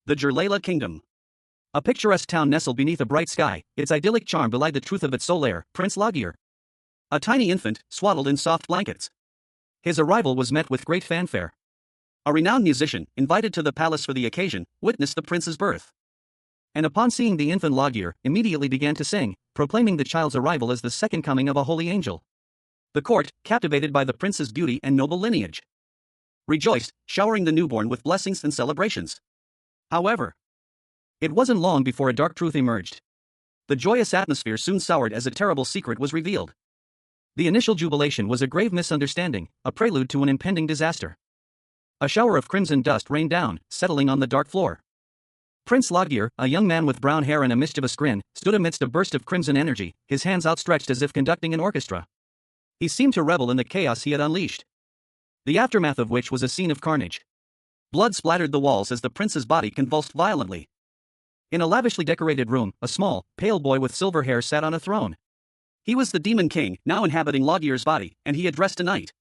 The Jurlala Kingdom. A picturesque town nestled beneath a bright sky, its idyllic charm belied the truth of its sole heir, Prince Logir. A tiny infant, swaddled in soft blankets. His arrival was met with great fanfare. A renowned musician, invited to the palace for the occasion, witnessed the prince's birth. And upon seeing the infant Logir, immediately began to sing, proclaiming the child's arrival as the second coming of a holy angel. The court, captivated by the prince's beauty and noble lineage, rejoiced, showering the newborn with blessings and celebrations. However, it wasn't long before a dark truth emerged. The joyous atmosphere soon soured as a terrible secret was revealed. The initial jubilation was a grave misunderstanding, a prelude to an impending disaster. A shower of crimson dust rained down, settling on the dark floor. Prince Logir, a young man with brown hair and a mischievous grin, stood amidst a burst of crimson energy, his hands outstretched as if conducting an orchestra. He seemed to revel in the chaos he had unleashed, the aftermath of which was a scene of carnage. Blood splattered the walls as the prince's body convulsed violently. In a lavishly decorated room, a small, pale boy with silver hair sat on a throne. He was the Demon King, now inhabiting Logir's body, and he addressed a knight.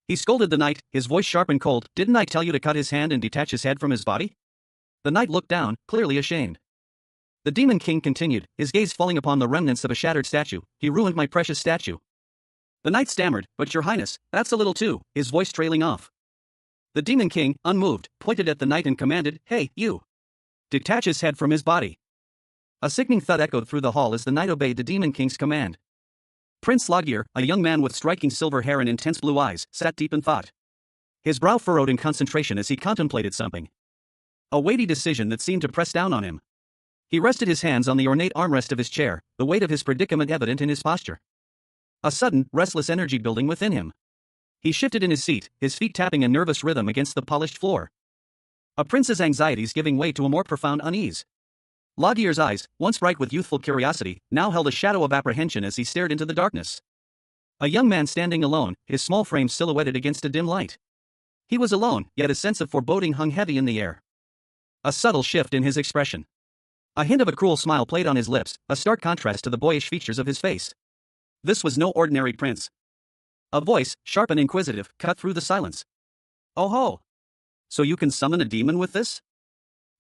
He scolded the knight, his voice sharp and cold. "Didn't I tell you to cut his hand and detach his head from his body?" The knight looked down, clearly ashamed. The Demon King continued, his gaze falling upon the remnants of a shattered statue. "He ruined my precious statue." The knight stammered, "But your highness, that's a little too," his voice trailing off. The Demon King, unmoved, pointed at the knight and commanded, "Hey, you! Detach his head from his body." A sickening thud echoed through the hall as the knight obeyed the Demon King's command. Prince Logir, a young man with striking silver hair and intense blue eyes, sat deep in thought. His brow furrowed in concentration as he contemplated something. A weighty decision that seemed to press down on him. He rested his hands on the ornate armrest of his chair, the weight of his predicament evident in his posture. A sudden, restless energy building within him. He shifted in his seat, his feet tapping a nervous rhythm against the polished floor. A prince's anxieties giving way to a more profound unease. Logir's eyes, once bright with youthful curiosity, now held a shadow of apprehension as he stared into the darkness. A young man standing alone, his small frame silhouetted against a dim light. He was alone, yet a sense of foreboding hung heavy in the air. A subtle shift in his expression. A hint of a cruel smile played on his lips, a stark contrast to the boyish features of his face. This was no ordinary prince. A voice, sharp and inquisitive, cut through the silence. "Oh ho! So you can summon a demon with this?"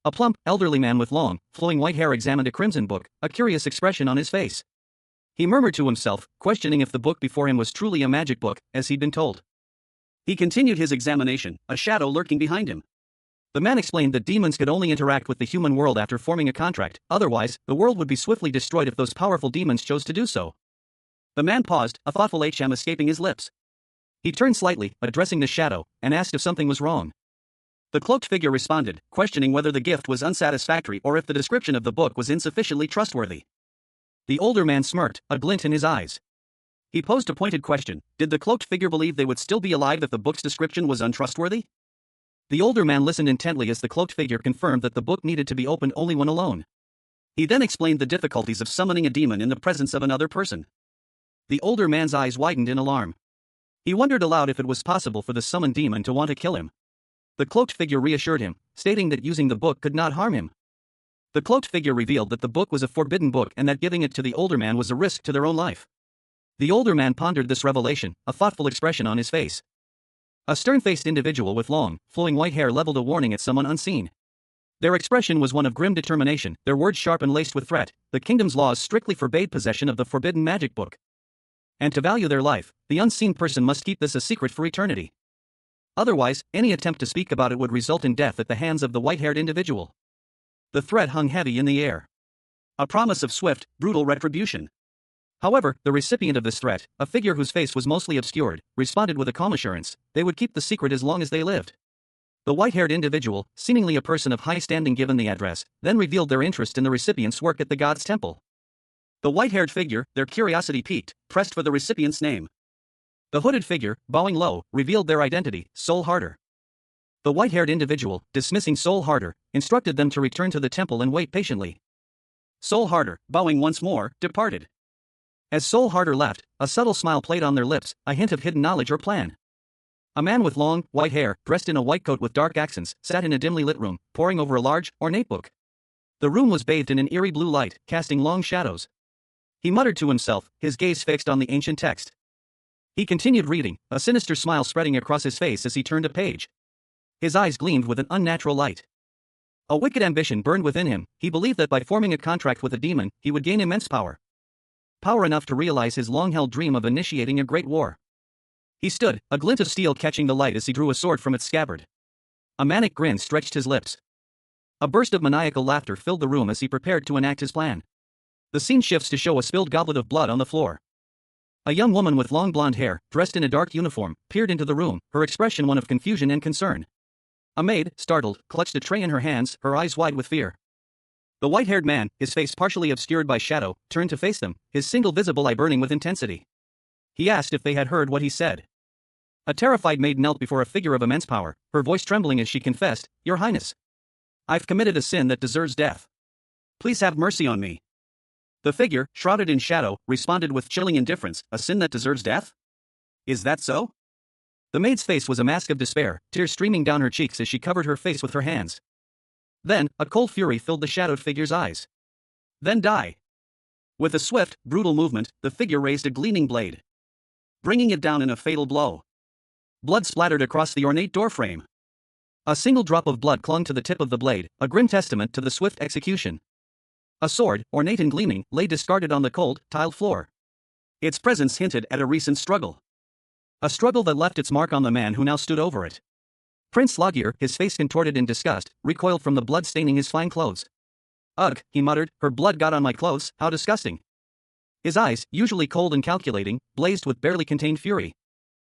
A plump, elderly man with long, flowing white hair examined a crimson book, a curious expression on his face. He murmured to himself, questioning if the book before him was truly a magic book, as he'd been told. He continued his examination, a shadow lurking behind him. The man explained that demons could only interact with the human world after forming a contract, otherwise, the world would be swiftly destroyed if those powerful demons chose to do so. The man paused, a thoughtful HM escaping his lips. He turned slightly, addressing the shadow, and asked if something was wrong. The cloaked figure responded, questioning whether the gift was unsatisfactory or if the description of the book was insufficiently trustworthy. The older man smirked, a glint in his eyes. He posed a pointed question: did the cloaked figure believe they would still be alive if the book's description was untrustworthy? The older man listened intently as the cloaked figure confirmed that the book needed to be opened only when alone. He then explained the difficulties of summoning a demon in the presence of another person. The older man's eyes widened in alarm. He wondered aloud if it was possible for the summoned demon to want to kill him. The cloaked figure reassured him, stating that using the book could not harm him. The cloaked figure revealed that the book was a forbidden book and that giving it to the older man was a risk to their own life. The older man pondered this revelation, a thoughtful expression on his face. A stern-faced individual with long, flowing white hair leveled a warning at someone unseen. Their expression was one of grim determination, their words sharp and laced with threat. The kingdom's laws strictly forbade possession of the forbidden magic book. And to value their life, the unseen person must keep this a secret for eternity. Otherwise, any attempt to speak about it would result in death at the hands of the white-haired individual. The threat hung heavy in the air. A promise of swift, brutal retribution. However, the recipient of this threat, a figure whose face was mostly obscured, responded with a calm assurance: they would keep the secret as long as they lived. The white-haired individual, seemingly a person of high standing given the address, then revealed their interest in the recipient's work at the god's temple. The white-haired figure, their curiosity piqued, pressed for the recipient's name. The hooded figure, bowing low, revealed their identity: Soul Harder. The white-haired individual, dismissing Soul Harder, instructed them to return to the temple and wait patiently. Soul Harder, bowing once more, departed. As Soul Harder left, a subtle smile played on their lips, a hint of hidden knowledge or plan. A man with long, white hair, dressed in a white coat with dark accents, sat in a dimly lit room, poring over a large, ornate book. The room was bathed in an eerie blue light, casting long shadows. He muttered to himself, his gaze fixed on the ancient text. He continued reading, a sinister smile spreading across his face as he turned a page. His eyes gleamed with an unnatural light. A wicked ambition burned within him. He believed that by forming a contract with a demon, he would gain immense power. Power enough to realize his long-held dream of initiating a great war. He stood, a glint of steel catching the light as he drew a sword from its scabbard. A manic grin stretched his lips. A burst of maniacal laughter filled the room as he prepared to enact his plan. The scene shifts to show a spilled goblet of blood on the floor. A young woman with long blonde hair, dressed in a dark uniform, peered into the room, her expression one of confusion and concern. A maid, startled, clutched a tray in her hands, her eyes wide with fear. The white-haired man, his face partially obscured by shadow, turned to face them, his single visible eye burning with intensity. He asked if they had heard what he said. A terrified maid knelt before a figure of immense power, her voice trembling as she confessed, "Your Highness, I've committed a sin that deserves death. Please have mercy on me." The figure, shrouded in shadow, responded with chilling indifference, "A sin that deserves death? Is that so?" The maid's face was a mask of despair, tears streaming down her cheeks as she covered her face with her hands. Then, a cold fury filled the shadowed figure's eyes. "Then die." With a swift, brutal movement, the figure raised a gleaming blade, bringing it down in a fatal blow. Blood splattered across the ornate doorframe. A single drop of blood clung to the tip of the blade, a grim testament to the swift execution. A sword, ornate and gleaming, lay discarded on the cold, tiled floor. Its presence hinted at a recent struggle. A struggle that left its mark on the man who now stood over it. Prince Lagier, his face contorted in disgust, recoiled from the blood staining his fine clothes. "Ugh," he muttered, "her blood got on my clothes, how disgusting." His eyes, usually cold and calculating, blazed with barely contained fury.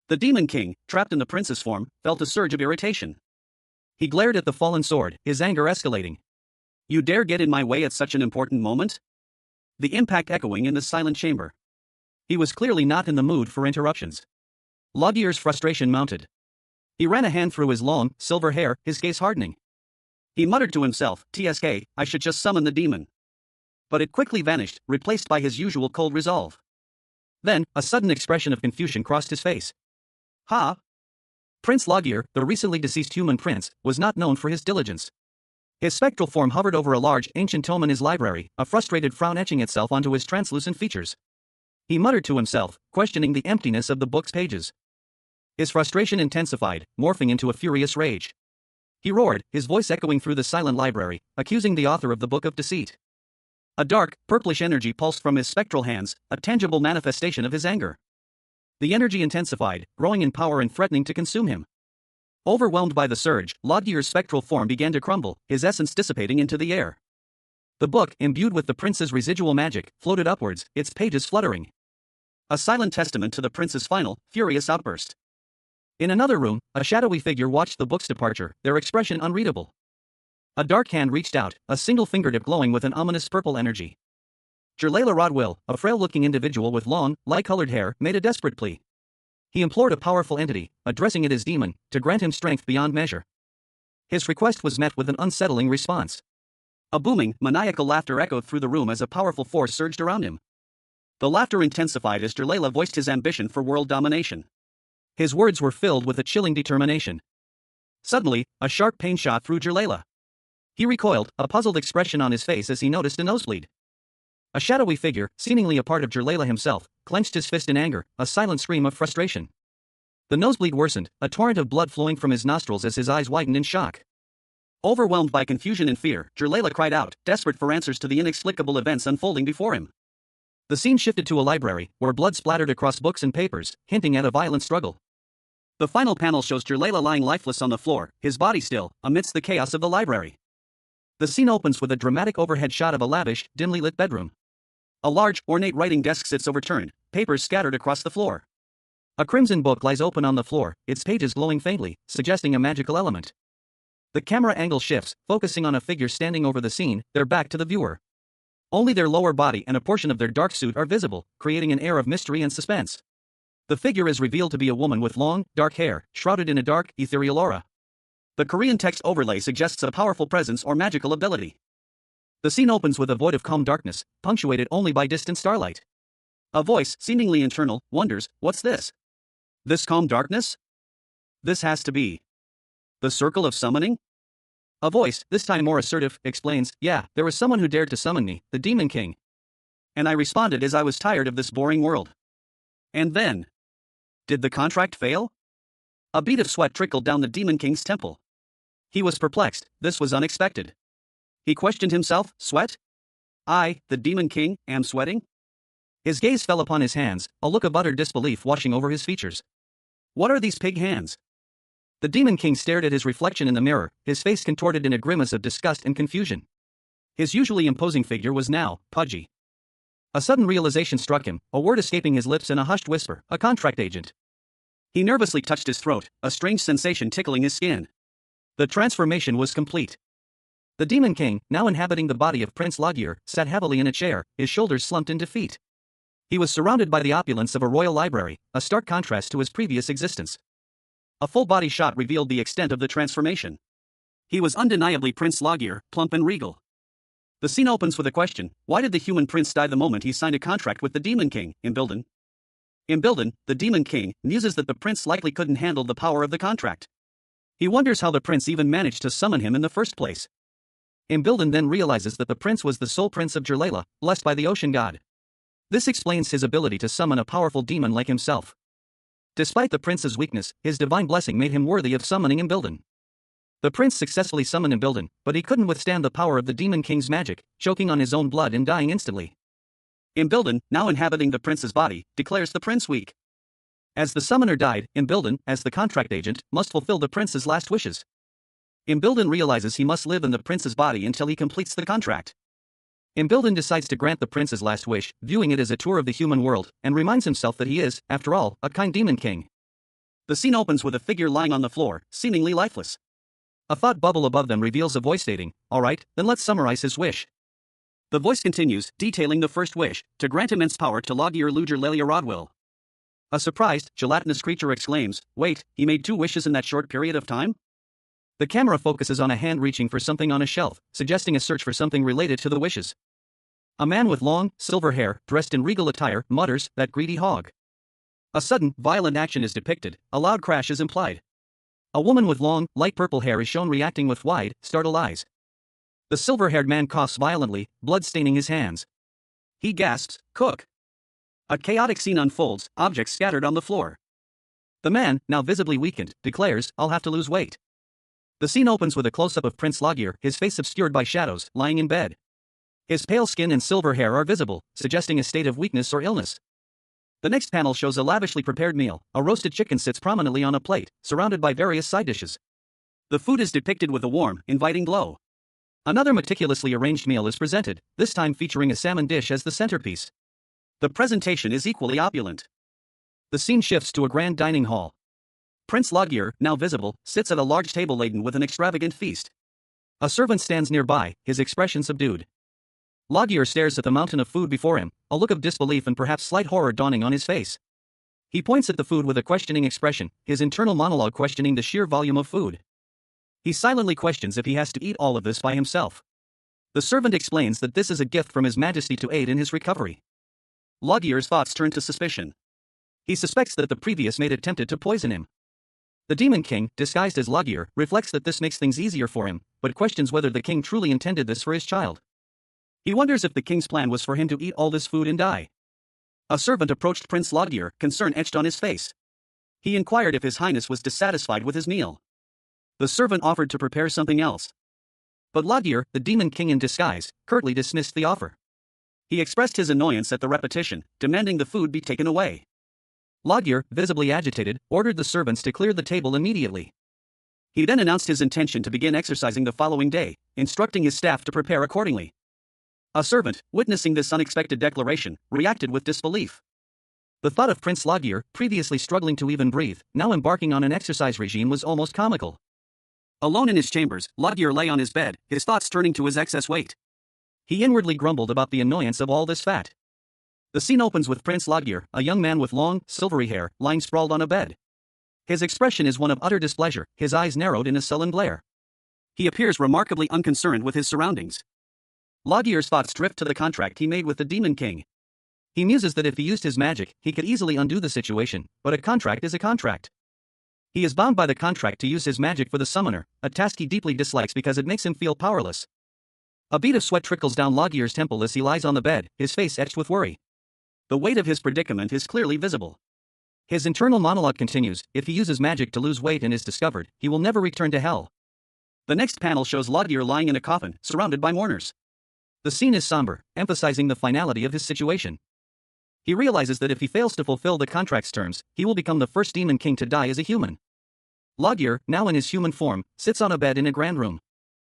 The Demon King, trapped in the prince's form, felt a surge of irritation. He glared at the fallen sword, his anger escalating. "You dare get in my way at such an important moment?" The impact echoing in the silent chamber. He was clearly not in the mood for interruptions. Lagier's frustration mounted. He ran a hand through his long, silver hair, his gaze hardening. He muttered to himself, "TSK, I should just summon the demon." But it quickly vanished, replaced by his usual cold resolve. Then, a sudden expression of confusion crossed his face. "Ha!" Prince Lagier, the recently deceased human prince, was not known for his diligence. His spectral form hovered over a large, ancient tome in his library, a frustrated frown etching itself onto his translucent features. He muttered to himself, questioning the emptiness of the book's pages. His frustration intensified, morphing into a furious rage. He roared, his voice echoing through the silent library, accusing the author of the Book of Deceit. A dark, purplish energy pulsed from his spectral hands, a tangible manifestation of his anger. The energy intensified, growing in power and threatening to consume him. Overwhelmed by the surge, Lagier's spectral form began to crumble, his essence dissipating into the air. The book, imbued with the prince's residual magic, floated upwards, its pages fluttering. A silent testament to the prince's final, furious outburst. In another room, a shadowy figure watched the book's departure, their expression unreadable. A dark hand reached out, a single fingertip glowing with an ominous purple energy. Jerlaila Rodwill, a frail-looking individual with long, light-colored hair, made a desperate plea. He implored a powerful entity, addressing it as demon, to grant him strength beyond measure. His request was met with an unsettling response. A booming, maniacal laughter echoed through the room as a powerful force surged around him. The laughter intensified as Jerlaila voiced his ambition for world domination. His words were filled with a chilling determination. Suddenly, a sharp pain shot through Jerlaila. He recoiled, a puzzled expression on his face as he noticed a nosebleed. A shadowy figure, seemingly a part of Jerlaila himself, clenched his fist in anger, a silent scream of frustration. The nosebleed worsened, a torrent of blood flowing from his nostrils as his eyes widened in shock. Overwhelmed by confusion and fear, Jerlaila cried out, desperate for answers to the inexplicable events unfolding before him. The scene shifted to a library, where blood splattered across books and papers, hinting at a violent struggle. The final panel shows Jerlaila lying lifeless on the floor, his body still, amidst the chaos of the library. The scene opens with a dramatic overhead shot of a lavish, dimly lit bedroom. A large, ornate writing desk sits overturned, papers scattered across the floor. A crimson book lies open on the floor, its pages glowing faintly, suggesting a magical element. The camera angle shifts, focusing on a figure standing over the scene, their back to the viewer. Only their lower body and a portion of their dark suit are visible, creating an air of mystery and suspense. The figure is revealed to be a woman with long, dark hair, shrouded in a dark, ethereal aura. The Korean text overlay suggests a powerful presence or magical ability. The scene opens with a void of calm darkness, punctuated only by distant starlight. A voice, seemingly internal, wonders, "What's this? This calm darkness? This has to be the circle of summoning?" A voice, this time more assertive, explains, "Yeah, there was someone who dared to summon me, the Demon King. And I responded as I was tired of this boring world. And then, did the contract fail?" A bead of sweat trickled down the Demon King's temple. He was perplexed, this was unexpected. He questioned himself. Sweat? I, the Demon King, am sweating? His gaze fell upon his hands, a look of utter disbelief washing over his features. What are these pig hands? The Demon King stared at his reflection in the mirror, his face contorted in a grimace of disgust and confusion. His usually imposing figure was now pudgy. A sudden realization struck him, a word escaping his lips in a hushed whisper: a contract agent. He nervously touched his throat, a strange sensation tickling his skin. The transformation was complete. The Demon King, now inhabiting the body of Prince Lagier, sat heavily in a chair, his shoulders slumped in defeat. He was surrounded by the opulence of a royal library, a stark contrast to his previous existence. A full-body shot revealed the extent of the transformation. He was undeniably Prince Lagier, plump and regal. The scene opens with a question: why did the human prince die the moment he signed a contract with the Demon King? Imbilden, the Demon King, muses that the prince likely couldn't handle the power of the contract. He wonders how the prince even managed to summon him in the first place. Imbilden then realizes that the prince was the sole prince of Jerlaila, blessed by the ocean god. This explains his ability to summon a powerful demon like himself. Despite the prince's weakness, his divine blessing made him worthy of summoning Imbilden. The prince successfully summoned Imbilden, but he couldn't withstand the power of the Demon King's magic, choking on his own blood and dying instantly. Imbilden, now inhabiting the prince's body, declares the prince weak. As the summoner died, Imbilden, as the contract agent, must fulfill the prince's last wishes. Imbilden realizes he must live in the prince's body until he completes the contract. Imbilden decides to grant the prince's last wish, viewing it as a tour of the human world, and reminds himself that he is, after all, a kind Demon King. The scene opens with a figure lying on the floor, seemingly lifeless. A thought bubble above them reveals a voice stating, "Alright, then let's summarize his wish." The voice continues, detailing the first wish: to grant immense power to Lagier Luger Lelia Rodwill. A surprised, gelatinous creature exclaims, "Wait, he made 2 wishes in that short period of time?" The camera focuses on a hand reaching for something on a shelf, suggesting a search for something related to the wishes. A man with long, silver hair, dressed in regal attire, mutters, "That greedy hog." A sudden, violent action is depicted, a loud crash is implied. A woman with long, light purple hair is shown reacting with wide, startled eyes. The silver-haired man coughs violently, blood staining his hands. He gasps, "Cook." A chaotic scene unfolds, objects scattered on the floor. The man, now visibly weakened, declares, "I'll have to lose weight." The scene opens with a close-up of Prince Lagier, his face obscured by shadows, lying in bed. His pale skin and silver hair are visible, suggesting a state of weakness or illness. The next panel shows a lavishly prepared meal. A roasted chicken sits prominently on a plate, surrounded by various side dishes. The food is depicted with a warm, inviting glow. Another meticulously arranged meal is presented, this time featuring a salmon dish as the centerpiece. The presentation is equally opulent. The scene shifts to a grand dining hall. Prince Lagier, now visible, sits at a large table laden with an extravagant feast. A servant stands nearby, his expression subdued. Lagier stares at the mountain of food before him, a look of disbelief and perhaps slight horror dawning on his face. He points at the food with a questioning expression, his internal monologue questioning the sheer volume of food. He silently questions if he has to eat all of this by himself. The servant explains that this is a gift from His Majesty to aid in his recovery. Lagier's thoughts turn to suspicion. He suspects that the previous mate attempted to poison him. The Demon King, disguised as Lagier, reflects that this makes things easier for him, but questions whether the king truly intended this for his child. He wonders if the king's plan was for him to eat all this food and die. A servant approached Prince Lagier, concern etched on his face. He inquired if His Highness was dissatisfied with his meal. The servant offered to prepare something else. But Lagier, the Demon King in disguise, curtly dismissed the offer. He expressed his annoyance at the repetition, demanding the food be taken away. Lagier, visibly agitated, ordered the servants to clear the table immediately. He then announced his intention to begin exercising the following day, instructing his staff to prepare accordingly. A servant, witnessing this unexpected declaration, reacted with disbelief. The thought of Prince Lagier, previously struggling to even breathe, now embarking on an exercise regime was almost comical. Alone in his chambers, Lagier lay on his bed, his thoughts turning to his excess weight. He inwardly grumbled about the annoyance of all this fat. The scene opens with Prince Lagier, a young man with long, silvery hair, lying sprawled on a bed. His expression is one of utter displeasure, his eyes narrowed in a sullen glare. He appears remarkably unconcerned with his surroundings. Lagier's thoughts drift to the contract he made with the Demon King. He muses that if he used his magic, he could easily undo the situation, but a contract is a contract. He is bound by the contract to use his magic for the summoner, a task he deeply dislikes because it makes him feel powerless. A bead of sweat trickles down Lagier's temple as he lies on the bed, his face etched with worry. The weight of his predicament is clearly visible. His internal monologue continues: if he uses magic to lose weight and is discovered, he will never return to hell. The next panel shows Lodgier lying in a coffin, surrounded by mourners. The scene is somber, emphasizing the finality of his situation. He realizes that if he fails to fulfill the contract's terms, he will become the first demon king to die as a human. Lodgier, now in his human form, sits on a bed in a grand room.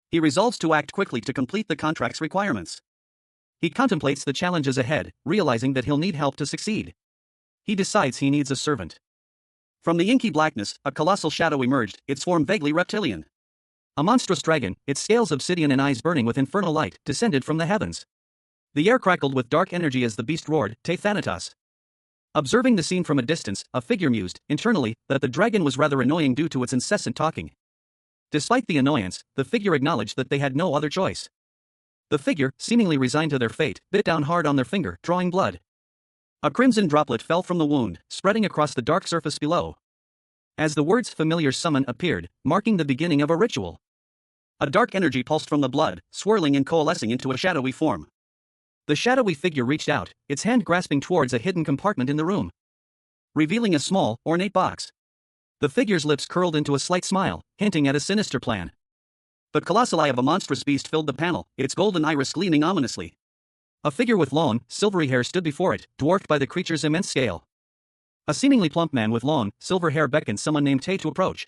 He resolves to act quickly to complete the contract's requirements. He contemplates the challenges ahead, realizing that he'll need help to succeed. He decides he needs a servant. From the inky blackness, a colossal shadow emerged, its form vaguely reptilian. A monstrous dragon, its scales obsidian and eyes burning with infernal light, descended from the heavens. The air crackled with dark energy as the beast roared, "Te Thanatos." Observing the scene from a distance, a figure mused, internally, that the dragon was rather annoying due to its incessant talking. Despite the annoyance, the figure acknowledged that they had no other choice. The figure, seemingly resigned to their fate, bit down hard on their finger, drawing blood. A crimson droplet fell from the wound, spreading across the dark surface below. As the words "familiar summon" appeared, marking the beginning of a ritual. A dark energy pulsed from the blood, swirling and coalescing into a shadowy form. The shadowy figure reached out, its hand grasping towards a hidden compartment in the room, revealing a small, ornate box. The figure's lips curled into a slight smile, hinting at a sinister plan. The colossal eye of a monstrous beast filled the panel, its golden iris gleaming ominously. A figure with long, silvery hair stood before it, dwarfed by the creature's immense scale. A seemingly plump man with long, silver hair beckoned someone named Tay to approach.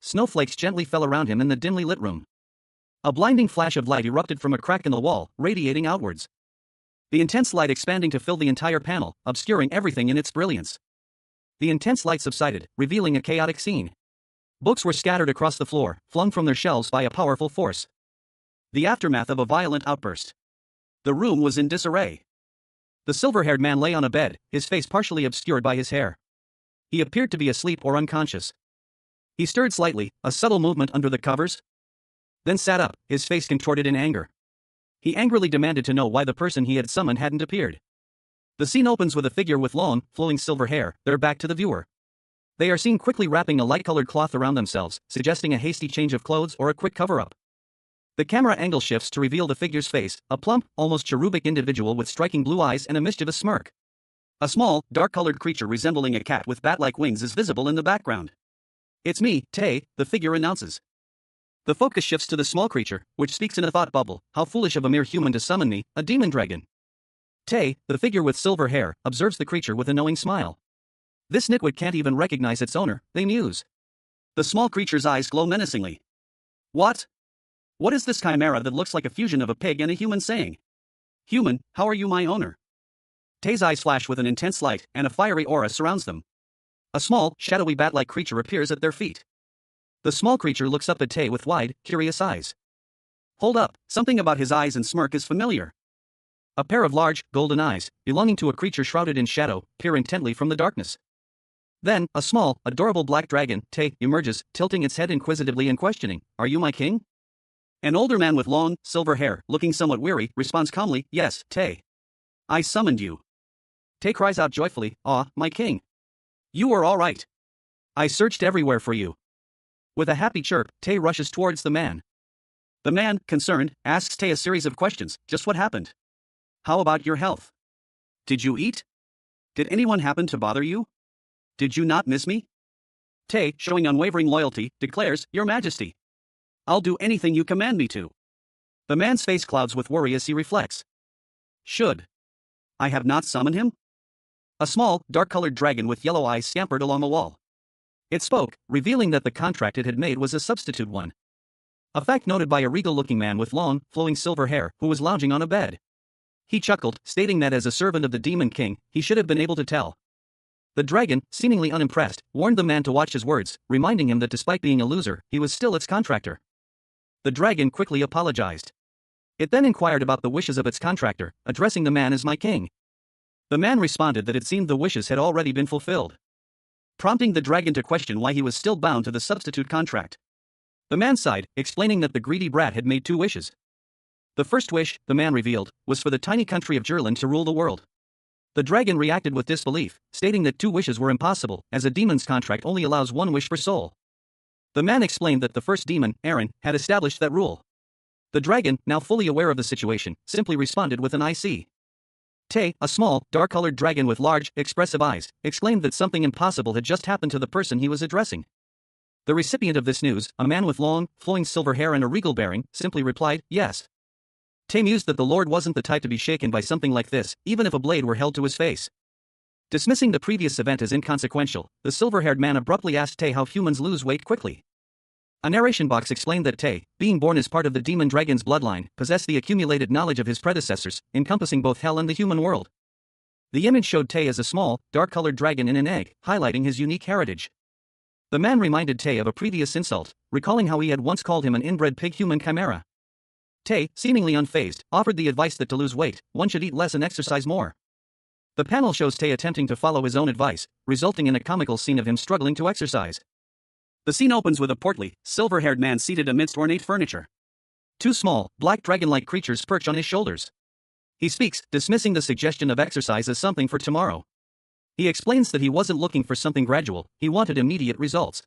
Snowflakes gently fell around him in the dimly lit room. A blinding flash of light erupted from a crack in the wall, radiating outwards. The intense light expanding to fill the entire panel, obscuring everything in its brilliance. The intense light subsided, revealing a chaotic scene. Books were scattered across the floor, flung from their shelves by a powerful force. The aftermath of a violent outburst. The room was in disarray. The silver-haired man lay on a bed, his face partially obscured by his hair. He appeared to be asleep or unconscious. He stirred slightly, a subtle movement under the covers, then sat up, his face contorted in anger. He angrily demanded to know why the person he had summoned hadn't appeared. The scene opens with a figure with long, flowing silver hair, their back to the viewer. They are seen quickly wrapping a light-colored cloth around themselves, suggesting a hasty change of clothes or a quick cover-up. The camera angle shifts to reveal the figure's face, a plump, almost cherubic individual with striking blue eyes and a mischievous smirk. A small, dark-colored creature resembling a cat with bat-like wings is visible in the background. "It's me, Tay," the figure announces. The focus shifts to the small creature, which speaks in a thought bubble. "How foolish of a mere human to summon me, a demon dragon." Tay, the figure with silver hair, observes the creature with a knowing smile. This nitwit can't even recognize its owner, they muse. The small creature's eyes glow menacingly. "What? What is this chimera that looks like a fusion of a pig and a human saying? Human, how are you my owner?" Tay's eyes flash with an intense light, and a fiery aura surrounds them. A small, shadowy bat-like creature appears at their feet. The small creature looks up at Tay with wide, curious eyes. Hold up, something about his eyes and smirk is familiar. A pair of large, golden eyes, belonging to a creature shrouded in shadow, peer intently from the darkness. Then, a small, adorable black dragon, Tay, emerges, tilting its head inquisitively and questioning, "Are you my king?" An older man with long, silver hair, looking somewhat weary, responds calmly, "Yes, Tay. I summoned you." Tay cries out joyfully, "Ah, my king. You are all right. I searched everywhere for you." With a happy chirp, Tay rushes towards the man. The man, concerned, asks Tay a series of questions. "Just what happened? How about your health? Did you eat? Did anyone happen to bother you? Did you not miss me?" Tay, showing unwavering loyalty, declares, "Your Majesty, I'll do anything you command me to." The man's face clouds with worry as he reflects. Should I have not summoned him? A small, dark-colored dragon with yellow eyes scampered along the wall. It spoke, revealing that the contract it had made was a substitute one. A fact noted by a regal-looking man with long, flowing silver hair, who was lounging on a bed. He chuckled, stating that as a servant of the Demon King, he should have been able to tell. The dragon, seemingly unimpressed, warned the man to watch his words, reminding him that despite being a loser, he was still its contractor. The dragon quickly apologized. It then inquired about the wishes of its contractor, addressing the man as "my king." The man responded that it seemed the wishes had already been fulfilled, prompting the dragon to question why he was still bound to the substitute contract. The man sighed, explaining that the greedy brat had made 2 wishes. The first wish, the man revealed, was for the tiny country of Jerland to rule the world. The dragon reacted with disbelief, stating that 2 wishes were impossible, as a demon's contract only allows 1 wish per soul. The man explained that the first demon, Aaron, had established that rule. The dragon, now fully aware of the situation, simply responded with an "I see." Tay, a small, dark-colored dragon with large, expressive eyes, exclaimed that something impossible had just happened to the person he was addressing. The recipient of this news, a man with long, flowing silver hair and a regal bearing, simply replied, yes. Tay mused that the Lord wasn't the type to be shaken by something like this, even if a blade were held to his face. Dismissing the previous event as inconsequential, the silver-haired man abruptly asked Tay how humans lose weight quickly. A narration box explained that Tay, being born as part of the demon dragon's bloodline, possessed the accumulated knowledge of his predecessors, encompassing both hell and the human world. The image showed Tay as a small, dark-colored dragon in an egg, highlighting his unique heritage. The man reminded Tay of a previous insult, recalling how he had once called him an inbred pig-human chimera. Tay, seemingly unfazed, offered the advice that to lose weight, one should eat less and exercise more. The panel shows Tay attempting to follow his own advice, resulting in a comical scene of him struggling to exercise. The scene opens with a portly, silver-haired man seated amidst ornate furniture. Two small, black dragon-like creatures perch on his shoulders. He speaks, dismissing the suggestion of exercise as something for tomorrow. He explains that he wasn't looking for something gradual, he wanted immediate results.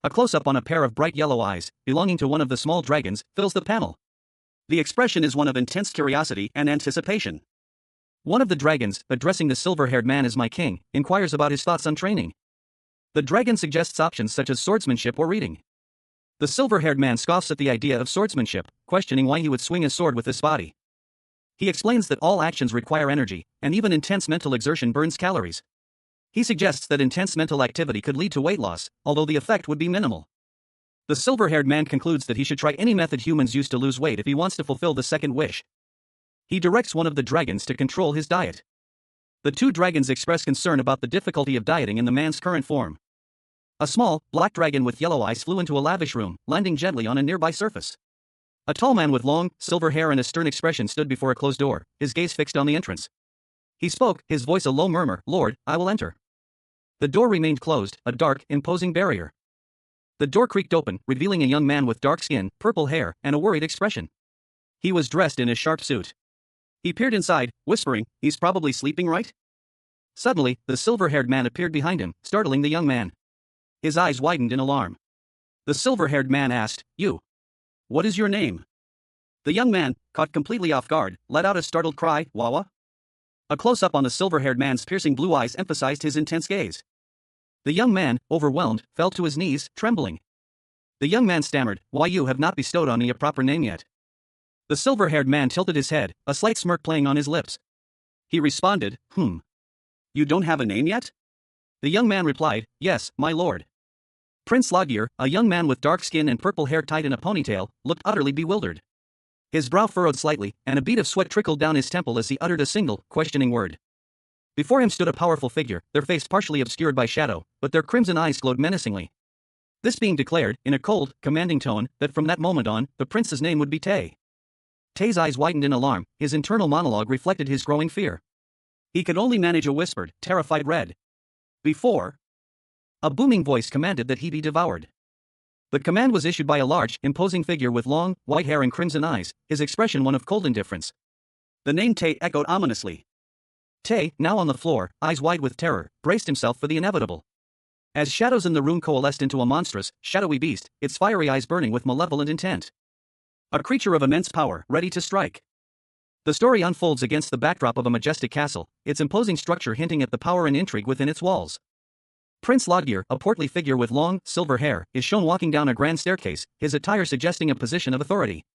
A close-up on a pair of bright yellow eyes, belonging to one of the small dragons, fills the panel. The expression is one of intense curiosity and anticipation. One of the dragons, addressing the silver-haired man as my king, inquires about his thoughts on training. The dragon suggests options such as swordsmanship or reading. The silver-haired man scoffs at the idea of swordsmanship, questioning why he would swing a sword with this body. He explains that all actions require energy, and even intense mental exertion burns calories. He suggests that intense mental activity could lead to weight loss, although the effect would be minimal. The silver-haired man concludes that he should try any method humans use to lose weight if he wants to fulfill the second wish. He directs one of the dragons to control his diet. The two dragons express concern about the difficulty of dieting in the man's current form. A small, black dragon with yellow eyes flew into a lavish room, landing gently on a nearby surface. A tall man with long, silver hair and a stern expression stood before a closed door, his gaze fixed on the entrance. He spoke, his voice a low murmur, "Lord, I will enter." The door remained closed, a dark, imposing barrier. The door creaked open, revealing a young man with dark skin, purple hair, and a worried expression. He was dressed in a sharp suit. He peered inside, whispering, "He's probably sleeping, right?" Suddenly, the silver-haired man appeared behind him, startling the young man. His eyes widened in alarm. The silver-haired man asked, "You? What is your name?" The young man, caught completely off guard, let out a startled cry, "Wawa?" A close-up on the silver-haired man's piercing blue eyes emphasized his intense gaze. The young man, overwhelmed, fell to his knees, trembling. The young man stammered, "Why, you have not bestowed on me a proper name yet." The silver-haired man tilted his head, a slight smirk playing on his lips. He responded, "You don't have a name yet?" The young man replied, "Yes, my lord." Prince Logir, a young man with dark skin and purple hair tied in a ponytail, looked utterly bewildered. His brow furrowed slightly, and a bead of sweat trickled down his temple as he uttered a single, questioning word. Before him stood a powerful figure, their face partially obscured by shadow, but their crimson eyes glowed menacingly. This being declared, in a cold, commanding tone, that from that moment on, the prince's name would be Tay. Tay's eyes widened in alarm, his internal monologue reflected his growing fear. He could only manage a whispered, terrified red. "Before." A booming voice commanded that he be devoured. The command was issued by a large, imposing figure with long, white hair and crimson eyes, his expression one of cold indifference. The name Tay echoed ominously. Tay, now on the floor, eyes wide with terror, braced himself for the inevitable. As shadows in the room coalesced into a monstrous, shadowy beast, its fiery eyes burning with malevolent intent. A creature of immense power, ready to strike. The story unfolds against the backdrop of a majestic castle, its imposing structure hinting at the power and intrigue within its walls. Prince Logir, a portly figure with long, silver hair, is shown walking down a grand staircase, his attire suggesting a position of authority.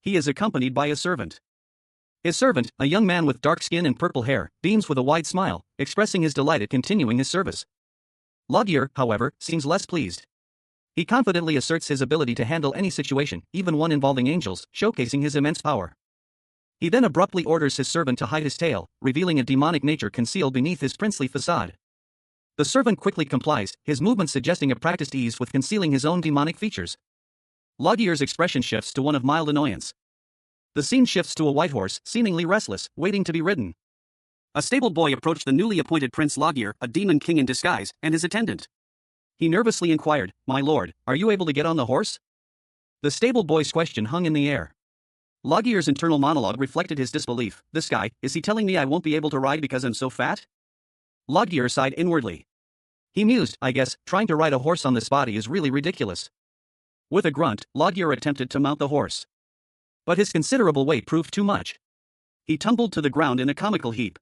He is accompanied by a servant. His servant, a young man with dark skin and purple hair, beams with a wide smile, expressing his delight at continuing his service. Logir, however, seems less pleased. He confidently asserts his ability to handle any situation, even one involving angels, showcasing his immense power. He then abruptly orders his servant to hide his tail, revealing a demonic nature concealed beneath his princely facade. The servant quickly complies, his movements suggesting a practiced ease with concealing his own demonic features. Logier's expression shifts to one of mild annoyance. The scene shifts to a white horse, seemingly restless, waiting to be ridden. A stable boy approached the newly appointed Prince Logir, a demon king in disguise, and his attendant. He nervously inquired, "My lord, are you able to get on the horse?" The stable boy's question hung in the air. Logier's internal monologue reflected his disbelief. "This guy, is he telling me I won't be able to ride because I'm so fat?" Logir sighed inwardly. He mused, "I guess, trying to ride a horse on this body is really ridiculous." With a grunt, Logir attempted to mount the horse. But his considerable weight proved too much. He tumbled to the ground in a comical heap.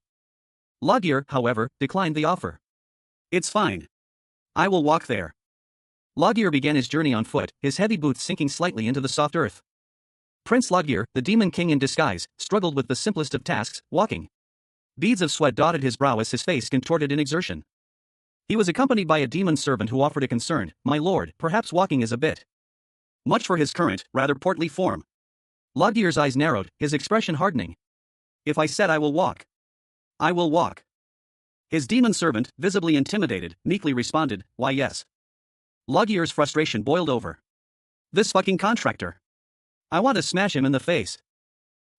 Logir, however, declined the offer. "It's fine. I will walk there." Logir began his journey on foot, his heavy boots sinking slightly into the soft earth. Prince Logir, the demon king in disguise, struggled with the simplest of tasks, walking. Beads of sweat dotted his brow as his face contorted in exertion. He was accompanied by a demon servant who offered a concerned, "My lord, perhaps walking is a bit much for his current, rather portly form." Logir's eyes narrowed, his expression hardening. "If I said I will walk, I will walk." His demon servant, visibly intimidated, meekly responded, "Why yes." Logir's frustration boiled over. "This fucking contractor. I want to smash him in the face."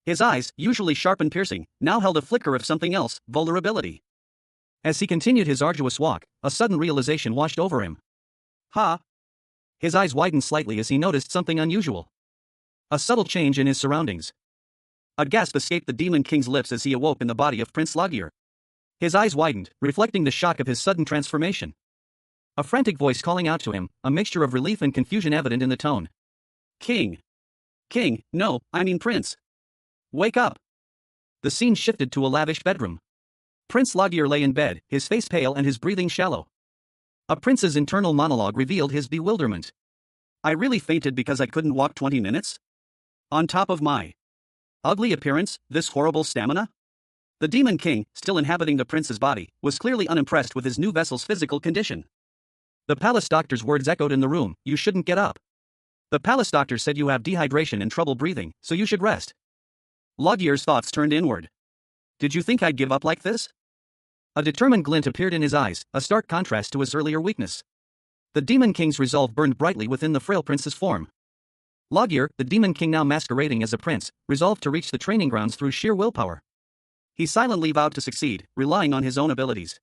His eyes, usually sharp and piercing, now held a flicker of something else, vulnerability. As he continued his arduous walk, a sudden realization washed over him. Ha! His eyes widened slightly as he noticed something unusual. A subtle change in his surroundings. A gasp escaped the demon king's lips as he awoke in the body of Prince Logir. His eyes widened, reflecting the shock of his sudden transformation. A frantic voice calling out to him, a mixture of relief and confusion evident in the tone. "King! King, no, I mean Prince! Wake up!" The scene shifted to a lavish bedroom. Prince Logir lay in bed, his face pale and his breathing shallow. A prince's internal monologue revealed his bewilderment. "I really fainted because I couldn't walk 20 minutes? On top of my ugly appearance, this horrible stamina?" The demon king, still inhabiting the prince's body, was clearly unimpressed with his new vessel's physical condition. The palace doctor's words echoed in the room, "You shouldn't get up. The palace doctor said you have dehydration and trouble breathing, so you should rest." Logir's thoughts turned inward. "Did you think I'd give up like this?" A determined glint appeared in his eyes, a stark contrast to his earlier weakness. The demon king's resolve burned brightly within the frail prince's form. Logir, the demon king now masquerading as a prince, resolved to reach the training grounds through sheer willpower. He silently vowed to succeed, relying on his own abilities.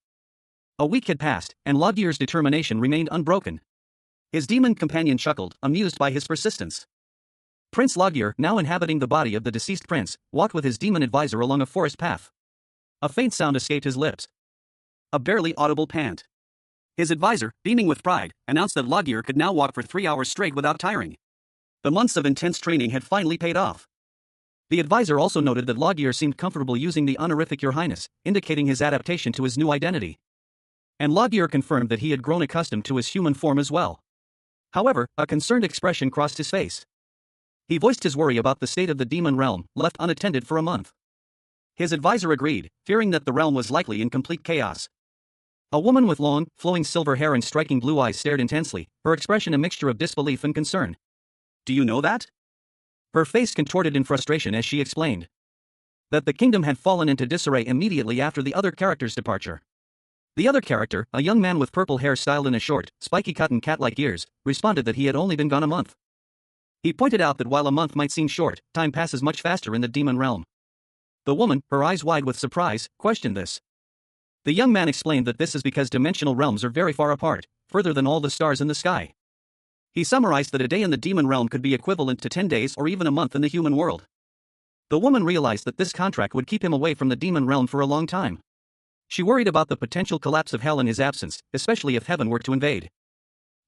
A week had passed, and Logir's determination remained unbroken. His demon companion chuckled, amused by his persistence. Prince Logir, now inhabiting the body of the deceased prince, walked with his demon advisor along a forest path. A faint sound escaped his lips. A barely audible pant. His advisor, beaming with pride, announced that Logir could now walk for 3 hours straight without tiring. The months of intense training had finally paid off. The advisor also noted that Logir seemed comfortable using the honorific Your Highness, indicating his adaptation to his new identity. And Logir confirmed that he had grown accustomed to his human form as well. However, a concerned expression crossed his face. He voiced his worry about the state of the demon realm, left unattended for a month. His advisor agreed, fearing that the realm was likely in complete chaos. A woman with long, flowing silver hair and striking blue eyes stared intensely, her expression a mixture of disbelief and concern. "Do you know that?" Her face contorted in frustration as she explained that the kingdom had fallen into disarray immediately after the other character's departure. The other character, a young man with purple hair styled in a short, spiky cut and cat-like ears, responded that he had only been gone a month. He pointed out that while a month might seem short, time passes much faster in the demon realm. The woman, her eyes wide with surprise, questioned this. The young man explained that this is because dimensional realms are very far apart, further than all the stars in the sky. He summarized that a day in the demon realm could be equivalent to 10 days or even a month in the human world. The woman realized that this contract would keep him away from the demon realm for a long time. She worried about the potential collapse of hell in his absence, especially if heaven were to invade.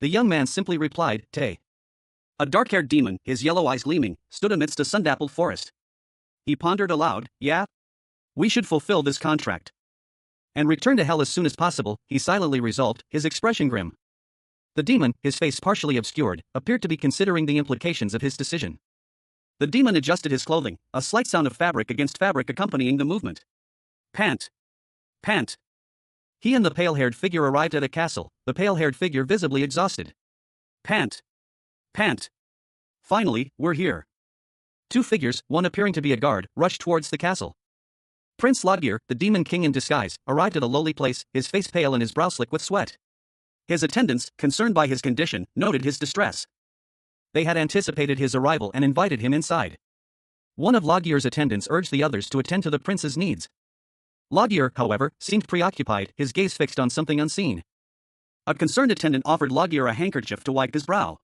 The young man simply replied, "Tay." A dark-haired demon, his yellow eyes gleaming, stood amidst a sun-dappled forest. He pondered aloud, "Yeah? We should fulfill this contract and return to hell as soon as possible," he silently resolved, his expression grim. The demon, his face partially obscured, appeared to be considering the implications of his decision. The demon adjusted his clothing, a slight sound of fabric against fabric accompanying the movement. Pant. Pant. He and the pale-haired figure arrived at a castle, the pale-haired figure visibly exhausted. Pant. Pant. Finally, we're here. Two figures, one appearing to be a guard, rushed towards the castle. Prince Logir, the demon king in disguise, arrived at a lowly place, his face pale and his brow slick with sweat. His attendants, concerned by his condition, noted his distress. They had anticipated his arrival and invited him inside. One of Logir's attendants urged the others to attend to the prince's needs. Logir, however, seemed preoccupied, his gaze fixed on something unseen. A concerned attendant offered Logir a handkerchief to wipe his brow,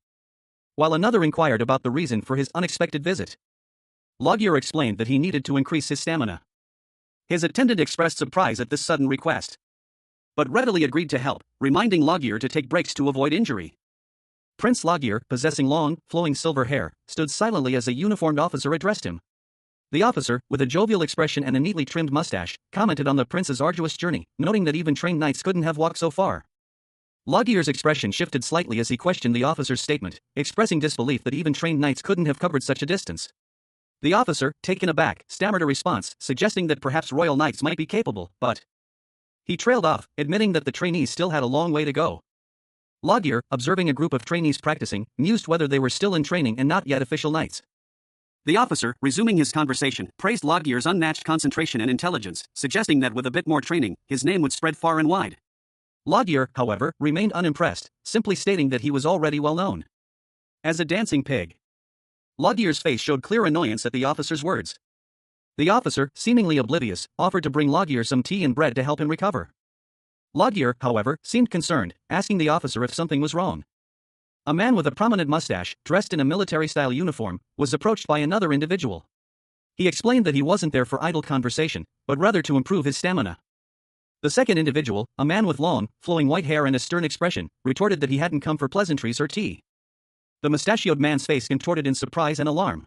while another inquired about the reason for his unexpected visit. Logir explained that he needed to increase his stamina. His attendant expressed surprise at this sudden request, but readily agreed to help, reminding Logir to take breaks to avoid injury. Prince Logir, possessing long, flowing silver hair, stood silently as a uniformed officer addressed him. The officer, with a jovial expression and a neatly trimmed mustache, commented on the prince's arduous journey, noting that even trained knights couldn't have walked so far. Logier's expression shifted slightly as he questioned the officer's statement, expressing disbelief that even trained knights couldn't have covered such a distance. The officer, taken aback, stammered a response, suggesting that perhaps royal knights might be capable, but he trailed off, admitting that the trainees still had a long way to go. Logier, observing a group of trainees practicing, mused whether they were still in training and not yet official knights. The officer, resuming his conversation, praised Logier's unmatched concentration and intelligence, suggesting that with a bit more training, his name would spread far and wide. Logier, however, remained unimpressed, simply stating that he was already well known as a dancing pig. Logier's face showed clear annoyance at the officer's words. The officer, seemingly oblivious, offered to bring Logier some tea and bread to help him recover. Logier, however, seemed concerned, asking the officer if something was wrong. A man with a prominent mustache, dressed in a military-style uniform, was approached by another individual. He explained that he wasn't there for idle conversation, but rather to improve his stamina. The second individual, a man with long, flowing white hair and a stern expression, retorted that he hadn't come for pleasantries or tea. The mustachioed man's face contorted in surprise and alarm,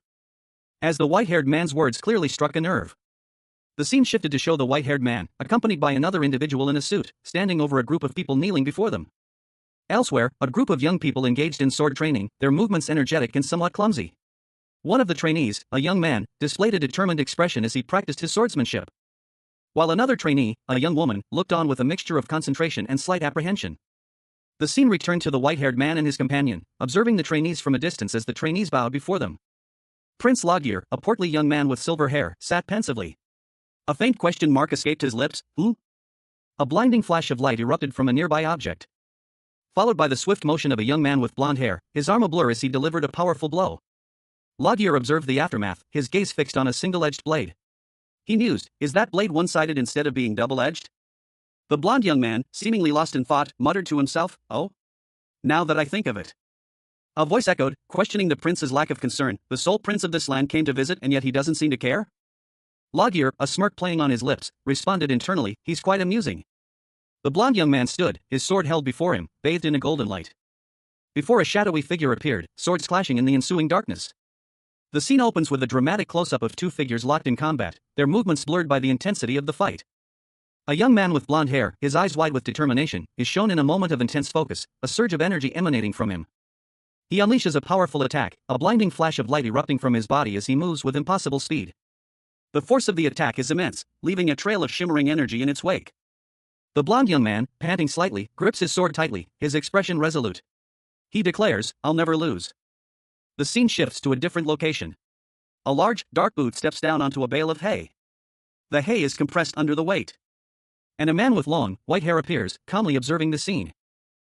as the white-haired man's words clearly struck a nerve. The scene shifted to show the white-haired man, accompanied by another individual in a suit, standing over a group of people kneeling before them. Elsewhere, a group of young people engaged in sword training, their movements energetic and somewhat clumsy. One of the trainees, a young man, displayed a determined expression as he practiced his swordsmanship, while another trainee, a young woman, looked on with a mixture of concentration and slight apprehension. The scene returned to the white-haired man and his companion, observing the trainees from a distance as the trainees bowed before them. Prince Logier, a portly young man with silver hair, sat pensively. A faint question mark escaped his lips. A blinding flash of light erupted from a nearby object, followed by the swift motion of a young man with blonde hair, his arm ablur as he delivered a powerful blow. Logier observed the aftermath, his gaze fixed on a single-edged blade. He mused, is that blade one-sided instead of being double-edged? The blonde young man, seemingly lost in thought, muttered to himself, oh? Now that I think of it. A voice echoed, questioning the prince's lack of concern. The sole prince of this land came to visit and yet he doesn't seem to care? Logier, a smirk playing on his lips, responded internally, he's quite amusing. The blonde young man stood, his sword held before him, bathed in a golden light. Before a shadowy figure appeared, swords clashing in the ensuing darkness. The scene opens with a dramatic close-up of two figures locked in combat, their movements blurred by the intensity of the fight. A young man with blonde hair, his eyes wide with determination, is shown in a moment of intense focus, a surge of energy emanating from him. He unleashes a powerful attack, a blinding flash of light erupting from his body as he moves with impossible speed. The force of the attack is immense, leaving a trail of shimmering energy in its wake. The blonde young man, panting slightly, grips his sword tightly, his expression resolute. He declares, I'll never lose. The scene shifts to a different location. A large, dark boot steps down onto a bale of hay. The hay is compressed under the weight, and a man with long, white hair appears, calmly observing the scene.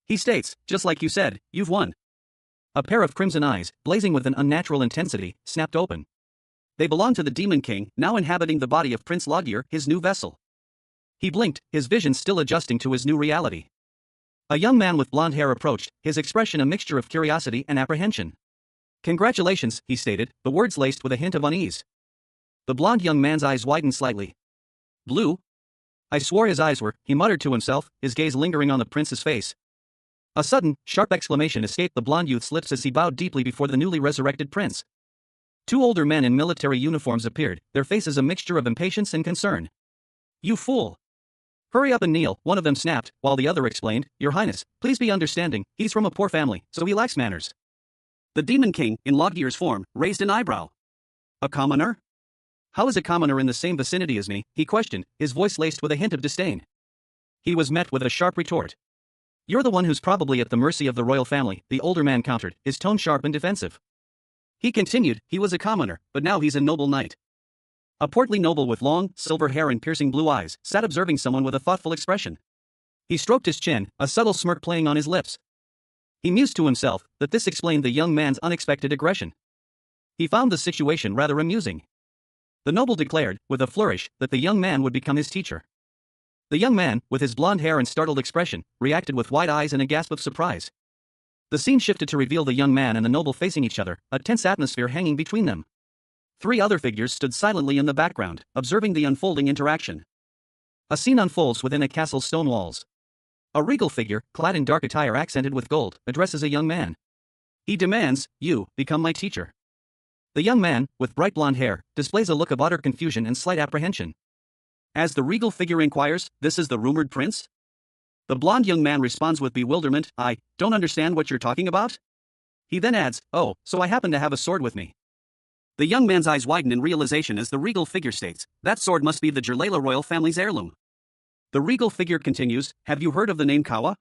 He states, just like you said, you've won. A pair of crimson eyes, blazing with an unnatural intensity, snapped open. They belong to the Demon King, now inhabiting the body of Prince Logier, his new vessel. He blinked, his vision still adjusting to his new reality. A young man with blonde hair approached, his expression a mixture of curiosity and apprehension. Congratulations, he stated, the words laced with a hint of unease. The blonde young man's eyes widened slightly. Blue? I swore his eyes were, he muttered to himself, his gaze lingering on the prince's face. A sudden, sharp exclamation escaped the blonde youth's lips as he bowed deeply before the newly resurrected prince. Two older men in military uniforms appeared, their faces a mixture of impatience and concern. You fool! Hurry up and kneel, one of them snapped, while the other explained, Your Highness, please be understanding, he's from a poor family, so he lacks manners. The Demon King, in Logier's form, raised an eyebrow. A commoner? How is a commoner in the same vicinity as me? He questioned, his voice laced with a hint of disdain. He was met with a sharp retort. You're the one who's probably at the mercy of the royal family, the older man countered, his tone sharp and defensive. He continued, he was a commoner, but now he's a noble knight. A portly noble with long, silver hair and piercing blue eyes, sat observing someone with a thoughtful expression. He stroked his chin, a subtle smirk playing on his lips. He mused to himself that this explained the young man's unexpected aggression. He found the situation rather amusing. The noble declared, with a flourish, that the young man would become his teacher. The young man, with his blonde hair and startled expression, reacted with wide eyes and a gasp of surprise. The scene shifted to reveal the young man and the noble facing each other, a tense atmosphere hanging between them. Three other figures stood silently in the background, observing the unfolding interaction. A scene unfolds within a castle's stone walls. A regal figure, clad in dark attire accented with gold, addresses a young man. He demands, you, become my teacher. The young man, with bright blonde hair, displays a look of utter confusion and slight apprehension. As the regal figure inquires, this is the rumored prince? The blonde young man responds with bewilderment, I don't understand what you're talking about? He then adds, oh, so I happen to have a sword with me. The young man's eyes widen in realization as the regal figure states, that sword must be the Jerlala royal family's heirloom. The regal figure continues, have you heard of the name Kawa?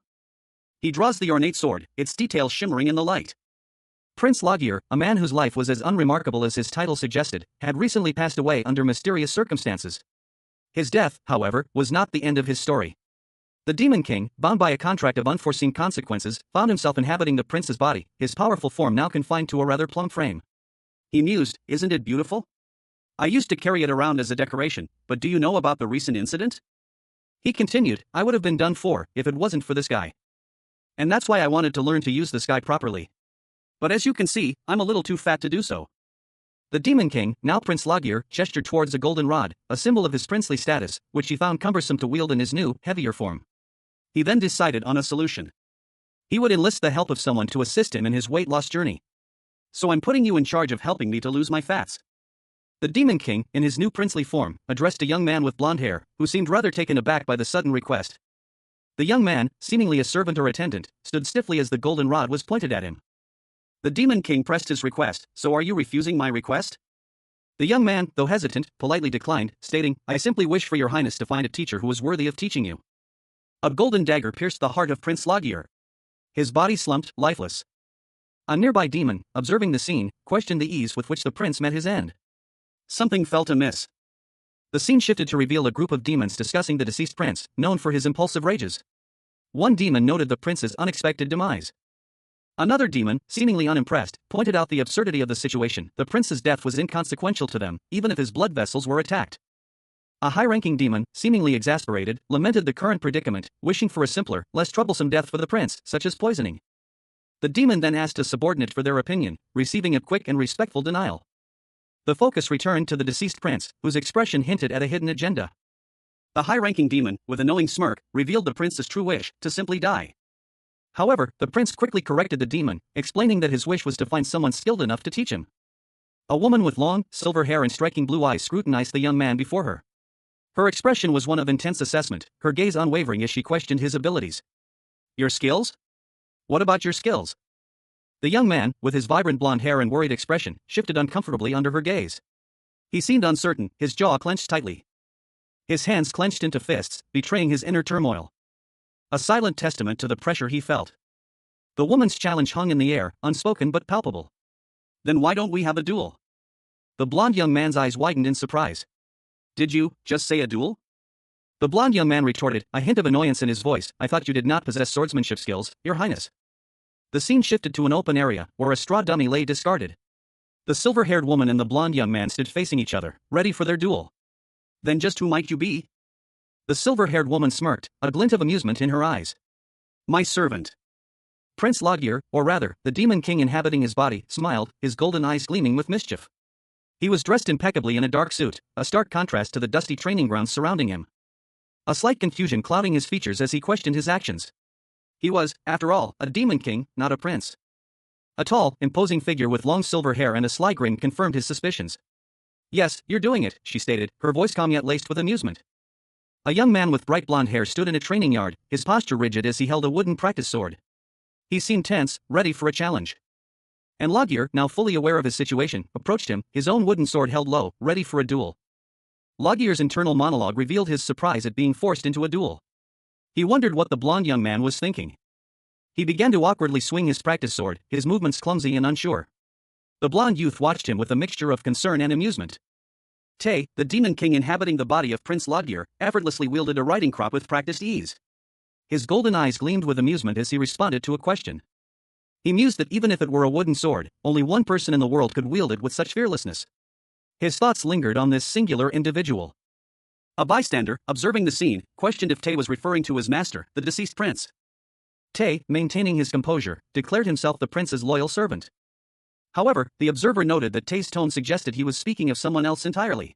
He draws the ornate sword, its details shimmering in the light. Prince Logir, a man whose life was as unremarkable as his title suggested, had recently passed away under mysterious circumstances. His death, however, was not the end of his story. The Demon King, bound by a contract of unforeseen consequences, found himself inhabiting the prince's body, his powerful form now confined to a rather plump frame. He mused, isn't it beautiful? I used to carry it around as a decoration, but do you know about the recent incident? He continued, I would have been done for, if it wasn't for this guy. And that's why I wanted to learn to use this guy properly. But as you can see, I'm a little too fat to do so. The Demon King, now Prince Logir, gestured towards a golden rod, a symbol of his princely status, which he found cumbersome to wield in his new, heavier form. He then decided on a solution. He would enlist the help of someone to assist him in his weight loss journey. So I'm putting you in charge of helping me to lose my fats. The Demon King, in his new princely form, addressed a young man with blonde hair, who seemed rather taken aback by the sudden request. The young man, seemingly a servant or attendant, stood stiffly as the golden rod was pointed at him. The Demon King pressed his request, so are you refusing my request? The young man, though hesitant, politely declined, stating, I simply wish for your highness to find a teacher who is worthy of teaching you. A golden dagger pierced the heart of Prince Logir. His body slumped, lifeless. A nearby demon, observing the scene, questioned the ease with which the prince met his end. Something felt amiss. The scene shifted to reveal a group of demons discussing the deceased prince, known for his impulsive rages. One demon noted the prince's unexpected demise. Another demon, seemingly unimpressed, pointed out the absurdity of the situation. The prince's death was inconsequential to them, even if his blood vessels were attacked. A high-ranking demon, seemingly exasperated, lamented the current predicament, wishing for a simpler, less troublesome death for the prince, such as poisoning. The demon then asked a subordinate for their opinion, receiving a quick and respectful denial. The focus returned to the deceased prince, whose expression hinted at a hidden agenda. The high-ranking demon, with a knowing smirk, revealed the prince's true wish, to simply die. However, the prince quickly corrected the demon, explaining that his wish was to find someone skilled enough to teach him. A woman with long, silver hair and striking blue eyes scrutinized the young man before her. Her expression was one of intense assessment, her gaze unwavering as she questioned his abilities. Your skills? What about your skills? The young man, with his vibrant blonde hair and worried expression, shifted uncomfortably under her gaze. He seemed uncertain, his jaw clenched tightly. His hands clenched into fists, betraying his inner turmoil. A silent testament to the pressure he felt. The woman's challenge hung in the air, unspoken but palpable. Then why don't we have a duel? The blonde young man's eyes widened in surprise. Did you just say a duel? The blonde young man retorted, a hint of annoyance in his voice, I thought you did not possess swordsmanship skills, your highness. The scene shifted to an open area, where a straw dummy lay discarded. The silver-haired woman and the blonde young man stood facing each other, ready for their duel. Then just who might you be? The silver-haired woman smirked, a glint of amusement in her eyes. My servant. Prince Logir, or rather, the Demon King inhabiting his body, smiled, his golden eyes gleaming with mischief. He was dressed impeccably in a dark suit, a stark contrast to the dusty training grounds surrounding him. A slight confusion clouding his features as he questioned his actions. He was, after all, a Demon King, not a prince. A tall, imposing figure with long silver hair and a sly grin confirmed his suspicions. Yes, you're doing it, she stated, her voice calm yet laced with amusement. A young man with bright blonde hair stood in a training yard, his posture rigid as he held a wooden practice sword. He seemed tense, ready for a challenge. And Logir, now fully aware of his situation, approached him, his own wooden sword held low, ready for a duel. Logir's internal monologue revealed his surprise at being forced into a duel. He wondered what the blonde young man was thinking. He began to awkwardly swing his practice sword, his movements clumsy and unsure. The blonde youth watched him with a mixture of concern and amusement. Tay, the Demon King inhabiting the body of Prince Logir, effortlessly wielded a riding crop with practiced ease. His golden eyes gleamed with amusement as he responded to a question. He mused that even if it were a wooden sword, only one person in the world could wield it with such fearlessness. His thoughts lingered on this singular individual. A bystander, observing the scene, questioned if Tay was referring to his master, the deceased prince. Tay, maintaining his composure, declared himself the prince's loyal servant. However, the observer noted that Tay's tone suggested he was speaking of someone else entirely.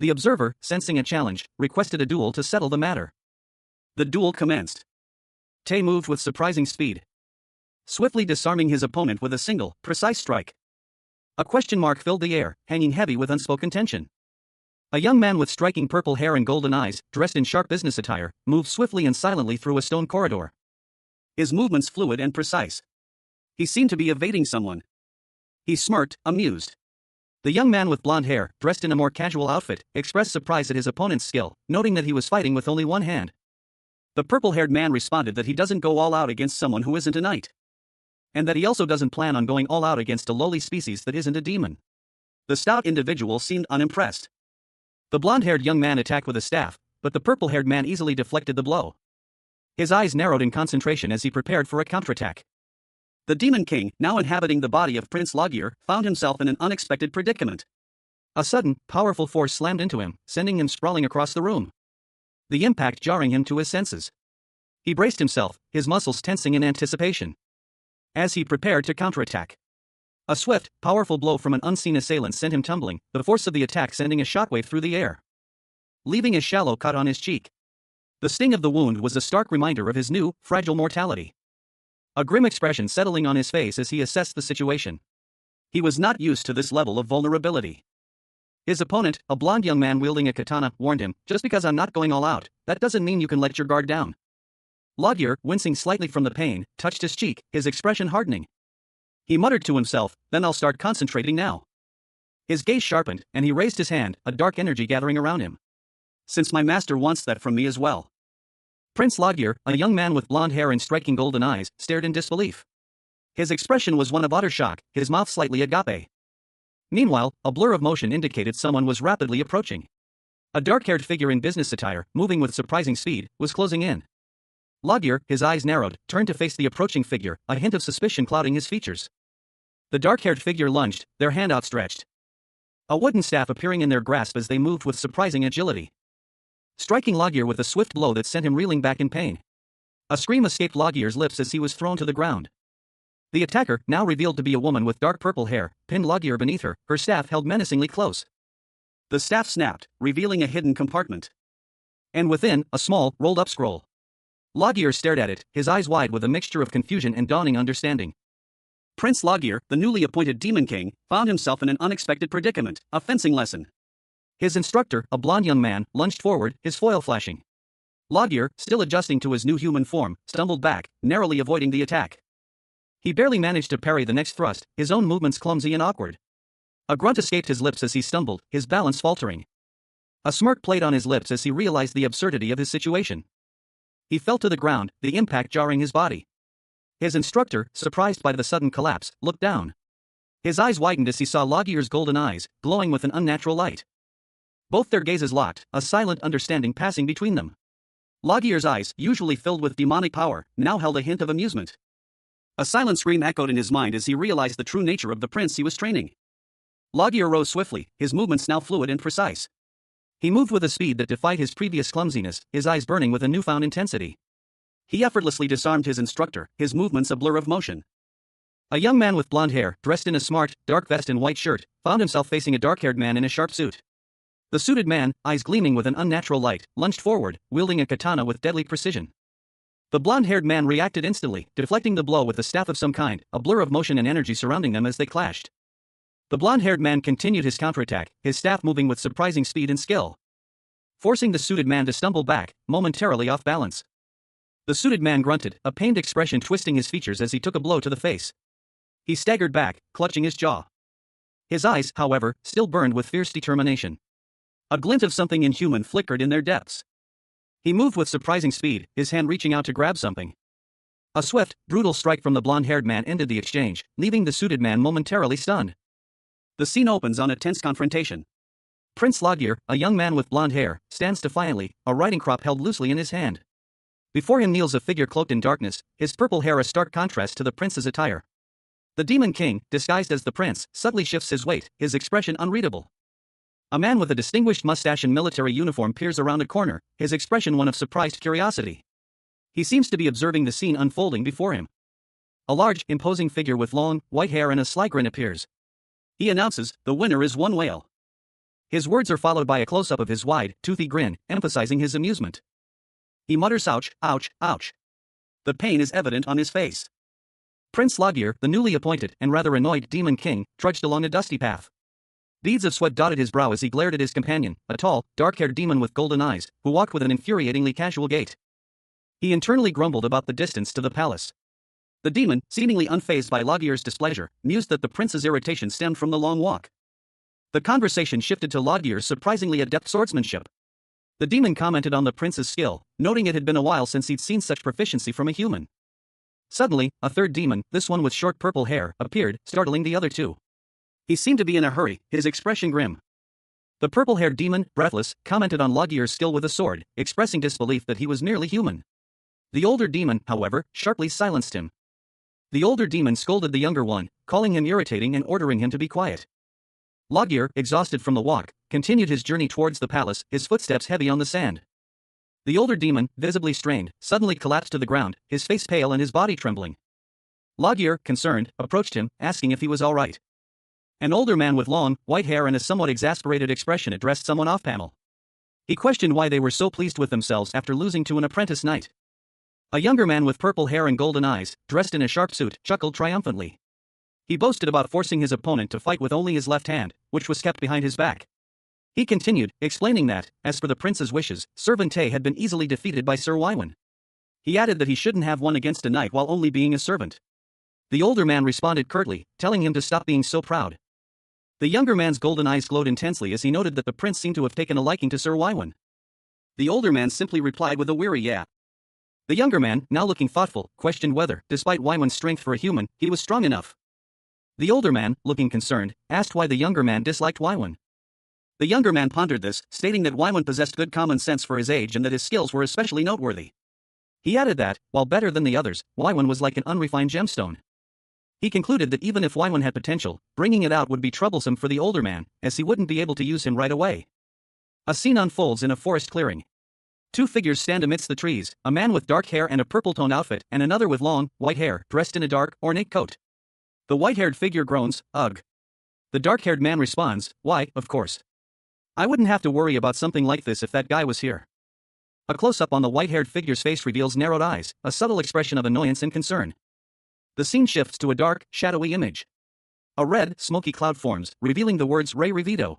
The observer, sensing a challenge, requested a duel to settle the matter. The duel commenced. Tay moved with surprising speed, swiftly disarming his opponent with a single, precise strike. A question mark filled the air, hanging heavy with unspoken tension. A young man with striking purple hair and golden eyes, dressed in sharp business attire, moved swiftly and silently through a stone corridor. His movements fluid and precise. He seemed to be evading someone. He smirked, amused. The young man with blonde hair, dressed in a more casual outfit, expressed surprise at his opponent's skill, noting that he was fighting with only one hand. The purple-haired man responded that he doesn't go all out against someone who isn't a knight. And that he also doesn't plan on going all out against a lowly species that isn't a demon. The stout individual seemed unimpressed. The blonde-haired young man attacked with a staff, but the purple-haired man easily deflected the blow. His eyes narrowed in concentration as he prepared for a counterattack. The Demon King, now inhabiting the body of Prince Logier, found himself in an unexpected predicament. A sudden, powerful force slammed into him, sending him sprawling across the room. The impact jarring him to his senses. He braced himself, his muscles tensing in anticipation. As he prepared to counterattack. A swift, powerful blow from an unseen assailant sent him tumbling, the force of the attack sending a shockwave through the air, leaving a shallow cut on his cheek. The sting of the wound was a stark reminder of his new, fragile mortality. A grim expression settling on his face as he assessed the situation. He was not used to this level of vulnerability. His opponent, a blond young man wielding a katana, warned him, "Just because I'm not going all out, that doesn't mean you can let your guard down." Logier, wincing slightly from the pain, touched his cheek, his expression hardening. He muttered to himself, "Then I'll start concentrating now." His gaze sharpened, and he raised his hand, a dark energy gathering around him. "Since my master wants that from me as well." Prince Logier, a young man with blonde hair and striking golden eyes, stared in disbelief. His expression was one of utter shock, his mouth slightly agape. Meanwhile, a blur of motion indicated someone was rapidly approaching. A dark-haired figure in business attire, moving with surprising speed, was closing in. Logier, his eyes narrowed, turned to face the approaching figure, a hint of suspicion clouding his features. The dark-haired figure lunged, their hand outstretched. A wooden staff appearing in their grasp as they moved with surprising agility, striking Logier with a swift blow that sent him reeling back in pain. A scream escaped Logier's lips as he was thrown to the ground. The attacker, now revealed to be a woman with dark purple hair, pinned Logier beneath her, her staff held menacingly close. The staff snapped, revealing a hidden compartment. And within, a small, rolled-up scroll. Logier stared at it, his eyes wide with a mixture of confusion and dawning understanding. Prince Logier, the newly appointed Demon King, found himself in an unexpected predicament, a fencing lesson. His instructor, a blond young man, lunged forward, his foil flashing. Logier, still adjusting to his new human form, stumbled back, narrowly avoiding the attack. He barely managed to parry the next thrust, his own movements clumsy and awkward. A grunt escaped his lips as he stumbled, his balance faltering. A smirk played on his lips as he realized the absurdity of his situation. He fell to the ground, the impact jarring his body. His instructor, surprised by the sudden collapse, looked down. His eyes widened as he saw Logier's golden eyes, glowing with an unnatural light. Both their gazes locked, a silent understanding passing between them. Logier's eyes, usually filled with demonic power, now held a hint of amusement. A silent scream echoed in his mind as he realized the true nature of the prince he was training. Logier rose swiftly, his movements now fluid and precise. He moved with a speed that defied his previous clumsiness, his eyes burning with a newfound intensity. He effortlessly disarmed his instructor, his movements a blur of motion. A young man with blonde hair, dressed in a smart, dark vest and white shirt, found himself facing a dark-haired man in a sharp suit. The suited man, eyes gleaming with an unnatural light, lunged forward, wielding a katana with deadly precision. The blonde-haired man reacted instantly, deflecting the blow with a staff of some kind, a blur of motion and energy surrounding them as they clashed. The blonde-haired man continued his counterattack, his staff moving with surprising speed and skill, forcing the suited man to stumble back, momentarily off balance. The suited man grunted, a pained expression twisting his features as he took a blow to the face. He staggered back, clutching his jaw. His eyes, however, still burned with fierce determination. A glint of something inhuman flickered in their depths. He moved with surprising speed, his hand reaching out to grab something. A swift, brutal strike from the blonde-haired man ended the exchange, leaving the suited man momentarily stunned. The scene opens on a tense confrontation. Prince Logier, a young man with blonde hair, stands defiantly, a riding crop held loosely in his hand. Before him kneels a figure cloaked in darkness, his purple hair a stark contrast to the prince's attire. The Demon King, disguised as the prince, subtly shifts his weight, his expression unreadable. A man with a distinguished mustache and military uniform peers around a corner, his expression one of surprised curiosity. He seems to be observing the scene unfolding before him. A large, imposing figure with long, white hair and a sly grin appears. He announces, "The winner is one whale." His words are followed by a close-up of his wide, toothy grin, emphasizing his amusement. He mutters ouch, ouch, ouch. The pain is evident on his face. Prince Logier, the newly appointed and rather annoyed Demon King, trudged along a dusty path. Beads of sweat dotted his brow as he glared at his companion, a tall, dark-haired demon with golden eyes, who walked with an infuriatingly casual gait. He internally grumbled about the distance to the palace. The demon, seemingly unfazed by Logier's displeasure, mused that the prince's irritation stemmed from the long walk. The conversation shifted to Logier's surprisingly adept swordsmanship. The demon commented on the prince's skill, noting it had been a while since he'd seen such proficiency from a human. Suddenly, a third demon, this one with short purple hair, appeared, startling the other two. He seemed to be in a hurry, his expression grim. The purple-haired demon, breathless, commented on Logier's skill with a sword, expressing disbelief that he was nearly human. The older demon, however, sharply silenced him. The older demon scolded the younger one, calling him irritating and ordering him to be quiet. Logier, exhausted from the walk, continued his journey towards the palace, his footsteps heavy on the sand. The older demon, visibly strained, suddenly collapsed to the ground, his face pale and his body trembling. Logier, concerned, approached him, asking if he was all right. An older man with long, white hair and a somewhat exasperated expression addressed someone off-panel. He questioned why they were so pleased with themselves after losing to an apprentice knight. A younger man with purple hair and golden eyes, dressed in a sharp suit, chuckled triumphantly. He boasted about forcing his opponent to fight with only his left hand, which was kept behind his back. He continued, explaining that, as for the prince's wishes, Sir Vente had been easily defeated by Sir Waiwen. He added that he shouldn't have won against a knight while only being a servant. The older man responded curtly, telling him to stop being so proud. The younger man's golden eyes glowed intensely as he noted that the prince seemed to have taken a liking to Sir Waiwen. The older man simply replied with a weary yeah. The younger man, now looking thoughtful, questioned whether, despite Waiwen's strength for a human, he was strong enough. The older man, looking concerned, asked why the younger man disliked Waiwen. The younger man pondered this, stating that Waiwen possessed good common sense for his age and that his skills were especially noteworthy. He added that, while better than the others, Waiwen was like an unrefined gemstone. He concluded that even if Waiwen had potential, bringing it out would be troublesome for the older man, as he wouldn't be able to use him right away. A scene unfolds in a forest clearing. Two figures stand amidst the trees, a man with dark hair and a purple-toned outfit and another with long, white hair, dressed in a dark, ornate coat. The white-haired figure groans, ugh. The dark-haired man responds, why, of course. I wouldn't have to worry about something like this if that guy was here. A close-up on the white-haired figure's face reveals narrowed eyes, a subtle expression of annoyance and concern. The scene shifts to a dark, shadowy image. A red, smoky cloud forms, revealing the words Re Revido.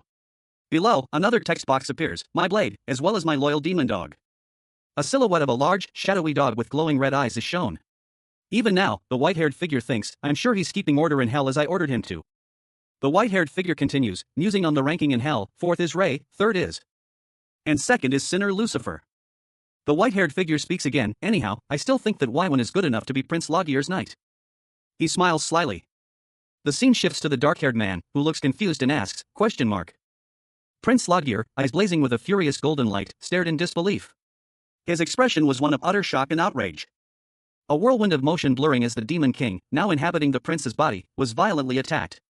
Below, another text box appears, my blade, as well as my loyal demon dog. A silhouette of a large, shadowy dog with glowing red eyes is shown. Even now, the white-haired figure thinks, I'm sure he's keeping order in hell as I ordered him to. The white-haired figure continues, musing on the ranking in hell, fourth is Ray, third is. And second is sinner Lucifer. The white-haired figure speaks again, anyhow, I still think that Waiwen is good enough to be Prince Logier's knight. He smiles slyly. The scene shifts to the dark-haired man, who looks confused and asks, question mark. Prince Logier, eyes blazing with a furious golden light, stared in disbelief. His expression was one of utter shock and outrage. A whirlwind of motion blurring as the demon king, now inhabiting the prince's body, was violently attacked.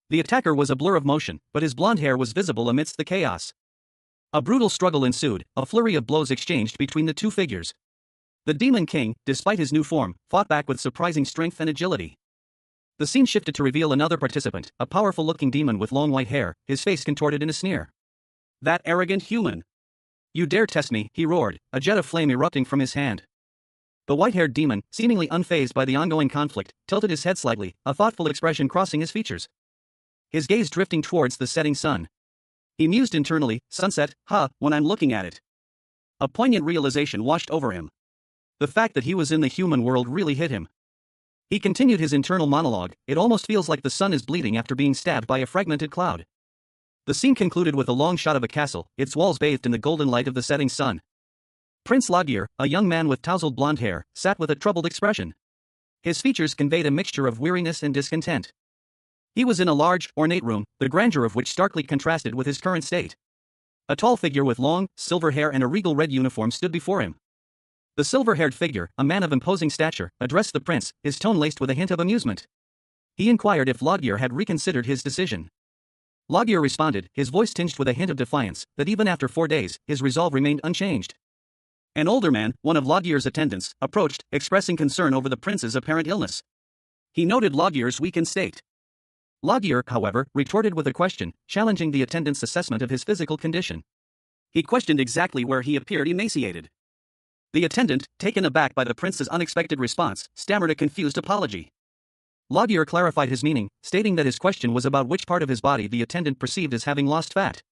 The attacker was a blur of motion, but his blonde hair was visible amidst the chaos. A brutal struggle ensued, a flurry of blows exchanged between the two figures. The demon king, despite his new form, fought back with surprising strength and agility. The scene shifted to reveal another participant, a powerful-looking demon with long white hair, his face contorted in a sneer. That arrogant human! You dare test me, he roared, a jet of flame erupting from his hand. The white-haired demon, seemingly unfazed by the ongoing conflict, tilted his head slightly, a thoughtful expression crossing his features. His gaze drifting towards the setting sun. He mused internally, sunset, when I'm looking at it. A poignant realization washed over him. The fact that he was in the human world really hit him. He continued his internal monologue, it almost feels like the sun is bleeding after being stabbed by a fragmented cloud. The scene concluded with a long shot of a castle, its walls bathed in the golden light of the setting sun. Prince Logier, a young man with tousled blonde hair, sat with a troubled expression. His features conveyed a mixture of weariness and discontent. He was in a large, ornate room, the grandeur of which starkly contrasted with his current state. A tall figure with long, silver hair and a regal red uniform stood before him. The silver-haired figure, a man of imposing stature, addressed the prince, his tone laced with a hint of amusement. He inquired if Logier had reconsidered his decision. Logier responded, his voice tinged with a hint of defiance, that even after 4 days, his resolve remained unchanged. An older man, one of Logier's attendants, approached, expressing concern over the prince's apparent illness. He noted Logier's weakened state. Logier, however, retorted with a question, challenging the attendant's assessment of his physical condition. He questioned exactly where he appeared emaciated. The attendant, taken aback by the prince's unexpected response, stammered a confused apology. Laguerre clarified his meaning, stating that his question was about which part of his body the attendant perceived as having lost fat.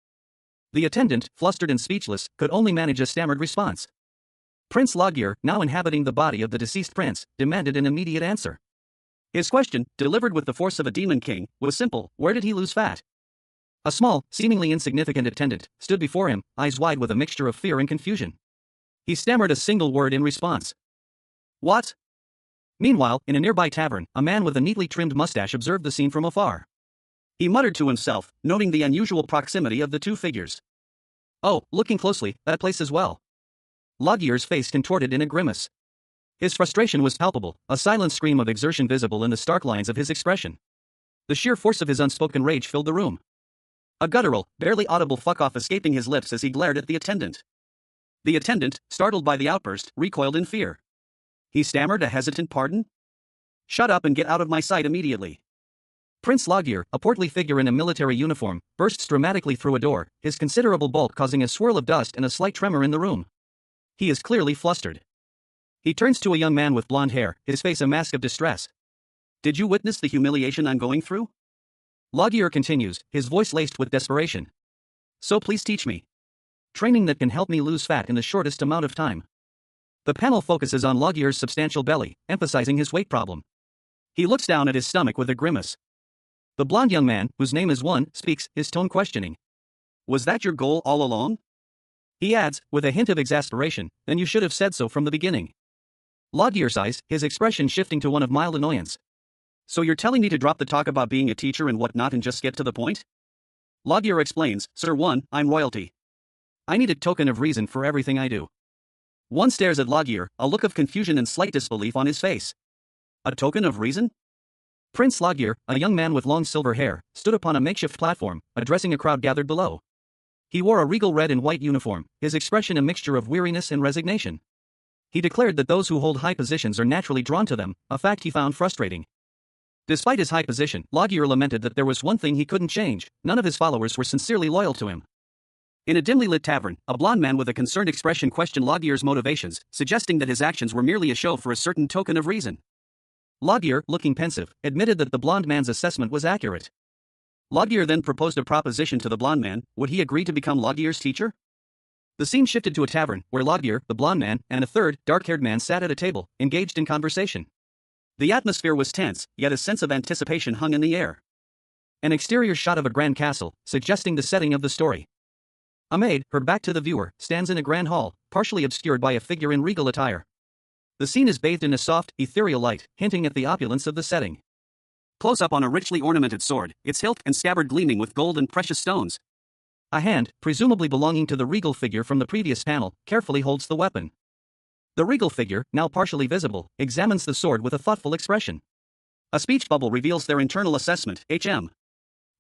The attendant, flustered and speechless, could only manage a stammered response. Prince Laguerre, now inhabiting the body of the deceased prince, demanded an immediate answer. His question, delivered with the force of a demon king, was simple: where did he lose fat? A small, seemingly insignificant attendant stood before him, eyes wide with a mixture of fear and confusion. He stammered a single word in response. What? Meanwhile, in a nearby tavern, a man with a neatly trimmed mustache observed the scene from afar. He muttered to himself, noting the unusual proximity of the two figures. Oh, looking closely, that place as well. Laguerre's face contorted in a grimace. His frustration was palpable, a silent scream of exertion visible in the stark lines of his expression. The sheer force of his unspoken rage filled the room. A guttural, barely audible fuck off escaping his lips as he glared at the attendant. The attendant, startled by the outburst, recoiled in fear. He stammered a hesitant pardon? Shut up and get out of my sight immediately. Prince Laguerre, a portly figure in a military uniform, bursts dramatically through a door, his considerable bulk causing a swirl of dust and a slight tremor in the room. He is clearly flustered. He turns to a young man with blonde hair, his face a mask of distress. Did you witness the humiliation I'm going through? Laguerre continues, his voice laced with desperation. So please teach me. Training that can help me lose fat in the shortest amount of time. The panel focuses on Laguerre's substantial belly, emphasizing his weight problem. He looks down at his stomach with a grimace. The blonde young man, whose name is One, speaks, his tone questioning. Was that your goal all along? He adds, with a hint of exasperation, then you should have said so from the beginning. Laguerre sighs, his expression shifting to one of mild annoyance. So you're telling me to drop the talk about being a teacher and whatnot and just get to the point? Laguerre explains, Sir One, I'm royalty. I need a token of reason for everything I do. One stares at Laguerre, a look of confusion and slight disbelief on his face. A token of reason? Prince Laguerre, a young man with long silver hair, stood upon a makeshift platform, addressing a crowd gathered below. He wore a regal red and white uniform, his expression a mixture of weariness and resignation. He declared that those who hold high positions are naturally drawn to them, a fact he found frustrating. Despite his high position, Laguerre lamented that there was one thing he couldn't change: none of his followers were sincerely loyal to him. In a dimly lit tavern, a blond man with a concerned expression questioned Laguerre's motivations, suggesting that his actions were merely a show for a certain token of reason. Laguerre, looking pensive, admitted that the blond man's assessment was accurate. Laguerre then proposed a proposition to the blond man: would he agree to become Laguerre's teacher? The scene shifted to a tavern, where Laguerre, the blond man, and a third, dark-haired man sat at a table, engaged in conversation. The atmosphere was tense, yet a sense of anticipation hung in the air. An exterior shot of a grand castle, suggesting the setting of the story. A maid, her back to the viewer, stands in a grand hall, partially obscured by a figure in regal attire. The scene is bathed in a soft, ethereal light, hinting at the opulence of the setting. Close up on a richly ornamented sword, its hilt and scabbard gleaming with gold and precious stones. A hand, presumably belonging to the regal figure from the previous panel, carefully holds the weapon. The regal figure, now partially visible, examines the sword with a thoughtful expression. A speech bubble reveals their internal assessment, HM.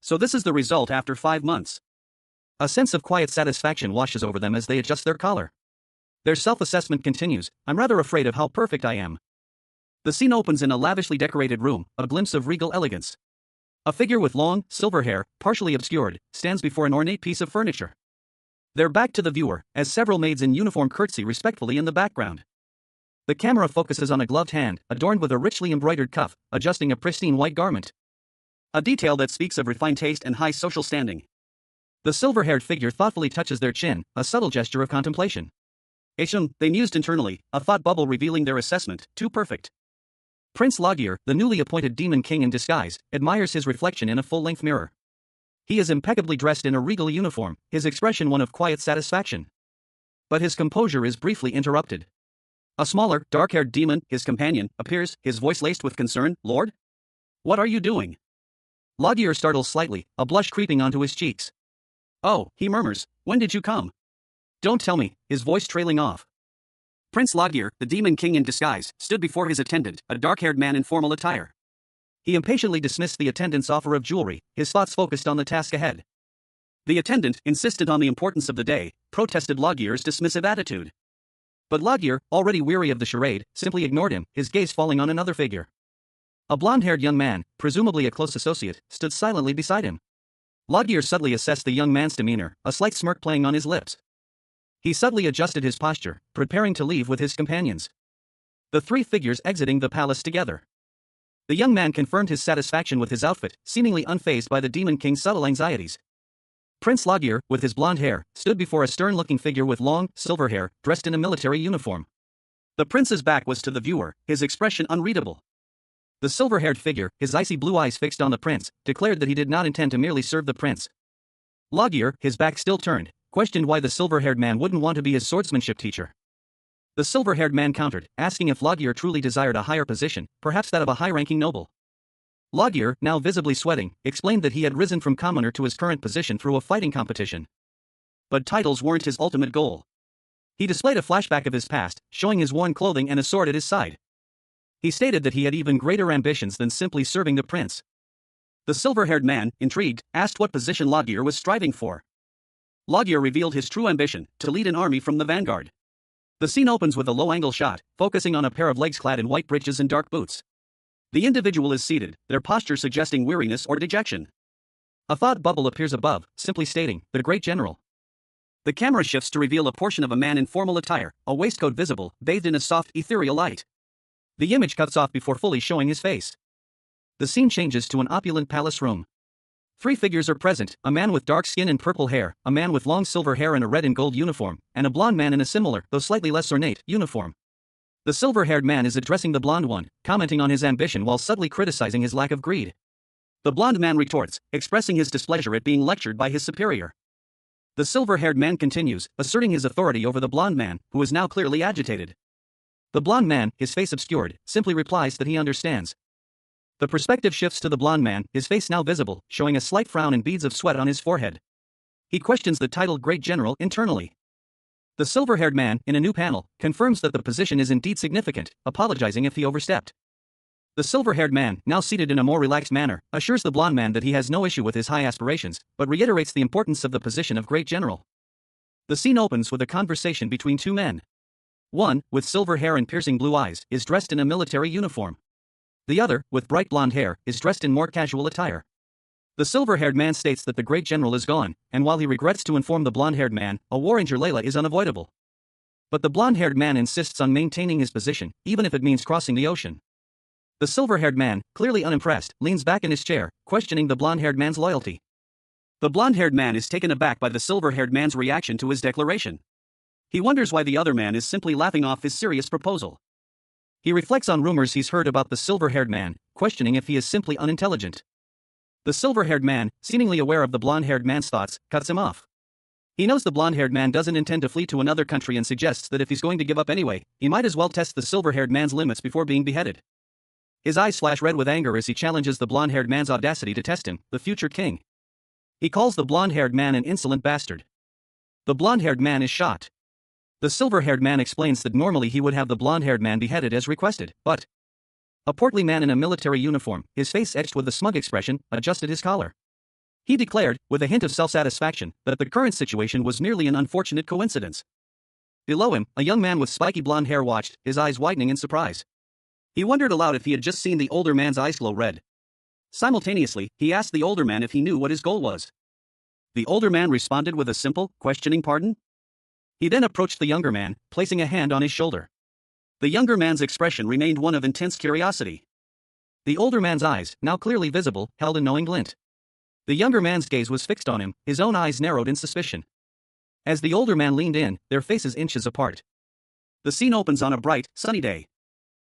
So this is the result after 5 months. A sense of quiet satisfaction washes over them as they adjust their collar. Their self-assessment continues: I'm rather afraid of how perfect I am. The scene opens in a lavishly decorated room, a glimpse of regal elegance. A figure with long, silver hair, partially obscured, stands before an ornate piece of furniture. They're back to the viewer, as several maids in uniform curtsy respectfully in the background. The camera focuses on a gloved hand, adorned with a richly embroidered cuff, adjusting a pristine white garment. A detail that speaks of refined taste and high social standing. The silver-haired figure thoughtfully touches their chin, a subtle gesture of contemplation. They mused internally, a thought bubble revealing their assessment: too perfect. Prince Laguerre, the newly appointed demon king in disguise, admires his reflection in a full-length mirror. He is impeccably dressed in a regal uniform, his expression one of quiet satisfaction. But his composure is briefly interrupted. A smaller, dark-haired demon, his companion, appears, his voice laced with concern: Lord? What are you doing? Laguerre startles slightly, a blush creeping onto his cheeks. Oh, he murmurs, when did you come? Don't tell me, his voice trailing off. Prince Laguerre, the demon king in disguise, stood before his attendant, a dark-haired man in formal attire. He impatiently dismissed the attendant's offer of jewelry, his thoughts focused on the task ahead. The attendant, insistent on the importance of the day, protested Laguerre's dismissive attitude. But Laguerre, already weary of the charade, simply ignored him, his gaze falling on another figure. A blonde-haired young man, presumably a close associate, stood silently beside him. Laguerre subtly assessed the young man's demeanor, a slight smirk playing on his lips. He subtly adjusted his posture, preparing to leave with his companions. The three figures exiting the palace together. The young man confirmed his satisfaction with his outfit, seemingly unfazed by the Demon King's subtle anxieties. Prince Logir, with his blonde hair, stood before a stern-looking figure with long, silver hair, dressed in a military uniform. The prince's back was to the viewer, his expression unreadable. The silver-haired figure, his icy blue eyes fixed on the prince, declared that he did not intend to merely serve the prince. Logir, his back still turned, questioned why the silver-haired man wouldn't want to be his swordsmanship teacher. The silver-haired man countered, asking if Logir truly desired a higher position, perhaps that of a high-ranking noble. Logir, now visibly sweating, explained that he had risen from commoner to his current position through a fighting competition. But titles weren't his ultimate goal. He displayed a flashback of his past, showing his worn clothing and a sword at his side. He stated that he had even greater ambitions than simply serving the prince. The silver-haired man, intrigued, asked what position Logir was striving for. Logir revealed his true ambition, to lead an army from the vanguard. The scene opens with a low-angle shot, focusing on a pair of legs clad in white breeches and dark boots. The individual is seated, their posture suggesting weariness or dejection. A thought bubble appears above, simply stating, "The Great General." The camera shifts to reveal a portion of a man in formal attire, a waistcoat visible, bathed in a soft, ethereal light. The image cuts off before fully showing his face. The scene changes to an opulent palace room. 3 figures are present, a man with dark skin and purple hair, a man with long silver hair and a red and gold uniform, and a blonde man in a similar, though slightly less ornate, uniform. The silver-haired man is addressing the blonde one, commenting on his ambition while subtly criticizing his lack of greed. The blonde man retorts, expressing his displeasure at being lectured by his superior. The silver-haired man continues, asserting his authority over the blonde man, who is now clearly agitated. The blonde man, his face obscured, simply replies that he understands. The perspective shifts to the blonde man, his face now visible, showing a slight frown and beads of sweat on his forehead. He questions the title Great General internally. The silver-haired man, in a new panel, confirms that the position is indeed significant, apologizing if he overstepped. The silver-haired man, now seated in a more relaxed manner, assures the blonde man that he has no issue with his high aspirations, but reiterates the importance of the position of Great General. The scene opens with a conversation between 2 men. One, with silver hair and piercing blue eyes, is dressed in a military uniform. The other, with bright blonde hair, is dressed in more casual attire. The silver-haired man states that the Great General is gone, and while he regrets to inform the blonde-haired man, a war in Layla is unavoidable. But the blonde-haired man insists on maintaining his position, even if it means crossing the ocean. The silver-haired man, clearly unimpressed, leans back in his chair, questioning the blonde-haired man's loyalty. The blonde-haired man is taken aback by the silver-haired man's reaction to his declaration. He wonders why the other man is simply laughing off his serious proposal. He reflects on rumors he's heard about the silver-haired man, questioning if he is simply unintelligent. The silver-haired man, seemingly aware of the blonde-haired man's thoughts, cuts him off. He knows the blonde-haired man doesn't intend to flee to another country and suggests that if he's going to give up anyway, he might as well test the silver-haired man's limits before being beheaded. His eyes flash red with anger as he challenges the blonde-haired man's audacity to test him, the future king. He calls the blonde-haired man an insolent bastard. The blonde-haired man is shocked. The silver-haired man explains that normally he would have the blonde-haired man beheaded as requested, but a portly man in a military uniform, his face etched with a smug expression, adjusted his collar. He declared, with a hint of self-satisfaction, that the current situation was merely an unfortunate coincidence. Below him, a young man with spiky blonde hair watched, his eyes widening in surprise. He wondered aloud if he had just seen the older man's eyes glow red. Simultaneously, he asked the older man if he knew what his goal was. The older man responded with a simple, questioning pardon. He then approached the younger man, placing a hand on his shoulder. The younger man's expression remained one of intense curiosity. The older man's eyes, now clearly visible, held a knowing glint. The younger man's gaze was fixed on him, his own eyes narrowed in suspicion. As the older man leaned in, their faces inches apart. The scene opens on a bright, sunny day.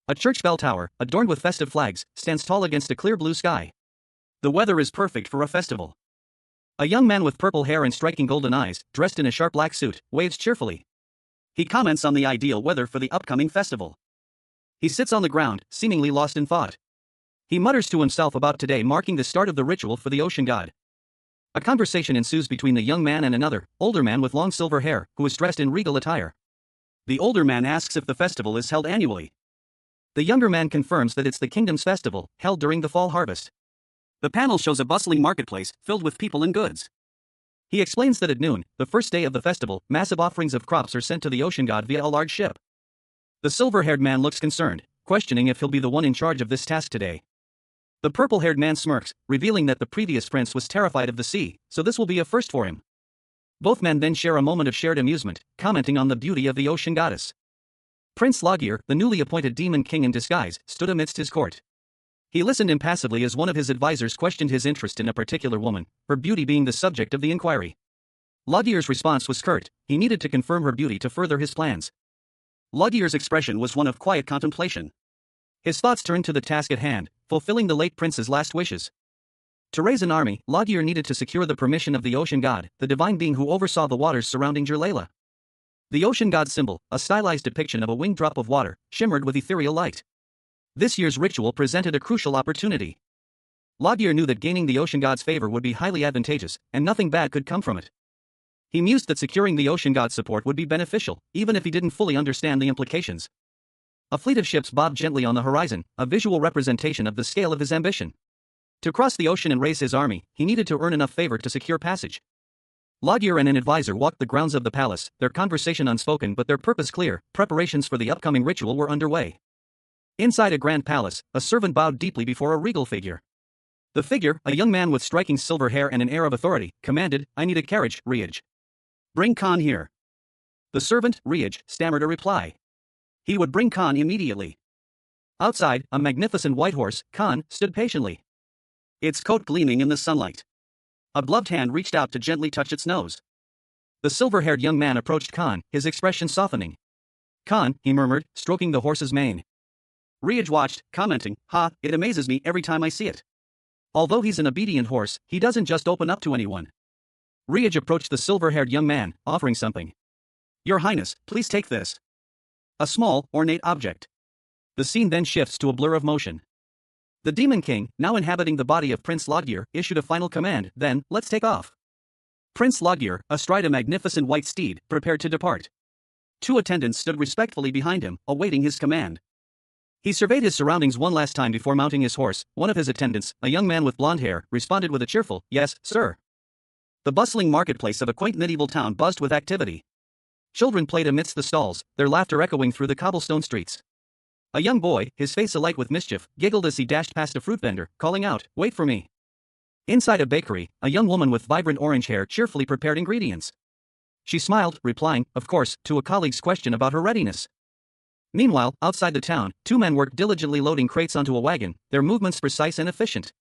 A church bell tower, adorned with festive flags, stands tall against a clear blue sky. The weather is perfect for a festival. A young man with purple hair and striking golden eyes, dressed in a sharp black suit, waves cheerfully. He comments on the ideal weather for the upcoming festival. He sits on the ground, seemingly lost in thought. He mutters to himself about today marking the start of the ritual for the ocean god. A conversation ensues between the young man and another, older man with long silver hair, who is dressed in regal attire. The older man asks if the festival is held annually. The younger man confirms that it's the kingdom's festival, held during the fall harvest. The panel shows a bustling marketplace, filled with people and goods. He explains that at noon, the first day of the festival, massive offerings of crops are sent to the ocean god via a large ship. The silver-haired man looks concerned, questioning if he'll be the one in charge of this task today. The purple-haired man smirks, revealing that the previous prince was terrified of the sea, so this will be a first for him. Both men then share a moment of shared amusement, commenting on the beauty of the ocean goddess. Prince Logir, the newly appointed demon king in disguise, stood amidst his court. He listened impassively as one of his advisors questioned his interest in a particular woman, her beauty being the subject of the inquiry. Logier's response was curt, he needed to confirm her beauty to further his plans. Logier's expression was one of quiet contemplation. His thoughts turned to the task at hand, fulfilling the late prince's last wishes. To raise an army, Logier needed to secure the permission of the ocean god, the divine being who oversaw the waters surrounding Jirlela. The ocean god's symbol, a stylized depiction of a winged drop of water, shimmered with ethereal light. This year's ritual presented a crucial opportunity. Logier knew that gaining the ocean god's favor would be highly advantageous, and nothing bad could come from it. He mused that securing the ocean god's support would be beneficial, even if he didn't fully understand the implications. A fleet of ships bobbed gently on the horizon, a visual representation of the scale of his ambition. To cross the ocean and raise his army, he needed to earn enough favor to secure passage. Logier and an advisor walked the grounds of the palace, their conversation unspoken but their purpose clear. Preparations for the upcoming ritual were underway. Inside a grand palace, a servant bowed deeply before a regal figure. The figure, a young man with striking silver hair and an air of authority, commanded, "I need a carriage, Riaj. Bring Khan here." The servant, Riaj, stammered a reply. He would bring Khan immediately. Outside, a magnificent white horse, Khan, stood patiently, its coat gleaming in the sunlight. A gloved hand reached out to gently touch its nose. The silver-haired young man approached Khan, his expression softening. "Khan," he murmured, stroking the horse's mane. Riaj watched, commenting, "It amazes me every time I see it. Although he's an obedient horse, he doesn't just open up to anyone." Riaj approached the silver-haired young man, offering something. "Your Highness, please take this." A small, ornate object. The scene then shifts to a blur of motion. The Demon King, now inhabiting the body of Prince Logier, issued a final command, then, "Let's take off." Prince Logier, astride a magnificent white steed, prepared to depart. Two attendants stood respectfully behind him, awaiting his command. He surveyed his surroundings one last time before mounting his horse. One of his attendants, a young man with blonde hair, responded with a cheerful, "Yes, sir." The bustling marketplace of a quaint medieval town buzzed with activity. Children played amidst the stalls, their laughter echoing through the cobblestone streets. A young boy, his face alight with mischief, giggled as he dashed past a fruit vendor, calling out, "Wait for me." Inside a bakery, a young woman with vibrant orange hair cheerfully prepared ingredients. She smiled, replying, of course, to a colleague's question about her readiness. Meanwhile, outside the town, two men worked diligently loading crates onto a wagon, their movements precise and efficient.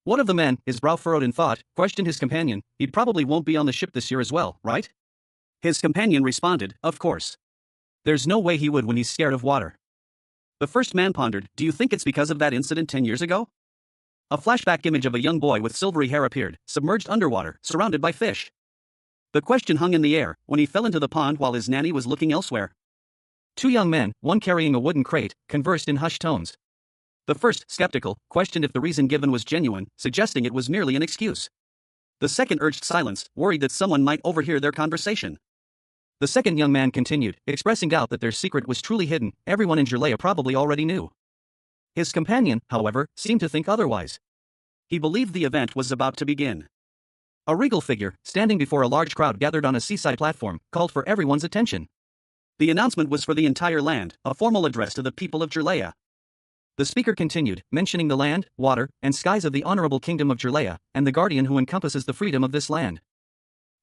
One of the men, his brow furrowed in thought, questioned his companion, "He probably won't be on the ship this year as well, right?" His companion responded, "Of course. There's no way he would when he's scared of water." The first man pondered, "Do you think it's because of that incident 10 years ago?" A flashback image of a young boy with silvery hair appeared, submerged underwater, surrounded by fish. The question hung in the air, when he fell into the pond while his nanny was looking elsewhere. Two young men, one carrying a wooden crate, conversed in hushed tones. The first, skeptical, questioned if the reason given was genuine, suggesting it was merely an excuse. The second urged silence, worried that someone might overhear their conversation. The second young man continued, expressing doubt that their secret was truly hidden. Everyone in Jirlela probably already knew. His companion, however, seemed to think otherwise. He believed the event was about to begin. A regal figure, standing before a large crowd gathered on a seaside platform, called for everyone's attention. The announcement was for the entire land, a formal address to the people of Jirlela. The speaker continued, mentioning the land, water, and skies of the honorable kingdom of Jirlela, and the guardian who encompasses the freedom of this land.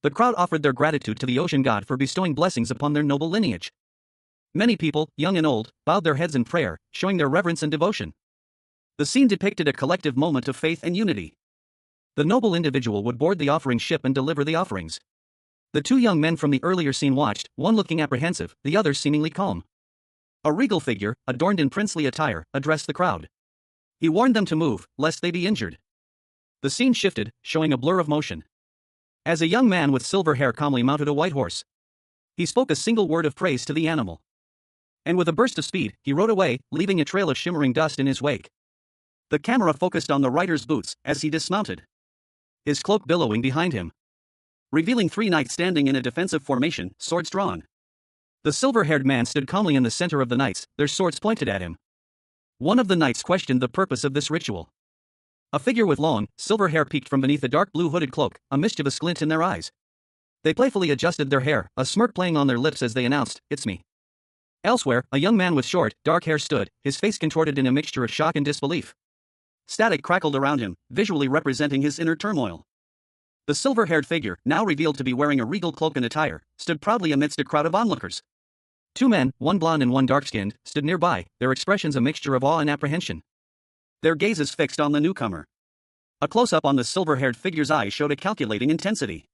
The crowd offered their gratitude to the ocean god for bestowing blessings upon their noble lineage. Many people, young and old, bowed their heads in prayer, showing their reverence and devotion. The scene depicted a collective moment of faith and unity. The noble individual would board the offering ship and deliver the offerings. The two young men from the earlier scene watched, one looking apprehensive, the other seemingly calm. A regal figure, adorned in princely attire, addressed the crowd. He warned them to move, lest they be injured. The scene shifted, showing a blur of motion. As a young man with silver hair calmly mounted a white horse. He spoke a single word of praise to the animal. And with a burst of speed, he rode away, leaving a trail of shimmering dust in his wake. The camera focused on the rider's boots, as he dismounted, his cloak billowing behind him, revealing three knights standing in a defensive formation, swords drawn. The silver-haired man stood calmly in the center of the knights, their swords pointed at him. One of the knights questioned the purpose of this ritual. A figure with long, silver hair peeked from beneath a dark blue hooded cloak, a mischievous glint in their eyes. They playfully adjusted their hair, a smirk playing on their lips as they announced, "It's me." Elsewhere, a young man with short, dark hair stood, his face contorted in a mixture of shock and disbelief. Static crackled around him, visually representing his inner turmoil. The silver-haired figure, now revealed to be wearing a regal cloak and attire, stood proudly amidst a crowd of onlookers. Two men, one blonde and one dark-skinned, stood nearby, their expressions a mixture of awe and apprehension. their gazes fixed on the newcomer. A close-up on the silver-haired figure's eyes showed a calculating intensity.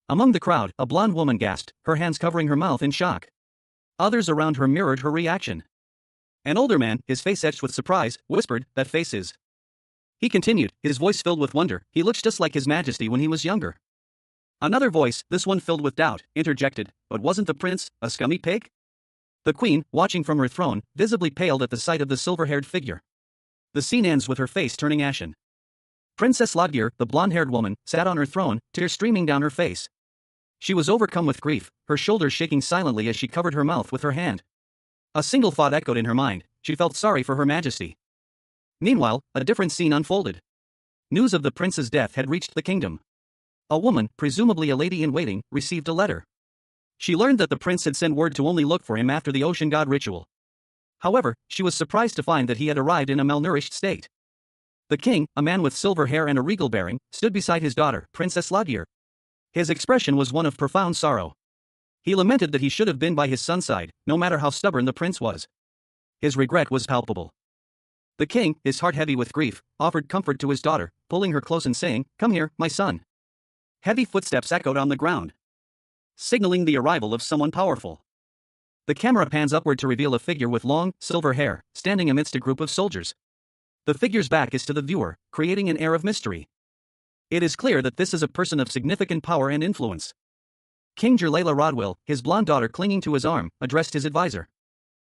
Among the crowd, a blonde woman gasped, her hands covering her mouth in shock. Others around her mirrored her reaction. An older man, his face etched with surprise, whispered, "That face is..." He continued, his voice filled with wonder, "He looks just like His Majesty when he was younger." Another voice, this one filled with doubt, interjected, "But wasn't the prince a scummy pig?" The queen, watching from her throne, visibly paled at the sight of the silver-haired figure. The scene ends with her face turning ashen. Princess Lodgir, the blonde-haired woman, sat on her throne, tears streaming down her face. She was overcome with grief, her shoulders shaking silently as she covered her mouth with her hand. A single thought echoed in her mind, she felt sorry for Her Majesty. Meanwhile, a different scene unfolded. News of the prince's death had reached the kingdom. A woman, presumably a lady-in-waiting, received a letter. She learned that the prince had sent word to only look for him after the ocean god ritual. However, she was surprised to find that he had arrived in a malnourished state. The king, a man with silver hair and a regal bearing, stood beside his daughter, Princess Lodgir. His expression was one of profound sorrow. He lamented that he should have been by his son's side, no matter how stubborn the prince was. His regret was palpable. The king, his heart heavy with grief, offered comfort to his daughter, pulling her close and saying, "Come here, my son." Heavy footsteps echoed on the ground, signaling the arrival of someone powerful. The camera pans upward to reveal a figure with long, silver hair, standing amidst a group of soldiers. The figure's back is to the viewer, creating an air of mystery. It is clear that this is a person of significant power and influence. King Jerlaila Rodwell, his blonde daughter clinging to his arm, addressed his advisor.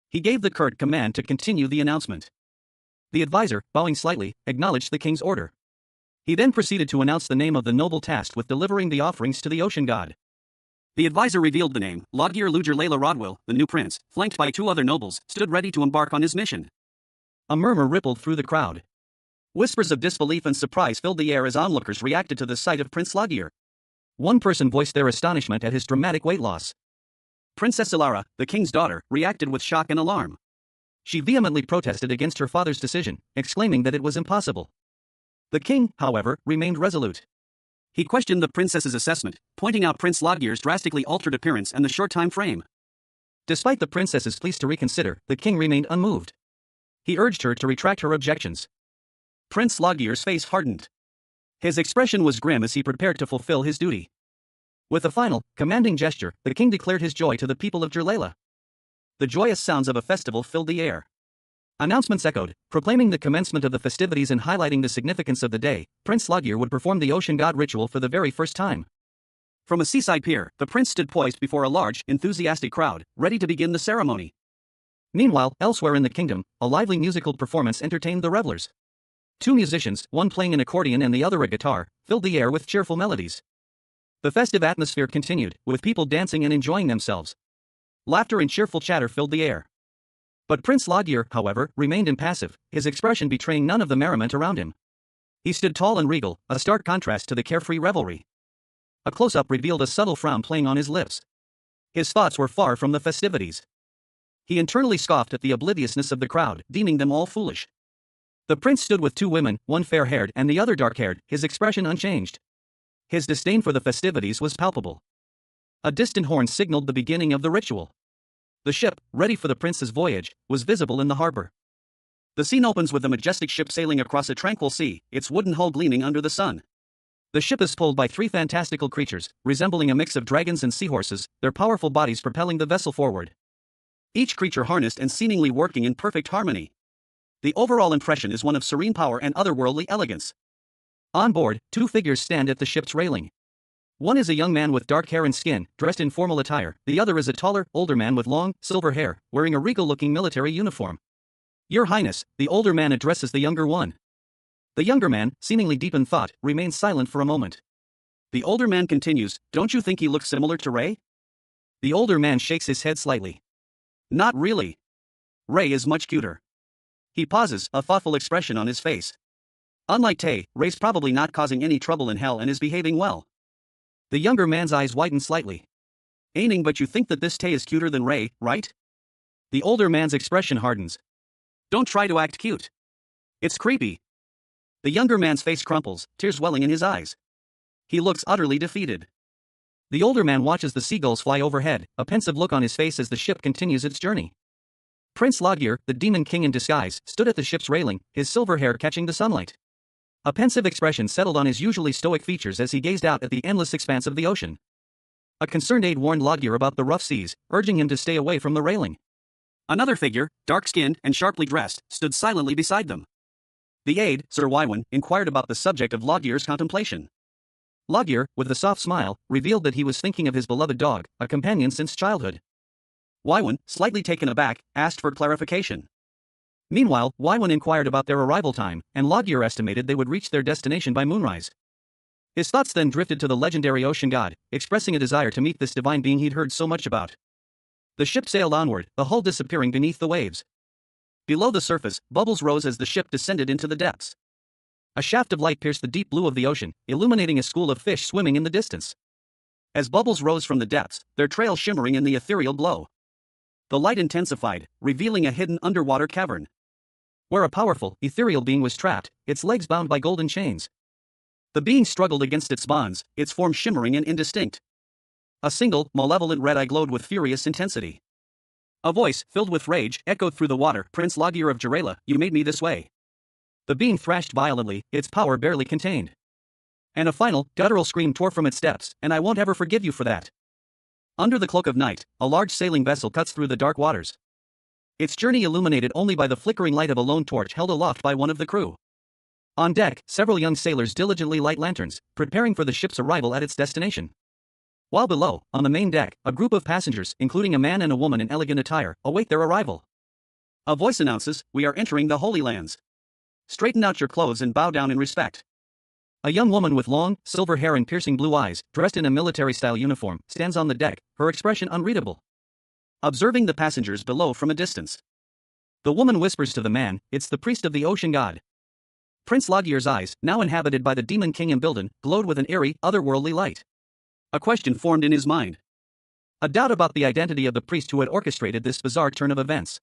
He gave the curt command to continue the announcement. The advisor, bowing slightly, acknowledged the king's order. He then proceeded to announce the name of the noble tasked with delivering the offerings to the ocean god. The advisor revealed the name, Lodgir Jerlaila Rodwell, the new prince, flanked by 2 other nobles, stood ready to embark on his mission. A murmur rippled through the crowd. Whispers of disbelief and surprise filled the air as onlookers reacted to the sight of Prince Lodgir. One person voiced their astonishment at his dramatic weight loss. Princess Ilara, the king's daughter, reacted with shock and alarm. She vehemently protested against her father's decision, exclaiming that it was impossible. The king, however, remained resolute. He questioned the princess's assessment, pointing out Prince Lodgir's drastically altered appearance and the short time frame. Despite the princess's pleas to reconsider, the king remained unmoved. He urged her to retract her objections. Prince Lodgir's face hardened. His expression was grim as he prepared to fulfill his duty. With a final, commanding gesture, the king declared his joy to the people of Jerlaila. The joyous sounds of a festival filled the air. Announcements echoed, proclaiming the commencement of the festivities and highlighting the significance of the day. Prince Lodgir would perform the ocean god ritual for the very first time. From a seaside pier, the prince stood poised before a large, enthusiastic crowd, ready to begin the ceremony. Meanwhile, elsewhere in the kingdom, a lively musical performance entertained the revelers. 2 musicians, one playing an accordion and the other a guitar, filled the air with cheerful melodies. The festive atmosphere continued, with people dancing and enjoying themselves. Laughter and cheerful chatter filled the air. But Prince Lodgir, however, remained impassive, his expression betraying none of the merriment around him. He stood tall and regal, a stark contrast to the carefree revelry. A close-up revealed a subtle frown playing on his lips. His thoughts were far from the festivities. He internally scoffed at the obliviousness of the crowd, deeming them all foolish. The prince stood with 2 women, one fair-haired and the other dark-haired, his expression unchanged. His disdain for the festivities was palpable. A distant horn signaled the beginning of the ritual. The ship, ready for the prince's voyage, was visible in the harbor. The scene opens with the majestic ship sailing across a tranquil sea, its wooden hull gleaming under the sun. The ship is pulled by 3 fantastical creatures, resembling a mix of dragons and seahorses, their powerful bodies propelling the vessel forward. Each creature harnessed and seemingly working in perfect harmony. The overall impression is one of serene power and otherworldly elegance. On board, 2 figures stand at the ship's railing. One is a young man with dark hair and skin, dressed in formal attire, the other is a taller, older man with long, silver hair, wearing a regal-looking military uniform. "Your Highness," the older man addresses the younger one. The younger man, seemingly deep in thought, remains silent for a moment. The older man continues, "Don't you think he looks similar to Ray?" The older man shakes his head slightly. "Not really. Ray is much cuter." He pauses, a thoughtful expression on his face. "Unlike Tay, Ray's probably not causing any trouble in hell and is behaving well." The younger man's eyes widen slightly. "Aining, but you think that this Tay is cuter than Ray, right?" The older man's expression hardens. "Don't try to act cute. It's creepy." The younger man's face crumples, tears welling in his eyes. He looks utterly defeated. The older man watches the seagulls fly overhead, a pensive look on his face as the ship continues its journey. Prince Loggear, the Demon King in disguise, stood at the ship's railing, his silver hair catching the sunlight. A pensive expression settled on his usually stoic features as he gazed out at the endless expanse of the ocean. A concerned aide warned Loggear about the rough seas, urging him to stay away from the railing. Another figure, dark-skinned and sharply dressed, stood silently beside them. The aide, Sir Wywin, inquired about the subject of Loggear's contemplation. Loggear, with a soft smile, revealed that he was thinking of his beloved dog, a companion since childhood. Wywin, slightly taken aback, asked for clarification. Meanwhile, Wywin inquired about their arrival time, and Loggear estimated they would reach their destination by moonrise. His thoughts then drifted to the legendary ocean god, expressing a desire to meet this divine being he'd heard so much about. The ship sailed onward, the hull disappearing beneath the waves. Below the surface, bubbles rose as the ship descended into the depths. A shaft of light pierced the deep blue of the ocean, illuminating a school of fish swimming in the distance. As bubbles rose from the depths, their trail shimmering in the ethereal glow. The light intensified, revealing a hidden underwater cavern, where a powerful, ethereal being was trapped, its legs bound by golden chains. The being struggled against its bonds, its form shimmering and indistinct. A single, malevolent red eye glowed with furious intensity. A voice, filled with rage, echoed through the water. "Prince Loggear of Jarela, you made me this way." The being thrashed violently, its power barely contained. And a final, guttural scream tore from its depths, "And I won't ever forgive you for that." Under the cloak of night, a large sailing vessel cuts through the dark waters. Its journey illuminated only by the flickering light of a lone torch held aloft by one of the crew. On deck, several young sailors diligently light lanterns, preparing for the ship's arrival at its destination. While below, on the main deck, a group of passengers, including a man and a woman in elegant attire, await their arrival. A voice announces, "We are entering the Holy Lands. Straighten out your clothes and bow down in respect." A young woman with long, silver hair and piercing blue eyes, dressed in a military-style uniform, stands on the deck, her expression unreadable. Observing the passengers below from a distance, the woman whispers to the man, "It's the priest of the ocean god." Prince Loggear's eyes, now inhabited by the Demon King Imbilden, glowed with an eerie, otherworldly light. A question formed in his mind. A doubt about the identity of the priest who had orchestrated this bizarre turn of events.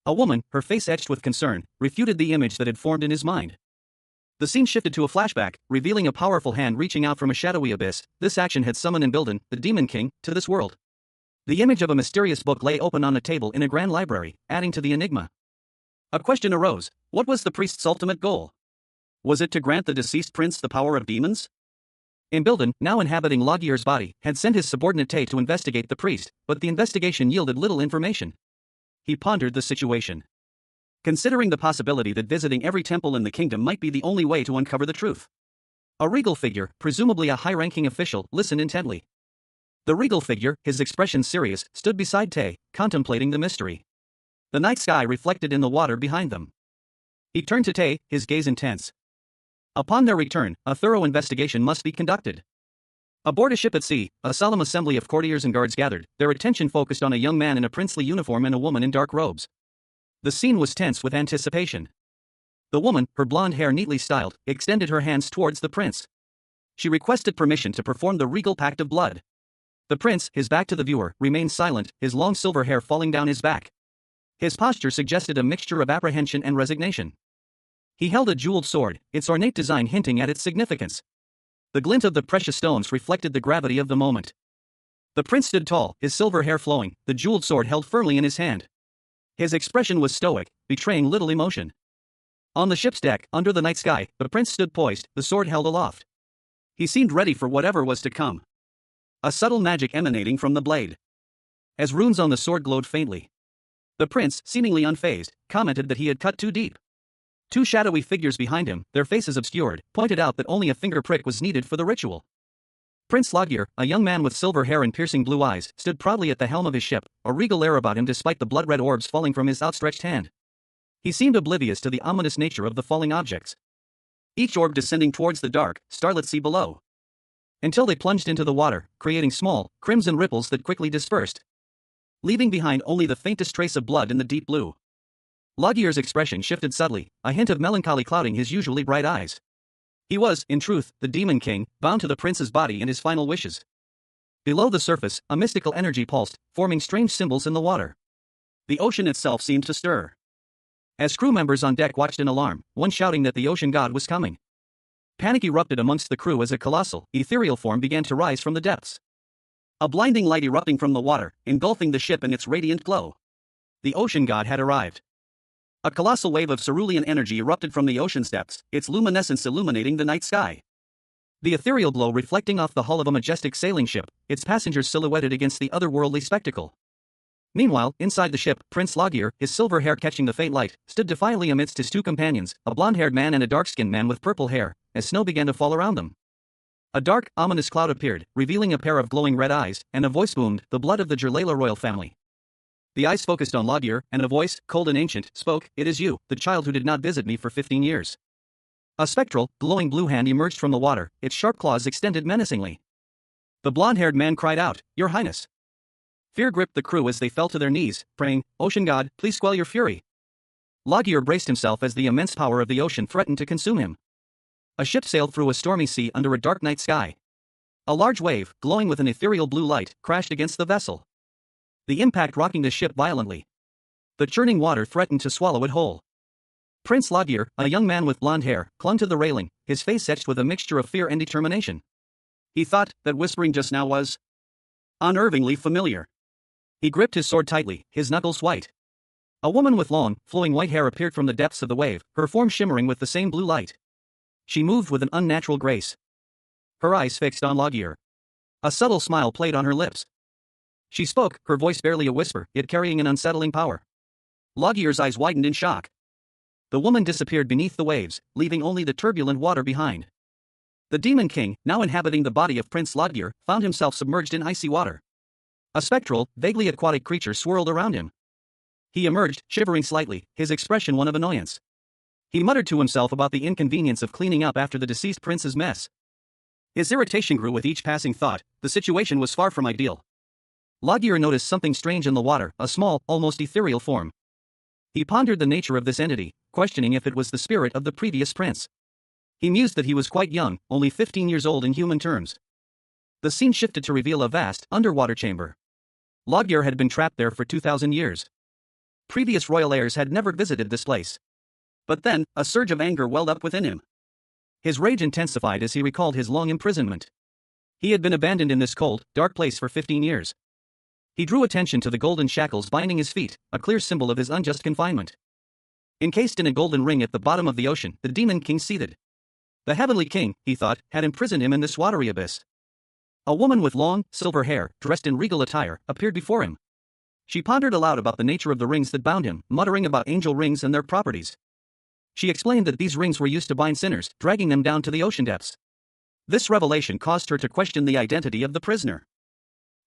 A woman, her face etched with concern, refuted the image that had formed in his mind. The scene shifted to a flashback, revealing a powerful hand reaching out from a shadowy abyss. This action had summoned Imbilden, the Demon King, to this world. The image of a mysterious book lay open on a table in a grand library, adding to the enigma. A question arose: what was the priest's ultimate goal? Was it to grant the deceased prince the power of demons? Imbilden, now inhabiting Loggear's body, had sent his subordinate Tay to investigate the priest, but the investigation yielded little information. He pondered the situation, considering the possibility that visiting every temple in the kingdom might be the only way to uncover the truth. A regal figure, presumably a high-ranking official, listened intently. The regal figure, his expression serious, stood beside Tay, contemplating the mystery. The night sky reflected in the water behind them. He turned to Tay, his gaze intense. Upon their return, a thorough investigation must be conducted. Aboard a ship at sea, a solemn assembly of courtiers and guards gathered, their attention focused on a young man in a princely uniform and a woman in dark robes. The scene was tense with anticipation. The woman, her blonde hair neatly styled, extended her hands towards the prince. She requested permission to perform the regal pact of blood. The prince, his back to the viewer, remained silent, his long silver hair falling down his back. His posture suggested a mixture of apprehension and resignation. He held a jeweled sword, its ornate design hinting at its significance. The glint of the precious stones reflected the gravity of the moment. The prince stood tall, his silver hair flowing, the jeweled sword held firmly in his hand. His expression was stoic, betraying little emotion. On the ship's deck, under the night sky, the prince stood poised, the sword held aloft. He seemed ready for whatever was to come. A subtle magic emanating from the blade, as runes on the sword glowed faintly. The prince, seemingly unfazed, commented that he had cut too deep. Two shadowy figures behind him, their faces obscured, pointed out that only a finger prick was needed for the ritual. Prince Loggear, a young man with silver hair and piercing blue eyes, stood proudly at the helm of his ship, a regal air about him despite the blood-red orbs falling from his outstretched hand. He seemed oblivious to the ominous nature of the falling objects, each orb descending towards the dark, starlit sea below, until they plunged into the water, creating small, crimson ripples that quickly dispersed, leaving behind only the faintest trace of blood in the deep blue. Loggear's expression shifted subtly, a hint of melancholy clouding his usually bright eyes. He was, in truth, the Demon King, bound to the prince's body and his final wishes. Below the surface, a mystical energy pulsed, forming strange symbols in the water. The ocean itself seemed to stir, as crew members on deck watched in alarm, one shouting that the ocean god was coming. Panic erupted amongst the crew as a colossal, ethereal form began to rise from the depths. A blinding light erupting from the water, engulfing the ship in its radiant glow. The ocean god had arrived. A colossal wave of cerulean energy erupted from the ocean's depths, its luminescence illuminating the night sky. The ethereal glow reflecting off the hull of a majestic sailing ship, its passengers silhouetted against the otherworldly spectacle. Meanwhile, inside the ship, Prince Logir, his silver hair catching the faint light, stood defiantly amidst his two companions, a blonde-haired man and a dark-skinned man with purple hair, as snow began to fall around them. A dark, ominous cloud appeared, revealing a pair of glowing red eyes, and a voice boomed, the blood of the Jerlela royal family. The eyes focused on Logir, and a voice, cold and ancient, spoke, "It is you, the child who did not visit me for 15 years. A spectral, glowing blue hand emerged from the water, its sharp claws extended menacingly. The blonde-haired man cried out, "Your Highness!" Fear gripped the crew as they fell to their knees, praying, "Ocean God, please quell your fury." Logir braced himself as the immense power of the ocean threatened to consume him. A ship sailed through a stormy sea under a dark night sky. A large wave, glowing with an ethereal blue light, crashed against the vessel. The impact rocking the ship violently. The churning water threatened to swallow it whole. Prince Logir, a young man with blonde hair, clung to the railing, his face etched with a mixture of fear and determination. He thought that whispering just now was unnervingly familiar. He gripped his sword tightly, his knuckles white. A woman with long, flowing white hair appeared from the depths of the wave, her form shimmering with the same blue light. She moved with an unnatural grace. Her eyes fixed on Logir. A subtle smile played on her lips. She spoke, her voice barely a whisper, yet carrying an unsettling power. Logir's eyes widened in shock. The woman disappeared beneath the waves, leaving only the turbulent water behind. The Demon King, now inhabiting the body of Prince Logir, found himself submerged in icy water. A spectral, vaguely aquatic creature swirled around him. He emerged, shivering slightly, his expression one of annoyance. He muttered to himself about the inconvenience of cleaning up after the deceased prince's mess. His irritation grew with each passing thought, the situation was far from ideal. Logir noticed something strange in the water, a small, almost ethereal form. He pondered the nature of this entity, questioning if it was the spirit of the previous prince. He mused that he was quite young, only 15 years old in human terms. The scene shifted to reveal a vast, underwater chamber. Logir had been trapped there for 2,000 years. Previous royal heirs had never visited this place. But then, a surge of anger welled up within him. His rage intensified as he recalled his long imprisonment. He had been abandoned in this cold, dark place for 15 years. He drew attention to the golden shackles binding his feet, a clear symbol of his unjust confinement. Encased in a golden ring at the bottom of the ocean, the Demon King seated. The Heavenly King, he thought, had imprisoned him in this watery abyss. A woman with long, silver hair, dressed in regal attire, appeared before him. She pondered aloud about the nature of the rings that bound him, muttering about angel rings and their properties. She explained that these rings were used to bind sinners, dragging them down to the ocean depths. This revelation caused her to question the identity of the prisoner.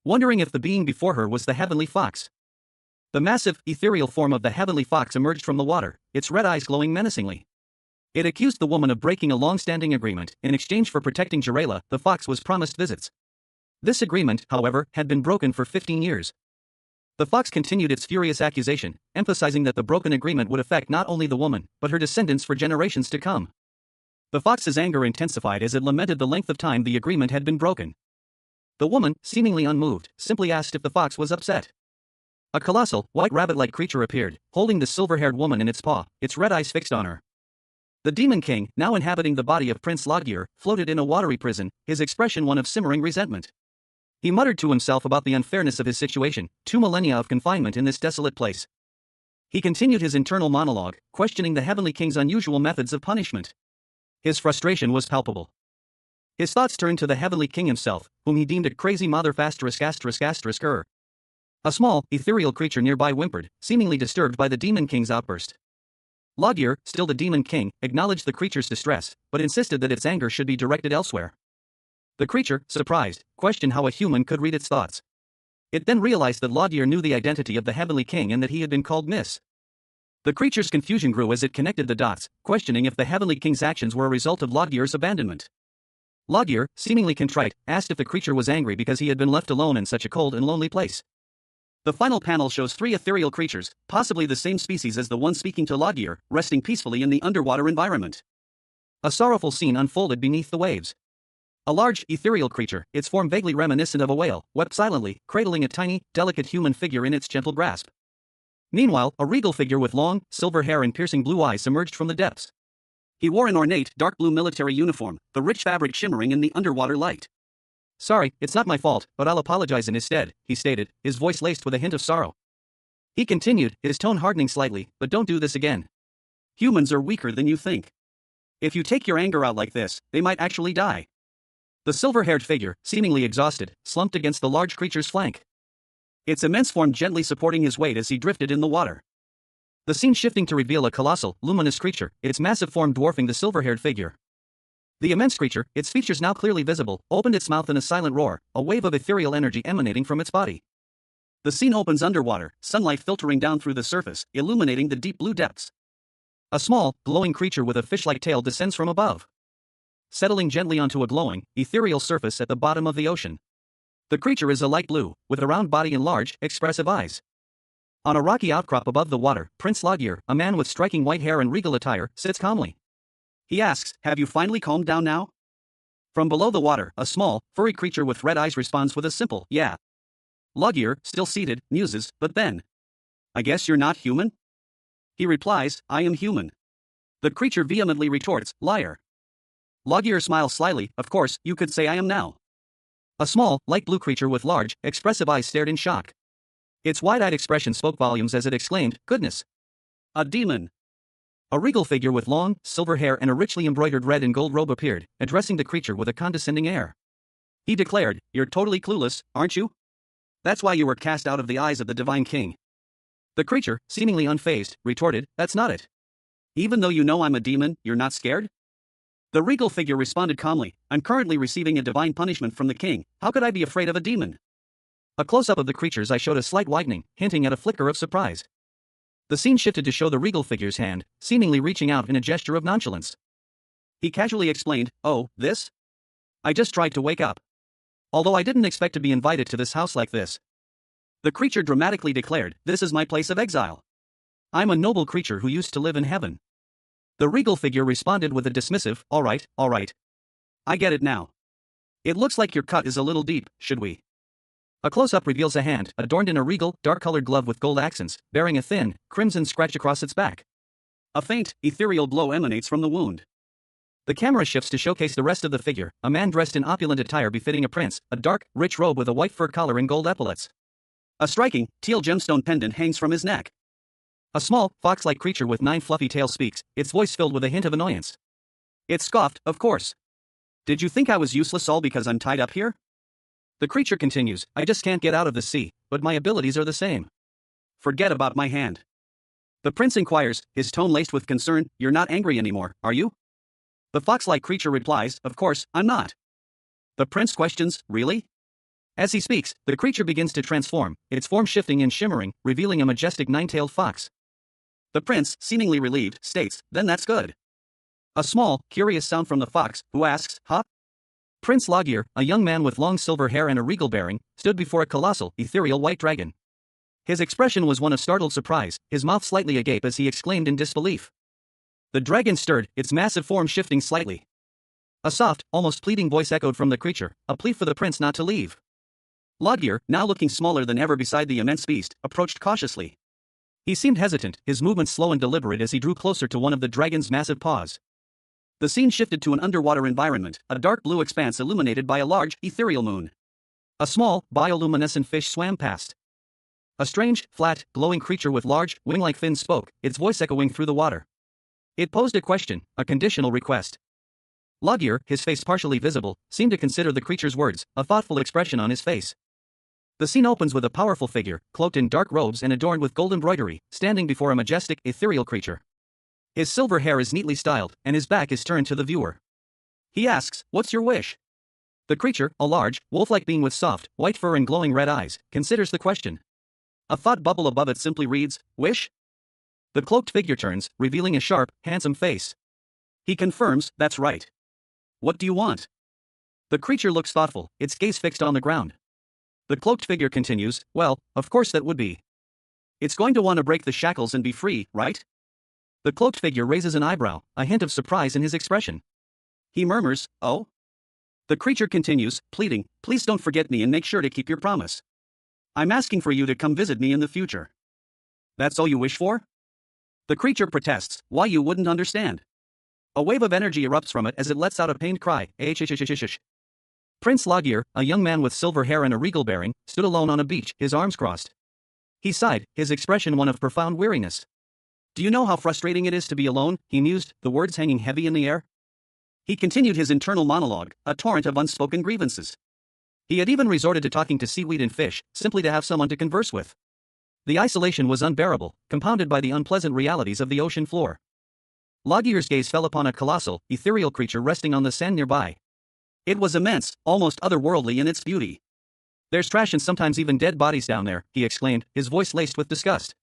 Wondering if the being before her was the Heavenly Fox. The massive, ethereal form of the Heavenly Fox emerged from the water, its red eyes glowing menacingly. It accused the woman of breaking a long-standing agreement. In exchange for protecting Jerlela, the fox was promised visits. This agreement, however, had been broken for 15 years. The fox continued its furious accusation, emphasizing that the broken agreement would affect not only the woman, but her descendants for generations to come. The fox's anger intensified as it lamented the length of time the agreement had been broken. The woman, seemingly unmoved, simply asked if the fox was upset. A colossal, white rabbit-like creature appeared, holding the silver-haired woman in its paw, its red eyes fixed on her. The Demon King, now inhabiting the body of Prince Logir, floated in a watery prison, his expression one of simmering resentment. He muttered to himself about the unfairness of his situation, 2 millennia of confinement in this desolate place. He continued his internal monologue, questioning the Heavenly King's unusual methods of punishment. His frustration was palpable. His thoughts turned to the Heavenly King himself, whom he deemed a crazy mother *****. A small, ethereal creature nearby whimpered, seemingly disturbed by the Demon King's outburst. Logir, still the Demon King, acknowledged the creature's distress, but insisted that its anger should be directed elsewhere. The creature, surprised, questioned how a human could read its thoughts. It then realized that Logir knew the identity of the Heavenly King and that he had been called Miss. The creature's confusion grew as it connected the dots, questioning if the Heavenly King's actions were a result of Logir's abandonment. Logir, seemingly contrite, asked if the creature was angry because he had been left alone in such a cold and lonely place. The final panel shows 3 ethereal creatures, possibly the same species as the one speaking to Logir, resting peacefully in the underwater environment. A sorrowful scene unfolded beneath the waves. A large, ethereal creature, its form vaguely reminiscent of a whale, wept silently, cradling a tiny, delicate human figure in its gentle grasp. Meanwhile, a regal figure with long, silver hair and piercing blue eyes emerged from the depths. He wore an ornate, dark blue military uniform, the rich fabric shimmering in the underwater light. "Sorry, it's not my fault, but I'll apologize instead," he stated, his voice laced with a hint of sorrow. He continued, his tone hardening slightly, but don't do this again. Humans are weaker than you think. If you take your anger out like this, they might actually die. The silver-haired figure, seemingly exhausted, slumped against the large creature's flank. Its immense form gently supporting his weight as he drifted in the water. The scene shifting to reveal a colossal, luminous creature, its massive form dwarfing the silver-haired figure. The immense creature, its features now clearly visible, opened its mouth in a silent roar, a wave of ethereal energy emanating from its body. The scene opens underwater, sunlight filtering down through the surface, illuminating the deep blue depths. A small, glowing creature with a fish-like tail descends from above, settling gently onto a glowing, ethereal surface at the bottom of the ocean. The creature is a light blue, with a round body and large, expressive eyes. On a rocky outcrop above the water, Prince Logir, a man with striking white hair and regal attire, sits calmly. He asks, "Have you finally calmed down now?" From below the water, a small, furry creature with red eyes responds with a simple, "Yeah." Logir, still seated, muses, "But then, I guess you're not human?" He replies, "I am human." The creature vehemently retorts, "Liar." Logir smiles slyly, "Of course, you could say I am now." A small, light blue creature with large, expressive eyes stared in shock. Its wide-eyed expression spoke volumes as it exclaimed, "Goodness! A demon!" A regal figure with long, silver hair and a richly embroidered red and gold robe appeared, addressing the creature with a condescending air. He declared, "You're totally clueless, aren't you? That's why you were cast out of the eyes of the divine king." The creature, seemingly unfazed, retorted, "That's not it. Even though you know I'm a demon, you're not scared?" The regal figure responded calmly, "I'm currently receiving a divine punishment from the king, how could I be afraid of a demon?" A close-up of the creature's eye showed a slight widening, hinting at a flicker of surprise. The scene shifted to show the regal figure's hand, seemingly reaching out in a gesture of nonchalance. He casually explained, "Oh, this? I just tried to wake up. Although I didn't expect to be invited to this house like this." The creature dramatically declared, "This is my place of exile. I'm a noble creature who used to live in heaven." The regal figure responded with a dismissive, all right. I get it now. It looks like your cut is a little deep, should we?" A close-up reveals a hand, adorned in a regal, dark-colored glove with gold accents, bearing a thin, crimson scratch across its back. A faint, ethereal glow emanates from the wound. The camera shifts to showcase the rest of the figure, a man dressed in opulent attire befitting a prince, a dark, rich robe with a white fur collar and gold epaulets. A striking, teal gemstone pendant hangs from his neck. A small, fox-like creature with 9 fluffy tails speaks, its voice filled with a hint of annoyance. It scoffed, "Of course. Did you think I was useless all because I'm tied up here?" The creature continues, "I just can't get out of the sea, but my abilities are the same. Forget about my hand." The prince inquires, his tone laced with concern, "You're not angry anymore, are you?" The fox-like creature replies, "Of course, I'm not." The prince questions, "Really?" As he speaks, the creature begins to transform, its form shifting and shimmering, revealing a majestic 9-tailed fox. The prince, seemingly relieved, states, "Then that's good." A small, curious sound from the fox, who asks, "Huh?" Prince Logir, a young man with long silver hair and a regal bearing, stood before a colossal, ethereal white dragon. His expression was one of startled surprise, his mouth slightly agape as he exclaimed in disbelief. The dragon stirred, its massive form shifting slightly. A soft, almost pleading voice echoed from the creature, a plea for the prince not to leave. Logir, now looking smaller than ever beside the immense beast, approached cautiously. He seemed hesitant, his movements slow and deliberate as he drew closer to one of the dragon's massive paws. The scene shifted to an underwater environment, a dark blue expanse illuminated by a large, ethereal moon. A small, bioluminescent fish swam past. A strange, flat, glowing creature with large, wing-like fins spoke, its voice echoing through the water. It posed a question, a conditional request. Logir, his face partially visible, seemed to consider the creature's words, a thoughtful expression on his face. The scene opens with a powerful figure, cloaked in dark robes and adorned with gold embroidery, standing before a majestic, ethereal creature. His silver hair is neatly styled, and his back is turned to the viewer. He asks, "What's your wish?" The creature, a large, wolf-like being with soft, white fur and glowing red eyes, considers the question. A thought bubble above it simply reads, "Wish?" The cloaked figure turns, revealing a sharp, handsome face. He confirms, "That's right. What do you want?" The creature looks thoughtful, its gaze fixed on the ground. The cloaked figure continues, "Well, of course that would be. It's going to want to break the shackles and be free, right?" The cloaked figure raises an eyebrow, a hint of surprise in his expression. He murmurs, "Oh?" The creature continues, pleading, "Please don't forget me and make sure to keep your promise. I'm asking for you to come visit me in the future." "That's all you wish for?" The creature protests, "Why, you wouldn't understand." A wave of energy erupts from it as it lets out a pained cry, "H-h-h-h-h-h." Prince Logir, a young man with silver hair and a regal bearing, stood alone on a beach, his arms crossed. He sighed, his expression one of profound weariness. Do you know how frustrating it is to be alone? He mused, the words hanging heavy in the air. He continued his internal monologue, a torrent of unspoken grievances. He had even resorted to talking to seaweed and fish, simply to have someone to converse with. The isolation was unbearable, compounded by the unpleasant realities of the ocean floor. Logier's gaze fell upon a colossal, ethereal creature resting on the sand nearby. It was immense, almost otherworldly in its beauty. There's trash and sometimes even dead bodies down there, he exclaimed, his voice laced with disgust.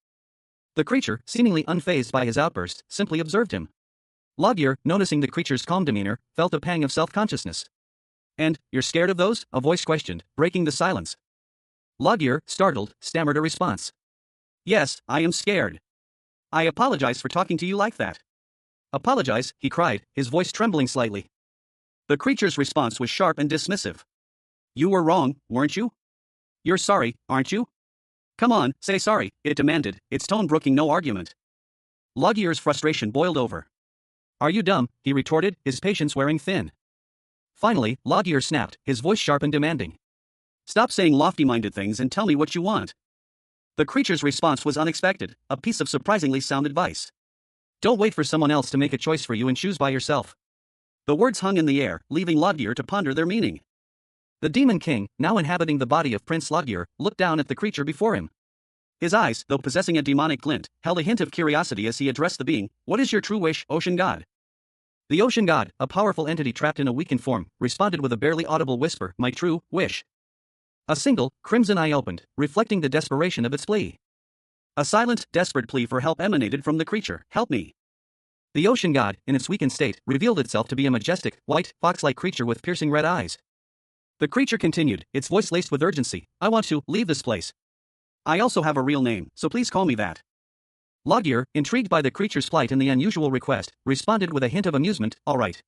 The creature, seemingly unfazed by his outburst, simply observed him. Logier, noticing the creature's calm demeanor, felt a pang of self-consciousness. And, you're scared of those? A voice questioned, breaking the silence. Logier, startled, stammered a response. Yes, I am scared. I apologize for talking to you like that. Apologize, he cried, his voice trembling slightly. The creature's response was sharp and dismissive. You were wrong, weren't you? You're sorry, aren't you? Come on, say sorry, it demanded, its tone brooking no argument. Logier's frustration boiled over. Are you dumb? He retorted, his patience wearing thin. Finally, Logier snapped, his voice sharp and demanding. Stop saying lofty-minded things and tell me what you want. The creature's response was unexpected, a piece of surprisingly sound advice. Don't wait for someone else to make a choice for you and choose by yourself. The words hung in the air, leaving Logier to ponder their meaning. The Demon King, now inhabiting the body of Prince Logier, looked down at the creature before him. His eyes, though possessing a demonic glint, held a hint of curiosity as he addressed the being. What is your true wish, Ocean God? The Ocean God, a powerful entity trapped in a weakened form, responded with a barely audible whisper, my true wish. A single, crimson eye opened, reflecting the desperation of its plea. A silent, desperate plea for help emanated from the creature. Help me. The Ocean God, in its weakened state, revealed itself to be a majestic, white, fox-like creature with piercing red eyes. The creature continued, its voice laced with urgency. I want to leave this place. I also have a real name, so please call me that. Logier, intrigued by the creature's plight and the unusual request, responded with a hint of amusement, all right.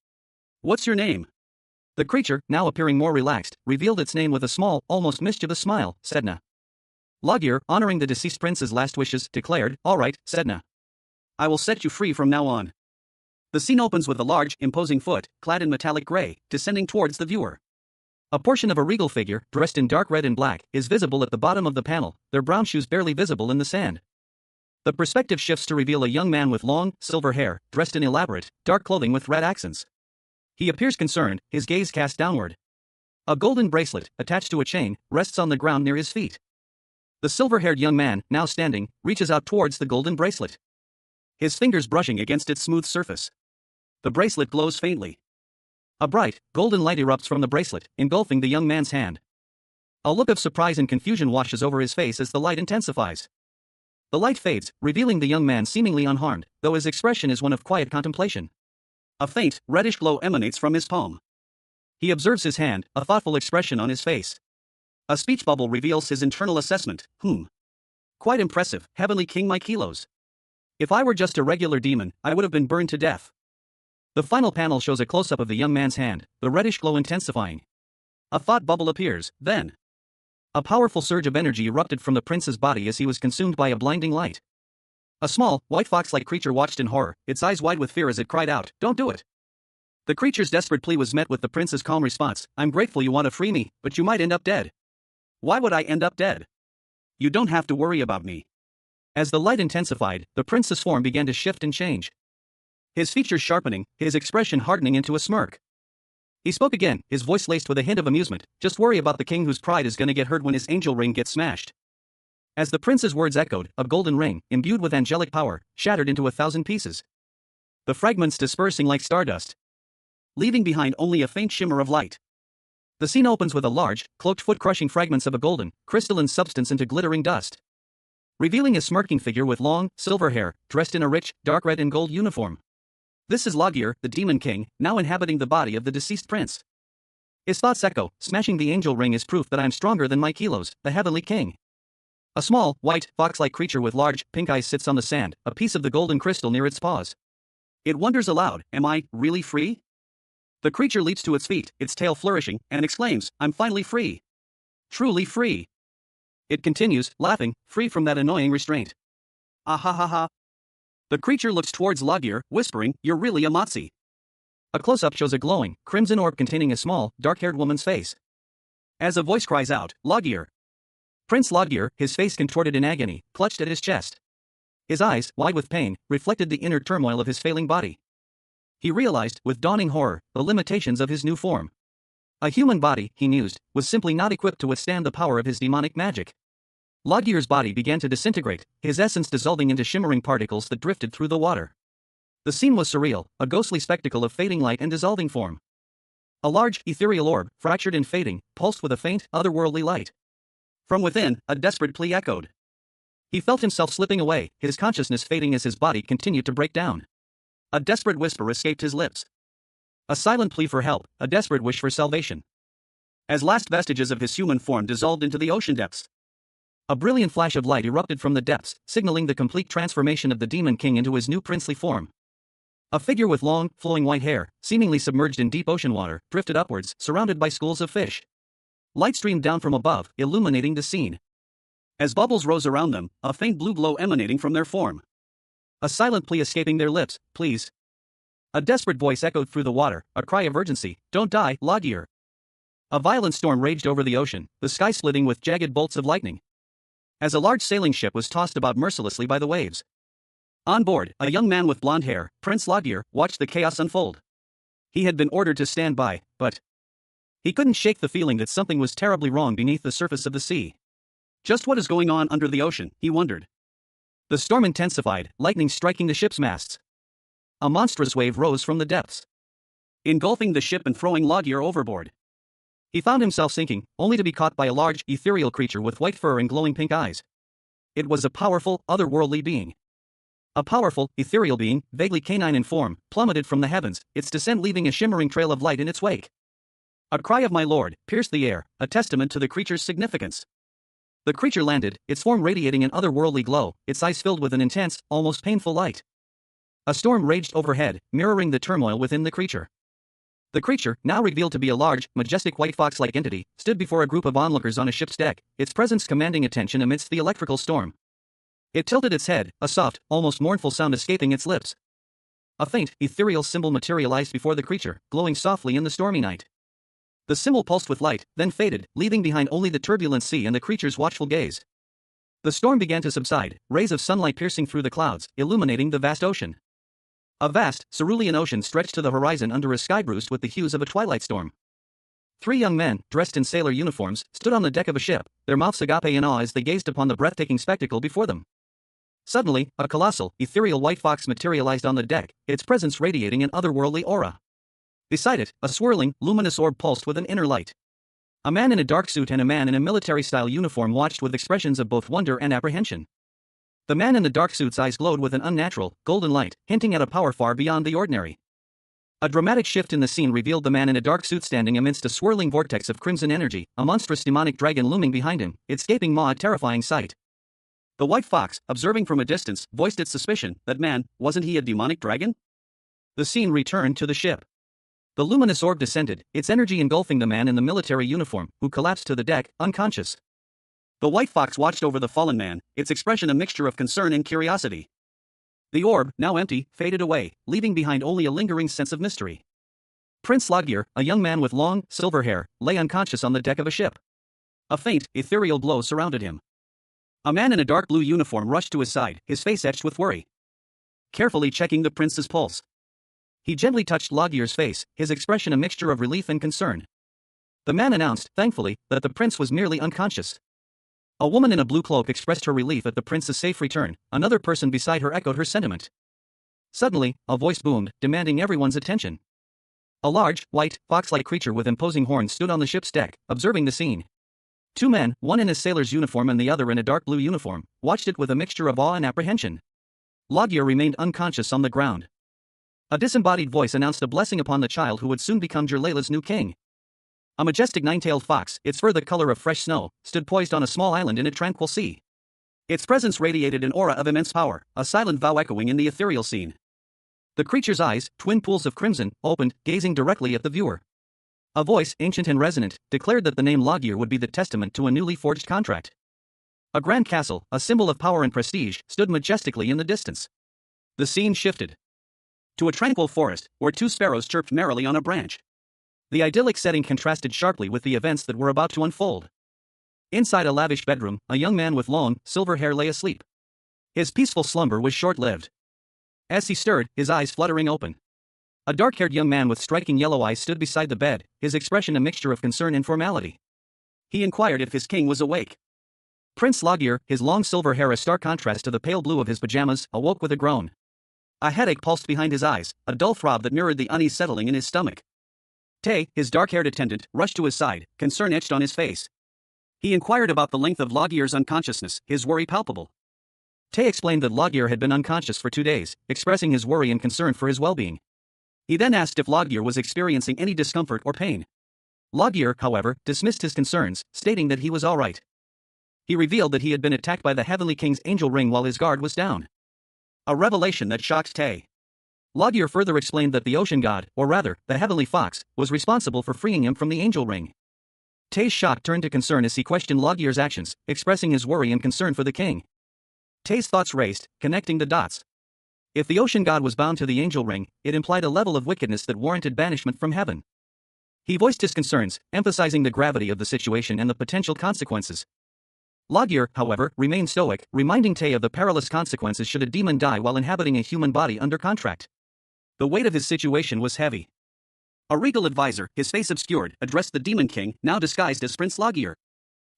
What's your name? The creature, now appearing more relaxed, revealed its name with a small, almost mischievous smile, Sedna. Logier, honoring the deceased prince's last wishes, declared, all right, Sedna. I will set you free from now on. The scene opens with a large, imposing foot, clad in metallic gray, descending towards the viewer. A portion of a regal figure, dressed in dark red and black, is visible at the bottom of the panel, their brown shoes barely visible in the sand. The perspective shifts to reveal a young man with long, silver hair, dressed in elaborate, dark clothing with red accents. He appears concerned, his gaze cast downward. A golden bracelet, attached to a chain, rests on the ground near his feet. The silver-haired young man, now standing, reaches out towards the golden bracelet. His fingers brushing against its smooth surface. The bracelet glows faintly. A bright, golden light erupts from the bracelet, engulfing the young man's hand. A look of surprise and confusion washes over his face as the light intensifies. The light fades, revealing the young man seemingly unharmed, though his expression is one of quiet contemplation. A faint, reddish glow emanates from his palm. He observes his hand, a thoughtful expression on his face. A speech bubble reveals his internal assessment, Quite impressive, Heavenly King my kilos. If I were just a regular demon, I would have been burned to death. The final panel shows a close-up of the young man's hand, the reddish glow intensifying. A thought bubble appears, then. A powerful surge of energy erupted from the prince's body as he was consumed by a blinding light. A small, white fox-like creature watched in horror, its eyes wide with fear as it cried out, don't do it. The creature's desperate plea was met with the prince's calm response, I'm grateful you want to free me, but you might end up dead. Why would I end up dead? You don't have to worry about me. As the light intensified, the prince's form began to shift and change. His features sharpening, his expression hardening into a smirk. He spoke again, his voice laced with a hint of amusement, just worry about the king whose pride is gonna get hurt when his angel ring gets smashed. As the prince's words echoed, a golden ring, imbued with angelic power, shattered into 1,000 pieces. The fragments dispersing like stardust, leaving behind only a faint shimmer of light. The scene opens with a large, cloaked foot crushing fragments of a golden, crystalline substance into glittering dust, revealing a smirking figure with long, silver hair, dressed in a rich, dark red and gold uniform. This is Logier, the Demon King, now inhabiting the body of the deceased prince. His thoughts echo, smashing the angel ring is proof that I am stronger than my kilos, the Heavenly King. A small, white, fox-like creature with large, pink eyes sits on the sand, a piece of the golden crystal near its paws. It wonders aloud, am I really free? The creature leaps to its feet, its tail flourishing, and exclaims, I'm finally free. Truly free. It continues, laughing, free from that annoying restraint. Ah ha ha ha. The creature looks towards Logier, whispering, you're really a Motzi. A close-up shows a glowing, crimson orb containing a small, dark-haired woman's face. As a voice cries out, Logier. Prince Loggear, his face contorted in agony, clutched at his chest. His eyes, wide with pain, reflected the inner turmoil of his failing body. He realized, with dawning horror, the limitations of his new form. A human body, he mused, was simply not equipped to withstand the power of his demonic magic. Loggear's body began to disintegrate, his essence dissolving into shimmering particles that drifted through the water. The scene was surreal, a ghostly spectacle of fading light and dissolving form. A large, ethereal orb, fractured and fading, pulsed with a faint, otherworldly light. From within, a desperate plea echoed. He felt himself slipping away, his consciousness fading as his body continued to break down. A desperate whisper escaped his lips. A silent plea for help, a desperate wish for salvation. As last vestiges of his human form dissolved into the ocean depths, a brilliant flash of light erupted from the depths, signaling the complete transformation of the Demon King into his new princely form. A figure with long, flowing white hair, seemingly submerged in deep ocean water, drifted upwards, surrounded by schools of fish. Light streamed down from above, illuminating the scene. As bubbles rose around them, a faint blue glow emanating from their form. A silent plea escaping their lips, "Please." A desperate voice echoed through the water, a cry of urgency, "Don't die, Loggear." A violent storm raged over the ocean, the sky splitting with jagged bolts of lightning. As a large sailing ship was tossed about mercilessly by the waves. On board, a young man with blonde hair, Prince Loggear, watched the chaos unfold. He had been ordered to stand by, but he couldn't shake the feeling that something was terribly wrong beneath the surface of the sea. Just what is going on under the ocean, he wondered. The storm intensified, lightning striking the ship's masts. A monstrous wave rose from the depths, engulfing the ship and throwing Loggear overboard. He found himself sinking, only to be caught by a large, ethereal creature with white fur and glowing pink eyes. It was a powerful, otherworldly being. A powerful, ethereal being, vaguely canine in form, plummeted from the heavens, its descent leaving a shimmering trail of light in its wake. A cry of "My lord" pierced the air, a testament to the creature's significance. The creature landed, its form radiating an otherworldly glow, its eyes filled with an intense, almost painful light. A storm raged overhead, mirroring the turmoil within the creature. The creature, now revealed to be a large, majestic white fox-like entity, stood before a group of onlookers on a ship's deck, its presence commanding attention amidst the electrical storm. It tilted its head, a soft, almost mournful sound escaping its lips. A faint, ethereal symbol materialized before the creature, glowing softly in the stormy night. The symbol pulsed with light, then faded, leaving behind only the turbulent sea and the creature's watchful gaze. The storm began to subside, rays of sunlight piercing through the clouds, illuminating the vast ocean. A vast, cerulean ocean stretched to the horizon under a sky bruised with the hues of a twilight storm. 3 young men, dressed in sailor uniforms, stood on the deck of a ship, their mouths agape in awe as they gazed upon the breathtaking spectacle before them. Suddenly, a colossal, ethereal white fox materialized on the deck, its presence radiating an otherworldly aura. Beside it, a swirling, luminous orb pulsed with an inner light. A man in a dark suit and a man in a military-style uniform watched with expressions of both wonder and apprehension. The man in the dark suit's eyes glowed with an unnatural, golden light, hinting at a power far beyond the ordinary. A dramatic shift in the scene revealed the man in a dark suit standing amidst a swirling vortex of crimson energy, a monstrous demonic dragon looming behind him, its gaping maw a terrifying sight. The white fox, observing from a distance, voiced its suspicion that man, wasn't he a demonic dragon? The scene returned to the ship. The luminous orb descended, its energy engulfing the man in the military uniform, who collapsed to the deck, unconscious. The white fox watched over the fallen man, its expression a mixture of concern and curiosity. The orb, now empty, faded away, leaving behind only a lingering sense of mystery. Prince Loggear, a young man with long, silver hair, lay unconscious on the deck of a ship. A faint, ethereal glow surrounded him. A man in a dark blue uniform rushed to his side, his face etched with worry. Carefully checking the prince's pulse, he gently touched Loggear's face, his expression a mixture of relief and concern. The man announced, thankfully, that the prince was merely unconscious. A woman in a blue cloak expressed her relief at the prince's safe return, another person beside her echoed her sentiment. Suddenly, a voice boomed, demanding everyone's attention. A large, white, fox-like creature with imposing horns stood on the ship's deck, observing the scene. 2 men, one in a sailor's uniform and the other in a dark blue uniform, watched it with a mixture of awe and apprehension. Loggear remained unconscious on the ground. A disembodied voice announced a blessing upon the child who would soon become Jerlala's new king. A majestic 9-tailed fox, its fur the color of fresh snow, stood poised on a small island in a tranquil sea. Its presence radiated an aura of immense power, a silent vow echoing in the ethereal scene. The creature's eyes, twin pools of crimson, opened, gazing directly at the viewer. A voice, ancient and resonant, declared that the name Loggear would be the testament to a newly forged contract. A grand castle, a symbol of power and prestige, stood majestically in the distance. The scene shifted to a tranquil forest, where 2 sparrows chirped merrily on a branch. The idyllic setting contrasted sharply with the events that were about to unfold. Inside a lavish bedroom, a young man with long, silver hair lay asleep. His peaceful slumber was short-lived. As he stirred, his eyes fluttering open. A dark-haired young man with striking yellow eyes stood beside the bed, his expression a mixture of concern and formality. He inquired if his king was awake. Prince Logir, his long silver hair a stark contrast to the pale blue of his pajamas, awoke with a groan. A headache pulsed behind his eyes, a dull throb that mirrored the unease settling in his stomach. Tae, his dark-haired attendant, rushed to his side, concern etched on his face. He inquired about the length of Logir's unconsciousness, his worry palpable. Tae explained that Logir had been unconscious for 2 days, expressing his worry and concern for his well-being. He then asked if Logir was experiencing any discomfort or pain. Logir, however, dismissed his concerns, stating that he was all right. He revealed that he had been attacked by the Heavenly King's angel ring while his guard was down. A revelation that shocked Tae. Logir further explained that the ocean god, or rather, the heavenly fox, was responsible for freeing him from the angel ring. Tae's shock turned to concern as he questioned Logir's actions, expressing his worry and concern for the king. Tae's thoughts raced, connecting the dots. If the ocean god was bound to the angel ring, it implied a level of wickedness that warranted banishment from heaven. He voiced his concerns, emphasizing the gravity of the situation and the potential consequences. Logir, however, remained stoic, reminding Tae of the perilous consequences should a demon die while inhabiting a human body under contract. The weight of his situation was heavy. A regal advisor, his face obscured, addressed the demon king, now disguised as Prince Logir.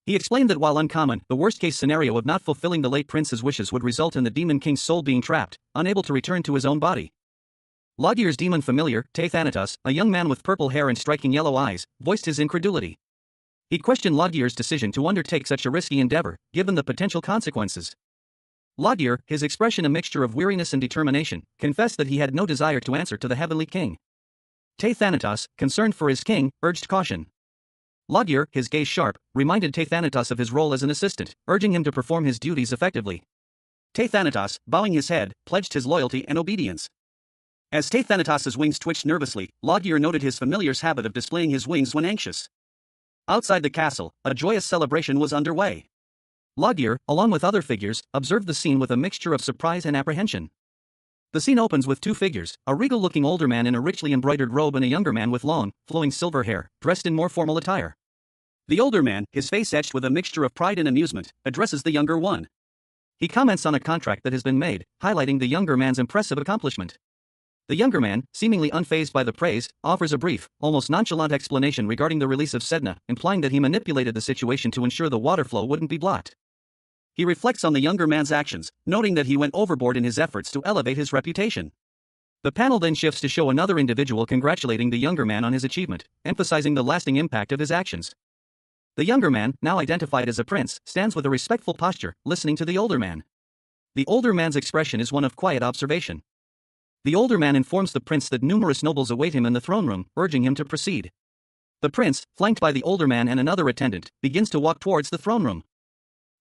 He explained that while uncommon, the worst-case scenario of not fulfilling the late prince's wishes would result in the demon king's soul being trapped, unable to return to his own body. Logir's demon familiar, Tae Thanatos, a young man with purple hair and striking yellow eyes, voiced his incredulity. He questioned Logir's decision to undertake such a risky endeavor, given the potential consequences. Logir, his expression a mixture of weariness and determination, confessed that he had no desire to answer to the heavenly king. Tae Thanatos, concerned for his king, urged caution. Logir, his gaze sharp, reminded Tae Thanatos of his role as an assistant, urging him to perform his duties effectively. Tae Thanatos, bowing his head, pledged his loyalty and obedience. As Tae Thanatos' wings twitched nervously, Logir noted his familiar's habit of displaying his wings when anxious. Outside the castle, a joyous celebration was underway. Logir, along with other figures, observed the scene with a mixture of surprise and apprehension. The scene opens with 2 figures, a regal-looking older man in a richly embroidered robe and a younger man with long, flowing silver hair, dressed in more formal attire. The older man, his face etched with a mixture of pride and amusement, addresses the younger one. He comments on a contract that has been made, highlighting the younger man's impressive accomplishment. The younger man, seemingly unfazed by the praise, offers a brief, almost nonchalant explanation regarding the release of Sedna, implying that he manipulated the situation to ensure the water flow wouldn't be blocked. He reflects on the younger man's actions, noting that he went overboard in his efforts to elevate his reputation. The panel then shifts to show another individual congratulating the younger man on his achievement, emphasizing the lasting impact of his actions. The younger man, now identified as a prince, stands with a respectful posture, listening to the older man. The older man's expression is one of quiet observation. The older man informs the prince that numerous nobles await him in the throne room, urging him to proceed. The prince, flanked by the older man and another attendant, begins to walk towards the throne room.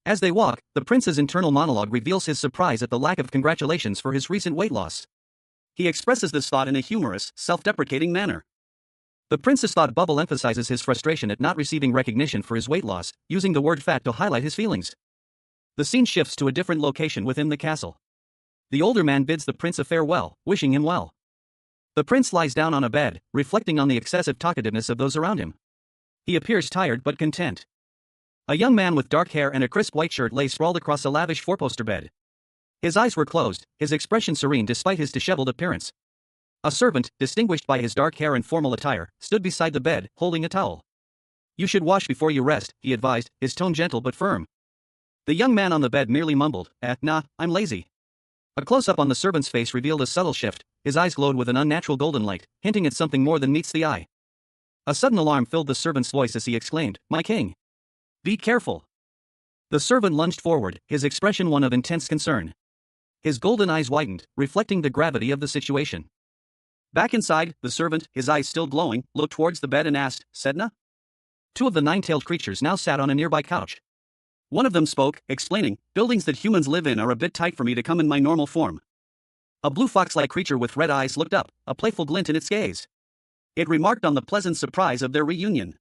As they walk, the prince's internal monologue reveals his surprise at the lack of congratulations for his recent weight loss. He expresses this thought in a humorous, self-deprecating manner. The prince's thought bubble emphasizes his frustration at not receiving recognition for his weight loss, using the word fat to highlight his feelings. The scene shifts to a different location within the castle. The older man bids the prince a farewell, wishing him well. The prince lies down on a bed, reflecting on the excessive talkativeness of those around him. He appears tired but content. A young man with dark hair and a crisp white shirt lay sprawled across a lavish four-poster bed. His eyes were closed, his expression serene despite his disheveled appearance. A servant, distinguished by his dark hair and formal attire, stood beside the bed, holding a towel. "You should wash before you rest," he advised, his tone gentle but firm. The young man on the bed merely mumbled, "Nah, I'm lazy." A close-up on the servant's face revealed a subtle shift, his eyes glowed with an unnatural golden light, hinting at something more than meets the eye. A sudden alarm filled the servant's voice as he exclaimed, "My king! Be careful!" The servant lunged forward, his expression one of intense concern. His golden eyes widened, reflecting the gravity of the situation. Back inside, the servant, his eyes still glowing, looked towards the bed and asked, "Sedna?" 2 of the 9-tailed creatures now sat on a nearby couch. One of them spoke, explaining, "Buildings that humans live in are a bit tight for me to come in my normal form." A blue fox-like creature with red eyes looked up, a playful glint in its gaze. It remarked on the pleasant surprise of their reunion.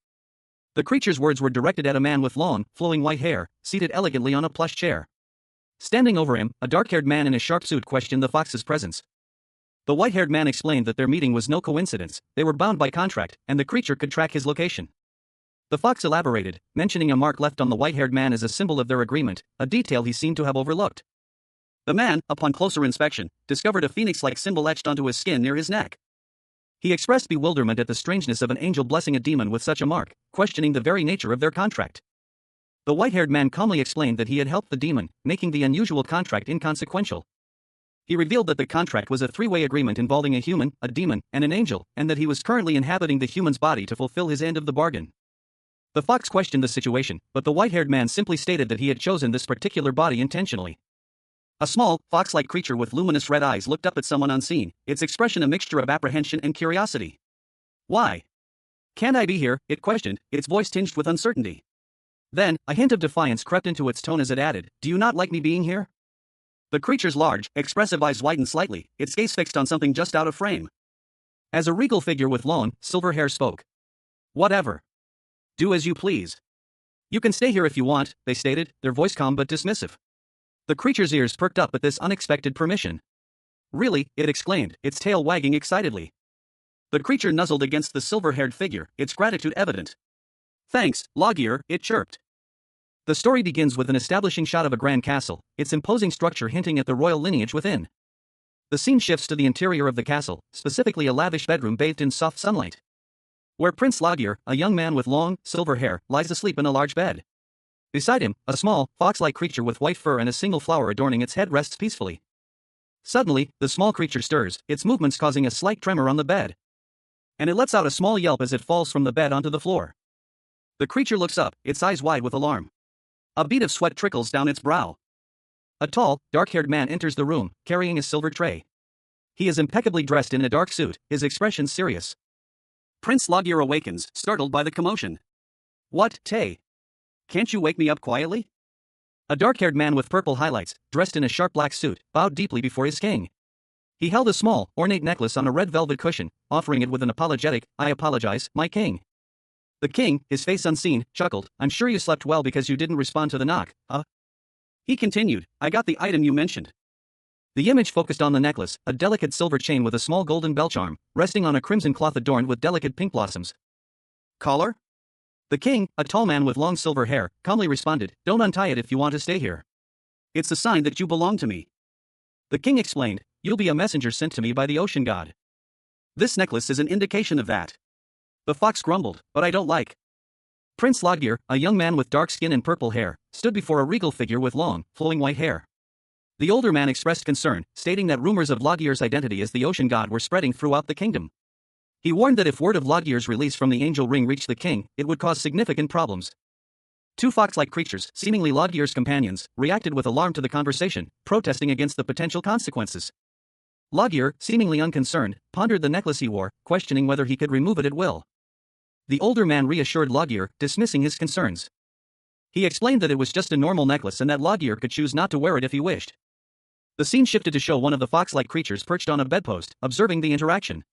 The creature's words were directed at a man with long, flowing white hair, seated elegantly on a plush chair. Standing over him, a dark-haired man in a sharp suit questioned the fox's presence. The white-haired man explained that their meeting was no coincidence, they were bound by contract, and the creature could track his location. The fox elaborated, mentioning a mark left on the white-haired man as a symbol of their agreement, a detail he seemed to have overlooked. The man, upon closer inspection, discovered a phoenix-like symbol etched onto his skin near his neck. He expressed bewilderment at the strangeness of an angel blessing a demon with such a mark, questioning the very nature of their contract. The white-haired man calmly explained that he had helped the demon, making the unusual contract inconsequential. He revealed that the contract was a three-way agreement involving a human, a demon, and an angel, and that he was currently inhabiting the human's body to fulfill his end of the bargain. The fox questioned the situation, but the white-haired man simply stated that he had chosen this particular body intentionally. A small, fox-like creature with luminous red eyes looked up at someone unseen, its expression a mixture of apprehension and curiosity. "Why? Can't I be here?" it questioned, its voice tinged with uncertainty. Then, a hint of defiance crept into its tone as it added, "Do you not like me being here?" The creature's large, expressive eyes widened slightly, its gaze fixed on something just out of frame. As a regal figure with long, silver hair spoke. "Whatever. Do as you please. You can stay here if you want," they stated, their voice calm but dismissive. The creature's ears perked up at this unexpected permission. "Really?" it exclaimed, its tail wagging excitedly. The creature nuzzled against the silver-haired figure, its gratitude evident. "Thanks, Loggear," it chirped. The story begins with an establishing shot of a grand castle, its imposing structure hinting at the royal lineage within. The scene shifts to the interior of the castle, specifically a lavish bedroom bathed in soft sunlight, where Prince Loggear, a young man with long, silver hair, lies asleep in a large bed. Beside him, a small, fox-like creature with white fur and a single flower adorning its head rests peacefully. Suddenly, the small creature stirs, its movements causing a slight tremor on the bed. And it lets out a small yelp as it falls from the bed onto the floor. The creature looks up, its eyes wide with alarm. A bead of sweat trickles down its brow. A tall, dark-haired man enters the room, carrying a silver tray. He is impeccably dressed in a dark suit, his expression serious. Prince Loggear awakens, startled by the commotion. "What, Tay? Can't you wake me up quietly?" A dark-haired man with purple highlights, dressed in a sharp black suit, bowed deeply before his king. He held a small, ornate necklace on a red velvet cushion, offering it with an apologetic, "I apologize, my king." The king, his face unseen, chuckled, "I'm sure you slept well because you didn't respond to the knock, huh?" He continued, "I got the item you mentioned." The image focused on the necklace, a delicate silver chain with a small golden bell charm, resting on a crimson cloth adorned with delicate pink blossoms. "Collar?" The king, a tall man with long silver hair, calmly responded, "Don't untie it if you want to stay here. It's a sign that you belong to me." The king explained, "You'll be a messenger sent to me by the ocean god. This necklace is an indication of that." The fox grumbled, "But I don't like." Prince Loggear, a young man with dark skin and purple hair, stood before a regal figure with long, flowing white hair. The older man expressed concern, stating that rumors of Loggear's identity as the ocean god were spreading throughout the kingdom. He warned that if word of Loggear's release from the angel ring reached the king, it would cause significant problems. Two fox-like creatures, seemingly Loggear's companions, reacted with alarm to the conversation, protesting against the potential consequences. Loggear, seemingly unconcerned, pondered the necklace he wore, questioning whether he could remove it at will. The older man reassured Loggear, dismissing his concerns. He explained that it was just a normal necklace and that Loggear could choose not to wear it if he wished. The scene shifted to show one of the fox-like creatures perched on a bedpost, observing the interaction.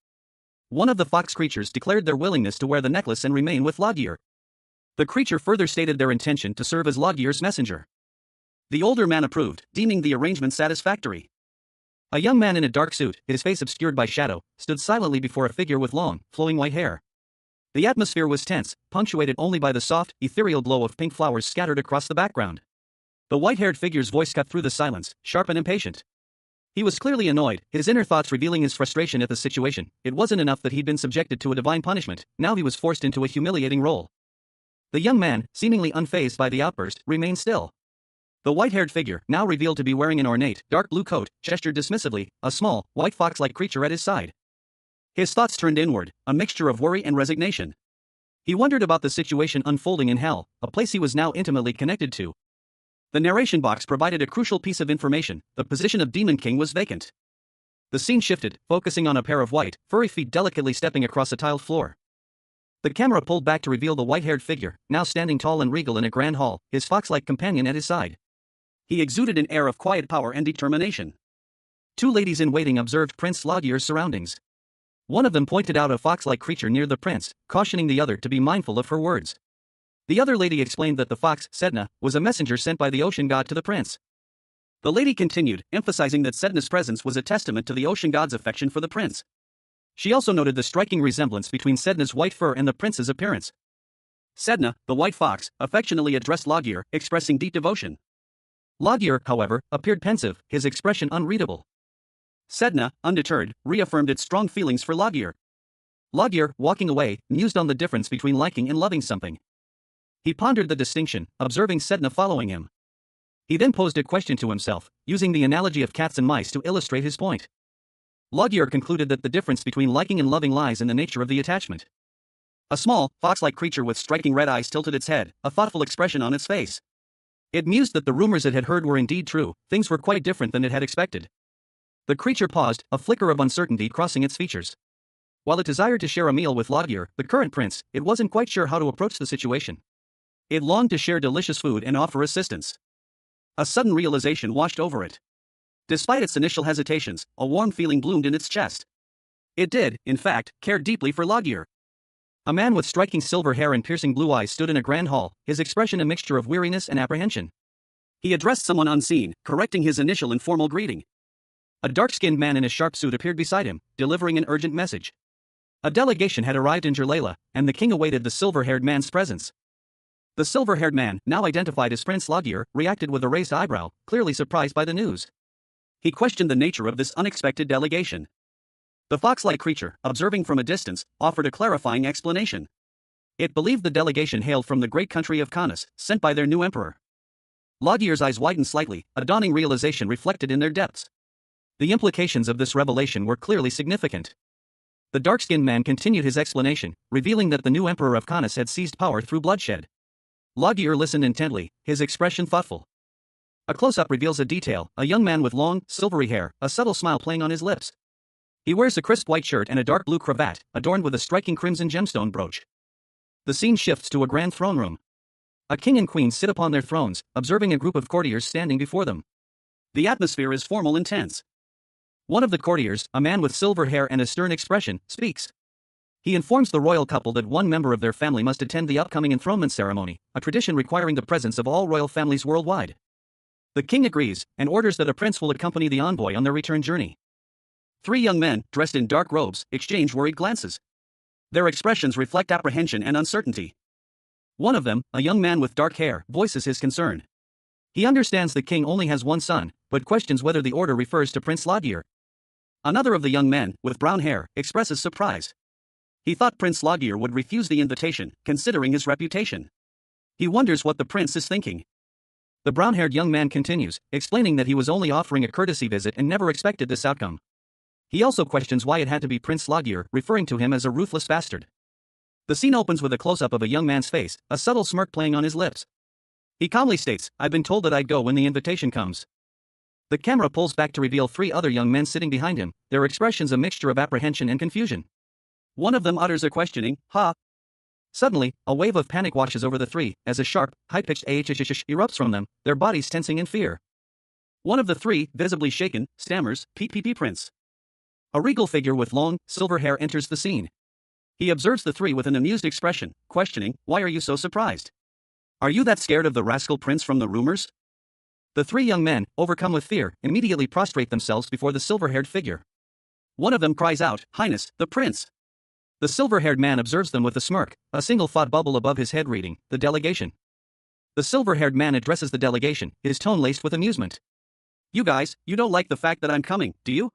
One of the fox creatures declared their willingness to wear the necklace and remain with Loggear. The creature further stated their intention to serve as Loggear's messenger. The older man approved, deeming the arrangement satisfactory. A young man in a dark suit, his face obscured by shadow, stood silently before a figure with long, flowing white hair. The atmosphere was tense, punctuated only by the soft, ethereal glow of pink flowers scattered across the background. The white-haired figure's voice cut through the silence, sharp and impatient. He was clearly annoyed, his inner thoughts revealing his frustration at the situation. It wasn't enough that he'd been subjected to a divine punishment, now he was forced into a humiliating role. The young man, seemingly unfazed by the outburst, remained still. The white-haired figure, now revealed to be wearing an ornate, dark blue coat, gestured dismissively, a small, white fox-like creature at his side. His thoughts turned inward, a mixture of worry and resignation. He wondered about the situation unfolding in hell, a place he was now intimately connected to. The narration box provided a crucial piece of information: the position of Demon King was vacant. The scene shifted, focusing on a pair of white, furry feet delicately stepping across a tiled floor. The camera pulled back to reveal the white-haired figure, now standing tall and regal in a grand hall, his fox-like companion at his side. He exuded an air of quiet power and determination. Two ladies in waiting observed Prince Loggear's surroundings. One of them pointed out a fox-like creature near the prince, cautioning the other to be mindful of her words. The other lady explained that the fox, Sedna, was a messenger sent by the ocean god to the prince. The lady continued, emphasizing that Sedna's presence was a testament to the ocean god's affection for the prince. She also noted the striking resemblance between Sedna's white fur and the prince's appearance. Sedna, the white fox, affectionately addressed Loggear, expressing deep devotion. Loggear, however, appeared pensive, his expression unreadable. Sedna, undeterred, reaffirmed its strong feelings for Loggear. Loggear, walking away, mused on the difference between liking and loving something. He pondered the distinction, observing Sedna following him. He then posed a question to himself, using the analogy of cats and mice to illustrate his point. Loggear concluded that the difference between liking and loving lies in the nature of the attachment. A small, fox-like creature with striking red eyes tilted its head, a thoughtful expression on its face. It mused that the rumors it had heard were indeed true, things were quite different than it had expected. The creature paused, a flicker of uncertainty crossing its features. While it desired to share a meal with Loggear, the current prince, it wasn't quite sure how to approach the situation. It longed to share delicious food and offer assistance. A sudden realization washed over it. Despite its initial hesitations, a warm feeling bloomed in its chest. It did, in fact, care deeply for Loggear. A man with striking silver hair and piercing blue eyes stood in a grand hall, his expression a mixture of weariness and apprehension. He addressed someone unseen, correcting his initial informal greeting. A dark-skinned man in a sharp suit appeared beside him, delivering an urgent message. A delegation had arrived in Jerlela, and the king awaited the silver-haired man's presence. The silver-haired man, now identified as Prince Loggear, reacted with a raised eyebrow, clearly surprised by the news. He questioned the nature of this unexpected delegation. The fox-like creature, observing from a distance, offered a clarifying explanation. It believed the delegation hailed from the great country of Canis, sent by their new emperor. Loggear's eyes widened slightly, a dawning realization reflected in their depths. The implications of this revelation were clearly significant. The dark-skinned man continued his explanation, revealing that the new emperor of Canis had seized power through bloodshed. Loggear listened intently, his expression thoughtful. A close-up reveals a detail, a young man with long, silvery hair, a subtle smile playing on his lips. He wears a crisp white shirt and a dark blue cravat, adorned with a striking crimson gemstone brooch. The scene shifts to a grand throne room. A king and queen sit upon their thrones, observing a group of courtiers standing before them. The atmosphere is formal and tense. One of the courtiers, a man with silver hair and a stern expression, speaks. He informs the royal couple that one member of their family must attend the upcoming enthronement ceremony, a tradition requiring the presence of all royal families worldwide. The king agrees, and orders that a prince will accompany the envoy on their return journey. 3 young men, dressed in dark robes, exchange worried glances. Their expressions reflect apprehension and uncertainty. One of them, a young man with dark hair, voices his concern. He understands the king only has one son, but questions whether the order refers to Prince Loggear. Another of the young men, with brown hair, expresses surprise. He thought Prince Loggear would refuse the invitation, considering his reputation. He wonders what the prince is thinking. The brown-haired young man continues, explaining that he was only offering a courtesy visit and never expected this outcome. He also questions why it had to be Prince Loggear, referring to him as a ruthless bastard. The scene opens with a close-up of a young man's face, a subtle smirk playing on his lips. He calmly states, "I've been told that I'd go when the invitation comes." The camera pulls back to reveal 3 other young men sitting behind him, their expressions a mixture of apprehension and confusion. One of them utters a questioning, "Ha?" Suddenly, a wave of panic washes over the 3, as a sharp, high-pitched "ah" erupts from them, their bodies tensing in fear. One of the 3, visibly shaken, stammers, "PPP Prince." A regal figure with long, silver hair enters the scene. He observes the 3 with an amused expression, questioning, "Why are you so surprised? Are you that scared of the rascal prince from the rumors?" The 3 young men, overcome with fear, immediately prostrate themselves before the silver-haired figure. One of them cries out, "Highness, the prince!" The silver-haired man observes them with a smirk, a single thought bubble above his head reading, "The delegation." The silver-haired man addresses the delegation, his tone laced with amusement. "You guys, you don't like the fact that I'm coming, do you?"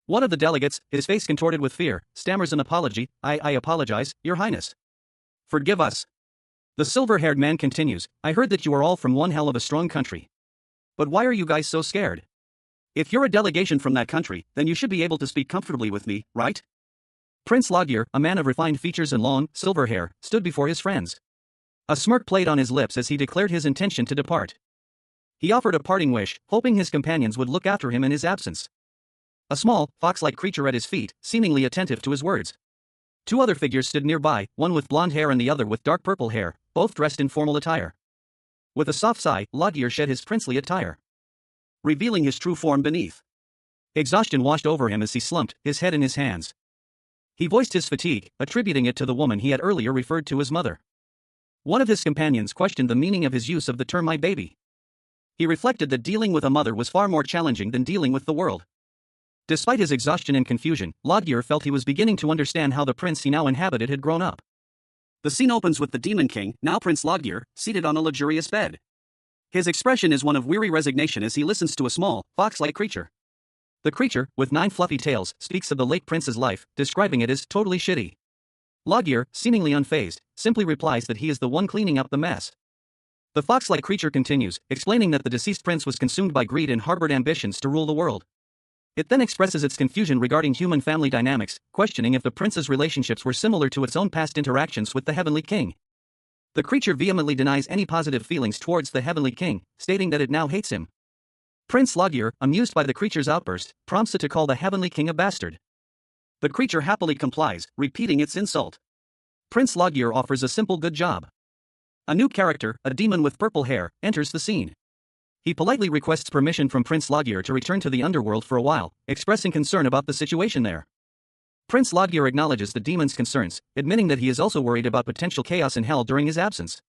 One of the delegates, his face contorted with fear, stammers an apology, I apologize, Your Highness. Forgive us." The silver-haired man continues, "I heard that you are all from one hell of a strong country. But why are you guys so scared? If you're a delegation from that country, then you should be able to speak comfortably with me, right?" Prince Loggear, a man of refined features and long, silver hair, stood before his friends. A smirk played on his lips as he declared his intention to depart. He offered a parting wish, hoping his companions would look after him in his absence. A small, fox-like creature at his feet, seemingly attentive to his words. 2 other figures stood nearby, one with blonde hair and the other with dark purple hair, both dressed in formal attire. With a soft sigh, Loggear shed his princely attire, revealing his true form beneath. Exhaustion washed over him as he slumped, his head in his hands. He voiced his fatigue, attributing it to the woman he had earlier referred to as mother. One of his companions questioned the meaning of his use of the term "my baby." He reflected that dealing with a mother was far more challenging than dealing with the world. Despite his exhaustion and confusion, Loggear felt he was beginning to understand how the prince he now inhabited had grown up. The scene opens with the Demon King, now Prince Loggear, seated on a luxurious bed. His expression is one of weary resignation as he listens to a small, fox-like creature. The creature, with 9 fluffy tails, speaks of the late prince's life, describing it as totally shitty. Loggear, seemingly unfazed, simply replies that he is the one cleaning up the mess. The fox-like creature continues, explaining that the deceased prince was consumed by greed and harbored ambitions to rule the world. It then expresses its confusion regarding human family dynamics, questioning if the prince's relationships were similar to its own past interactions with the Heavenly King. The creature vehemently denies any positive feelings towards the Heavenly King, stating that it now hates him. Prince Loggear, amused by the creature's outburst, prompts it to call the Heavenly King a bastard. The creature happily complies, repeating its insult. Prince Loggear offers a simple good job. A new character, a demon with purple hair, enters the scene. He politely requests permission from Prince Loggear to return to the underworld for a while, expressing concern about the situation there. Prince Loggear acknowledges the demon's concerns, admitting that he is also worried about potential chaos in hell during his absence.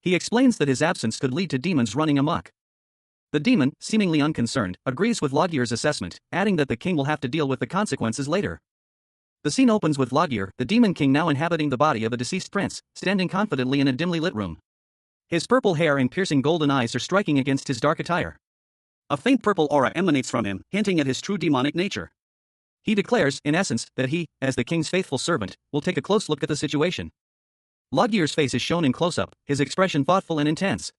He explains that his absence could lead to demons running amok. The demon, seemingly unconcerned, agrees with Loggear's assessment, adding that the king will have to deal with the consequences later. The scene opens with Loggear, the Demon King, now inhabiting the body of a deceased prince, standing confidently in a dimly lit room. His purple hair and piercing golden eyes are striking against his dark attire. A faint purple aura emanates from him, hinting at his true demonic nature. He declares, in essence, that he, as the king's faithful servant, will take a close look at the situation. Loggear's face is shown in close-up, his expression thoughtful and intense.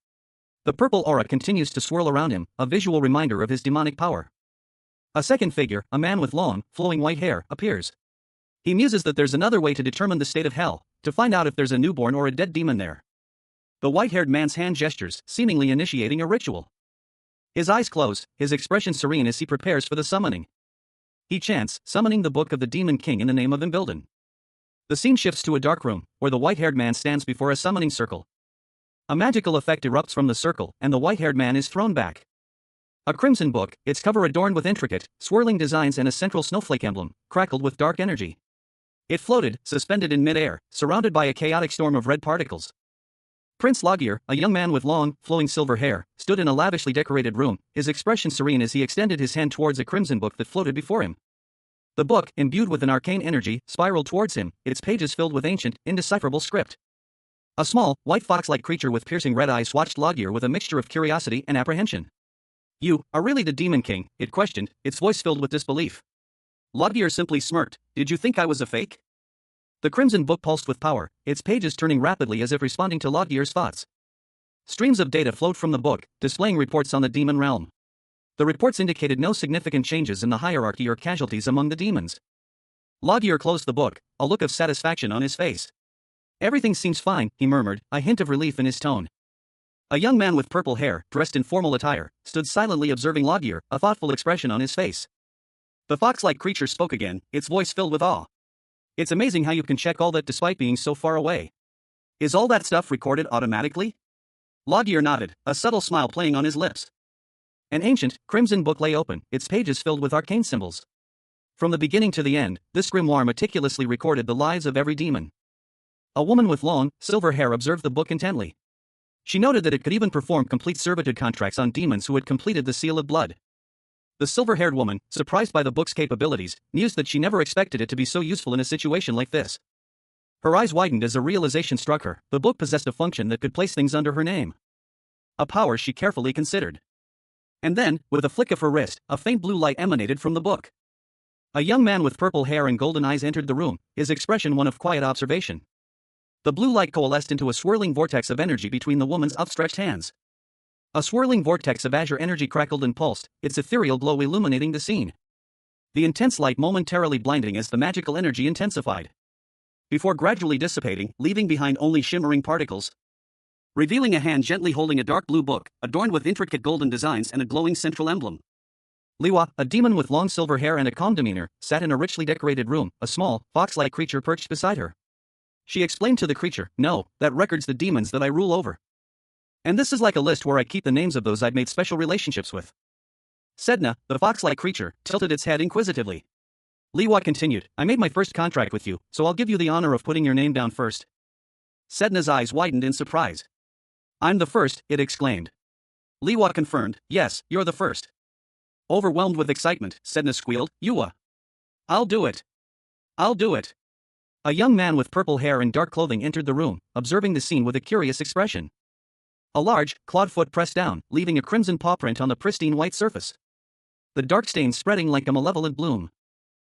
The purple aura continues to swirl around him, a visual reminder of his demonic power. A second figure, a man with long, flowing white hair, appears. He muses that there's another way to determine the state of hell, to find out if there's a newborn or a dead demon there. The white-haired man's hand gestures, seemingly initiating a ritual. His eyes close, his expression serene as he prepares for the summoning. He chants, summoning the Book of the Demon King in the name of Imbilden. The scene shifts to a dark room, where the white-haired man stands before a summoning circle. A magical effect erupts from the circle, and the white-haired man is thrown back. A crimson book, its cover adorned with intricate, swirling designs and a central snowflake emblem, crackled with dark energy. It floated, suspended in mid-air, surrounded by a chaotic storm of red particles. Prince Loggear, a young man with long, flowing silver hair, stood in a lavishly decorated room, his expression serene as he extended his hand towards a crimson book that floated before him. The book, imbued with an arcane energy, spiraled towards him, its pages filled with ancient, indecipherable script. A small, white fox-like creature with piercing red eyes watched Loggear with a mixture of curiosity and apprehension. "You are really the Demon King?" it questioned, its voice filled with disbelief. Loggear simply smirked. "Did you think I was a fake?" The crimson book pulsed with power, its pages turning rapidly as if responding to Loggear's thoughts. Streams of data flowed from the book, displaying reports on the demon realm. The reports indicated no significant changes in the hierarchy or casualties among the demons. Loggear closed the book, a look of satisfaction on his face. "Everything seems fine," he murmured, a hint of relief in his tone. A young man with purple hair, dressed in formal attire, stood silently observing Loggear, a thoughtful expression on his face. The fox-like creature spoke again, its voice filled with awe. "It's amazing how you can check all that despite being so far away. Is all that stuff recorded automatically?" Loggear nodded, a subtle smile playing on his lips. An ancient, crimson book lay open, its pages filled with arcane symbols. From the beginning to the end, this grimoire meticulously recorded the lives of every demon. A woman with long, silver hair observed the book intently. She noted that it could even perform complete servitude contracts on demons who had completed the Seal of Blood. The silver-haired woman, surprised by the book's capabilities, mused that she never expected it to be so useful in a situation like this. Her eyes widened as a realization struck her: the book possessed a function that could place things under her name. A power she carefully considered. And then, with a flick of her wrist, a faint blue light emanated from the book. A young man with purple hair and golden eyes entered the room, his expression one of quiet observation. The blue light coalesced into a swirling vortex of energy between the woman's outstretched hands. A swirling vortex of azure energy crackled and pulsed, its ethereal glow illuminating the scene. The intense light momentarily blinding as the magical energy intensified, before gradually dissipating, leaving behind only shimmering particles. Revealing a hand gently holding a dark blue book, adorned with intricate golden designs and a glowing central emblem. Liwa, a demon with long silver hair and a calm demeanor, sat in a richly decorated room, a small, fox-like creature perched beside her. She explained to the creature, "No, that records the demons that I rule over. And this is like a list where I keep the names of those I've made special relationships with." Sedna, the fox-like creature, tilted its head inquisitively. Liwa continued, "I made my first contract with you, so I'll give you the honor of putting your name down first." Sedna's eyes widened in surprise. "I'm the first," it exclaimed. Liwa confirmed, "Yes, you're the first." Overwhelmed with excitement, Sedna squealed, "Yuwa. I'll do it. I'll do it." A young man with purple hair and dark clothing entered the room, observing the scene with a curious expression. A large, clawed foot pressed down, leaving a crimson paw print on the pristine white surface. The dark stains spreading like a malevolent bloom.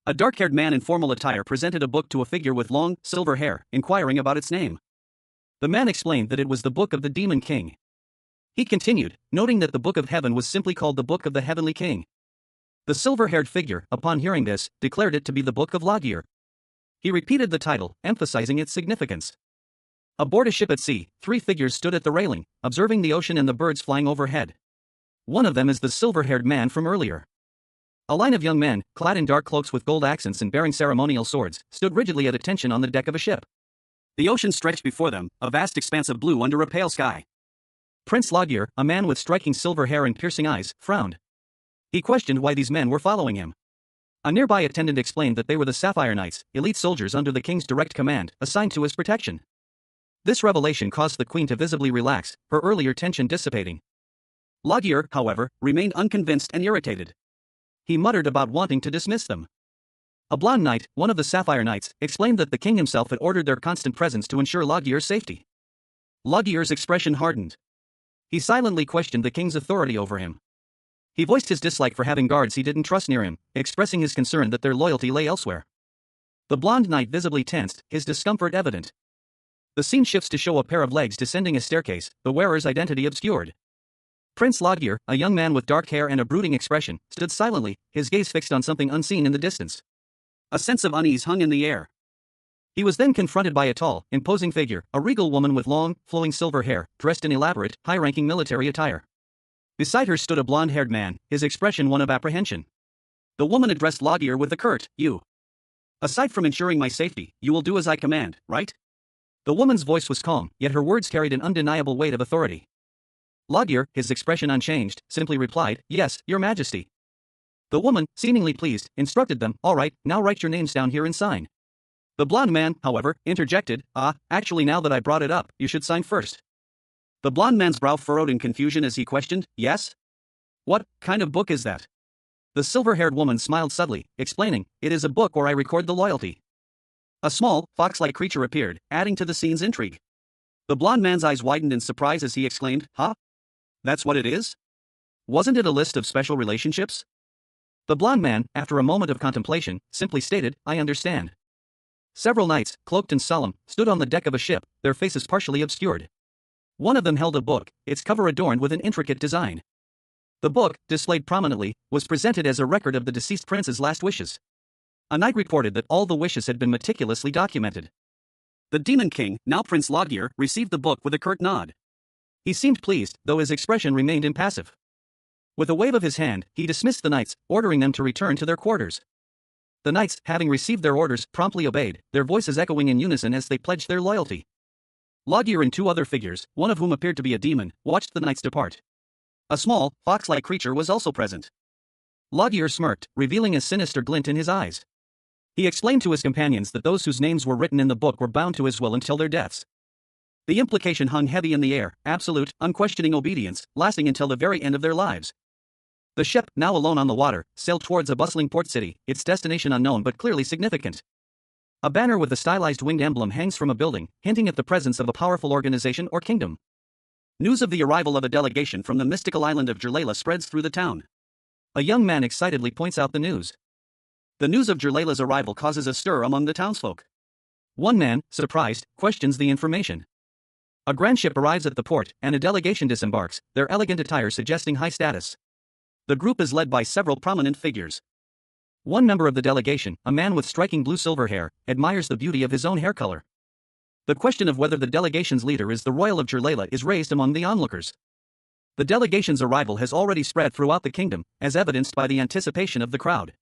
A dark-haired man in formal attire presented a book to a figure with long, silver hair, inquiring about its name. The man explained that it was the Book of the Demon King. He continued, noting that the Book of Heaven was simply called the Book of the Heavenly King. The silver-haired figure, upon hearing this, declared it to be the Book of Logir. He repeated the title, emphasizing its significance. Aboard a ship at sea, 3 figures stood at the railing, observing the ocean and the birds flying overhead. One of them is the silver-haired man from earlier. A line of young men, clad in dark cloaks with gold accents and bearing ceremonial swords, stood rigidly at attention on the deck of a ship. The ocean stretched before them, a vast expanse of blue under a pale sky. Prince Logir, a man with striking silver hair and piercing eyes, frowned. He questioned why these men were following him. A nearby attendant explained that they were the Sapphire Knights, elite soldiers under the king's direct command, assigned to his protection. This revelation caused the queen to visibly relax, her earlier tension dissipating. Logir, however, remained unconvinced and irritated. He muttered about wanting to dismiss them. A blonde knight, one of the Sapphire Knights, explained that the king himself had ordered their constant presence to ensure Logir's safety. Logir's expression hardened. He silently questioned the king's authority over him. He voiced his dislike for having guards he didn't trust near him, expressing his concern that their loyalty lay elsewhere. The blonde knight visibly tensed, his discomfort evident. The scene shifts to show a pair of legs descending a staircase, the wearer's identity obscured. Prince Logir, a young man with dark hair and a brooding expression, stood silently, his gaze fixed on something unseen in the distance. A sense of unease hung in the air. He was then confronted by a tall, imposing figure, a regal woman with long, flowing silver hair, dressed in elaborate, high-ranking military attire. Beside her stood a blonde-haired man, his expression one of apprehension. The woman addressed Logir with a curt, "You. Aside from ensuring my safety, you will do as I command, right?" The woman's voice was calm, yet her words carried an undeniable weight of authority. Logir, his expression unchanged, simply replied, "Yes, your majesty." The woman, seemingly pleased, instructed them, "All right, now write your names down here and sign." The blonde man, however, interjected, "Actually now that I brought it up, you should sign first." The blonde man's brow furrowed in confusion as he questioned, "Yes? What kind of book is that?" The silver-haired woman smiled subtly, explaining, "It is a book where I record the loyalty." A small, fox-like creature appeared, adding to the scene's intrigue. The blonde man's eyes widened in surprise as he exclaimed, "Huh? That's what it is? Wasn't it a list of special relationships?" The blonde man, after a moment of contemplation, simply stated, "I understand." Several knights, cloaked and solemn, stood on the deck of a ship, their faces partially obscured. One of them held a book, its cover adorned with an intricate design. The book, displayed prominently, was presented as a record of the deceased prince's last wishes. A knight reported that all the wishes had been meticulously documented. The Demon King, now Prince Logir, received the book with a curt nod. He seemed pleased, though his expression remained impassive. With a wave of his hand, he dismissed the knights, ordering them to return to their quarters. The knights, having received their orders, promptly obeyed, their voices echoing in unison as they pledged their loyalty. Logir and 2 other figures, one of whom appeared to be a demon, watched the knights depart. A small, fox-like creature was also present. Logir smirked, revealing a sinister glint in his eyes. He explained to his companions that those whose names were written in the book were bound to his will until their deaths. The implication hung heavy in the air, absolute, unquestioning obedience, lasting until the very end of their lives. The ship, now alone on the water, sailed towards a bustling port city, its destination unknown but clearly significant. A banner with a stylized winged emblem hangs from a building, hinting at the presence of a powerful organization or kingdom. News of the arrival of a delegation from the mystical island of Jerlaila spreads through the town. A young man excitedly points out the news. The news of Jerlaila's arrival causes a stir among the townsfolk. One man, surprised, questions the information. A grand ship arrives at the port, and a delegation disembarks, their elegant attire suggesting high status. The group is led by several prominent figures. One member of the delegation, a man with striking blue-silver hair, admires the beauty of his own hair color. The question of whether the delegation's leader is the royal of Jerlaila is raised among the onlookers. The delegation's arrival has already spread throughout the kingdom, as evidenced by the anticipation of the crowd.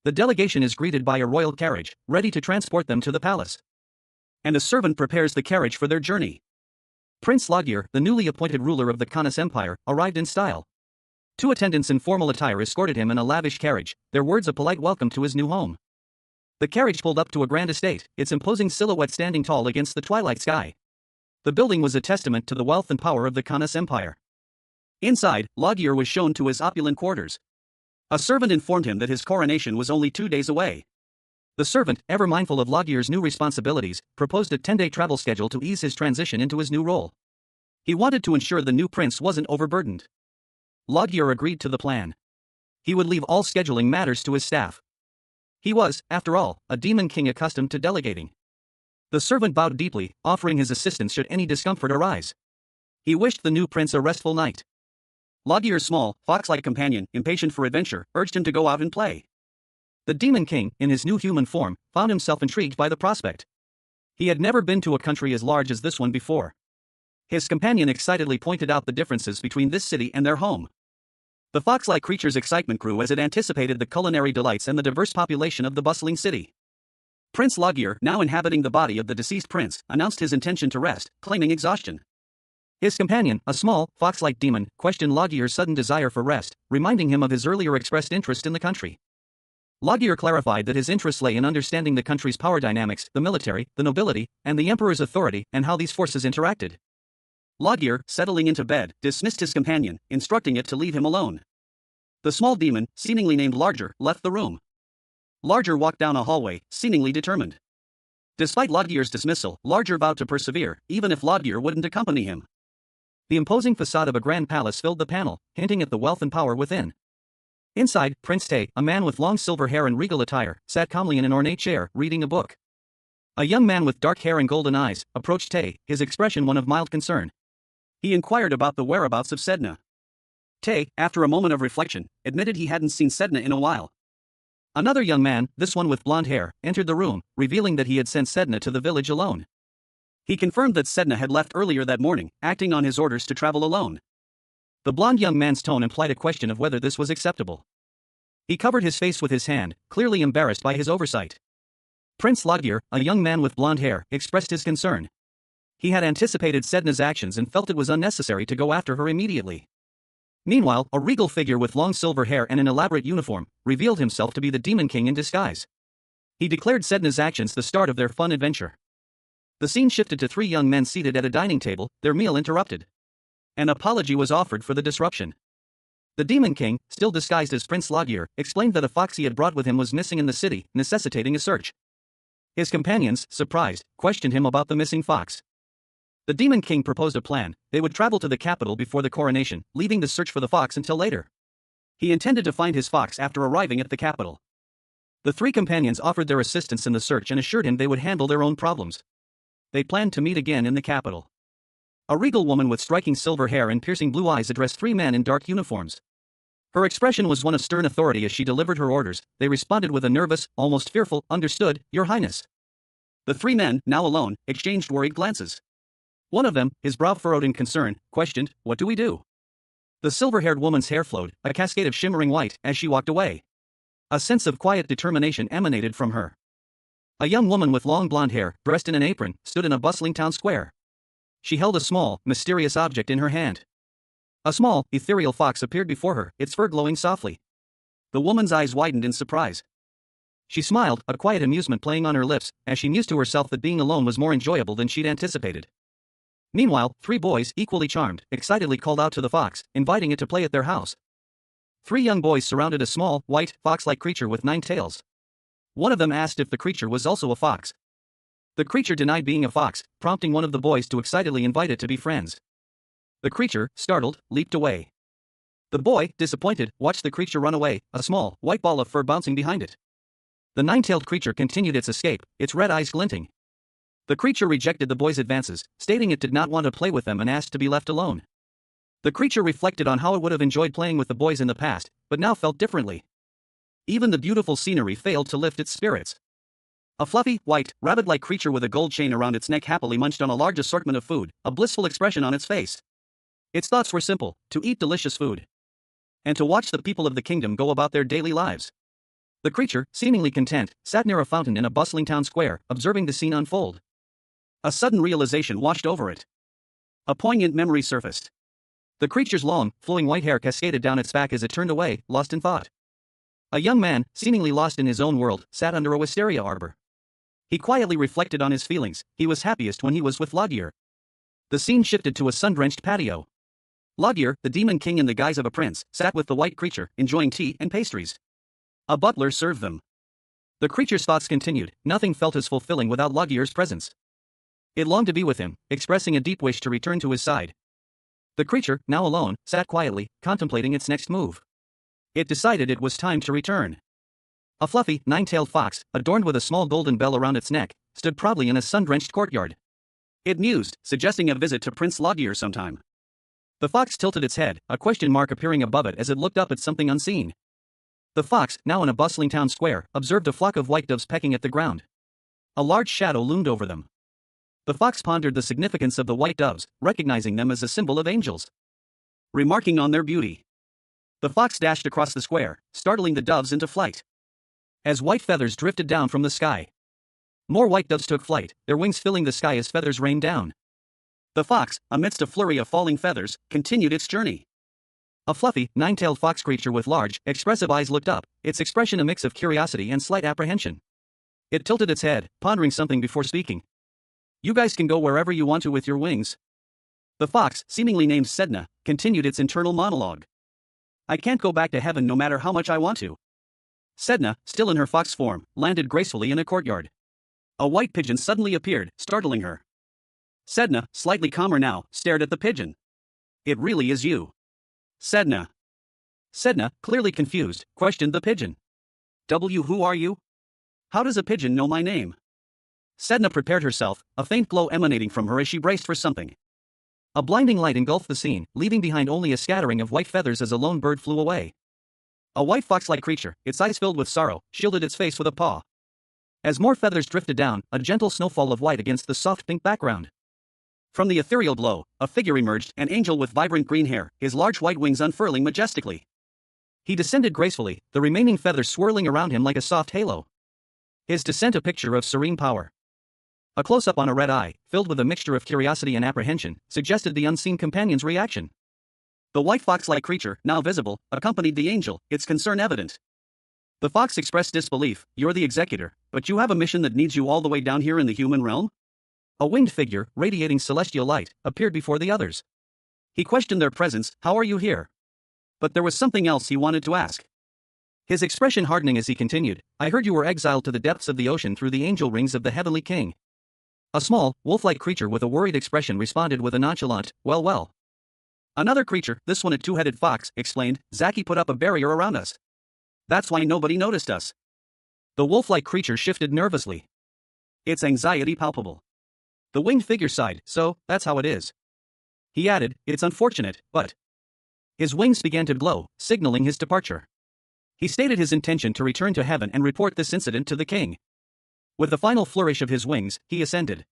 The delegation is greeted by a royal carriage, ready to transport them to the palace. And a servant prepares the carriage for their journey. Prince Logir, the newly appointed ruler of the Khanas Empire, arrived in style. 2 attendants in formal attire escorted him in a lavish carriage, their words a polite welcome to his new home. The carriage pulled up to a grand estate, its imposing silhouette standing tall against the twilight sky. The building was a testament to the wealth and power of the Khanas Empire. Inside, Logir was shown to his opulent quarters. A servant informed him that his coronation was only 2 days away. The servant, ever mindful of Logier's new responsibilities, proposed a 10-day travel schedule to ease his transition into his new role. He wanted to ensure the new prince wasn't overburdened. Logier agreed to the plan. He would leave all scheduling matters to his staff. He was, after all, a demon king accustomed to delegating. The servant bowed deeply, offering his assistance should any discomfort arise. He wished the new prince a restful night. Logier's small, fox-like companion, impatient for adventure, urged him to go out and play. The demon king, in his new human form, found himself intrigued by the prospect. He had never been to a country as large as this one before. His companion excitedly pointed out the differences between this city and their home. The fox-like creature's excitement grew as it anticipated the culinary delights and the diverse population of the bustling city. Prince Logier, now inhabiting the body of the deceased prince, announced his intention to rest, claiming exhaustion. His companion, a small, fox-like demon, questioned Logier's sudden desire for rest, reminding him of his earlier expressed interest in the country. Logier clarified that his interest lay in understanding the country's power dynamics, the military, the nobility, and the emperor's authority, and how these forces interacted. Logier, settling into bed, dismissed his companion, instructing it to leave him alone. The small demon, seemingly named Larger, left the room. Larger walked down a hallway, seemingly determined. Despite Logier's dismissal, Larger vowed to persevere, even if Logier wouldn't accompany him. The imposing facade of a grand palace filled the panel, hinting at the wealth and power within. Inside, Prince Tae, a man with long silver hair and regal attire, sat calmly in an ornate chair, reading a book. A young man with dark hair and golden eyes approached Tae, his expression one of mild concern. He inquired about the whereabouts of Sedna. Tae, after a moment of reflection, admitted he hadn't seen Sedna in a while. Another young man, this one with blonde hair, entered the room, revealing that he had sent Sedna to the village alone. He confirmed that Sedna had left earlier that morning, acting on his orders to travel alone. The blonde young man's tone implied a question of whether this was acceptable. He covered his face with his hand, clearly embarrassed by his oversight. Prince Logier, a young man with blonde hair, expressed his concern. He had anticipated Sedna's actions and felt it was unnecessary to go after her immediately. Meanwhile, a regal figure with long silver hair and an elaborate uniform revealed himself to be the Demon King in disguise. He declared Sedna's actions the start of their fun adventure. The scene shifted to three young men seated at a dining table, their meal interrupted. An apology was offered for the disruption. The Demon King, still disguised as Prince Logier, explained that a fox he had brought with him was missing in the city, necessitating a search. His companions, surprised, questioned him about the missing fox. The Demon King proposed a plan: they would travel to the capital before the coronation, leaving the search for the fox until later. He intended to find his fox after arriving at the capital. The three companions offered their assistance in the search and assured him they would handle their own problems. They planned to meet again in the capital. A regal woman with striking silver hair and piercing blue eyes addressed three men in dark uniforms. Her expression was one of stern authority as she delivered her orders. They responded with a nervous, almost fearful, "Understood, Your Highness." The three men, now alone, exchanged worried glances. One of them, his brow furrowed in concern, questioned, "What do we do?" The silver-haired woman's hair flowed, a cascade of shimmering white, as she walked away. A sense of quiet determination emanated from her. A young woman with long blonde hair, dressed in an apron, stood in a bustling town square. She held a small, mysterious object in her hand. A small, ethereal fox appeared before her, its fur glowing softly. The woman's eyes widened in surprise. She smiled, a quiet amusement playing on her lips, as she mused to herself that being alone was more enjoyable than she'd anticipated. Meanwhile, three boys, equally charmed, excitedly called out to the fox, inviting it to play at their house. Three young boys surrounded a small, white, fox-like creature with 9 tails. One of them asked if the creature was also a fox. The creature denied being a fox, prompting one of the boys to excitedly invite it to be friends. The creature, startled, leaped away. The boy, disappointed, watched the creature run away, a small, white ball of fur bouncing behind it. The 9-tailed creature continued its escape, its red eyes glinting. The creature rejected the boy's advances, stating it did not want to play with them and asked to be left alone. The creature reflected on how it would have enjoyed playing with the boys in the past, but now felt differently. Even the beautiful scenery failed to lift its spirits. A fluffy, white, rabbit-like creature with a gold chain around its neck happily munched on a large assortment of food, a blissful expression on its face. Its thoughts were simple: to eat delicious food. And to watch the people of the kingdom go about their daily lives. The creature, seemingly content, sat near a fountain in a bustling town square, observing the scene unfold. A sudden realization washed over it. A poignant memory surfaced. The creature's long, flowing white hair cascaded down its back as it turned away, lost in thought. A young man, seemingly lost in his own world, sat under a wisteria arbor. He quietly reflected on his feelings. He was happiest when he was with Logier. The scene shifted to a sun-drenched patio. Logier, the Demon King in the guise of a prince, sat with the white creature, enjoying tea and pastries. A butler served them. The creature's thoughts continued. Nothing felt as fulfilling without Logier's presence. It longed to be with him, expressing a deep wish to return to his side. The creature, now alone, sat quietly, contemplating its next move. It decided it was time to return. A fluffy, nine-tailed fox, adorned with a small golden bell around its neck, stood proudly in a sun-drenched courtyard. It mused, suggesting a visit to Prince Logier sometime. The fox tilted its head, a question mark appearing above it as it looked up at something unseen. The fox, now in a bustling town square, observed a flock of white doves pecking at the ground. A large shadow loomed over them. The fox pondered the significance of the white doves, recognizing them as a symbol of angels. Remarking on their beauty, the fox dashed across the square, startling the doves into flight. As white feathers drifted down from the sky, more white doves took flight, their wings filling the sky as feathers rained down. The fox, amidst a flurry of falling feathers, continued its journey. A fluffy, nine-tailed fox creature with large, expressive eyes looked up, its expression a mix of curiosity and slight apprehension. It tilted its head, pondering something before speaking. "You guys can go wherever you want to with your wings." The fox, seemingly named Sedna, continued its internal monologue. "I can't go back to heaven no matter how much I want to." Sedna, still in her fox form, landed gracefully in a courtyard. A white pigeon suddenly appeared, startling her. Sedna, slightly calmer now, stared at the pigeon. "It really is you." Sedna. Sedna, clearly confused, questioned the pigeon. Who are you? How does a pigeon know my name?" Sedna prepared herself, a faint glow emanating from her as she braced for something. A blinding light engulfed the scene, leaving behind only a scattering of white feathers as a lone bird flew away. A white fox-like creature, its eyes filled with sorrow, shielded its face with a paw. As more feathers drifted down, a gentle snowfall of white against the soft pink background. From the ethereal glow, a figure emerged, an angel with vibrant green hair, his large white wings unfurling majestically. He descended gracefully, the remaining feathers swirling around him like a soft halo. His descent a picture of serene power. A close-up on a red eye, filled with a mixture of curiosity and apprehension, suggested the unseen companion's reaction. The white fox-like creature, now visible, accompanied the angel, its concern evident. The fox expressed disbelief. "You're the executor, but you have a mission that needs you all the way down here in the human realm?" A winged figure, radiating celestial light, appeared before the others. He questioned their presence. "How are you here?" But there was something else he wanted to ask. His expression hardening as he continued. "I heard you were exiled to the depths of the ocean through the angel rings of the heavenly king." A small, wolf-like creature with a worried expression responded with a nonchalant, well. "Another creature, this one a two-headed fox," explained. "Zaki put up a barrier around us. That's why nobody noticed us." The wolf-like creature shifted nervously. Its anxiety palpable. The winged figure sighed. "So, that's how it is." He added, "It's unfortunate, but..." His wings began to glow, signaling his departure. He stated his intention to return to heaven and report this incident to the king. With a final flourish of his wings, he ascended.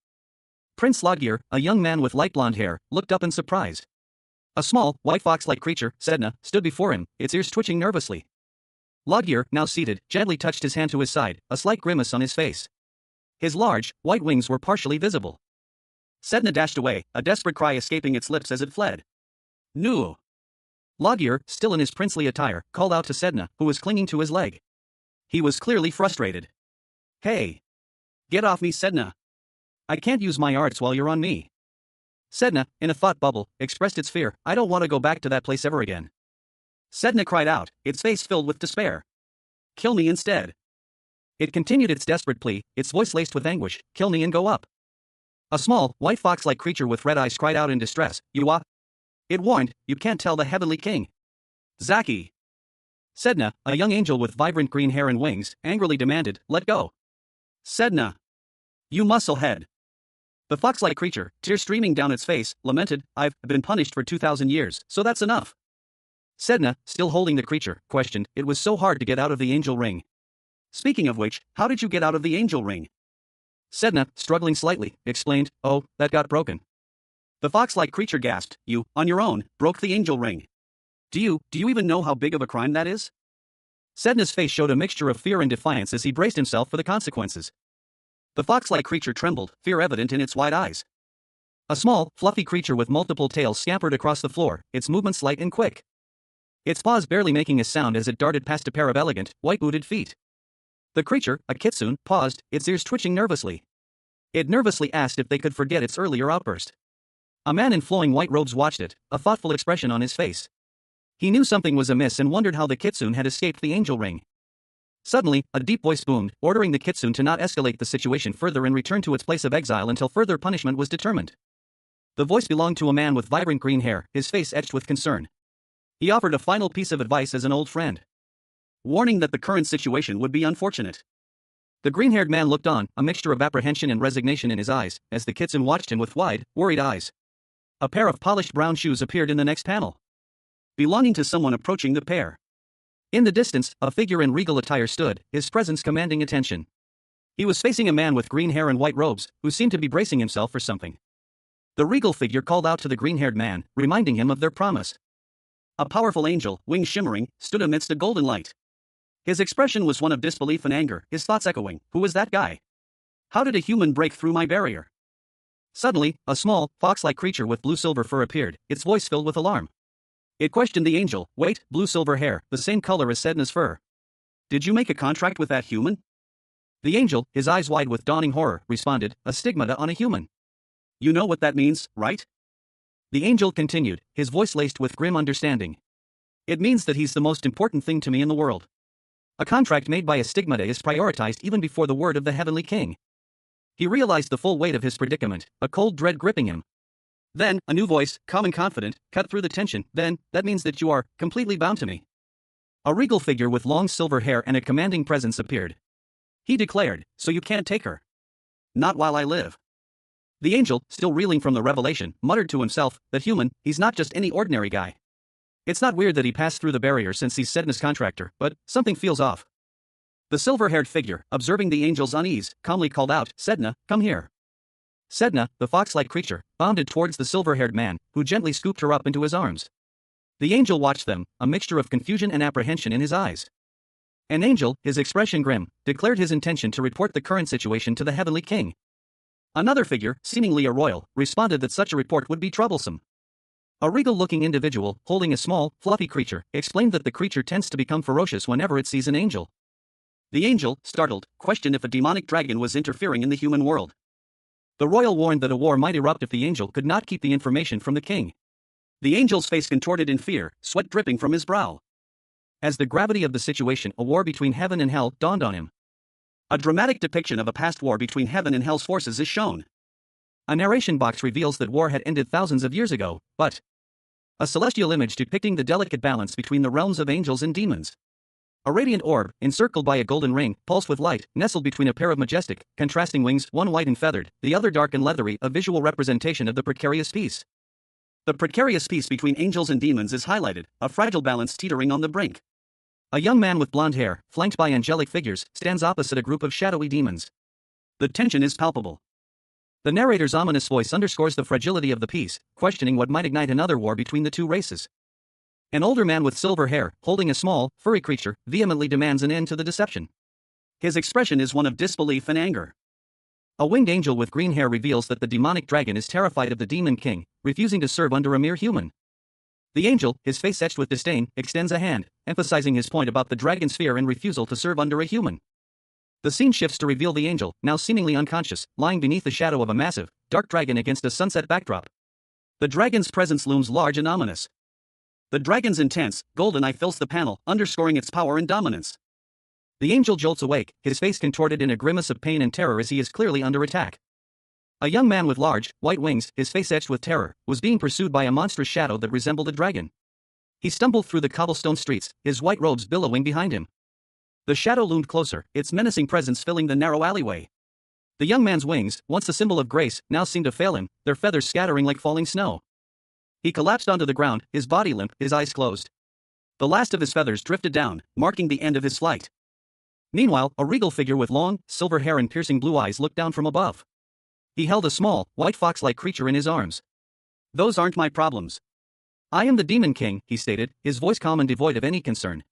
Prince Logier, a young man with light blonde hair, looked up in surprise. A small, white fox-like creature, Sedna, stood before him, its ears twitching nervously. Logier, now seated, gently touched his hand to his side, a slight grimace on his face. His large, white wings were partially visible. Sedna dashed away, a desperate cry escaping its lips as it fled. "No!" Logier, still in his princely attire, called out to Sedna, who was clinging to his leg. He was clearly frustrated. "Hey! Get off me, Sedna! I can't use my arts while you're on me." Sedna, in a thought bubble, expressed its fear. "I don't want to go back to that place ever again." Sedna cried out, its face filled with despair. "Kill me instead." It continued its desperate plea, its voice laced with anguish. "Kill me and go up." A small, white fox-like creature with red eyes cried out in distress. It warned, "You can't tell the heavenly king." "Zaki!" Sedna, a young angel with vibrant green hair and wings, angrily demanded, "Let go." "Sedna! You musclehead!" The fox-like creature, tears streaming down its face, lamented, "I've been punished for 2,000 years, so that's enough." Sedna, still holding the creature, questioned, "It was so hard to get out of the angel ring. Speaking of which, how did you get out of the angel ring?" Sedna, struggling slightly, explained, "Oh, that got broken." The fox-like creature gasped, "You, on your own, broke the angel ring. Do you even know how big of a crime that is?" Sedna's face showed a mixture of fear and defiance as he braced himself for the consequences. The fox-like creature trembled, fear evident in its wide eyes. A small, fluffy creature with multiple tails scampered across the floor, its movements light and quick. Its paws barely making a sound as it darted past a pair of elegant, white-booted feet. The creature, a kitsune, paused, its ears twitching nervously. It nervously asked if they could forget its earlier outburst. A man in flowing white robes watched it, a thoughtful expression on his face. He knew something was amiss and wondered how the kitsune had escaped the angel ring. Suddenly, a deep voice boomed, ordering the kitsune to not escalate the situation further and return to its place of exile until further punishment was determined. The voice belonged to a man with vibrant green hair, his face etched with concern. He offered a final piece of advice as an old friend, warning that the current situation would be unfortunate. The green-haired man looked on, a mixture of apprehension and resignation in his eyes, as the kitsune watched him with wide, worried eyes. A pair of polished brown shoes appeared in the next panel, belonging to someone approaching the pair. In the distance, a figure in regal attire stood, his presence commanding attention. He was facing a man with green hair and white robes, who seemed to be bracing himself for something. The regal figure called out to the green-haired man, reminding him of their promise. A powerful angel, wings shimmering, stood amidst a golden light. His expression was one of disbelief and anger, his thoughts echoing, "Who was that guy? How did a human break through my barrier?" Suddenly, a small, fox-like creature with blue-silver fur appeared, its voice filled with alarm. It questioned the angel, "Wait, blue-silver hair, the same color as Sedna's fur. Did you make a contract with that human?" The angel, his eyes wide with dawning horror, responded, "A stigmata on a human. You know what that means, right?" The angel continued, his voice laced with grim understanding. "It means that he's the most important thing to me in the world. A contract made by a stigmata is prioritized even before the word of the heavenly king." He realized the full weight of his predicament, a cold dread gripping him. Then, a new voice, calm and confident, cut through the tension. "Then, that means that you are completely bound to me." A regal figure with long silver hair and a commanding presence appeared. He declared, "So you can't take her. Not while I live." The angel, still reeling from the revelation, muttered to himself, "That human, he's not just any ordinary guy. It's not weird that he passed through the barrier since he's Sedna's contractor, but something feels off." The silver-haired figure, observing the angel's unease, calmly called out, "Sedna, come here." Sedna, the fox-like creature, bounded towards the silver-haired man, who gently scooped her up into his arms. The angel watched them, a mixture of confusion and apprehension in his eyes. An angel, his expression grim, declared his intention to report the current situation to the heavenly king. Another figure, seemingly a royal, responded that such a report would be troublesome. A regal-looking individual, holding a small, fluffy creature, explained that the creature tends to become ferocious whenever it sees an angel. The angel, startled, questioned if a demonic dragon was interfering in the human world. The royal warned that a war might erupt if the angel could not keep the information from the king. The angel's face contorted in fear, sweat dripping from his brow. As the gravity of the situation, a war between heaven and hell, dawned on him. A dramatic depiction of a past war between heaven and hell's forces is shown. A narration box reveals that war had ended thousands of years ago, but a celestial image depicting the delicate balance between the realms of angels and demons. A radiant orb, encircled by a golden ring, pulsed with light, nestled between a pair of majestic, contrasting wings, one white and feathered, the other dark and leathery, a visual representation of the precarious peace. The precarious peace between angels and demons is highlighted, a fragile balance teetering on the brink. A young man with blonde hair, flanked by angelic figures, stands opposite a group of shadowy demons. The tension is palpable. The narrator's ominous voice underscores the fragility of the peace, questioning what might ignite another war between the two races. An older man with silver hair, holding a small, furry creature, vehemently demands an end to the deception. His expression is one of disbelief and anger. A winged angel with green hair reveals that the demonic dragon is terrified of the demon king, refusing to serve under a mere human. The angel, his face etched with disdain, extends a hand, emphasizing his point about the dragon's fear and refusal to serve under a human. The scene shifts to reveal the angel, now seemingly unconscious, lying beneath the shadow of a massive, dark dragon against a sunset backdrop. The dragon's presence looms large and ominous. The dragon's intense, golden eye fills the panel, underscoring its power and dominance. The angel jolts awake, his face contorted in a grimace of pain and terror as he is clearly under attack. A young man with large, white wings, his face etched with terror, was being pursued by a monstrous shadow that resembled a dragon. He stumbled through the cobblestone streets, his white robes billowing behind him. The shadow loomed closer, its menacing presence filling the narrow alleyway. The young man's wings, once a symbol of grace, now seemed to fail him, their feathers scattering like falling snow. He collapsed onto the ground, his body limp, his eyes closed. The last of his feathers drifted down, marking the end of his flight. Meanwhile, a regal figure with long, silver hair and piercing blue eyes looked down from above. He held a small, white fox-like creature in his arms. "Those aren't my problems. I am the Demon King," he stated, his voice calm and devoid of any concern.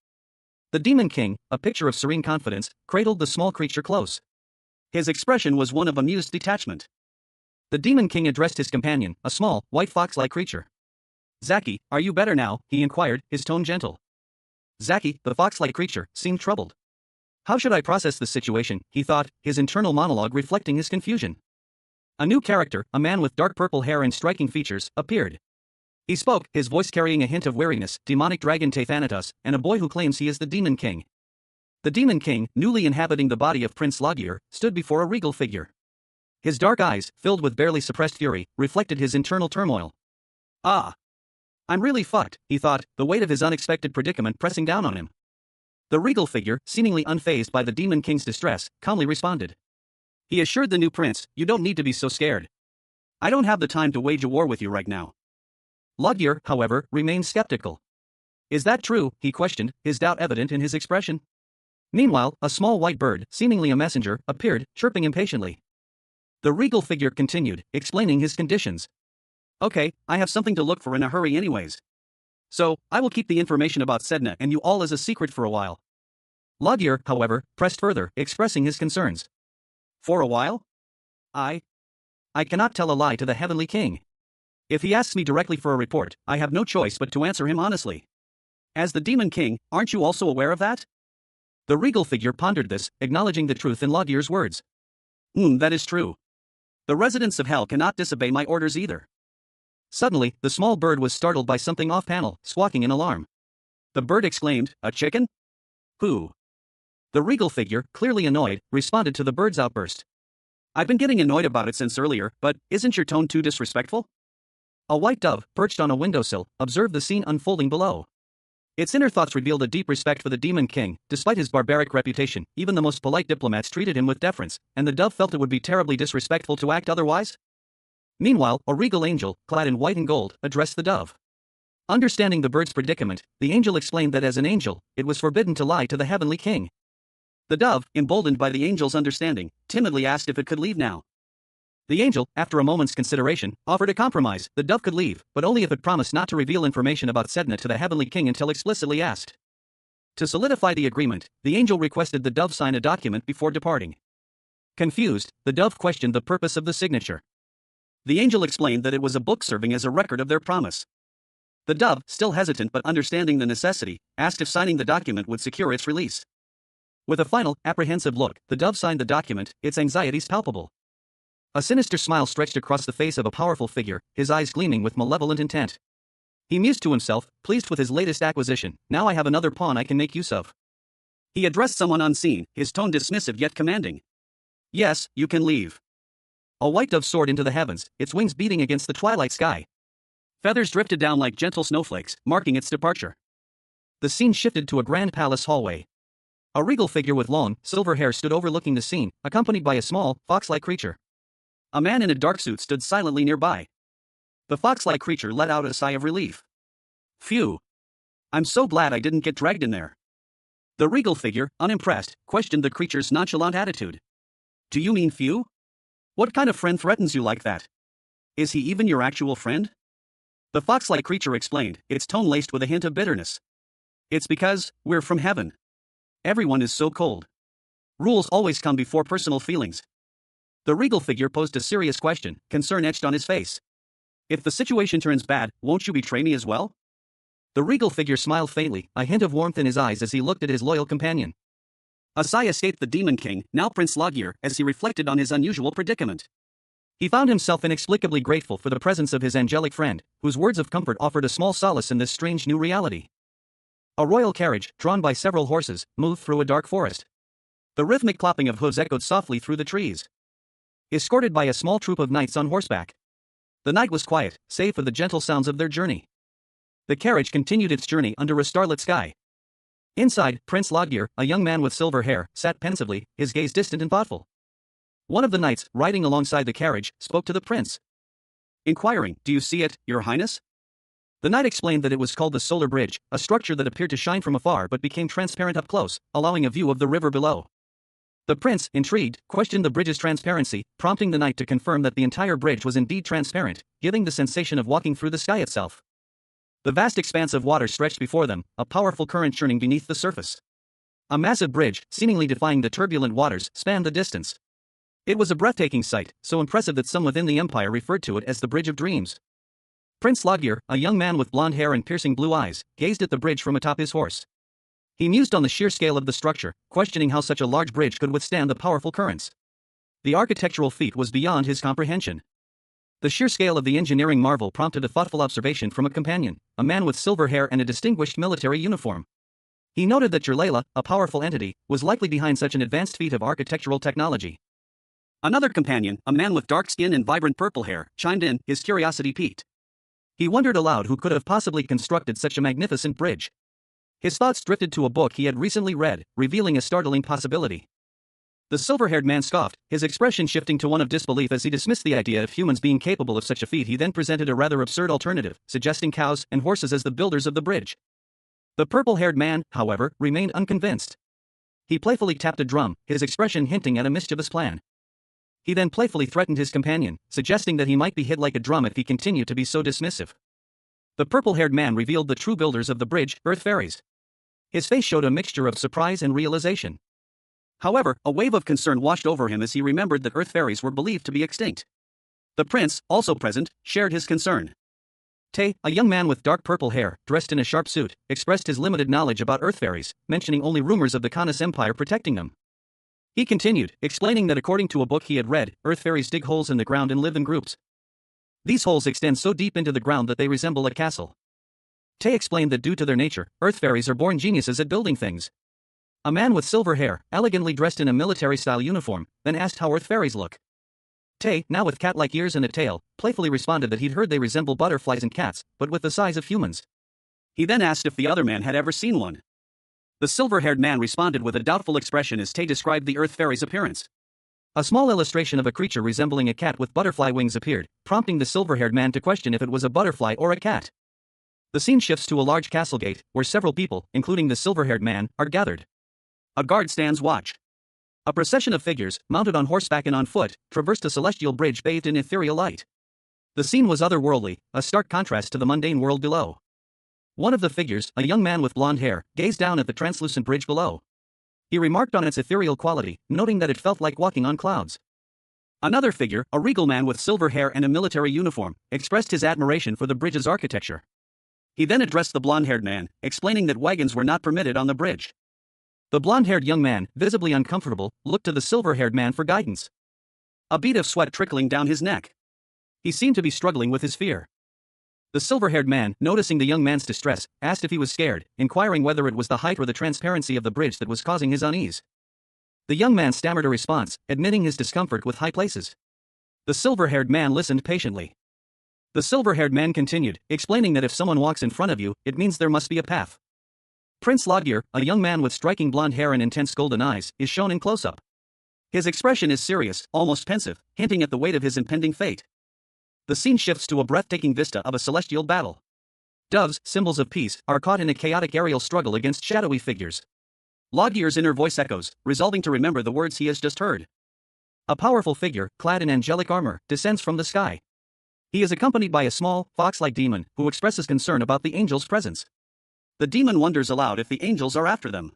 The Demon King, a picture of serene confidence, cradled the small creature close. His expression was one of amused detachment. The Demon King addressed his companion, a small, white fox-like creature. "Zaki, are you better now?" he inquired, his tone gentle. Zaki, the fox-like creature, seemed troubled. "How should I process this situation?" he thought, his internal monologue reflecting his confusion. A new character, a man with dark purple hair and striking features, appeared. He spoke, his voice carrying a hint of weariness, demonic dragon Thanatos, and a boy who claims he is the Demon King. The Demon King, newly inhabiting the body of Prince Logier, stood before a regal figure. His dark eyes, filled with barely suppressed fury, reflected his internal turmoil. Ah! I'm really fucked, he thought, the weight of his unexpected predicament pressing down on him. The regal figure, seemingly unfazed by the Demon King's distress, calmly responded. He assured the new prince, you don't need to be so scared. I don't have the time to wage a war with you right now. Logier, however, remained skeptical. Is that true, he questioned, his doubt evident in his expression. Meanwhile, a small white bird, seemingly a messenger, appeared, chirping impatiently. The regal figure continued, explaining his conditions. Okay, I have something to look for in a hurry anyways. So, I will keep the information about Sedna and you all as a secret for a while. Logier, however, pressed further, expressing his concerns. For a while? I cannot tell a lie to the Heavenly King. If he asks me directly for a report, I have no choice but to answer him honestly. As the Demon King, aren't you also aware of that? The regal figure pondered this, acknowledging the truth in Logier's words. That is true. The residents of Hell cannot disobey my orders either. Suddenly, the small bird was startled by something off-panel, squawking in alarm. The bird exclaimed, a chicken? Who? The regal figure, clearly annoyed, responded to the bird's outburst. I've been getting annoyed about it since earlier, but isn't your tone too disrespectful? A white dove, perched on a windowsill, observed the scene unfolding below. Its inner thoughts revealed a deep respect for the Demon King. Despite his barbaric reputation, even the most polite diplomats treated him with deference, and the dove felt it would be terribly disrespectful to act otherwise. Meanwhile, a regal angel, clad in white and gold, addressed the dove. Understanding the bird's predicament, the angel explained that as an angel, it was forbidden to lie to the Heavenly King. The dove, emboldened by the angel's understanding, timidly asked if it could leave now. The angel, after a moment's consideration, offered a compromise. The dove could leave, but only if it promised not to reveal information about Sedna to the Heavenly King until explicitly asked. To solidify the agreement, the angel requested the dove sign a document before departing. Confused, the dove questioned the purpose of the signature. The angel explained that it was a book serving as a record of their promise. The dove, still hesitant but understanding the necessity, asked if signing the document would secure its release. With a final, apprehensive look, the dove signed the document, its anxieties palpable. A sinister smile stretched across the face of a powerful figure, his eyes gleaming with malevolent intent. He mused to himself, pleased with his latest acquisition, now I have another pawn I can make use of. He addressed someone unseen, his tone dismissive yet commanding. Yes, you can leave. A white dove soared into the heavens, its wings beating against the twilight sky. Feathers drifted down like gentle snowflakes, marking its departure. The scene shifted to a grand palace hallway. A regal figure with long, silver hair stood overlooking the scene, accompanied by a small, fox-like creature. A man in a dark suit stood silently nearby. The fox-like creature let out a sigh of relief. Phew. I'm so glad I didn't get dragged in there. The regal figure, unimpressed, questioned the creature's nonchalant attitude. Do you mean phew? What kind of friend threatens you like that? Is he even your actual friend? The fox-like creature explained, its tone laced with a hint of bitterness. It's because, we're from heaven. Everyone is so cold. Rules always come before personal feelings. The regal figure posed a serious question, concern etched on his face. If the situation turns bad, won't you betray me as well? The regal figure smiled faintly, a hint of warmth in his eyes as he looked at his loyal companion. A sigh escaped the Demon King, now Prince Logier, as he reflected on his unusual predicament. He found himself inexplicably grateful for the presence of his angelic friend, whose words of comfort offered a small solace in this strange new reality. A royal carriage, drawn by several horses, moved through a dark forest. The rhythmic clopping of hooves echoed softly through the trees. Escorted by a small troop of knights on horseback. The night was quiet, save for the gentle sounds of their journey. The carriage continued its journey under a starlit sky. Inside, Prince Logier, a young man with silver hair, sat pensively, his gaze distant and thoughtful. One of the knights, riding alongside the carriage, spoke to the prince. Inquiring, do you see it, your highness? The knight explained that it was called the Solar Bridge, a structure that appeared to shine from afar but became transparent up close, allowing a view of the river below. The prince, intrigued, questioned the bridge's transparency, prompting the knight to confirm that the entire bridge was indeed transparent, giving the sensation of walking through the sky itself. The vast expanse of water stretched before them, a powerful current churning beneath the surface. A massive bridge, seemingly defying the turbulent waters, spanned the distance. It was a breathtaking sight, so impressive that some within the empire referred to it as the Bridge of Dreams. Prince Logier, a young man with blonde hair and piercing blue eyes, gazed at the bridge from atop his horse. He mused on the sheer scale of the structure, questioning how such a large bridge could withstand the powerful currents. The architectural feat was beyond his comprehension. The sheer scale of the engineering marvel prompted a thoughtful observation from a companion, a man with silver hair and a distinguished military uniform. He noted that Layla, a powerful entity, was likely behind such an advanced feat of architectural technology. Another companion, a man with dark skin and vibrant purple hair, chimed in, his curiosity piqued. He wondered aloud who could have possibly constructed such a magnificent bridge. His thoughts drifted to a book he had recently read, revealing a startling possibility. The silver-haired man scoffed, his expression shifting to one of disbelief as he dismissed the idea of humans being capable of such a feat. He then presented a rather absurd alternative, suggesting cows and horses as the builders of the bridge. The purple-haired man, however, remained unconvinced. He playfully tapped a drum, his expression hinting at a mischievous plan. He then playfully threatened his companion, suggesting that he might be hit like a drum if he continued to be so dismissive. The purple-haired man revealed the true builders of the bridge, Earth Fairies. His face showed a mixture of surprise and realization. However, a wave of concern washed over him as he remembered that Earth Fairies were believed to be extinct. The prince, also present, shared his concern. Tae, a young man with dark purple hair, dressed in a sharp suit, expressed his limited knowledge about Earth Fairies, mentioning only rumors of the Kanas Empire protecting them. He continued, explaining that according to a book he had read, Earth Fairies dig holes in the ground and live in groups. These holes extend so deep into the ground that they resemble a castle. Tae explained that due to their nature, Earth Fairies are born geniuses at building things. A man with silver hair, elegantly dressed in a military-style uniform, then asked how Earth Fairies look. Tae, now with cat-like ears and a tail, playfully responded that he'd heard they resemble butterflies and cats, but with the size of humans. He then asked if the other man had ever seen one. The silver-haired man responded with a doubtful expression as Tae described the Earth Fairies' appearance. A small illustration of a creature resembling a cat with butterfly wings appeared, prompting the silver-haired man to question if it was a butterfly or a cat. The scene shifts to a large castle gate, where several people, including the silver-haired man, are gathered. A guard stands watch. A procession of figures, mounted on horseback and on foot, traversed a celestial bridge bathed in ethereal light. The scene was otherworldly, a stark contrast to the mundane world below. One of the figures, a young man with blonde hair, gazed down at the translucent bridge below. He remarked on its ethereal quality, noting that it felt like walking on clouds. Another figure, a regal man with silver hair and a military uniform, expressed his admiration for the bridge's architecture. He then addressed the blonde-haired man, explaining that wagons were not permitted on the bridge. The blonde-haired young man, visibly uncomfortable, looked to the silver-haired man for guidance. A bead of sweat trickling down his neck. He seemed to be struggling with his fear. The silver-haired man, noticing the young man's distress, asked if he was scared, inquiring whether it was the height or the transparency of the bridge that was causing his unease. The young man stammered a response, admitting his discomfort with high places. The silver-haired man listened patiently. The silver-haired man continued, explaining that if someone walks in front of you, it means there must be a path. Prince Lodgir, a young man with striking blonde hair and intense golden eyes, is shown in close-up. His expression is serious, almost pensive, hinting at the weight of his impending fate. The scene shifts to a breathtaking vista of a celestial battle. Doves, symbols of peace, are caught in a chaotic aerial struggle against shadowy figures. Lodgir's inner voice echoes, resolving to remember the words he has just heard. A powerful figure, clad in angelic armor, descends from the sky. He is accompanied by a small, fox-like demon, who expresses concern about the angel's presence. The demon wonders aloud if the angels are after them.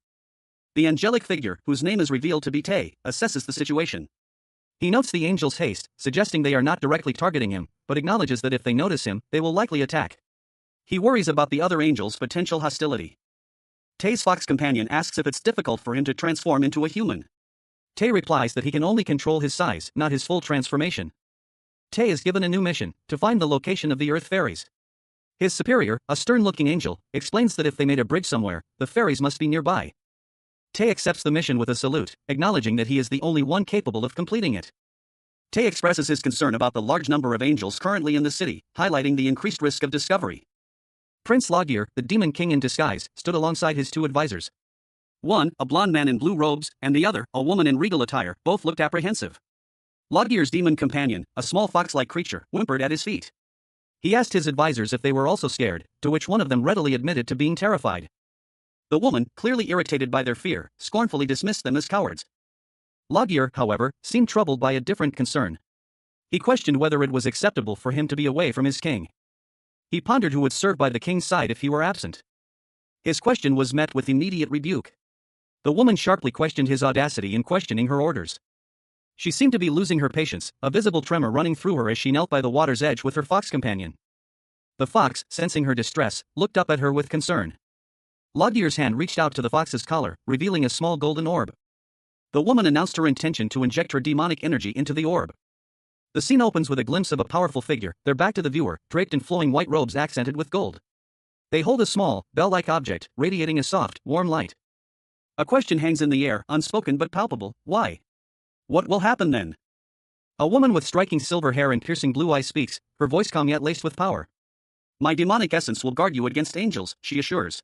The angelic figure, whose name is revealed to be Tae, assesses the situation. He notes the angels' haste, suggesting they are not directly targeting him, but acknowledges that if they notice him, they will likely attack. He worries about the other angels' potential hostility. Tae's fox companion asks if it's difficult for him to transform into a human. Tae replies that he can only control his size, not his full transformation. Tae is given a new mission, to find the location of the Earth Fairies. His superior, a stern-looking angel, explains that if they made a bridge somewhere, the fairies must be nearby. Tae accepts the mission with a salute, acknowledging that he is the only one capable of completing it. Tae expresses his concern about the large number of angels currently in the city, highlighting the increased risk of discovery. Prince Lodgir, the demon king in disguise, stood alongside his two advisors. One, a blonde man in blue robes, and the other, a woman in regal attire, both looked apprehensive. Lodgir's demon companion, a small fox-like creature, whimpered at his feet. He asked his advisors if they were also scared, to which one of them readily admitted to being terrified. The woman, clearly irritated by their fear, scornfully dismissed them as cowards. Lodgir, however, seemed troubled by a different concern. He questioned whether it was acceptable for him to be away from his king. He pondered who would serve by the king's side if he were absent. His question was met with immediate rebuke. The woman sharply questioned his audacity in questioning her orders. She seemed to be losing her patience, a visible tremor running through her as she knelt by the water's edge with her fox companion. The fox, sensing her distress, looked up at her with concern. Lodgir's hand reached out to the fox's collar, revealing a small golden orb. The woman announced her intention to inject her demonic energy into the orb. The scene opens with a glimpse of a powerful figure, their back to the viewer, draped in flowing white robes accented with gold. They hold a small, bell-like object, radiating a soft, warm light. A question hangs in the air, unspoken but palpable: why? What will happen then? A woman with striking silver hair and piercing blue eyes speaks, her voice calm yet laced with power. My demonic essence will guard you against angels, she assures.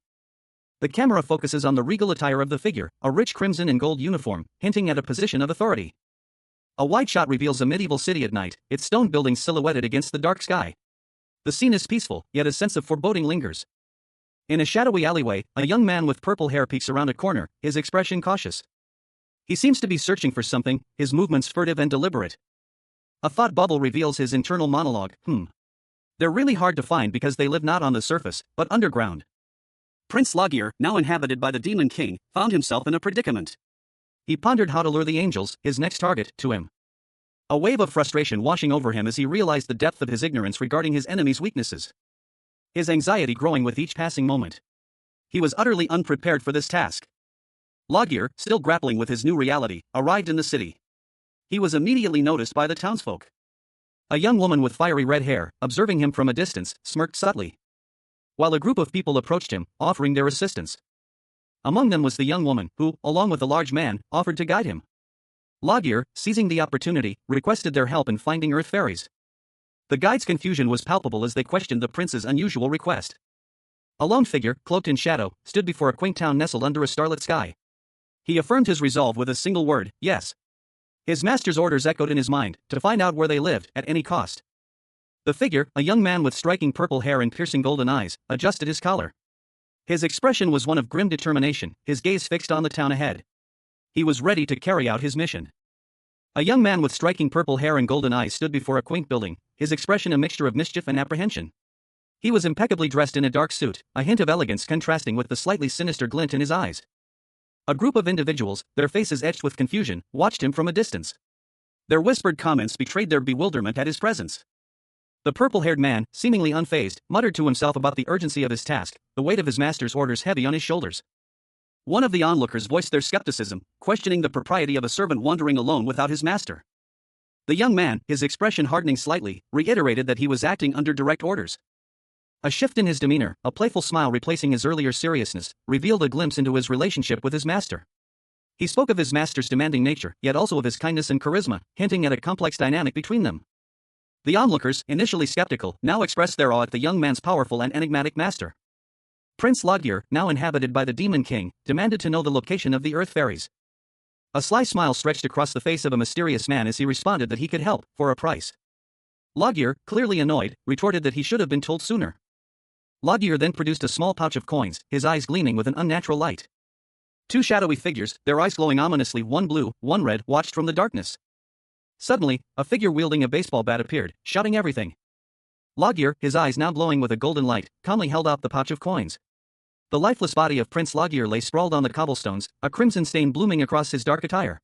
The camera focuses on the regal attire of the figure, a rich crimson and gold uniform, hinting at a position of authority. A wide shot reveals a medieval city at night, its stone buildings silhouetted against the dark sky. The scene is peaceful, yet a sense of foreboding lingers. In a shadowy alleyway, a young man with purple hair peeks around a corner, his expression cautious. He seems to be searching for something, his movements furtive and deliberate. A thought bubble reveals his internal monologue: They're really hard to find because they live not on the surface, but underground. Prince Logir, now inhabited by the Demon King, found himself in a predicament. He pondered how to lure the angels, his next target, to him. A wave of frustration washing over him as he realized the depth of his ignorance regarding his enemy's weaknesses. His anxiety growing with each passing moment. He was utterly unprepared for this task. Logir, still grappling with his new reality, arrived in the city. He was immediately noticed by the townsfolk. A young woman with fiery red hair, observing him from a distance, smirked subtly. While a group of people approached him, offering their assistance. Among them was the young woman, who, along with the large man, offered to guide him. Logir, seizing the opportunity, requested their help in finding earth fairies. The guide's confusion was palpable as they questioned the prince's unusual request. A lone figure, cloaked in shadow, stood before a quaint town nestled under a starlit sky. He affirmed his resolve with a single word: yes. His master's orders echoed in his mind, to find out where they lived, at any cost. The figure, a young man with striking purple hair and piercing golden eyes, adjusted his collar. His expression was one of grim determination, his gaze fixed on the town ahead. He was ready to carry out his mission. A young man with striking purple hair and golden eyes stood before a quaint building, his expression a mixture of mischief and apprehension. He was impeccably dressed in a dark suit, a hint of elegance contrasting with the slightly sinister glint in his eyes. A group of individuals, their faces etched with confusion, watched him from a distance. Their whispered comments betrayed their bewilderment at his presence. The purple-haired man, seemingly unfazed, muttered to himself about the urgency of his task, the weight of his master's orders heavy on his shoulders. One of the onlookers voiced their skepticism, questioning the propriety of a servant wandering alone without his master. The young man, his expression hardening slightly, reiterated that he was acting under direct orders. A shift in his demeanor, a playful smile replacing his earlier seriousness, revealed a glimpse into his relationship with his master. He spoke of his master's demanding nature, yet also of his kindness and charisma, hinting at a complex dynamic between them. The onlookers, initially skeptical, now expressed their awe at the young man's powerful and enigmatic master. Prince Logir, now inhabited by the Demon King, demanded to know the location of the Earth Fairies. A sly smile stretched across the face of a mysterious man as he responded that he could help, for a price. Logir, clearly annoyed, retorted that he should have been told sooner. Logir then produced a small pouch of coins, his eyes gleaming with an unnatural light. Two shadowy figures, their eyes glowing ominously, one blue, one red, watched from the darkness. Suddenly, a figure wielding a baseball bat appeared, shouting everything. Logir, his eyes now glowing with a golden light, calmly held out the pouch of coins. The lifeless body of Prince Logir lay sprawled on the cobblestones, a crimson stain blooming across his dark attire.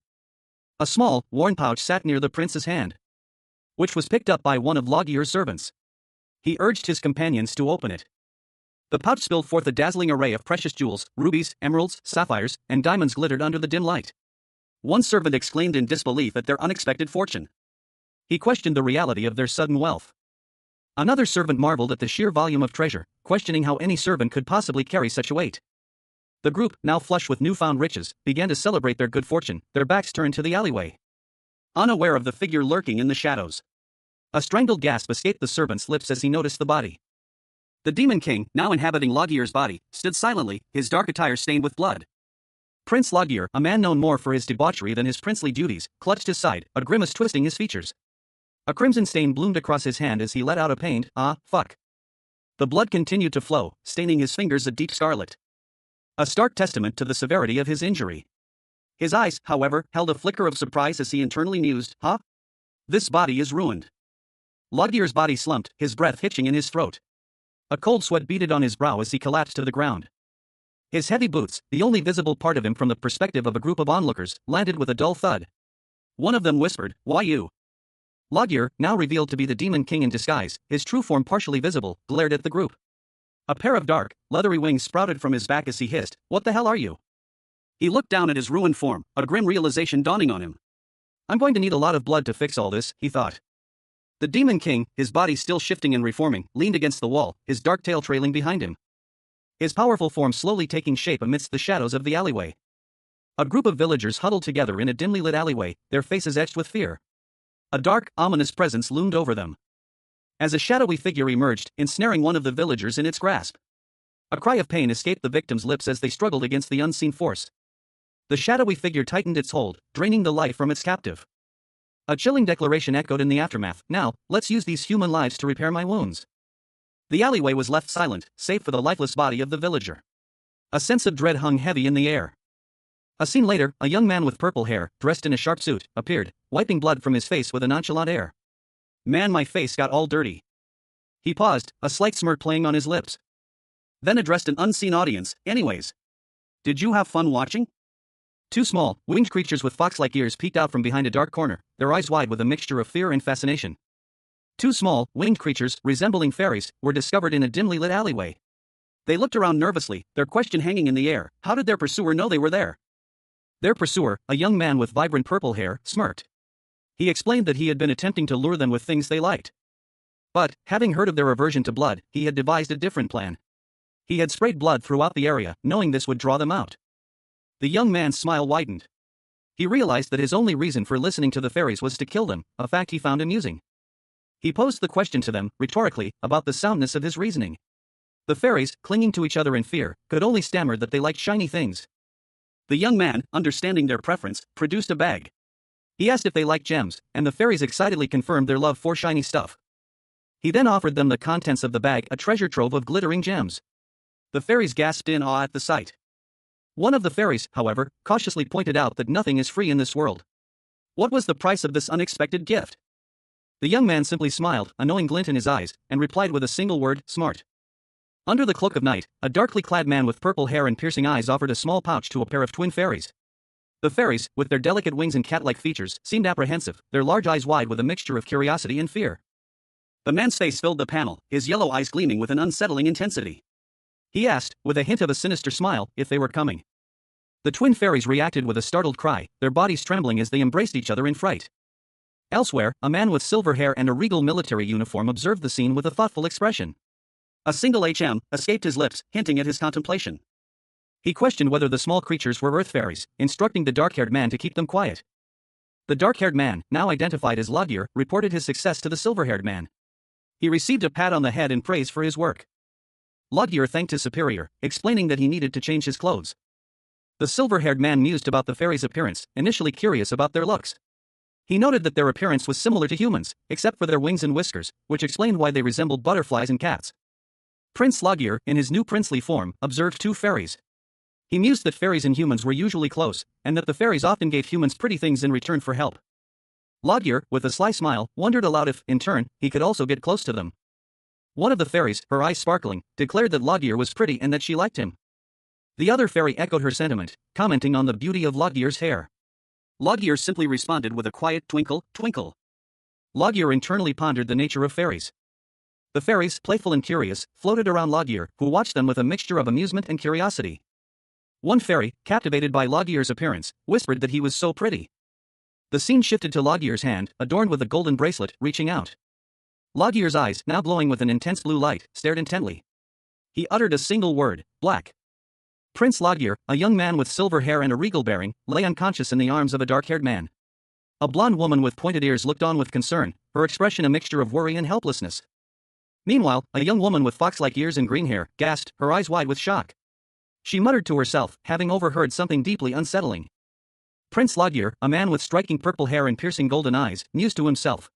A small, worn pouch sat near the prince's hand, which was picked up by one of Logir's servants. He urged his companions to open it. The pouch spilled forth a dazzling array of precious jewels, rubies, emeralds, sapphires, and diamonds glittered under the dim light. One servant exclaimed in disbelief at their unexpected fortune. He questioned the reality of their sudden wealth. Another servant marveled at the sheer volume of treasure, questioning how any servant could possibly carry such a weight. The group, now flush with newfound riches, began to celebrate their good fortune, their backs turned to the alleyway, unaware of the figure lurking in the shadows. A strangled gasp escaped the servant's lips as he noticed the body. The Demon King, now inhabiting Logir's body, stood silently, his dark attire stained with blood. Prince Logir, a man known more for his debauchery than his princely duties, clutched his side, a grimace twisting his features. A crimson stain bloomed across his hand as he let out a pained, "Ah, fuck." The blood continued to flow, staining his fingers a deep scarlet. A stark testament to the severity of his injury. His eyes, however, held a flicker of surprise as he internally mused, "Huh? This body is ruined." Logir's body slumped, his breath hitching in his throat. A cold sweat beaded on his brow as he collapsed to the ground. His heavy boots, the only visible part of him from the perspective of a group of onlookers, landed with a dull thud. One of them whispered, "Why you?" Logir, now revealed to be the Demon King in disguise, his true form partially visible, glared at the group. A pair of dark, leathery wings sprouted from his back as he hissed, "What the hell are you?" He looked down at his ruined form, a grim realization dawning on him. "I'm going to need a lot of blood to fix all this," he thought. The Demon King, his body still shifting and reforming, leaned against the wall, his dark tail trailing behind him. his powerful form slowly taking shape amidst the shadows of the alleyway. A group of villagers huddled together in a dimly lit alleyway, their faces etched with fear. A dark, ominous presence loomed over them. As a shadowy figure emerged, ensnaring one of the villagers in its grasp. A cry of pain escaped the victim's lips as they struggled against the unseen force. The shadowy figure tightened its hold, draining the life from its captive. A chilling declaration echoed in the aftermath. "Now, let's use these human lives to repair my wounds." The alleyway was left silent, save for the lifeless body of the villager. A sense of dread hung heavy in the air. A scene later, a young man with purple hair, dressed in a sharp suit, appeared, wiping blood from his face with a nonchalant air. "Man, my face got all dirty." He paused, a slight smirk playing on his lips. Then addressed an unseen audience. "Anyways, did you have fun watching?" Two small, winged creatures with fox-like ears peeked out from behind a dark corner, their eyes wide with a mixture of fear and fascination. Two small, winged creatures, resembling fairies, were discovered in a dimly lit alleyway. They looked around nervously, their question hanging in the air. How did their pursuer know they were there? Their pursuer, a young man with vibrant purple hair, smirked. He explained that he had been attempting to lure them with things they liked. But, having heard of their aversion to blood, he had devised a different plan. He had sprayed blood throughout the area, knowing this would draw them out. The young man's smile widened. He realized that his only reason for listening to the fairies was to kill them, a fact he found amusing. He posed the question to them, rhetorically, about the soundness of his reasoning. The fairies, clinging to each other in fear, could only stammer that they liked shiny things. The young man, understanding their preference, produced a bag. He asked if they liked gems, and the fairies excitedly confirmed their love for shiny stuff. He then offered them the contents of the bag, a treasure trove of glittering gems. The fairies gasped in awe at the sight. One of the fairies, however, cautiously pointed out that nothing is free in this world. What was the price of this unexpected gift? The young man simply smiled, a knowing glint in his eyes, and replied with a single word: smart. Under the cloak of night, a darkly clad man with purple hair and piercing eyes offered a small pouch to a pair of twin fairies. The fairies, with their delicate wings and cat-like features, seemed apprehensive, their large eyes wide with a mixture of curiosity and fear. The man's face filled the panel, his yellow eyes gleaming with an unsettling intensity. He asked, with a hint of a sinister smile, if they were coming. The twin fairies reacted with a startled cry, their bodies trembling as they embraced each other in fright. Elsewhere, a man with silver hair and a regal military uniform observed the scene with a thoughtful expression. A single HM escaped his lips, hinting at his contemplation. He questioned whether the small creatures were earth fairies, instructing the dark-haired man to keep them quiet. The dark-haired man, now identified as Loggear, reported his success to the silver-haired man. He received a pat on the head in praise for his work. Loggear thanked his superior, explaining that he needed to change his clothes. The silver-haired man mused about the fairies' appearance, initially curious about their looks. He noted that their appearance was similar to humans, except for their wings and whiskers, which explained why they resembled butterflies and cats. Prince Loggear, in his new princely form, observed two fairies. He mused that fairies and humans were usually close, and that the fairies often gave humans pretty things in return for help. Loggear, with a sly smile, wondered aloud if, in turn, he could also get close to them. One of the fairies, her eyes sparkling, declared that Loggear was pretty and that she liked him. The other fairy echoed her sentiment, commenting on the beauty of Loggear's hair. Loggear simply responded with a quiet twinkle, twinkle. Loggear internally pondered the nature of fairies. The fairies, playful and curious, floated around Loggear, who watched them with a mixture of amusement and curiosity. One fairy, captivated by Loggear's appearance, whispered that he was so pretty. The scene shifted to Loggear's hand, adorned with a golden bracelet, reaching out. Loggear's eyes, now glowing with an intense blue light, stared intently. He uttered a single word: black. Prince Loggear, a young man with silver hair and a regal bearing, lay unconscious in the arms of a dark-haired man. A blonde woman with pointed ears looked on with concern, her expression a mixture of worry and helplessness. Meanwhile, a young woman with fox-like ears and green hair, gasped, her eyes wide with shock. She muttered to herself, having overheard something deeply unsettling. Prince Loggear, a man with striking purple hair and piercing golden eyes, mused to himself.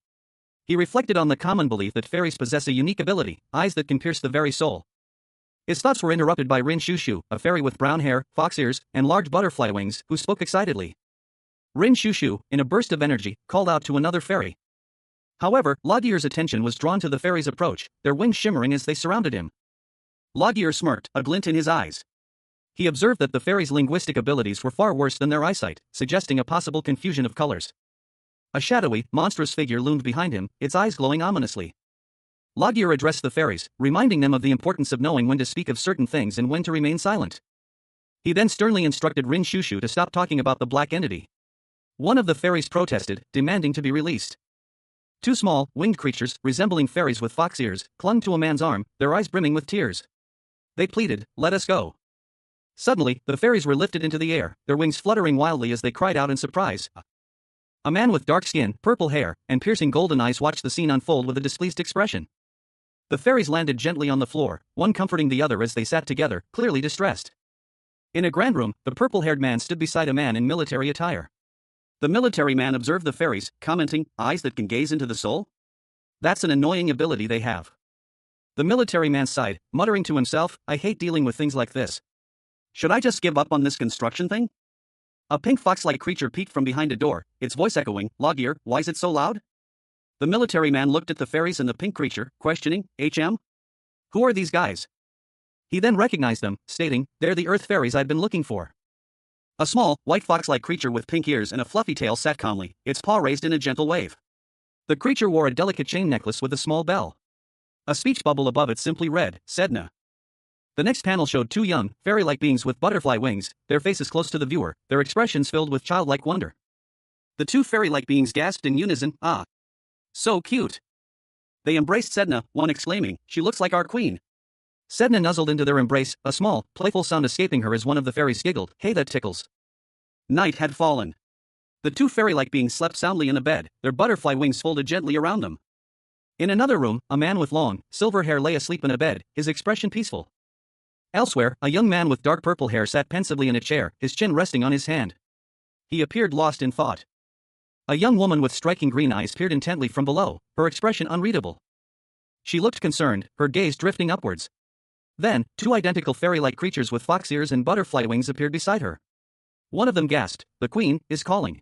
He reflected on the common belief that fairies possess a unique ability, eyes that can pierce the very soul. His thoughts were interrupted by Rin Shushu, a fairy with brown hair, fox ears, and large butterfly wings, who spoke excitedly. Rin Shushu, in a burst of energy, called out to another fairy. However, Loggear's attention was drawn to the fairy's approach, their wings shimmering as they surrounded him. Loggear smirked, a glint in his eyes. He observed that the fairies' linguistic abilities were far worse than their eyesight, suggesting a possible confusion of colors. A shadowy, monstrous figure loomed behind him, its eyes glowing ominously. Loggear addressed the fairies, reminding them of the importance of knowing when to speak of certain things and when to remain silent. He then sternly instructed Rin Shushu to stop talking about the black entity. One of the fairies protested, demanding to be released. Two small, winged creatures, resembling fairies with fox ears, clung to a man's arm, their eyes brimming with tears. They pleaded, let us go. Suddenly, the fairies were lifted into the air, their wings fluttering wildly as they cried out in surprise. A man with dark skin, purple hair, and piercing golden eyes watched the scene unfold with a displeased expression. The fairies landed gently on the floor, one comforting the other as they sat together, clearly distressed. In a grand room, the purple-haired man stood beside a man in military attire. The military man observed the fairies, commenting, eyes that can gaze into the soul? That's an annoying ability they have. The military man sighed, muttering to himself, I hate dealing with things like this. Should I just give up on this construction thing? A pink fox-like creature peeked from behind a door, its voice echoing, Loggear, why is it so loud? The military man looked at the fairies and the pink creature, questioning, HM? Who are these guys? He then recognized them, stating, they're the earth fairies I'd been looking for. A small, white fox-like creature with pink ears and a fluffy tail sat calmly, its paw raised in a gentle wave. The creature wore a delicate chain necklace with a small bell. A speech bubble above it simply read, Sedna. The next panel showed two young, fairy-like beings with butterfly wings, their faces close to the viewer, their expressions filled with childlike wonder. The two fairy-like beings gasped in unison, ah. So cute. They embraced Sedna, one exclaiming, she looks like our queen. Sedna nuzzled into their embrace, a small, playful sound escaping her as one of the fairies giggled, hey that tickles. Night had fallen. The two fairy-like beings slept soundly in a bed, their butterfly wings folded gently around them. In another room, a man with long, silver hair lay asleep in a bed, his expression peaceful. Elsewhere, a young man with dark purple hair sat pensively in a chair, his chin resting on his hand. He appeared lost in thought. A young woman with striking green eyes peered intently from below, her expression unreadable. She looked concerned, her gaze drifting upwards. Then, two identical fairy-like creatures with fox ears and butterfly wings appeared beside her. One of them gasped, the queen is calling.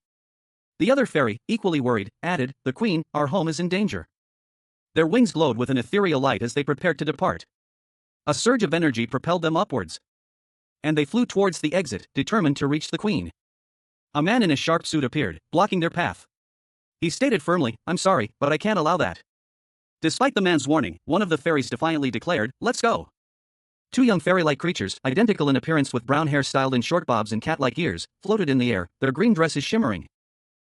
The other fairy, equally worried, added, the queen, our home is in danger. Their wings glowed with an ethereal light as they prepared to depart. A surge of energy propelled them upwards. And they flew towards the exit, determined to reach the queen. A man in a sharp suit appeared, blocking their path. He stated firmly, I'm sorry, but I can't allow that. Despite the man's warning, one of the fairies defiantly declared, let's go. Two young fairy-like creatures, identical in appearance with brown hair styled in short bobs and cat-like ears, floated in the air, their green dresses shimmering.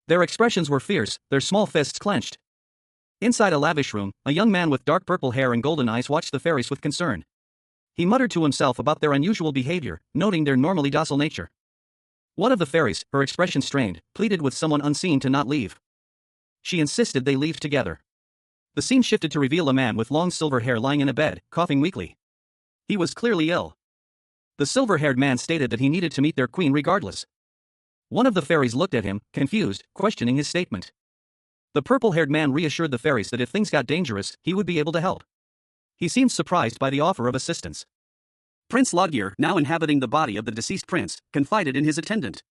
Their expressions were fierce, their small fists clenched. Inside a lavish room, a young man with dark purple hair and golden eyes watched the fairies with concern. He muttered to himself about their unusual behavior, noting their normally docile nature. One of the fairies, her expression strained, pleaded with someone unseen to not leave. She insisted they leave together. The scene shifted to reveal a man with long silver hair lying in a bed, coughing weakly. He was clearly ill. The silver-haired man stated that he needed to meet their queen regardless. One of the fairies looked at him, confused, questioning his statement. The purple-haired man reassured the fairies that if things got dangerous, he would be able to help. He seemed surprised by the offer of assistance. Prince Loggear, now inhabiting the body of the deceased prince, confided in his attendant.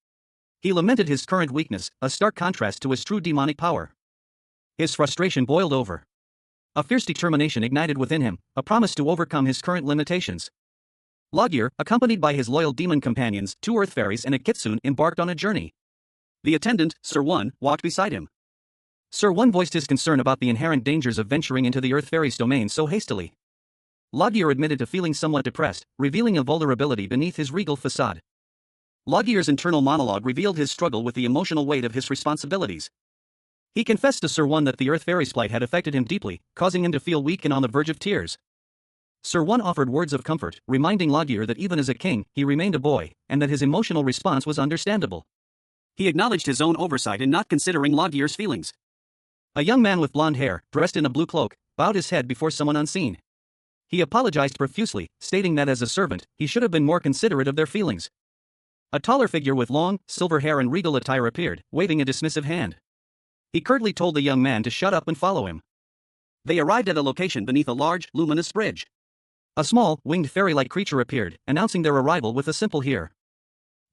He lamented his current weakness, a stark contrast to his true demonic power. His frustration boiled over. A fierce determination ignited within him, a promise to overcome his current limitations. Loggear, accompanied by his loyal demon companions, two earth fairies and a kitsune, embarked on a journey. The attendant, Sir One, walked beside him. Sir One voiced his concern about the inherent dangers of venturing into the earth fairies' domain so hastily. Loggear admitted to feeling somewhat depressed, revealing a vulnerability beneath his regal facade. Loggear's internal monologue revealed his struggle with the emotional weight of his responsibilities. He confessed to Sir One that the earth fairies' plight had affected him deeply, causing him to feel weak and on the verge of tears. Sir One offered words of comfort, reminding Loggear that even as a king, he remained a boy, and that his emotional response was understandable. He acknowledged his own oversight in not considering Loggear's feelings. A young man with blonde hair, dressed in a blue cloak, bowed his head before someone unseen. He apologized profusely, stating that as a servant, he should have been more considerate of their feelings. A taller figure with long, silver hair and regal attire appeared, waving a dismissive hand. He curtly told the young man to shut up and follow him. They arrived at a location beneath a large, luminous bridge. A small, winged fairy-like creature appeared, announcing their arrival with a simple here.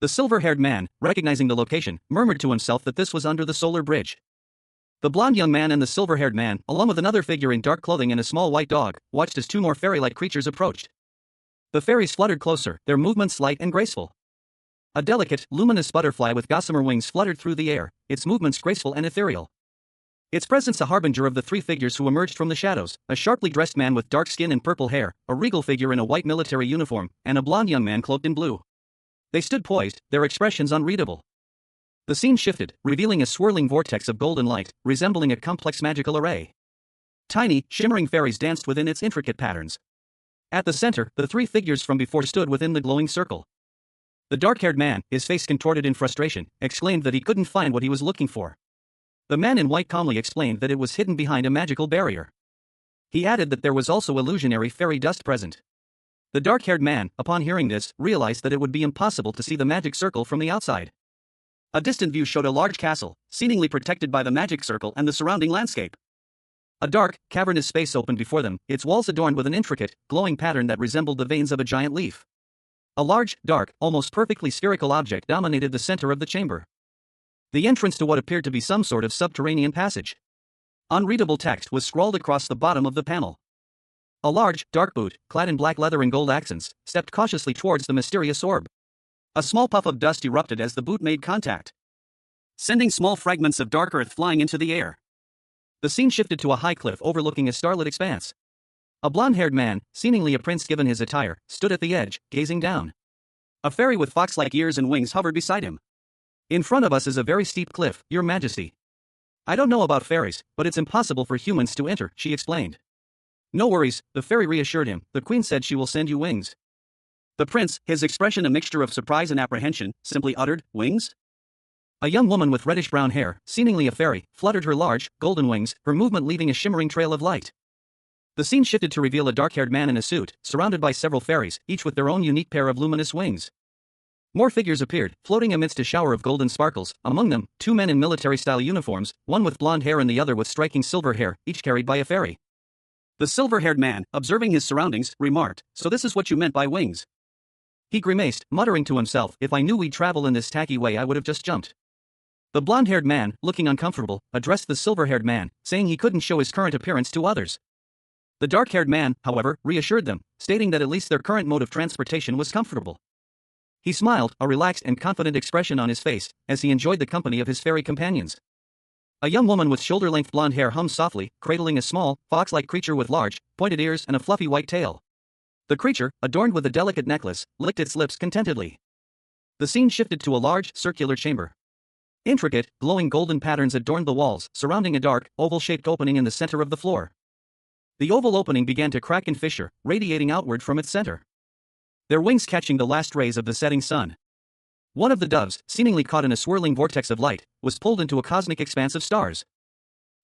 The silver-haired man, recognizing the location, murmured to himself that this was under the solar bridge. The blonde young man and the silver-haired man, along with another figure in dark clothing and a small white dog, watched as two more fairy-like creatures approached. The fairies fluttered closer, their movements light and graceful. A delicate, luminous butterfly with gossamer wings fluttered through the air, its movements graceful and ethereal. Its presence a harbinger of the three figures who emerged from the shadows, a sharply dressed man with dark skin and purple hair, a regal figure in a white military uniform, and a blonde young man cloaked in blue. They stood poised, their expressions unreadable. The scene shifted, revealing a swirling vortex of golden light, resembling a complex magical array. Tiny, shimmering fairies danced within its intricate patterns. At the center, the three figures from before stood within the glowing circle. The dark-haired man, his face contorted in frustration, exclaimed that he couldn't find what he was looking for. The man in white calmly explained that it was hidden behind a magical barrier. He added that there was also illusionary fairy dust present. The dark-haired man, upon hearing this, realized that it would be impossible to see the magic circle from the outside. A distant view showed a large castle, seemingly protected by the magic circle and the surrounding landscape. A dark, cavernous space opened before them, its walls adorned with an intricate, glowing pattern that resembled the veins of a giant leaf. A large, dark, almost perfectly spherical object dominated the center of the chamber. The entrance to what appeared to be some sort of subterranean passage. Unreadable text was scrawled across the bottom of the panel. A large, dark boot, clad in black leather and gold accents, stepped cautiously towards the mysterious orb. A small puff of dust erupted as the boot made contact, sending small fragments of dark earth flying into the air. The scene shifted to a high cliff overlooking a starlit expanse. A blonde-haired man, seemingly a prince given his attire, stood at the edge, gazing down. A fairy with fox-like ears and wings hovered beside him. In front of us is a very steep cliff, Your Majesty. I don't know about fairies, but it's impossible for humans to enter, she explained. No worries, the fairy reassured him, the queen said she will send you wings. The prince, his expression a mixture of surprise and apprehension, simply uttered, wings? A young woman with reddish-brown hair, seemingly a fairy, fluttered her large, golden wings, her movement leaving a shimmering trail of light. The scene shifted to reveal a dark-haired man in a suit, surrounded by several fairies, each with their own unique pair of luminous wings. More figures appeared, floating amidst a shower of golden sparkles, among them, two men in military-style uniforms, one with blonde hair and the other with striking silver hair, each carried by a fairy. The silver-haired man, observing his surroundings, remarked, "So this is what you meant by wings." He grimaced, muttering to himself, "If I knew we'd travel in this tacky way I would have just jumped." The blonde-haired man, looking uncomfortable, addressed the silver-haired man, saying he couldn't show his current appearance to others. The dark-haired man, however, reassured them, stating that at least their current mode of transportation was comfortable. He smiled, a relaxed and confident expression on his face, as he enjoyed the company of his fairy companions. A young woman with shoulder-length blonde hair hummed softly, cradling a small, fox-like creature with large, pointed ears and a fluffy white tail. The creature, adorned with a delicate necklace, licked its lips contentedly. The scene shifted to a large, circular chamber. Intricate, glowing golden patterns adorned the walls, surrounding a dark, oval-shaped opening in the center of the floor. The oval opening began to crack and fissure, radiating outward from its center, their wings catching the last rays of the setting sun. One of the doves, seemingly caught in a swirling vortex of light, was pulled into a cosmic expanse of stars.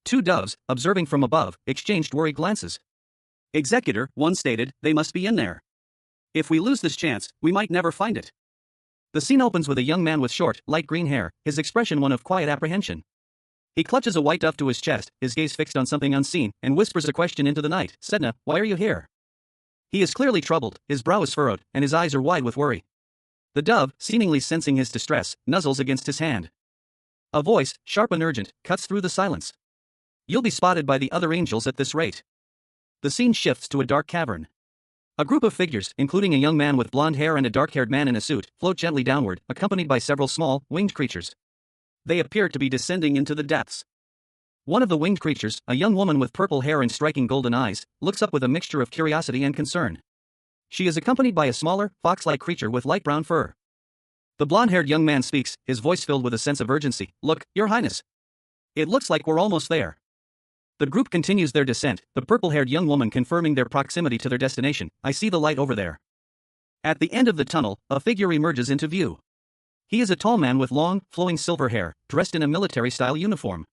Two doves, observing from above, exchanged worried glances. "Executor," one stated, "they must be in there. If we lose this chance, we might never find it." The scene opens with a young man with short, light green hair, his expression one of quiet apprehension. He clutches a white dove to his chest, his gaze fixed on something unseen, and whispers a question into the night, "Sedna, why are you here?" He is clearly troubled, his brow is furrowed, and his eyes are wide with worry. The dove, seemingly sensing his distress, nuzzles against his hand. A voice, sharp and urgent, cuts through the silence. "You'll be spotted by the other angels at this rate." The scene shifts to a dark cavern. A group of figures, including a young man with blonde hair and a dark-haired man in a suit, float gently downward, accompanied by several small, winged creatures. They appear to be descending into the depths. One of the winged creatures, a young woman with purple hair and striking golden eyes, looks up with a mixture of curiosity and concern. She is accompanied by a smaller, fox-like creature with light brown fur. The blonde-haired young man speaks, his voice filled with a sense of urgency. "Look, Your Highness. It looks like we're almost there." The group continues their descent, the purple-haired young woman confirming their proximity to their destination. "I see the light over there." At the end of the tunnel, a figure emerges into view. He is a tall man with long, flowing silver hair, dressed in a military-style uniform.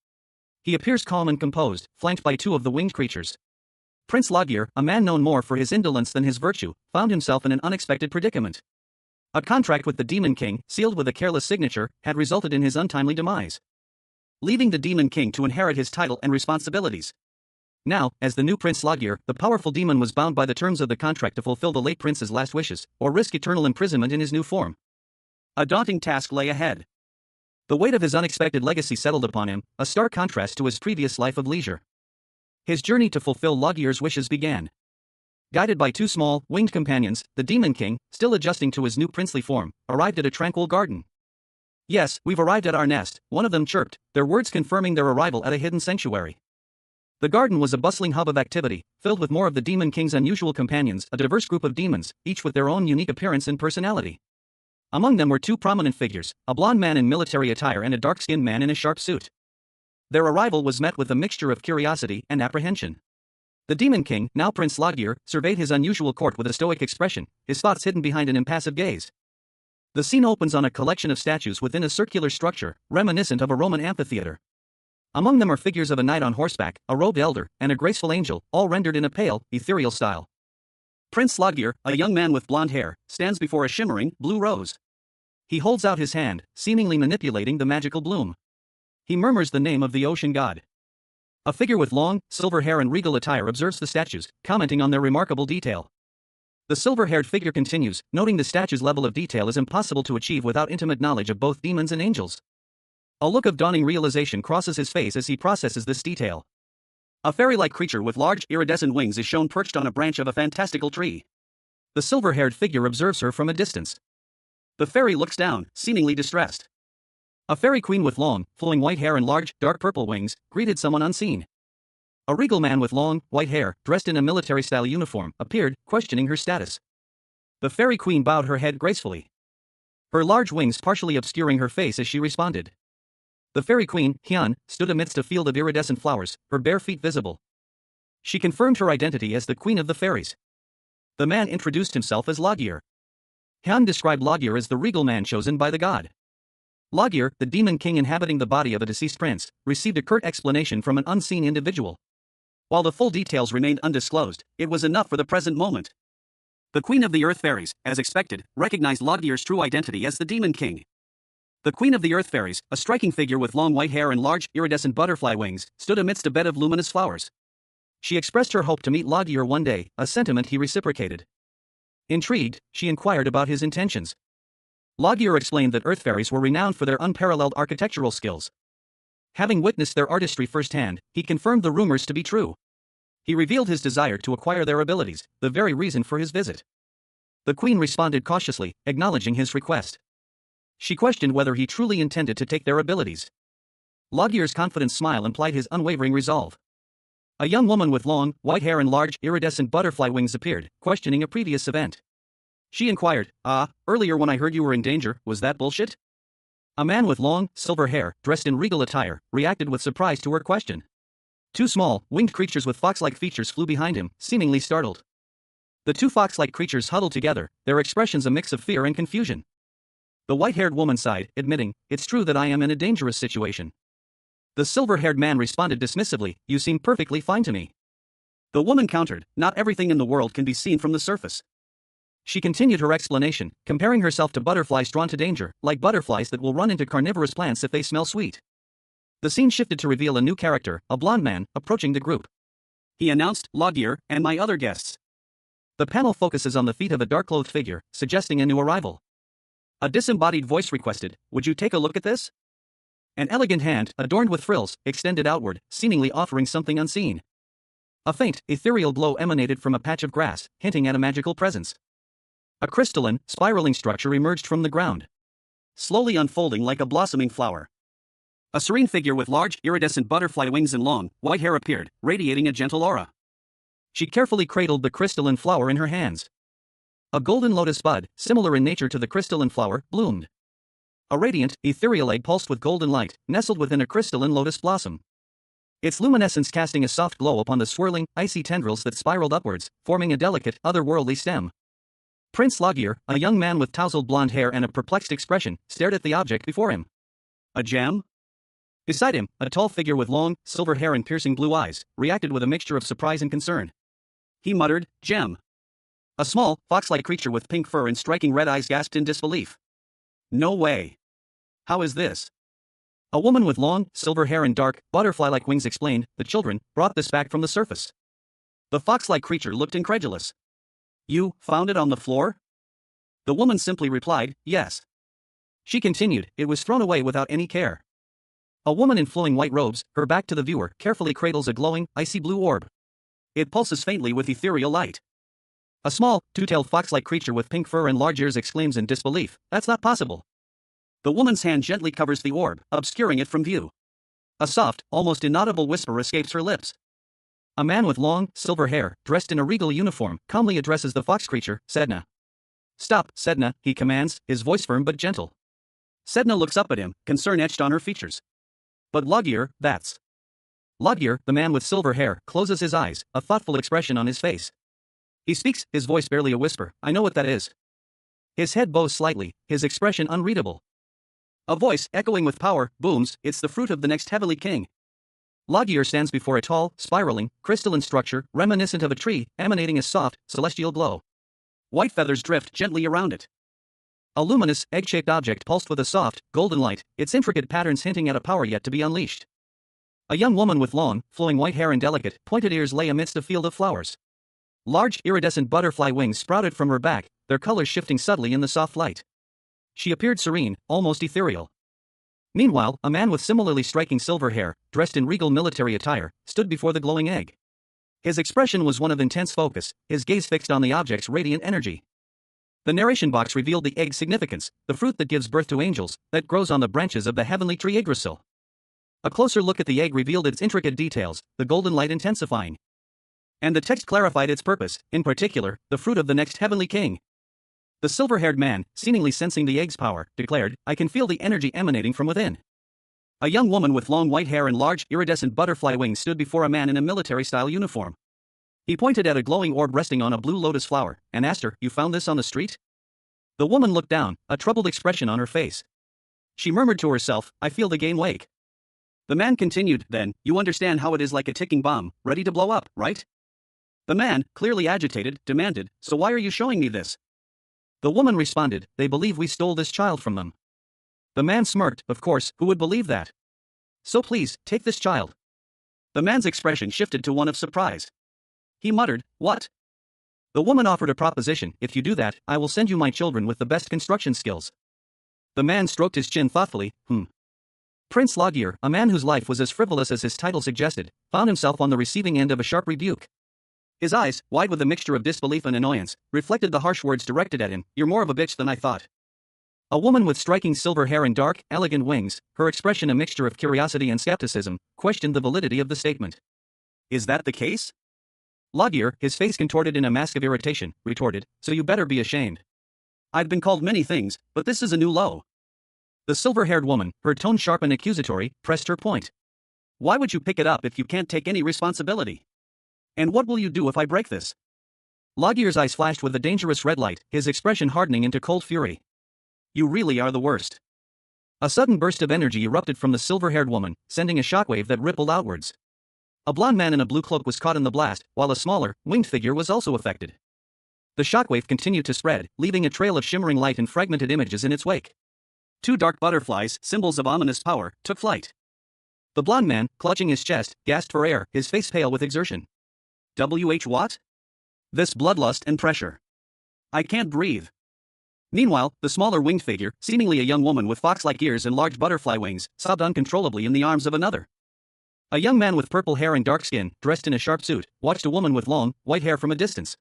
He appears calm and composed, flanked by two of the winged creatures. Prince Logir, a man known more for his indolence than his virtue, found himself in an unexpected predicament. A contract with the Demon King, sealed with a careless signature, had resulted in his untimely demise, leaving the Demon King to inherit his title and responsibilities. Now, as the new Prince Logir, the powerful demon was bound by the terms of the contract to fulfill the late prince's last wishes, or risk eternal imprisonment in his new form. A daunting task lay ahead. The weight of his unexpected legacy settled upon him, a stark contrast to his previous life of leisure. His journey to fulfill Logir's wishes began. Guided by two small, winged companions, the Demon King, still adjusting to his new princely form, arrived at a tranquil garden. "Yes, we've arrived at our nest," one of them chirped, their words confirming their arrival at a hidden sanctuary. The garden was a bustling hub of activity, filled with more of the Demon King's unusual companions, a diverse group of demons, each with their own unique appearance and personality. Among them were two prominent figures, a blonde man in military attire and a dark-skinned man in a sharp suit. Their arrival was met with a mixture of curiosity and apprehension. The Demon King, now Prince Loggear, surveyed his unusual court with a stoic expression, his thoughts hidden behind an impassive gaze. The scene opens on a collection of statues within a circular structure, reminiscent of a Roman amphitheater. Among them are figures of a knight on horseback, a robed elder, and a graceful angel, all rendered in a pale, ethereal style. Prince Loggear, a young man with blonde hair, stands before a shimmering, blue rose. He holds out his hand, seemingly manipulating the magical bloom. He murmurs the name of the ocean god. A figure with long, silver hair and regal attire observes the statues, commenting on their remarkable detail. The silver-haired figure continues, noting the statue's level of detail is impossible to achieve without intimate knowledge of both demons and angels. A look of dawning realization crosses his face as he processes this detail. A fairy-like creature with large, iridescent wings is shown perched on a branch of a fantastical tree. The silver-haired figure observes her from a distance. The fairy looks down, seemingly distressed. A fairy queen with long, flowing white hair and large, dark purple wings, greeted someone unseen. A regal man with long, white hair, dressed in a military-style uniform, appeared, questioning her status. The fairy queen bowed her head gracefully, her large wings partially obscuring her face as she responded. The fairy queen, Hyun, stood amidst a field of iridescent flowers, her bare feet visible. She confirmed her identity as the queen of the fairies. The man introduced himself as Loggear. Hyun described Loggear as the regal man chosen by the god. Loggear, the demon king inhabiting the body of a deceased prince, received a curt explanation from an unseen individual. While the full details remained undisclosed, it was enough for the present moment. The Queen of the Earth Fairies, as expected, recognized Loggear's true identity as the Demon King. The Queen of the Earth Fairies, a striking figure with long white hair and large, iridescent butterfly wings, stood amidst a bed of luminous flowers. She expressed her hope to meet Loggear one day, a sentiment he reciprocated. Intrigued, she inquired about his intentions. Loggear explained that Earth Fairies were renowned for their unparalleled architectural skills. Having witnessed their artistry firsthand, he confirmed the rumors to be true. He revealed his desire to acquire their abilities, the very reason for his visit. The queen responded cautiously, acknowledging his request. She questioned whether he truly intended to take their abilities. Loggear's confident smile implied his unwavering resolve. A young woman with long, white hair and large, iridescent butterfly wings appeared, questioning a previous event. She inquired, earlier when I heard you were in danger, was that bullshit? A man with long, silver hair, dressed in regal attire, reacted with surprise to her question. Two small, winged creatures with fox-like features flew behind him, seemingly startled. The two fox-like creatures huddled together, their expressions a mix of fear and confusion. The white-haired woman sighed, admitting, "It's true that I am in a dangerous situation." The silver-haired man responded dismissively, "You seem perfectly fine to me." The woman countered, "Not everything in the world can be seen from the surface." She continued her explanation, comparing herself to butterflies drawn to danger, like butterflies that will run into carnivorous plants if they smell sweet. The scene shifted to reveal a new character, a blonde man, approaching the group. He announced, "Loggear, and my other guests." The panel focuses on the feet of a dark-clothed figure, suggesting a new arrival. A disembodied voice requested, "Would you take a look at this?" An elegant hand, adorned with frills, extended outward, seemingly offering something unseen. A faint, ethereal glow emanated from a patch of grass, hinting at a magical presence. A crystalline, spiraling structure emerged from the ground, slowly unfolding like a blossoming flower. A serene figure with large, iridescent butterfly wings and long, white hair appeared, radiating a gentle aura. She carefully cradled the crystalline flower in her hands. A golden lotus bud, similar in nature to the crystalline flower, bloomed. A radiant, ethereal egg pulsed with golden light, nestled within a crystalline lotus blossom. Its luminescence casting a soft glow upon the swirling, icy tendrils that spiraled upwards, forming a delicate, otherworldly stem. Prince Loggear, a young man with tousled blonde hair and a perplexed expression, stared at the object before him. A gem? Beside him, a tall figure with long, silver hair and piercing blue eyes, reacted with a mixture of surprise and concern. He muttered, "Gem." A small, fox-like creature with pink fur and striking red eyes gasped in disbelief. "No way. How is this?" A woman with long, silver hair and dark, butterfly-like wings explained, "The children brought this back from the surface." The fox-like creature looked incredulous. "You found it on the floor?" The woman simply replied, "Yes." She continued, "It was thrown away without any care." A woman in flowing white robes, her back to the viewer, carefully cradles a glowing, icy blue orb. It pulses faintly with ethereal light. A small, two-tailed fox-like creature with pink fur and large ears exclaims in disbelief, "That's not possible." The woman's hand gently covers the orb, obscuring it from view. A soft, almost inaudible whisper escapes her lips. A man with long, silver hair, dressed in a regal uniform, calmly addresses the fox creature, "Sedna." "Stop, Sedna," he commands, his voice firm but gentle. Sedna looks up at him, concern etched on her features. "But Loggear, that's..." Lodgier, the man with silver hair, closes his eyes, a thoughtful expression on his face. He speaks, his voice barely a whisper. I know what that is. His head bows slightly, his expression unreadable. A voice, echoing with power, booms, it's the fruit of the next heavenly king. Lodgier stands before a tall, spiraling, crystalline structure, reminiscent of a tree, emanating a soft, celestial glow. White feathers drift gently around it. A luminous, egg-shaped object pulsed with a soft, golden light, its intricate patterns hinting at a power yet to be unleashed. A young woman with long, flowing white hair and delicate, pointed ears lay amidst a field of flowers. Large, iridescent butterfly wings sprouted from her back, their colors shifting subtly in the soft light. She appeared serene, almost ethereal. Meanwhile, a man with similarly striking silver hair, dressed in regal military attire, stood before the glowing egg. His expression was one of intense focus, his gaze fixed on the object's radiant energy. The narration box revealed the egg's significance, the fruit that gives birth to angels, that grows on the branches of the heavenly tree Yggdrasil. A closer look at the egg revealed its intricate details, the golden light intensifying. And the text clarified its purpose, in particular, the fruit of the next heavenly king. The silver-haired man, seemingly sensing the egg's power, declared, I can feel the energy emanating from within. A young woman with long white hair and large, iridescent butterfly wings stood before a man in a military-style uniform. He pointed at a glowing orb resting on a blue lotus flower, and asked her, You found this on the street? The woman looked down, a troubled expression on her face. She murmured to herself, I feel the game wake. The man continued, Then, you understand how it is like a ticking bomb, ready to blow up, right? The man, clearly agitated, demanded, So why are you showing me this? The woman responded, They believe we stole this child from them. The man smirked, Of course, who would believe that? So please, take this child. The man's expression shifted to one of surprise. He muttered, What? The woman offered a proposition, If you do that, I will send you my children with the best construction skills. The man stroked his chin thoughtfully, Prince Lodgier, a man whose life was as frivolous as his title suggested, found himself on the receiving end of a sharp rebuke. His eyes, wide with a mixture of disbelief and annoyance, reflected the harsh words directed at him, You're more of a bitch than I thought. A woman with striking silver hair and dark, elegant wings, her expression a mixture of curiosity and skepticism, questioned the validity of the statement. Is that the case? Lodgier, his face contorted in a mask of irritation, retorted, So you better be ashamed. I've been called many things, but this is a new low. The silver-haired woman, her tone sharp and accusatory, pressed her point. Why would you pick it up if you can't take any responsibility? And what will you do if I break this? Lodgier's eyes flashed with a dangerous red light, his expression hardening into cold fury. You really are the worst. A sudden burst of energy erupted from the silver-haired woman, sending a shockwave that rippled outwards. A blond man in a blue cloak was caught in the blast, while a smaller, winged figure was also affected. The shockwave continued to spread, leaving a trail of shimmering light and fragmented images in its wake. Two dark butterflies, symbols of ominous power, took flight. The blond man, clutching his chest, gasped for air, his face pale with exertion. What? This bloodlust and pressure. I can't breathe. Meanwhile, the smaller winged figure, seemingly a young woman with fox-like ears and large butterfly wings, sobbed uncontrollably in the arms of another. A young man with purple hair and dark skin, dressed in a sharp suit, watched a woman with long, white hair from a distance.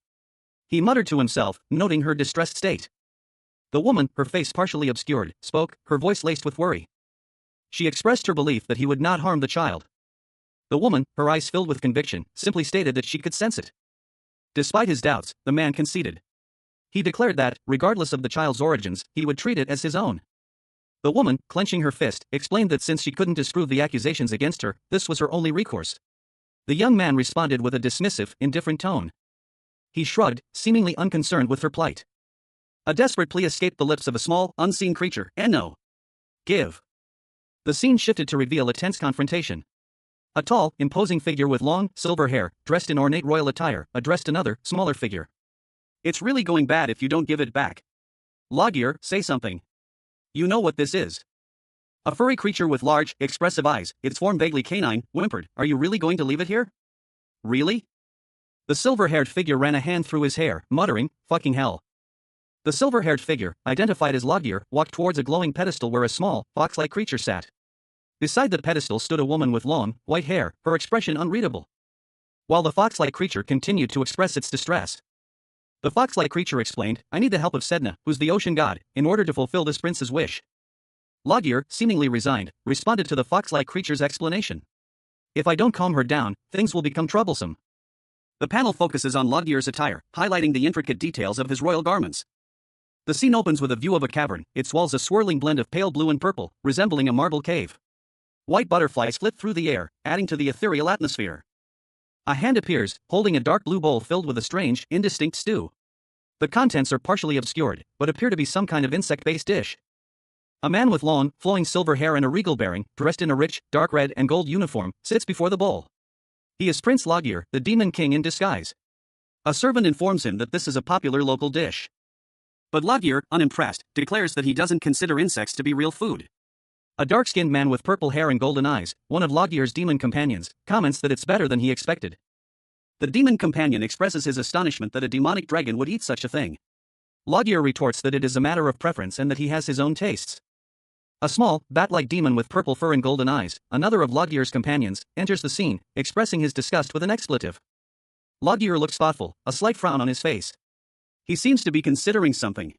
He muttered to himself, noting her distressed state. The woman, her face partially obscured, spoke, her voice laced with worry. She expressed her belief that he would not harm the child. The woman, her eyes filled with conviction, simply stated that she could sense it. Despite his doubts, the man conceded. He declared that, regardless of the child's origins, he would treat it as his own. The woman, clenching her fist, explained that since she couldn't disprove the accusations against her, this was her only recourse. The young man responded with a dismissive, indifferent tone. He shrugged, seemingly unconcerned with her plight. A desperate plea escaped the lips of a small, unseen creature, and no. Give. The scene shifted to reveal a tense confrontation. A tall, imposing figure with long, silver hair, dressed in ornate royal attire, addressed another, smaller figure. It's really going bad if you don't give it back. Lodgier, say something. You know what this is. A furry creature with large, expressive eyes, its form vaguely canine, whimpered, Are you really going to leave it here? Really? The silver-haired figure ran a hand through his hair, muttering, Fucking hell. The silver-haired figure, identified as Lodgier, walked towards a glowing pedestal where a small, fox-like creature sat. Beside the pedestal stood a woman with long, white hair, her expression unreadable. While the fox-like creature continued to express its distress. The fox-like creature explained, I need the help of Sedna, who's the ocean god, in order to fulfill this prince's wish. Lodgier, seemingly resigned, responded to the fox-like creature's explanation. If I don't calm her down, things will become troublesome. The panel focuses on Lodgier's attire, highlighting the intricate details of his royal garments. The scene opens with a view of a cavern, its walls a swirling blend of pale blue and purple, resembling a marble cave. White butterflies flit through the air, adding to the ethereal atmosphere. A hand appears, holding a dark blue bowl filled with a strange, indistinct stew. The contents are partially obscured, but appear to be some kind of insect-based dish. A man with long, flowing silver hair and a regal bearing, dressed in a rich, dark red and gold uniform, sits before the bowl. He is Prince Logir, the Demon King in disguise. A servant informs him that this is a popular local dish. But Logir, unimpressed, declares that he doesn't consider insects to be real food. A dark-skinned man with purple hair and golden eyes, one of Logir's demon companions, comments that it's better than he expected. The demon companion expresses his astonishment that a demonic dragon would eat such a thing. Logir retorts that it is a matter of preference and that he has his own tastes. A small, bat-like demon with purple fur and golden eyes, another of Logir's companions, enters the scene, expressing his disgust with an expletive. Logir looks thoughtful, a slight frown on his face. He seems to be considering something.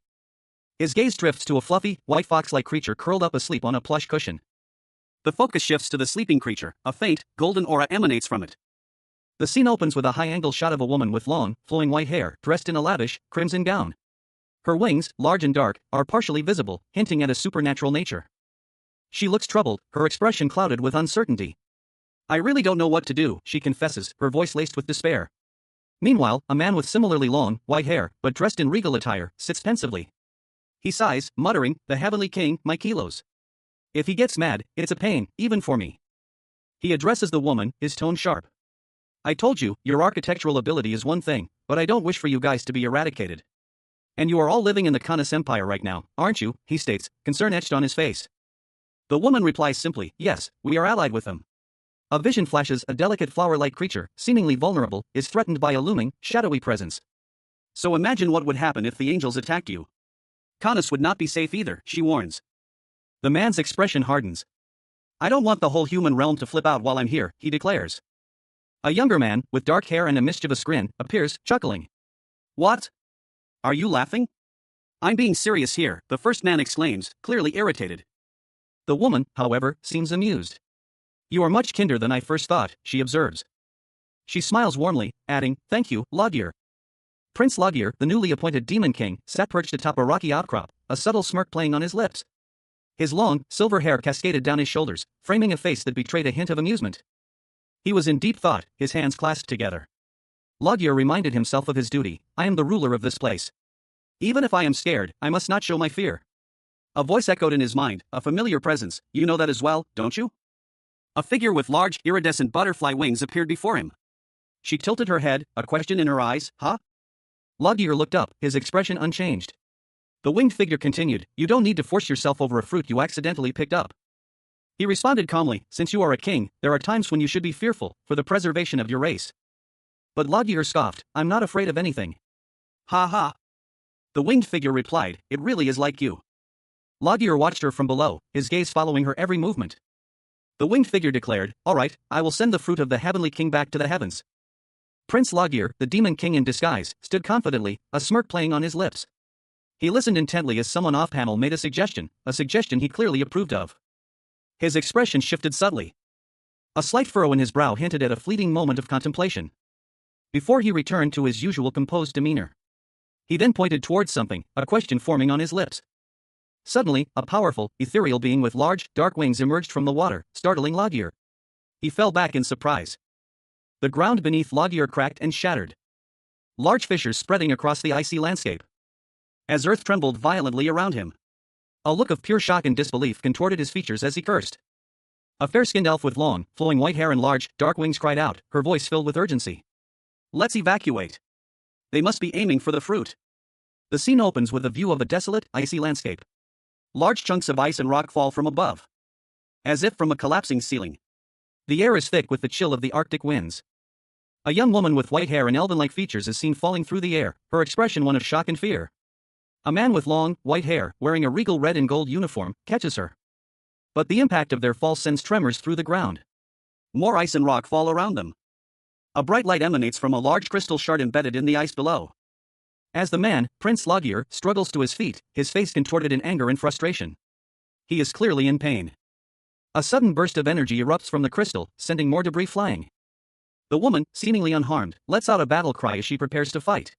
His gaze drifts to a fluffy, white fox-like creature curled up asleep on a plush cushion. The focus shifts to the sleeping creature, a faint, golden aura emanates from it. The scene opens with a high-angle shot of a woman with long, flowing white hair, dressed in a lavish, crimson gown. Her wings, large and dark, are partially visible, hinting at a supernatural nature. She looks troubled, her expression clouded with uncertainty. "I really don't know what to do," she confesses, her voice laced with despair. Meanwhile, a man with similarly long, white hair, but dressed in regal attire, sits pensively. He sighs, muttering, "The Heavenly King, my kilos. If he gets mad, it's a pain, even for me." He addresses the woman, his tone sharp. "I told you, your architectural ability is one thing, but I don't wish for you guys to be eradicated. And you are all living in the Kanas Empire right now, aren't you?" he states, concern etched on his face. The woman replies simply, "Yes, we are allied with them." A vision flashes, a delicate flower-like creature, seemingly vulnerable, is threatened by a looming, shadowy presence. "So imagine what would happen if the angels attacked you. Kanas would not be safe either," she warns. The man's expression hardens. "I don't want the whole human realm to flip out while I'm here," he declares. A younger man, with dark hair and a mischievous grin, appears, chuckling. "What? Are you laughing?" "I'm being serious here," the first man exclaims, clearly irritated. The woman, however, seems amused. "You are much kinder than I first thought," she observes. She smiles warmly, adding, "Thank you, Logir." Prince Logir, the newly appointed Demon King, sat perched atop a rocky outcrop, a subtle smirk playing on his lips. His long, silver hair cascaded down his shoulders, framing a face that betrayed a hint of amusement. He was in deep thought, his hands clasped together. Logir reminded himself of his duty. "I am the ruler of this place. Even if I am scared, I must not show my fear." A voice echoed in his mind, a familiar presence. "You know that as well, don't you?" A figure with large, iridescent butterfly wings appeared before him. She tilted her head, a question in her eyes. "Huh?" Logir looked up, his expression unchanged. The winged figure continued, "You don't need to force yourself over a fruit you accidentally picked up." He responded calmly, "Since you are a king, there are times when you should be fearful, for the preservation of your race." But Logir scoffed, "I'm not afraid of anything." "Ha ha." The winged figure replied, "It really is like you." Logir watched her from below, his gaze following her every movement. The winged figure declared, "All right, I will send the fruit of the Heavenly King back to the heavens." Prince Logir, the Demon King in disguise, stood confidently, a smirk playing on his lips. He listened intently as someone off-panel made a suggestion he clearly approved of. His expression shifted subtly. A slight furrow in his brow hinted at a fleeting moment of contemplation. Before he returned to his usual composed demeanor. He then pointed towards something, a question forming on his lips. Suddenly, a powerful, ethereal being with large, dark wings emerged from the water, startling Logir. He fell back in surprise. The ground beneath Logir cracked and shattered. Large fissures spreading across the icy landscape. As earth trembled violently around him. A look of pure shock and disbelief contorted his features as he cursed. A fair-skinned elf with long, flowing white hair and large, dark wings cried out, her voice filled with urgency. "Let's evacuate. They must be aiming for the fruit." The scene opens with a view of a desolate, icy landscape. Large chunks of ice and rock fall from above. As if from a collapsing ceiling. The air is thick with the chill of the Arctic winds. A young woman with white hair and elven-like features is seen falling through the air, her expression one of shock and fear. A man with long, white hair, wearing a regal red and gold uniform, catches her. But the impact of their fall sends tremors through the ground. More ice and rock fall around them. A bright light emanates from a large crystal shard embedded in the ice below. As the man, Prince Logir, struggles to his feet, his face contorted in anger and frustration. He is clearly in pain. A sudden burst of energy erupts from the crystal, sending more debris flying. The woman, seemingly unharmed, lets out a battle cry as she prepares to fight.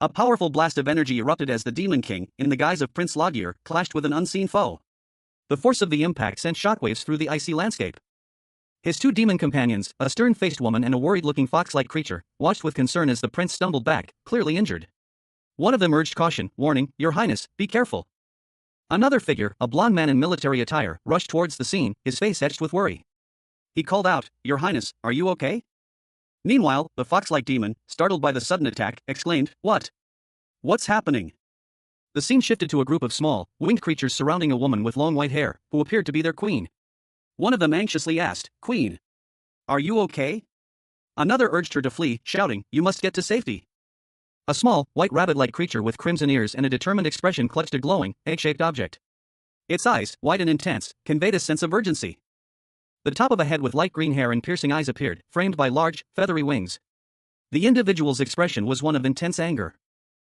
A powerful blast of energy erupted as the Demon King, in the guise of Prince Logir, clashed with an unseen foe. The force of the impact sent shockwaves through the icy landscape. His two demon companions, a stern-faced woman and a worried-looking fox-like creature, watched with concern as the prince stumbled back, clearly injured. One of them urged caution, warning, "Your Highness, be careful." Another figure, a blond man in military attire, rushed towards the scene, his face etched with worry. He called out, "Your Highness, are you okay?" Meanwhile, the fox-like demon, startled by the sudden attack, exclaimed, "What? What's happening?" The scene shifted to a group of small, winged creatures surrounding a woman with long white hair, who appeared to be their queen. One of them anxiously asked, "Queen, are you okay?" Another urged her to flee, shouting, "You must get to safety." A small, white rabbit-like creature with crimson ears and a determined expression clutched a glowing, egg-shaped object. Its eyes, wide and intense, conveyed a sense of urgency. The top of a head with light green hair and piercing eyes appeared, framed by large, feathery wings. The individual's expression was one of intense anger.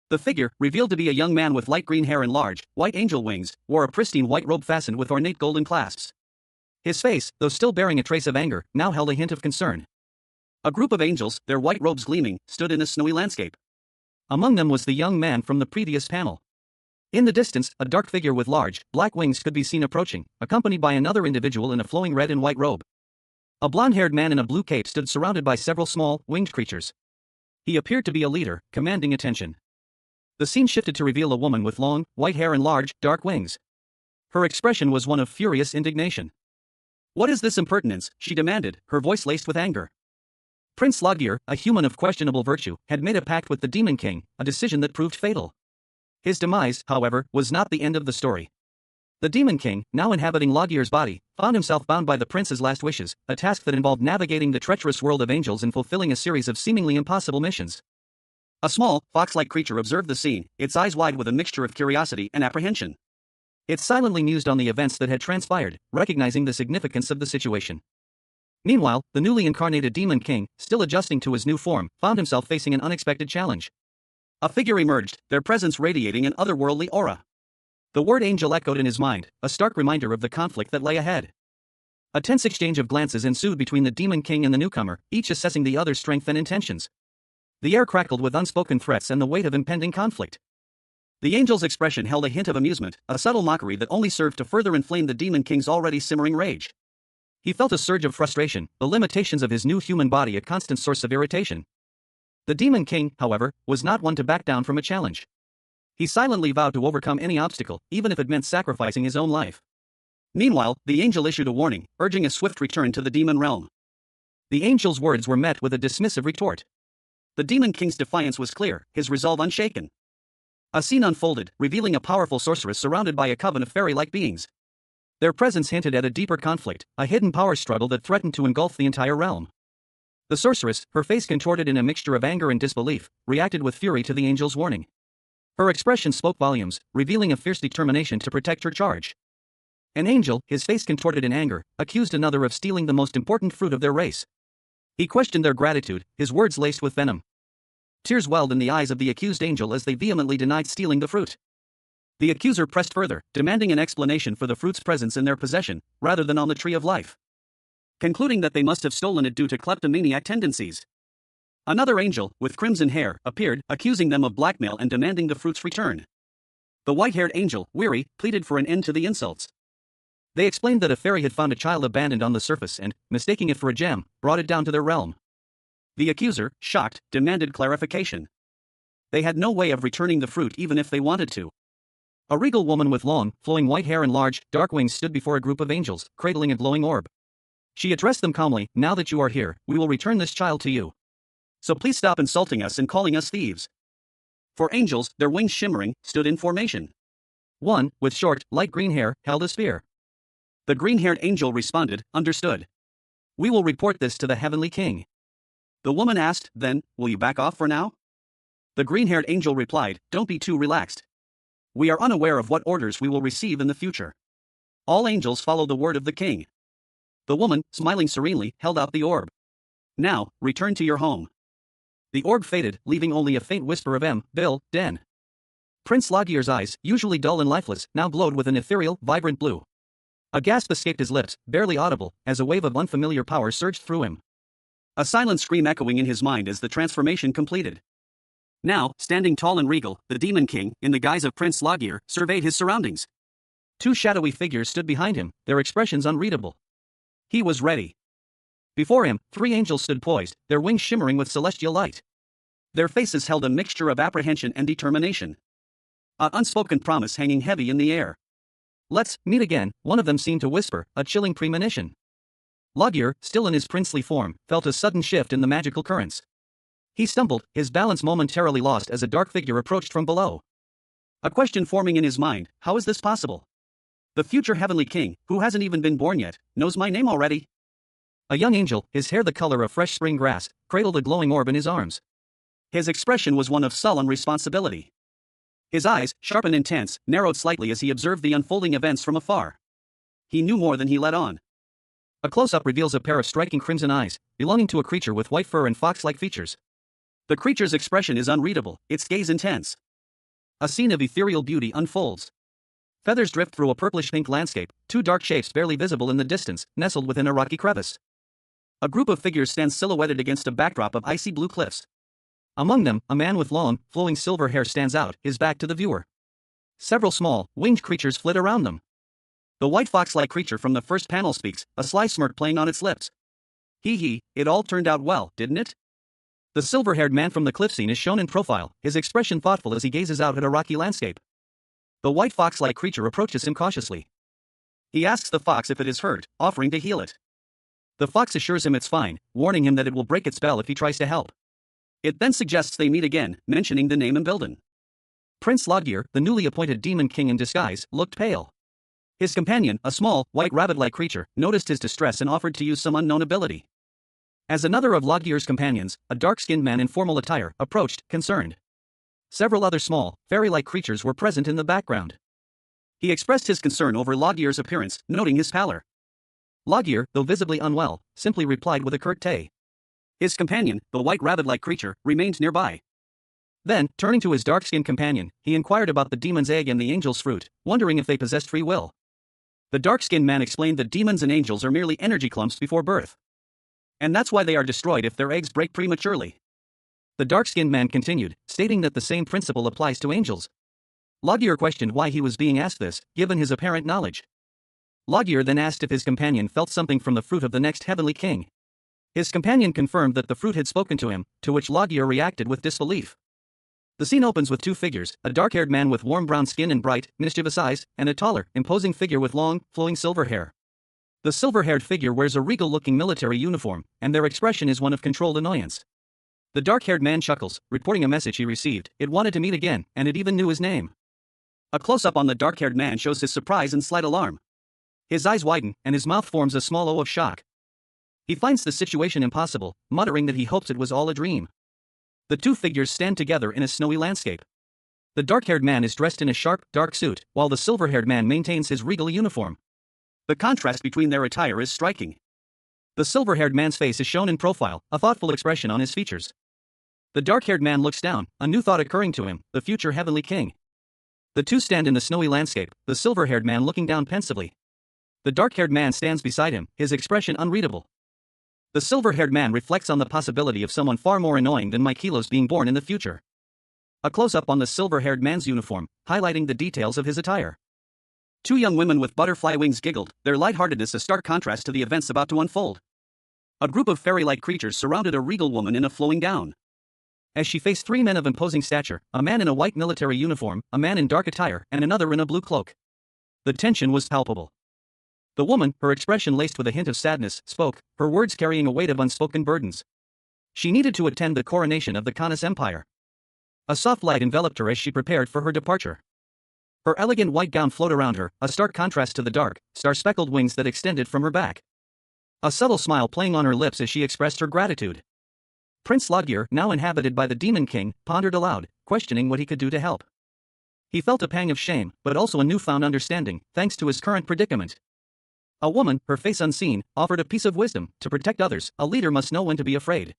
The figure, revealed to be a young man with light green hair and large, white angel wings, wore a pristine white robe fastened with ornate golden clasps. His face, though still bearing a trace of anger, now held a hint of concern. A group of angels, their white robes gleaming, stood in a snowy landscape. Among them was the young man from the previous panel. In the distance, a dark figure with large, black wings could be seen approaching, accompanied by another individual in a flowing red and white robe. A blonde-haired man in a blue cape stood surrounded by several small, winged creatures. He appeared to be a leader, commanding attention. The scene shifted to reveal a woman with long, white hair and large, dark wings. Her expression was one of furious indignation. "What is this impertinence?" she demanded, her voice laced with anger. Prince Logir, a human of questionable virtue, had made a pact with the Demon King, a decision that proved fatal. His demise, however, was not the end of the story. The Demon King, now inhabiting Logir's body, found himself bound by the prince's last wishes, a task that involved navigating the treacherous world of angels and fulfilling a series of seemingly impossible missions. A small, fox-like creature observed the scene, its eyes wide with a mixture of curiosity and apprehension. It silently mused on the events that had transpired, recognizing the significance of the situation. Meanwhile, the newly incarnated Demon King, still adjusting to his new form, found himself facing an unexpected challenge. A figure emerged, their presence radiating an otherworldly aura. The word angel echoed in his mind, a stark reminder of the conflict that lay ahead. A tense exchange of glances ensued between the Demon King and the newcomer, each assessing the other's strength and intentions. The air crackled with unspoken threats and the weight of impending conflict. The angel's expression held a hint of amusement, a subtle mockery that only served to further inflame the Demon King's already simmering rage. He felt a surge of frustration, the limitations of his new human body a constant source of irritation. The Demon King, however, was not one to back down from a challenge. He silently vowed to overcome any obstacle, even if it meant sacrificing his own life. Meanwhile, the angel issued a warning, urging a swift return to the demon realm. The angel's words were met with a dismissive retort. The Demon King's defiance was clear, his resolve unshaken. A scene unfolded, revealing a powerful sorceress surrounded by a coven of fairy-like beings. Their presence hinted at a deeper conflict, a hidden power struggle that threatened to engulf the entire realm. The sorceress, her face contorted in a mixture of anger and disbelief, reacted with fury to the angel's warning. Her expression spoke volumes, revealing a fierce determination to protect her charge. An angel, his face contorted in anger, accused another of stealing the most important fruit of their race. He questioned their gratitude, his words laced with venom. Tears welled in the eyes of the accused angel as they vehemently denied stealing the fruit. The accuser pressed further, demanding an explanation for the fruit's presence in their possession, rather than on the tree of life. Concluding that they must have stolen it due to kleptomaniac tendencies. Another angel, with crimson hair, appeared, accusing them of blackmail and demanding the fruit's return. The white-haired angel, weary, pleaded for an end to the insults. They explained that a fairy had found a child abandoned on the surface and, mistaking it for a gem, brought it down to their realm. The accuser, shocked, demanded clarification. They had no way of returning the fruit even if they wanted to. A regal woman with long, flowing white hair and large, dark wings stood before a group of angels, cradling a glowing orb. She addressed them calmly, "Now that you are here, we will return this child to you. So please stop insulting us and calling us thieves." For angels, their wings shimmering, stood in formation. One, with short, light green hair, held a spear. The green-haired angel responded, "Understood. We will report this to the Heavenly King." The woman asked, "Then, will you back off for now?" The green-haired angel replied, "Don't be too relaxed. We are unaware of what orders we will receive in the future. All angels follow the word of the king." The woman, smiling serenely, held out the orb. "Now, return to your home." The orb faded, leaving only a faint whisper of Bill, Den. Prince Logir's eyes, usually dull and lifeless, now glowed with an ethereal, vibrant blue. A gasp escaped his lips, barely audible, as a wave of unfamiliar power surged through him. A silent scream echoing in his mind as the transformation completed. Now, standing tall and regal, the Demon King, in the guise of Prince Logir, surveyed his surroundings. Two shadowy figures stood behind him, their expressions unreadable. He was ready. Before him, three angels stood poised, their wings shimmering with celestial light. Their faces held a mixture of apprehension and determination. An unspoken promise hanging heavy in the air. "Let's meet again," one of them seemed to whisper, a chilling premonition. Logir, still in his princely form, felt a sudden shift in the magical currents. He stumbled, his balance momentarily lost as a dark figure approached from below. A question forming in his mind: how is this possible? The future heavenly king, who hasn't even been born yet, knows my name already? A young angel, his hair the color of fresh spring grass, cradled a glowing orb in his arms. His expression was one of sullen responsibility. His eyes, sharp and intense, narrowed slightly as he observed the unfolding events from afar. He knew more than he let on. A close-up reveals a pair of striking crimson eyes, belonging to a creature with white fur and fox-like features. The creature's expression is unreadable, its gaze intense. A scene of ethereal beauty unfolds. Feathers drift through a purplish-pink landscape, two dark shapes barely visible in the distance, nestled within a rocky crevice. A group of figures stands silhouetted against a backdrop of icy blue cliffs. Among them, a man with long, flowing silver hair stands out, his back to the viewer. Several small, winged creatures flit around them. The white fox-like creature from the first panel speaks, a sly smirk playing on its lips. It all turned out well, didn't it? The silver-haired man from the cliff scene is shown in profile, his expression thoughtful as he gazes out at a rocky landscape. The white fox-like creature approaches him cautiously. He asks the fox if it is hurt, offering to heal it. The fox assures him it's fine, warning him that it will break its spell if he tries to help. It then suggests they meet again, mentioning the name Imbilden. Prince Logir, the newly appointed demon king in disguise, looked pale. His companion, a small, white rabbit-like creature, noticed his distress and offered to use some unknown ability. As another of Logir's companions, a dark-skinned man in formal attire, approached, concerned. Several other small, fairy-like creatures were present in the background. He expressed his concern over Logir's appearance, noting his pallor. Logir, though visibly unwell, simply replied with a curt "tay." His companion, the white rabbit-like creature, remained nearby. Then, turning to his dark-skinned companion, he inquired about the demon's egg and the angel's fruit, wondering if they possessed free will. The dark-skinned man explained that demons and angels are merely energy clumps before birth. And that's why they are destroyed if their eggs break prematurely. The dark-skinned man continued, stating that the same principle applies to angels. Logir questioned why he was being asked this, given his apparent knowledge. Logir then asked if his companion felt something from the fruit of the next heavenly king. His companion confirmed that the fruit had spoken to him, to which Logir reacted with disbelief. The scene opens with two figures, a dark-haired man with warm brown skin and bright, mischievous eyes, and a taller, imposing figure with long, flowing silver hair. The silver-haired figure wears a regal-looking military uniform, and their expression is one of controlled annoyance. The dark-haired man chuckles, reporting a message he received. It wanted to meet again, and it even knew his name. A close-up on the dark-haired man shows his surprise and slight alarm. His eyes widen, and his mouth forms a small O of shock. He finds the situation impossible, muttering that he hopes it was all a dream. The two figures stand together in a snowy landscape. The dark-haired man is dressed in a sharp, dark suit, while the silver-haired man maintains his regal uniform. The contrast between their attire is striking. The silver-haired man's face is shown in profile, a thoughtful expression on his features. The dark-haired man looks down, a new thought occurring to him, the future heavenly king. The two stand in the snowy landscape, the silver-haired man looking down pensively. The dark-haired man stands beside him, his expression unreadable. The silver-haired man reflects on the possibility of someone far more annoying than Mikilos being born in the future. A close-up on the silver-haired man's uniform, highlighting the details of his attire. Two young women with butterfly wings giggled, their lightheartedness a stark contrast to the events about to unfold. A group of fairy-like creatures surrounded a regal woman in a flowing gown. As she faced three men of imposing stature, a man in a white military uniform, a man in dark attire, and another in a blue cloak. The tension was palpable. The woman, her expression laced with a hint of sadness, spoke, her words carrying a weight of unspoken burdens. She needed to attend the coronation of the Khanas Empire. A soft light enveloped her as she prepared for her departure. Her elegant white gown flowed around her, a stark contrast to the dark, star-speckled wings that extended from her back. A subtle smile playing on her lips as she expressed her gratitude. Prince Logir, now inhabited by the Demon King, pondered aloud, questioning what he could do to help. He felt a pang of shame, but also a newfound understanding, thanks to his current predicament. A woman, her face unseen, offered a piece of wisdom: to protect others, a leader must know when to be afraid.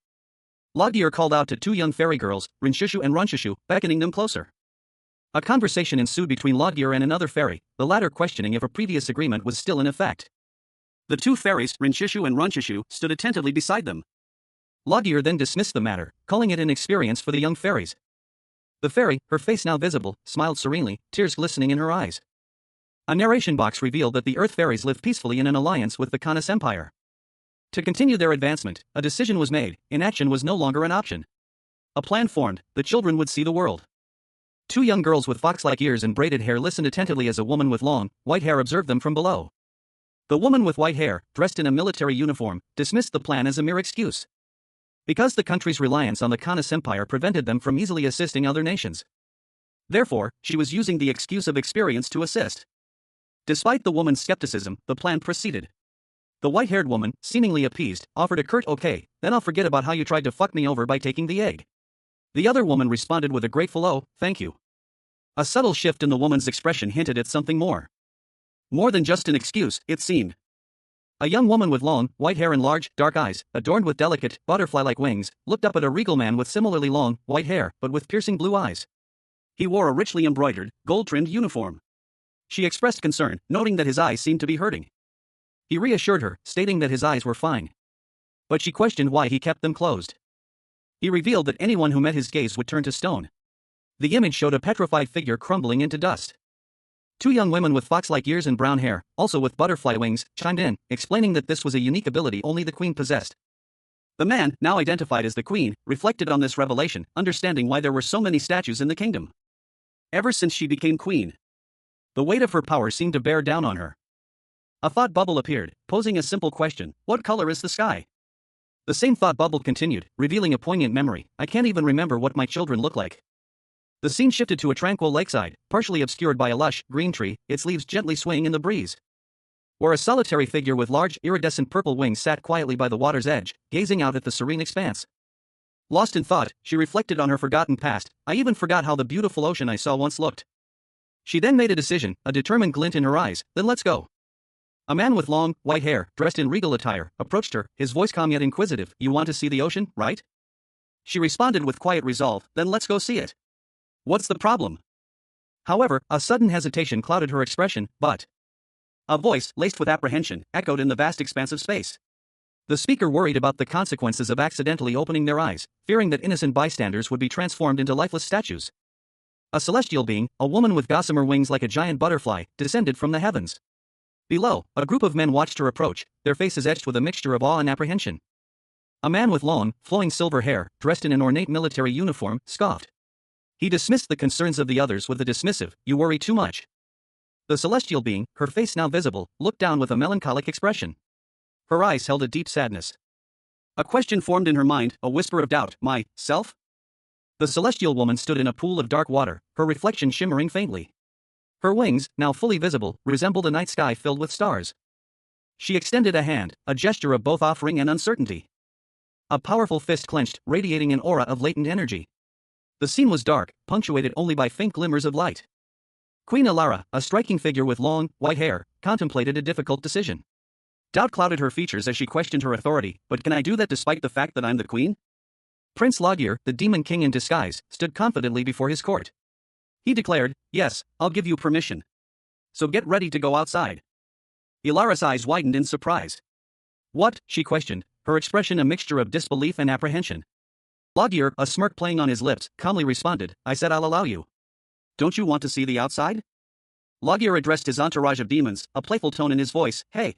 Logir called out to two young fairy girls, Rinshushu and Runshushu, beckoning them closer. A conversation ensued between Logir and another fairy, the latter questioning if a previous agreement was still in effect. The two fairies, Rinshushu and Runshushu, stood attentively beside them. Logir then dismissed the matter, calling it inexperience for the young fairies. The fairy, her face now visible, smiled serenely, tears glistening in her eyes. A narration box revealed that the Earth Fairies live peacefully in an alliance with the Kanas Empire. To continue their advancement, a decision was made. Inaction was no longer an option. A plan formed. The children would see the world. Two young girls with fox-like ears and braided hair listened attentively as a woman with long, white hair observed them from below. The woman with white hair, dressed in a military uniform, dismissed the plan as a mere excuse. Because the country's reliance on the Kanas Empire prevented them from easily assisting other nations. Therefore, she was using the excuse of experience to assist. Despite the woman's skepticism, the plan proceeded. The white-haired woman, seemingly appeased, offered a curt "Okay, then I'll forget about how you tried to fuck me over by taking the egg." The other woman responded with a grateful "Oh, thank you." A subtle shift in the woman's expression hinted at something more. More than just an excuse, it seemed. A young woman with long, white hair and large, dark eyes, adorned with delicate, butterfly-like wings, looked up at a regal man with similarly long, white hair, but with piercing blue eyes. He wore a richly embroidered, gold-trimmed uniform. She expressed concern, noting that his eyes seemed to be hurting. He reassured her, stating that his eyes were fine. But she questioned why he kept them closed. He revealed that anyone who met his gaze would turn to stone. The image showed a petrified figure crumbling into dust. Two young women with fox-like ears and brown hair, also with butterfly wings, chimed in, explaining that this was a unique ability only the queen possessed. The man, now identified as the queen, reflected on this revelation, understanding why there were so many statues in the kingdom. Ever since she became queen, the weight of her power seemed to bear down on her. A thought bubble appeared, posing a simple question: what color is the sky? The same thought bubble continued, revealing a poignant memory: I can't even remember what my children look like. The scene shifted to a tranquil lakeside, partially obscured by a lush, green tree, its leaves gently swaying in the breeze. Where a solitary figure with large, iridescent purple wings sat quietly by the water's edge, gazing out at the serene expanse. Lost in thought, she reflected on her forgotten past. I even forgot how the beautiful ocean I saw once looked. She then made a decision, a determined glint in her eyes. Then let's go. A man with long, white hair, dressed in regal attire, approached her, his voice calm yet inquisitive. You want to see the ocean, right? She responded with quiet resolve. Then let's go see it. What's the problem? However, a sudden hesitation clouded her expression. But a voice, laced with apprehension, echoed in the vast expanse of space. The speaker worried about the consequences of accidentally opening their eyes, fearing that innocent bystanders would be transformed into lifeless statues. A celestial being, a woman with gossamer wings like a giant butterfly, descended from the heavens. Below, a group of men watched her approach, their faces etched with a mixture of awe and apprehension. A man with long, flowing silver hair, dressed in an ornate military uniform, scoffed. He dismissed the concerns of the others with a dismissive, "You worry too much." The celestial being, her face now visible, looked down with a melancholic expression. Her eyes held a deep sadness. A question formed in her mind, a whisper of doubt: myself? The celestial woman stood in a pool of dark water, her reflection shimmering faintly. Her wings, now fully visible, resembled a night sky filled with stars. She extended a hand, a gesture of both offering and uncertainty. A powerful fist clenched, radiating an aura of latent energy. The scene was dark, punctuated only by faint glimmers of light. Queen Ilara, a striking figure with long, white hair, contemplated a difficult decision. Doubt clouded her features as she questioned her authority. But can I do that despite the fact that I'm the queen? Prince Logir, the demon king in disguise, stood confidently before his court. He declared, "Yes, I'll give you permission. So get ready to go outside." Ilara's eyes widened in surprise. "What?" she questioned, her expression a mixture of disbelief and apprehension. Logir, a smirk playing on his lips, calmly responded, "I said I'll allow you. Don't you want to see the outside?" Logir addressed his entourage of demons, a playful tone in his voice. "Hey.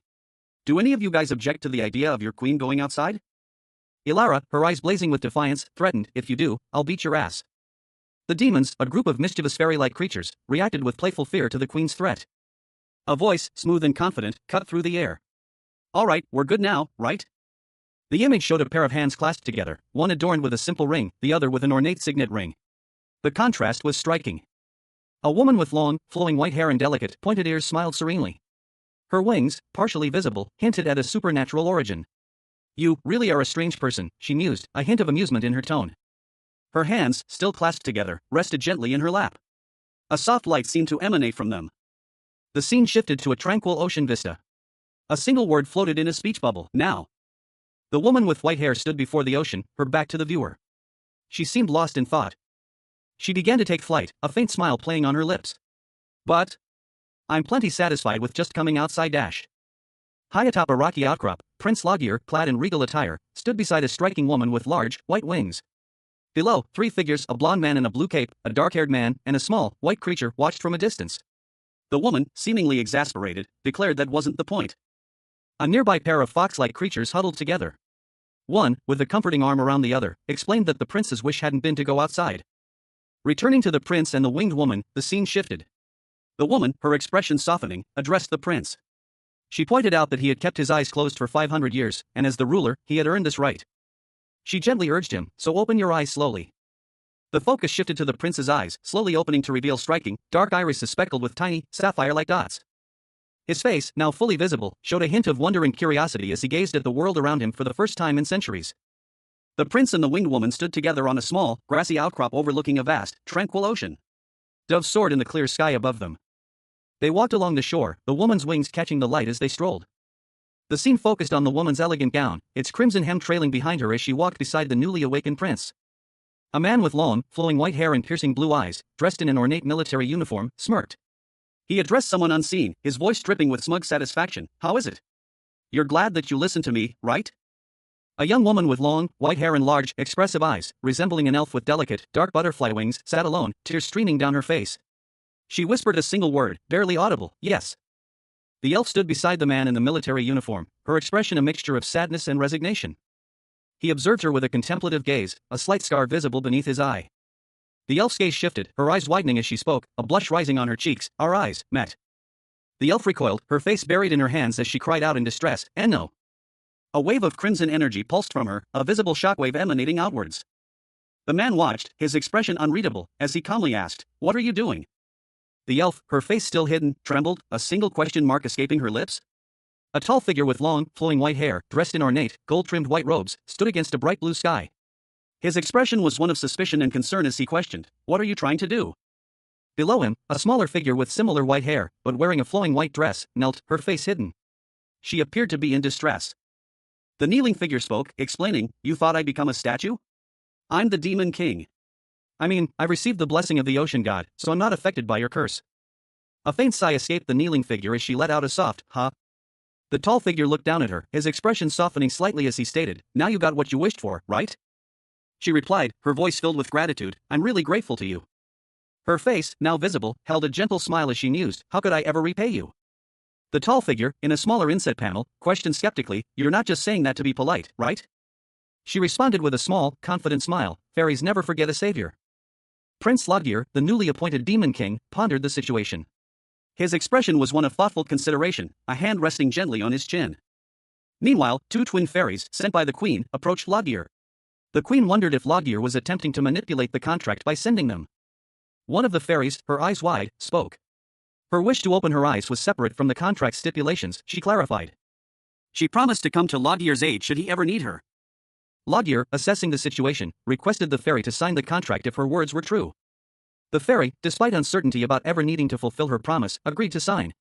Do any of you guys object to the idea of your queen going outside?" Ilara, her eyes blazing with defiance, threatened, "If you do, I'll beat your ass." The demons, a group of mischievous fairy-like creatures, reacted with playful fear to the queen's threat. A voice, smooth and confident, cut through the air. "All right, we're good now, right?" The image showed a pair of hands clasped together, one adorned with a simple ring, the other with an ornate signet ring. The contrast was striking. A woman with long, flowing white hair and delicate, pointed ears smiled serenely. Her wings, partially visible, hinted at a supernatural origin. "You really are a strange person," she mused, a hint of amusement in her tone. Her hands, still clasped together, rested gently in her lap. A soft light seemed to emanate from them. The scene shifted to a tranquil ocean vista. A single word floated in a speech bubble: now. The woman with white hair stood before the ocean, her back to the viewer. She seemed lost in thought. She began to take flight, a faint smile playing on her lips. "But I'm plenty satisfied with just coming outside." High atop a rocky outcrop, Prince Logir, clad in regal attire, stood beside a striking woman with large, white wings. Below, three figures, a blond man in a blue cape, a dark-haired man, and a small, white creature, watched from a distance. The woman, seemingly exasperated, declared that wasn't the point. A nearby pair of fox-like creatures huddled together. One, with a comforting arm around the other, explained that the prince's wish hadn't been to go outside. Returning to the prince and the winged woman, the scene shifted. The woman, her expression softening, addressed the prince. She pointed out that he had kept his eyes closed for 500 years, and as the ruler, he had earned this right. She gently urged him, so open your eyes slowly. The focus shifted to the prince's eyes, slowly opening to reveal striking, dark irises speckled with tiny, sapphire-like dots. His face, now fully visible, showed a hint of wonder and curiosity as he gazed at the world around him for the first time in centuries. The prince and the winged woman stood together on a small, grassy outcrop overlooking a vast, tranquil ocean. Doves soared in the clear sky above them. They walked along the shore, the woman's wings catching the light as they strolled. The scene focused on the woman's elegant gown, its crimson hem trailing behind her as she walked beside the newly awakened prince. A man with long, flowing white hair and piercing blue eyes, dressed in an ornate military uniform, smirked. He addressed someone unseen, his voice dripping with smug satisfaction. How is it? You're glad that you listened to me, right? A young woman with long, white hair and large, expressive eyes, resembling an elf with delicate, dark butterfly wings, sat alone, tears streaming down her face. She whispered a single word, barely audible, yes. The elf stood beside the man in the military uniform, her expression a mixture of sadness and resignation. He observed her with a contemplative gaze, a slight scar visible beneath his eye. The elf's gaze shifted, her eyes widening as she spoke, a blush rising on her cheeks. Our eyes met. The elf recoiled, her face buried in her hands as she cried out in distress, "No!" A wave of crimson energy pulsed from her, a visible shockwave emanating outwards. The man watched, his expression unreadable, as he calmly asked, "What are you doing?" The elf, her face still hidden, trembled, a single question mark escaping her lips. A tall figure with long, flowing white hair, dressed in ornate, gold-trimmed white robes, stood against a bright blue sky. His expression was one of suspicion and concern as he questioned, "What are you trying to do?" Below him, a smaller figure with similar white hair, but wearing a flowing white dress, knelt, her face hidden. She appeared to be in distress. The kneeling figure spoke, explaining, "You thought I'd become a statue? I'm the Demon King. I mean, I've received the blessing of the ocean god, so I'm not affected by your curse." A faint sigh escaped the kneeling figure as she let out a soft, "Ha." The tall figure looked down at her, his expression softening slightly as he stated, "Now you got what you wished for, right?" She replied, her voice filled with gratitude, "I'm really grateful to you." Her face, now visible, held a gentle smile as she mused, "How could I ever repay you?" The tall figure, in a smaller inset panel, questioned skeptically, "You're not just saying that to be polite, right?" She responded with a small, confident smile, "Fairies never forget a savior." Prince Lodgir, the newly appointed Demon King, pondered the situation. His expression was one of thoughtful consideration, a hand resting gently on his chin. Meanwhile, two twin fairies, sent by the queen, approached Lodgir. The queen wondered if Lodgir was attempting to manipulate the contract by sending them. One of the fairies, her eyes wide, spoke. Her wish to open her eyes was separate from the contract's stipulations, she clarified. She promised to come to Lodgir's aid should he ever need her. Lodgir, assessing the situation, requested the fairy to sign the contract if her words were true. The fairy, despite uncertainty about ever needing to fulfill her promise, agreed to sign.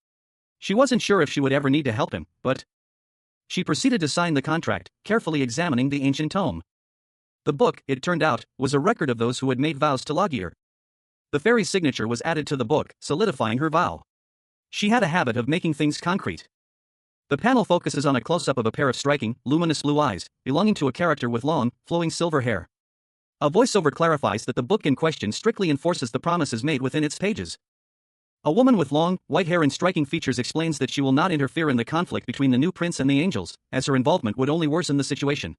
She wasn't sure if she would ever need to help him, but she proceeded to sign the contract, carefully examining the ancient tome. The book, it turned out, was a record of those who had made vows to Lodgir. The fairy's signature was added to the book, solidifying her vow. She had a habit of making things concrete. The panel focuses on a close-up of a pair of striking, luminous blue eyes, belonging to a character with long, flowing silver hair. A voiceover clarifies that the book in question strictly enforces the promises made within its pages. A woman with long, white hair and striking features explains that she will not interfere in the conflict between the new prince and the angels, as her involvement would only worsen the situation.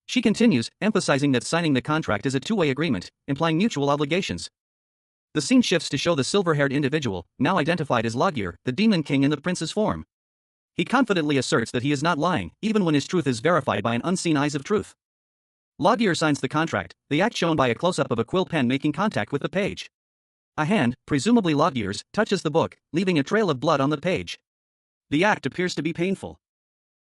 She continues, emphasizing that signing the contract is a two-way agreement, implying mutual obligations. The scene shifts to show the silver-haired individual, now identified as Lodgir, the Demon King in the prince's form. He confidently asserts that he is not lying, even when his truth is verified by an unseen eyes of truth. Lodgir signs the contract, the act shown by a close-up of a quill pen making contact with the page. A hand, presumably Lodgir's, touches the book, leaving a trail of blood on the page. The act appears to be painful.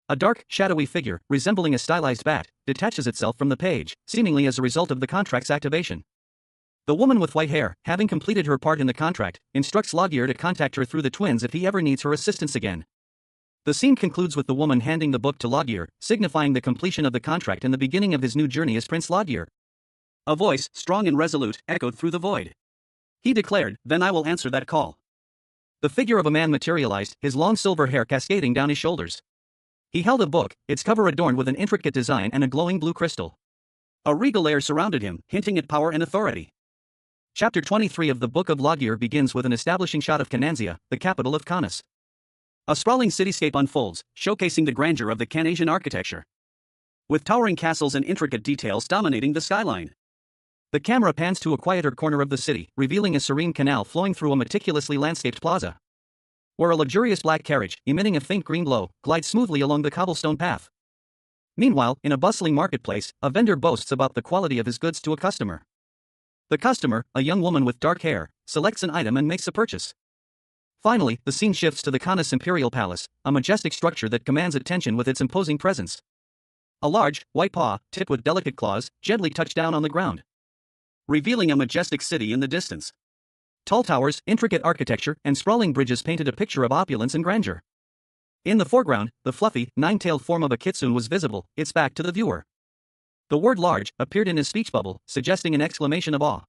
A dark, shadowy figure, resembling a stylized bat, detaches itself from the page, seemingly as a result of the contract's activation. The woman with white hair, having completed her part in the contract, instructs Lodgir to contact her through the twins if he ever needs her assistance again. The scene concludes with the woman handing the book to Lodgir, signifying the completion of the contract and the beginning of his new journey as Prince Lodgir. A voice, strong and resolute, echoed through the void. He declared, "Then I will answer that call." The figure of a man materialized, his long silver hair cascading down his shoulders. He held a book, its cover adorned with an intricate design and a glowing blue crystal. A regal air surrounded him, hinting at power and authority. Chapter 23 of the Book of Logir begins with an establishing shot of Kananzia, the capital of Kanas. A sprawling cityscape unfolds, showcasing the grandeur of the Kanasian architecture, with towering castles and intricate details dominating the skyline. The camera pans to a quieter corner of the city, revealing a serene canal flowing through a meticulously landscaped plaza, where a luxurious black carriage, emitting a faint green glow, glides smoothly along the cobblestone path. Meanwhile, in a bustling marketplace, a vendor boasts about the quality of his goods to a customer. The customer, a young woman with dark hair, selects an item and makes a purchase. Finally, the scene shifts to the Kanas Imperial Palace, a majestic structure that commands attention with its imposing presence. A large, white paw, tipped with delicate claws, gently touch down on the ground, revealing a majestic city in the distance. Tall towers, intricate architecture, and sprawling bridges painted a picture of opulence and grandeur. In the foreground, the fluffy, nine-tailed form of a kitsune was visible, its back to the viewer. The word large appeared in his speech bubble, suggesting an exclamation of awe.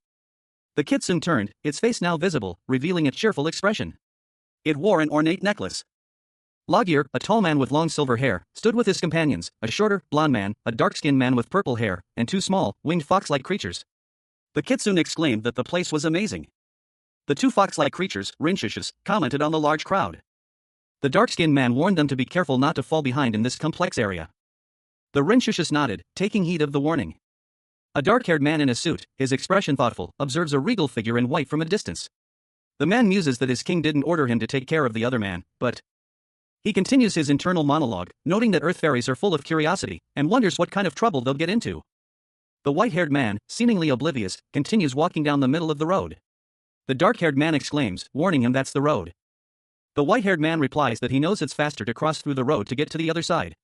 The kitsune turned, its face now visible, revealing a cheerful expression. It wore an ornate necklace. Logir, a tall man with long silver hair, stood with his companions, a shorter, blond man, a dark-skinned man with purple hair, and two small, winged fox-like creatures. The kitsune exclaimed that the place was amazing. The two fox-like creatures, Rinshishas, commented on the large crowd. The dark-skinned man warned them to be careful not to fall behind in this complex area. The Rinshishas nodded, taking heed of the warning. A dark-haired man in a suit, his expression thoughtful, observes a regal figure in white from a distance. The man muses that his king didn't order him to take care of the other man, but he continues his internal monologue, noting that earth fairies are full of curiosity, and wonders what kind of trouble they'll get into. The white-haired man, seemingly oblivious, continues walking down the middle of the road. The dark-haired man exclaims, warning him that's the road. The white-haired man replies that he knows it's faster to cross through the road to get to the other side.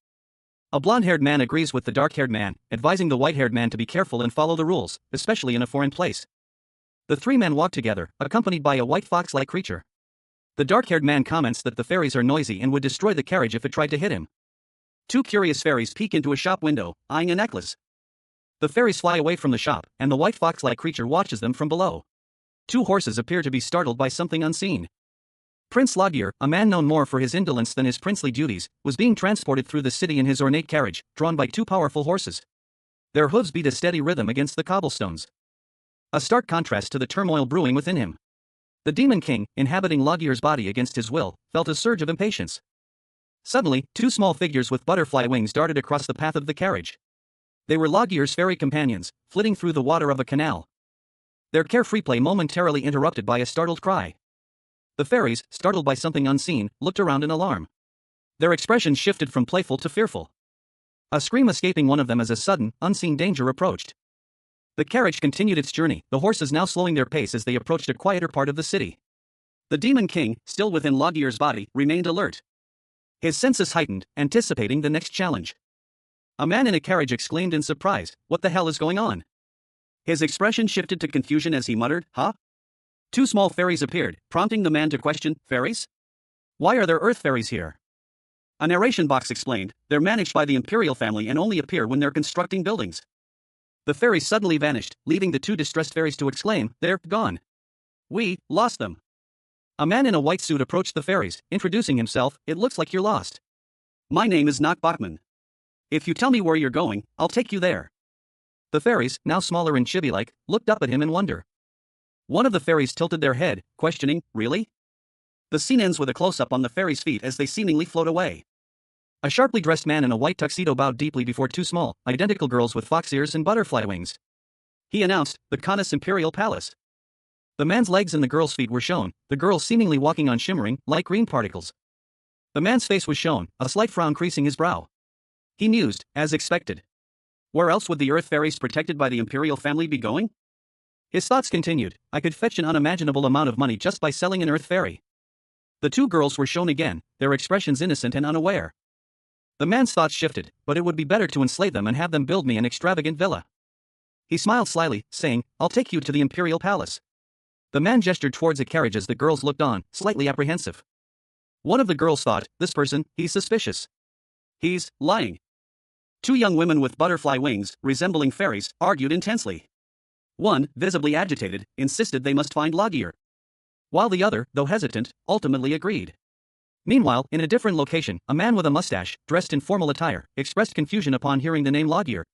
A blonde-haired man agrees with the dark-haired man, advising the white-haired man to be careful and follow the rules, especially in a foreign place. The three men walk together, accompanied by a white fox-like creature. The dark-haired man comments that the fairies are noisy and would destroy the carriage if it tried to hit him. Two curious fairies peek into a shop window, eyeing a necklace. The fairies fly away from the shop, and the white fox-like creature watches them from below. Two horses appear to be startled by something unseen. Prince Logir, a man known more for his indolence than his princely duties, was being transported through the city in his ornate carriage, drawn by two powerful horses. Their hooves beat a steady rhythm against the cobblestones, a stark contrast to the turmoil brewing within him. The demon king, inhabiting Logir's body against his will, felt a surge of impatience. Suddenly, two small figures with butterfly wings darted across the path of the carriage. They were Logir's fairy companions, flitting through the water of a canal. Their carefree play momentarily interrupted by a startled cry. The fairies, startled by something unseen, looked around in alarm. Their expressions shifted from playful to fearful, a scream escaping one of them as a sudden, unseen danger approached. The carriage continued its journey, the horses now slowing their pace as they approached a quieter part of the city. The demon king, still within Logir's body, remained alert, his senses heightened, anticipating the next challenge. A man in a carriage exclaimed in surprise, "What the hell is going on?" His expression shifted to confusion as he muttered, "Huh?" Two small fairies appeared, prompting the man to question, "Fairies? Why are there earth fairies here?" A narration box explained, "They're managed by the imperial family and only appear when they're constructing buildings." The fairies suddenly vanished, leaving the two distressed fairies to exclaim, "They're gone. We lost them." A man in a white suit approached the fairies, introducing himself, "It looks like you're lost. My name is Nak Bachman. If you tell me where you're going, I'll take you there." The fairies, now smaller and chibi-like, looked up at him in wonder. One of the fairies tilted their head, questioning, "Really?" The scene ends with a close-up on the fairies' feet as they seemingly float away. A sharply dressed man in a white tuxedo bowed deeply before two small, identical girls with fox ears and butterfly wings. He announced, "The Kanas Imperial Palace." The man's legs and the girl's feet were shown, the girl seemingly walking on shimmering, light green particles. The man's face was shown, a slight frown creasing his brow. He mused, as expected. Where else would the earth fairies protected by the imperial family be going? His thoughts continued, "I could fetch an unimaginable amount of money just by selling an earth fairy." The two girls were shown again, their expressions innocent and unaware. The man's thoughts shifted, but it would be better to enslave them and have them build me an extravagant villa. He smiled slyly, saying, "I'll take you to the imperial palace." The man gestured towards a carriage as the girls looked on, slightly apprehensive. One of the girls thought, "This person, he's suspicious. He's lying." Two young women with butterfly wings, resembling fairies, argued intensely. One, visibly agitated, insisted they must find Logir, while the other, though hesitant, ultimately agreed. Meanwhile, in a different location, a man with a mustache, dressed in formal attire, expressed confusion upon hearing the name Logir.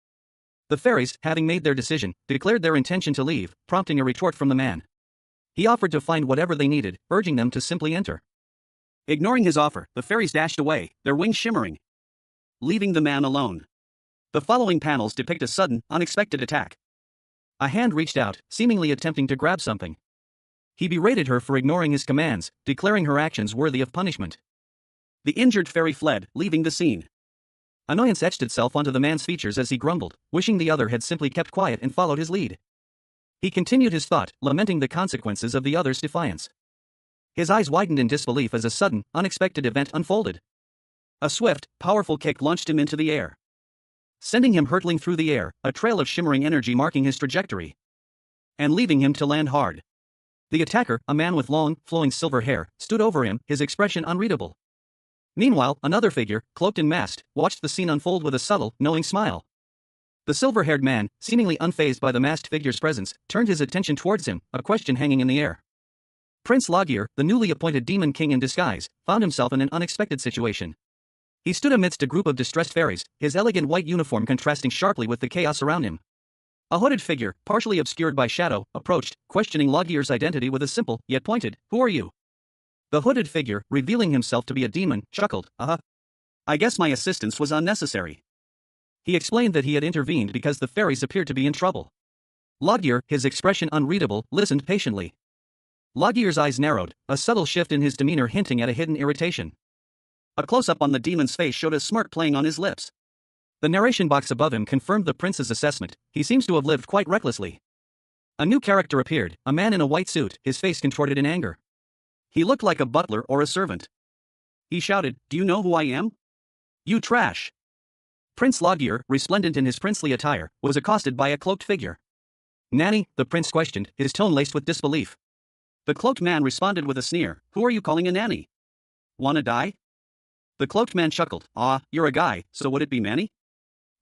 The fairies, having made their decision, declared their intention to leave, prompting a retort from the man. He offered to find whatever they needed, urging them to simply enter. Ignoring his offer, the fairies dashed away, their wings shimmering, leaving the man alone. The following panels depict a sudden, unexpected attack. A hand reached out, seemingly attempting to grab something. He berated her for ignoring his commands, declaring her actions worthy of punishment. The injured fairy fled, leaving the scene. Annoyance etched itself onto the man's features as he grumbled, wishing the other had simply kept quiet and followed his lead. He continued his thought, lamenting the consequences of the other's defiance. His eyes widened in disbelief as a sudden, unexpected event unfolded. A swift, powerful kick launched him into the air, sending him hurtling through the air, a trail of shimmering energy marking his trajectory, and leaving him to land hard. The attacker, a man with long, flowing silver hair, stood over him, his expression unreadable. Meanwhile, another figure, cloaked and masked, watched the scene unfold with a subtle, knowing smile. The silver-haired man, seemingly unfazed by the masked figure's presence, turned his attention towards him, a question hanging in the air. Prince Lagier, the newly appointed demon king in disguise, found himself in an unexpected situation. He stood amidst a group of distressed fairies, his elegant white uniform contrasting sharply with the chaos around him. A hooded figure, partially obscured by shadow, approached, questioning Lagier's identity with a simple, yet pointed, "Who are you?" The hooded figure, revealing himself to be a demon, chuckled, I guess my assistance was unnecessary." He explained that he had intervened because the fairies appeared to be in trouble. Lagier, his expression unreadable, listened patiently. Lagier's eyes narrowed, a subtle shift in his demeanor hinting at a hidden irritation. A close-up on the demon's face showed a smirk playing on his lips. The narration box above him confirmed the prince's assessment: he seems to have lived quite recklessly. A new character appeared, a man in a white suit, his face contorted in anger. He looked like a butler or a servant. He shouted, "Do you know who I am? You trash!" Prince Lagier, resplendent in his princely attire, was accosted by a cloaked figure. "Nanny?" the prince questioned, his tone laced with disbelief. The cloaked man responded with a sneer, "Who are you calling a nanny? Wanna die?" The cloaked man chuckled, You're a guy, so would it be Manny?"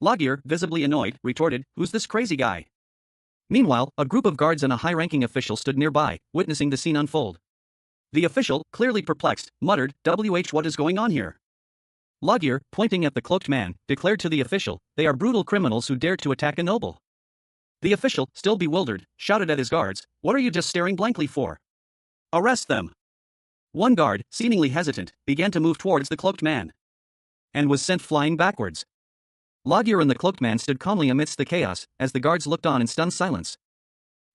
Lagier, visibly annoyed, retorted, "Who's this crazy guy?" Meanwhile, a group of guards and a high-ranking official stood nearby, witnessing the scene unfold. The official, clearly perplexed, muttered, What is going on here?" Lagier, pointing at the cloaked man, declared to the official, "They are brutal criminals who dared to attack a noble." The official, still bewildered, shouted at his guards, "What are you just staring blankly for? Arrest them!" One guard, seemingly hesitant, began to move towards the cloaked man, and was sent flying backwards. Lagier and the cloaked man stood calmly amidst the chaos, as the guards looked on in stunned silence.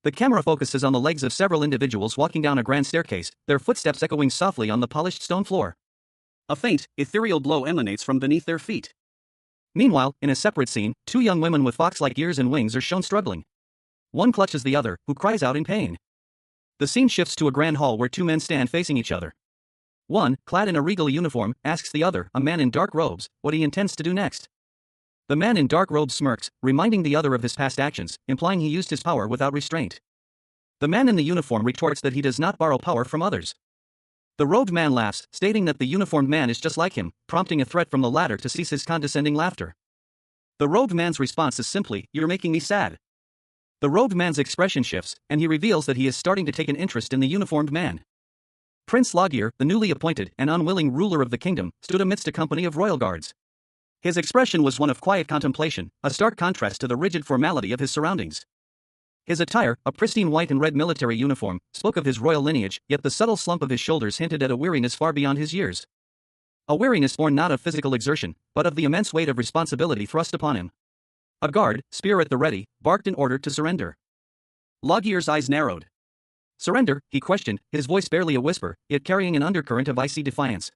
The camera focuses on the legs of several individuals walking down a grand staircase, their footsteps echoing softly on the polished stone floor. A faint, ethereal glow emanates from beneath their feet. Meanwhile, in a separate scene, two young women with fox-like ears and wings are shown struggling. One clutches the other, who cries out in pain. The scene shifts to a grand hall where two men stand facing each other. One, clad in a regal uniform, asks the other, a man in dark robes, what he intends to do next. The man in dark robes smirks, reminding the other of his past actions, implying he used his power without restraint. The man in the uniform retorts that he does not borrow power from others. The robed man laughs, stating that the uniformed man is just like him, prompting a threat from the latter to cease his condescending laughter. The robed man's response is simply, "You're making me sad." The robed man's expression shifts, and he reveals that he is starting to take an interest in the uniformed man. Prince Lagier, the newly appointed and unwilling ruler of the kingdom, stood amidst a company of royal guards. His expression was one of quiet contemplation, a stark contrast to the rigid formality of his surroundings. His attire, a pristine white and red military uniform, spoke of his royal lineage, yet the subtle slump of his shoulders hinted at a weariness far beyond his years. A weariness born not of physical exertion, but of the immense weight of responsibility thrust upon him. A guard, spear at the ready, barked in order to surrender. Lagier's eyes narrowed. "Surrender?" he questioned, his voice barely a whisper, yet carrying an undercurrent of icy defiance.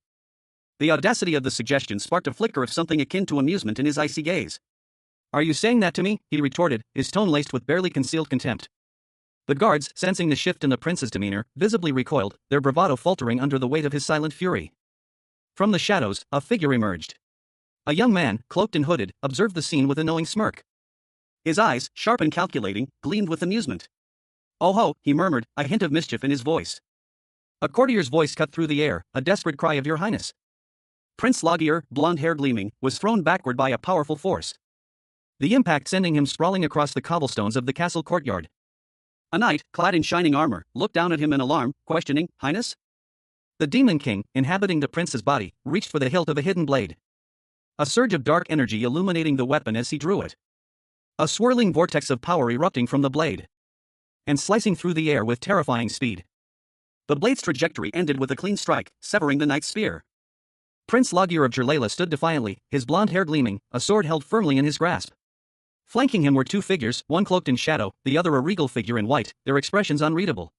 The audacity of the suggestion sparked a flicker of something akin to amusement in his icy gaze. "Are you saying that to me?" he retorted, his tone laced with barely concealed contempt. The guards, sensing the shift in the prince's demeanor, visibly recoiled, their bravado faltering under the weight of his silent fury. From the shadows, a figure emerged. A young man, cloaked and hooded, observed the scene with a knowing smirk. His eyes, sharp and calculating, gleamed with amusement. "Oh ho," he murmured, a hint of mischief in his voice. A courtier's voice cut through the air, a desperate cry of "Your Highness." Prince Lagier, blonde hair gleaming, was thrown backward by a powerful force, the impact sending him sprawling across the cobblestones of the castle courtyard. A knight, clad in shining armor, looked down at him in alarm, questioning, "Highness?" The demon king, inhabiting the prince's body, reached for the hilt of a hidden blade. A surge of dark energy illuminating the weapon as he drew it. A swirling vortex of power erupting from the blade and slicing through the air with terrifying speed. The blade's trajectory ended with a clean strike, severing the knight's spear. Prince Logir of Jerlala stood defiantly, his blonde hair gleaming, a sword held firmly in his grasp. Flanking him were two figures, one cloaked in shadow, the other a regal figure in white, their expressions unreadable.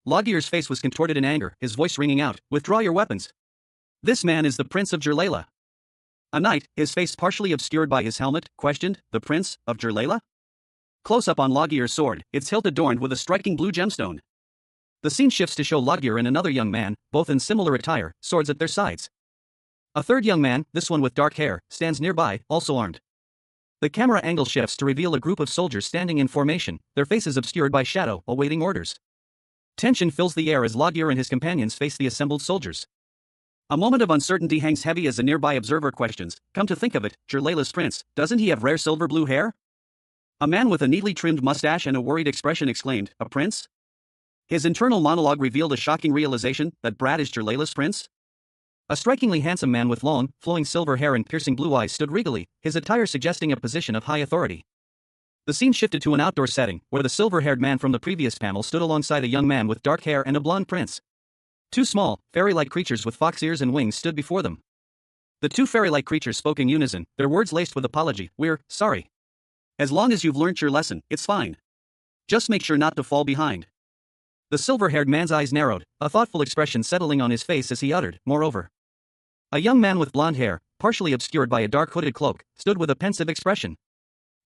Logir's face was contorted in anger, his voice ringing out, "Withdraw your weapons. This man is the Prince of Jerlala." A knight, his face partially obscured by his helmet, questioned, "The Prince of Jerlala?" Close up on Logir's sword, its hilt adorned with a striking blue gemstone. The scene shifts to show Logir and another young man, both in similar attire, swords at their sides. A third young man, this one with dark hair, stands nearby, also armed. The camera angle shifts to reveal a group of soldiers standing in formation, their faces obscured by shadow, awaiting orders. Tension fills the air as Logir and his companions face the assembled soldiers. A moment of uncertainty hangs heavy as a nearby observer questions, "Come to think of it, Jerlala's prince, doesn't he have rare silver blue hair?" A man with a neatly trimmed mustache and a worried expression exclaimed, "A prince?" His internal monologue revealed a shocking realization that Brad is Jerlala's prince. A strikingly handsome man with long, flowing silver hair and piercing blue eyes stood regally, his attire suggesting a position of high authority. The scene shifted to an outdoor setting, where the silver-haired man from the previous panel stood alongside a young man with dark hair and a blonde prince. Two small, fairy-like creatures with fox ears and wings stood before them. The two fairy-like creatures spoke in unison, their words laced with apology, "We're sorry. As long as you've learnt your lesson, it's fine. Just make sure not to fall behind." The silver-haired man's eyes narrowed, a thoughtful expression settling on his face as he uttered, "Moreover." A young man with blonde hair, partially obscured by a dark hooded cloak, stood with a pensive expression.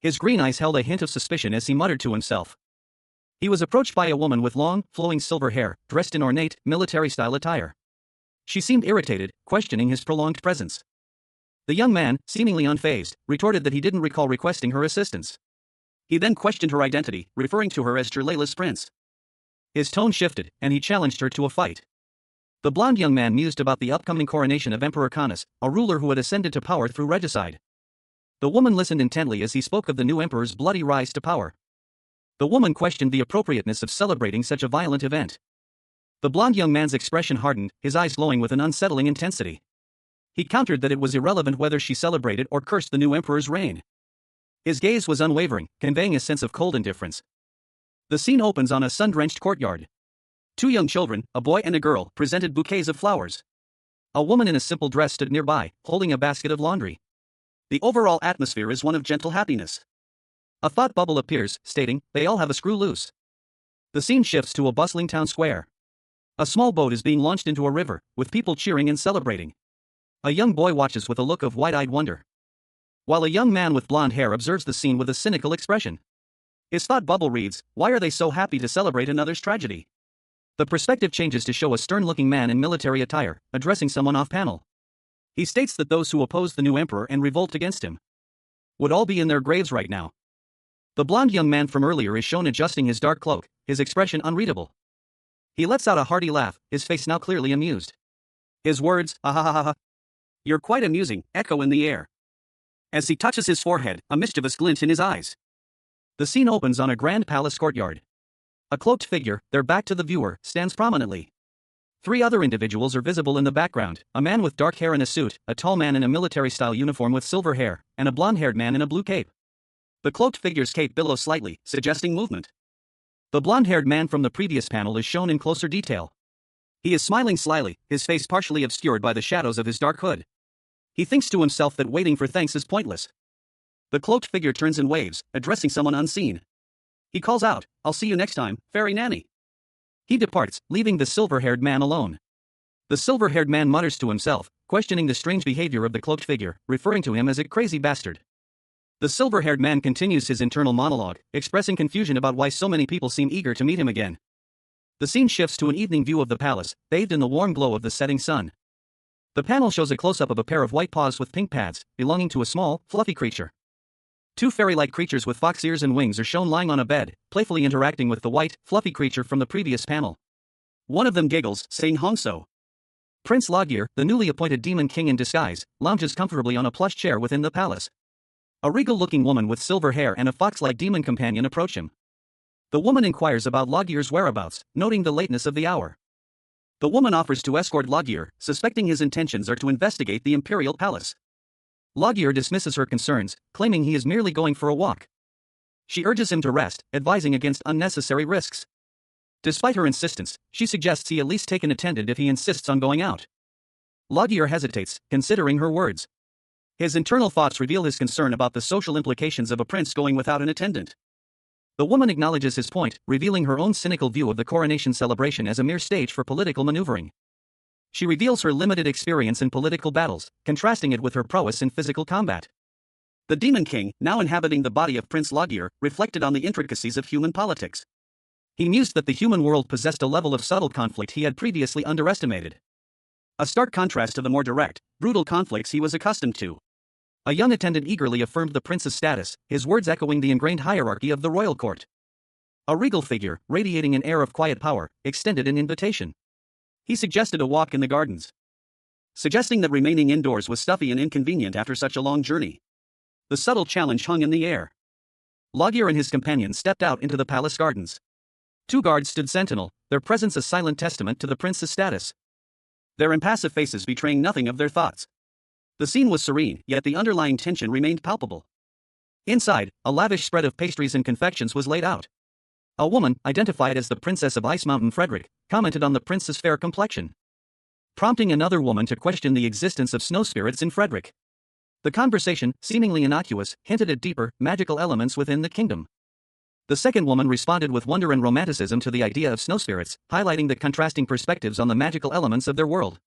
His green eyes held a hint of suspicion as he muttered to himself. He was approached by a woman with long, flowing silver hair, dressed in ornate, military-style attire. She seemed irritated, questioning his prolonged presence. The young man, seemingly unfazed, retorted that he didn't recall requesting her assistance. He then questioned her identity, referring to her as Jerlala's prince. His tone shifted, and he challenged her to a fight. The blonde young man mused about the upcoming coronation of Emperor Canis, a ruler who had ascended to power through regicide. The woman listened intently as he spoke of the new emperor's bloody rise to power. The woman questioned the appropriateness of celebrating such a violent event. The blonde young man's expression hardened, his eyes glowing with an unsettling intensity. He countered that it was irrelevant whether she celebrated or cursed the new emperor's reign. His gaze was unwavering, conveying a sense of cold indifference. The scene opens on a sun-drenched courtyard. Two young children, a boy and a girl, presented bouquets of flowers. A woman in a simple dress stood nearby, holding a basket of laundry. The overall atmosphere is one of gentle happiness. A thought bubble appears, stating, "They all have a screw loose." The scene shifts to a bustling town square. A small boat is being launched into a river, with people cheering and celebrating. A young boy watches with a look of wide-eyed wonder, while a young man with blonde hair observes the scene with a cynical expression. His thought bubble reads, "Why are they so happy to celebrate another's tragedy?" The perspective changes to show a stern-looking man in military attire, addressing someone off-panel. He states that those who oppose the new emperor and revolt against him would all be in their graves right now. The blonde young man from earlier is shown adjusting his dark cloak, his expression unreadable. He lets out a hearty laugh, his face now clearly amused. His words, "Ah ha ha ha ha. You're quite amusing," echo in the air. As he touches his forehead, a mischievous glint in his eyes. The scene opens on a grand palace courtyard. A cloaked figure, their back to the viewer, stands prominently. Three other individuals are visible in the background, a man with dark hair in a suit, a tall man in a military-style uniform with silver hair, and a blonde-haired man in a blue cape. The cloaked figure's cape billows slightly, suggesting movement. The blonde-haired man from the previous panel is shown in closer detail. He is smiling slyly, his face partially obscured by the shadows of his dark hood. He thinks to himself that waiting for thanks is pointless. The cloaked figure turns and waves, addressing someone unseen. He calls out, "I'll see you next time, fairy nanny." He departs, leaving the silver-haired man alone. The silver-haired man mutters to himself, questioning the strange behavior of the cloaked figure, referring to him as a crazy bastard. The silver-haired man continues his internal monologue, expressing confusion about why so many people seem eager to meet him again. The scene shifts to an evening view of the palace, bathed in the warm glow of the setting sun. The panel shows a close-up of a pair of white paws with pink pads, belonging to a small, fluffy creature. Two fairy-like creatures with fox ears and wings are shown lying on a bed, playfully interacting with the white, fluffy creature from the previous panel. One of them giggles, saying "Hongso." Prince Logir, the newly appointed demon king in disguise, lounges comfortably on a plush chair within the palace. A regal-looking woman with silver hair and a fox-like demon companion approach him. The woman inquires about Logir's whereabouts, noting the lateness of the hour. The woman offers to escort Logir, suspecting his intentions are to investigate the imperial palace. Logir dismisses her concerns, claiming he is merely going for a walk. She urges him to rest, advising against unnecessary risks. Despite her insistence, she suggests he at least take an attendant if he insists on going out. Laguerre hesitates, considering her words. His internal thoughts reveal his concern about the social implications of a prince going without an attendant. The woman acknowledges his point, revealing her own cynical view of the coronation celebration as a mere stage for political maneuvering. She reveals her limited experience in political battles, contrasting it with her prowess in physical combat. The Demon King, now inhabiting the body of Prince Laguerre, reflected on the intricacies of human politics. He mused that the human world possessed a level of subtle conflict he had previously underestimated. A stark contrast to the more direct, brutal conflicts he was accustomed to. A young attendant eagerly affirmed the prince's status, his words echoing the ingrained hierarchy of the royal court. A regal figure, radiating an air of quiet power, extended an invitation. He suggested a walk in the gardens, suggesting that remaining indoors was stuffy and inconvenient after such a long journey. The subtle challenge hung in the air. Laguerre and his companion stepped out into the palace gardens. 2 guards stood sentinel, their presence a silent testament to the prince's status. Their impassive faces betraying nothing of their thoughts. The scene was serene, yet the underlying tension remained palpable. Inside, a lavish spread of pastries and confections was laid out. A woman, identified as the Princess of Ice Mountain Frederick, commented on the prince's fair complexion, prompting another woman to question the existence of snow spirits in Frederick. The conversation, seemingly innocuous, hinted at deeper, magical elements within the kingdom. The second woman responded with wonder and romanticism to the idea of snow spirits, highlighting the contrasting perspectives on the magical elements of their world.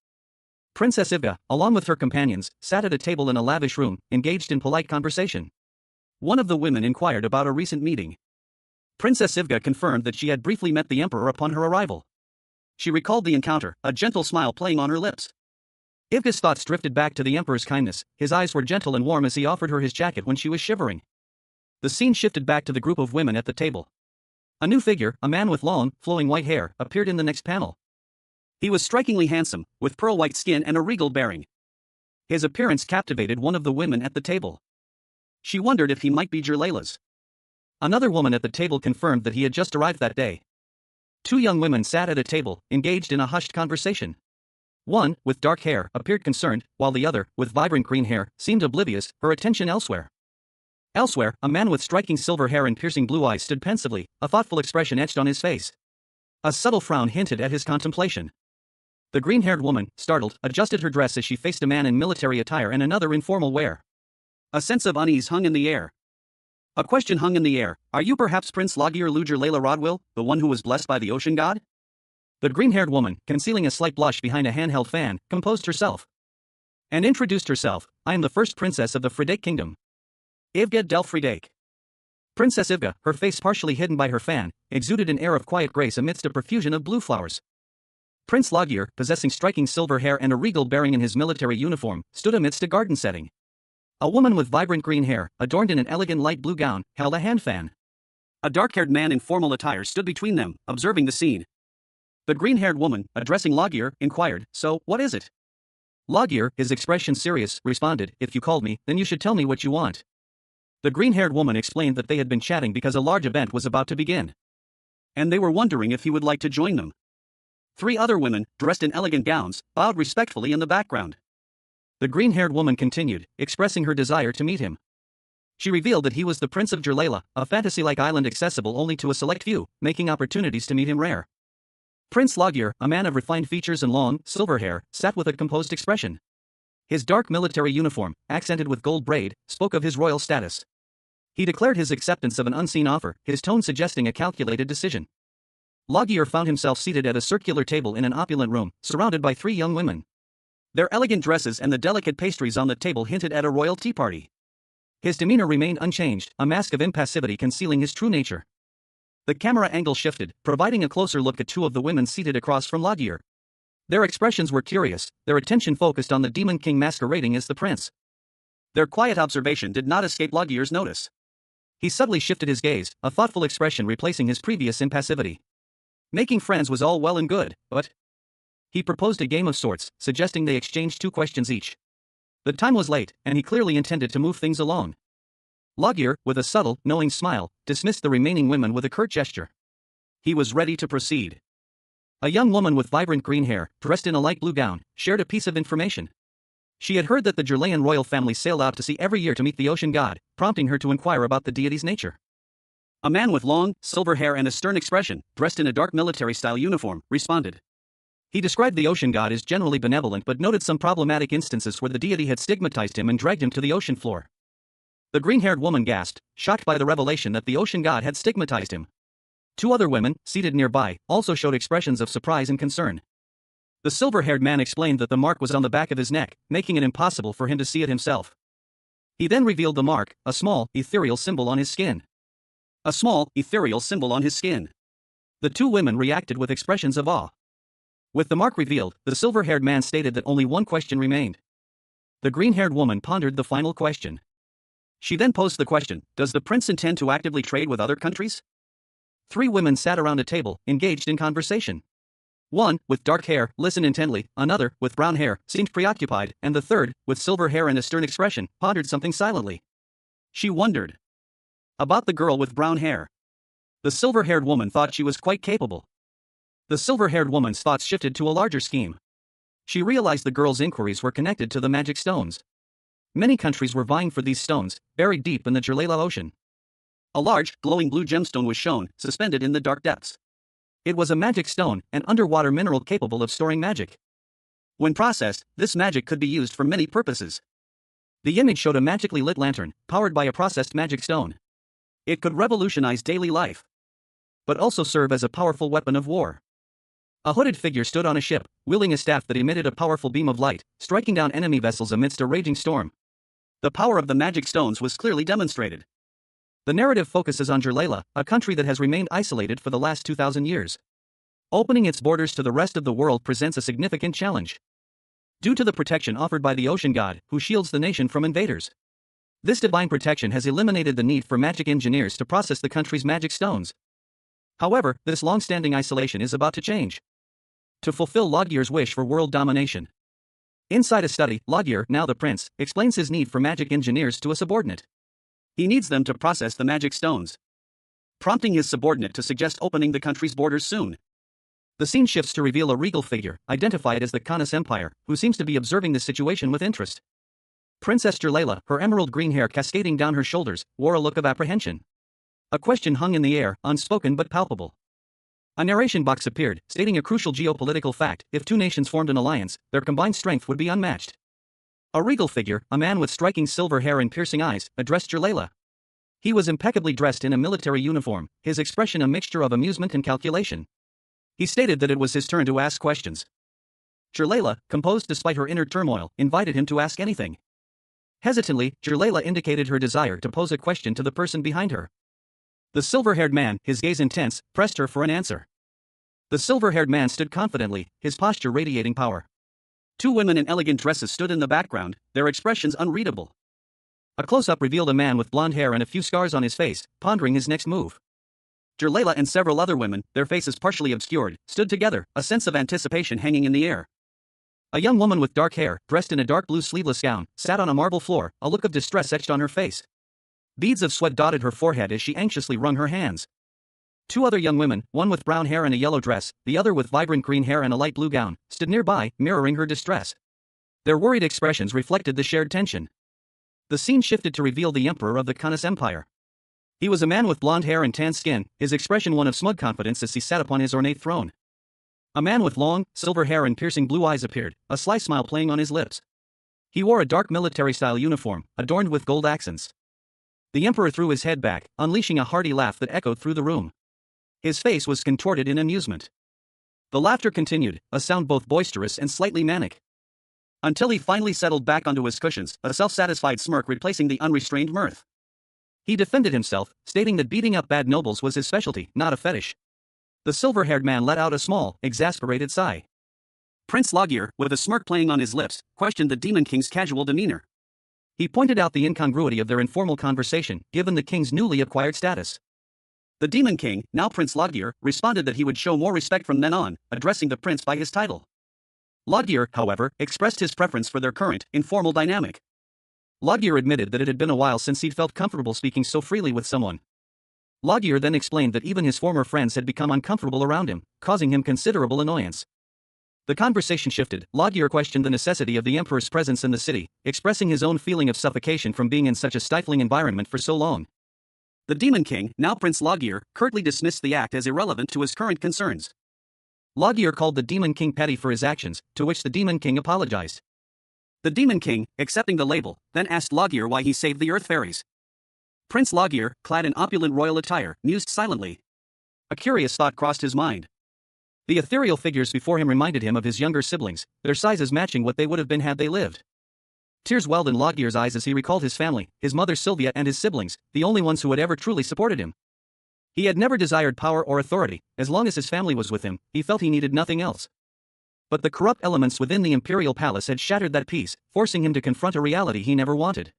Princess Ivga, along with her companions, sat at a table in a lavish room, engaged in polite conversation. One of the women inquired about a recent meeting. Princess Ivga confirmed that she had briefly met the emperor upon her arrival. She recalled the encounter, a gentle smile playing on her lips. Ivga's thoughts drifted back to the emperor's kindness, his eyes were gentle and warm as he offered her his jacket when she was shivering. The scene shifted back to the group of women at the table. A new figure, a man with long, flowing white hair, appeared in the next panel. He was strikingly handsome, with pearl-white skin and a regal bearing. His appearance captivated one of the women at the table. She wondered if he might be Jirleila's. Another woman at the table confirmed that he had just arrived that day. 2 young women sat at a table, engaged in a hushed conversation. One, with dark hair, appeared concerned, while the other, with vibrant green hair, seemed oblivious, her attention elsewhere. Elsewhere, a man with striking silver hair and piercing blue eyes stood pensively, a thoughtful expression etched on his face. A subtle frown hinted at his contemplation. The green-haired woman, startled, adjusted her dress as she faced a man in military attire and another in formal wear. A sense of unease hung in the air. A question hung in the air: are you perhaps Prince Laguerre Jirleila Rodwell, the one who was blessed by the ocean god? The green-haired woman, concealing a slight blush behind a handheld fan, composed herself and introduced herself. I am the first princess of the Frederick kingdom, Ivga del Frederick. Princess Ivga, her face partially hidden by her fan, exuded an air of quiet grace amidst a profusion of blue flowers. Prince Laguerre, possessing striking silver hair and a regal bearing in his military uniform, stood amidst a garden setting. A woman with vibrant green hair, adorned in an elegant light blue gown, held a hand fan. A dark-haired man in formal attire stood between them, observing the scene. The green-haired woman, addressing Laguerre, inquired, "So, what is it?" Laguerre, his expression serious, responded, "If you called me, then you should tell me what you want." The green-haired woman explained that they had been chatting because a large event was about to begin, and they were wondering if he would like to join them. 3 other women, dressed in elegant gowns, bowed respectfully in the background. The green-haired woman continued, expressing her desire to meet him. She revealed that he was the Prince of Jirleila, a fantasy-like island accessible only to a select few, making opportunities to meet him rare. Prince Laguerre, a man of refined features and long, silver hair, sat with a composed expression. His dark military uniform, accented with gold braid, spoke of his royal status. He declared his acceptance of an unseen offer, his tone suggesting a calculated decision. Laguerre found himself seated at a circular table in an opulent room, surrounded by 3 young women. Their elegant dresses and the delicate pastries on the table hinted at a royal tea party. His demeanor remained unchanged, a mask of impassivity concealing his true nature. The camera angle shifted, providing a closer look at 2 of the women seated across from Laguerre. Their expressions were curious, their attention focused on the Demon King masquerading as the prince. Their quiet observation did not escape Laguerre's notice. He subtly shifted his gaze, a thoughtful expression replacing his previous impassivity. Making friends was all well and good, but he proposed a game of sorts, suggesting they exchange 2 questions each. The time was late, and he clearly intended to move things along. Laguerre, with a subtle, knowing smile, dismissed the remaining women with a curt gesture. He was ready to proceed. A young woman with vibrant green hair, dressed in a light blue gown, shared a piece of information. She had heard that the Jirleian royal family sailed out to sea every year to meet the ocean god, prompting her to inquire about the deity's nature. A man with long, silver hair and a stern expression, dressed in a dark military-style uniform, responded. He described the ocean god as generally benevolent but noted some problematic instances where the deity had stigmatized him and dragged him to the ocean floor. The green-haired woman gasped, shocked by the revelation that the ocean god had stigmatized him. Two other women, seated nearby, also showed expressions of surprise and concern. The silver-haired man explained that the mark was on the back of his neck, making it impossible for him to see it himself. He then revealed the mark, a small, ethereal symbol on his skin. A small, ethereal symbol on his skin. The two women reacted with expressions of awe. With the mark revealed, the silver-haired man stated that only one question remained. The green-haired woman pondered the final question. She then posed the question, does the prince intend to actively trade with other countries? Three women sat around a table, engaged in conversation. One, with dark hair, listened intently, another, with brown hair, seemed preoccupied, and the third, with silver hair and a stern expression, pondered something silently. She wondered about the girl with brown hair. The silver-haired woman thought she was quite capable. The silver-haired woman's thoughts shifted to a larger scheme. She realized the girl's inquiries were connected to the magic stones. Many countries were vying for these stones, buried deep in the Jirlela Ocean. A large, glowing blue gemstone was shown, suspended in the dark depths. It was a magic stone, an underwater mineral capable of storing magic. When processed, this magic could be used for many purposes. The image showed a magically lit lantern, powered by a processed magic stone. It could revolutionize daily life, but also serve as a powerful weapon of war. A hooded figure stood on a ship, wielding a staff that emitted a powerful beam of light, striking down enemy vessels amidst a raging storm. The power of the magic stones was clearly demonstrated. The narrative focuses on Jirlela, a country that has remained isolated for the last 2,000 years. Opening its borders to the rest of the world presents a significant challenge. Due to the protection offered by the ocean god, who shields the nation from invaders. This divine protection has eliminated the need for magic engineers to process the country's magic stones. However, this long-standing isolation is about to change. To fulfill Logier's wish for world domination. Inside a study, Logier, now the prince, explains his need for magic engineers to a subordinate. He needs them to process the magic stones, prompting his subordinate to suggest opening the country's borders soon. The scene shifts to reveal a regal figure, identified as the Kanas Empire, who seems to be observing the situation with interest. Princess Jirlela, her emerald green hair cascading down her shoulders, wore a look of apprehension. A question hung in the air, unspoken but palpable. A narration box appeared, stating a crucial geopolitical fact: if two nations formed an alliance, their combined strength would be unmatched. A regal figure, a man with striking silver hair and piercing eyes, addressed Jirlela. He was impeccably dressed in a military uniform, his expression a mixture of amusement and calculation. He stated that it was his turn to ask questions. Jirlela, composed despite her inner turmoil, invited him to ask anything. Hesitantly, Jirlela indicated her desire to pose a question to the person behind her. The silver-haired man, his gaze intense, pressed her for an answer. The silver-haired man stood confidently, his posture radiating power. Two women in elegant dresses stood in the background, their expressions unreadable. A close-up revealed a man with blonde hair and a few scars on his face, pondering his next move. Jirlela and several other women, their faces partially obscured, stood together, a sense of anticipation hanging in the air. A young woman with dark hair, dressed in a dark blue sleeveless gown, sat on a marble floor, a look of distress etched on her face. Beads of sweat dotted her forehead as she anxiously wrung her hands. Two other young women, one with brown hair and a yellow dress, the other with vibrant green hair and a light blue gown, stood nearby, mirroring her distress. Their worried expressions reflected the shared tension. The scene shifted to reveal the emperor of the Kanas Empire. He was a man with blonde hair and tan skin, his expression one of smug confidence as he sat upon his ornate throne. A man with long, silver hair and piercing blue eyes appeared, a sly smile playing on his lips. He wore a dark military-style uniform, adorned with gold accents. The emperor threw his head back, unleashing a hearty laugh that echoed through the room. His face was contorted in amusement. The laughter continued, a sound both boisterous and slightly manic. Until he finally settled back onto his cushions, a self-satisfied smirk replacing the unrestrained mirth. He defended himself, stating that beating up bad nobles was his specialty, not a fetish. The silver-haired man let out a small, exasperated sigh. Prince Logier, with a smirk playing on his lips, questioned the Demon King's casual demeanor. He pointed out the incongruity of their informal conversation, given the king's newly acquired status. The Demon King, now Prince Logier, responded that he would show more respect from then on, addressing the prince by his title. Logier, however, expressed his preference for their current, informal dynamic. Logier admitted that it had been a while since he'd felt comfortable speaking so freely with someone. Logier then explained that even his former friends had become uncomfortable around him, causing him considerable annoyance. The conversation shifted. Logier questioned the necessity of the emperor's presence in the city, expressing his own feeling of suffocation from being in such a stifling environment for so long. The Demon King, now Prince Loggear, curtly dismissed the act as irrelevant to his current concerns. Loggear called the Demon King petty for his actions, to which the Demon King apologized. The Demon King, accepting the label, then asked Loggear why he saved the Earth Fairies. Prince Loggear, clad in opulent royal attire, mused silently. A curious thought crossed his mind. The ethereal figures before him reminded him of his younger siblings, their sizes matching what they would have been had they lived. Tears welled in Loggear's eyes as he recalled his family, his mother Sylvia and his siblings, the only ones who had ever truly supported him. He had never desired power or authority. As long as his family was with him, he felt he needed nothing else. But the corrupt elements within the imperial palace had shattered that peace, forcing him to confront a reality he never wanted.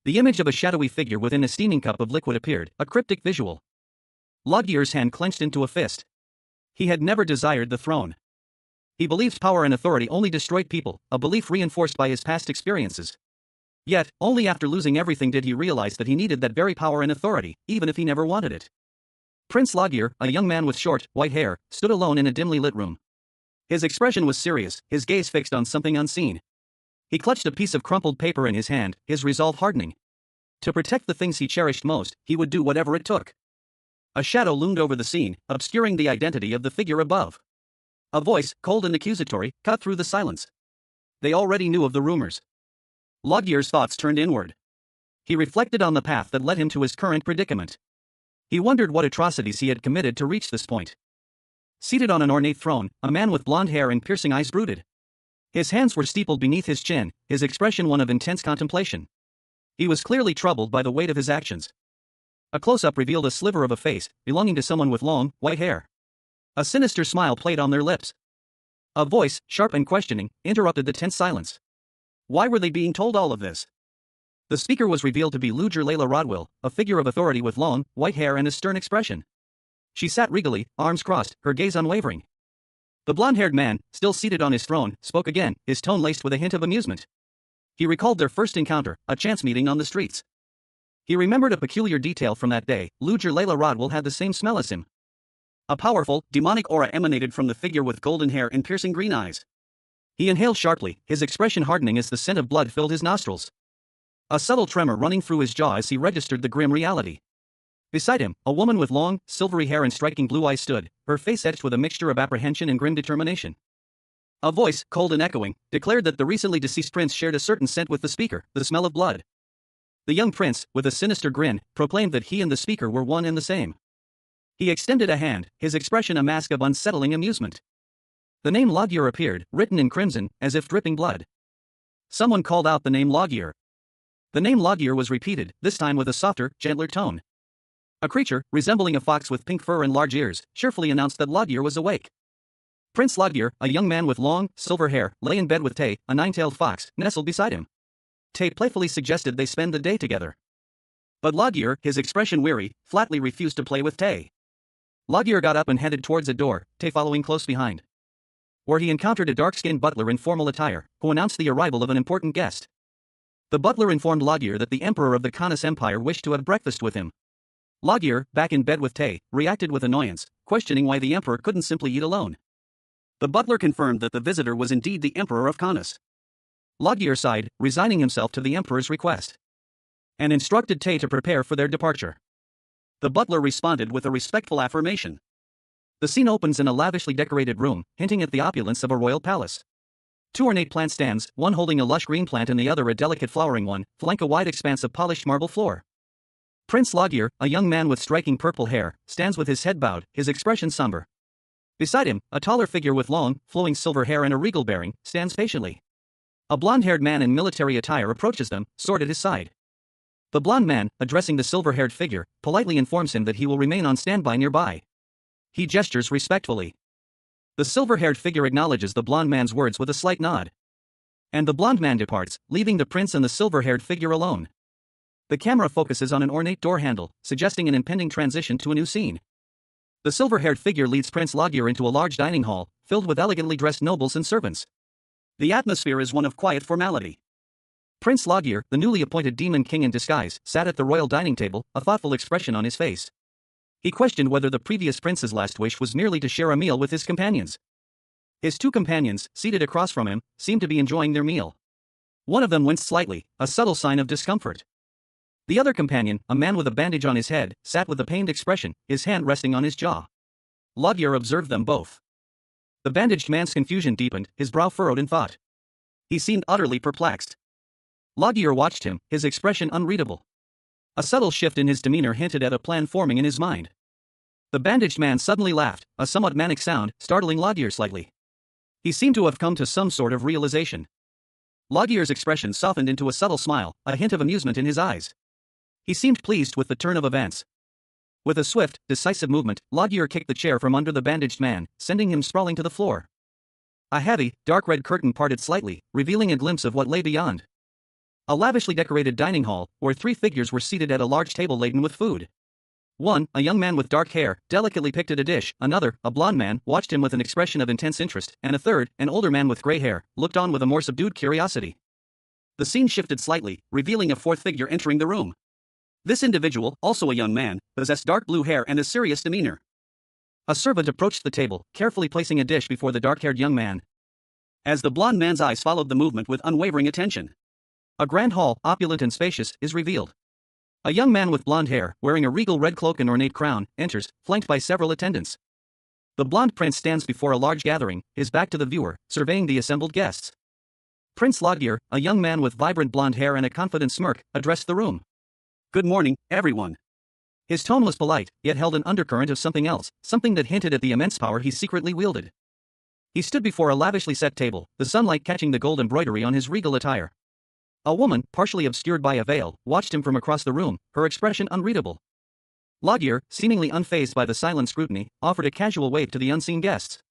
The image of a shadowy figure within a steaming cup of liquid appeared, a cryptic visual. Loggear's hand clenched into a fist. He had never desired the throne. He believed power and authority only destroyed people, a belief reinforced by his past experiences. Yet, only after losing everything did he realize that he needed that very power and authority, even if he never wanted it. Prince Loggear, a young man with short, white hair, stood alone in a dimly lit room. His expression was serious, his gaze fixed on something unseen. He clutched a piece of crumpled paper in his hand, his resolve hardening. To protect the things he cherished most, he would do whatever it took. A shadow loomed over the scene, obscuring the identity of the figure above. A voice, cold and accusatory, cut through the silence. They already knew of the rumors. Loggear's thoughts turned inward. He reflected on the path that led him to his current predicament. He wondered what atrocities he had committed to reach this point. Seated on an ornate throne, a man with blonde hair and piercing eyes brooded. His hands were steepled beneath his chin, his expression one of intense contemplation. He was clearly troubled by the weight of his actions. A close-up revealed a sliver of a face, belonging to someone with long, white hair. A sinister smile played on their lips. A voice, sharp and questioning, interrupted the tense silence. Why were they being told all of this? The speaker was revealed to be Luger Layla Rodwell, a figure of authority with long, white hair and a stern expression. She sat regally, arms crossed, her gaze unwavering. The blonde-haired man, still seated on his throne, spoke again, his tone laced with a hint of amusement. He recalled their first encounter, a chance meeting on the streets. He remembered a peculiar detail from that day. Luger Layla Rodwell had the same smell as him. A powerful, demonic aura emanated from the figure with golden hair and piercing green eyes. He inhaled sharply, his expression hardening as the scent of blood filled his nostrils. A subtle tremor running through his jaw as he registered the grim reality. Beside him, a woman with long, silvery hair and striking blue eyes stood, her face etched with a mixture of apprehension and grim determination. A voice, cold and echoing, declared that the recently deceased prince shared a certain scent with the speaker, the smell of blood. The young prince, with a sinister grin, proclaimed that he and the speaker were one and the same. He extended a hand, his expression a mask of unsettling amusement. The name Loggear appeared, written in crimson, as if dripping blood. Someone called out the name Loggear. The name Loggear was repeated, this time with a softer, gentler tone. A creature, resembling a fox with pink fur and large ears, cheerfully announced that Loggear was awake. Prince Loggear, a young man with long, silver hair, lay in bed with Tay, a nine-tailed fox, nestled beside him. Tay playfully suggested they spend the day together. But Loggear, his expression weary, flatly refused to play with Tay. Loggear got up and headed towards a door, Tay following close behind. Where he encountered a dark-skinned butler in formal attire, who announced the arrival of an important guest. The butler informed Loggear that the emperor of the Kanas Empire wished to have breakfast with him. Loggear, back in bed with Tay, reacted with annoyance, questioning why the emperor couldn't simply eat alone. The butler confirmed that the visitor was indeed the emperor of Kanas. Loggear sighed, resigning himself to the emperor's request, and instructed Tay to prepare for their departure. The butler responded with a respectful affirmation. The scene opens in a lavishly decorated room, hinting at the opulence of a royal palace. Two ornate plant stands, one holding a lush green plant and the other a delicate flowering one, flank a wide expanse of polished marble floor. Prince Loggear, a young man with striking purple hair, stands with his head bowed, his expression somber. Beside him, a taller figure with long, flowing silver hair and a regal bearing, stands patiently. A blonde-haired man in military attire approaches them, sword at his side. The blonde man, addressing the silver-haired figure, politely informs him that he will remain on standby nearby. He gestures respectfully. The silver-haired figure acknowledges the blonde man's words with a slight nod. And the blonde man departs, leaving the prince and the silver-haired figure alone. The camera focuses on an ornate door handle, suggesting an impending transition to a new scene. The silver-haired figure leads Prince Loggear into a large dining hall, filled with elegantly dressed nobles and servants. The atmosphere is one of quiet formality. Prince Loggear, the newly appointed demon king in disguise, sat at the royal dining table, a thoughtful expression on his face. He questioned whether the previous prince's last wish was merely to share a meal with his companions. His two companions, seated across from him, seemed to be enjoying their meal. One of them winced slightly, a subtle sign of discomfort. The other companion, a man with a bandage on his head, sat with a pained expression, his hand resting on his jaw. Loggier observed them both. The bandaged man's confusion deepened, his brow furrowed in thought. He seemed utterly perplexed. Loggier watched him, his expression unreadable. A subtle shift in his demeanor hinted at a plan forming in his mind. The bandaged man suddenly laughed, a somewhat manic sound, startling Loggier slightly. He seemed to have come to some sort of realization. Loggier's expression softened into a subtle smile, a hint of amusement in his eyes. He seemed pleased with the turn of events. With a swift, decisive movement, Loggier kicked the chair from under the bandaged man, sending him sprawling to the floor. A heavy, dark red curtain parted slightly, revealing a glimpse of what lay beyond. A lavishly decorated dining hall, where 3 figures were seated at a large table laden with food. One, a young man with dark hair, delicately picked at a dish; another, a blond man, watched him with an expression of intense interest; and a third, an older man with gray hair, looked on with a more subdued curiosity. The scene shifted slightly, revealing a 4th figure entering the room. This individual, also a young man, possessed dark blue hair and a serious demeanor. A servant approached the table, carefully placing a dish before the dark-haired young man. As the blond man's eyes followed the movement with unwavering attention, a grand hall, opulent and spacious, is revealed. A young man with blonde hair, wearing a regal red cloak and ornate crown, enters, flanked by several attendants. The blonde prince stands before a large gathering, his back to the viewer, surveying the assembled guests. Prince Loggier, a young man with vibrant blonde hair and a confident smirk, addressed the room. "Good morning, everyone." His tone was polite, yet held an undercurrent of something else, something that hinted at the immense power he secretly wielded. He stood before a lavishly set table, the sunlight catching the gold embroidery on his regal attire. A woman, partially obscured by a veil, watched him from across the room, her expression unreadable. Loggier, seemingly unfazed by the silent scrutiny, offered a casual wave to the unseen guests.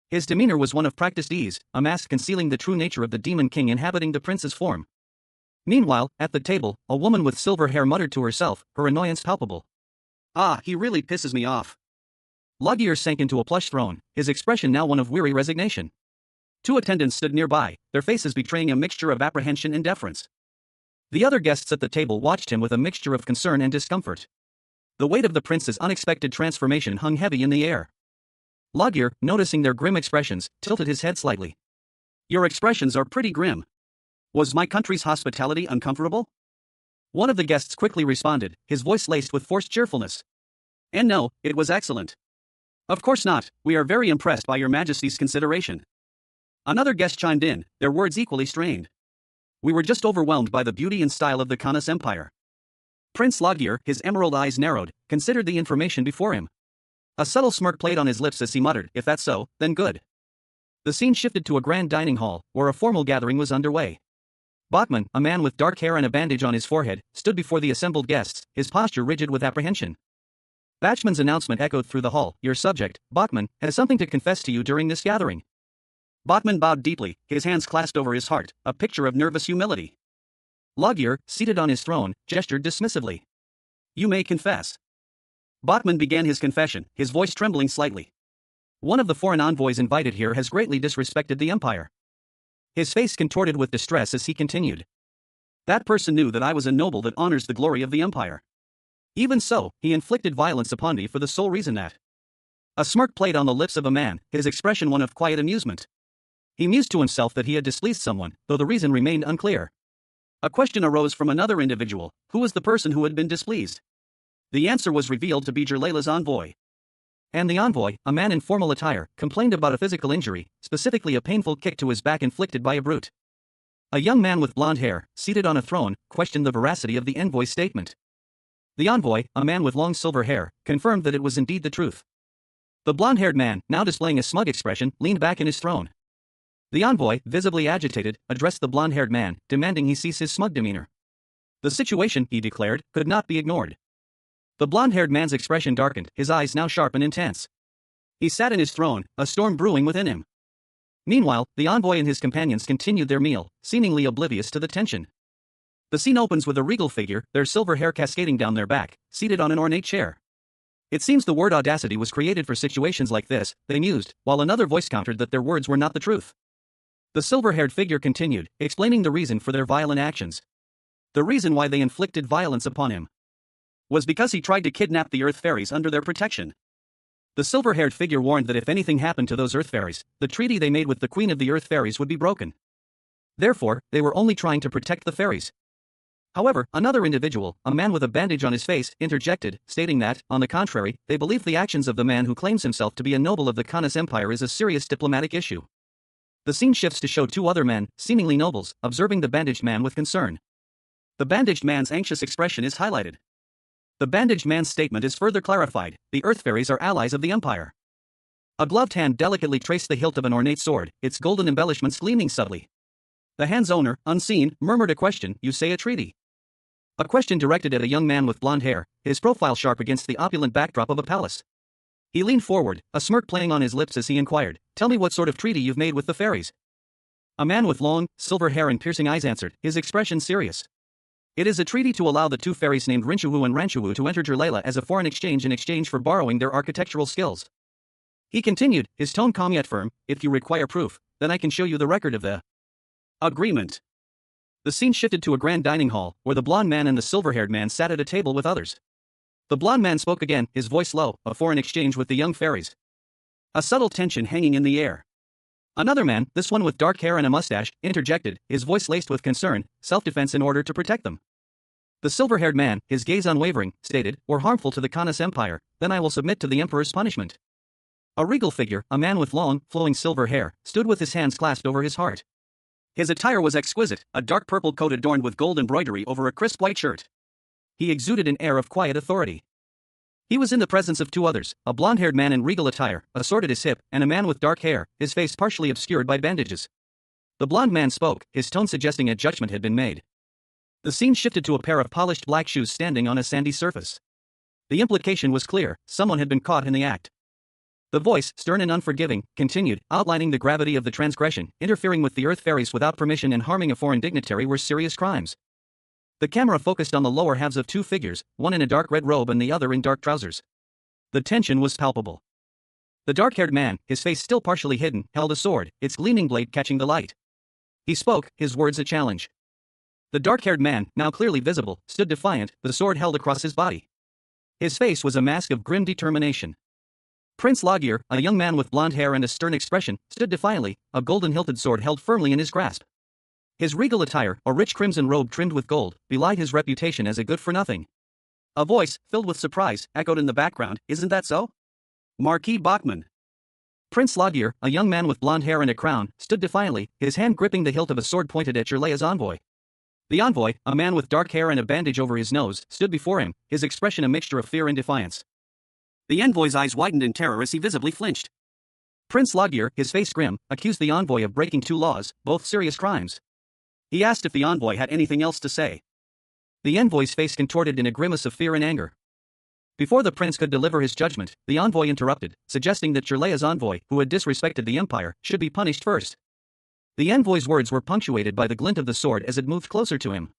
His demeanor was one of practiced ease, a mask concealing the true nature of the demon king inhabiting the prince's form. Meanwhile, at the table, a woman with silver hair muttered to herself, her annoyance palpable. "Ah, he really pisses me off." Loggier sank into a plush throne, his expression now one of weary resignation. 2 attendants stood nearby, their faces betraying a mixture of apprehension and deference. The other guests at the table watched him with a mixture of concern and discomfort. The weight of the prince's unexpected transformation hung heavy in the air. Loggier, noticing their grim expressions, tilted his head slightly. "Your expressions are pretty grim. Was my country's hospitality uncomfortable?" One of the guests quickly responded, his voice laced with forced cheerfulness. "And no, it was excellent." "Of course not, we are very impressed by your majesty's consideration." Another guest chimed in, their words equally strained. "We were just overwhelmed by the beauty and style of the Khanas Empire." Prince Loggier, his emerald eyes narrowed, considered the information before him. A subtle smirk played on his lips as he muttered, "If that's so, then good." The scene shifted to a grand dining hall, where a formal gathering was underway. Bachman, a man with dark hair and a bandage on his forehead, stood before the assembled guests, his posture rigid with apprehension. Bachman's announcement echoed through the hall, "Your subject, Bachman, has something to confess to you during this gathering." Bachman bowed deeply, his hands clasped over his heart, a picture of nervous humility. Loggier, seated on his throne, gestured dismissively. "You may confess." Bachman began his confession, his voice trembling slightly. "One of the foreign envoys invited here has greatly disrespected the empire." His face contorted with distress as he continued. "That person knew that I was a noble that honors the glory of the empire. Even so, he inflicted violence upon me for the sole reason that—" A smirk played on the lips of a man, his expression one of quiet amusement. He mused to himself that he had displeased someone, though the reason remained unclear. A question arose from another individual: who was the person who had been displeased? The answer was revealed to be Jerlala's envoy. And the envoy, a man in formal attire, complained about a physical injury, specifically a painful kick to his back inflicted by a brute. A young man with blonde hair, seated on a throne, questioned the veracity of the envoy's statement. The envoy, a man with long silver hair, confirmed that it was indeed the truth. The blonde-haired man, now displaying a smug expression, leaned back in his throne. The envoy, visibly agitated, addressed the blonde-haired man, demanding he cease his smug demeanor. The situation, he declared, could not be ignored. The blonde-haired man's expression darkened, his eyes now sharp and intense. He sat in his throne, a storm brewing within him. Meanwhile, the envoy and his companions continued their meal, seemingly oblivious to the tension. The scene opens with a regal figure, their silver hair cascading down their back, seated on an ornate chair. "It seems the word audacity was created for situations like this," they mused, while another voice countered that their words were not the truth. The silver-haired figure continued, explaining the reason for their violent actions. The reason why they inflicted violence upon him was because he tried to kidnap the Earth Fairies under their protection. The silver-haired figure warned that if anything happened to those Earth Fairies, the treaty they made with the Queen of the Earth Fairies would be broken. Therefore, they were only trying to protect the fairies. However, another individual, a man with a bandage on his face, interjected, stating that, on the contrary, they believe the actions of the man who claims himself to be a noble of the Kanas Empire is a serious diplomatic issue. The scene shifts to show two other men, seemingly nobles, observing the bandaged man with concern. The bandaged man's anxious expression is highlighted. The bandaged man's statement is further clarified: the Earth Fairies are allies of the Empire. A gloved hand delicately traced the hilt of an ornate sword, its golden embellishments gleaming subtly. The hand's owner, unseen, murmured a question: "You say a treaty?" A question directed at a young man with blonde hair, his profile sharp against the opulent backdrop of a palace. He leaned forward, a smirk playing on his lips as he inquired, "Tell me what sort of treaty you've made with the fairies." A man with long, silver hair and piercing eyes answered, his expression serious. "It is a treaty to allow the two fairies named Rinchuwu and Ranchuwu to enter Jerlela as a foreign exchange in exchange for borrowing their architectural skills." He continued, his tone calm yet firm, "If you require proof, then I can show you the record of the agreement." The scene shifted to a grand dining hall, where the blonde man and the silver-haired man sat at a table with others. The blonde man spoke again, his voice low: "A foreign exchange with the young fairies." A subtle tension hanging in the air. Another man, this one with dark hair and a mustache, interjected, his voice laced with concern: "Self-defense in order to protect them." The silver-haired man, his gaze unwavering, stated, "Or harmful to the Kanas Empire, then I will submit to the Emperor's punishment." A regal figure, a man with long, flowing silver hair, stood with his hands clasped over his heart. His attire was exquisite, a dark purple coat adorned with gold embroidery over a crisp white shirt. He exuded an air of quiet authority. He was in the presence of two others, a blonde-haired man in regal attire, a sword at his hip, and a man with dark hair, his face partially obscured by bandages. The blonde man spoke, his tone suggesting a judgment had been made. The scene shifted to a pair of polished black shoes standing on a sandy surface. The implication was clear: someone had been caught in the act. The voice, stern and unforgiving, continued, outlining the gravity of the transgression: interfering with the Earth Fairies without permission and harming a foreign dignitary were serious crimes. The camera focused on the lower halves of two figures, one in a dark red robe and the other in dark trousers. The tension was palpable. The dark-haired man, his face still partially hidden, held a sword, its gleaming blade catching the light. He spoke, his words a challenge. The dark-haired man, now clearly visible, stood defiant, the sword held across his body. His face was a mask of grim determination. Prince Logir, a young man with blonde hair and a stern expression, stood defiantly, a golden-hilted sword held firmly in his grasp. His regal attire, a rich crimson robe trimmed with gold, belied his reputation as a good-for-nothing. A voice, filled with surprise, echoed in the background, "Isn't that so? Marquis Bachman." Prince Logir, a young man with blonde hair and a crown, stood defiantly, his hand gripping the hilt of a sword pointed at Jerlea's envoy. The envoy, a man with dark hair and a bandage over his nose, stood before him, his expression a mixture of fear and defiance. The envoy's eyes widened in terror as he visibly flinched. Prince Logir, his face grim, accused the envoy of breaking two laws, both serious crimes. He asked if the envoy had anything else to say. The envoy's face contorted in a grimace of fear and anger. Before the prince could deliver his judgment, the envoy interrupted, suggesting that Jerlea's envoy, who had disrespected the empire, should be punished first. The envoy's words were punctuated by the glint of the sword as it moved closer to him.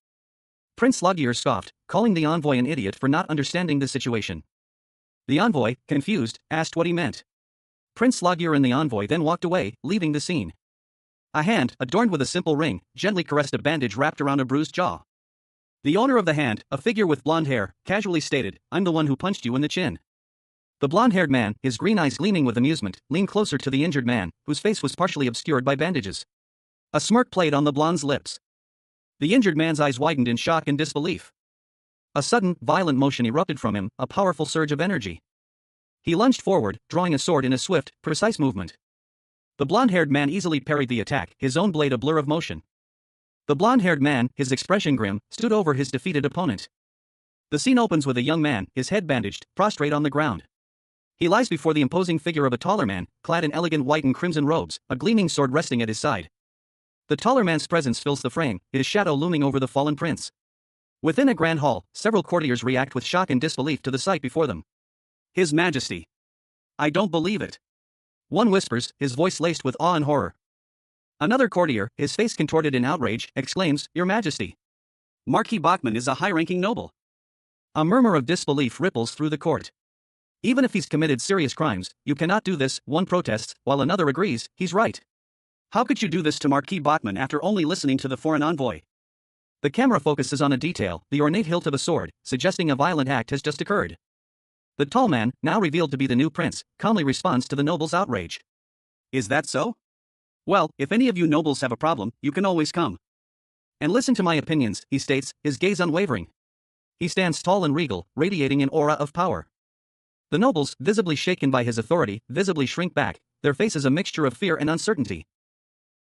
Prince Logir scoffed, calling the envoy an idiot for not understanding the situation. The envoy, confused, asked what he meant. Prince Logir and the envoy then walked away, leaving the scene. A hand, adorned with a simple ring, gently caressed a bandage wrapped around a bruised jaw. The owner of the hand, a figure with blonde hair, casually stated, "I'm the one who punched you in the chin." The blonde-haired man, his green eyes gleaming with amusement, leaned closer to the injured man, whose face was partially obscured by bandages. A smirk played on the blonde's lips. The injured man's eyes widened in shock and disbelief. A sudden, violent motion erupted from him, a powerful surge of energy. He lunged forward, drawing a sword in a swift, precise movement. The blonde-haired man easily parried the attack, his own blade a blur of motion. The blonde-haired man, his expression grim, stood over his defeated opponent. The scene opens with a young man, his head bandaged, prostrate on the ground. He lies before the imposing figure of a taller man, clad in elegant white and crimson robes, a gleaming sword resting at his side. The taller man's presence fills the frame, his shadow looming over the fallen prince. Within a grand hall, several courtiers react with shock and disbelief to the sight before them. "His Majesty. I don't believe it." One whispers, his voice laced with awe and horror. Another courtier, his face contorted in outrage, exclaims, "Your Majesty. Marquis Bachman is a high-ranking noble." A murmur of disbelief ripples through the court. "Even if he's committed serious crimes, you cannot do this," one protests, while another agrees, "He's right. How could you do this to Marquis Bachman after only listening to the foreign envoy?" The camera focuses on a detail, the ornate hilt of a sword, suggesting a violent act has just occurred. The tall man, now revealed to be the new prince, calmly responds to the noble's outrage. "Is that so? Well, if any of you nobles have a problem, you can always come. And listen to my opinions, he states, his gaze unwavering. He stands tall and regal, radiating an aura of power. The nobles, visibly shaken by his authority, visibly shrink back, their faces a mixture of fear and uncertainty.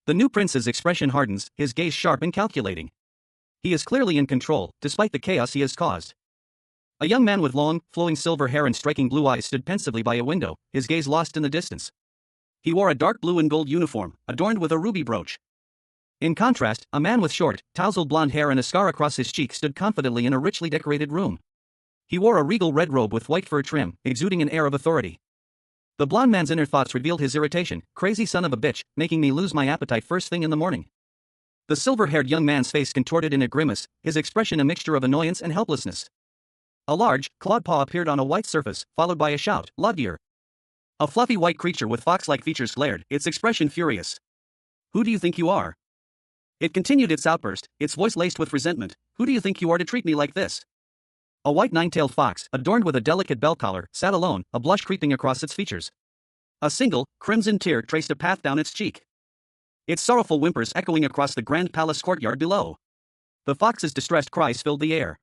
The new prince's expression hardens, his gaze sharp and calculating. He is clearly in control, despite the chaos he has caused. A young man with long, flowing silver hair and striking blue eyes stood pensively by a window, his gaze lost in the distance. He wore a dark blue and gold uniform, adorned with a ruby brooch. In contrast, a man with short, tousled blonde hair and a scar across his cheek stood confidently in a richly decorated room. He wore a regal red robe with white fur trim, exuding an air of authority. The blonde man's inner thoughts revealed his irritation. Crazy son of a bitch, making me lose my appetite first thing in the morning. The silver-haired young man's face contorted in a grimace, his expression a mixture of annoyance and helplessness. A large, clawed paw appeared on a white surface, followed by a shout, "Lodgear!" A fluffy white creature with fox-like features glared, its expression furious. "Who do you think you are?" It continued its outburst, its voice laced with resentment. "Who do you think you are to treat me like this?" A white nine-tailed fox, adorned with a delicate bell collar, sat alone, a blush creeping across its features. A single, crimson tear traced a path down its cheek. Its sorrowful whimpers echoing across the grand palace courtyard below. The fox's distressed cries filled the air.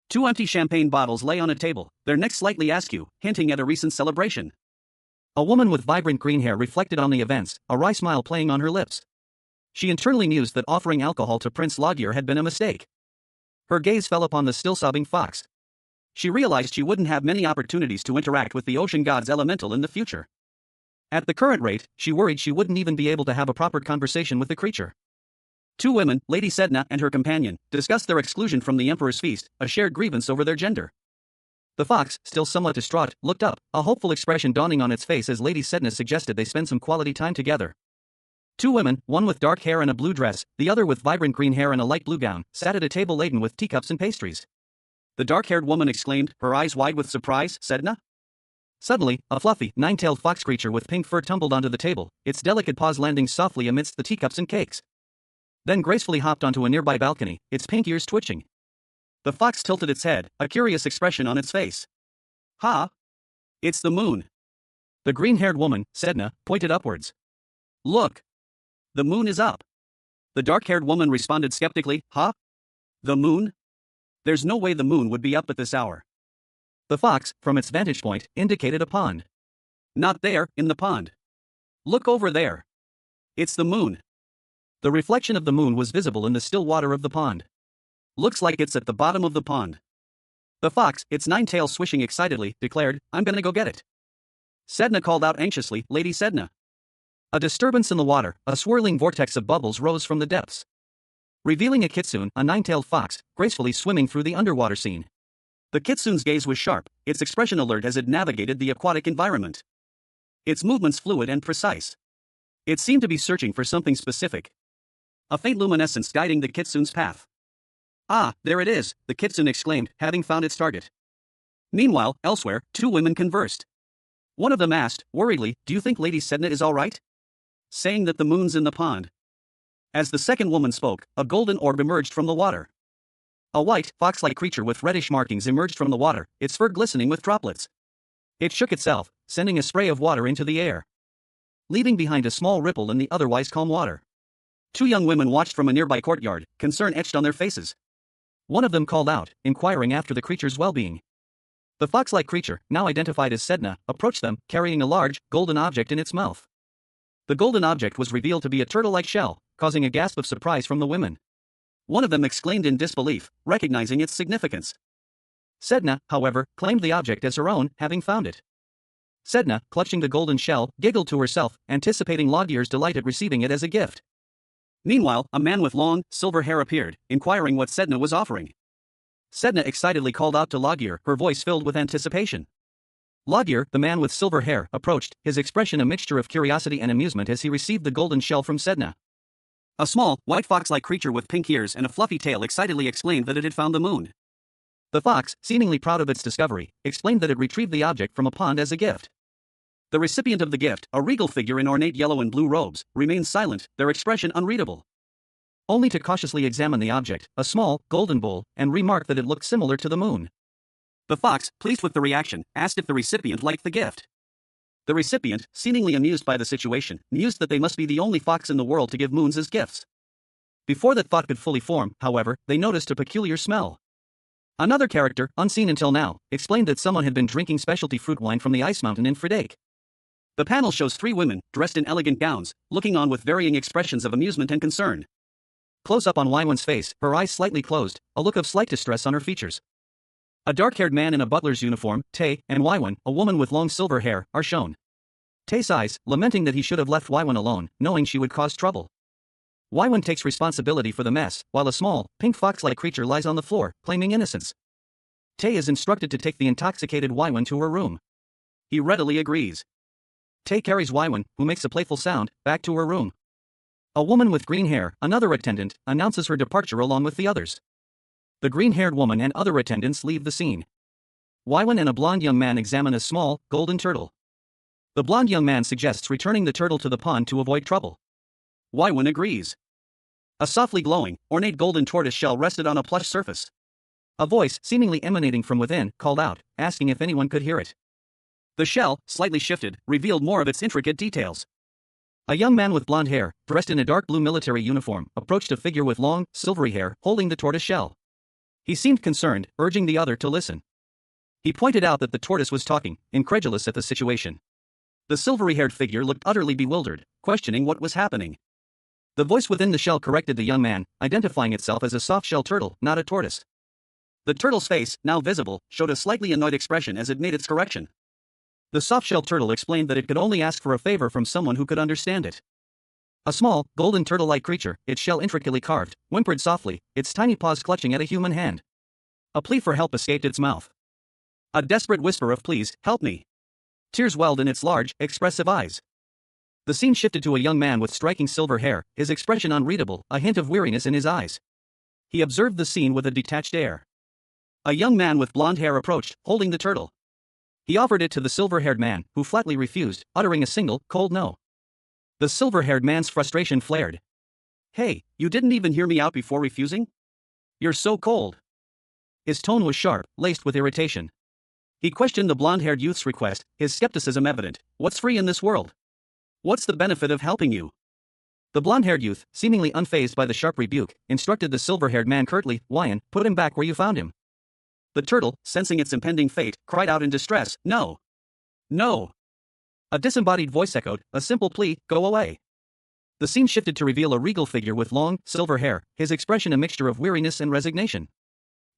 2 empty champagne bottles lay on a table, their necks slightly askew, hinting at a recent celebration. A woman with vibrant green hair reflected on the events, a wry smile playing on her lips. She internally mused that offering alcohol to Prince Lodgear had been a mistake. Her gaze fell upon the still-sobbing fox. She realized she wouldn't have many opportunities to interact with the ocean god's elemental in the future. At the current rate, she worried she wouldn't even be able to have a proper conversation with the creature. 2 women, Lady Sedna and her companion, discussed their exclusion from the Emperor's feast, a shared grievance over their gender. The fox, still somewhat distraught, looked up, a hopeful expression dawning on its face as Lady Sedna suggested they spend some quality time together. 2 women, one with dark hair and a blue dress, the other with vibrant green hair and a light blue gown, sat at a table laden with teacups and pastries. The dark-haired woman exclaimed, her eyes wide with surprise, "Sedna?" Suddenly, a fluffy, nine-tailed fox creature with pink fur tumbled onto the table, its delicate paws landing softly amidst the teacups and cakes. Then gracefully hopped onto a nearby balcony, its pink ears twitching. The fox tilted its head, a curious expression on its face. "Ha! It's the moon." The green-haired woman, Sedna, pointed upwards. "Look! The moon is up." The dark-haired woman responded skeptically, "Huh? The moon? There's no way the moon would be up at this hour." The fox, from its vantage point, indicated a pond. "Not there, in the pond. Look over there. It's the moon." The reflection of the moon was visible in the still water of the pond. "Looks like it's at the bottom of the pond." The fox, its 9 tails swishing excitedly, declared, "I'm gonna go get it." Sedna called out anxiously, "Lady Sedna." A disturbance in the water, a swirling vortex of bubbles rose from the depths, revealing a kitsune, a 9-tailed fox, gracefully swimming through the underwater scene. The kitsune's gaze was sharp, its expression alert as it navigated the aquatic environment. Its movements fluid and precise. It seemed to be searching for something specific. A faint luminescence guiding the kitsune's path. "Ah, there it is," the kitsune exclaimed, having found its target. Meanwhile, elsewhere, 2 women conversed. One of them asked, worriedly, "Do you think Lady Sedna is all right?" Saying that the moon's in the pond. As the second woman spoke, a golden orb emerged from the water. A white, fox-like creature with reddish markings emerged from the water, its fur glistening with droplets. It shook itself, sending a spray of water into the air, leaving behind a small ripple in the otherwise calm water. 2 young women watched from a nearby courtyard, concern etched on their faces. One of them called out, inquiring after the creature's well-being. The fox-like creature, now identified as Sedna, approached them, carrying a large, golden object in its mouth. The golden object was revealed to be a turtle-like shell, causing a gasp of surprise from the women. One of them exclaimed in disbelief, recognizing its significance. Sedna, however, claimed the object as her own, having found it. Sedna, clutching the golden shell, giggled to herself, anticipating Lodgear's delight at receiving it as a gift. Meanwhile, a man with long, silver hair appeared, inquiring what Sedna was offering. Sedna excitedly called out to Lodgear, her voice filled with anticipation. Lodgear, the man with silver hair, approached, his expression a mixture of curiosity and amusement as he received the golden shell from Sedna. A small, white fox-like creature with pink ears and a fluffy tail excitedly exclaimed that it had found the moon. The fox, seemingly proud of its discovery, explained that it retrieved the object from a pond as a gift. The recipient of the gift, a regal figure in ornate yellow and blue robes, remained silent, their expression unreadable. Only to cautiously examine the object, a small, golden bowl, and remark that it looked similar to the moon. The fox, pleased with the reaction, asked if the recipient liked the gift. The recipient, seemingly amused by the situation, mused that they must be the only fox in the world to give moons as gifts. Before that thought could fully form, however, they noticed a peculiar smell. Another character, unseen until now, explained that someone had been drinking specialty fruit wine from the ice mountain in Fredake. The panel shows three women, dressed in elegant gowns, looking on with varying expressions of amusement and concern. Close up on Waiwen's face, her eyes slightly closed, a look of slight distress on her features. A dark-haired man in a butler's uniform, Tae, and Waiwen, a woman with long silver hair, are shown. Tae sighs, lamenting that he should have left Waiwen alone, knowing she would cause trouble. Waiwen takes responsibility for the mess, while a small, pink fox-like creature lies on the floor, claiming innocence. Tae is instructed to take the intoxicated Waiwen to her room. He readily agrees. Tae carries Waiwen, who makes a playful sound, back to her room. A woman with green hair, another attendant, announces her departure along with the others. The green-haired woman and other attendants leave the scene. Waiwen and a blonde young man examine a small, golden turtle. The blonde young man suggests returning the turtle to the pond to avoid trouble. Waiwen agrees. A softly glowing, ornate golden tortoise shell rested on a plush surface. A voice, seemingly emanating from within, called out, asking if anyone could hear it. The shell, slightly shifted, revealed more of its intricate details. A young man with blonde hair, dressed in a dark blue military uniform, approached a figure with long, silvery hair, holding the tortoise shell. He seemed concerned, urging the other to listen. He pointed out that the tortoise was talking, incredulous at the situation. The silvery-haired figure looked utterly bewildered, questioning what was happening. The voice within the shell corrected the young man, identifying itself as a soft-shell turtle, not a tortoise. The turtle's face, now visible, showed a slightly annoyed expression as it made its correction. The soft-shell turtle explained that it could only ask for a favor from someone who could understand it. A small, golden turtle-like creature, its shell intricately carved, whimpered softly, its tiny paws clutching at a human hand. A plea for help escaped its mouth. A desperate whisper of "Please, help me." Tears welled in its large, expressive eyes. The scene shifted to a young man with striking silver hair, his expression unreadable, a hint of weariness in his eyes. He observed the scene with a detached air. A young man with blonde hair approached, holding the turtle. He offered it to the silver-haired man, who flatly refused, uttering a single, cold no. The silver-haired man's frustration flared. "Hey, you didn't even hear me out before refusing? You're so cold." His tone was sharp, laced with irritation. He questioned the blonde-haired youth's request, his skepticism evident. "What's free in this world? What's the benefit of helping you?" The blonde-haired youth, seemingly unfazed by the sharp rebuke, instructed the silver-haired man curtly, "Waiwen, put him back where you found him." The turtle, sensing its impending fate, cried out in distress, "No! No!" A disembodied voice echoed, a simple plea, "Go away." The scene shifted to reveal a regal figure with long, silver hair, his expression a mixture of weariness and resignation.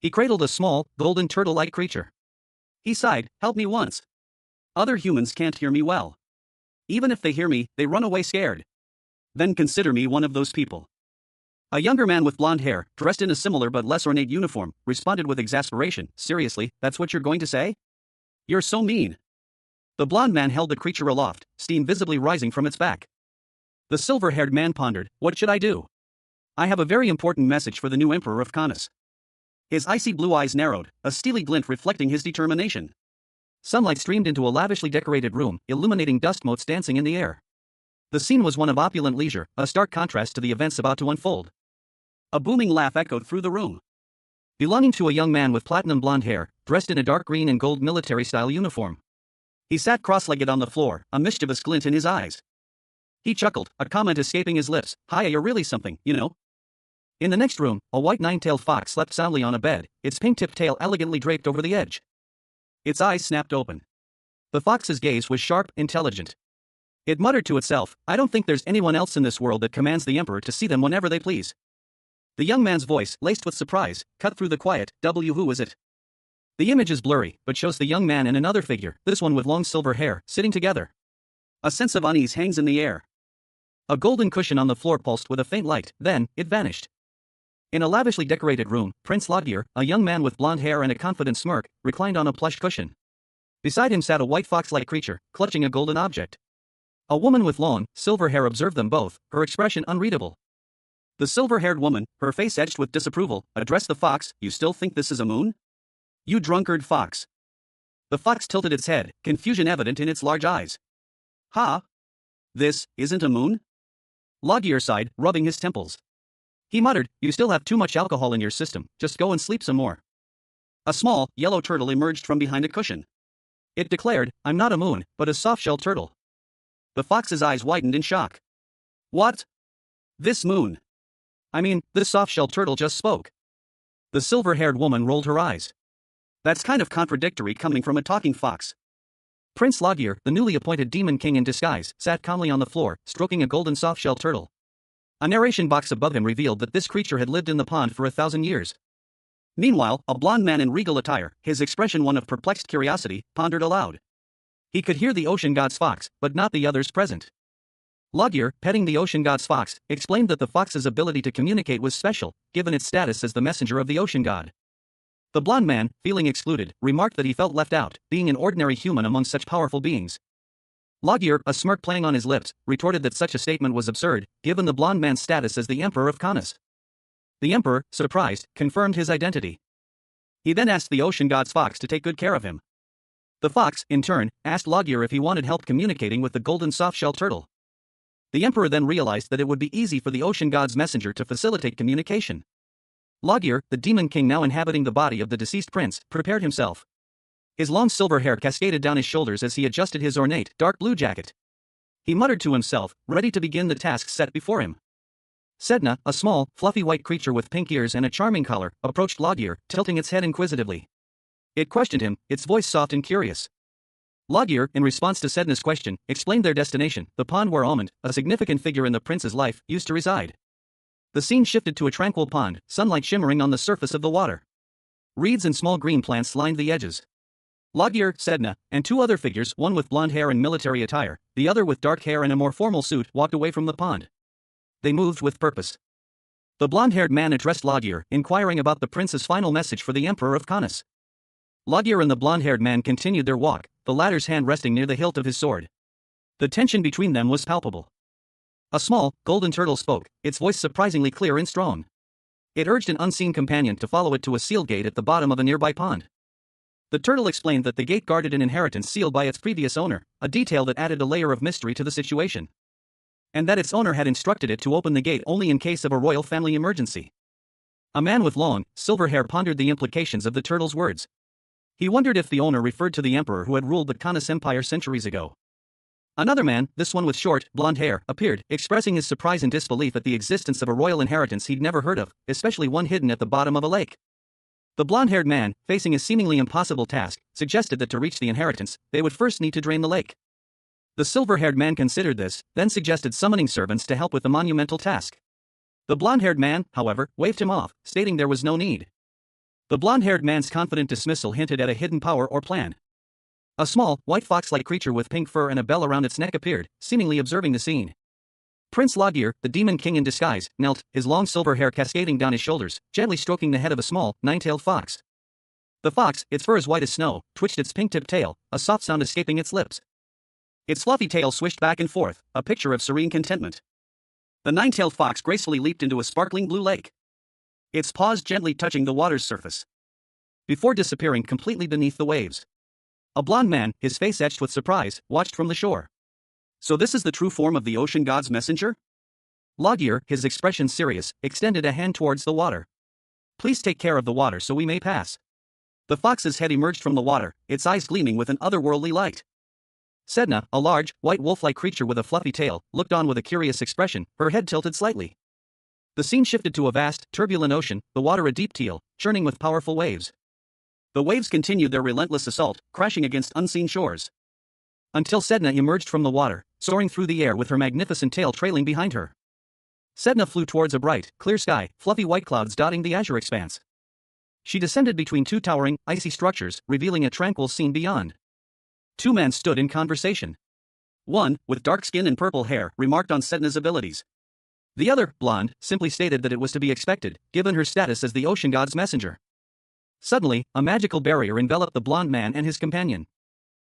He cradled a small, golden turtle-like creature. He sighed, "Help me once. Other humans can't hear me well. Even if they hear me, they run away scared. Then consider me one of those people." A younger man with blonde hair, dressed in a similar but less ornate uniform, responded with exasperation, "Seriously, that's what you're going to say? You're so mean." The blonde man held the creature aloft, steam visibly rising from its back. The silver-haired man pondered, "What should I do? I have a very important message for the new emperor of Canis." His icy blue eyes narrowed, a steely glint reflecting his determination. Sunlight streamed into a lavishly decorated room, illuminating dust motes dancing in the air. The scene was one of opulent leisure, a stark contrast to the events about to unfold. A booming laugh echoed through the room. Belonging to a young man with platinum blonde hair, dressed in a dark green and gold military-style uniform. He sat cross-legged on the floor, a mischievous glint in his eyes. He chuckled, a comment escaping his lips, "Hiya, you're really something, you know." In the next room, a white nine-tailed fox slept soundly on a bed, its pink-tipped tail elegantly draped over the edge. Its eyes snapped open. The fox's gaze was sharp, intelligent. It muttered to itself, "I don't think there's anyone else in this world that commands the emperor to see them whenever they please." The young man's voice, laced with surprise, cut through the quiet, "Who is it?" The image is blurry, but shows the young man and another figure, this one with long silver hair, sitting together. A sense of unease hangs in the air. A golden cushion on the floor pulsed with a faint light, then, it vanished. In a lavishly decorated room, Prince Lodgier, a young man with blonde hair and a confident smirk, reclined on a plush cushion. Beside him sat a white fox-like creature, clutching a golden object. A woman with long, silver hair observed them both, her expression unreadable. The silver-haired woman, her face etched with disapproval, addressed the fox, "You still think this is a moon? You drunkard fox." The fox tilted its head, confusion evident in its large eyes. "Ha? This isn't a moon?" Lodgier sighed, rubbing his temples. He muttered, "You still have too much alcohol in your system, just go and sleep some more." A small, yellow turtle emerged from behind a cushion. It declared, "I'm not a moon, but a soft-shell turtle." The fox's eyes widened in shock. "What? This moon? I mean, this soft-shell turtle just spoke. The silver-haired woman rolled her eyes. That's kind of contradictory coming from a talking fox. Prince Logir, the newly appointed demon king in disguise, sat calmly on the floor, stroking a golden soft-shell turtle. A narration box above him revealed that this creature had lived in the pond for 1,000 years. Meanwhile, a blond man in regal attire, his expression one of perplexed curiosity, pondered aloud. He could hear the ocean god's fox, but not the others present. Logir, petting the ocean god's fox, explained that the fox's ability to communicate was special, given its status as the messenger of the ocean god. The blond man, feeling excluded, remarked that he felt left out, being an ordinary human among such powerful beings. Logir, a smirk playing on his lips, retorted that such a statement was absurd, given the blond man's status as the emperor of Canis. The emperor, surprised, confirmed his identity. He then asked the ocean god's fox to take good care of him. The fox, in turn, asked Logir if he wanted help communicating with the golden soft-shell turtle. The emperor then realized that it would be easy for the ocean god's messenger to facilitate communication. Logir, the demon king now inhabiting the body of the deceased prince, prepared himself. His long silver hair cascaded down his shoulders as he adjusted his ornate, dark blue jacket. He muttered to himself, ready to begin the tasks set before him. Sedna, a small, fluffy white creature with pink ears and a charming collar, approached Logir, tilting its head inquisitively. It questioned him, its voice soft and curious. Logir, in response to Sedna's question, explained their destination, the pond where Almond, a significant figure in the prince's life, used to reside. The scene shifted to a tranquil pond, sunlight shimmering on the surface of the water. Reeds and small green plants lined the edges. Logir, Sedna, and two other figures, one with blonde hair and military attire, the other with dark hair and a more formal suit, walked away from the pond. They moved with purpose. The blonde-haired man addressed Logir, inquiring about the prince's final message for the emperor of Canis. Logir and the blonde-haired man continued their walk, the latter's hand resting near the hilt of his sword. The tension between them was palpable. A small, golden turtle spoke, its voice surprisingly clear and strong. It urged an unseen companion to follow it to a sealed gate at the bottom of a nearby pond. The turtle explained that the gate guarded an inheritance sealed by its previous owner, a detail that added a layer of mystery to the situation. And that its owner had instructed it to open the gate only in case of a royal family emergency. A man with long, silver hair pondered the implications of the turtle's words. He wondered if the owner referred to the emperor who had ruled the Canis Empire centuries ago. Another man, this one with short, blonde hair, appeared, expressing his surprise and disbelief at the existence of a royal inheritance he'd never heard of, especially one hidden at the bottom of a lake. The blonde-haired man, facing a seemingly impossible task, suggested that to reach the inheritance, they would first need to drain the lake. The silver-haired man considered this, then suggested summoning servants to help with the monumental task. The blonde-haired man, however, waved him off, stating there was no need. The blonde-haired man's confident dismissal hinted at a hidden power or plan. A small, white fox-like creature with pink fur and a bell around its neck appeared, seemingly observing the scene. Prince Logir, the demon king in disguise, knelt, his long silver hair cascading down his shoulders, gently stroking the head of a small, nine-tailed fox. The fox, its fur as white as snow, twitched its pink-tipped tail, a soft sound escaping its lips. Its fluffy tail swished back and forth, a picture of serene contentment. The nine-tailed fox gracefully leaped into a sparkling blue lake, its paws gently touching the water's surface, before disappearing completely beneath the waves. A blond man, his face etched with surprise, watched from the shore. So this is the true form of the ocean god's messenger? Logir, his expression serious, extended a hand towards the water. Please take care of the water so we may pass. The fox's head emerged from the water, its eyes gleaming with an otherworldly light. Sedna, a large, white wolf-like creature with a fluffy tail, looked on with a curious expression, her head tilted slightly. The scene shifted to a vast, turbulent ocean, the water a deep teal, churning with powerful waves. The waves continued their relentless assault, crashing against unseen shores. Until Sedna emerged from the water, soaring through the air with her magnificent tail trailing behind her. Sedna flew towards a bright, clear sky, fluffy white clouds dotting the azure expanse. She descended between two towering, icy structures, revealing a tranquil scene beyond. Two men stood in conversation. One, with dark skin and purple hair, remarked on Sedna's abilities. The other, blonde, simply stated that it was to be expected, given her status as the ocean god's messenger. Suddenly, a magical barrier enveloped the blonde man and his companion.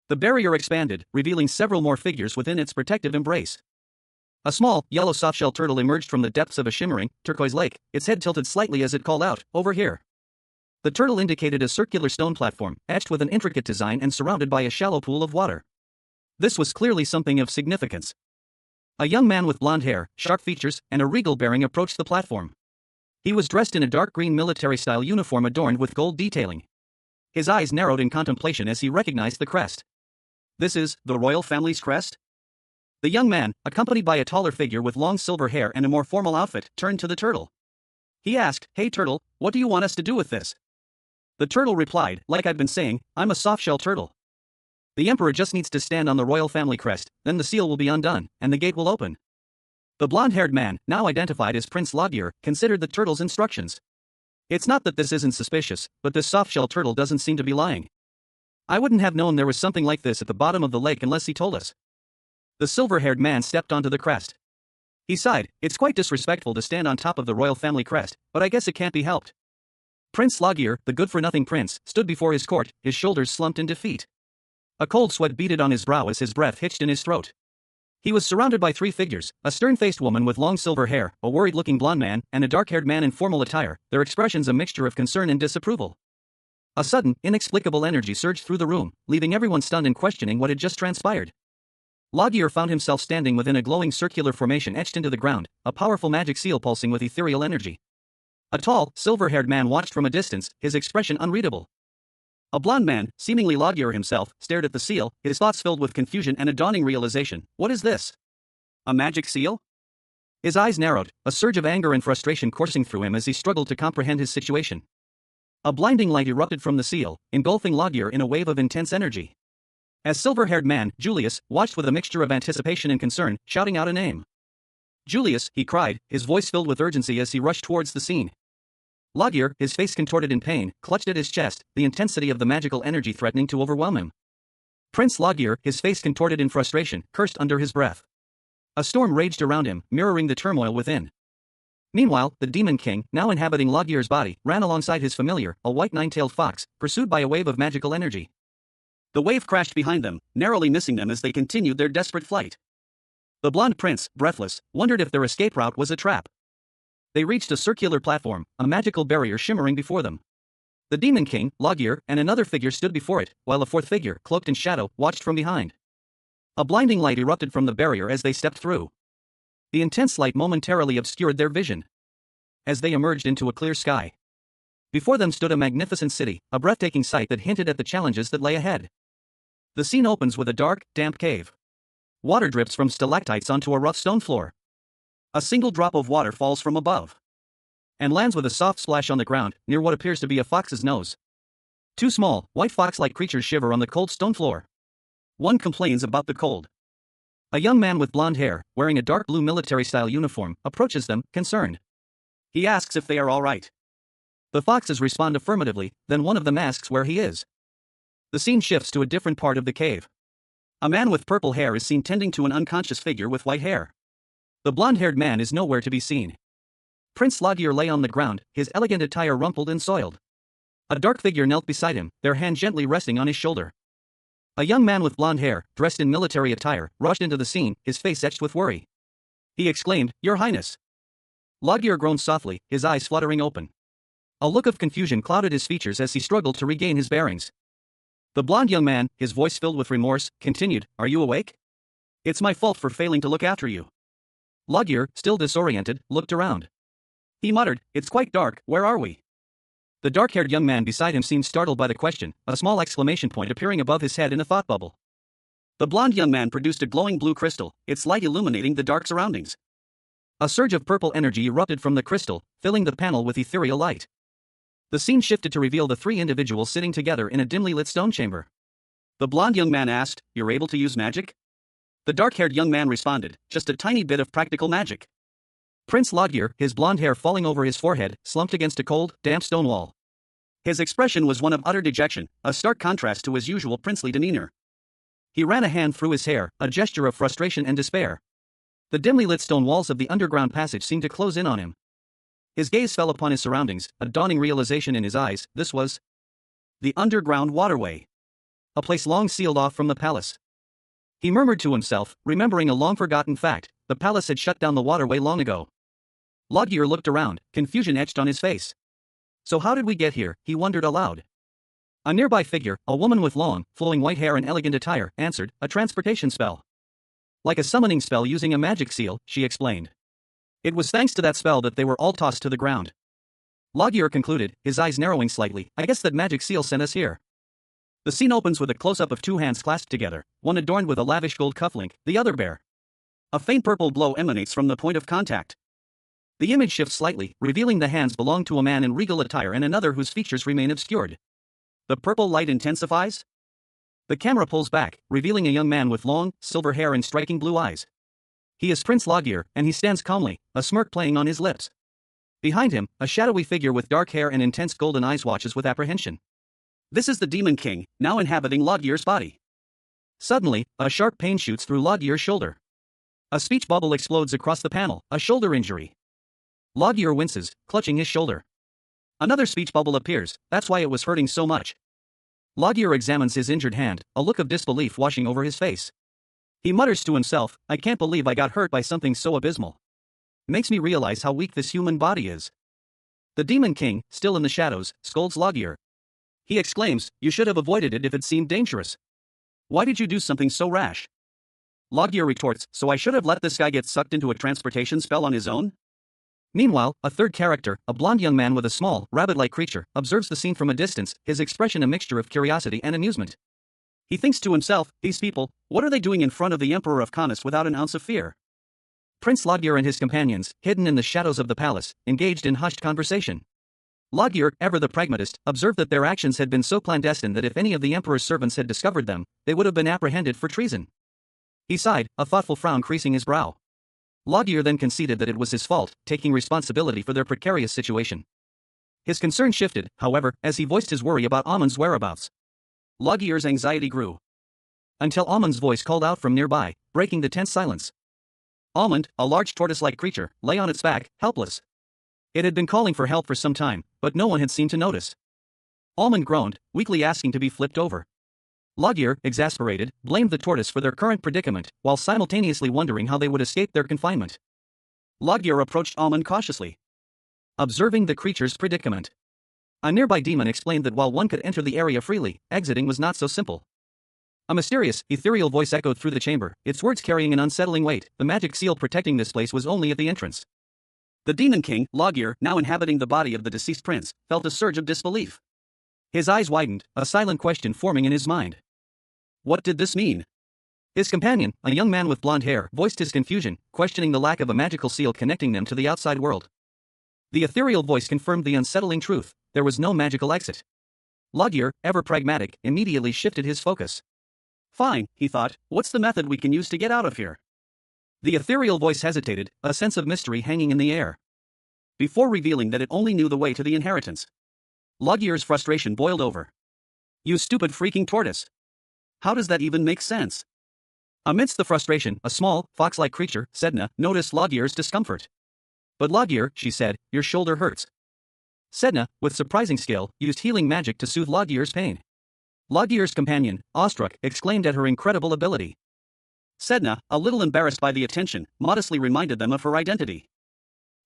The barrier expanded, revealing several more figures within its protective embrace. A small, yellow softshell turtle emerged from the depths of a shimmering, turquoise lake, its head tilted slightly as it called out, "Over here." The turtle indicated a circular stone platform, etched with an intricate design and surrounded by a shallow pool of water. This was clearly something of significance. A young man with blonde hair, sharp features, and a regal bearing approached the platform. He was dressed in a dark green military-style uniform adorned with gold detailing. His eyes narrowed in contemplation as he recognized the crest. This is the royal family's crest? The young man, accompanied by a taller figure with long silver hair and a more formal outfit, turned to the turtle. He asked, "Hey turtle, what do you want us to do with this?" The turtle replied, "Like I've been saying, I'm a softshell turtle. The emperor just needs to stand on the royal family crest, then the seal will be undone, and the gate will open." The blonde-haired man, now identified as Prince Loggear, considered the turtle's instructions. It's not that this isn't suspicious, but this softshell turtle doesn't seem to be lying. I wouldn't have known there was something like this at the bottom of the lake unless he told us. The silver-haired man stepped onto the crest. He sighed, "It's quite disrespectful to stand on top of the royal family crest, but I guess it can't be helped." Prince Loggear, the good-for-nothing prince, stood before his court, his shoulders slumped in defeat. A cold sweat beaded on his brow as his breath hitched in his throat. He was surrounded by three figures, a stern-faced woman with long silver hair, a worried-looking blonde man, and a dark-haired man in formal attire, their expressions a mixture of concern and disapproval. A sudden, inexplicable energy surged through the room, leaving everyone stunned and questioning what had just transpired. Loggear found himself standing within a glowing circular formation etched into the ground, a powerful magic seal pulsing with ethereal energy. A tall, silver-haired man watched from a distance, his expression unreadable. A blonde man, seemingly Loggear himself, stared at the seal, his thoughts filled with confusion and a dawning realization. What is this? A magic seal? His eyes narrowed, a surge of anger and frustration coursing through him as he struggled to comprehend his situation. A blinding light erupted from the seal, engulfing Loggear in a wave of intense energy. As silver-haired man, Julius, watched with a mixture of anticipation and concern, shouting out a name. "Julius," he cried, his voice filled with urgency as he rushed towards the scene. Loggear, his face contorted in pain, clutched at his chest, the intensity of the magical energy threatening to overwhelm him. Prince Loggear, his face contorted in frustration, cursed under his breath. A storm raged around him, mirroring the turmoil within. Meanwhile, the Demon King, now inhabiting Loggear's body, ran alongside his familiar, a white nine-tailed fox, pursued by a wave of magical energy. The wave crashed behind them, narrowly missing them as they continued their desperate flight. The blonde prince, breathless, wondered if their escape route was a trap. They reached a circular platform, a magical barrier shimmering before them. The Demon King, Loggear, and another figure stood before it, while a fourth figure, cloaked in shadow, watched from behind. A blinding light erupted from the barrier as they stepped through. The intense light momentarily obscured their vision. As they emerged into a clear sky, before them stood a magnificent city, a breathtaking sight that hinted at the challenges that lay ahead. The scene opens with a dark, damp cave. Water drips from stalactites onto a rough stone floor. A single drop of water falls from above and lands with a soft splash on the ground, near what appears to be a fox's nose. Two small, white fox-like creatures shiver on the cold stone floor. One complains about the cold. A young man with blonde hair, wearing a dark blue military-style uniform, approaches them, concerned. He asks if they are all right. The foxes respond affirmatively, then one of them asks where he is. The scene shifts to a different part of the cave. A man with purple hair is seen tending to an unconscious figure with white hair. The blonde-haired man is nowhere to be seen. Prince Loggear lay on the ground, his elegant attire rumpled and soiled. A dark figure knelt beside him, their hand gently resting on his shoulder. A young man with blonde hair, dressed in military attire, rushed into the scene, his face etched with worry. He exclaimed, "Your Highness!" Loggear groaned softly, his eyes fluttering open. A look of confusion clouded his features as he struggled to regain his bearings. The blonde young man, his voice filled with remorse, continued, "Are you awake? It's my fault for failing to look after you." Loggear, still disoriented, looked around. He muttered, "It's quite dark, where are we?" The dark-haired young man beside him seemed startled by the question, a small exclamation point appearing above his head in a thought bubble. The blonde young man produced a glowing blue crystal, its light illuminating the dark surroundings. A surge of purple energy erupted from the crystal, filling the panel with ethereal light. The scene shifted to reveal the three individuals sitting together in a dimly lit stone chamber. The blonde young man asked, "You're able to use magic?" The dark-haired young man responded, "Just a tiny bit of practical magic." Prince Loggear, his blonde hair falling over his forehead, slumped against a cold, damp stone wall. His expression was one of utter dejection, a stark contrast to his usual princely demeanor. He ran a hand through his hair, a gesture of frustration and despair. The dimly lit stone walls of the underground passage seemed to close in on him. His gaze fell upon his surroundings, a dawning realization in his eyes. This was the underground waterway, a place long sealed off from the palace. He murmured to himself, remembering a long-forgotten fact: the palace had shut down the waterway long ago. Loggear looked around, confusion etched on his face. "So how did we get here?" he wondered aloud. A nearby figure, a woman with long, flowing white hair and elegant attire, answered, "A transportation spell. Like a summoning spell using a magic seal," she explained. "It was thanks to that spell that they were all tossed to the ground." Loggear concluded, his eyes narrowing slightly, "I guess that magic seal sent us here." The scene opens with a close-up of two hands clasped together, one adorned with a lavish gold cufflink, the other bare. A faint purple glow emanates from the point of contact. The image shifts slightly, revealing the hands belong to a man in regal attire and another whose features remain obscured. The purple light intensifies. The camera pulls back, revealing a young man with long, silver hair and striking blue eyes. He is Prince Loggear, and he stands calmly, a smirk playing on his lips. Behind him, a shadowy figure with dark hair and intense golden eyes watches with apprehension. This is the Demon King, now inhabiting Loggear's body. Suddenly, a sharp pain shoots through Loggear's shoulder. A speech bubble explodes across the panel, a shoulder injury. Loggear winces, clutching his shoulder. Another speech bubble appears, that's why it was hurting so much. Loggear examines his injured hand, a look of disbelief washing over his face. He mutters to himself, I can't believe I got hurt by something so abysmal. Makes me realize how weak this human body is. The Demon King, still in the shadows, scolds Loggear. He exclaims, you should have avoided it if it seemed dangerous. Why did you do something so rash? Loggear retorts, so I should have let this guy get sucked into a transportation spell on his own? Meanwhile, a third character, a blonde young man with a small, rabbit-like creature, observes the scene from a distance, his expression a mixture of curiosity and amusement. He thinks to himself, these people, what are they doing in front of the Emperor of Canis without an ounce of fear? Prince Loggear and his companions, hidden in the shadows of the palace, engaged in hushed conversation. Loggear, ever the pragmatist, observed that their actions had been so clandestine that if any of the Emperor's servants had discovered them, they would have been apprehended for treason. He sighed, a thoughtful frown creasing his brow. Loggear then conceded that it was his fault, taking responsibility for their precarious situation. His concern shifted, however, as he voiced his worry about Amon's whereabouts. Loggear's anxiety grew. Until Amon's voice called out from nearby, breaking the tense silence. Almond, a large tortoise-like creature, lay on its back, helpless. It had been calling for help for some time, but no one had seemed to notice. Almond groaned, weakly asking to be flipped over. Loggear, exasperated, blamed the tortoise for their current predicament, while simultaneously wondering how they would escape their confinement. Loggear approached Almond cautiously. Observing the creature's predicament. A nearby demon explained that while one could enter the area freely, exiting was not so simple. A mysterious, ethereal voice echoed through the chamber, its words carrying an unsettling weight. The magic seal protecting this place was only at the entrance. The Demon King, Loggear, now inhabiting the body of the deceased prince, felt a surge of disbelief. His eyes widened, a silent question forming in his mind. What did this mean? His companion, a young man with blonde hair, voiced his confusion, questioning the lack of a magical seal connecting them to the outside world. The ethereal voice confirmed the unsettling truth, there was no magical exit. Loggear, ever pragmatic, immediately shifted his focus. Fine, he thought, what's the method we can use to get out of here? The ethereal voice hesitated, a sense of mystery hanging in the air. Before revealing that it only knew the way to the inheritance. Loggear's frustration boiled over. You stupid freaking tortoise! How does that even make sense? Amidst the frustration, a small, fox-like creature, Sedna, noticed Loggear's discomfort. But Loggear, she said, your shoulder hurts. Sedna, with surprising skill, used healing magic to soothe Loggear's pain. Loggear's companion, awestruck, exclaimed at her incredible ability. Sedna, a little embarrassed by the attention, modestly reminded them of her identity.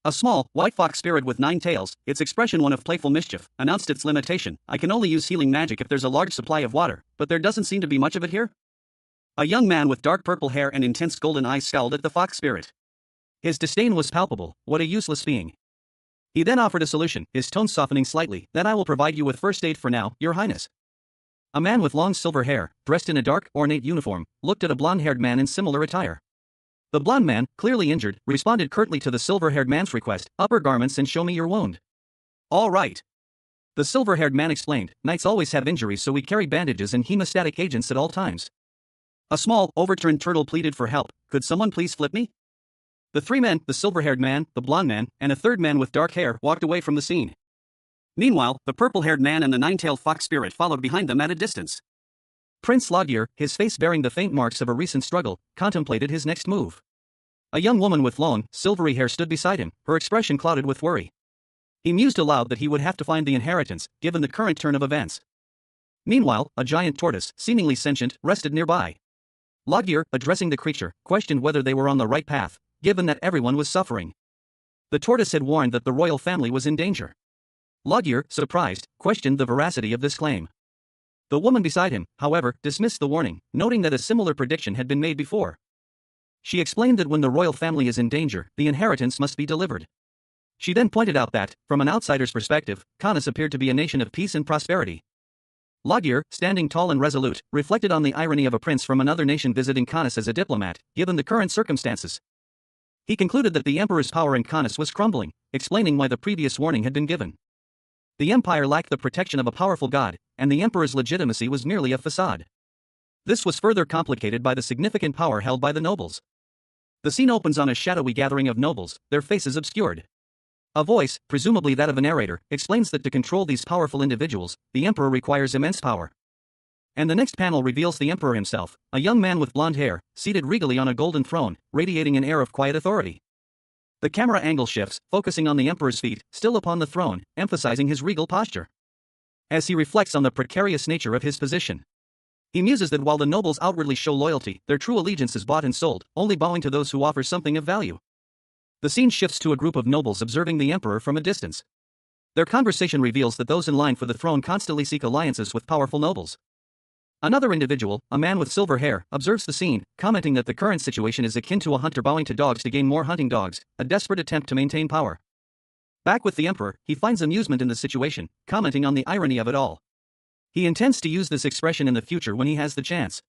A small, white fox spirit with 9 tails, its expression one of playful mischief, announced its limitation. I can only use healing magic if there's a large supply of water, but there doesn't seem to be much of it here. A young man with dark purple hair and intense golden eyes scowled at the fox spirit. His disdain was palpable, what a useless being. He then offered a solution, his tone softening slightly, then I will provide you with first aid for now, your highness. A man with long silver hair, dressed in a dark, ornate uniform, looked at a blonde-haired man in similar attire. The blonde man, clearly injured, responded curtly to the silver-haired man's request, upper garments and show me your wound. All right. The silver-haired man explained, knights always have injuries so we carry bandages and hemostatic agents at all times. A small, overturned turtle pleaded for help, could someone please flip me? The 3 men, the silver-haired man, the blonde man, and a third man with dark hair, walked away from the scene. Meanwhile, the purple-haired man and the 9-tailed fox spirit followed behind them at a distance. Prince Loggear, his face bearing the faint marks of a recent struggle, contemplated his next move. A young woman with long, silvery hair stood beside him, her expression clouded with worry. He mused aloud that he would have to find the inheritance, given the current turn of events. Meanwhile, a giant tortoise, seemingly sentient, rested nearby. Loggear, addressing the creature, questioned whether they were on the right path, given that everyone was suffering. The tortoise had warned that the royal family was in danger. Loggear, surprised, questioned the veracity of this claim. The woman beside him, however, dismissed the warning, noting that a similar prediction had been made before. She explained that when the royal family is in danger, the inheritance must be delivered. She then pointed out that, from an outsider's perspective, Canis appeared to be a nation of peace and prosperity. Loggear, standing tall and resolute, reflected on the irony of a prince from another nation visiting Canis as a diplomat, given the current circumstances. He concluded that the emperor's power in Canis was crumbling, explaining why the previous warning had been given. The empire lacked the protection of a powerful god, and the emperor's legitimacy was merely a facade. This was further complicated by the significant power held by the nobles. The scene opens on a shadowy gathering of nobles, their faces obscured. A voice, presumably that of a narrator, explains that to control these powerful individuals, the emperor requires immense power. And the next panel reveals the emperor himself, a young man with blonde hair, seated regally on a golden throne, radiating an air of quiet authority. The camera angle shifts, focusing on the emperor's feet, still upon the throne, emphasizing his regal posture. As he reflects on the precarious nature of his position, he muses that while the nobles outwardly show loyalty, their true allegiance is bought and sold, only bowing to those who offer something of value. The scene shifts to a group of nobles observing the emperor from a distance. Their conversation reveals that those in line for the throne constantly seek alliances with powerful nobles. Another individual, a man with silver hair, observes the scene, commenting that the current situation is akin to a hunter bowing to dogs to gain more hunting dogs, a desperate attempt to maintain power. Back with the emperor, he finds amusement in the situation, commenting on the irony of it all. He intends to use this expression in the future when he has the chance.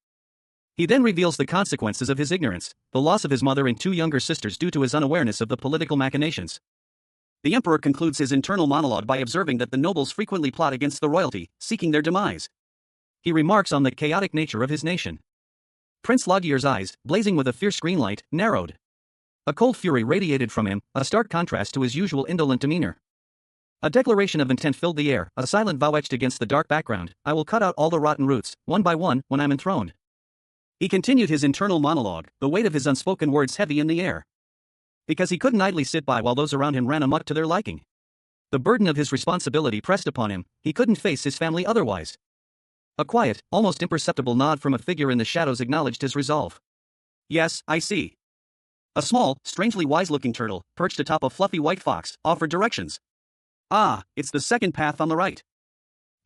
He then reveals the consequences of his ignorance, the loss of his mother and two younger sisters due to his unawareness of the political machinations. The emperor concludes his internal monologue by observing that the nobles frequently plot against the royalty, seeking their demise. He remarks on the chaotic nature of his nation. Prince Logier's eyes, blazing with a fierce green light, narrowed. A cold fury radiated from him, a stark contrast to his usual indolent demeanor. A declaration of intent filled the air, a silent vow etched against the dark background: I will cut out all the rotten roots, one by one, when I'm enthroned. He continued his internal monologue, the weight of his unspoken words heavy in the air. Because he couldn't idly sit by while those around him ran amok to their liking. The burden of his responsibility pressed upon him, he couldn't face his family otherwise. A quiet, almost imperceptible nod from a figure in the shadows acknowledged his resolve. Yes, I see. A small, strangely wise-looking turtle, perched atop a fluffy white fox, offered directions. Ah, it's the second path on the right.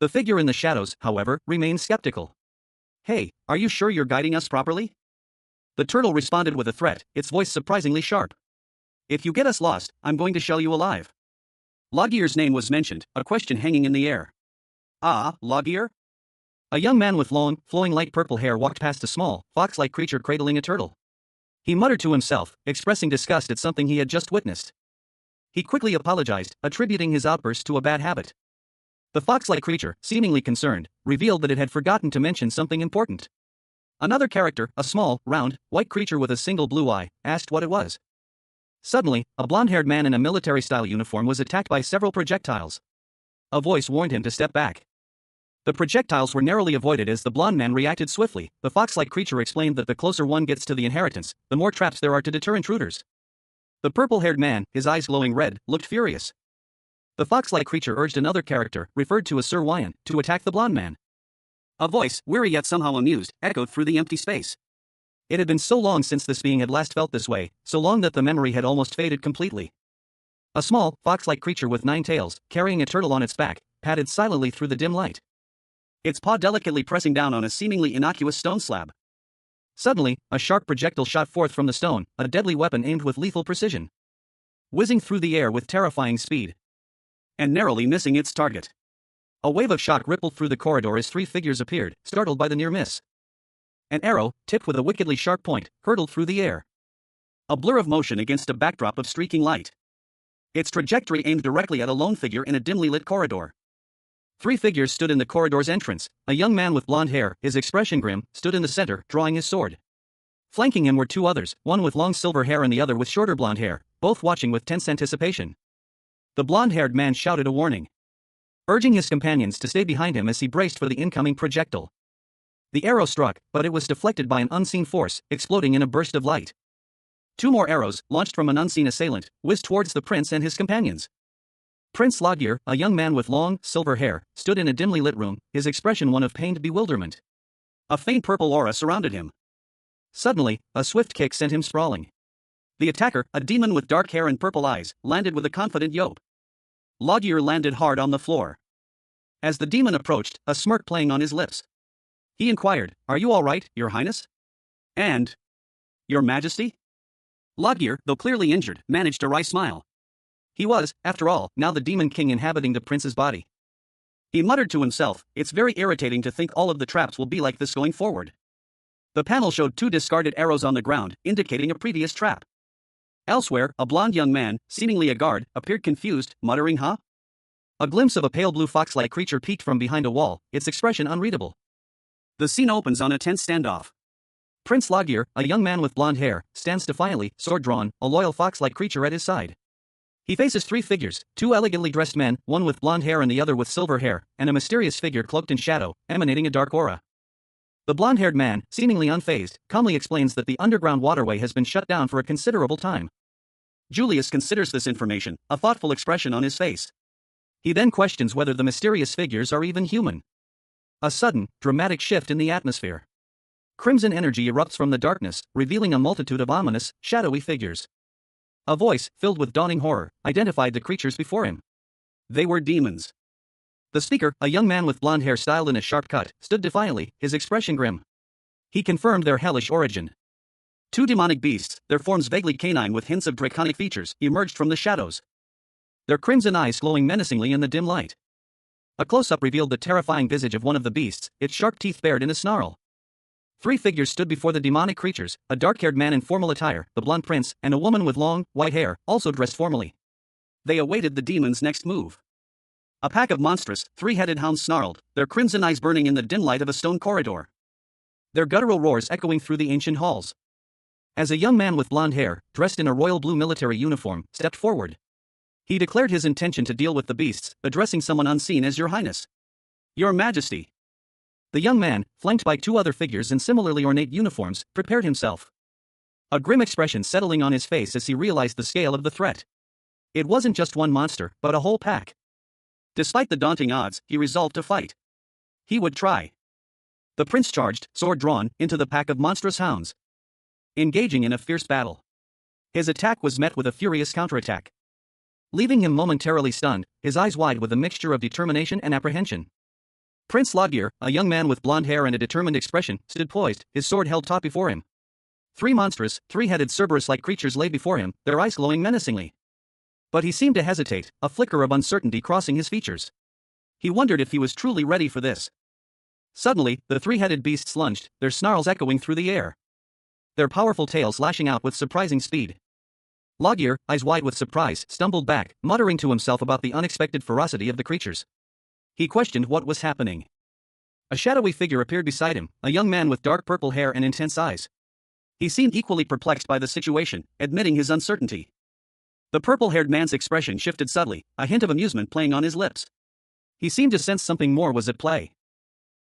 The figure in the shadows, however, remained skeptical. Hey, are you sure you're guiding us properly? The turtle responded with a threat, its voice surprisingly sharp. If you get us lost, I'm going to shell you alive. Logier's name was mentioned, a question hanging in the air. Ah, Logier? A young man with long, flowing light purple hair walked past a small, fox-like creature cradling a turtle. He muttered to himself, expressing disgust at something he had just witnessed. He quickly apologized, attributing his outburst to a bad habit. The fox-like creature, seemingly concerned, revealed that it had forgotten to mention something important. Another character, a small, round, white creature with a single blue eye, asked what it was. Suddenly, a blonde-haired man in a military-style uniform was attacked by several projectiles. A voice warned him to step back. The projectiles were narrowly avoided as the blonde man reacted swiftly. The fox-like creature explained that the closer one gets to the inheritance, the more traps there are to deter intruders. The purple-haired man, his eyes glowing red, looked furious. The fox-like creature urged another character, referred to as Sir Wyan, to attack the blonde man. A voice, weary yet somehow amused, echoed through the empty space. It had been so long since this being had last felt this way, so long that the memory had almost faded completely. A small, fox-like creature with 9 tails, carrying a turtle on its back, padded silently through the dim light. Its paw delicately pressing down on a seemingly innocuous stone slab. Suddenly, a sharp projectile shot forth from the stone, a deadly weapon aimed with lethal precision. Whizzing through the air with terrifying speed. And narrowly missing its target. A wave of shock rippled through the corridor as 3 figures appeared, startled by the near miss. An arrow, tipped with a wickedly sharp point, hurtled through the air. A blur of motion against a backdrop of streaking light. Its trajectory aimed directly at a lone figure in a dimly lit corridor. 3 figures stood in the corridor's entrance. A young man with blonde hair, his expression grim, stood in the center, drawing his sword. Flanking him were 2 others, one with long silver hair and the other with shorter blonde hair, both watching with tense anticipation. The blonde-haired man shouted a warning, urging his companions to stay behind him as he braced for the incoming projectile. The arrow struck, but it was deflected by an unseen force, exploding in a burst of light. 2 more arrows, launched from an unseen assailant, whizzed towards the prince and his companions. Prince Logier, a young man with long, silver hair, stood in a dimly lit room, his expression one of pained bewilderment. A faint purple aura surrounded him. Suddenly, a swift kick sent him sprawling. The attacker, a demon with dark hair and purple eyes, landed with a confident yope. Logier landed hard on the floor. As the demon approached, a smirk playing on his lips, he inquired, "Are you all right, Your Highness? And Your Majesty?" Logier, though clearly injured, managed a wry smile. He was, after all, now the demon king inhabiting the prince's body. He muttered to himself, "It's very irritating to think all of the traps will be like this going forward." The panel showed 2 discarded arrows on the ground, indicating a previous trap. Elsewhere, a blond young man, seemingly a guard, appeared confused, muttering, "Huh?" A glimpse of a pale blue fox-like creature peeked from behind a wall, its expression unreadable. The scene opens on a tense standoff. Prince Logir, a young man with blonde hair, stands defiantly, sword drawn, a loyal fox-like creature at his side. He faces three figures, two elegantly dressed men, one with blonde hair and the other with silver hair, and a mysterious figure cloaked in shadow, emanating a dark aura. The blonde-haired man, seemingly unfazed, calmly explains that the underground waterway has been shut down for a considerable time. Julius considers this information, a thoughtful expression on his face. He then questions whether the mysterious figures are even human. A sudden, dramatic shift in the atmosphere. Crimson energy erupts from the darkness, revealing a multitude of ominous, shadowy figures. A voice, filled with dawning horror, identified the creatures before him. They were demons. The speaker, a young man with blonde hair styled in a sharp cut, stood defiantly, his expression grim. He confirmed their hellish origin. Two demonic beasts, their forms vaguely canine with hints of draconic features, emerged from the shadows. Their crimson eyes glowing menacingly in the dim light. A close-up revealed the terrifying visage of one of the beasts, its sharp teeth bared in a snarl. Three figures stood before the demonic creatures, a dark-haired man in formal attire, the blonde prince, and a woman with long, white hair, also dressed formally. They awaited the demon's next move. A pack of monstrous, three-headed hounds snarled, their crimson eyes burning in the dim light of a stone corridor. Their guttural roars echoing through the ancient halls. As a young man with blonde hair, dressed in a royal blue military uniform, stepped forward. He declared his intention to deal with the beasts, addressing someone unseen as Your Highness. Your Majesty. The young man, flanked by two other figures in similarly ornate uniforms, prepared himself. A grim expression settling on his face as he realized the scale of the threat. It wasn't just one monster, but a whole pack. Despite the daunting odds, he resolved to fight. He would try. The prince charged, sword drawn, into the pack of monstrous hounds, engaging in a fierce battle. His attack was met with a furious counterattack, leaving him momentarily stunned, his eyes wide with a mixture of determination and apprehension. Prince Logir, a young man with blonde hair and a determined expression, stood poised, his sword held taut before him. Three monstrous, three-headed Cerberus-like creatures lay before him, their eyes glowing menacingly. But he seemed to hesitate, a flicker of uncertainty crossing his features. He wondered if he was truly ready for this. Suddenly, the three-headed beasts lunged, their snarls echoing through the air, their powerful tails lashing out with surprising speed. Logir, eyes wide with surprise, stumbled back, muttering to himself about the unexpected ferocity of the creatures. He questioned what was happening. A shadowy figure appeared beside him, a young man with dark purple hair and intense eyes. He seemed equally perplexed by the situation, admitting his uncertainty. The purple-haired man's expression shifted subtly, a hint of amusement playing on his lips. He seemed to sense something more was at play.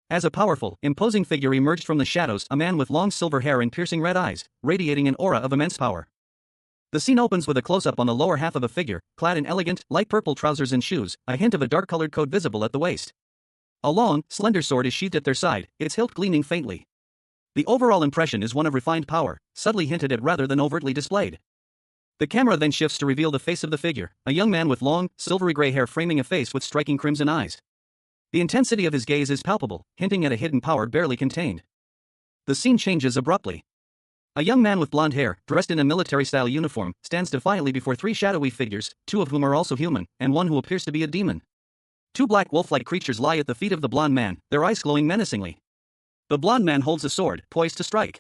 As a powerful, imposing figure emerged from the shadows, a man with long silver hair and piercing red eyes, radiating an aura of immense power. The scene opens with a close-up on the lower half of a figure, clad in elegant, light purple trousers and shoes, a hint of a dark-colored coat visible at the waist. A long, slender sword is sheathed at their side, its hilt gleaming faintly. The overall impression is one of refined power, subtly hinted at rather than overtly displayed. The camera then shifts to reveal the face of the figure, a young man with long, silvery gray hair framing a face with striking crimson eyes. The intensity of his gaze is palpable, hinting at a hidden power barely contained. The scene changes abruptly. A young man with blonde hair, dressed in a military-style uniform, stands defiantly before three shadowy figures, two of whom are also human, and one who appears to be a demon. Two black wolf-like creatures lie at the feet of the blonde man, their eyes glowing menacingly. The blonde man holds a sword, poised to strike.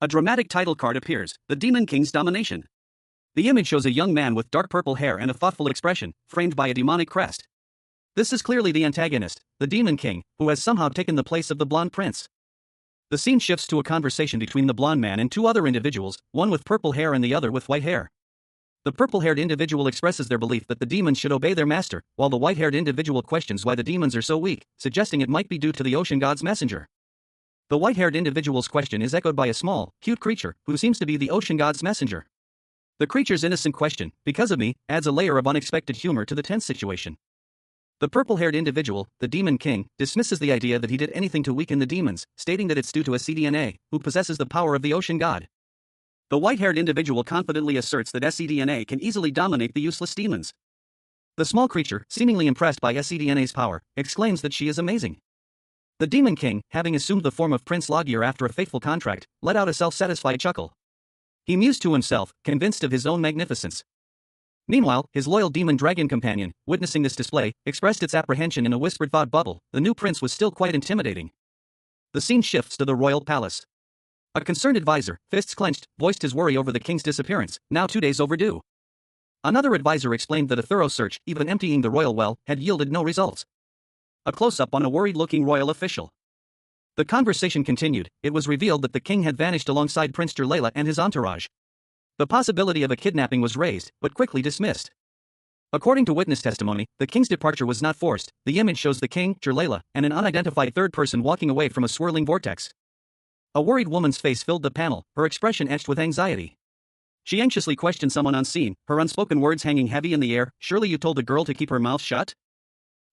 A dramatic title card appears, The Demon King's Domination. The image shows a young man with dark purple hair and a thoughtful expression, framed by a demonic crest. This is clearly the antagonist, the Demon King, who has somehow taken the place of the blonde prince. The scene shifts to a conversation between the blonde man and two other individuals, one with purple hair and the other with white hair. The purple-haired individual expresses their belief that the demons should obey their master, while the white-haired individual questions why the demons are so weak, suggesting it might be due to the ocean god's messenger. The white-haired individual's question is echoed by a small, cute creature, who seems to be the ocean god's messenger. The creature's innocent question, because of me, adds a layer of unexpected humor to the tense situation. The purple-haired individual, the Demon King, dismisses the idea that he did anything to weaken the demons, stating that it's due to a CDNA, who possesses the power of the ocean god. The white-haired individual confidently asserts that SCDNA can easily dominate the useless demons. The small creature, seemingly impressed by SCDNA's power, exclaims that she is amazing. The Demon King, having assumed the form of Prince Logir after a faithful contract, let out a self-satisfied chuckle. He mused to himself, convinced of his own magnificence. Meanwhile, his loyal demon dragon companion, witnessing this display, expressed its apprehension in a whispered thought bubble. The new prince was still quite intimidating. The scene shifts to the royal palace. A concerned advisor, fists clenched, voiced his worry over the king's disappearance, now 2 days overdue. Another advisor explained that a thorough search, even emptying the royal well, had yielded no results. A close-up on a worried-looking royal official. The conversation continued. It was revealed that the king had vanished alongside Prince Jalala and his entourage. The possibility of a kidnapping was raised, but quickly dismissed. According to witness testimony, the king's departure was not forced. The image shows the king, Jalala, and an unidentified third person walking away from a swirling vortex. A worried woman's face filled the panel, her expression etched with anxiety. She anxiously questioned someone unseen, her unspoken words hanging heavy in the air. "Surely you told the girl to keep her mouth shut?"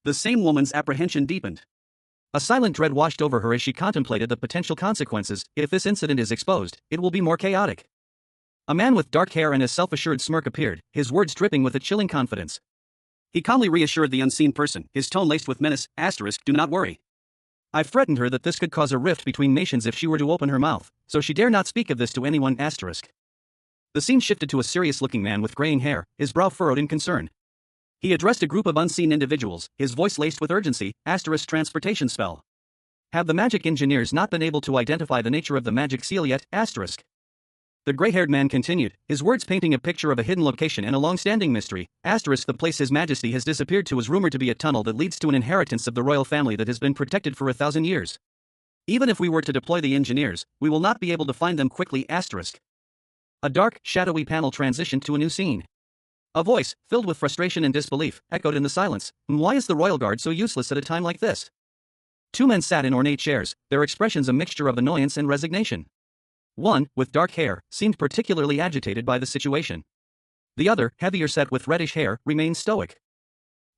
The same woman's apprehension deepened. A silent dread washed over her as she contemplated the potential consequences. If this incident is exposed, it will be more chaotic. A man with dark hair and a self-assured smirk appeared, his words dripping with a chilling confidence. He calmly reassured the unseen person, his tone laced with menace. "Do not worry. I've threatened her that this could cause a rift between nations if she were to open her mouth, so she dare not speak of this to anyone. The scene shifted to a serious-looking man with graying hair, his brow furrowed in concern. He addressed a group of unseen individuals, his voice laced with urgency. Transportation spell. Have the magic engineers not been able to identify the nature of the magic seal yet? The gray-haired man continued, his words painting a picture of a hidden location and a long-standing mystery. The place His Majesty has disappeared to is rumored to be a tunnel that leads to an inheritance of the royal family that has been protected for 1,000 years. Even if we were to deploy the engineers, we will not be able to find them quickly. A dark, shadowy panel transitioned to a new scene. A voice, filled with frustration and disbelief, echoed in the silence. Why is the royal guard so useless at a time like this? Two men sat in ornate chairs, their expressions a mixture of annoyance and resignation. One, with dark hair, seemed particularly agitated by the situation. The other, heavier set with reddish hair, remained stoic.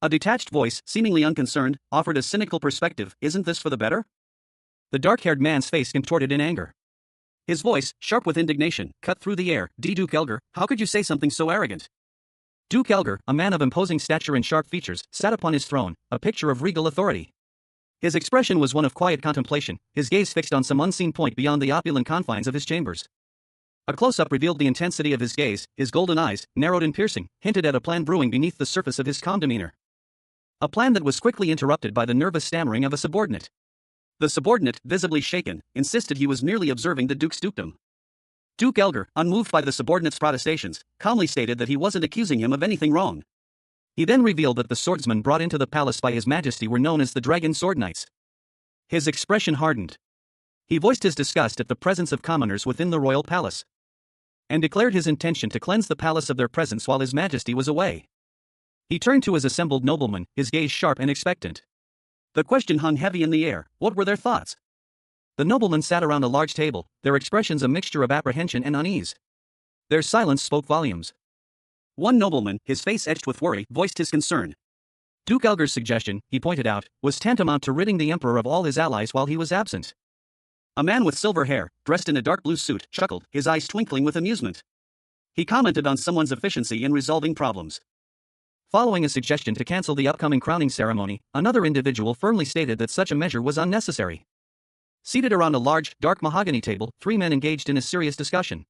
A detached voice, seemingly unconcerned, offered a cynical perspective. Isn't this for the better? The dark-haired man's face contorted in anger. His voice, sharp with indignation, cut through the air. Duke Elgar, how could you say something so arrogant? Duke Elgar, a man of imposing stature and sharp features, sat upon his throne, a picture of regal authority. His expression was one of quiet contemplation, his gaze fixed on some unseen point beyond the opulent confines of his chambers. A close-up revealed the intensity of his gaze, his golden eyes, narrowed and piercing, hinted at a plan brewing beneath the surface of his calm demeanor. A plan that was quickly interrupted by the nervous stammering of a subordinate. The subordinate, visibly shaken, insisted he was merely observing the Duke's dukedom. Duke Elgar, unmoved by the subordinate's protestations, calmly stated that he wasn't accusing him of anything wrong. He then revealed that the swordsmen brought into the palace by His Majesty were known as the Dragon Sword Knights. His expression hardened. He voiced his disgust at the presence of commoners within the royal palace, and declared his intention to cleanse the palace of their presence while His Majesty was away. He turned to his assembled noblemen, his gaze sharp and expectant. The question hung heavy in the air. What were their thoughts? The noblemen sat around a large table, their expressions a mixture of apprehension and unease. Their silence spoke volumes. One nobleman, his face etched with worry, voiced his concern. Duke Elgar's suggestion, he pointed out, was tantamount to ridding the emperor of all his allies while he was absent. A man with silver hair, dressed in a dark blue suit, chuckled, his eyes twinkling with amusement. He commented on someone's efficiency in resolving problems. Following a suggestion to cancel the upcoming crowning ceremony, another individual firmly stated that such a measure was unnecessary. Seated around a large, dark mahogany table, three men engaged in a serious discussion.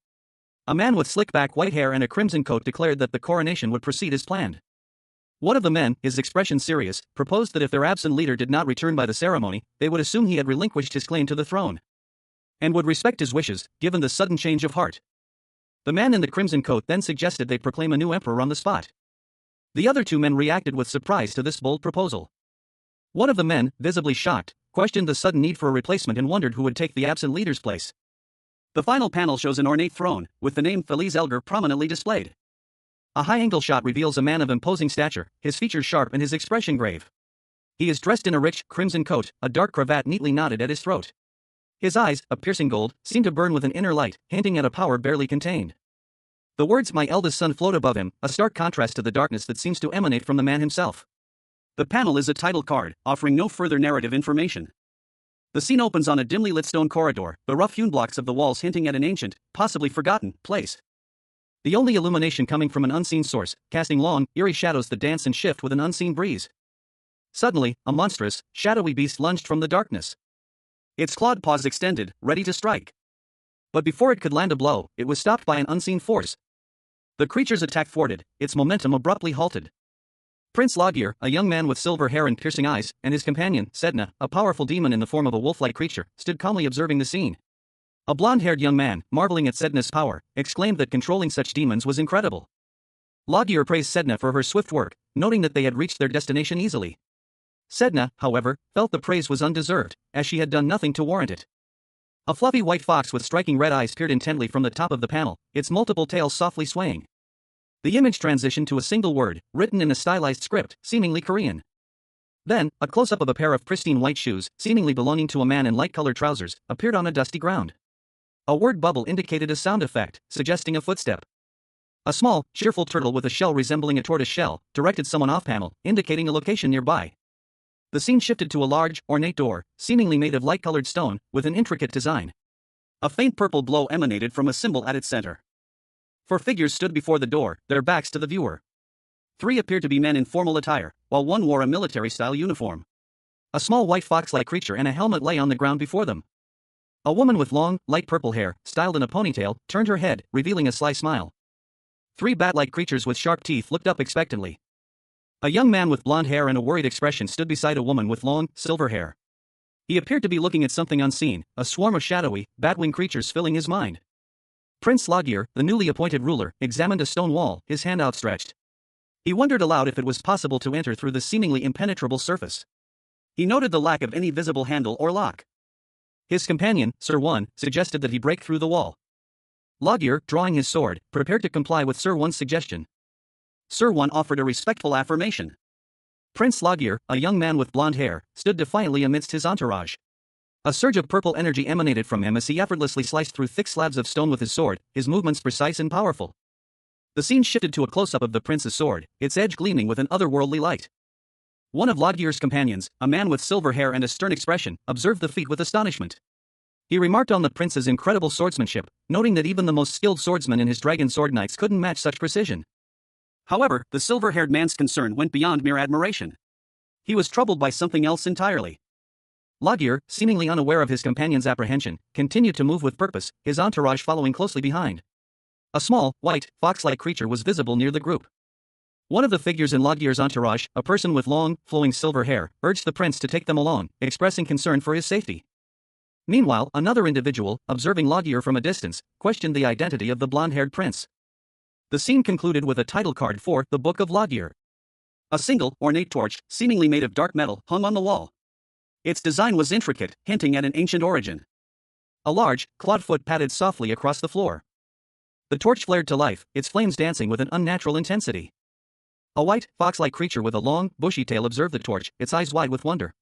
A man with slick-back white hair and a crimson coat declared that the coronation would proceed as planned. One of the men, his expression serious, proposed that if their absent leader did not return by the ceremony, they would assume he had relinquished his claim to the throne, and would respect his wishes, given the sudden change of heart. The man in the crimson coat then suggested they proclaim a new emperor on the spot. The other two men reacted with surprise to this bold proposal. One of the men, visibly shocked, questioned the sudden need for a replacement and wondered who would take the absent leader's place. The final panel shows an ornate throne, with the name Feliz Elgar prominently displayed. A high-angle shot reveals a man of imposing stature, his features sharp and his expression grave. He is dressed in a rich, crimson coat, a dark cravat neatly knotted at his throat. His eyes, a piercing gold, seem to burn with an inner light, hinting at a power barely contained. The words "my eldest son" float above him, a stark contrast to the darkness that seems to emanate from the man himself. The panel is a title card, offering no further narrative information. The scene opens on a dimly lit stone corridor, the rough-hewn blocks of the walls hinting at an ancient, possibly forgotten, place. The only illumination coming from an unseen source, casting long, eerie shadows that dance and shift with an unseen breeze. Suddenly, a monstrous, shadowy beast lunged from the darkness. Its clawed paws extended, ready to strike. But before it could land a blow, it was stopped by an unseen force. The creature's attack thwarted, its momentum abruptly halted. Prince Logir, a young man with silver hair and piercing eyes, and his companion, Sedna, a powerful demon in the form of a wolf-like creature, stood calmly observing the scene. A blonde-haired young man, marveling at Sedna's power, exclaimed that controlling such demons was incredible. Logir praised Sedna for her swift work, noting that they had reached their destination easily. Sedna, however, felt the praise was undeserved, as she had done nothing to warrant it. A fluffy white fox with striking red eyes peered intently from the top of the panel, its multiple tails softly swaying. The image transitioned to a single word, written in a stylized script, seemingly Korean. Then, a close-up of a pair of pristine white shoes, seemingly belonging to a man in light-colored trousers, appeared on a dusty ground. A word bubble indicated a sound effect, suggesting a footstep. A small, cheerful turtle with a shell resembling a tortoise shell directed someone off-panel, indicating a location nearby. The scene shifted to a large, ornate door, seemingly made of light-colored stone, with an intricate design. A faint purple glow emanated from a symbol at its center. 4 figures stood before the door, their backs to the viewer. 3 appeared to be men in formal attire, while 1 wore a military-style uniform. A small white fox-like creature and a helmet lay on the ground before them. A woman with long, light purple hair, styled in a ponytail, turned her head, revealing a sly smile. 3 bat-like creatures with sharp teeth looked up expectantly. A young man with blonde hair and a worried expression stood beside a woman with long, silver hair. He appeared to be looking at something unseen, a swarm of shadowy, bat-winged creatures filling his mind. Prince Logir, the newly appointed ruler, examined a stone wall, his hand outstretched. He wondered aloud if it was possible to enter through the seemingly impenetrable surface. He noted the lack of any visible handle or lock. His companion, Sir One, suggested that he break through the wall. Logir, drawing his sword, prepared to comply with Sir One's suggestion. Sir One offered a respectful affirmation. Prince Logir, a young man with blonde hair, stood defiantly amidst his entourage. A surge of purple energy emanated from him as he effortlessly sliced through thick slabs of stone with his sword, his movements precise and powerful. The scene shifted to a close-up of the prince's sword, its edge gleaming with an otherworldly light. One of Logir's companions, a man with silver hair and a stern expression, observed the feat with astonishment. He remarked on the prince's incredible swordsmanship, noting that even the most skilled swordsman in his dragon sword knights couldn't match such precision. However, the silver-haired man's concern went beyond mere admiration. He was troubled by something else entirely. Logir, seemingly unaware of his companion's apprehension, continued to move with purpose, his entourage following closely behind. A small, white, fox-like creature was visible near the group. One of the figures in Logir's entourage, a person with long, flowing silver hair, urged the prince to take them along, expressing concern for his safety. Meanwhile, another individual, observing Logir from a distance, questioned the identity of the blonde-haired prince. The scene concluded with a title card for The Book of Logir. A single, ornate torch, seemingly made of dark metal, hung on the wall. Its design was intricate, hinting at an ancient origin. A large, clawed foot padded softly across the floor. The torch flared to life, its flames dancing with an unnatural intensity. A white, fox-like creature with a long, bushy tail observed the torch, its eyes wide with wonder.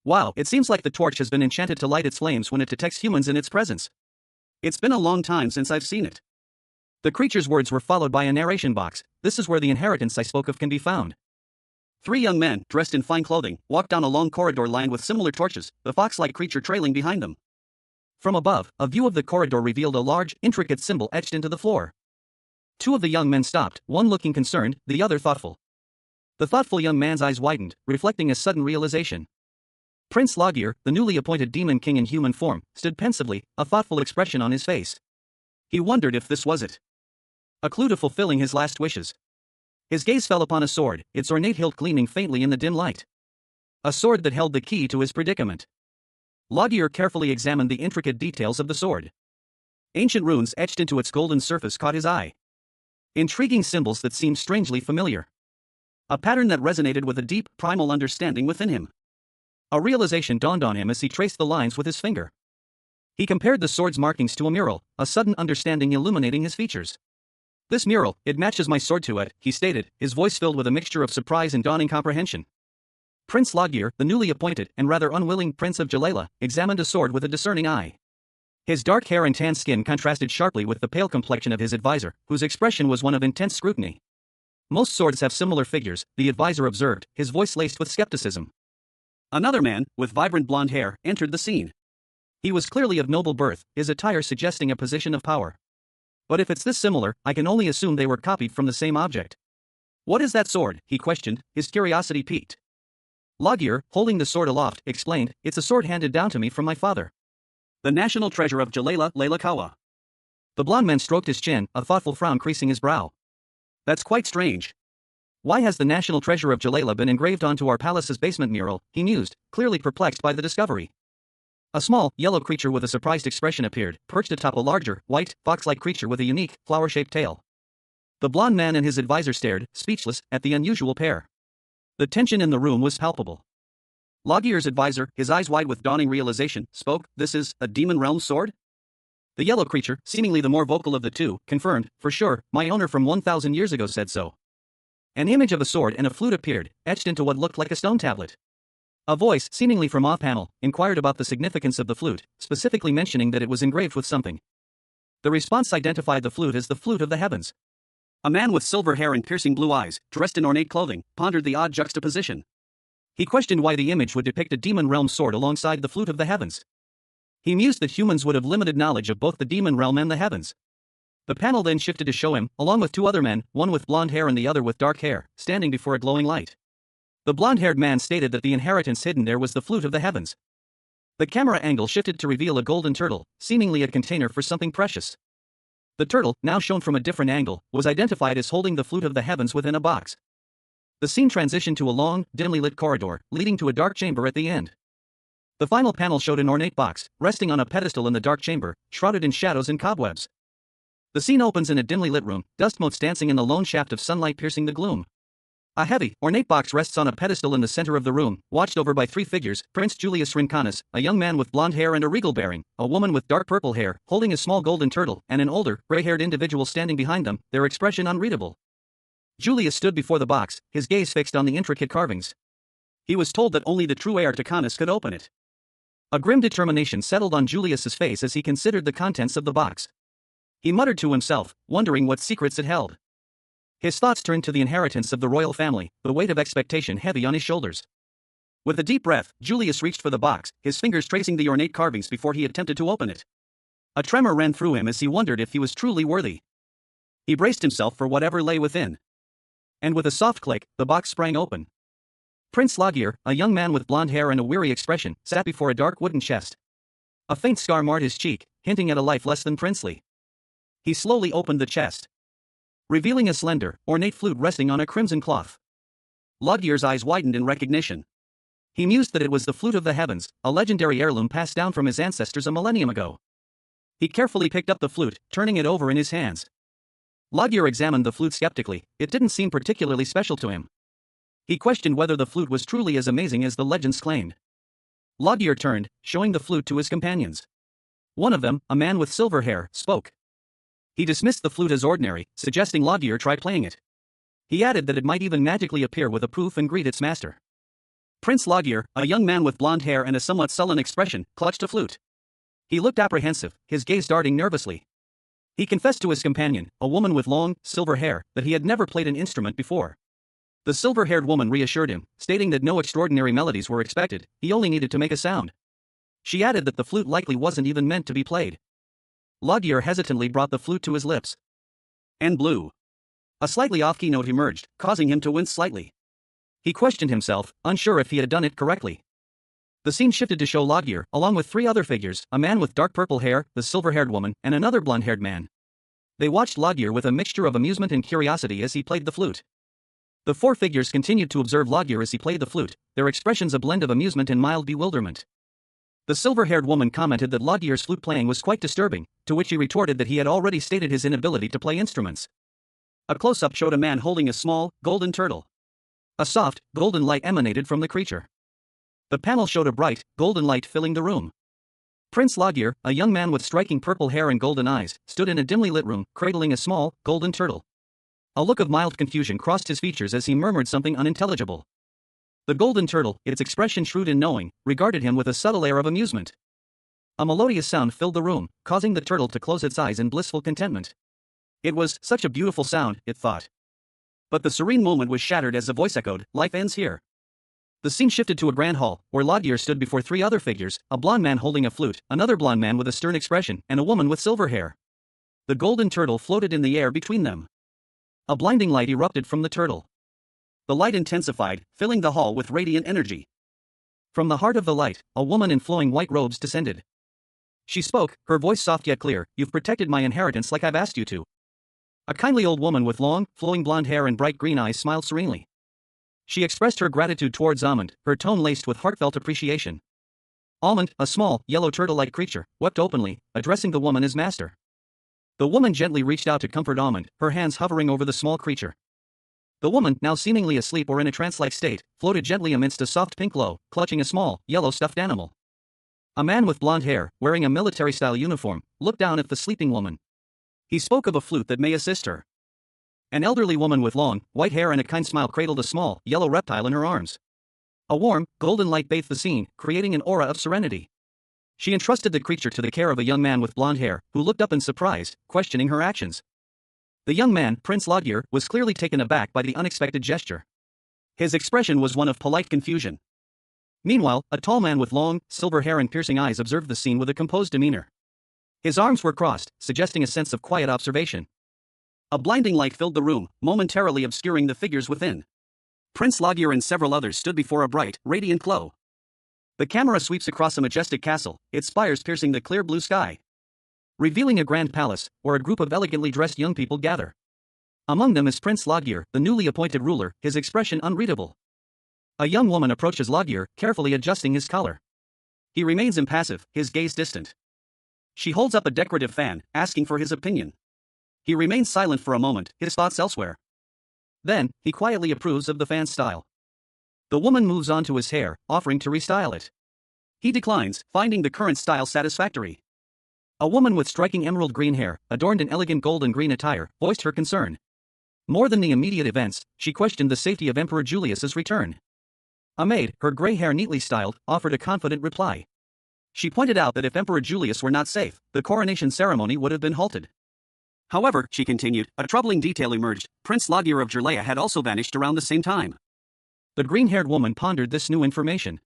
Wow, it seems like the torch has been enchanted to light its flames when it detects humans in its presence. It's been a long time since I've seen it. The creature's words were followed by a narration box. This is where the inheritance I spoke of can be found. 3 young men, dressed in fine clothing, walked down a long corridor lined with similar torches, the fox-like creature trailing behind them. From above, a view of the corridor revealed a large, intricate symbol etched into the floor. 2 of the young men stopped, one looking concerned, the other thoughtful. The thoughtful young man's eyes widened, reflecting a sudden realization. Prince Logir, the newly appointed demon king in human form, stood pensively, a thoughtful expression on his face. He wondered if this was it. A clue to fulfilling his last wishes. His gaze fell upon a sword, its ornate hilt gleaming faintly in the dim light. A sword that held the key to his predicament. Logir carefully examined the intricate details of the sword. Ancient runes etched into its golden surface caught his eye. Intriguing symbols that seemed strangely familiar. A pattern that resonated with a deep, primal understanding within him. A realization dawned on him as he traced the lines with his finger. He compared the sword's markings to a mural, a sudden understanding illuminating his features. This mural, it matches my sword to it, he stated, his voice filled with a mixture of surprise and dawning comprehension. Prince Logir, the newly appointed and rather unwilling Prince of Jalala, examined a sword with a discerning eye. His dark hair and tan skin contrasted sharply with the pale complexion of his advisor, whose expression was one of intense scrutiny. Most swords have similar figures, the advisor observed, his voice laced with skepticism. Another man, with vibrant blonde hair, entered the scene. He was clearly of noble birth, his attire suggesting a position of power. But if it's this similar, I can only assume they were copied from the same object. What is that sword? He questioned, his curiosity piqued. Logir, holding the sword aloft, explained, it's a sword handed down to me from my father. The national treasure of Jalala Lalakawa. The blond man stroked his chin, a thoughtful frown creasing his brow. That's quite strange. Why has the national treasure of Jalala been engraved onto our palace's basement mural? He mused, clearly perplexed by the discovery. A small, yellow creature with a surprised expression appeared, perched atop a larger, white, fox-like creature with a unique, flower-shaped tail. The blond man and his advisor stared, speechless, at the unusual pair. The tension in the room was palpable. Logier's advisor, his eyes wide with dawning realization, spoke, "This is a demon realm sword?" The yellow creature, seemingly the more vocal of the two, confirmed, "For sure, my owner from 1,000 years ago said so." An image of a sword and a flute appeared, etched into what looked like a stone tablet. A voice, seemingly from off-panel, inquired about the significance of the flute, specifically mentioning that it was engraved with something. The response identified the flute as the flute of the heavens. A man with silver hair and piercing blue eyes, dressed in ornate clothing, pondered the odd juxtaposition. He questioned why the image would depict a demon realm sword alongside the flute of the heavens. He mused that humans would have limited knowledge of both the demon realm and the heavens. The panel then shifted to show him, along with two other men, one with blonde hair and the other with dark hair, standing before a glowing light. The blonde-haired man stated that the inheritance hidden there was the flute of the heavens. The camera angle shifted to reveal a golden turtle, seemingly a container for something precious. The turtle, now shown from a different angle, was identified as holding the flute of the heavens within a box. The scene transitioned to a long, dimly lit corridor, leading to a dark chamber at the end. The final panel showed an ornate box, resting on a pedestal in the dark chamber, shrouded in shadows and cobwebs. The scene opens in a dimly lit room, dust motes dancing in the lone shaft of sunlight piercing the gloom. A heavy, ornate box rests on a pedestal in the center of the room, watched over by three figures: Prince Julius Rincanis, a young man with blonde hair and a regal bearing, a woman with dark purple hair, holding a small golden turtle, and an older, gray-haired individual standing behind them, their expression unreadable. Julius stood before the box, his gaze fixed on the intricate carvings. He was told that only the true heir to Canis could open it. A grim determination settled on Julius's face as he considered the contents of the box. He muttered to himself, wondering what secrets it held. His thoughts turned to the inheritance of the royal family, the weight of expectation heavy on his shoulders. With a deep breath, Julius reached for the box, his fingers tracing the ornate carvings before he attempted to open it. A tremor ran through him as he wondered if he was truly worthy. He braced himself for whatever lay within. And with a soft click, the box sprang open. Prince Logier, a young man with blonde hair and a weary expression, sat before a dark wooden chest. A faint scar marred his cheek, hinting at a life less than princely. He slowly opened the chest, revealing a slender, ornate flute resting on a crimson cloth. Logier's eyes widened in recognition. He mused that it was the flute of the heavens, a legendary heirloom passed down from his ancestors a millennium ago. He carefully picked up the flute, turning it over in his hands. Logier examined the flute skeptically. It didn't seem particularly special to him. He questioned whether the flute was truly as amazing as the legends claimed. Logier turned, showing the flute to his companions. One of them, a man with silver hair, spoke. He dismissed the flute as ordinary, suggesting Logier try playing it. He added that it might even magically appear with a proof and greet its master. Prince Logier, a young man with blonde hair and a somewhat sullen expression, clutched a flute. He looked apprehensive, his gaze darting nervously. He confessed to his companion, a woman with long, silver hair, that he had never played an instrument before. The silver-haired woman reassured him, stating that no extraordinary melodies were expected, he only needed to make a sound. She added that the flute likely wasn't even meant to be played. Logier hesitantly brought the flute to his lips and blew. A slightly off-key note emerged, causing him to wince slightly. He questioned himself, unsure if he had done it correctly. The scene shifted to show Logier, along with three other figures, a man with dark purple hair, the silver-haired woman, and another blonde-haired man. They watched Logier with a mixture of amusement and curiosity as he played the flute. The four figures continued to observe Logier as he played the flute, their expressions a blend of amusement and mild bewilderment. The silver-haired woman commented that Logier's flute playing was quite disturbing, to which he retorted that he had already stated his inability to play instruments. A close-up showed a man holding a small, golden turtle. A soft, golden light emanated from the creature. The panel showed a bright, golden light filling the room. Prince Logier, a young man with striking purple hair and golden eyes, stood in a dimly lit room, cradling a small, golden turtle. A look of mild confusion crossed his features as he murmured something unintelligible. The golden turtle, its expression shrewd and knowing, regarded him with a subtle air of amusement. A melodious sound filled the room, causing the turtle to close its eyes in blissful contentment. It was such a beautiful sound, it thought. But the serene moment was shattered as a voice echoed, "Life ends here." The scene shifted to a grand hall, where Logier stood before three other figures, a blond man holding a flute, another blond man with a stern expression, and a woman with silver hair. The golden turtle floated in the air between them. A blinding light erupted from the turtle. The light intensified, filling the hall with radiant energy. From the heart of the light, a woman in flowing white robes descended. She spoke, her voice soft yet clear, "You've protected my inheritance like I've asked you to." A kindly old woman with long, flowing blonde hair and bright green eyes smiled serenely. She expressed her gratitude towards Amund, her tone laced with heartfelt appreciation. Almond, a small, yellow turtle-like creature, wept openly, addressing the woman as master. The woman gently reached out to comfort Almond, her hands hovering over the small creature. The woman, now seemingly asleep or in a trance-like state, floated gently amidst a soft pink glow, clutching a small, yellow stuffed animal. A man with blonde hair, wearing a military-style uniform, looked down at the sleeping woman. He spoke of a flute that may assist her. An elderly woman with long, white hair and a kind smile cradled a small, yellow reptile in her arms. A warm, golden light bathed the scene, creating an aura of serenity. She entrusted the creature to the care of a young man with blonde hair, who looked up in surprise, questioning her actions. The young man, Prince Logir, was clearly taken aback by the unexpected gesture. His expression was one of polite confusion. Meanwhile, a tall man with long, silver hair and piercing eyes observed the scene with a composed demeanor. His arms were crossed, suggesting a sense of quiet observation. A blinding light filled the room, momentarily obscuring the figures within. Prince Logir and several others stood before a bright, radiant glow. The camera sweeps across a majestic castle, its spires piercing the clear blue sky, revealing a grand palace, where a group of elegantly dressed young people gather. Among them is Prince Logir, the newly appointed ruler, his expression unreadable. A young woman approaches Logir, carefully adjusting his collar. He remains impassive, his gaze distant. She holds up a decorative fan, asking for his opinion. He remains silent for a moment, his thoughts elsewhere. Then, he quietly approves of the fan's style. The woman moves on to his hair, offering to restyle it. He declines, finding the current style satisfactory. A woman with striking emerald green hair, adorned in elegant gold and green attire, voiced her concern. More than the immediate events, she questioned the safety of Emperor Julius's return. A maid, her gray hair neatly styled, offered a confident reply. She pointed out that if Emperor Julius were not safe, the coronation ceremony would have been halted. However, she continued, a troubling detail emerged: Prince Logir of Jerlea had also vanished around the same time. The green-haired woman pondered this new information.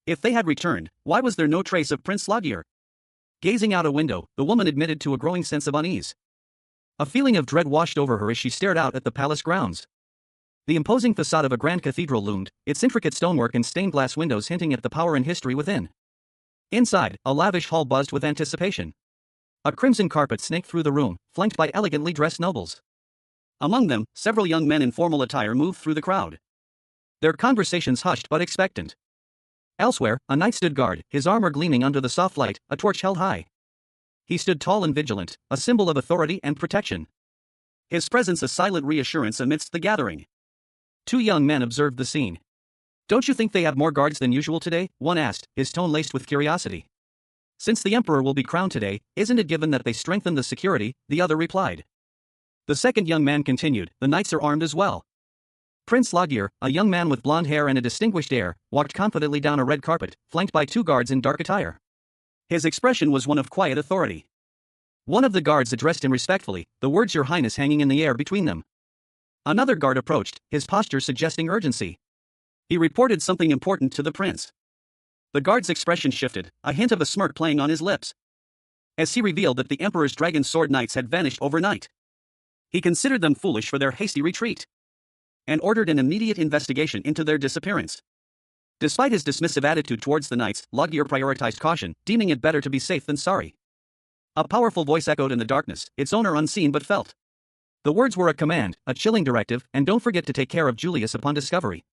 If they had returned, why was there no trace of Prince Logir? Gazing out a window, the woman admitted to a growing sense of unease. A feeling of dread washed over her as she stared out at the palace grounds. The imposing facade of a grand cathedral loomed, its intricate stonework and stained glass windows hinting at the power and history within. Inside, a lavish hall buzzed with anticipation. A crimson carpet snaked through the room, flanked by elegantly dressed nobles. Among them, several young men in formal attire moved through the crowd. Their conversations hushed but expectant. Elsewhere, a knight stood guard, his armor gleaming under the soft light, a torch held high. He stood tall and vigilant, a symbol of authority and protection. His presence a silent reassurance amidst the gathering. Two young men observed the scene. "Don't you think they have more guards than usual today?" one asked, his tone laced with curiosity. "Since the emperor will be crowned today, isn't it given that they strengthen the security?" the other replied. The second young man continued, "The knights are armed as well." Prince Logir, a young man with blonde hair and a distinguished air, walked confidently down a red carpet, flanked by two guards in dark attire. His expression was one of quiet authority. One of the guards addressed him respectfully, the words "Your Highness" hanging in the air between them. Another guard approached, his posture suggesting urgency. He reported something important to the prince. The guard's expression shifted, a hint of a smirk playing on his lips, as he revealed that the emperor's dragon sword knights had vanished overnight. He considered them foolish for their hasty retreat, and ordered an immediate investigation into their disappearance. Despite his dismissive attitude towards the knights, Logir prioritized caution, deeming it better to be safe than sorry. A powerful voice echoed in the darkness, its owner unseen but felt. The words were a command, a chilling directive, and don't forget to take care of Julius upon discovery.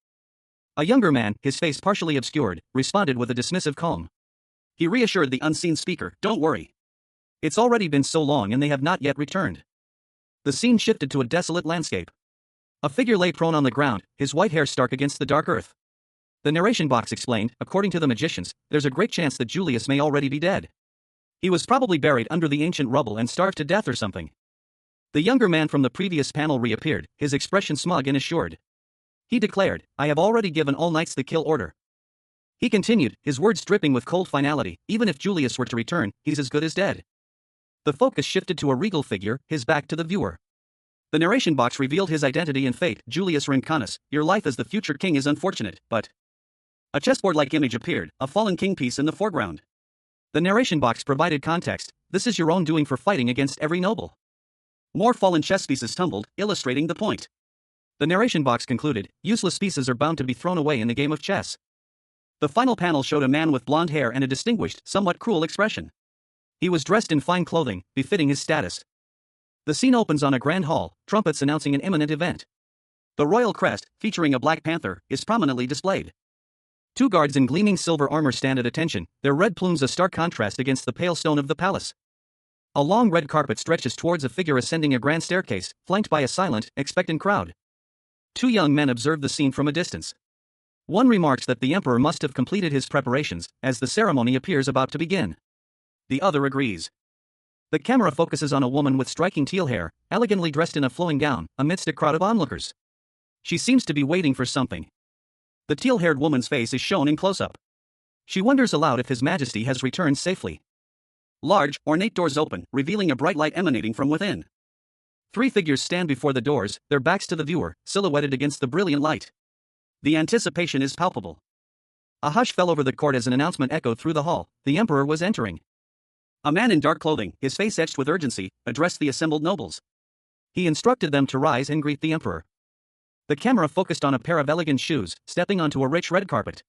A younger man, his face partially obscured, responded with a dismissive calm. He reassured the unseen speaker, "Don't worry. It's already been so long and they have not yet returned." The scene shifted to a desolate landscape. A figure lay prone on the ground, his white hair stark against the dark earth. The narration box explained, "According to the magicians, there's a great chance that Julius may already be dead. He was probably buried under the ancient rubble and starved to death or something." The younger man from the previous panel reappeared, his expression smug and assured. He declared, "I have already given all knights the kill order." He continued, his words dripping with cold finality, "Even if Julius were to return, he's as good as dead." The focus shifted to a regal figure, his back to the viewer. The narration box revealed his identity and fate: "Julius Rincanus, your life as the future king is unfortunate, but..." A chessboard-like image appeared, a fallen king piece in the foreground. The narration box provided context: "This is your own doing for fighting against every noble." More fallen chess pieces tumbled, illustrating the point. The narration box concluded, "Useless pieces are bound to be thrown away in the game of chess." The final panel showed a man with blonde hair and a distinguished, somewhat cruel expression. He was dressed in fine clothing, befitting his status. The scene opens on a grand hall, trumpets announcing an imminent event. The royal crest, featuring a black panther, is prominently displayed. Two guards in gleaming silver armor stand at attention, their red plumes a stark contrast against the pale stone of the palace. A long red carpet stretches towards a figure ascending a grand staircase, flanked by a silent, expectant crowd. Two young men observe the scene from a distance. One remarks that the emperor must have completed his preparations, as the ceremony appears about to begin. The other agrees. The camera focuses on a woman with striking teal hair, elegantly dressed in a flowing gown, amidst a crowd of onlookers. She seems to be waiting for something. The teal-haired woman's face is shown in close-up. She wonders aloud if His Majesty has returned safely. Large, ornate doors open, revealing a bright light emanating from within. Three figures stand before the doors, their backs to the viewer, silhouetted against the brilliant light. The anticipation is palpable. A hush fell over the court as an announcement echoed through the hall: the emperor was entering. A man in dark clothing, his face etched with urgency, addressed the assembled nobles. He instructed them to rise and greet the emperor. The camera focused on a pair of elegant shoes, stepping onto a rich red carpet.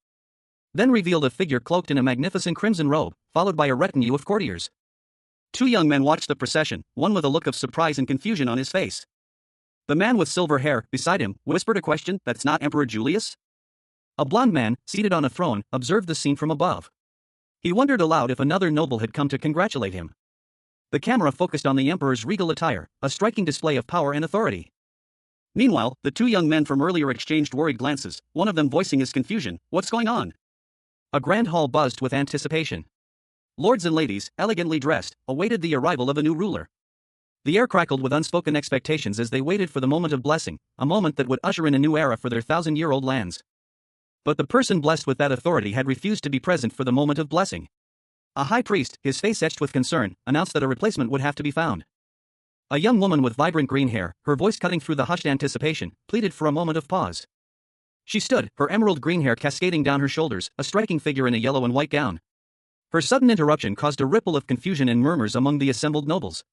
Then revealed a figure cloaked in a magnificent crimson robe, followed by a retinue of courtiers. Two young men watched the procession, one with a look of surprise and confusion on his face. The man with silver hair, beside him, whispered a question: "That's not Emperor Julius?" A blond man, seated on a throne, observed the scene from above. He wondered aloud if another noble had come to congratulate him. The camera focused on the emperor's regal attire, a striking display of power and authority. Meanwhile, the two young men from earlier exchanged worried glances, one of them voicing his confusion: "What's going on?" A grand hall buzzed with anticipation. Lords and ladies, elegantly dressed, awaited the arrival of a new ruler. The air crackled with unspoken expectations as they waited for the moment of blessing, a moment that would usher in a new era for their thousand-year-old lands. But the person blessed with that authority had refused to be present for the moment of blessing. A high priest, his face etched with concern, announced that a replacement would have to be found. A young woman with vibrant green hair, her voice cutting through the hushed anticipation, pleaded for a moment of pause. She stood, her emerald green hair cascading down her shoulders, a striking figure in a yellow and white gown. Her sudden interruption caused a ripple of confusion and murmurs among the assembled nobles.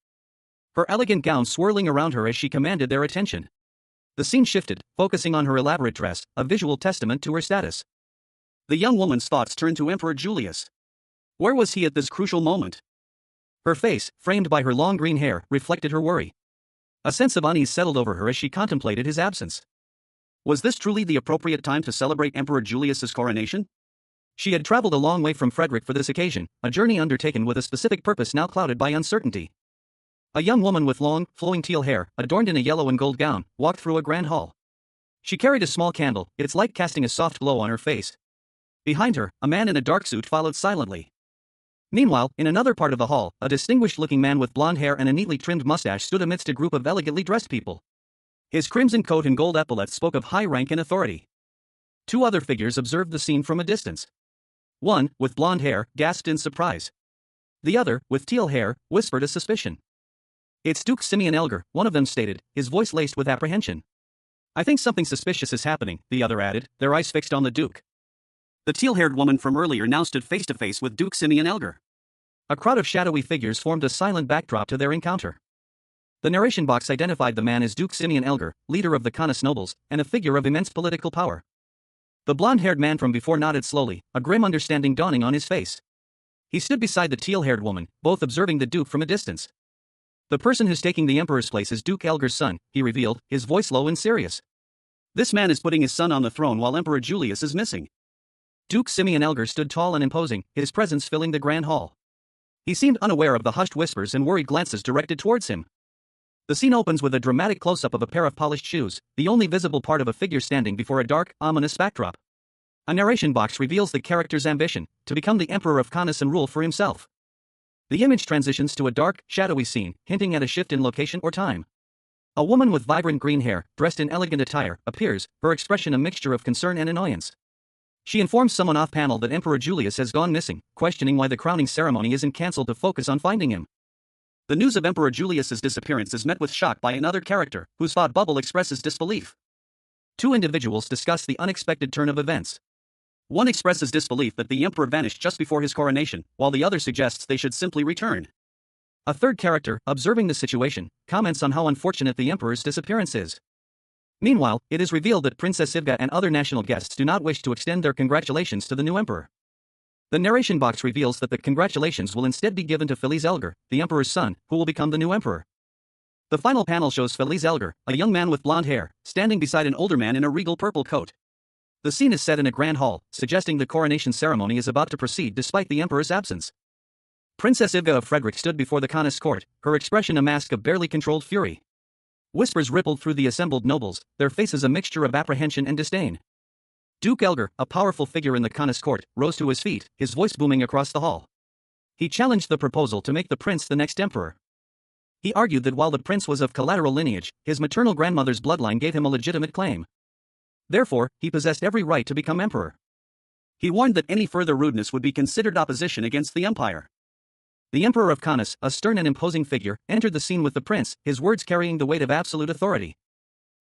Her elegant gown swirling around her as she commanded their attention. The scene shifted, focusing on her elaborate dress, a visual testament to her status. The young woman's thoughts turned to Emperor Julius. Where was he at this crucial moment? Her face, framed by her long green hair, reflected her worry. A sense of unease settled over her as she contemplated his absence. Was this truly the appropriate time to celebrate Emperor Julius's coronation? She had traveled a long way from Frederick for this occasion, a journey undertaken with a specific purpose now clouded by uncertainty. A young woman with long, flowing teal hair, adorned in a yellow and gold gown, walked through a grand hall. She carried a small candle, its light casting a soft glow on her face. Behind her, a man in a dark suit followed silently. Meanwhile, in another part of the hall, a distinguished-looking man with blonde hair and a neatly trimmed mustache stood amidst a group of elegantly dressed people. His crimson coat and gold epaulets spoke of high rank and authority. Two other figures observed the scene from a distance. One, with blonde hair, gasped in surprise. The other, with teal hair, whispered a suspicion. "It's Duke Simeon Elgar," one of them stated, his voice laced with apprehension. "I think something suspicious is happening," the other added, their eyes fixed on the Duke. The teal-haired woman from earlier now stood face-to-face with Duke Simeon Elgar. A crowd of shadowy figures formed a silent backdrop to their encounter. The narration box identified the man as Duke Simeon Elgar, leader of the Canis nobles, and a figure of immense political power. The blonde-haired man from before nodded slowly, a grim understanding dawning on his face. He stood beside the teal-haired woman, both observing the Duke from a distance. "The person who's taking the Emperor's place is Duke Elgar's son," he revealed, his voice low and serious. "This man is putting his son on the throne while Emperor Julius is missing." Duke Simeon Elgar stood tall and imposing, his presence filling the grand hall. He seemed unaware of the hushed whispers and worried glances directed towards him. The scene opens with a dramatic close-up of a pair of polished shoes, the only visible part of a figure standing before a dark, ominous backdrop. A narration box reveals the character's ambition, to become the Emperor of Canis and rule for himself. The image transitions to a dark, shadowy scene, hinting at a shift in location or time. A woman with vibrant green hair, dressed in elegant attire, appears, her expression a mixture of concern and annoyance. She informs someone off-panel that Emperor Julius has gone missing, questioning why the crowning ceremony isn't cancelled to focus on finding him. The news of Emperor Julius's disappearance is met with shock by another character, whose thought bubble expresses disbelief. Two individuals discuss the unexpected turn of events. One expresses disbelief that the emperor vanished just before his coronation, while the other suggests they should simply return. A third character, observing the situation, comments on how unfortunate the emperor's disappearance is. Meanwhile, it is revealed that Princess Ivga and other national guests do not wish to extend their congratulations to the new emperor. The narration box reveals that the congratulations will instead be given to Feliz Elgar, the emperor's son, who will become the new emperor. The final panel shows Feliz Elgar, a young man with blonde hair, standing beside an older man in a regal purple coat. The scene is set in a grand hall, suggesting the coronation ceremony is about to proceed despite the emperor's absence. Princess Ivga of Frederick stood before the Khan's court, her expression a mask of barely controlled fury. Whispers rippled through the assembled nobles, their faces a mixture of apprehension and disdain. Duke Elgar, a powerful figure in the Khan's court, rose to his feet, his voice booming across the hall. He challenged the proposal to make the prince the next emperor. He argued that while the prince was of collateral lineage, his maternal grandmother's bloodline gave him a legitimate claim. Therefore, he possessed every right to become emperor. He warned that any further rudeness would be considered opposition against the empire. The Emperor of Kaunas, a stern and imposing figure, entered the scene with the prince, his words carrying the weight of absolute authority.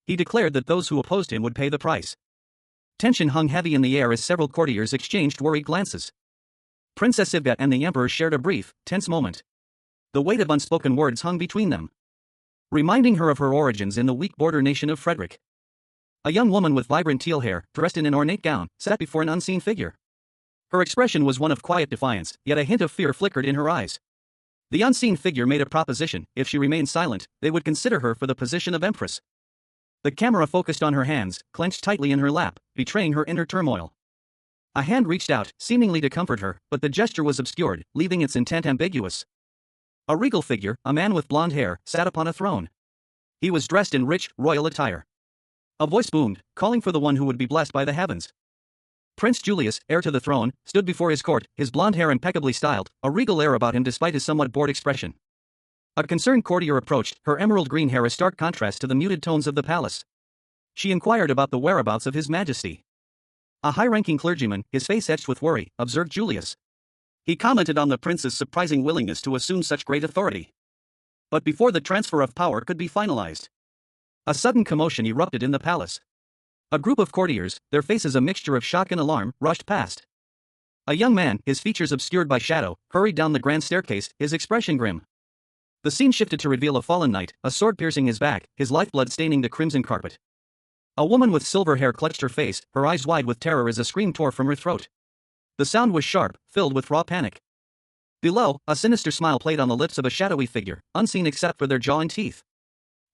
He declared that those who opposed him would pay the price. Tension hung heavy in the air as several courtiers exchanged worried glances. Princess Ivga and the emperor shared a brief, tense moment. The weight of unspoken words hung between them, reminding her of her origins in the weak border nation of Frederick. A young woman with vibrant teal hair, dressed in an ornate gown, sat before an unseen figure. Her expression was one of quiet defiance, yet a hint of fear flickered in her eyes. The unseen figure made a proposition: if she remained silent, they would consider her for the position of empress. The camera focused on her hands, clenched tightly in her lap, betraying her inner turmoil. A hand reached out, seemingly to comfort her, but the gesture was obscured, leaving its intent ambiguous. A regal figure, a man with blonde hair, sat upon a throne. He was dressed in rich, royal attire. A voice boomed, calling for the one who would be blessed by the heavens. Prince Julius, heir to the throne, stood before his court, his blonde hair impeccably styled, a regal air about him despite his somewhat bored expression. A concerned courtier approached, her emerald green hair a stark contrast to the muted tones of the palace. She inquired about the whereabouts of His Majesty. A high-ranking clergyman, his face etched with worry, observed Julius. He commented on the prince's surprising willingness to assume such great authority. But before the transfer of power could be finalized, a sudden commotion erupted in the palace. A group of courtiers, their faces a mixture of shock and alarm, rushed past. A young man, his features obscured by shadow, hurried down the grand staircase, his expression grim. The scene shifted to reveal a fallen knight, a sword piercing his back, his lifeblood staining the crimson carpet. A woman with silver hair clutched her face, her eyes wide with terror as a scream tore from her throat. The sound was sharp, filled with raw panic. Below, a sinister smile played on the lips of a shadowy figure, unseen except for their jaw and teeth.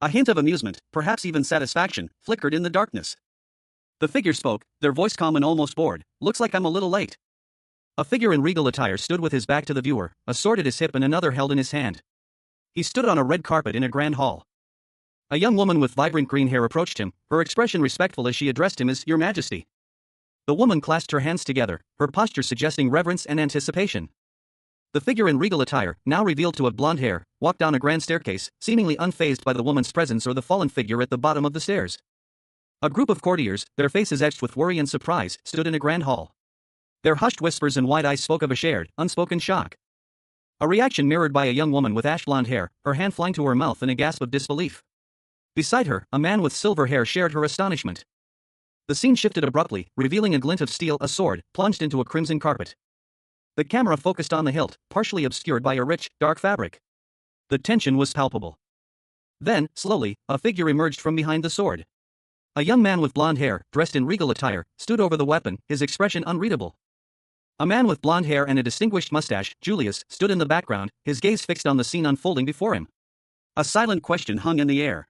A hint of amusement, perhaps even satisfaction, flickered in the darkness. The figure spoke, their voice calm and almost bored. "Looks like I'm a little late." A figure in regal attire stood with his back to the viewer, a sword at his hip and another held in his hand. He stood on a red carpet in a grand hall. A young woman with vibrant green hair approached him, her expression respectful as she addressed him as "Your Majesty." The woman clasped her hands together, her posture suggesting reverence and anticipation. The figure in regal attire, now revealed to have blonde hair, walked down a grand staircase, seemingly unfazed by the woman's presence or the fallen figure at the bottom of the stairs. A group of courtiers, their faces etched with worry and surprise, stood in a grand hall. Their hushed whispers and wide eyes spoke of a shared, unspoken shock. A reaction mirrored by a young woman with ash blonde hair, her hand flying to her mouth in a gasp of disbelief. Beside her, a man with silver hair shared her astonishment. The scene shifted abruptly, revealing a glint of steel, a sword, plunged into a crimson carpet. The camera focused on the hilt, partially obscured by a rich, dark fabric. The tension was palpable. Then, slowly, a figure emerged from behind the sword. A young man with blonde hair, dressed in regal attire, stood over the weapon, his expression unreadable. A man with blonde hair and a distinguished mustache, Julius, stood in the background, his gaze fixed on the scene unfolding before him. A silent question hung in the air.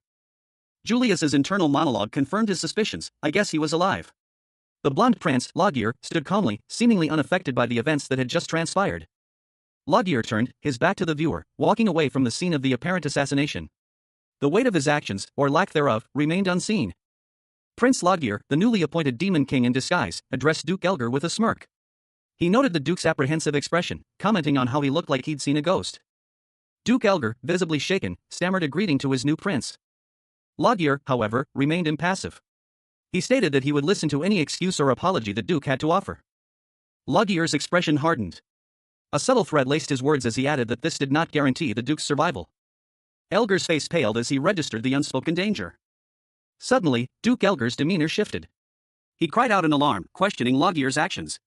Julius's internal monologue confirmed his suspicions. I guess he was alive. The blonde prince, Laudgier, stood calmly, seemingly unaffected by the events that had just transpired. Laudgier turned, his back to the viewer, walking away from the scene of the apparent assassination. The weight of his actions, or lack thereof, remained unseen. Prince Laudgier, the newly appointed demon king in disguise, addressed Duke Elgar with a smirk. He noted the duke's apprehensive expression, commenting on how he looked like he'd seen a ghost. Duke Elgar, visibly shaken, stammered a greeting to his new prince. Laudgier, however, remained impassive. He stated that he would listen to any excuse or apology the Duke had to offer. Laudgier's expression hardened. A subtle threat laced his words as he added that this did not guarantee the Duke's survival. Elgar's face paled as he registered the unspoken danger. Suddenly, Duke Elgar's demeanor shifted. He cried out in alarm, questioning Laudgier's actions.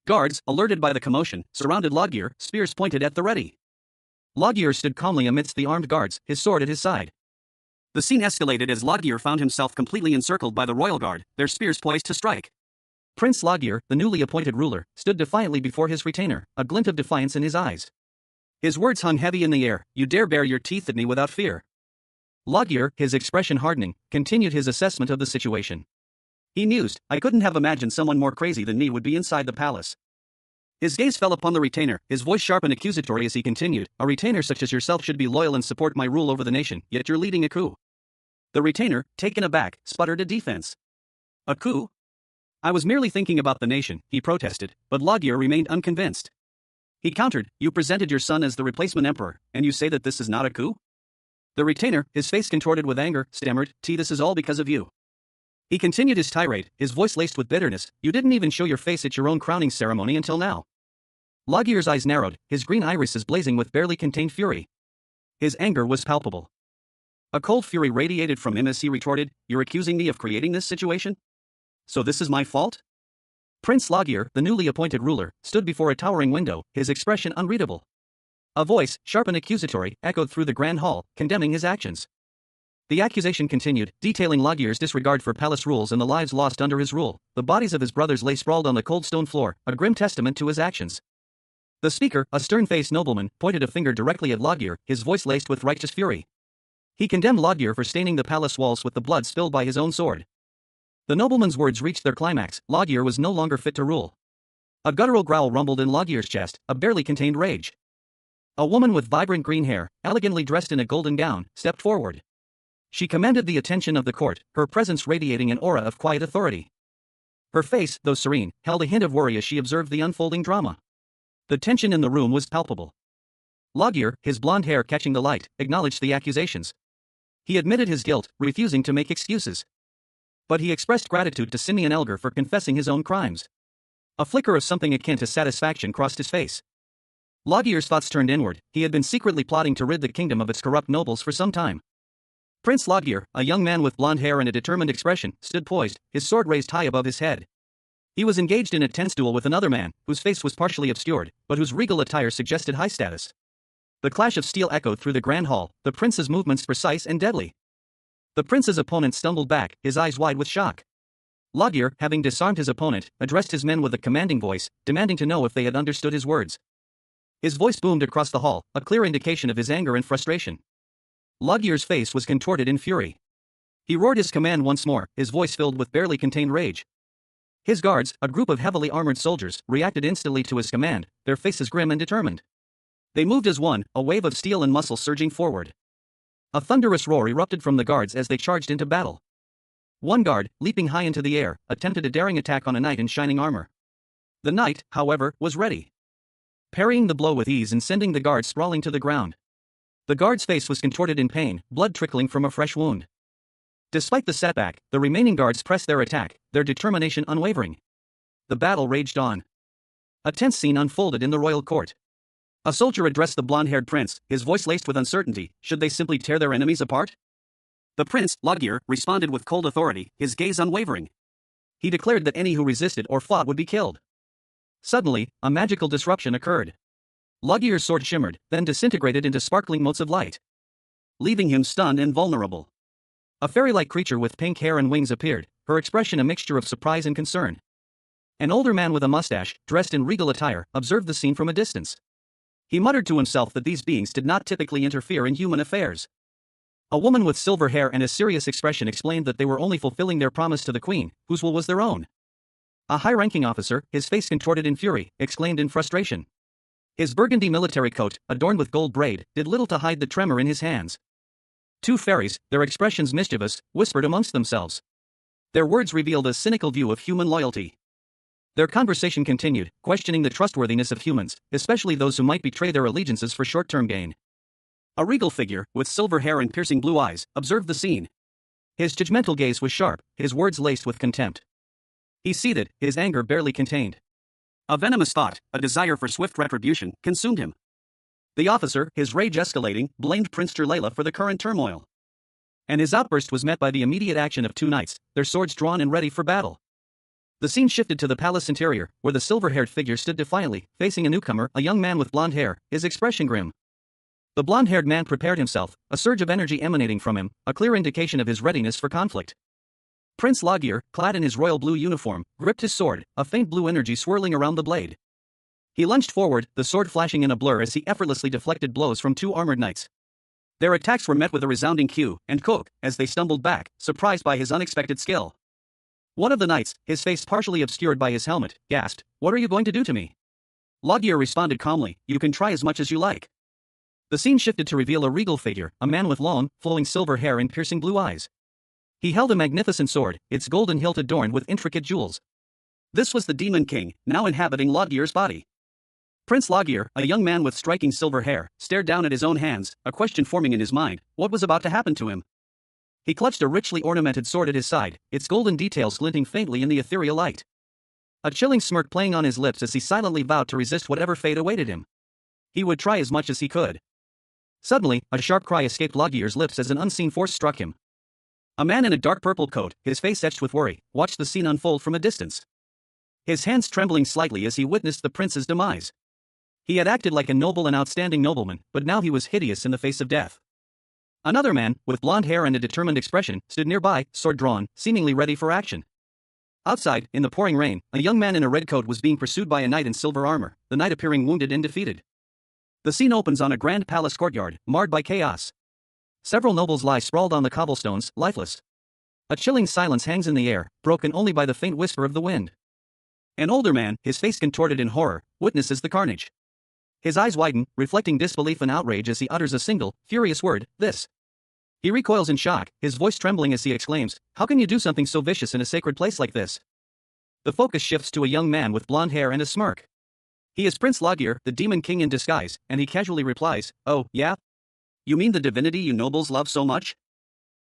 Guards, alerted by the commotion, surrounded Laudgier, spears pointed at the ready. Laudgier stood calmly amidst the armed guards, his sword at his side. The scene escalated as Laudgier found himself completely encircled by the royal guard, their spears poised to strike. Prince Laudgier, the newly appointed ruler, stood defiantly before his retainer, a glint of defiance in his eyes. His words hung heavy in the air. "You dare bare your teeth at me without fear." Laudgier, his expression hardening, continued his assessment of the situation. He mused, I couldn't have imagined someone more crazy than me would be inside the palace. His gaze fell upon the retainer, his voice sharp and accusatory as he continued, a retainer such as yourself should be loyal and support my rule over the nation, yet you're leading a coup. The retainer, taken aback, sputtered a defense. A coup? I was merely thinking about the nation, he protested, but Laguerre remained unconvinced. He countered, you presented your son as the replacement emperor, and you say that this is not a coup? The retainer, his face contorted with anger, stammered, this is all because of you. He continued his tirade, his voice laced with bitterness, you didn't even show your face at your own crowning ceremony until now. Laguerre's eyes narrowed, his green irises blazing with barely contained fury. His anger was palpable. A cold fury radiated from him as he retorted, you're accusing me of creating this situation? So this is my fault? Prince Laguerre, the newly appointed ruler, stood before a towering window, his expression unreadable. A voice, sharp and accusatory, echoed through the grand hall, condemning his actions. The accusation continued, detailing Laguerre's disregard for palace rules and the lives lost under his rule. The bodies of his brothers lay sprawled on the cold stone floor, a grim testament to his actions. The speaker, a stern-faced nobleman, pointed a finger directly at Laguerre, his voice laced with righteous fury. He condemned Laguerre for staining the palace walls with the blood spilled by his own sword. The nobleman's words reached their climax, Laguerre was no longer fit to rule. A guttural growl rumbled in Laguerre's chest, a barely contained rage. A woman with vibrant green hair, elegantly dressed in a golden gown, stepped forward. She commanded the attention of the court, her presence radiating an aura of quiet authority. Her face, though serene, held a hint of worry as she observed the unfolding drama. The tension in the room was palpable. Laguerre, his blonde hair catching the light, acknowledged the accusations. He admitted his guilt, refusing to make excuses. But he expressed gratitude to Simeon Elgar for confessing his own crimes. A flicker of something akin to satisfaction crossed his face. Laguerre's thoughts turned inward, he had been secretly plotting to rid the kingdom of its corrupt nobles for some time. Prince Laguerre, a young man with blonde hair and a determined expression, stood poised, his sword raised high above his head. He was engaged in a tense duel with another man, whose face was partially obscured, but whose regal attire suggested high status. The clash of steel echoed through the grand hall, the prince's movements precise and deadly. The prince's opponent stumbled back, his eyes wide with shock. Laguerre, having disarmed his opponent, addressed his men with a commanding voice, demanding to know if they had understood his words. His voice boomed across the hall, a clear indication of his anger and frustration. Laguerre's face was contorted in fury. He roared his command once more, his voice filled with barely contained rage. His guards, a group of heavily armored soldiers, reacted instantly to his command, their faces grim and determined. They moved as one, a wave of steel and muscle surging forward. A thunderous roar erupted from the guards as they charged into battle. One guard, leaping high into the air, attempted a daring attack on a knight in shining armor. The knight, however, was ready, parrying the blow with ease and sending the guard sprawling to the ground. The guard's face was contorted in pain, blood trickling from a fresh wound. Despite the setback, the remaining guards pressed their attack, their determination unwavering. The battle raged on. A tense scene unfolded in the royal court. A soldier addressed the blonde-haired prince, his voice laced with uncertainty, should they simply tear their enemies apart? The prince, Laguerre, responded with cold authority, his gaze unwavering. He declared that any who resisted or fought would be killed. Suddenly, a magical disruption occurred. Laguerre's sword shimmered, then disintegrated into sparkling motes of light, leaving him stunned and vulnerable. A fairy-like creature with pink hair and wings appeared, her expression a mixture of surprise and concern. An older man with a mustache, dressed in regal attire, observed the scene from a distance. He muttered to himself that these beings did not typically interfere in human affairs. A woman with silver hair and a serious expression explained that they were only fulfilling their promise to the queen, whose will was their own. A high-ranking officer, his face contorted in fury, exclaimed in frustration. His burgundy military coat, adorned with gold braid, did little to hide the tremor in his hands. Two fairies, their expressions mischievous, whispered amongst themselves. Their words revealed a cynical view of human loyalty. Their conversation continued, questioning the trustworthiness of humans, especially those who might betray their allegiances for short-term gain. A regal figure, with silver hair and piercing blue eyes, observed the scene. His judgmental gaze was sharp, his words laced with contempt. He seethed, his anger barely contained. A venomous thought, a desire for swift retribution, consumed him. The officer, his rage escalating, blamed Prince Jalala for the current turmoil. And his outburst was met by the immediate action of two knights, their swords drawn and ready for battle. The scene shifted to the palace interior, where the silver-haired figure stood defiantly, facing a newcomer, a young man with blonde hair, his expression grim. The blonde-haired man prepared himself, a surge of energy emanating from him, a clear indication of his readiness for conflict. Prince Laguerre, clad in his royal blue uniform, gripped his sword, a faint blue energy swirling around the blade. He lunged forward, the sword flashing in a blur as he effortlessly deflected blows from two armored knights. Their attacks were met with a resounding cue and cook as they stumbled back, surprised by his unexpected skill. One of the knights, his face partially obscured by his helmet, gasped, "What are you going to do to me?" Loggier responded calmly, "You can try as much as you like." The scene shifted to reveal a regal figure, a man with long, flowing silver hair and piercing blue eyes. He held a magnificent sword, its golden hilt adorned with intricate jewels. This was the Demon King, now inhabiting Loggier's body. Prince Loggier, a young man with striking silver hair, stared down at his own hands, a question forming in his mind: what was about to happen to him? He clutched a richly ornamented sword at his side, its golden details glinting faintly in the ethereal light. A chilling smirk playing on his lips as he silently vowed to resist whatever fate awaited him. He would try as much as he could. Suddenly, a sharp cry escaped Loggier's lips as an unseen force struck him. A man in a dark purple coat, his face etched with worry, watched the scene unfold from a distance. His hands trembling slightly as he witnessed the prince's demise. He had acted like a noble and outstanding nobleman, but now he was hideous in the face of death. Another man, with blonde hair and a determined expression, stood nearby, sword drawn, seemingly ready for action. Outside, in the pouring rain, a young man in a red coat was being pursued by a knight in silver armor, the knight appearing wounded and defeated. The scene opens on a grand palace courtyard, marred by chaos. Several nobles lie sprawled on the cobblestones, lifeless. A chilling silence hangs in the air, broken only by the faint whisper of the wind. An older man, his face contorted in horror, witnesses the carnage. His eyes widen, reflecting disbelief and outrage as he utters a single, furious word: "This." He recoils in shock, his voice trembling as he exclaims, "How can you do something so vicious in a sacred place like this?" The focus shifts to a young man with blonde hair and a smirk. He is Prince Loggier, the Demon King in disguise, and he casually replies, "Oh, yeah? You mean the divinity you nobles love so much?"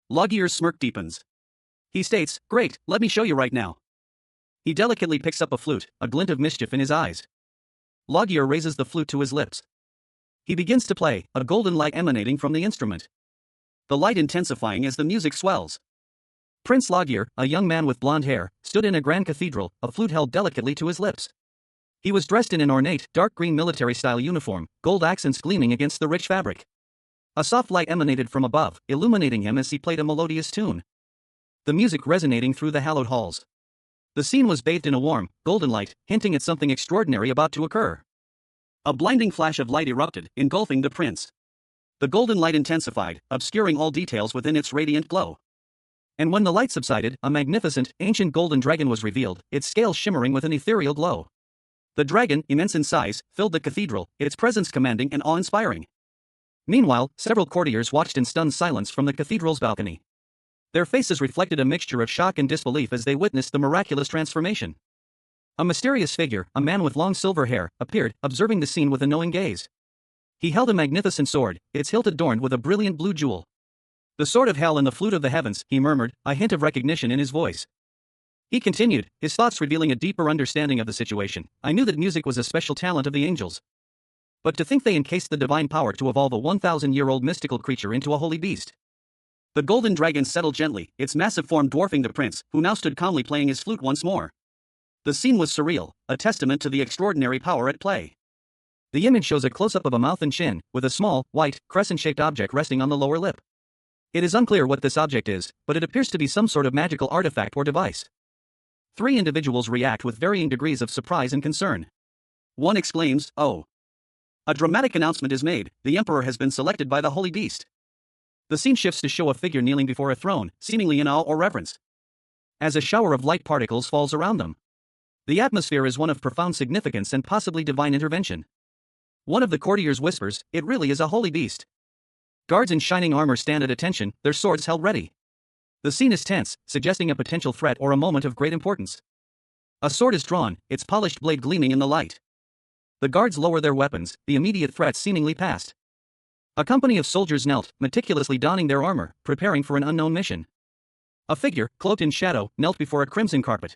Loggier's smirk deepens. He states, "Great, let me show you right now." He delicately picks up a flute, a glint of mischief in his eyes. Loggier raises the flute to his lips. He begins to play, a golden light emanating from the instrument. The light intensifying as the music swells. Prince Loggier, a young man with blonde hair, stood in a grand cathedral, a flute held delicately to his lips. He was dressed in an ornate, dark green military-style uniform, gold accents gleaming against the rich fabric. A soft light emanated from above, illuminating him as he played a melodious tune. The music resonating through the hallowed halls. The scene was bathed in a warm, golden light, hinting at something extraordinary about to occur. A blinding flash of light erupted, engulfing the prince. The golden light intensified, obscuring all details within its radiant glow. And when the light subsided, a magnificent, ancient golden dragon was revealed, its scales shimmering with an ethereal glow. The dragon, immense in size, filled the cathedral, its presence commanding and awe-inspiring. Meanwhile, several courtiers watched in stunned silence from the cathedral's balcony. Their faces reflected a mixture of shock and disbelief as they witnessed the miraculous transformation. A mysterious figure, a man with long silver hair, appeared, observing the scene with a knowing gaze. He held a magnificent sword, its hilt adorned with a brilliant blue jewel. "The sword of hell and the flute of the heavens," he murmured, a hint of recognition in his voice. He continued, his thoughts revealing a deeper understanding of the situation. "I knew that music was a special talent of the angels. But to think they encased the divine power to evolve a 1,000-year-old mystical creature into a holy beast." The golden dragon settled gently, its massive form dwarfing the prince, who now stood calmly playing his flute once more. The scene was surreal, a testament to the extraordinary power at play. The image shows a close-up of a mouth and chin, with a small, white, crescent-shaped object resting on the lower lip. It is unclear what this object is, but it appears to be some sort of magical artifact or device. Three individuals react with varying degrees of surprise and concern. One exclaims, "Oh!" A dramatic announcement is made: the emperor has been selected by the holy beast. The scene shifts to show a figure kneeling before a throne, seemingly in awe or reverence. As a shower of light particles falls around them. The atmosphere is one of profound significance and possibly divine intervention. One of the courtiers whispers, "It really is a holy beast." Guards in shining armor stand at attention, their swords held ready. The scene is tense, suggesting a potential threat or a moment of great importance. A sword is drawn, its polished blade gleaming in the light. The guards lower their weapons, the immediate threat seemingly past. A company of soldiers knelt, meticulously donning their armor, preparing for an unknown mission. A figure, cloaked in shadow, knelt before a crimson carpet.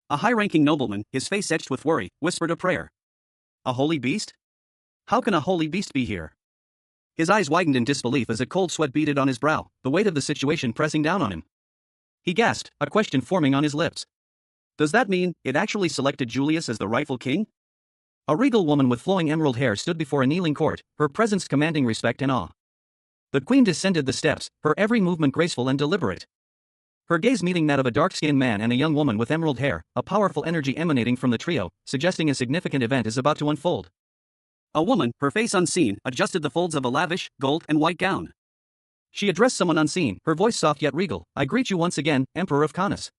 A high-ranking nobleman, his face etched with worry, whispered a prayer. "A holy beast? How can a holy beast be here?" His eyes widened in disbelief as a cold sweat beaded on his brow, the weight of the situation pressing down on him. He gasped, a question forming on his lips. "Does that mean it actually selected Julius as the rightful king?" A regal woman with flowing emerald hair stood before a kneeling court, her presence commanding respect and awe. The queen descended the steps, her every movement graceful and deliberate. Her gaze meeting that of a dark-skinned man and a young woman with emerald hair, a powerful energy emanating from the trio, suggesting a significant event is about to unfold. A woman, her face unseen, adjusted the folds of a lavish, gold and white gown. She addressed someone unseen, her voice soft yet regal, "I greet you once again, Emperor of Canis."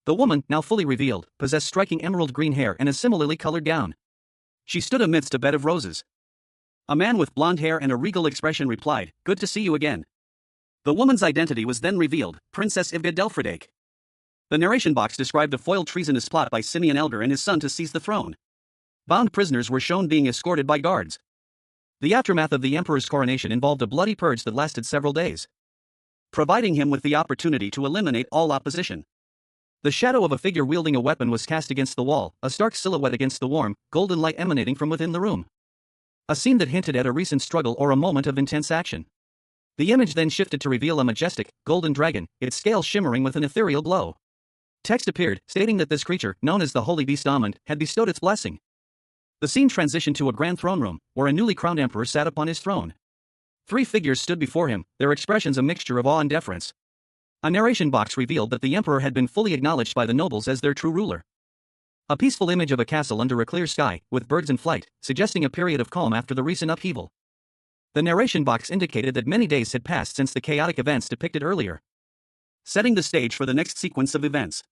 The woman, now fully revealed, possessed striking emerald green hair and a similarly colored gown. She stood amidst a bed of roses. A man with blonde hair and a regal expression replied, "Good to see you again." The woman's identity was then revealed, Princess Ivga Delfredake. The narration box described a foiled treasonous plot by Simeon Elgar and his son to seize the throne. Bound prisoners were shown being escorted by guards. The aftermath of the emperor's coronation involved a bloody purge that lasted several days, providing him with the opportunity to eliminate all opposition. The shadow of a figure wielding a weapon was cast against the wall, a stark silhouette against the warm, golden light emanating from within the room. A scene that hinted at a recent struggle or a moment of intense action. The image then shifted to reveal a majestic, golden dragon, its scales shimmering with an ethereal glow. Text appeared, stating that this creature, known as the Holy Beast Amund, had bestowed its blessing. The scene transitioned to a grand throne room, where a newly crowned emperor sat upon his throne. 3 figures stood before him, their expressions a mixture of awe and deference. A narration box revealed that the emperor had been fully acknowledged by the nobles as their true ruler. A peaceful image of a castle under a clear sky, with birds in flight, suggesting a period of calm after the recent upheaval. The narration box indicated that many days had passed since the chaotic events depicted earlier, setting the stage for the next sequence of events.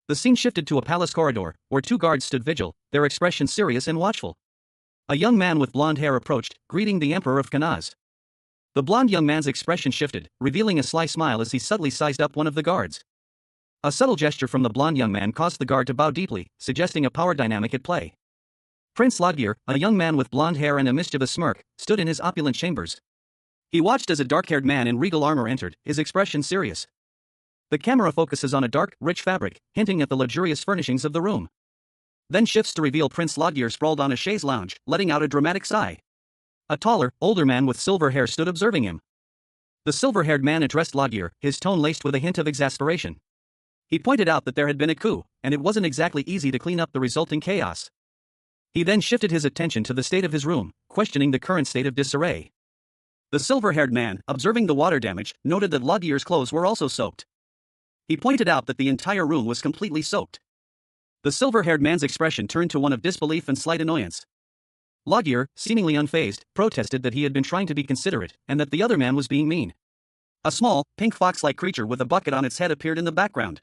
The scene shifted to a palace corridor, where 2 guards stood vigil, their expressions serious and watchful. A young man with blonde hair approached, greeting the Emperor of Kanaz. The blonde young man's expression shifted, revealing a sly smile as he subtly sized up one of the guards. A subtle gesture from the blonde young man caused the guard to bow deeply, suggesting a power dynamic at play. Prince Lodgir, a young man with blonde hair and a mischievous smirk, stood in his opulent chambers. He watched as a dark-haired man in regal armor entered, his expression serious. The camera focuses on a dark, rich fabric, hinting at the luxurious furnishings of the room. Then shifts to reveal Prince Lodgir sprawled on a chaise lounge, letting out a dramatic sigh. A taller, older man with silver hair stood observing him. The silver-haired man addressed Lodgir, his tone laced with a hint of exasperation. He pointed out that there had been a coup, and it wasn't exactly easy to clean up the resulting chaos. He then shifted his attention to the state of his room, questioning the current state of disarray. The silver-haired man, observing the water damage, noted that Lodgir's clothes were also soaked. He pointed out that the entire room was completely soaked. The silver-haired man's expression turned to one of disbelief and slight annoyance. Lodgir, seemingly unfazed, protested that he had been trying to be considerate, and that the other man was being mean. A small, pink fox-like creature with a bucket on its head appeared in the background.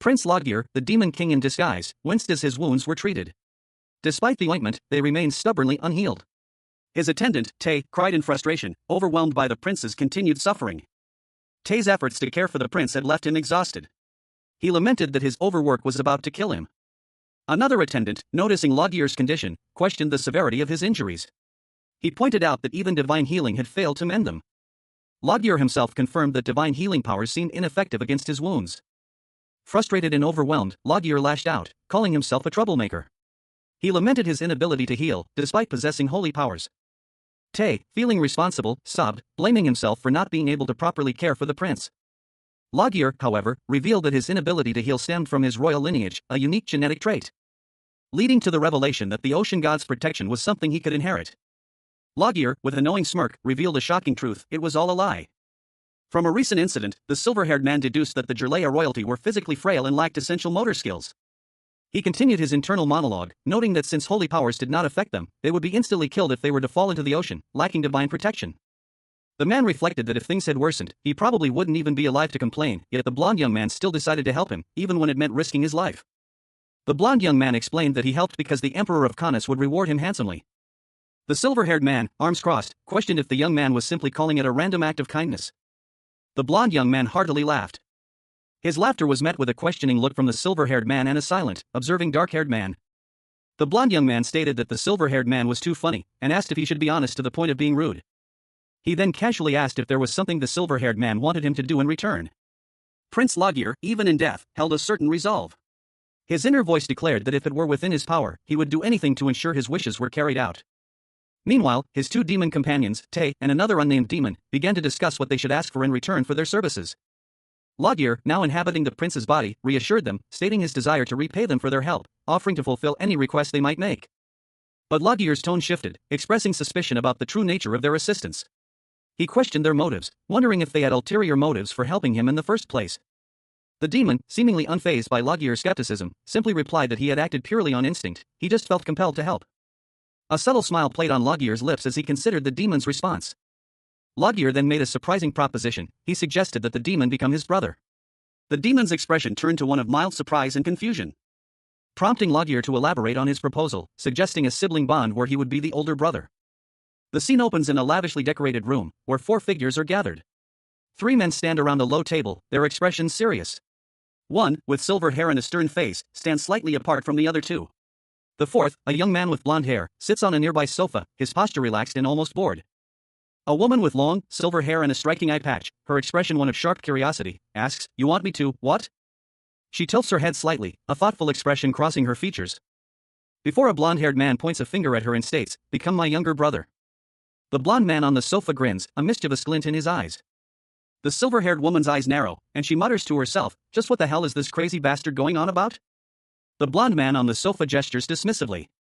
Prince Lodgir, the demon king in disguise, winced as his wounds were treated. Despite the ointment, they remained stubbornly unhealed. His attendant, Tay, cried in frustration, overwhelmed by the prince's continued suffering. Tay's efforts to care for the prince had left him exhausted. He lamented that his overwork was about to kill him. Another attendant, noticing Lodgir's condition, questioned the severity of his injuries. He pointed out that even divine healing had failed to mend them. Lodgir himself confirmed that divine healing powers seemed ineffective against his wounds. Frustrated and overwhelmed, Lodgir lashed out, calling himself a troublemaker. He lamented his inability to heal, despite possessing holy powers. Tay, feeling responsible, sobbed, blaming himself for not being able to properly care for the prince. Lodgir, however, revealed that his inability to heal stemmed from his royal lineage, a unique genetic trait, leading to the revelation that the ocean god's protection was something he could inherit. Lodgir, with a knowing smirk, revealed a shocking truth: it was all a lie. From a recent incident, the silver-haired man deduced that the Jirlea royalty were physically frail and lacked essential motor skills. He continued his internal monologue, noting that since holy powers did not affect them, they would be instantly killed if they were to fall into the ocean, lacking divine protection. The man reflected that if things had worsened, he probably wouldn't even be alive to complain, yet the blonde young man still decided to help him, even when it meant risking his life. The blonde young man explained that he helped because the Emperor of Kanaz would reward him handsomely. The silver-haired man, arms crossed, questioned if the young man was simply calling it a random act of kindness. The blonde young man heartily laughed. His laughter was met with a questioning look from the silver-haired man and a silent, observing dark-haired man. The blonde young man stated that the silver-haired man was too funny, and asked if he should be honest to the point of being rude. He then casually asked if there was something the silver-haired man wanted him to do in return. Prince Lodgir, even in death, held a certain resolve. His inner voice declared that if it were within his power, he would do anything to ensure his wishes were carried out. Meanwhile, his 2 demon companions, Tay and another unnamed demon, began to discuss what they should ask for in return for their services. Lodgir, now inhabiting the prince's body, reassured them, stating his desire to repay them for their help, offering to fulfill any request they might make. But Lodgir's tone shifted, expressing suspicion about the true nature of their assistance. He questioned their motives, wondering if they had ulterior motives for helping him in the first place. The demon, seemingly unfazed by Lodgir's skepticism, simply replied that he had acted purely on instinct, he just felt compelled to help. A subtle smile played on Lodgir's lips as he considered the demon's response. Lodgir then made a surprising proposition. He suggested that the demon become his brother. The demon's expression turned to one of mild surprise and confusion, prompting Laguerre to elaborate on his proposal, suggesting a sibling bond where he would be the older brother. The scene opens in a lavishly decorated room, where 4 figures are gathered. 3 men stand around a low table, their expressions serious. One, with silver hair and a stern face, stands slightly apart from the other 2. The fourth, a young man with blonde hair, sits on a nearby sofa, his posture relaxed and almost bored. A woman with long, silver hair and a striking eye patch, her expression one of sharp curiosity, asks, "You want me to, what?" She tilts her head slightly, a thoughtful expression crossing her features. Before a blonde-haired man points a finger at her and states, "Become my younger brother." The blonde man on the sofa grins, a mischievous glint in his eyes. The silver-haired woman's eyes narrow, and she mutters to herself, "Just what the hell is this crazy bastard going on about?" The blonde man on the sofa gestures dismissively,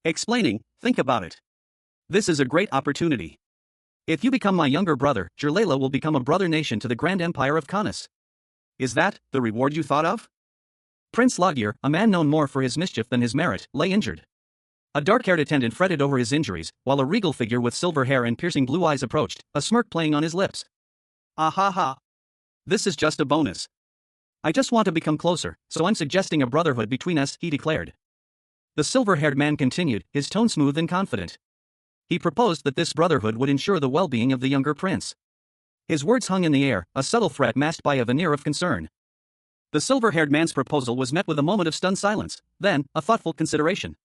explaining, "Think about it. This is a great opportunity. If you become my younger brother, Jirlela will become a brother nation to the Grand Empire of Canis. Is that the reward you thought of?" Prince Laguerre, a man known more for his mischief than his merit, lay injured. A dark-haired attendant fretted over his injuries, while a regal figure with silver hair and piercing blue eyes approached, a smirk playing on his lips. "Ah ha ha. This is just a bonus. I just want to become closer, so I'm suggesting a brotherhood between us," he declared. The silver-haired man continued, his tone smooth and confident. He proposed that this brotherhood would ensure the well-being of the younger prince. His words hung in the air, a subtle threat masked by a veneer of concern. The silver-haired man's proposal was met with a moment of stunned silence, then, a thoughtful consideration.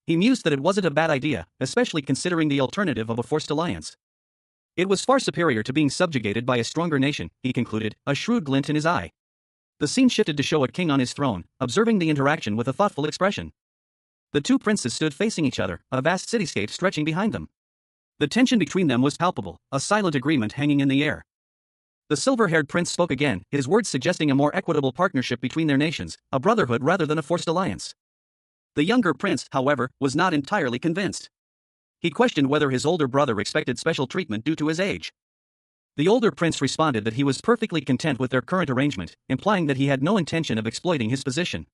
He mused that it wasn't a bad idea, especially considering the alternative of a forced alliance. It was far superior to being subjugated by a stronger nation, he concluded, a shrewd glint in his eye. The scene shifted to show a king on his throne, observing the interaction with a thoughtful expression. The 2 princes stood facing each other, a vast cityscape stretching behind them. The tension between them was palpable, a silent agreement hanging in the air. The silver-haired prince spoke again, his words suggesting a more equitable partnership between their nations, a brotherhood rather than a forced alliance. The younger prince, however, was not entirely convinced. He questioned whether his older brother expected special treatment due to his age. The older prince responded that he was perfectly content with their current arrangement, implying that he had no intention of exploiting his position.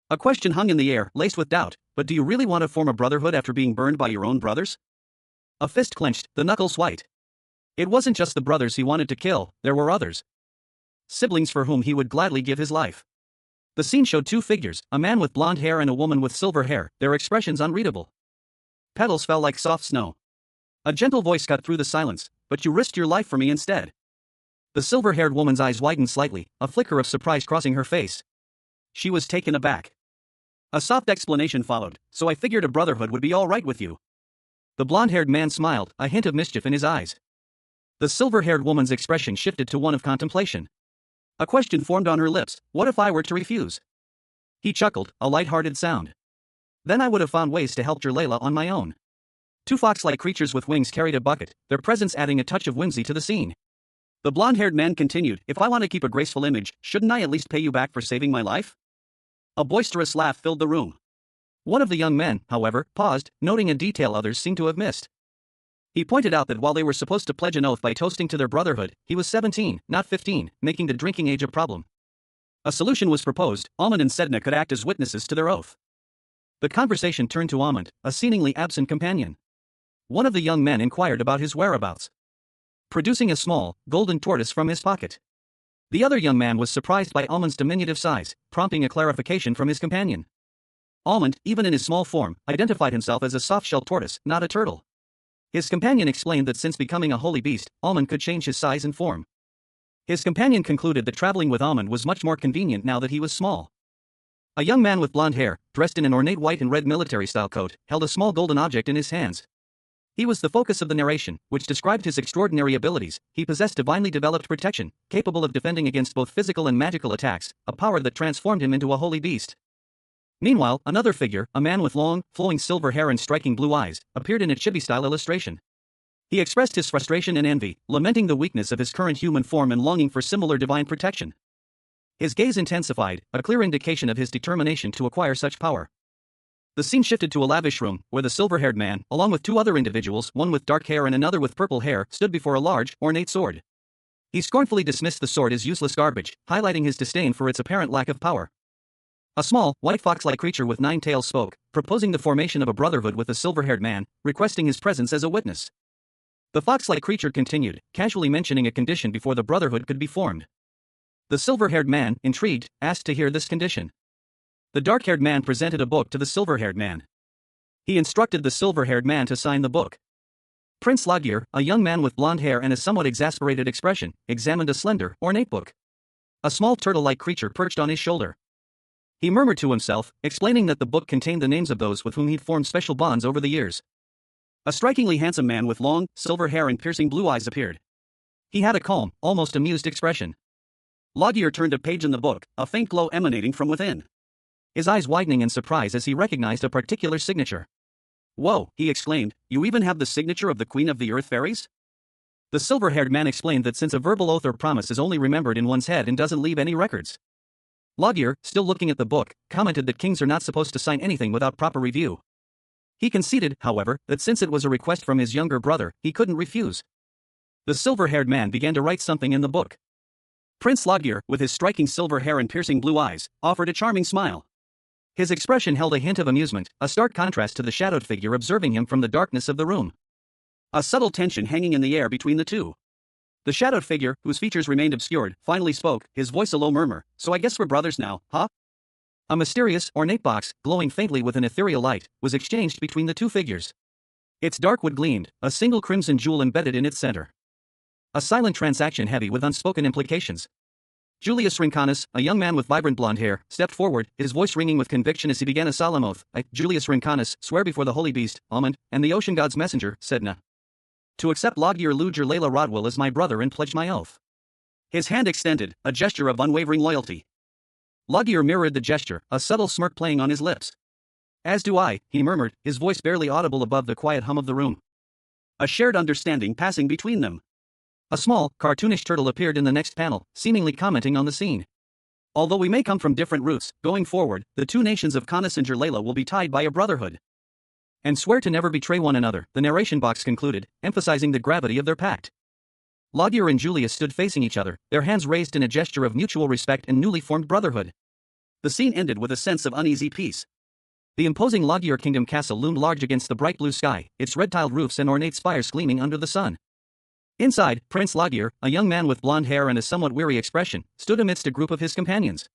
A question hung in the air, laced with doubt, "But do you really want to form a brotherhood after being burned by your own brothers?" A fist clenched, the knuckles white. It wasn't just the brothers he wanted to kill, there were others. Siblings for whom he would gladly give his life. The scene showed 2 figures, a man with blonde hair and a woman with silver hair, their expressions unreadable. Petals fell like soft snow. A gentle voice cut through the silence, "But you risked your life for me instead." The silver-haired woman's eyes widened slightly, a flicker of surprise crossing her face. She was taken aback. A soft explanation followed, "So I figured a brotherhood would be all right with you." The blonde-haired man smiled, a hint of mischief in his eyes. The silver-haired woman's expression shifted to one of contemplation. A question formed on her lips, "What if I were to refuse?" He chuckled, a light-hearted sound. "Then I would have found ways to help Jirlela on my own." 2 fox-like creatures with wings carried a bucket, their presence adding a touch of whimsy to the scene. The blonde-haired man continued, "If I want to keep a graceful image, shouldn't I at least pay you back for saving my life?" A boisterous laugh filled the room. One of the young men, however, paused, noting a detail others seemed to have missed. He pointed out that while they were supposed to pledge an oath by toasting to their brotherhood, he was 17, not 15, making the drinking age a problem. A solution was proposed, Almond and Sedna could act as witnesses to their oath. The conversation turned to Almond, a seemingly absent companion. One of the young men inquired about his whereabouts, producing a small, golden tortoise from his pocket. The other young man was surprised by Almond's diminutive size, prompting a clarification from his companion. Almond, even in his small form, identified himself as a soft-shell tortoise, not a turtle. His companion explained that since becoming a holy beast, Almond could change his size and form. His companion concluded that traveling with Almond was much more convenient now that he was small. A young man with blonde hair, dressed in an ornate white and red military-style coat, held a small golden object in his hands. He was the focus of the narration, which described his extraordinary abilities. He possessed divinely developed protection, capable of defending against both physical and magical attacks, a power that transformed him into a holy beast. Meanwhile, another figure, a man with long, flowing silver hair and striking blue eyes, appeared in a chibi-style illustration. He expressed his frustration and envy, lamenting the weakness of his current human form and longing for similar divine protection. His gaze intensified, a clear indication of his determination to acquire such power. The scene shifted to a lavish room, where the silver-haired man, along with 2 other individuals, one with dark hair and another with purple hair, stood before a large, ornate sword. He scornfully dismissed the sword as useless garbage, highlighting his disdain for its apparent lack of power. A small, white fox-like creature with 9 tails spoke, proposing the formation of a brotherhood with the silver-haired man, requesting his presence as a witness. The fox-like creature continued, casually mentioning a condition before the brotherhood could be formed. The silver-haired man, intrigued, asked to hear this condition. The dark-haired man presented a book to the silver-haired man. He instructed the silver-haired man to sign the book. Prince Lagir, a young man with blonde hair and a somewhat exasperated expression, examined a slender, ornate book. A small turtle-like creature perched on his shoulder. He murmured to himself, explaining that the book contained the names of those with whom he'd formed special bonds over the years. A strikingly handsome man with long, silver hair and piercing blue eyes appeared. He had a calm, almost amused expression. Lagir turned a page in the book, a faint glow emanating from within. His eyes widening in surprise as he recognized a particular signature. "Whoa," he exclaimed, "you even have the signature of the Queen of the Earth Fairies?" The silver-haired man explained that since a verbal oath or promise is only remembered in one's head and doesn't leave any records. Lagir, still looking at the book, commented that kings are not supposed to sign anything without proper review. He conceded, however, that since it was a request from his younger brother, he couldn't refuse. The silver-haired man began to write something in the book. Prince Lagir, with his striking silver hair and piercing blue eyes, offered a charming smile. His expression held a hint of amusement, a stark contrast to the shadowed figure observing him from the darkness of the room. A subtle tension hanging in the air between the two. The shadowed figure, whose features remained obscured, finally spoke, his voice a low murmur, "So I guess we're brothers now, huh?" A mysterious, ornate box, glowing faintly with an ethereal light, was exchanged between the two figures. Its dark wood gleamed, a single crimson jewel embedded in its center. A silent transaction heavy with unspoken implications. Julius Rincanus, a young man with vibrant blonde hair, stepped forward, his voice ringing with conviction as he began a solemn oath. "I, Julius Rincanus, swear before the holy beast, Almond, and the ocean god's messenger, Sedna, to accept Lagir Luger Layla Rodwell as my brother and pledge my oath." His hand extended, a gesture of unwavering loyalty. Lagir mirrored the gesture, a subtle smirk playing on his lips. "As do I," he murmured, his voice barely audible above the quiet hum of the room. A shared understanding passing between them. A small, cartoonish turtle appeared in the next panel, seemingly commenting on the scene. "Although we may come from different roots, going forward, the two nations of Canis and Layla will be tied by a brotherhood. And swear to never betray one another," the narration box concluded, emphasizing the gravity of their pact. Lagir and Julius stood facing each other, their hands raised in a gesture of mutual respect and newly formed brotherhood. The scene ended with a sense of uneasy peace. The imposing Lagir Kingdom castle loomed large against the bright blue sky, its red-tiled roofs and ornate spires gleaming under the sun. Inside, Prince Lagir, a young man with blonde hair and a somewhat weary expression, stood amidst a group of his companions.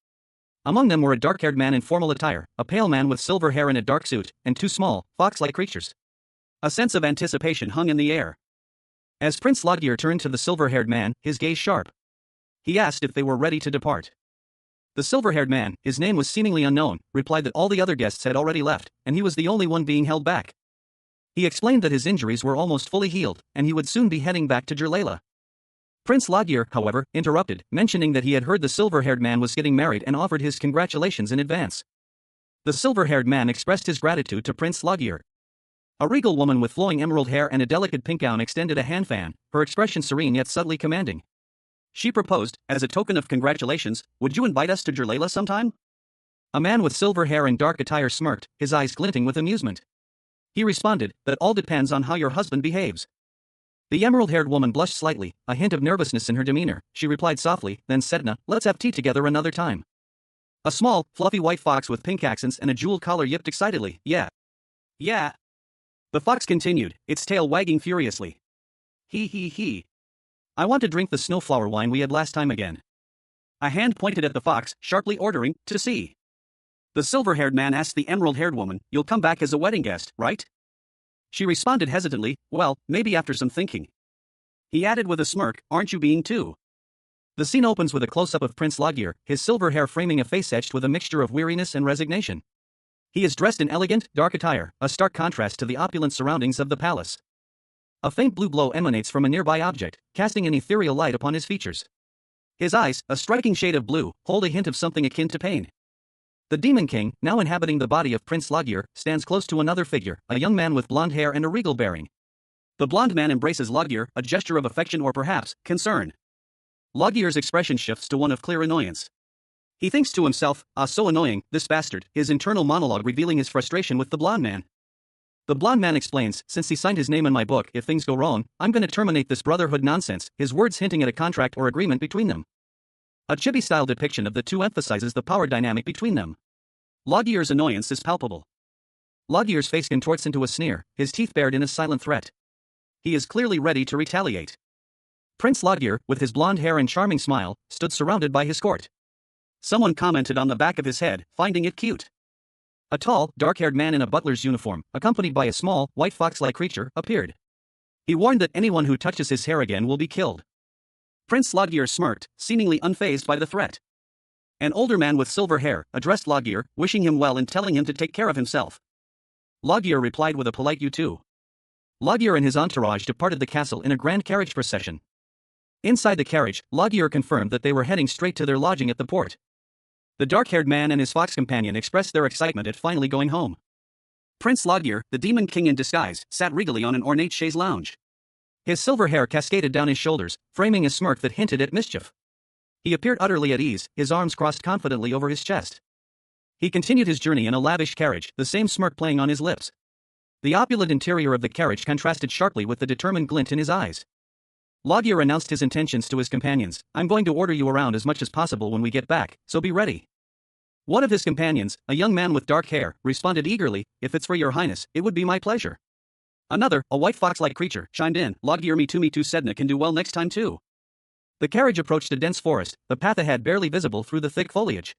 Among them were a dark-haired man in formal attire, a pale man with silver hair in a dark suit, and two small, fox-like creatures. A sense of anticipation hung in the air. As Prince Lagir turned to the silver-haired man, his gaze sharp. He asked if they were ready to depart. The silver-haired man, his name was seemingly unknown, replied that all the other guests had already left, and he was the only one being held back. He explained that his injuries were almost fully healed, and he would soon be heading back to Layla. Prince Lagir, however, interrupted, mentioning that he had heard the silver-haired man was getting married and offered his congratulations in advance. The silver-haired man expressed his gratitude to Prince Lagir. A regal woman with flowing emerald hair and a delicate pink gown extended a hand fan, her expression serene yet subtly commanding. She proposed, as a token of congratulations, "Would you invite us to Layla sometime?" A man with silver hair and dark attire smirked, his eyes glinting with amusement. He responded, "That all depends on how your husband behaves." The emerald-haired woman blushed slightly, a hint of nervousness in her demeanor. She replied softly, "Then Sedna, let's have tea together another time." A small, fluffy white fox with pink accents and a jeweled collar yipped excitedly, "Yeah. Yeah." The fox continued, its tail wagging furiously. He. "I want to drink the snowflower wine we had last time again." A hand pointed at the fox, sharply ordering, "To see." The silver-haired man asked the emerald-haired woman, "You'll come back as a wedding guest, right?" She responded hesitantly, "Well, maybe after some thinking." He added with a smirk, "Aren't you being too?" The scene opens with a close-up of Prince Lagir, his silver hair framing a face etched with a mixture of weariness and resignation. He is dressed in elegant, dark attire, a stark contrast to the opulent surroundings of the palace. A faint blue glow emanates from a nearby object, casting an ethereal light upon his features. His eyes, a striking shade of blue, hold a hint of something akin to pain. The Demon King, now inhabiting the body of Prince Lagir, stands close to another figure, a young man with blonde hair and a regal bearing. The blonde man embraces Lagir, a gesture of affection or perhaps, concern. Lagir's expression shifts to one of clear annoyance. He thinks to himself, "Ah, so annoying, this bastard," his internal monologue revealing his frustration with the blonde man. The blonde man explains, "Since he signed his name in my book, if things go wrong, I'm gonna terminate this brotherhood nonsense," his words hinting at a contract or agreement between them. A chibi-style depiction of the two emphasizes the power dynamic between them. Lagir's annoyance is palpable. Lagir's face contorts into a sneer, his teeth bared in a silent threat. He is clearly ready to retaliate. Prince Loggear, with his blonde hair and charming smile, stood surrounded by his court. Someone commented on the back of his head, finding it cute. A tall, dark-haired man in a butler's uniform, accompanied by a small, white fox-like creature, appeared. He warned that anyone who touches his hair again will be killed. Prince Loggear smirked, seemingly unfazed by the threat. An older man with silver hair addressed Loggear, wishing him well and telling him to take care of himself. Loggear replied with a polite "you too." Loggear and his entourage departed the castle in a grand carriage procession. Inside the carriage, Loggear confirmed that they were heading straight to their lodging at the port. The dark-haired man and his fox companion expressed their excitement at finally going home. Prince Loggear, the demon king in disguise, sat regally on an ornate chaise lounge. His silver hair cascaded down his shoulders, framing a smirk that hinted at mischief. He appeared utterly at ease, his arms crossed confidently over his chest. He continued his journey in a lavish carriage, the same smirk playing on his lips. The opulent interior of the carriage contrasted sharply with the determined glint in his eyes. Loggear announced his intentions to his companions. "I'm going to order you around as much as possible when we get back, so be ready." One of his companions, a young man with dark hair, responded eagerly, "If it's for your highness, it would be my pleasure." Another, a white fox-like creature, chimed in, "Loggear me too Sedna can do well next time too." The carriage approached a dense forest, the path ahead barely visible through the thick foliage.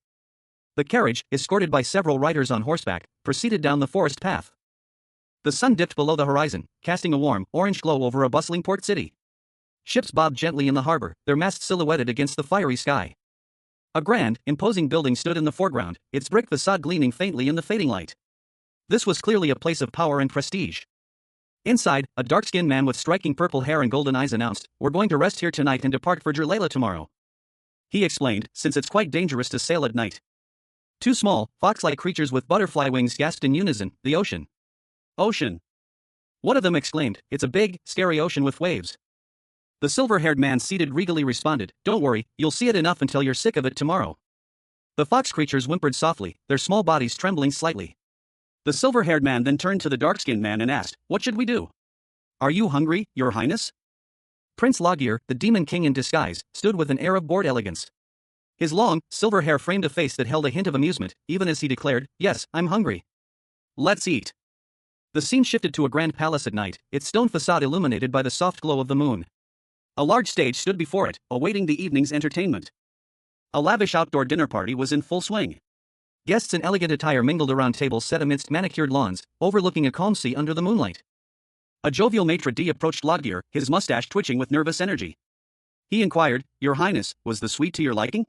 The carriage, escorted by several riders on horseback, proceeded down the forest path. The sun dipped below the horizon, casting a warm, orange glow over a bustling port city. Ships bobbed gently in the harbor, their masts silhouetted against the fiery sky. A grand, imposing building stood in the foreground, its brick facade gleaming faintly in the fading light. This was clearly a place of power and prestige. Inside, a dark-skinned man with striking purple hair and golden eyes announced, "We're going to rest here tonight and depart for Jerlaila tomorrow." He explained, "Since it's quite dangerous to sail at night." Two small, fox-like creatures with butterfly wings gasped in unison, "The ocean." "Ocean." One of them exclaimed, "It's a big, scary ocean with waves." The silver-haired man seated regally responded, "Don't worry, you'll see it enough until you're sick of it tomorrow." The fox creatures whimpered softly, their small bodies trembling slightly. The silver-haired man then turned to the dark-skinned man and asked, "What should we do?" "Are you hungry, your highness?" Prince Loggear, the demon king in disguise, stood with an air of bored elegance. His long, silver hair framed a face that held a hint of amusement, even as he declared, "Yes, I'm hungry. Let's eat." The scene shifted to a grand palace at night, its stone facade illuminated by the soft glow of the moon. A large stage stood before it, awaiting the evening's entertainment. A lavish outdoor dinner party was in full swing. Guests in elegant attire mingled around tables set amidst manicured lawns, overlooking a calm sea under the moonlight. A jovial maitre d' approached Loggear, his mustache twitching with nervous energy. He inquired, "Your highness, was the suite to your liking?"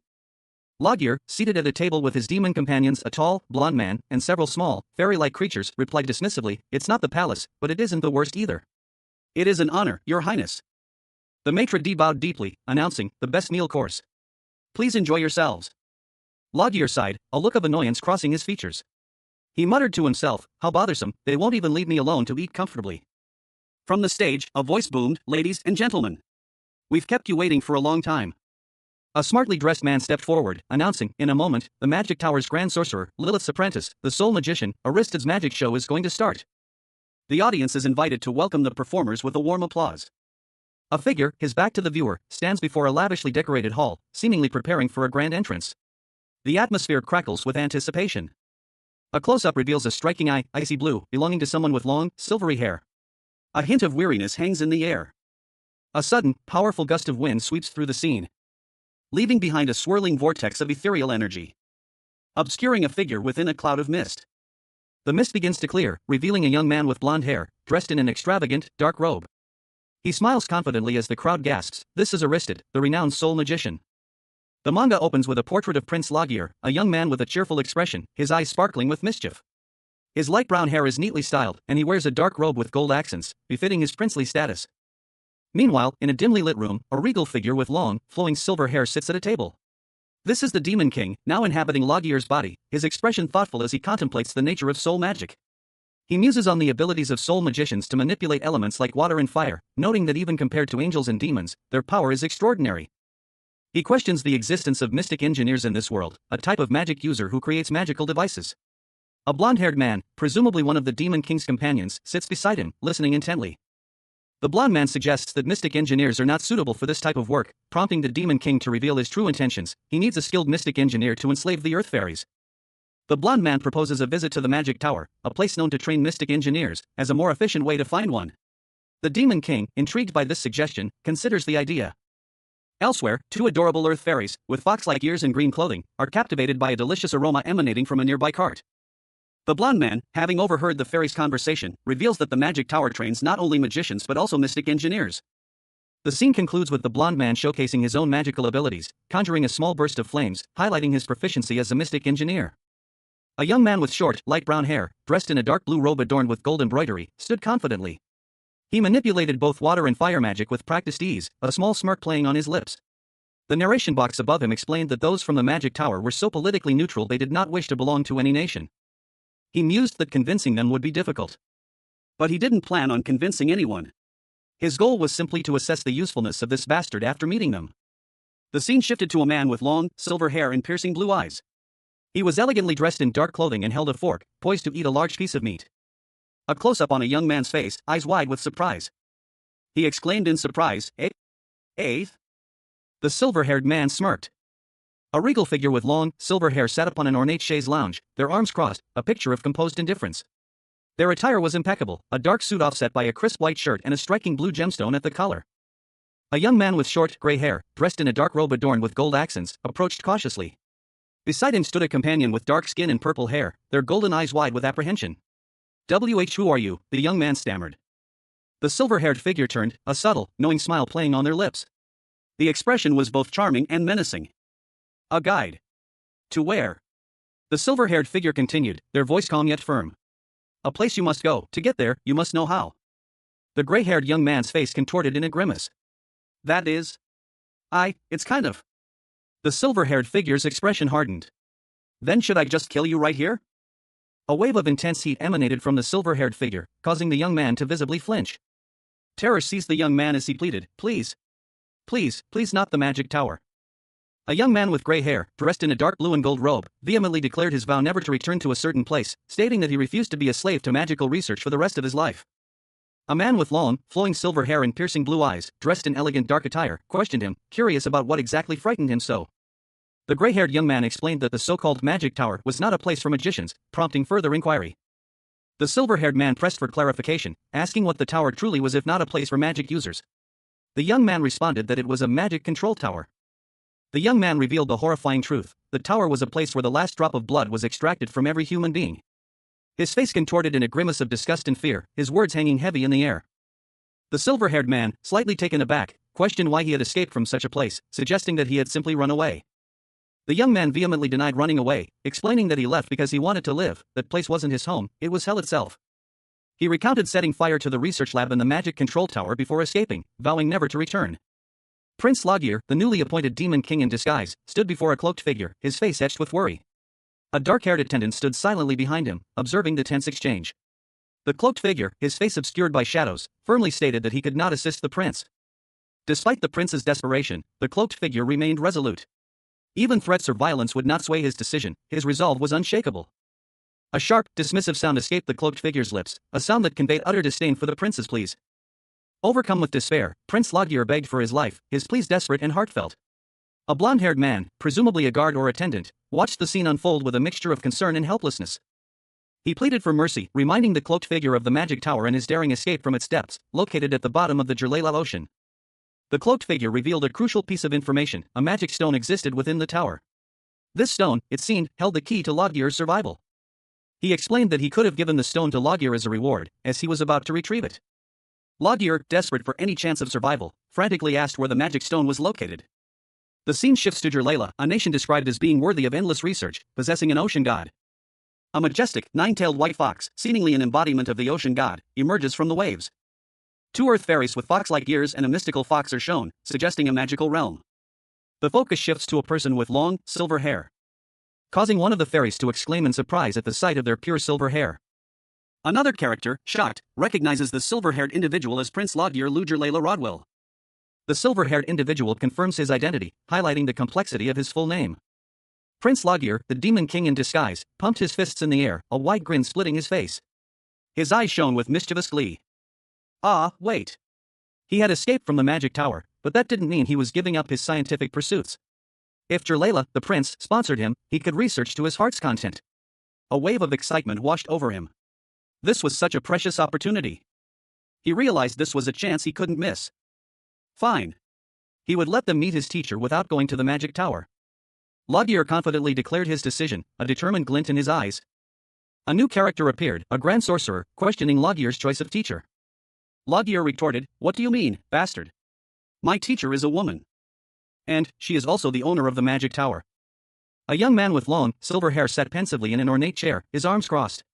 Loggear, seated at a table with his demon companions, a tall, blond man, and several small, fairy-like creatures, replied dismissively, "It's not the palace, but it isn't the worst either." "It is an honor, your highness." The maitre d' bowed deeply, announcing, "The best meal course. Please enjoy yourselves." Loggear sighed, a look of annoyance crossing his features. He muttered to himself, "How bothersome, they won't even leave me alone to eat comfortably." From the stage, a voice boomed, "Ladies and gentlemen. We've kept you waiting for a long time." A smartly dressed man stepped forward, announcing, "In a moment, the Magic Tower's Grand Sorcerer, Lilith's apprentice, the Soul Magician, Aristid's magic show is going to start. The audience is invited to welcome the performers with a warm applause." A figure, his back to the viewer, stands before a lavishly decorated hall, seemingly preparing for a grand entrance. The atmosphere crackles with anticipation. A close-up reveals a striking eye, icy blue, belonging to someone with long, silvery hair. A hint of weariness hangs in the air. A sudden, powerful gust of wind sweeps through the scene, leaving behind a swirling vortex of ethereal energy, obscuring a figure within a cloud of mist. The mist begins to clear, revealing a young man with blonde hair, dressed in an extravagant, dark robe. He smiles confidently as the crowd gasps, "This is Aristid, the renowned soul magician." The manga opens with a portrait of Prince Loggear, a young man with a cheerful expression, his eyes sparkling with mischief. His light brown hair is neatly styled, and he wears a dark robe with gold accents, befitting his princely status. Meanwhile, in a dimly lit room, a regal figure with long, flowing silver hair sits at a table. This is the Demon King, now inhabiting Loggear's body, his expression thoughtful as he contemplates the nature of soul magic. He muses on the abilities of soul magicians to manipulate elements like water and fire, noting that even compared to angels and demons, their power is extraordinary. He questions the existence of mystic engineers in this world, a type of magic user who creates magical devices. A blonde-haired man, presumably one of the Demon King's companions, sits beside him, listening intently. The blonde man suggests that mystic engineers are not suitable for this type of work, prompting the Demon King to reveal his true intentions. He needs a skilled mystic engineer to enslave the Earth Fairies. The blonde man proposes a visit to the Magic Tower, a place known to train mystic engineers, as a more efficient way to find one. The Demon King, intrigued by this suggestion, considers the idea. Elsewhere, two adorable earth fairies, with fox-like ears and green clothing, are captivated by a delicious aroma emanating from a nearby cart. The blonde man, having overheard the fairies' conversation, reveals that the magic tower trains not only magicians but also mystic engineers. The scene concludes with the blonde man showcasing his own magical abilities, conjuring a small burst of flames, highlighting his proficiency as a mystic engineer. A young man with short, light brown hair, dressed in a dark blue robe adorned with gold embroidery, stood confidently. He manipulated both water and fire magic with practiced ease, a small smirk playing on his lips. The narration box above him explained that those from the magic tower were so politically neutral they did not wish to belong to any nation. He mused that convincing them would be difficult. But he didn't plan on convincing anyone. His goal was simply to assess the usefulness of this bastard after meeting them. The scene shifted to a man with long, silver hair and piercing blue eyes. He was elegantly dressed in dark clothing and held a fork, poised to eat a large piece of meat. A close-up on a young man's face, eyes wide with surprise. He exclaimed in surprise, "Eh?" The silver-haired man smirked. A regal figure with long, silver hair sat upon an ornate chaise lounge, their arms crossed, a picture of composed indifference. Their attire was impeccable, a dark suit offset by a crisp white shirt and a striking blue gemstone at the collar. A young man with short, gray hair, dressed in a dark robe adorned with gold accents, approached cautiously. Beside him stood a companion with dark skin and purple hair, their golden eyes wide with apprehension. "Who are you?" the young man stammered. The silver-haired figure turned, a subtle, knowing smile playing on their lips. The expression was both charming and menacing. "A guide. To where?" The silver-haired figure continued, their voice calm yet firm. "A place you must go. To get there, you must know how." The gray-haired young man's face contorted in a grimace. "That is... it's kind of..." The silver-haired figure's expression hardened. "Then should I just kill you right here?" A wave of intense heat emanated from the silver-haired figure, causing the young man to visibly flinch. Terror seized the young man as he pleaded, "Please. Please, please not the magic tower." A young man with gray hair, dressed in a dark blue and gold robe, vehemently declared his vow never to return to a certain place, stating that he refused to be a slave to magical research for the rest of his life. A man with long, flowing silver hair and piercing blue eyes, dressed in elegant dark attire, questioned him, curious about what exactly frightened him so. The gray-haired young man explained that the so-called magic tower was not a place for magicians, prompting further inquiry. The silver-haired man pressed for clarification, asking what the tower truly was if not a place for magic users. The young man responded that it was a magic control tower. The young man revealed the horrifying truth: the tower was a place where the last drop of blood was extracted from every human being. His face contorted in a grimace of disgust and fear, his words hanging heavy in the air. The silver-haired man, slightly taken aback, questioned why he had escaped from such a place, suggesting that he had simply run away. The young man vehemently denied running away, explaining that he left because he wanted to live, that place wasn't his home, it was hell itself. He recounted setting fire to the research lab and the magic control tower before escaping, vowing never to return. Prince Logir, the newly appointed demon king in disguise, stood before a cloaked figure, his face etched with worry. A dark-haired attendant stood silently behind him, observing the tense exchange. The cloaked figure, his face obscured by shadows, firmly stated that he could not assist the prince. Despite the prince's desperation, the cloaked figure remained resolute. Even threats or violence would not sway his decision, his resolve was unshakable. A sharp, dismissive sound escaped the cloaked figure's lips, a sound that conveyed utter disdain for the prince's pleas. Overcome with despair, Prince Logir begged for his life, his pleas desperate and heartfelt. A blonde-haired man, presumably a guard or attendant, watched the scene unfold with a mixture of concern and helplessness. He pleaded for mercy, reminding the cloaked figure of the magic tower and his daring escape from its depths, located at the bottom of the Jirlela Ocean. The cloaked figure revealed a crucial piece of information: a magic stone existed within the tower. This stone, it seemed, held the key to Logir's survival. He explained that he could have given the stone to Logir as a reward, as he was about to retrieve it. Logir, desperate for any chance of survival, frantically asked where the magic stone was located. The scene shifts to Jirlela, a nation described as being worthy of endless research, possessing an ocean god. A majestic, nine-tailed white fox, seemingly an embodiment of the ocean god, emerges from the waves. Two earth fairies with fox-like ears and a mystical fox are shown, suggesting a magical realm. The focus shifts to a person with long, silver hair, causing one of the fairies to exclaim in surprise at the sight of their pure silver hair. Another character, shocked, recognizes the silver-haired individual as Prince Logir Jirlela Rodwell. The silver-haired individual confirms his identity, highlighting the complexity of his full name. Prince Logir, the demon king in disguise, pumped his fists in the air, a wide grin splitting his face. His eyes shone with mischievous glee. Wait. He had escaped from the magic tower, but that didn't mean he was giving up his scientific pursuits. If Jirlela, the prince, sponsored him, he could research to his heart's content. A wave of excitement washed over him. This was such a precious opportunity. He realized this was a chance he couldn't miss. Fine. He would let them meet his teacher without going to the magic tower. Lagier confidently declared his decision, a determined glint in his eyes. A new character appeared, a grand sorcerer, questioning Lagier's choice of teacher. Lagier retorted, "What do you mean, bastard? My teacher is a woman. And she is also the owner of the magic tower." A young man with long, silver hair sat pensively in an ornate chair, his arms crossed.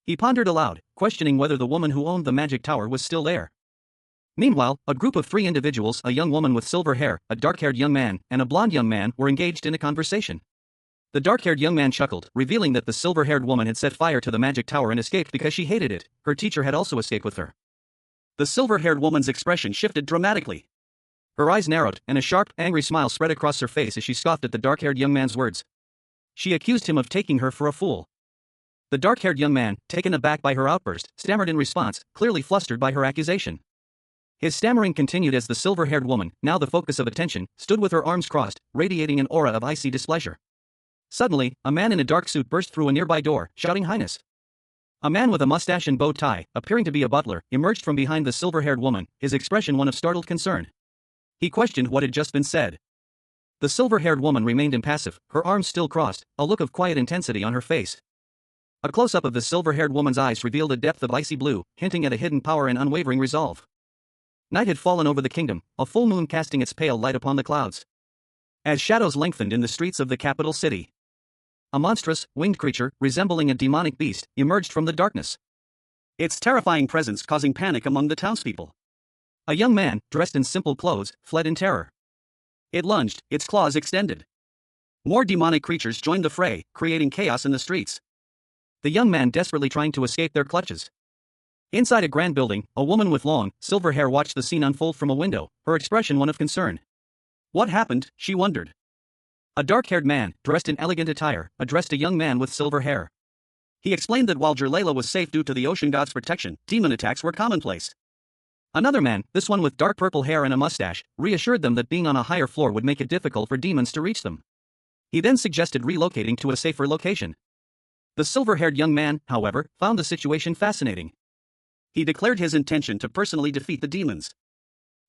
He pondered aloud, questioning whether the woman who owned the magic tower was still there. Meanwhile, a group of 3 individuals, a young woman with silver hair, a dark-haired young man, and a blonde young man, were engaged in a conversation. The dark-haired young man chuckled, revealing that the silver-haired woman had set fire to the magic tower and escaped because she hated it. Her teacher had also escaped with her. The silver-haired woman's expression shifted dramatically. Her eyes narrowed, and a sharp, angry smile spread across her face as she scoffed at the dark-haired young man's words. She accused him of taking her for a fool. The dark-haired young man, taken aback by her outburst, stammered in response, clearly flustered by her accusation. His stammering continued as the silver-haired woman, now the focus of attention, stood with her arms crossed, radiating an aura of icy displeasure. Suddenly, a man in a dark suit burst through a nearby door, shouting "Highness!" A man with a mustache and bow tie, appearing to be a butler, emerged from behind the silver-haired woman, his expression one of startled concern. He questioned what had just been said. The silver-haired woman remained impassive, her arms still crossed, a look of quiet intensity on her face. A close-up of the silver-haired woman's eyes revealed a depth of icy blue, hinting at a hidden power and unwavering resolve. Night had fallen over the kingdom, a full moon casting its pale light upon the clouds. As shadows lengthened in the streets of the capital city, a monstrous, winged creature, resembling a demonic beast, emerged from the darkness. Its terrifying presence causing panic among the townspeople. A young man, dressed in simple clothes, fled in terror. It lunged, its claws extended. More demonic creatures joined the fray, creating chaos in the streets. The young man desperately trying to escape their clutches. Inside a grand building, a woman with long, silver hair watched the scene unfold from a window, her expression one of concern. What happened, she wondered. A dark-haired man, dressed in elegant attire, addressed a young man with silver hair. He explained that while Jerlayla was safe due to the ocean god's protection, demon attacks were commonplace. Another man, this one with dark purple hair and a mustache, reassured them that being on a higher floor would make it difficult for demons to reach them. He then suggested relocating to a safer location. The silver-haired young man, however, found the situation fascinating. He declared his intention to personally defeat the demons.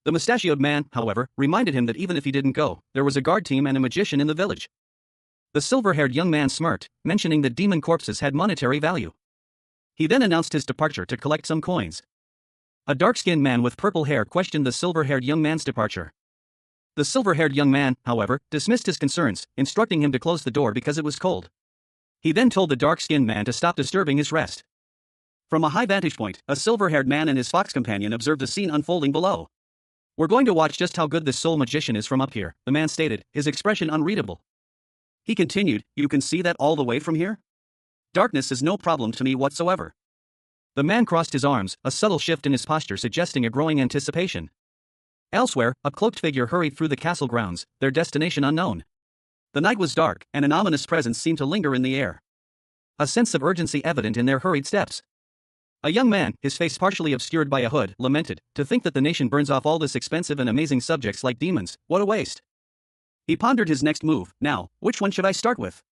The mustachioed man, however, reminded him that even if he didn't go, there was a guard team and a magician in the village. The silver-haired young man smirked, mentioning that demon corpses had monetary value. He then announced his departure to collect some coins. A dark-skinned man with purple hair questioned the silver-haired young man's departure. The silver-haired young man, however, dismissed his concerns, instructing him to close the door because it was cold. He then told the dark-skinned man to stop disturbing his rest. From a high vantage point, a silver-haired man and his fox companion observed the scene unfolding below. "We're going to watch just how good this soul magician is from up here," the man stated, his expression unreadable. He continued, "You can see that all the way from here? Darkness is no problem to me whatsoever." The man crossed his arms, a subtle shift in his posture suggesting a growing anticipation. Elsewhere, a cloaked figure hurried through the castle grounds, their destination unknown. The night was dark, and an ominous presence seemed to linger in the air. A sense of urgency evident in their hurried steps. A young man, his face partially obscured by a hood, lamented, "To think that the nation burns off all this expensive and amazing subjects like demons, what a waste." He pondered his next move. Now, which one should I start with?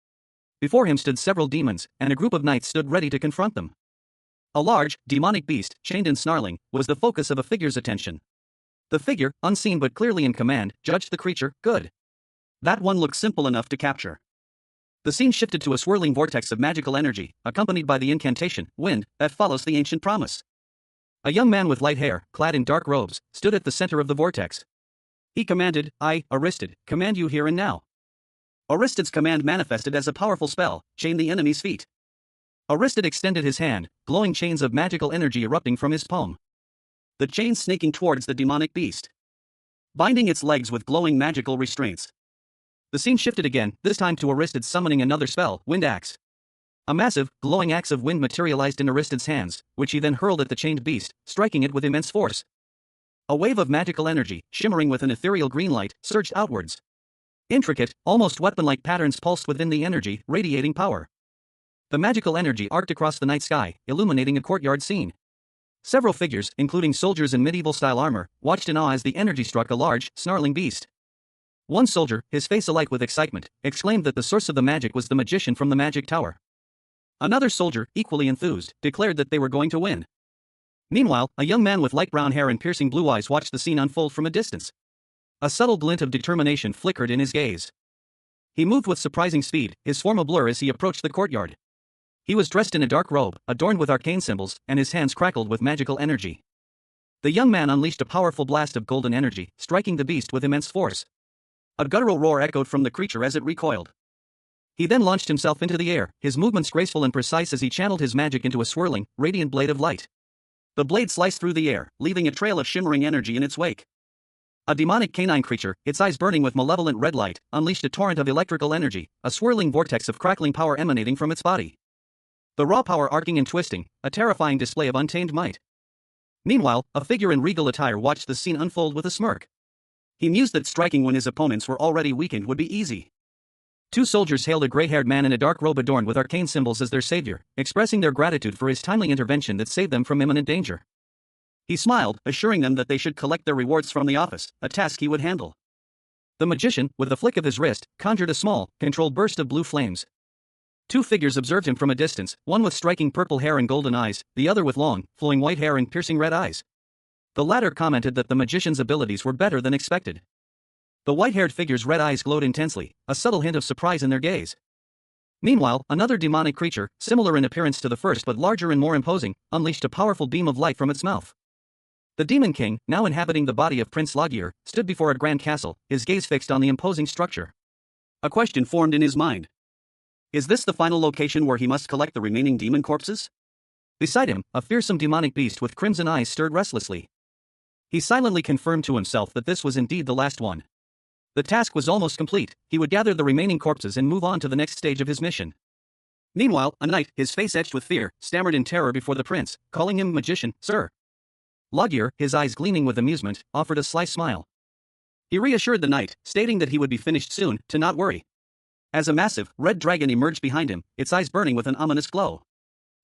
Before him stood several demons, and a group of knights stood ready to confront them. A large, demonic beast, chained and snarling, was the focus of a figure's attention. The figure, unseen but clearly in command, judged the creature, "Good. That one looks simple enough to capture." The scene shifted to a swirling vortex of magical energy, accompanied by the incantation, "Wind," that follows the ancient promise. A young man with light hair, clad in dark robes, stood at the center of the vortex. He commanded, "I, Aristid, command you here and now." Aristid's command manifested as a powerful spell, "Chain the enemy's feet." Aristid extended his hand, glowing chains of magical energy erupting from his palm. The chains snaking towards the demonic beast, binding its legs with glowing magical restraints. The scene shifted again, this time to Aristid summoning another spell, Wind Axe. A massive, glowing axe of wind materialized in Aristid's hands, which he then hurled at the chained beast, striking it with immense force. A wave of magical energy, shimmering with an ethereal green light, surged outwards. Intricate, almost weapon-like patterns pulsed within the energy, radiating power. The magical energy arced across the night sky, illuminating a courtyard scene. Several figures, including soldiers in medieval-style armor, watched in awe as the energy struck a large, snarling beast. One soldier, his face alight with excitement, exclaimed that the source of the magic was the magician from the magic tower. Another soldier, equally enthused, declared that they were going to win. Meanwhile, a young man with light brown hair and piercing blue eyes watched the scene unfold from a distance. A subtle glint of determination flickered in his gaze. He moved with surprising speed, his form a blur as he approached the courtyard. He was dressed in a dark robe, adorned with arcane symbols, and his hands crackled with magical energy. The young man unleashed a powerful blast of golden energy, striking the beast with immense force. A guttural roar echoed from the creature as it recoiled. He then launched himself into the air, his movements graceful and precise as he channeled his magic into a swirling, radiant blade of light. The blade sliced through the air, leaving a trail of shimmering energy in its wake. A demonic canine creature, its eyes burning with malevolent red light, unleashed a torrent of electrical energy, a swirling vortex of crackling power emanating from its body. The raw power arcing and twisting, a terrifying display of untamed might. Meanwhile, a figure in regal attire watched the scene unfold with a smirk. He mused that striking when his opponents were already weakened would be easy. Two soldiers hailed a gray-haired man in a dark robe adorned with arcane symbols as their savior, expressing their gratitude for his timely intervention that saved them from imminent danger. He smiled, assuring them that they should collect their rewards from the office, a task he would handle. The magician, with a flick of his wrist, conjured a small, controlled burst of blue flames. Two figures observed him from a distance, one with striking purple hair and golden eyes, the other with long, flowing white hair and piercing red eyes. The latter commented that the magician's abilities were better than expected. The white-haired figure's red eyes glowed intensely, a subtle hint of surprise in their gaze. Meanwhile, another demonic creature, similar in appearance to the first but larger and more imposing, unleashed a powerful beam of light from its mouth. The Demon King, now inhabiting the body of Prince Lagier, stood before a grand castle, his gaze fixed on the imposing structure. A question formed in his mind. Is this the final location where he must collect the remaining demon corpses? Beside him, a fearsome demonic beast with crimson eyes stirred restlessly. He silently confirmed to himself that this was indeed the last one. The task was almost complete, he would gather the remaining corpses and move on to the next stage of his mission. Meanwhile, a knight, his face etched with fear, stammered in terror before the prince, calling him magician, sir. Lagier, his eyes gleaming with amusement, offered a sly smile. He reassured the knight, stating that he would be finished soon, to not worry. As a massive, red dragon emerged behind him, its eyes burning with an ominous glow.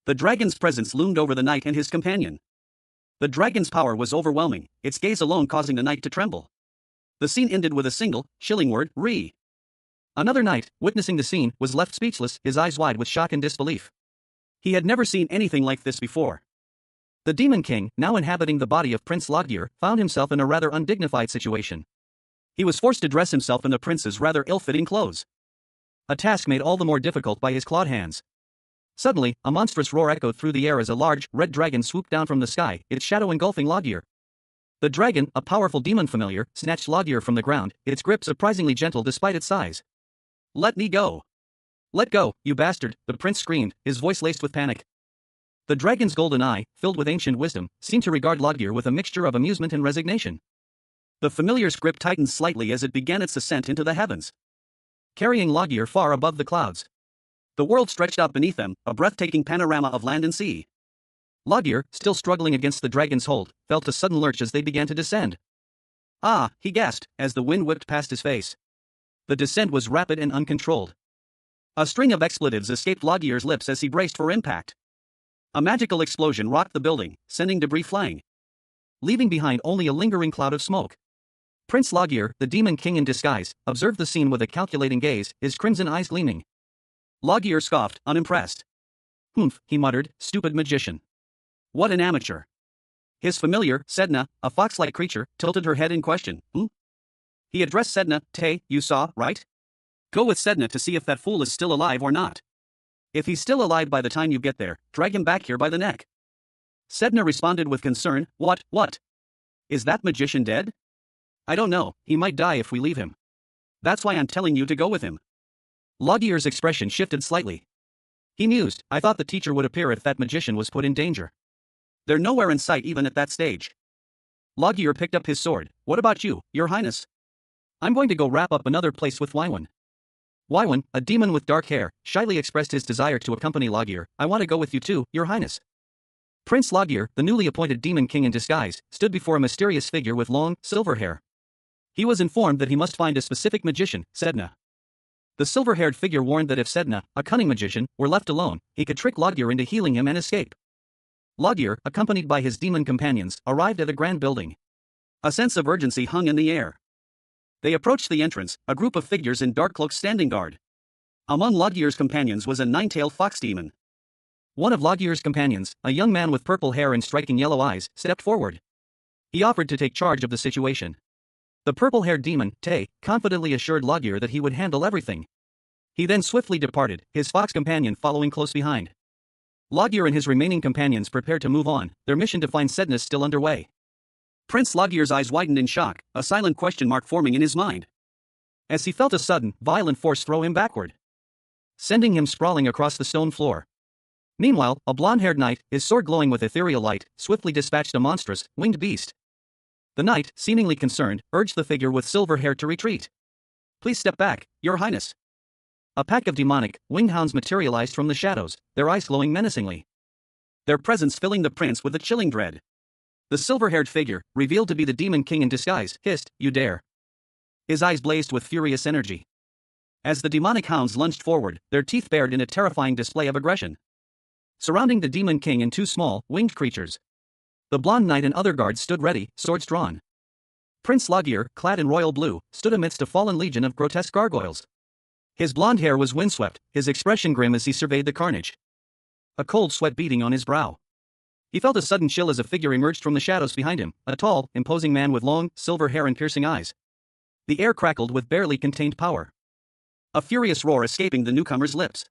The dragon's presence loomed over the knight and his companion. The dragon's power was overwhelming, its gaze alone causing the knight to tremble. The scene ended with a single, chilling word, re. Another knight, witnessing the scene, was left speechless, his eyes wide with shock and disbelief. He had never seen anything like this before. The Demon King, now inhabiting the body of Prince Lagier, found himself in a rather undignified situation. He was forced to dress himself in the prince's rather ill-fitting clothes. A task made all the more difficult by his clawed hands. Suddenly, a monstrous roar echoed through the air as a large, red dragon swooped down from the sky, its shadow engulfing Lagier. The dragon, a powerful demon familiar, snatched Lagier from the ground, its grip surprisingly gentle despite its size. Let me go. Let go, you bastard, the prince screamed, his voice laced with panic. The dragon's golden eye, filled with ancient wisdom, seemed to regard Lagier with a mixture of amusement and resignation. The familiar's grip tightened slightly as it began its ascent into the heavens, carrying Lagier far above the clouds. The world stretched out beneath them, a breathtaking panorama of land and sea. Lagier, still struggling against the dragon's hold, felt a sudden lurch as they began to descend. Ah, he gasped, as the wind whipped past his face. The descent was rapid and uncontrolled. A string of expletives escaped Lagier's lips as he braced for impact. A magical explosion rocked the building, sending debris flying, leaving behind only a lingering cloud of smoke. Prince Lagier, the Demon King in disguise, observed the scene with a calculating gaze, his crimson eyes gleaming. Lagier scoffed, unimpressed. Humph, he muttered, stupid magician. What an amateur. His familiar, Sedna, a fox-like creature, tilted her head in question. He addressed Sedna, Tay, you saw, right? Go with Sedna to see if that fool is still alive or not. If he's still alive by the time you get there, drag him back here by the neck. Sedna responded with concern, what? Is that magician dead? I don't know, he might die if we leave him. That's why I'm telling you to go with him. Lagier's expression shifted slightly. He mused, I thought the teacher would appear if that magician was put in danger. They're nowhere in sight even at that stage. Lagier picked up his sword. What about you, your highness? I'm going to go wrap up another place with Waiwan. Waiwan, a demon with dark hair, shyly expressed his desire to accompany Lagier. I want to go with you too, your highness. Prince Lagier, the newly appointed Demon King in disguise, stood before a mysterious figure with long, silver hair. He was informed that he must find a specific magician, Sedna. The silver-haired figure warned that if Sedna, a cunning magician, were left alone, he could trick Lagier into healing him and escape. Lagier, accompanied by his demon companions, arrived at a grand building. A sense of urgency hung in the air. They approached the entrance, a group of figures in dark cloaks standing guard. Among Lagier's companions was a nine-tailed fox demon. One of Logier's companions, a young man with purple hair and striking yellow eyes, stepped forward. He offered to take charge of the situation. The purple-haired demon, Tay, confidently assured Logier that he would handle everything. He then swiftly departed, his fox companion following close behind. Logier and his remaining companions prepared to move on, their mission to find Sedness still underway. Prince Logier's eyes widened in shock, a silent question mark forming in his mind. As he felt a sudden, violent force throw him backward, sending him sprawling across the stone floor. Meanwhile, a blonde-haired knight, his sword glowing with ethereal light, swiftly dispatched a monstrous, winged beast. The knight, seemingly concerned, urged the figure with silver hair to retreat. "Please step back, Your Highness." A pack of demonic, winged hounds materialized from the shadows, their eyes glowing menacingly. Their presence filling the prince with a chilling dread. The silver-haired figure, revealed to be the Demon King in disguise, hissed, "You dare." His eyes blazed with furious energy. As the demonic hounds lunged forward, their teeth bared in a terrifying display of aggression. Surrounding the Demon King and two small, winged creatures, the blonde knight and other guards stood ready, swords drawn. Prince Logier, clad in royal blue, stood amidst a fallen legion of grotesque gargoyles. His blonde hair was windswept, his expression grim as he surveyed the carnage. A cold sweat beading on his brow. He felt a sudden chill as a figure emerged from the shadows behind him, a tall, imposing man with long, silver hair and piercing eyes. The air crackled with barely contained power, a furious roar escaping the newcomer's lips.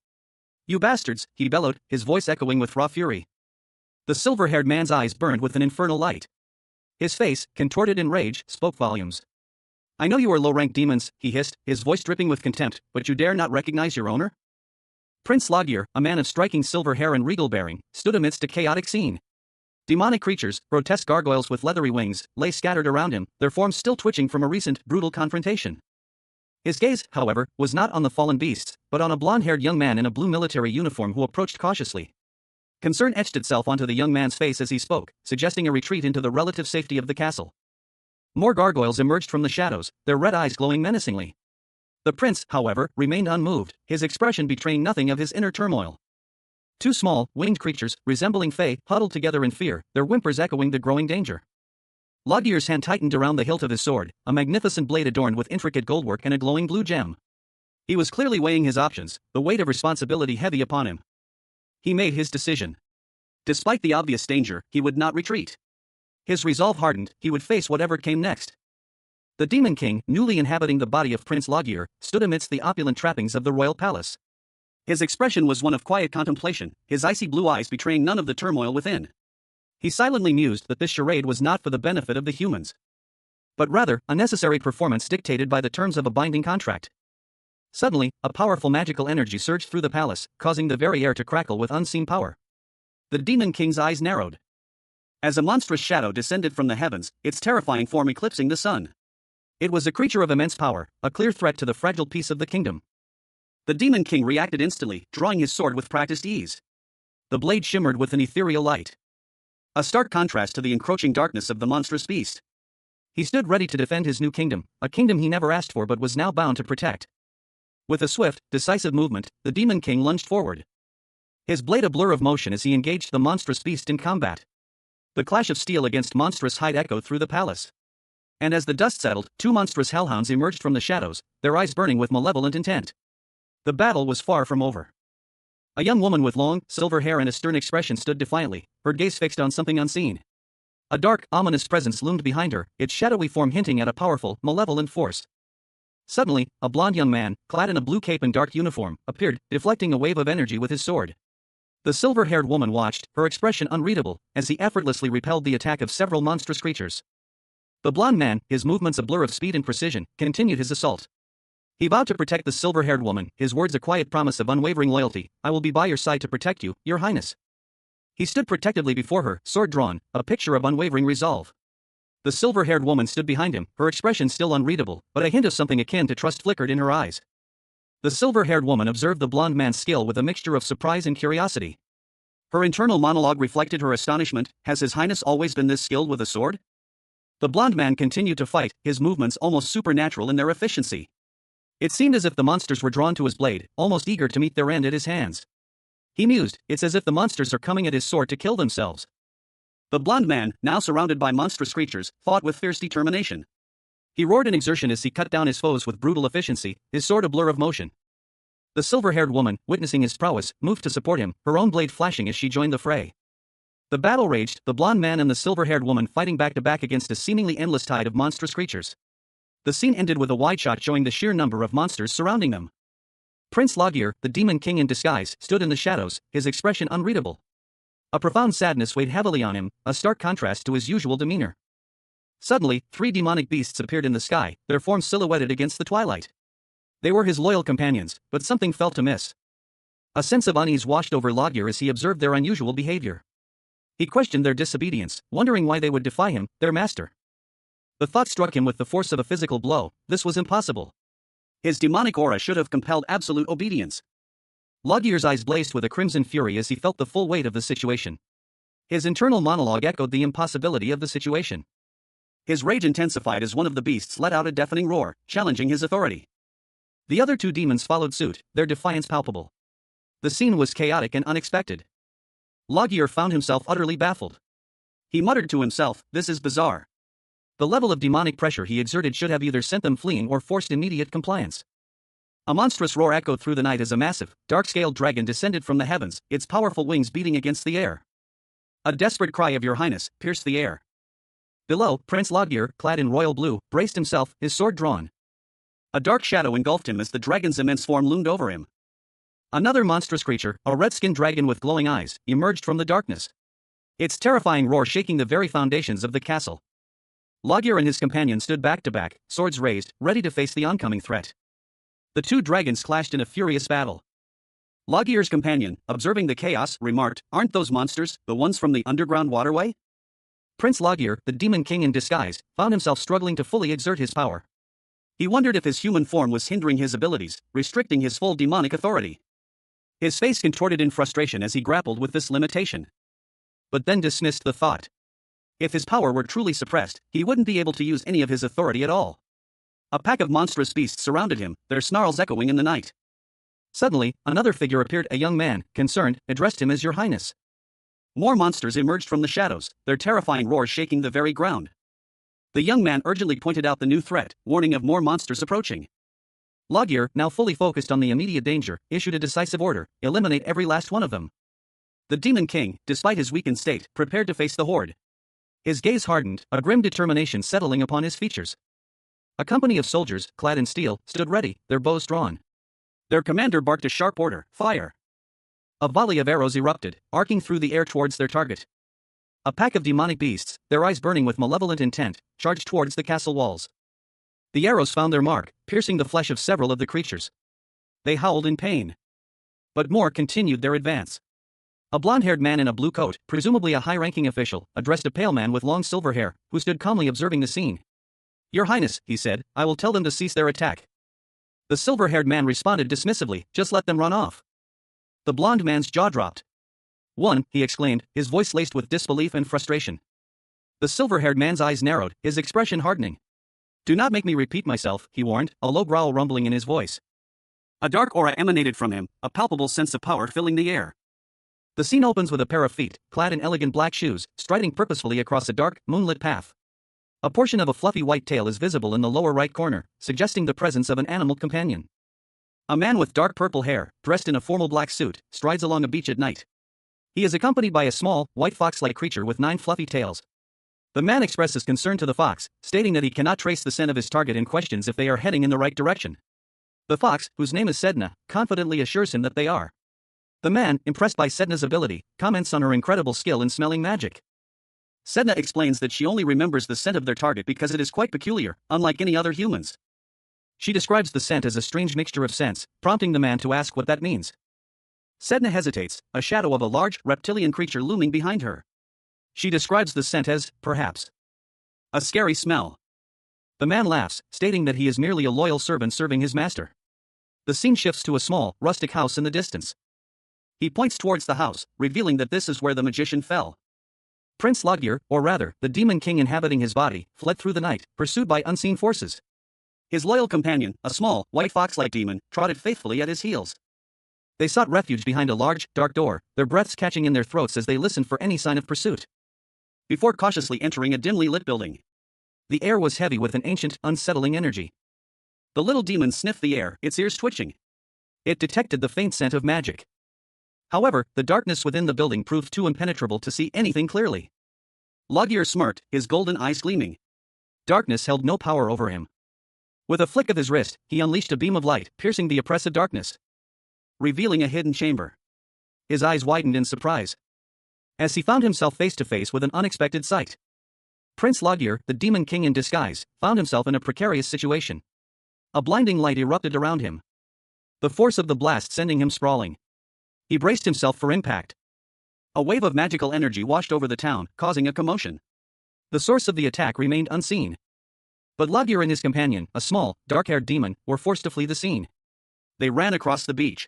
"You bastards," he bellowed, his voice echoing with raw fury. The silver-haired man's eyes burned with an infernal light. His face, contorted in rage, spoke volumes. "I know you are low-ranked demons," he hissed, his voice dripping with contempt, "but you dare not recognize your owner?" Prince Logier, a man of striking silver hair and regal bearing, stood amidst a chaotic scene. Demonic creatures, grotesque gargoyles with leathery wings, lay scattered around him, their forms still twitching from a recent, brutal confrontation. His gaze, however, was not on the fallen beasts, but on a blonde-haired young man in a blue military uniform who approached cautiously. Concern etched itself onto the young man's face as he spoke, suggesting a retreat into the relative safety of the castle. More gargoyles emerged from the shadows, their red eyes glowing menacingly. The prince, however, remained unmoved, his expression betraying nothing of his inner turmoil. Two small, winged creatures, resembling fae, huddled together in fear, their whimpers echoing the growing danger. Logier's hand tightened around the hilt of his sword, a magnificent blade adorned with intricate goldwork and a glowing blue gem. He was clearly weighing his options, the weight of responsibility heavy upon him. He made his decision. Despite the obvious danger, he would not retreat. His resolve hardened, he would face whatever came next. The Demon King, newly inhabiting the body of Prince Logier, stood amidst the opulent trappings of the royal palace. His expression was one of quiet contemplation, his icy blue eyes betraying none of the turmoil within. He silently mused that this charade was not for the benefit of the humans, but rather, a necessary performance dictated by the terms of a binding contract. Suddenly, a powerful magical energy surged through the palace, causing the very air to crackle with unseen power. The Demon King's eyes narrowed, as a monstrous shadow descended from the heavens, its terrifying form eclipsing the sun. It was a creature of immense power, a clear threat to the fragile peace of the kingdom. The Demon King reacted instantly, drawing his sword with practiced ease. The blade shimmered with an ethereal light, a stark contrast to the encroaching darkness of the monstrous beast. He stood ready to defend his new kingdom, a kingdom he never asked for but was now bound to protect. With a swift, decisive movement, the Demon King lunged forward, his blade a blur of motion as he engaged the monstrous beast in combat. The clash of steel against monstrous hide echoed through the palace. And as the dust settled, two monstrous hellhounds emerged from the shadows, their eyes burning with malevolent intent. The battle was far from over. A young woman with long, silver hair and a stern expression stood defiantly, her gaze fixed on something unseen. A dark, ominous presence loomed behind her, its shadowy form hinting at a powerful, malevolent force. Suddenly, a blond young man, clad in a blue cape and dark uniform, appeared, deflecting a wave of energy with his sword. The silver-haired woman watched, her expression unreadable, as he effortlessly repelled the attack of several monstrous creatures. The blond man, his movements a blur of speed and precision, continued his assault. He vowed to protect the silver-haired woman, his words a quiet promise of unwavering loyalty. "I will be by your side to protect you, Your Highness." He stood protectively before her, sword drawn, a picture of unwavering resolve. The silver-haired woman stood behind him, her expression still unreadable, but a hint of something akin to trust flickered in her eyes. The silver-haired woman observed the blond man's skill with a mixture of surprise and curiosity. Her internal monologue reflected her astonishment. Has His Highness always been this skilled with a sword? The blond man continued to fight, his movements almost supernatural in their efficiency. It seemed as if the monsters were drawn to his blade, almost eager to meet their end at his hands. He mused, it's as if the monsters are coming at his sword to kill themselves. The blond man, now surrounded by monstrous creatures, fought with fierce determination. He roared in exertion as he cut down his foes with brutal efficiency, his sword a blur of motion. The silver-haired woman, witnessing his prowess, moved to support him, her own blade flashing as she joined the fray. The battle raged, the blonde man and the silver-haired woman fighting back-to-back against a seemingly endless tide of monstrous creatures. The scene ended with a wide shot showing the sheer number of monsters surrounding them. Prince Logir, the demon king in disguise, stood in the shadows, his expression unreadable. A profound sadness weighed heavily on him, a stark contrast to his usual demeanor. Suddenly, 3 demonic beasts appeared in the sky, their forms silhouetted against the twilight. They were his loyal companions, but something felt amiss. A sense of unease washed over Logir as he observed their unusual behavior. He questioned their disobedience, wondering why they would defy him, their master. The thought struck him with the force of a physical blow: this was impossible. His demonic aura should have compelled absolute obedience. Logir's eyes blazed with a crimson fury as he felt the full weight of the situation. His internal monologue echoed the impossibility of the situation. His rage intensified as one of the beasts let out a deafening roar, challenging his authority. The other 2 demons followed suit, their defiance palpable. The scene was chaotic and unexpected. Logir found himself utterly baffled. He muttered to himself, "This is bizarre." The level of demonic pressure he exerted should have either sent them fleeing or forced immediate compliance. A monstrous roar echoed through the night as a massive, dark-scaled dragon descended from the heavens, its powerful wings beating against the air. A desperate cry of "Your Highness" pierced the air. Below, Prince Logir, clad in royal blue, braced himself, his sword drawn. A dark shadow engulfed him as the dragon's immense form loomed over him. Another monstrous creature, a red-skinned dragon with glowing eyes, emerged from the darkness. Its terrifying roar shaking the very foundations of the castle. Logir and his companion stood back-to-back, swords raised, ready to face the oncoming threat. The 2 dragons clashed in a furious battle. Logir's companion, observing the chaos, remarked, "Aren't those monsters the ones from the underground waterway?" Prince Logir, the demon king in disguise, found himself struggling to fully exert his power. He wondered if his human form was hindering his abilities, restricting his full demonic authority. His face contorted in frustration as he grappled with this limitation. But then dismissed the thought. If his power were truly suppressed, he wouldn't be able to use any of his authority at all. A pack of monstrous beasts surrounded him, their snarls echoing in the night. Suddenly, another figure appeared, a young man, concerned, addressed him as "Your Highness." More monsters emerged from the shadows, their terrifying roars shaking the very ground. The young man urgently pointed out the new threat, warning of more monsters approaching. Logir, now fully focused on the immediate danger, issued a decisive order: eliminate every last one of them. The Demon King, despite his weakened state, prepared to face the horde. His gaze hardened, a grim determination settling upon his features. A company of soldiers, clad in steel, stood ready, their bows drawn. Their commander barked a sharp order: "Fire!" A volley of arrows erupted, arcing through the air towards their target. A pack of demonic beasts, their eyes burning with malevolent intent, charged towards the castle walls. The arrows found their mark, piercing the flesh of several of the creatures. They howled in pain. But more continued their advance. A blonde-haired man in a blue coat, presumably a high-ranking official, addressed a pale man with long silver hair, who stood calmly observing the scene. "Your Highness," he said, "I will tell them to cease their attack." The silver-haired man responded dismissively, "Just let them run off." The blonde man's jaw dropped. "One," he exclaimed, his voice laced with disbelief and frustration. The silver-haired man's eyes narrowed, his expression hardening. "Do not make me repeat myself," he warned, a low growl rumbling in his voice. A dark aura emanated from him, a palpable sense of power filling the air. The scene opens with a pair of feet, clad in elegant black shoes, striding purposefully across a dark, moonlit path. A portion of a fluffy white tail is visible in the lower right corner, suggesting the presence of an animal companion. A man with dark purple hair, dressed in a formal black suit, strides along a beach at night. He is accompanied by a small, white fox-like creature with 9 fluffy tails. The man expresses concern to the fox, stating that he cannot trace the scent of his target and questions if they are heading in the right direction. The fox, whose name is Sedna, confidently assures him that they are. The man, impressed by Sedna's ability, comments on her incredible skill in smelling magic. Sedna explains that she only remembers the scent of their target because it is quite peculiar, unlike any other humans. She describes the scent as a strange mixture of scents, prompting the man to ask what that means. Sedna hesitates, a shadow of a large, reptilian creature looming behind her. She describes the scent as, perhaps, a scary smell. The man laughs, stating that he is merely a loyal servant serving his master. The scene shifts to a small, rustic house in the distance. He points towards the house, revealing that this is where the magician fell. Prince Logir, or rather, the demon king inhabiting his body, fled through the night, pursued by unseen forces. His loyal companion, a small, white fox-like demon, trotted faithfully at his heels. They sought refuge behind a large, dark door, their breaths catching in their throats as they listened for any sign of pursuit. Before cautiously entering a dimly lit building. The air was heavy with an ancient, unsettling energy. The little demon sniffed the air, its ears twitching. It detected the faint scent of magic. However, the darkness within the building proved too impenetrable to see anything clearly. Loggier smirked, his golden eyes gleaming. Darkness held no power over him. With a flick of his wrist, he unleashed a beam of light, piercing the oppressive darkness, revealing a hidden chamber. His eyes widened in surprise as he found himself face to face with an unexpected sight. Prince Loggier, the Demon King in disguise, found himself in a precarious situation. A blinding light erupted around him, the force of the blast sending him sprawling. He braced himself for impact. A wave of magical energy washed over the town, causing a commotion. The source of the attack remained unseen. But Loggier and his companion, a small, dark-haired demon, were forced to flee the scene. They ran across the beach.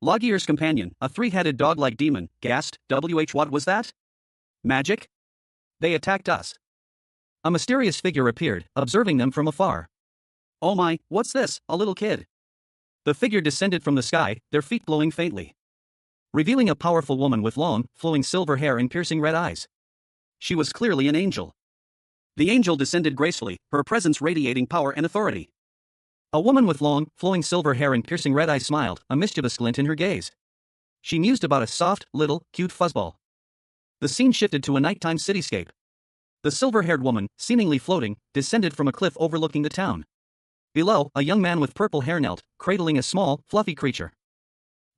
Loggier's companion, a three-headed dog-like demon, gasped, what was that? Magic? They attacked us. A mysterious figure appeared, observing them from afar. Oh my, what's this, a little kid? The figure descended from the sky, their feet glowing faintly, revealing a powerful woman with long, flowing silver hair and piercing red eyes. She was clearly an angel. The angel descended gracefully, her presence radiating power and authority. A woman with long, flowing silver hair and piercing red eyes smiled, a mischievous glint in her gaze. She mused about a soft, little, cute fuzzball. The scene shifted to a nighttime cityscape. The silver-haired woman, seemingly floating, descended from a cliff overlooking the town. Below, a young man with purple hair knelt, cradling a small, fluffy creature.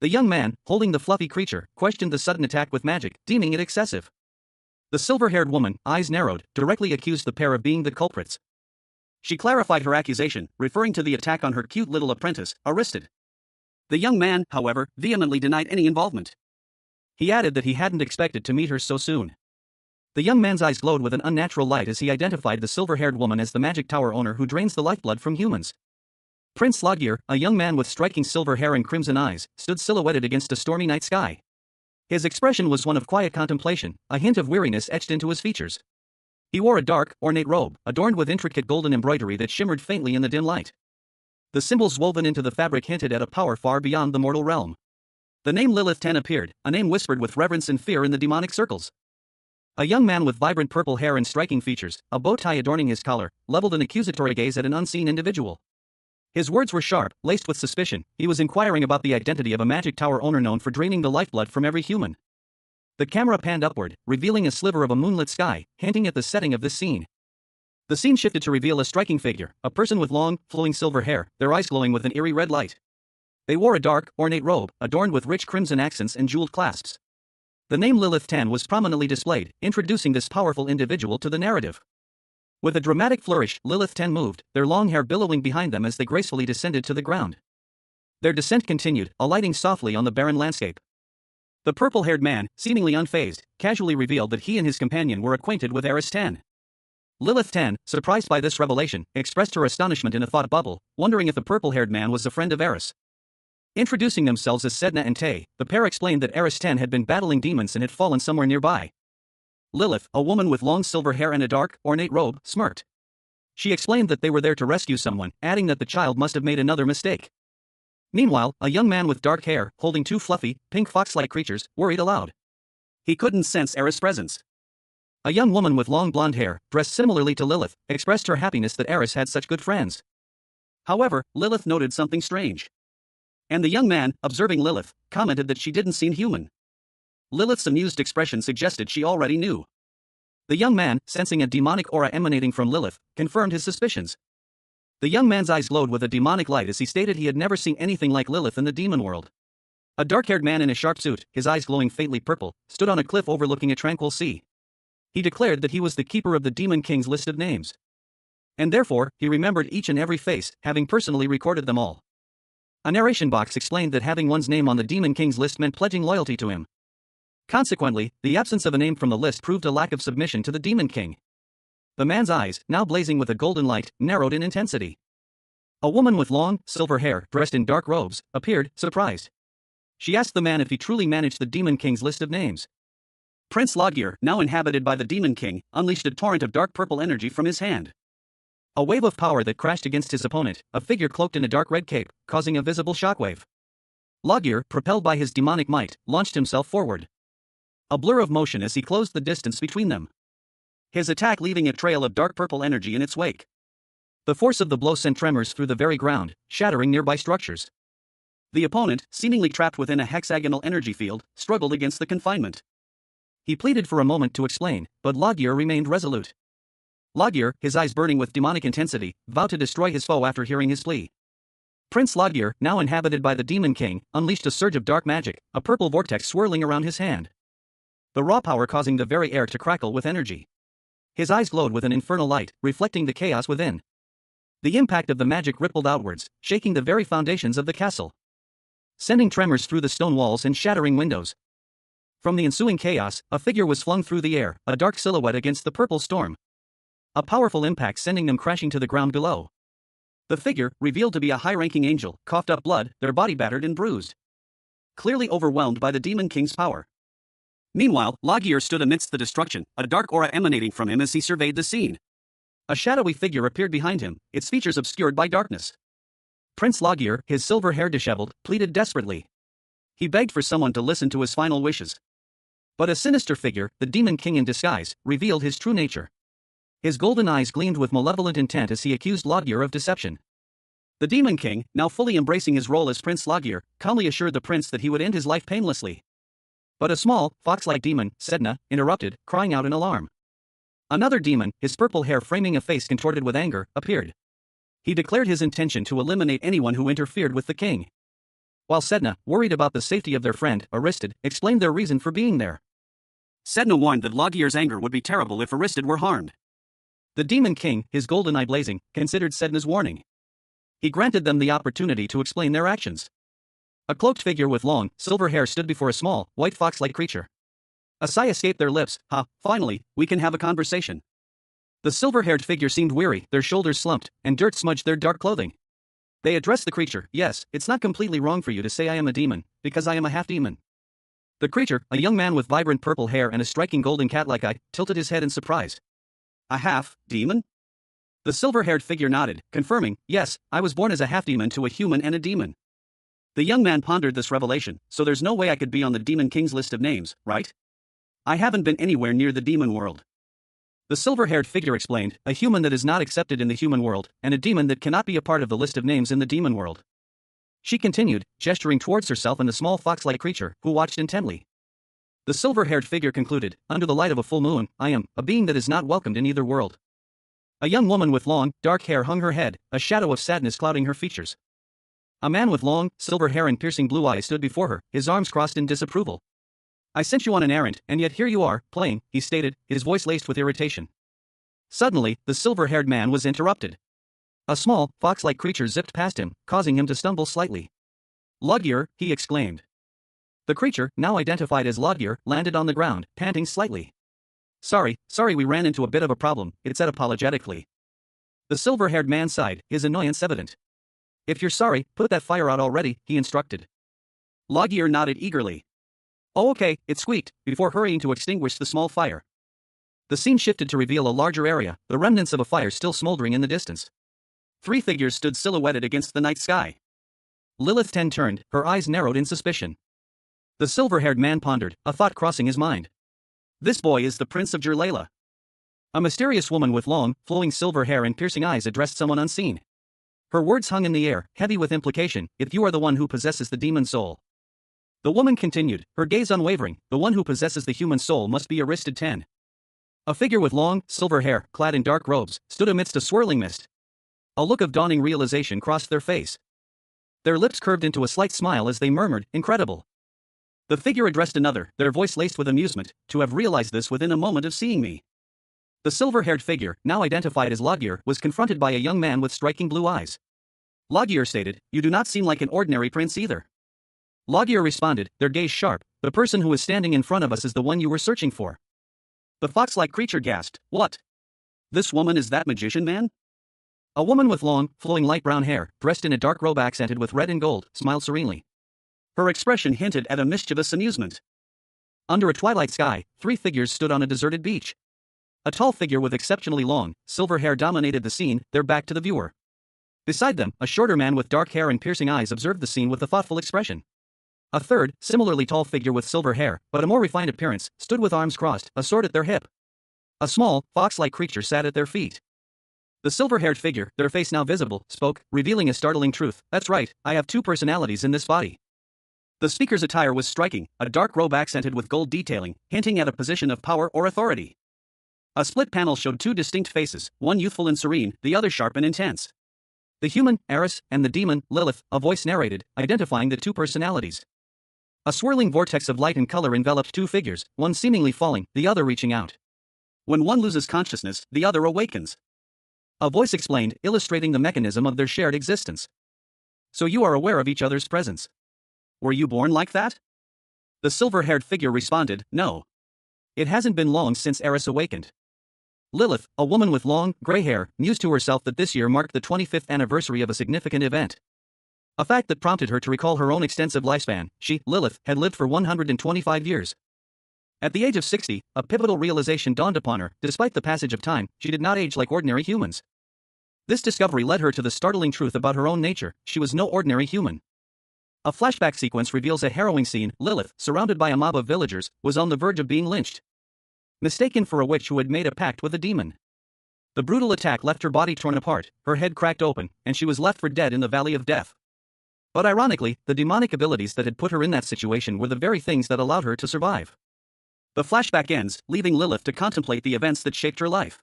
The young man, holding the fluffy creature, questioned the sudden attack with magic, deeming it excessive. The silver-haired woman, eyes narrowed, directly accused the pair of being the culprits. She clarified her accusation, referring to the attack on her cute little apprentice, Aristid. The young man, however, vehemently denied any involvement. He added that he hadn't expected to meet her so soon. The young man's eyes glowed with an unnatural light as he identified the silver-haired woman as the magic tower owner who drains the lifeblood from humans. Prince Loggier, a young man with striking silver hair and crimson eyes, stood silhouetted against a stormy night sky. His expression was one of quiet contemplation, a hint of weariness etched into his features. He wore a dark, ornate robe, adorned with intricate golden embroidery that shimmered faintly in the dim light. The symbols woven into the fabric hinted at a power far beyond the mortal realm. The name Lilith Ten appeared, a name whispered with reverence and fear in the demonic circles. A young man with vibrant purple hair and striking features, a bow tie adorning his collar, leveled an accusatory gaze at an unseen individual. His words were sharp, laced with suspicion. He was inquiring about the identity of a magic tower owner known for draining the lifeblood from every human. The camera panned upward, revealing a sliver of a moonlit sky, hinting at the setting of this scene. The scene shifted to reveal a striking figure, a person with long, flowing silver hair, their eyes glowing with an eerie red light. They wore a dark, ornate robe, adorned with rich crimson accents and jeweled clasps. The name Lilith Ten was prominently displayed, introducing this powerful individual to the narrative. With a dramatic flourish, Lilith Ten moved, their long hair billowing behind them as they gracefully descended to the ground. Their descent continued, alighting softly on the barren landscape. The purple-haired man, seemingly unfazed, casually revealed that he and his companion were acquainted with Eris Ten. Lilith Ten, surprised by this revelation, expressed her astonishment in a thought bubble, wondering if the purple-haired man was a friend of Eris. Introducing themselves as Sedna and Tay, the pair explained that Eris Ten had been battling demons and had fallen somewhere nearby. Lilith, a woman with long silver hair and a dark, ornate robe, smirked. She explained that they were there to rescue someone, adding that the child must have made another mistake. Meanwhile, a young man with dark hair, holding two fluffy, pink fox-like creatures, worried aloud. He couldn't sense Eris' presence. A young woman with long blonde hair, dressed similarly to Lilith, expressed her happiness that Eris had such good friends. However, Lilith noted something strange. And the young man, observing Lilith, commented that she didn't seem human. Lilith's amused expression suggested she already knew. The young man, sensing a demonic aura emanating from Lilith, confirmed his suspicions. The young man's eyes glowed with a demonic light as he stated he had never seen anything like Lilith in the demon world. A dark-haired man in a sharp suit, his eyes glowing faintly purple, stood on a cliff overlooking a tranquil sea. He declared that he was the keeper of the Demon King's list of names. And therefore, he remembered each and every face, having personally recorded them all. A narration box explained that having one's name on the Demon King's list meant pledging loyalty to him. Consequently, the absence of a name from the list proved a lack of submission to the Demon King. The man's eyes, now blazing with a golden light, narrowed in intensity. A woman with long, silver hair, dressed in dark robes, appeared, surprised. She asked the man if he truly managed the Demon King's list of names. Prince Loggier, now inhabited by the Demon King, unleashed a torrent of dark purple energy from his hand. A wave of power that crashed against his opponent, a figure cloaked in a dark red cape, causing a visible shockwave. Loggier, propelled by his demonic might, launched himself forward. A blur of motion as he closed the distance between them. His attack leaving a trail of dark purple energy in its wake. The force of the blow sent tremors through the very ground, shattering nearby structures. The opponent, seemingly trapped within a hexagonal energy field, struggled against the confinement. He pleaded for a moment to explain, but Logir remained resolute. Logir, his eyes burning with demonic intensity, vowed to destroy his foe after hearing his plea. Prince Logir, now inhabited by the Demon King, unleashed a surge of dark magic, a purple vortex swirling around his hand. The raw power causing the very air to crackle with energy. His eyes glowed with an infernal light, reflecting the chaos within. The impact of the magic rippled outwards, shaking the very foundations of the castle, sending tremors through the stone walls and shattering windows. From the ensuing chaos, a figure was flung through the air, a dark silhouette against the purple storm. A powerful impact sending them crashing to the ground below. The figure, revealed to be a high-ranking angel, coughed up blood, their body battered and bruised, clearly overwhelmed by the Demon King's power. Meanwhile, Logir stood amidst the destruction, a dark aura emanating from him as he surveyed the scene. A shadowy figure appeared behind him, its features obscured by darkness. Prince Logir, his silver hair disheveled, pleaded desperately. He begged for someone to listen to his final wishes. But a sinister figure, the Demon King in disguise, revealed his true nature. His golden eyes gleamed with malevolent intent as he accused Logir of deception. The Demon King, now fully embracing his role as Prince Logir, calmly assured the prince that he would end his life painlessly. But a small, fox-like demon, Sedna, interrupted, crying out in alarm. Another demon, his purple hair framing a face contorted with anger, appeared. He declared his intention to eliminate anyone who interfered with the king. While Sedna, worried about the safety of their friend, Aristed, explained their reason for being there. Sedna warned that Logir's anger would be terrible if Aristed were harmed. The Demon King, his golden eye blazing, considered Sedna's warning. He granted them the opportunity to explain their actions. A cloaked figure with long, silver hair stood before a small, white fox-like creature. A sigh escaped their lips. Finally, we can have a conversation. The silver-haired figure seemed weary, their shoulders slumped, and dirt smudged their dark clothing. They addressed the creature. Yes, it's not completely wrong for you to say I am a demon, because I am a half-demon. The creature, a young man with vibrant purple hair and a striking golden cat-like eye, tilted his head in surprise. A half-demon? The silver-haired figure nodded, confirming, yes, I was born as a half-demon to a human and a demon. The young man pondered this revelation, so there's no way I could be on the Demon King's list of names, right? I haven't been anywhere near the demon world. The silver-haired figure explained, a human that is not accepted in the human world, and a demon that cannot be a part of the list of names in the demon world. She continued, gesturing towards herself and the small fox-like creature, who watched intently. The silver-haired figure concluded, under the light of a full moon, I am a being that is not welcomed in either world. A young woman with long, dark hair hung her head, a shadow of sadness clouding her features. A man with long, silver hair and piercing blue eyes stood before her, his arms crossed in disapproval. I sent you on an errand, and yet here you are, playing, he stated, his voice laced with irritation. Suddenly, the silver-haired man was interrupted. A small, fox-like creature zipped past him, causing him to stumble slightly. Logir, he exclaimed. The creature, now identified as Logir, landed on the ground, panting slightly. Sorry, we ran into a bit of a problem, it said apologetically. The silver-haired man sighed, his annoyance evident. If you're sorry, put that fire out already, he instructed. Logir nodded eagerly. Oh okay, it squeaked, before hurrying to extinguish the small fire. The scene shifted to reveal a larger area, the remnants of a fire still smoldering in the distance. 3 figures stood silhouetted against the night sky. Lilith Ten turned, her eyes narrowed in suspicion. The silver-haired man pondered, a thought crossing his mind. This boy is the Prince of Jerlaila. A mysterious woman with long, flowing silver hair and piercing eyes addressed someone unseen. Her words hung in the air, heavy with implication, if you are the one who possesses the demon soul. The woman continued, her gaze unwavering, the one who possesses the human soul must be Aristed Ten. A figure with long, silver hair, clad in dark robes, stood amidst a swirling mist. A look of dawning realization crossed their face. Their lips curved into a slight smile as they murmured, incredible. The figure addressed another, their voice laced with amusement, to have realized this within a moment of seeing me. The silver-haired figure, now identified as Logir, was confronted by a young man with striking blue eyes. Logir stated, you do not seem like an ordinary prince either. Logir responded, their gaze sharp, the person who is standing in front of us is the one you were searching for. The fox-like creature gasped, what? This woman is that magician man? A woman with long, flowing light brown hair, dressed in a dark robe accented with red and gold, smiled serenely. Her expression hinted at a mischievous amusement. Under a twilight sky, 3 figures stood on a deserted beach. A tall figure with exceptionally long, silver hair dominated the scene, their back to the viewer. Beside them, a shorter man with dark hair and piercing eyes observed the scene with a thoughtful expression. A third, similarly tall figure with silver hair, but a more refined appearance, stood with arms crossed, a sword at their hip. A small, fox-like creature sat at their feet. The silver-haired figure, their face now visible, spoke, revealing a startling truth. That's right, I have two personalities in this body. The speaker's attire was striking, a dark robe accented with gold detailing, hinting at a position of power or authority. A split panel showed two distinct faces, one youthful and serene, the other sharp and intense. The human, Eris, and the demon, Lilith, a voice narrated, identifying the two personalities. A swirling vortex of light and color enveloped two figures, one seemingly falling, the other reaching out. When one loses consciousness, the other awakens. A voice explained, illustrating the mechanism of their shared existence. So you are aware of each other's presence. Were you born like that? The silver-haired figure responded, no. It hasn't been long since Eris awakened. Lilith, a woman with long, gray hair, mused to herself that this year marked the 25th anniversary of a significant event. A fact that prompted her to recall her own extensive lifespan. She, Lilith, had lived for 125 years. At the age of 60, a pivotal realization dawned upon her. Despite the passage of time, she did not age like ordinary humans. This discovery led her to the startling truth about her own nature: she was no ordinary human. A flashback sequence reveals a harrowing scene. Lilith, surrounded by a mob of villagers, was on the verge of being lynched. Mistaken for a witch who had made a pact with a demon. The brutal attack left her body torn apart, her head cracked open, and she was left for dead in the Valley of Death. But ironically, the demonic abilities that had put her in that situation were the very things that allowed her to survive. The flashback ends, leaving Lilith to contemplate the events that shaped her life.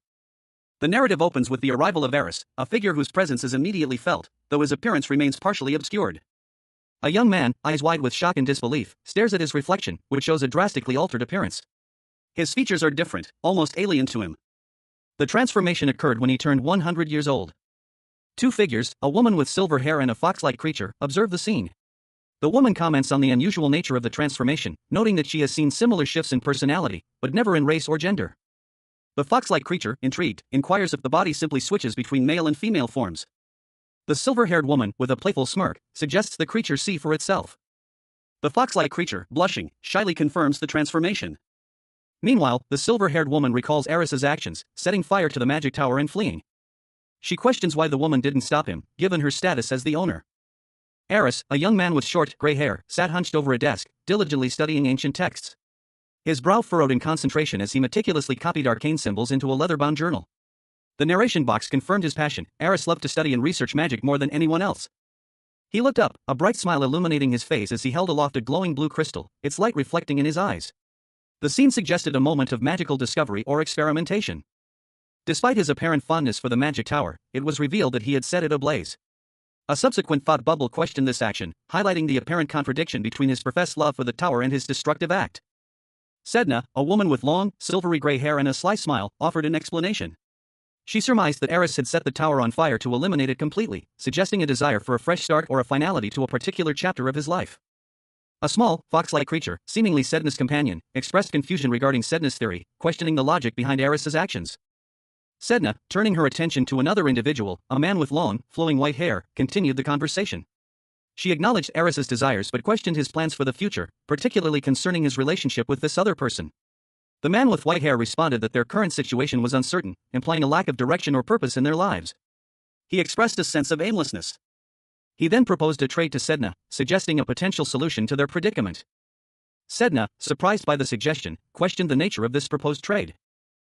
The narrative opens with the arrival of Eris, a figure whose presence is immediately felt, though his appearance remains partially obscured. A young man, eyes wide with shock and disbelief, stares at his reflection, which shows a drastically altered appearance. His features are different, almost alien to him. The transformation occurred when he turned 100 years old. Two figures, a woman with silver hair and a fox-like creature, observe the scene. The woman comments on the unusual nature of the transformation, noting that she has seen similar shifts in personality, but never in race or gender. The fox-like creature, intrigued, inquires if the body simply switches between male and female forms. The silver-haired woman, with a playful smirk, suggests the creature see for itself. The fox-like creature, blushing, shyly confirms the transformation. Meanwhile, the silver-haired woman recalls Eris's actions, setting fire to the magic tower and fleeing. She questions why the woman didn't stop him, given her status as the owner. Eris, a young man with short, gray hair, sat hunched over a desk, diligently studying ancient texts. His brow furrowed in concentration as he meticulously copied arcane symbols into a leather-bound journal. The narration box confirmed his passion. Eris loved to study and research magic more than anyone else. He looked up, a bright smile illuminating his face as he held aloft a glowing blue crystal, its light reflecting in his eyes. The scene suggested a moment of magical discovery or experimentation. Despite his apparent fondness for the magic tower, it was revealed that he had set it ablaze. A subsequent thought bubble questioned this action, highlighting the apparent contradiction between his professed love for the tower and his destructive act. Sedna, a woman with long, silvery gray hair and a sly smile, offered an explanation. She surmised that Eris had set the tower on fire to eliminate it completely, suggesting a desire for a fresh start or a finality to a particular chapter of his life. A small, fox-like creature, seemingly Sedna's companion, expressed confusion regarding Sedna's theory, questioning the logic behind Eris's actions. Sedna, turning her attention to another individual, a man with long, flowing white hair, continued the conversation. She acknowledged Eris's desires but questioned his plans for the future, particularly concerning his relationship with this other person. The man with white hair responded that their current situation was uncertain, implying a lack of direction or purpose in their lives. He expressed a sense of aimlessness. He then proposed a trade to Sedna, suggesting a potential solution to their predicament. Sedna, surprised by the suggestion, questioned the nature of this proposed trade.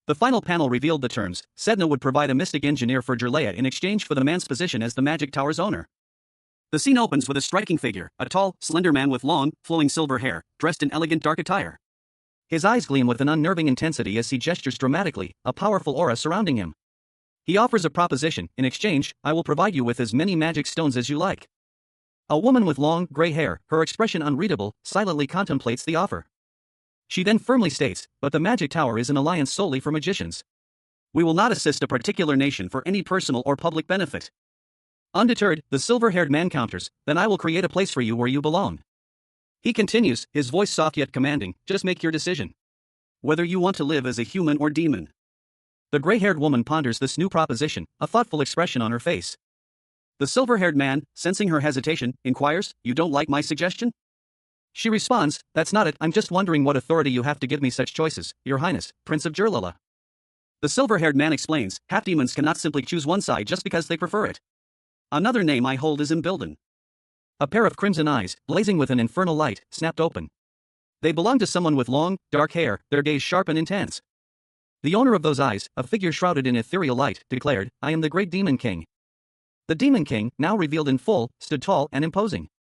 The final panel revealed the terms. Sedna would provide a mystic engineer for Jerleia in exchange for the man's position as the magic tower's owner. The scene opens with a striking figure, a tall, slender man with long, flowing silver hair, dressed in elegant dark attire. His eyes gleam with an unnerving intensity as he gestures dramatically, a powerful aura surrounding him. He offers a proposition: in exchange, I will provide you with as many magic stones as you like. A woman with long, gray hair, her expression unreadable, silently contemplates the offer. She then firmly states, but the magic tower is an alliance solely for magicians. We will not assist a particular nation for any personal or public benefit. Undeterred, the silver-haired man counters, then I will create a place for you where you belong. He continues, his voice soft yet commanding, just make your decision. Whether you want to live as a human or demon. The gray-haired woman ponders this new proposition, a thoughtful expression on her face. The silver-haired man, sensing her hesitation, inquires, you don't like my suggestion? She responds, that's not it, I'm just wondering what authority you have to give me such choices, Your Highness, Prince of Jerlala. The silver-haired man explains, half-demons cannot simply choose one side just because they prefer it. Another name I hold is Imbilden. A pair of crimson eyes, blazing with an infernal light, snapped open. They belong to someone with long, dark hair, their gaze sharp and intense. The owner of those eyes, a figure shrouded in ethereal light, declared, "I am the great Demon King." The Demon King, now revealed in full, stood tall and imposing.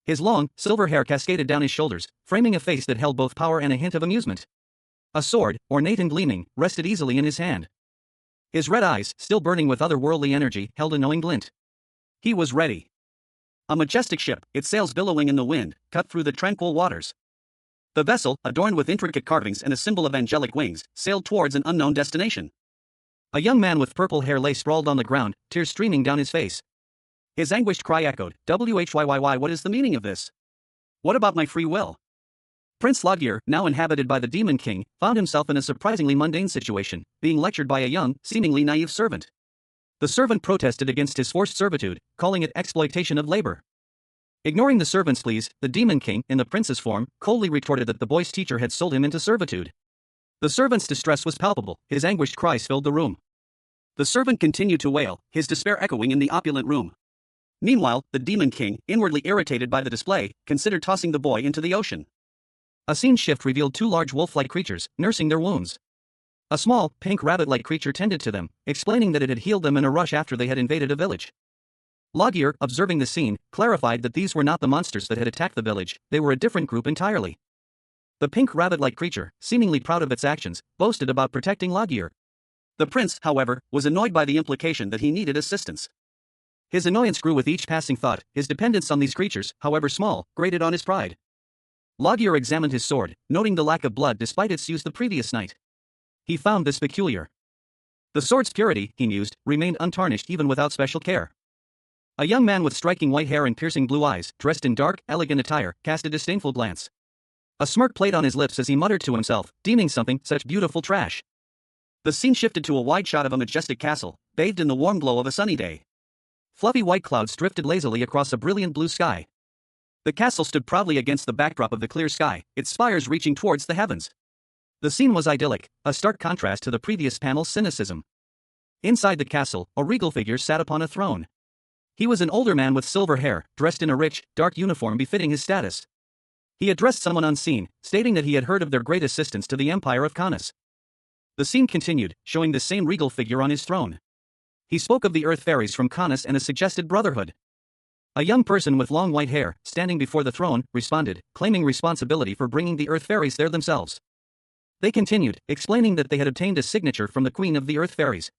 His long, silver hair cascaded down his shoulders, framing a face that held both power and a hint of amusement. A sword, ornate and gleaming, rested easily in his hand. His red eyes, still burning with otherworldly energy, held a knowing glint. He was ready. A majestic ship, its sails billowing in the wind, cut through the tranquil waters. The vessel, adorned with intricate carvings and a symbol of angelic wings, sailed towards an unknown destination. A young man with purple hair lay sprawled on the ground, tears streaming down his face. His anguished cry echoed, "Whyy, what is the meaning of this? What about my free will?" Prince Logir, now inhabited by the Demon King, found himself in a surprisingly mundane situation, being lectured by a young, seemingly naive servant. The servant protested against his forced servitude, calling it exploitation of labor. Ignoring the servant's pleas, the Demon King, in the prince's form, coldly retorted that the boy's teacher had sold him into servitude. The servant's distress was palpable, his anguished cries filled the room. The servant continued to wail, his despair echoing in the opulent room. Meanwhile, the Demon King, inwardly irritated by the display, considered tossing the boy into the ocean. A scene shift revealed two large wolf-like creatures, nursing their wounds. A small, pink rabbit-like creature tended to them, explaining that it had healed them in a rush after they had invaded a village. Logir, observing the scene, clarified that these were not the monsters that had attacked the village, they were a different group entirely. The pink rabbit-like creature, seemingly proud of its actions, boasted about protecting Logir. The prince, however, was annoyed by the implication that he needed assistance. His annoyance grew with each passing thought, his dependence on these creatures, however small, grated on his pride. Logir examined his sword, noting the lack of blood despite its use the previous night. He found this peculiar. The sword's purity, he mused, remained untarnished even without special care. A young man with striking white hair and piercing blue eyes, dressed in dark, elegant attire, cast a disdainful glance. A smirk played on his lips as he muttered to himself, deeming something such beautiful trash. The scene shifted to a wide shot of a majestic castle, bathed in the warm glow of a sunny day. Fluffy white clouds drifted lazily across a brilliant blue sky. The castle stood proudly against the backdrop of the clear sky, its spires reaching towards the heavens. The scene was idyllic, a stark contrast to the previous panel's cynicism. Inside the castle, a regal figure sat upon a throne. He was an older man with silver hair, dressed in a rich, dark uniform befitting his status. He addressed someone unseen, stating that he had heard of their great assistance to the Empire of Canas. The scene continued, showing the same regal figure on his throne. He spoke of the earth fairies from Canas and a suggested brotherhood. A young person with long white hair, standing before the throne, responded, claiming responsibility for bringing the earth fairies there themselves. They continued, explaining that they had obtained a signature from the queen of the earth fairies.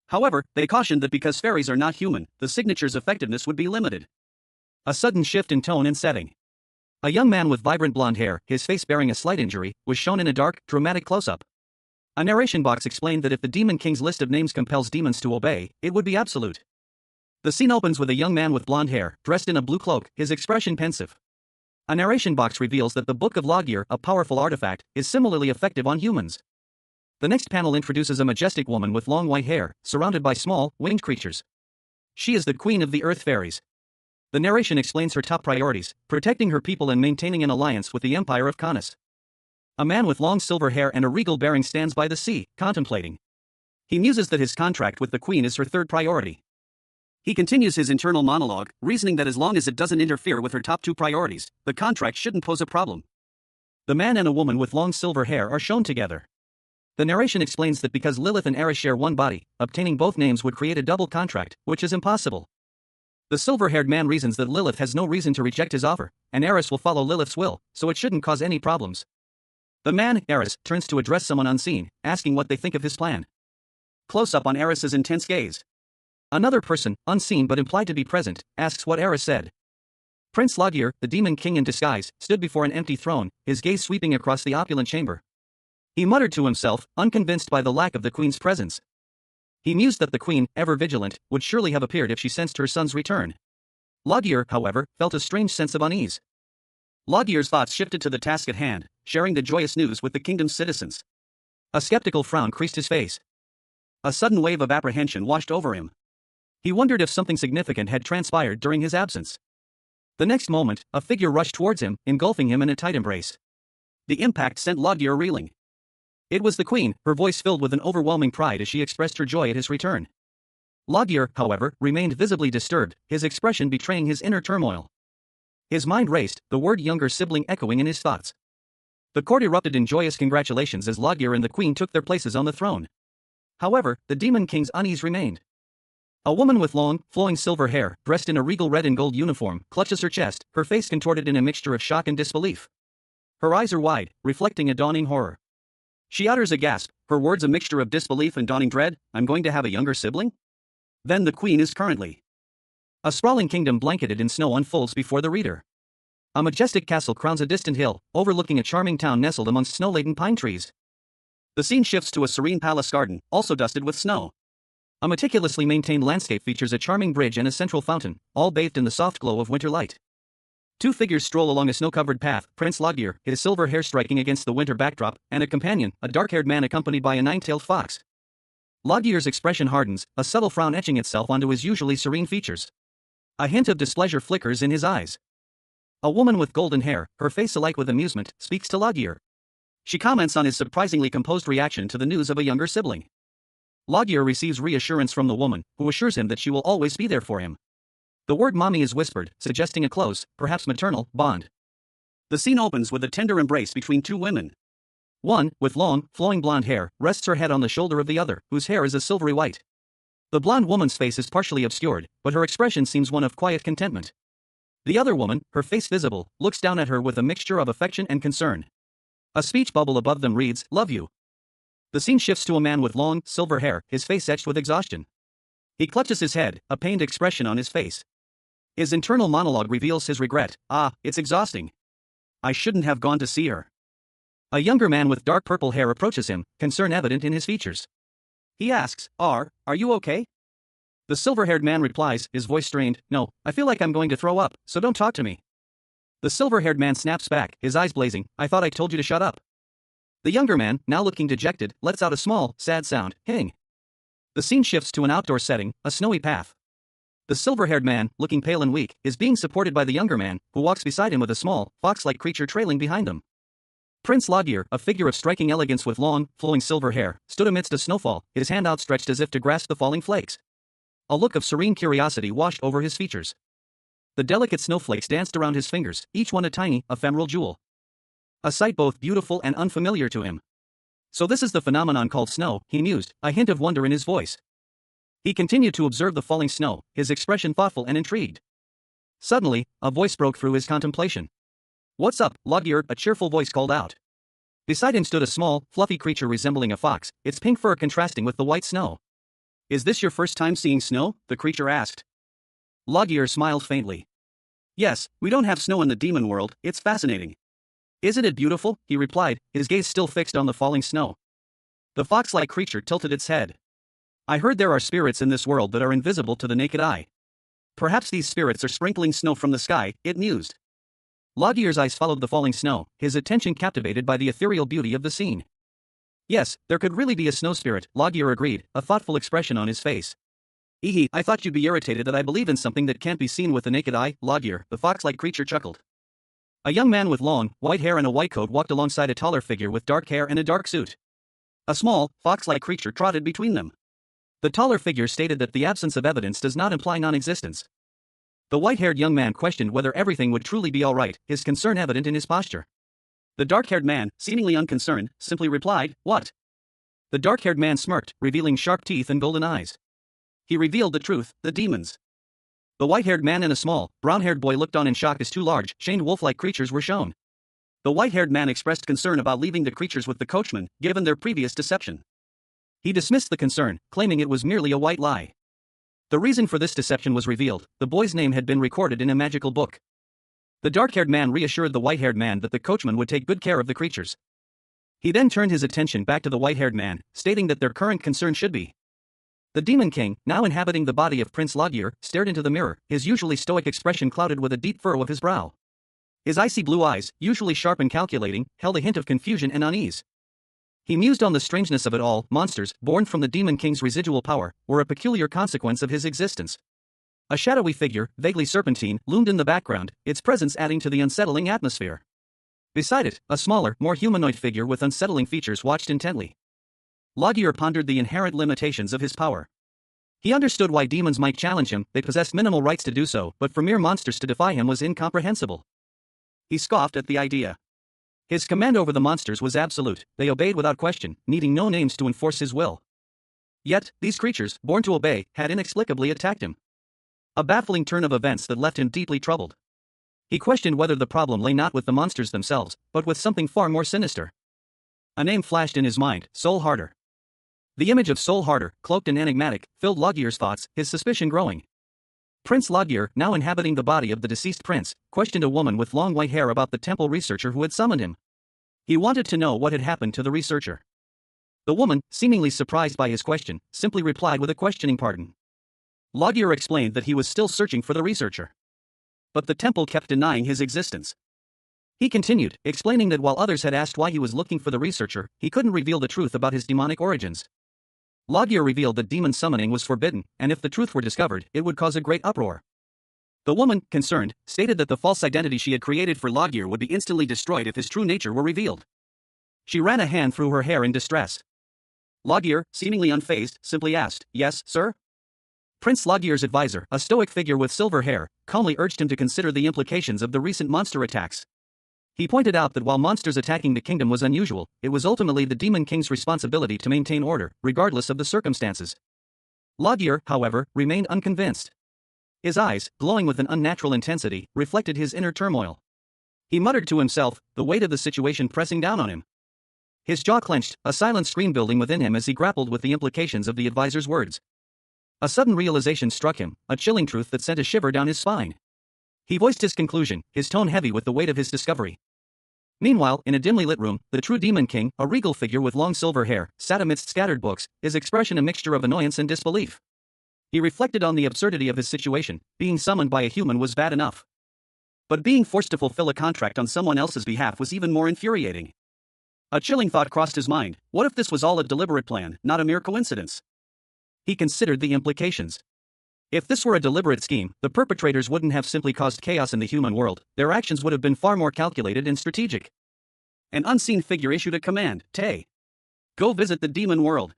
However, they cautioned that because fairies are not human, the signature's effectiveness would be limited. A sudden shift in tone and setting. A young man with vibrant blonde hair, his face bearing a slight injury, was shown in a dark, dramatic close-up. A narration box explained that if the Demon King's list of names compels demons to obey, it would be absolute. The scene opens with a young man with blonde hair, dressed in a blue cloak, his expression pensive. A narration box reveals that the Book of Logir, a powerful artifact, is similarly effective on humans. The next panel introduces a majestic woman with long white hair, surrounded by small, winged creatures. She is the queen of the earth fairies. The narration explains her top priorities, protecting her people and maintaining an alliance with the Empire of Canas. A man with long silver hair and a regal bearing stands by the sea, contemplating. He muses that his contract with the queen is her third priority. He continues his internal monologue, reasoning that as long as it doesn't interfere with her top two priorities, the contract shouldn't pose a problem. The man and a woman with long silver hair are shown together. The narration explains that because Lilith and Eris share one body, obtaining both names would create a double contract, which is impossible. The silver-haired man reasons that Lilith has no reason to reject his offer, and Eris will follow Lilith's will, so it shouldn't cause any problems. The man, Eris, turns to address someone unseen, asking what they think of his plan. Close-up on Eris's intense gaze. Another person, unseen but implied to be present, asks what Eris said. Prince Logir, the Demon King in disguise, stood before an empty throne, his gaze sweeping across the opulent chamber. He muttered to himself, unconvinced by the lack of the queen's presence. He mused that the queen, ever vigilant, would surely have appeared if she sensed her son's return. Logir, however, felt a strange sense of unease. Logir's thoughts shifted to the task at hand, sharing the joyous news with the kingdom's citizens. A skeptical frown creased his face. A sudden wave of apprehension washed over him. He wondered if something significant had transpired during his absence. The next moment, a figure rushed towards him, engulfing him in a tight embrace. The impact sent Logir reeling. It was the queen, her voice filled with an overwhelming pride as she expressed her joy at his return. Logir, however, remained visibly disturbed, his expression betraying his inner turmoil. His mind raced, the word younger sibling echoing in his thoughts. The court erupted in joyous congratulations as Loggear and the queen took their places on the throne. However, the Demon King's unease remained. A woman with long, flowing silver hair, dressed in a regal red and gold uniform, clutches her chest, her face contorted in a mixture of shock and disbelief. Her eyes are wide, reflecting a dawning horror. She utters a gasp, her words a mixture of disbelief and dawning dread. I'm going to have a younger sibling? Then the queen is currently. A sprawling kingdom blanketed in snow unfolds before the reader. A majestic castle crowns a distant hill, overlooking a charming town nestled amongst snow-laden pine trees. The scene shifts to a serene palace garden, also dusted with snow. A meticulously maintained landscape features a charming bridge and a central fountain, all bathed in the soft glow of winter light. Two figures stroll along a snow-covered path, Prince Loggear, his silver hair striking against the winter backdrop, and a companion, a dark-haired man accompanied by a nine-tailed fox. Loggear's expression hardens, a subtle frown etching itself onto his usually serene features. A hint of displeasure flickers in his eyes. A woman with golden hair, her face alight with amusement, speaks to Loggear. She comments on his surprisingly composed reaction to the news of a younger sibling. Loggear receives reassurance from the woman, who assures him that she will always be there for him. The word mommy is whispered, suggesting a close, perhaps maternal, bond. The scene opens with a tender embrace between two women. One, with long, flowing blonde hair, rests her head on the shoulder of the other, whose hair is a silvery white. The blonde woman's face is partially obscured, but her expression seems one of quiet contentment. The other woman, her face visible, looks down at her with a mixture of affection and concern. A speech bubble above them reads, "Love you." The scene shifts to a man with long, silver hair, his face etched with exhaustion. He clutches his head, a pained expression on his face. His internal monologue reveals his regret. It's exhausting. I shouldn't have gone to see her. A younger man with dark purple hair approaches him, concern evident in his features. He asks, Are you okay? The silver-haired man replies, his voice strained, No, I feel like I'm going to throw up, so don't talk to me. The silver-haired man snaps back, his eyes blazing, I thought I told you to shut up. The younger man, now looking dejected, lets out a small, sad sound, hing. The scene shifts to an outdoor setting, a snowy path. The silver-haired man, looking pale and weak, is being supported by the younger man, who walks beside him with a small, fox-like creature trailing behind them. Prince Loggear, a figure of striking elegance with long, flowing silver hair, stood amidst a snowfall, his hand outstretched as if to grasp the falling flakes. A look of serene curiosity washed over his features. The delicate snowflakes danced around his fingers, each one a tiny, ephemeral jewel. A sight both beautiful and unfamiliar to him. So this is the phenomenon called snow, he mused, a hint of wonder in his voice. He continued to observe the falling snow, his expression thoughtful and intrigued. Suddenly, a voice broke through his contemplation. What's up, Loggear? A cheerful voice called out. Beside him stood a small, fluffy creature resembling a fox, its pink fur contrasting with the white snow. Is this your first time seeing snow? The creature asked. Loggear smiled faintly. Yes, we don't have snow in the demon world, it's fascinating. Isn't it beautiful? He replied, his gaze still fixed on the falling snow. The fox-like creature tilted its head. I heard there are spirits in this world that are invisible to the naked eye. Perhaps these spirits are sprinkling snow from the sky, it mused. Loggear's eyes followed the falling snow, his attention captivated by the ethereal beauty of the scene. Yes, there could really be a snow spirit, Loggear agreed, a thoughtful expression on his face. I thought you'd be irritated that I believe in something that can't be seen with the naked eye, Loggear, the fox-like creature chuckled. A young man with long, white hair and a white coat walked alongside a taller figure with dark hair and a dark suit. A small, fox-like creature trotted between them. The taller figure stated that the absence of evidence does not imply non-existence. The white-haired young man questioned whether everything would truly be all right, his concern evident in his posture. The dark-haired man, seemingly unconcerned, simply replied, What? The dark-haired man smirked, revealing sharp teeth and golden eyes. He revealed the truth, the demons. The white-haired man and a small, brown-haired boy looked on in shock as two large, chained wolf-like creatures were shown. The white-haired man expressed concern about leaving the creatures with the coachman, given their previous deception. He dismissed the concern, claiming it was merely a white lie. The reason for this deception was revealed, the boy's name had been recorded in a magical book. The dark-haired man reassured the white-haired man that the coachman would take good care of the creatures. He then turned his attention back to the white-haired man, stating that their current concern should be. The Demon King, now inhabiting the body of Prince Loggear, stared into the mirror, his usually stoic expression clouded with a deep furrow of his brow. His icy blue eyes, usually sharp and calculating, held a hint of confusion and unease. He mused on the strangeness of it all. Monsters, born from the Demon King's residual power, were a peculiar consequence of his existence. A shadowy figure, vaguely serpentine, loomed in the background, its presence adding to the unsettling atmosphere. Beside it, a smaller, more humanoid figure with unsettling features watched intently. Loggear pondered the inherent limitations of his power. He understood why demons might challenge him, they possessed minimal rights to do so, but for mere monsters to defy him was incomprehensible. He scoffed at the idea. His command over the monsters was absolute, they obeyed without question, needing no names to enforce his will. Yet, these creatures, born to obey, had inexplicably attacked him. A baffling turn of events that left him deeply troubled. He questioned whether the problem lay not with the monsters themselves, but with something far more sinister. A name flashed in his mind, Soul Harder. The image of Soul Harder, cloaked and enigmatic, filled Logier's thoughts, his suspicion growing. Prince Logier, now inhabiting the body of the deceased prince, questioned a woman with long white hair about the temple researcher who had summoned him. He wanted to know what had happened to the researcher. The woman, seemingly surprised by his question, simply replied with a questioning pardon. Logier explained that he was still searching for the researcher. But the temple kept denying his existence. He continued, explaining that while others had asked why he was looking for the researcher, he couldn't reveal the truth about his demonic origins. Logier revealed that demon summoning was forbidden, and if the truth were discovered, it would cause a great uproar. The woman, concerned, stated that the false identity she had created for Logier would be instantly destroyed if his true nature were revealed. She ran a hand through her hair in distress. Logier, seemingly unfazed, simply asked, "Yes, sir?" Prince Logier's advisor, a stoic figure with silver hair, calmly urged him to consider the implications of the recent monster attacks. He pointed out that while monsters attacking the kingdom was unusual, it was ultimately the Demon King's responsibility to maintain order, regardless of the circumstances. Logier, however, remained unconvinced. His eyes, glowing with an unnatural intensity, reflected his inner turmoil. He muttered to himself, the weight of the situation pressing down on him. His jaw clenched, a silent scream building within him as he grappled with the implications of the advisor's words. A sudden realization struck him, a chilling truth that sent a shiver down his spine. He voiced his conclusion, his tone heavy with the weight of his discovery. Meanwhile, in a dimly lit room, the true Demon King, a regal figure with long silver hair, sat amidst scattered books, his expression a mixture of annoyance and disbelief. He reflected on the absurdity of his situation. Being summoned by a human was bad enough. But being forced to fulfill a contract on someone else's behalf was even more infuriating. A chilling thought crossed his mind, what if this was all a deliberate plan, not a mere coincidence? He considered the implications. If this were a deliberate scheme, the perpetrators wouldn't have simply caused chaos in the human world, their actions would have been far more calculated and strategic. An unseen figure issued a command, Tay. Go visit the demon world.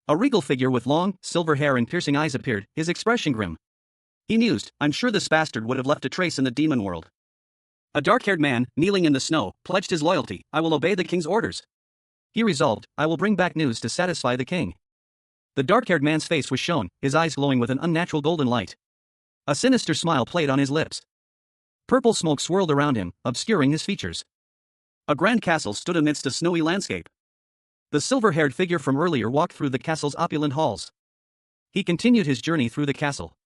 A regal figure with long, silver hair and piercing eyes appeared, his expression grim. He mused, I'm sure this bastard would have left a trace in the demon world. A dark-haired man, kneeling in the snow, pledged his loyalty, I will obey the king's orders. He resolved, I will bring back news to satisfy the king. The dark-haired man's face was shone, his eyes glowing with an unnatural golden light. A sinister smile played on his lips. Purple smoke swirled around him, obscuring his features. A grand castle stood amidst a snowy landscape. The silver-haired figure from earlier walked through the castle's opulent halls. He continued his journey through the castle.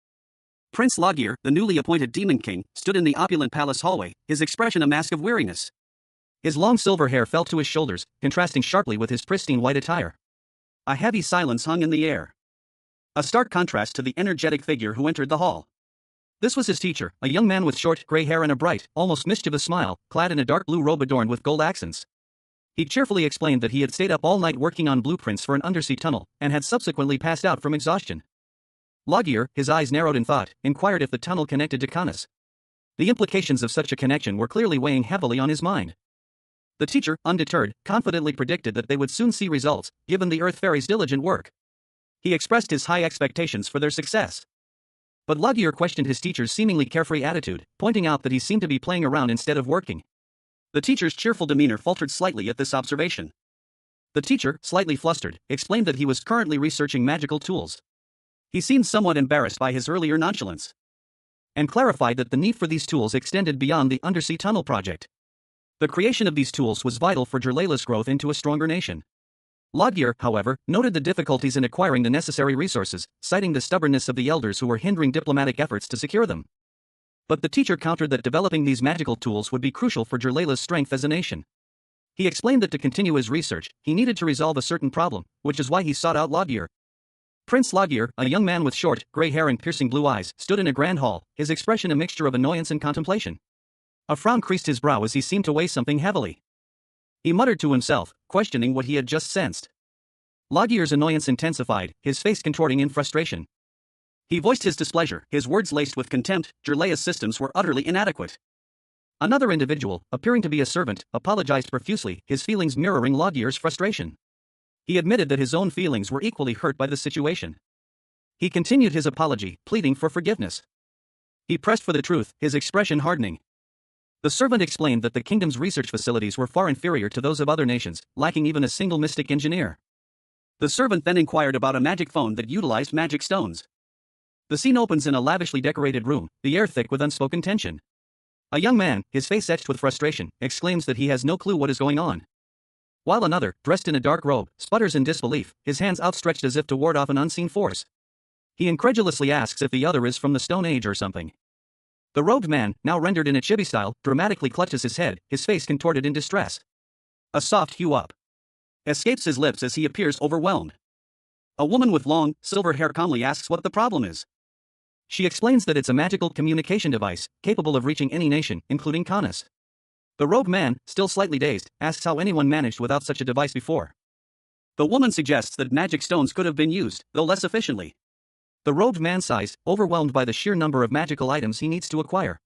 Prince Logier, the newly appointed Demon King, stood in the opulent palace hallway, his expression a mask of weariness. His long silver hair fell to his shoulders, contrasting sharply with his pristine white attire. A heavy silence hung in the air. A stark contrast to the energetic figure who entered the hall. This was his teacher, a young man with short, gray hair and a bright, almost mischievous smile, clad in a dark blue robe adorned with gold accents. He cheerfully explained that he had stayed up all night working on blueprints for an undersea tunnel, and had subsequently passed out from exhaustion. Logier, his eyes narrowed in thought, inquired if the tunnel connected to Canas. The implications of such a connection were clearly weighing heavily on his mind. The teacher, undeterred, confidently predicted that they would soon see results, given the Earth Fairy's diligent work. He expressed his high expectations for their success. But Logier questioned his teacher's seemingly carefree attitude, pointing out that he seemed to be playing around instead of working. The teacher's cheerful demeanor faltered slightly at this observation. The teacher, slightly flustered, explained that he was currently researching magical tools. He seemed somewhat embarrassed by his earlier nonchalance, and clarified that the need for these tools extended beyond the undersea tunnel project. The creation of these tools was vital for Jerlala's growth into a stronger nation. Logier, however, noted the difficulties in acquiring the necessary resources, citing the stubbornness of the elders who were hindering diplomatic efforts to secure them. But the teacher countered that developing these magical tools would be crucial for Jerlala's strength as a nation. He explained that to continue his research, he needed to resolve a certain problem, which is why he sought out Logier. Prince Logier, a young man with short, gray hair and piercing blue eyes, stood in a grand hall, his expression a mixture of annoyance and contemplation. A frown creased his brow as he seemed to weigh something heavily. He muttered to himself, questioning what he had just sensed. Logier's annoyance intensified, his face contorting in frustration. He voiced his displeasure, his words laced with contempt. Jerlala's systems were utterly inadequate. Another individual, appearing to be a servant, apologized profusely, his feelings mirroring Logier's frustration. He admitted that his own feelings were equally hurt by the situation. He continued his apology, pleading for forgiveness. He pressed for the truth, his expression hardening. The servant explained that the kingdom's research facilities were far inferior to those of other nations, lacking even a single mystic engineer. The servant then inquired about a magic phone that utilized magic stones. The scene opens in a lavishly decorated room, the air thick with unspoken tension. A young man, his face etched with frustration, exclaims that he has no clue what is going on. While another, dressed in a dark robe, sputters in disbelief, his hands outstretched as if to ward off an unseen force. He incredulously asks if the other is from the Stone Age or something. The robed man, now rendered in a chibi style, dramatically clutches his head, his face contorted in distress. A soft hue up escapes his lips as he appears overwhelmed. A woman with long, silver hair calmly asks what the problem is. She explains that it's a magical communication device, capable of reaching any nation, including Kanas. The robed man, still slightly dazed, asks how anyone managed without such a device before. The woman suggests that magic stones could have been used, though less efficiently. The robed man sighs, overwhelmed by the sheer number of magical items he needs to acquire.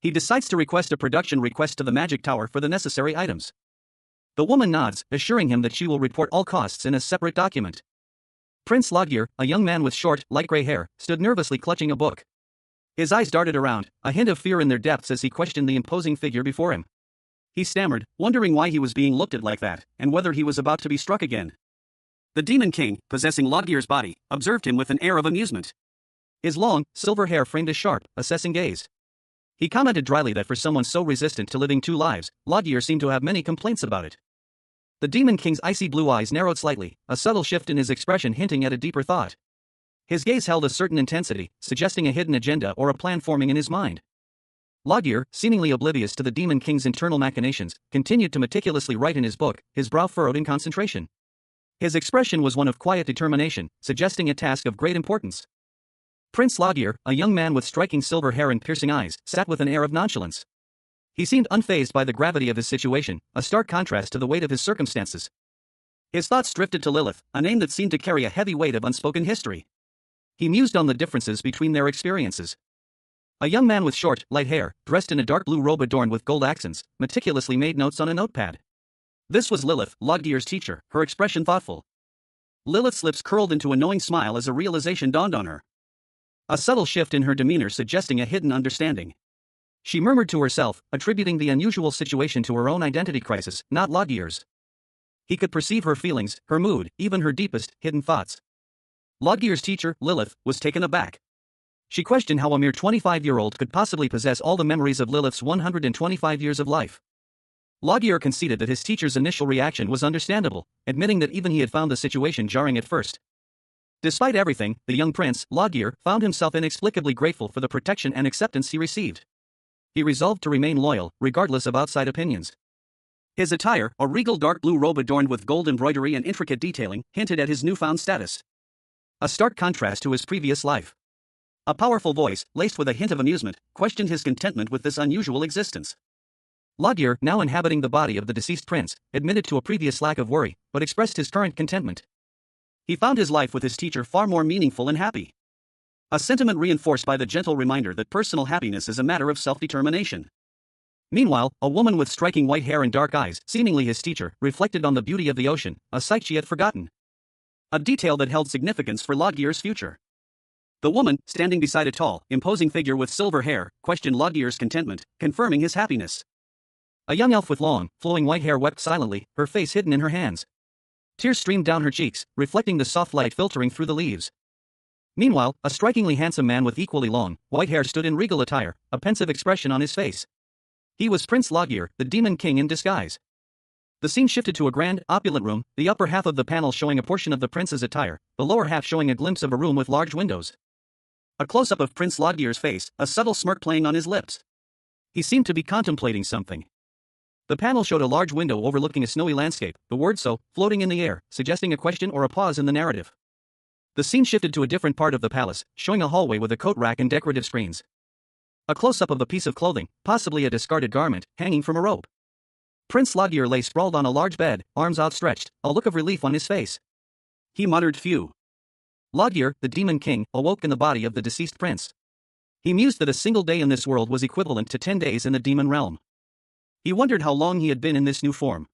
He decides to request a production request to the magic tower for the necessary items. The woman nods, assuring him that she will report all costs in a separate document. Prince Logir, a young man with short, light gray hair, stood nervously clutching a book. His eyes darted around, a hint of fear in their depths as he questioned the imposing figure before him. He stammered, wondering why he was being looked at like that, and whether he was about to be struck again. The Demon King, possessing Logir's body, observed him with an air of amusement. His long, silver hair framed a sharp, assessing gaze. He commented dryly that for someone so resistant to living two lives, Logir seemed to have many complaints about it. The Demon King's icy blue eyes narrowed slightly, a subtle shift in his expression hinting at a deeper thought. His gaze held a certain intensity, suggesting a hidden agenda or a plan forming in his mind. Logir, seemingly oblivious to the Demon King's internal machinations, continued to meticulously write in his book, his brow furrowed in concentration. His expression was one of quiet determination, suggesting a task of great importance. Prince Logir, a young man with striking silver hair and piercing eyes, sat with an air of nonchalance. He seemed unfazed by the gravity of his situation, a stark contrast to the weight of his circumstances. His thoughts drifted to Lilith, a name that seemed to carry a heavy weight of unspoken history. He mused on the differences between their experiences. A young man with short, light hair, dressed in a dark blue robe adorned with gold accents, meticulously made notes on a notepad. This was Lilith, Logir's teacher, her expression thoughtful. Lilith's lips curled into a knowing smile as a realization dawned on her. A subtle shift in her demeanor suggesting a hidden understanding. She murmured to herself, attributing the unusual situation to her own identity crisis, not Logir's. He could perceive her feelings, her mood, even her deepest, hidden thoughts. Logir's teacher, Lilith, was taken aback. She questioned how a mere 25-year-old could possibly possess all the memories of Lilith's 125 years of life. Logir conceded that his teacher's initial reaction was understandable, admitting that even he had found the situation jarring at first. Despite everything, the young prince, Logir, found himself inexplicably grateful for the protection and acceptance he received. He resolved to remain loyal, regardless of outside opinions. His attire, a regal dark blue robe adorned with gold embroidery and intricate detailing, hinted at his newfound status. A stark contrast to his previous life. A powerful voice, laced with a hint of amusement, questioned his contentment with this unusual existence. Logir, now inhabiting the body of the deceased prince, admitted to a previous lack of worry, but expressed his current contentment. He found his life with his teacher far more meaningful and happy. A sentiment reinforced by the gentle reminder that personal happiness is a matter of self-determination. Meanwhile, a woman with striking white hair and dark eyes, seemingly his teacher, reflected on the beauty of the ocean, a sight she had forgotten. A detail that held significance for Logir's future. The woman, standing beside a tall, imposing figure with silver hair, questioned Logir's contentment, confirming his happiness. A young elf with long, flowing white hair wept silently, her face hidden in her hands. Tears streamed down her cheeks, reflecting the soft light filtering through the leaves. Meanwhile, a strikingly handsome man with equally long, white hair stood in regal attire, a pensive expression on his face. He was Prince Logir, the Demon King in disguise. The scene shifted to a grand, opulent room, the upper half of the panel showing a portion of the prince's attire, the lower half showing a glimpse of a room with large windows. A close-up of Prince Logir's face, a subtle smirk playing on his lips. He seemed to be contemplating something. The panel showed a large window overlooking a snowy landscape, the word "so" floating in the air, suggesting a question or a pause in the narrative. The scene shifted to a different part of the palace, showing a hallway with a coat rack and decorative screens. A close-up of a piece of clothing, possibly a discarded garment, hanging from a rope. Prince Logir lay sprawled on a large bed, arms outstretched, a look of relief on his face. He muttered phew. Logir, the Demon King, awoke in the body of the deceased prince. He mused that a single day in this world was equivalent to 10 days in the demon realm. He wondered how long he had been in this new form.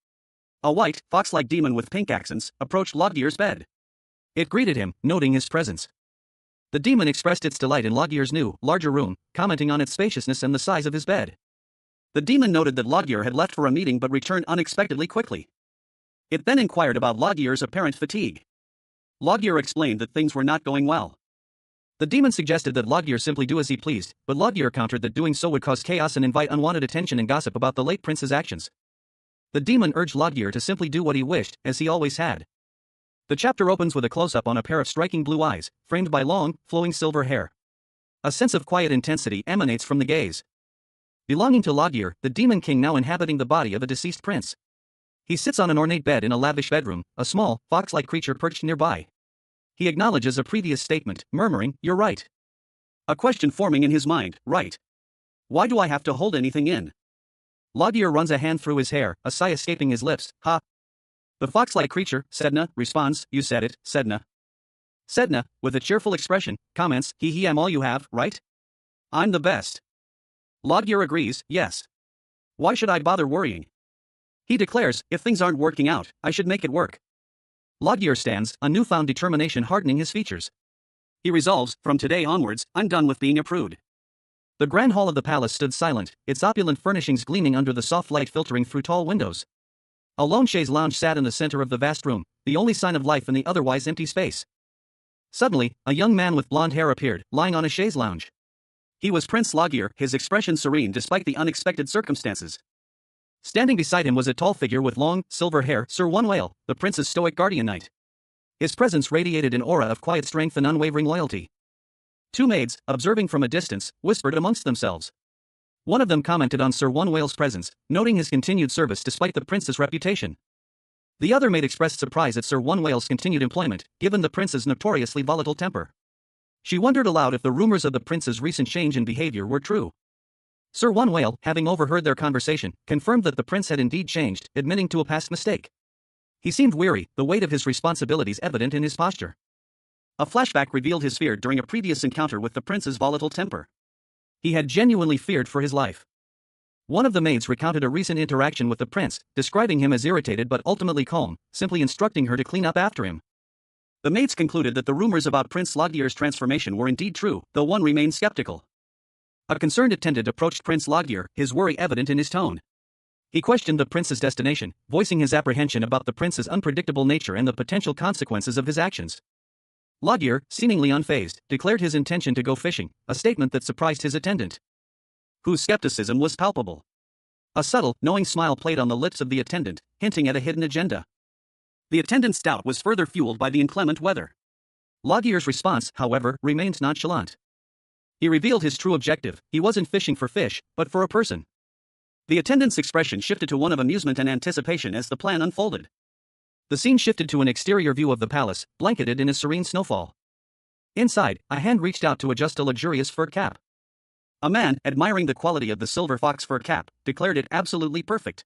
A white, fox-like demon with pink accents approached Logir's bed. It greeted him, noting his presence. The demon expressed its delight in Logir's new, larger room, commenting on its spaciousness and the size of his bed. The demon noted that Loggear had left for a meeting but returned unexpectedly quickly. It then inquired about Loggear's apparent fatigue. Loggear explained that things were not going well. The demon suggested that Loggear simply do as he pleased, but Loggear countered that doing so would cause chaos and invite unwanted attention and gossip about the late prince's actions. The demon urged Loggear to simply do what he wished, as he always had. The chapter opens with a close-up on a pair of striking blue eyes, framed by long, flowing silver hair. A sense of quiet intensity emanates from the gaze. Belonging to Loggear, the demon king now inhabiting the body of a deceased prince. He sits on an ornate bed in a lavish bedroom, a small, fox-like creature perched nearby. He acknowledges a previous statement, murmuring, "You're right." A question forming in his mind, right? Why do I have to hold anything in? Loggear runs a hand through his hair, a sigh escaping his lips, ha. The fox-like creature, Sedna, responds, "You said it, Sedna." Sedna, with a cheerful expression, comments, he I'm all you have, right? I'm the best. Loggear agrees, yes. Why should I bother worrying? He declares, if things aren't working out, I should make it work. Loggear stands, a newfound determination hardening his features. He resolves, from today onwards, I'm done with being a prude. The grand hall of the palace stood silent, its opulent furnishings gleaming under the soft light filtering through tall windows. A lone chaise lounge sat in the center of the vast room, the only sign of life in the otherwise empty space. Suddenly, a young man with blonde hair appeared, lying on a chaise lounge. He was Prince Loggear, his expression serene despite the unexpected circumstances. Standing beside him was a tall figure with long, silver hair, Sir Whale, the prince's stoic guardian knight. His presence radiated an aura of quiet strength and unwavering loyalty. Two maids, observing from a distance, whispered amongst themselves. One of them commented on Sir Whale's presence, noting his continued service despite the prince's reputation. The other maid expressed surprise at Sir Whale's continued employment, given the prince's notoriously volatile temper. She wondered aloud if the rumors of the prince's recent change in behavior were true. Sir Whale, having overheard their conversation, confirmed that the prince had indeed changed, admitting to a past mistake. He seemed weary, the weight of his responsibilities evident in his posture. A flashback revealed his fear during a previous encounter with the prince's volatile temper. He had genuinely feared for his life. One of the maids recounted a recent interaction with the prince, describing him as irritated but ultimately calm, simply instructing her to clean up after him. The maids concluded that the rumors about Prince Loggear's transformation were indeed true, though one remained skeptical. A concerned attendant approached Prince Loggear, his worry evident in his tone. He questioned the prince's destination, voicing his apprehension about the prince's unpredictable nature and the potential consequences of his actions. Loggear, seemingly unfazed, declared his intention to go fishing, a statement that surprised his attendant, whose skepticism was palpable. A subtle, knowing smile played on the lips of the attendant, hinting at a hidden agenda. The attendant's doubt was further fueled by the inclement weather. Loggear's response, however, remained nonchalant. He revealed his true objective: he wasn't fishing for fish, but for a person. The attendant's expression shifted to one of amusement and anticipation as the plan unfolded. The scene shifted to an exterior view of the palace, blanketed in a serene snowfall. Inside, a hand reached out to adjust a luxurious fur cap. A man, admiring the quality of the silver fox fur cap, declared it absolutely perfect.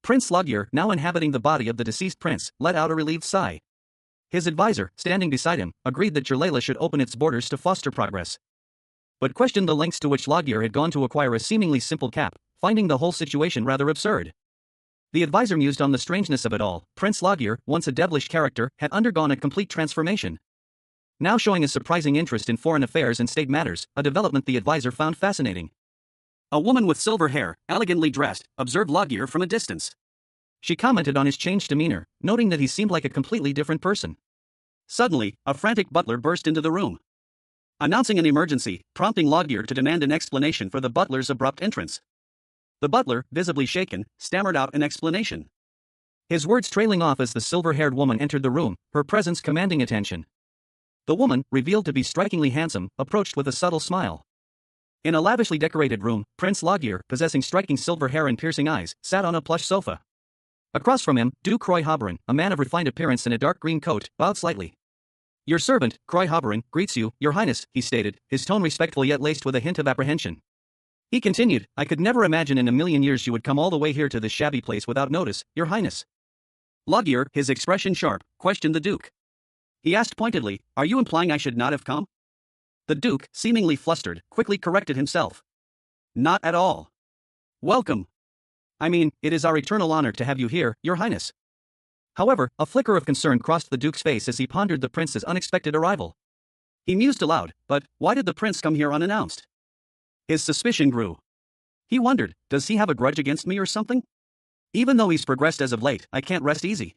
Prince Loggear, now inhabiting the body of the deceased prince, let out a relieved sigh. His advisor, standing beside him, agreed that Jalala should open its borders to foster progress, but questioned the lengths to which Loggear had gone to acquire a seemingly simple cap, finding the whole situation rather absurd. The advisor mused on the strangeness of it all. Prince Loggear, once a devilish character, had undergone a complete transformation. Now showing a surprising interest in foreign affairs and state matters, a development the advisor found fascinating. A woman with silver hair, elegantly dressed, observed Loggear from a distance. She commented on his changed demeanor, noting that he seemed like a completely different person. Suddenly, a frantic butler burst into the room, announcing an emergency, prompting Loggear to demand an explanation for the butler's abrupt entrance. The butler, visibly shaken, stammered out an explanation, his words trailing off as the silver-haired woman entered the room, her presence commanding attention. The woman, revealed to be strikingly handsome, approached with a subtle smile. In a lavishly decorated room, Prince Loggear, possessing striking silver hair and piercing eyes, sat on a plush sofa. Across from him, Duke Croy Hoberin, a man of refined appearance in a dark green coat, bowed slightly. "Your servant, Croy Hoberin, greets you, Your Highness," he stated, his tone respectful yet laced with a hint of apprehension. He continued, "I could never imagine in a million years you would come all the way here to this shabby place without notice, Your Highness." Loggear, his expression sharp, questioned the Duke. He asked pointedly, "Are you implying I should not have come?" The Duke, seemingly flustered, quickly corrected himself. "Not at all. Welcome. I mean, it is our eternal honor to have you here, Your Highness." However, a flicker of concern crossed the Duke's face as he pondered the prince's unexpected arrival. He mused aloud, but why did the prince come here unannounced? His suspicion grew. He wondered, does he have a grudge against me or something? Even though he's progressed as of late, I can't rest easy.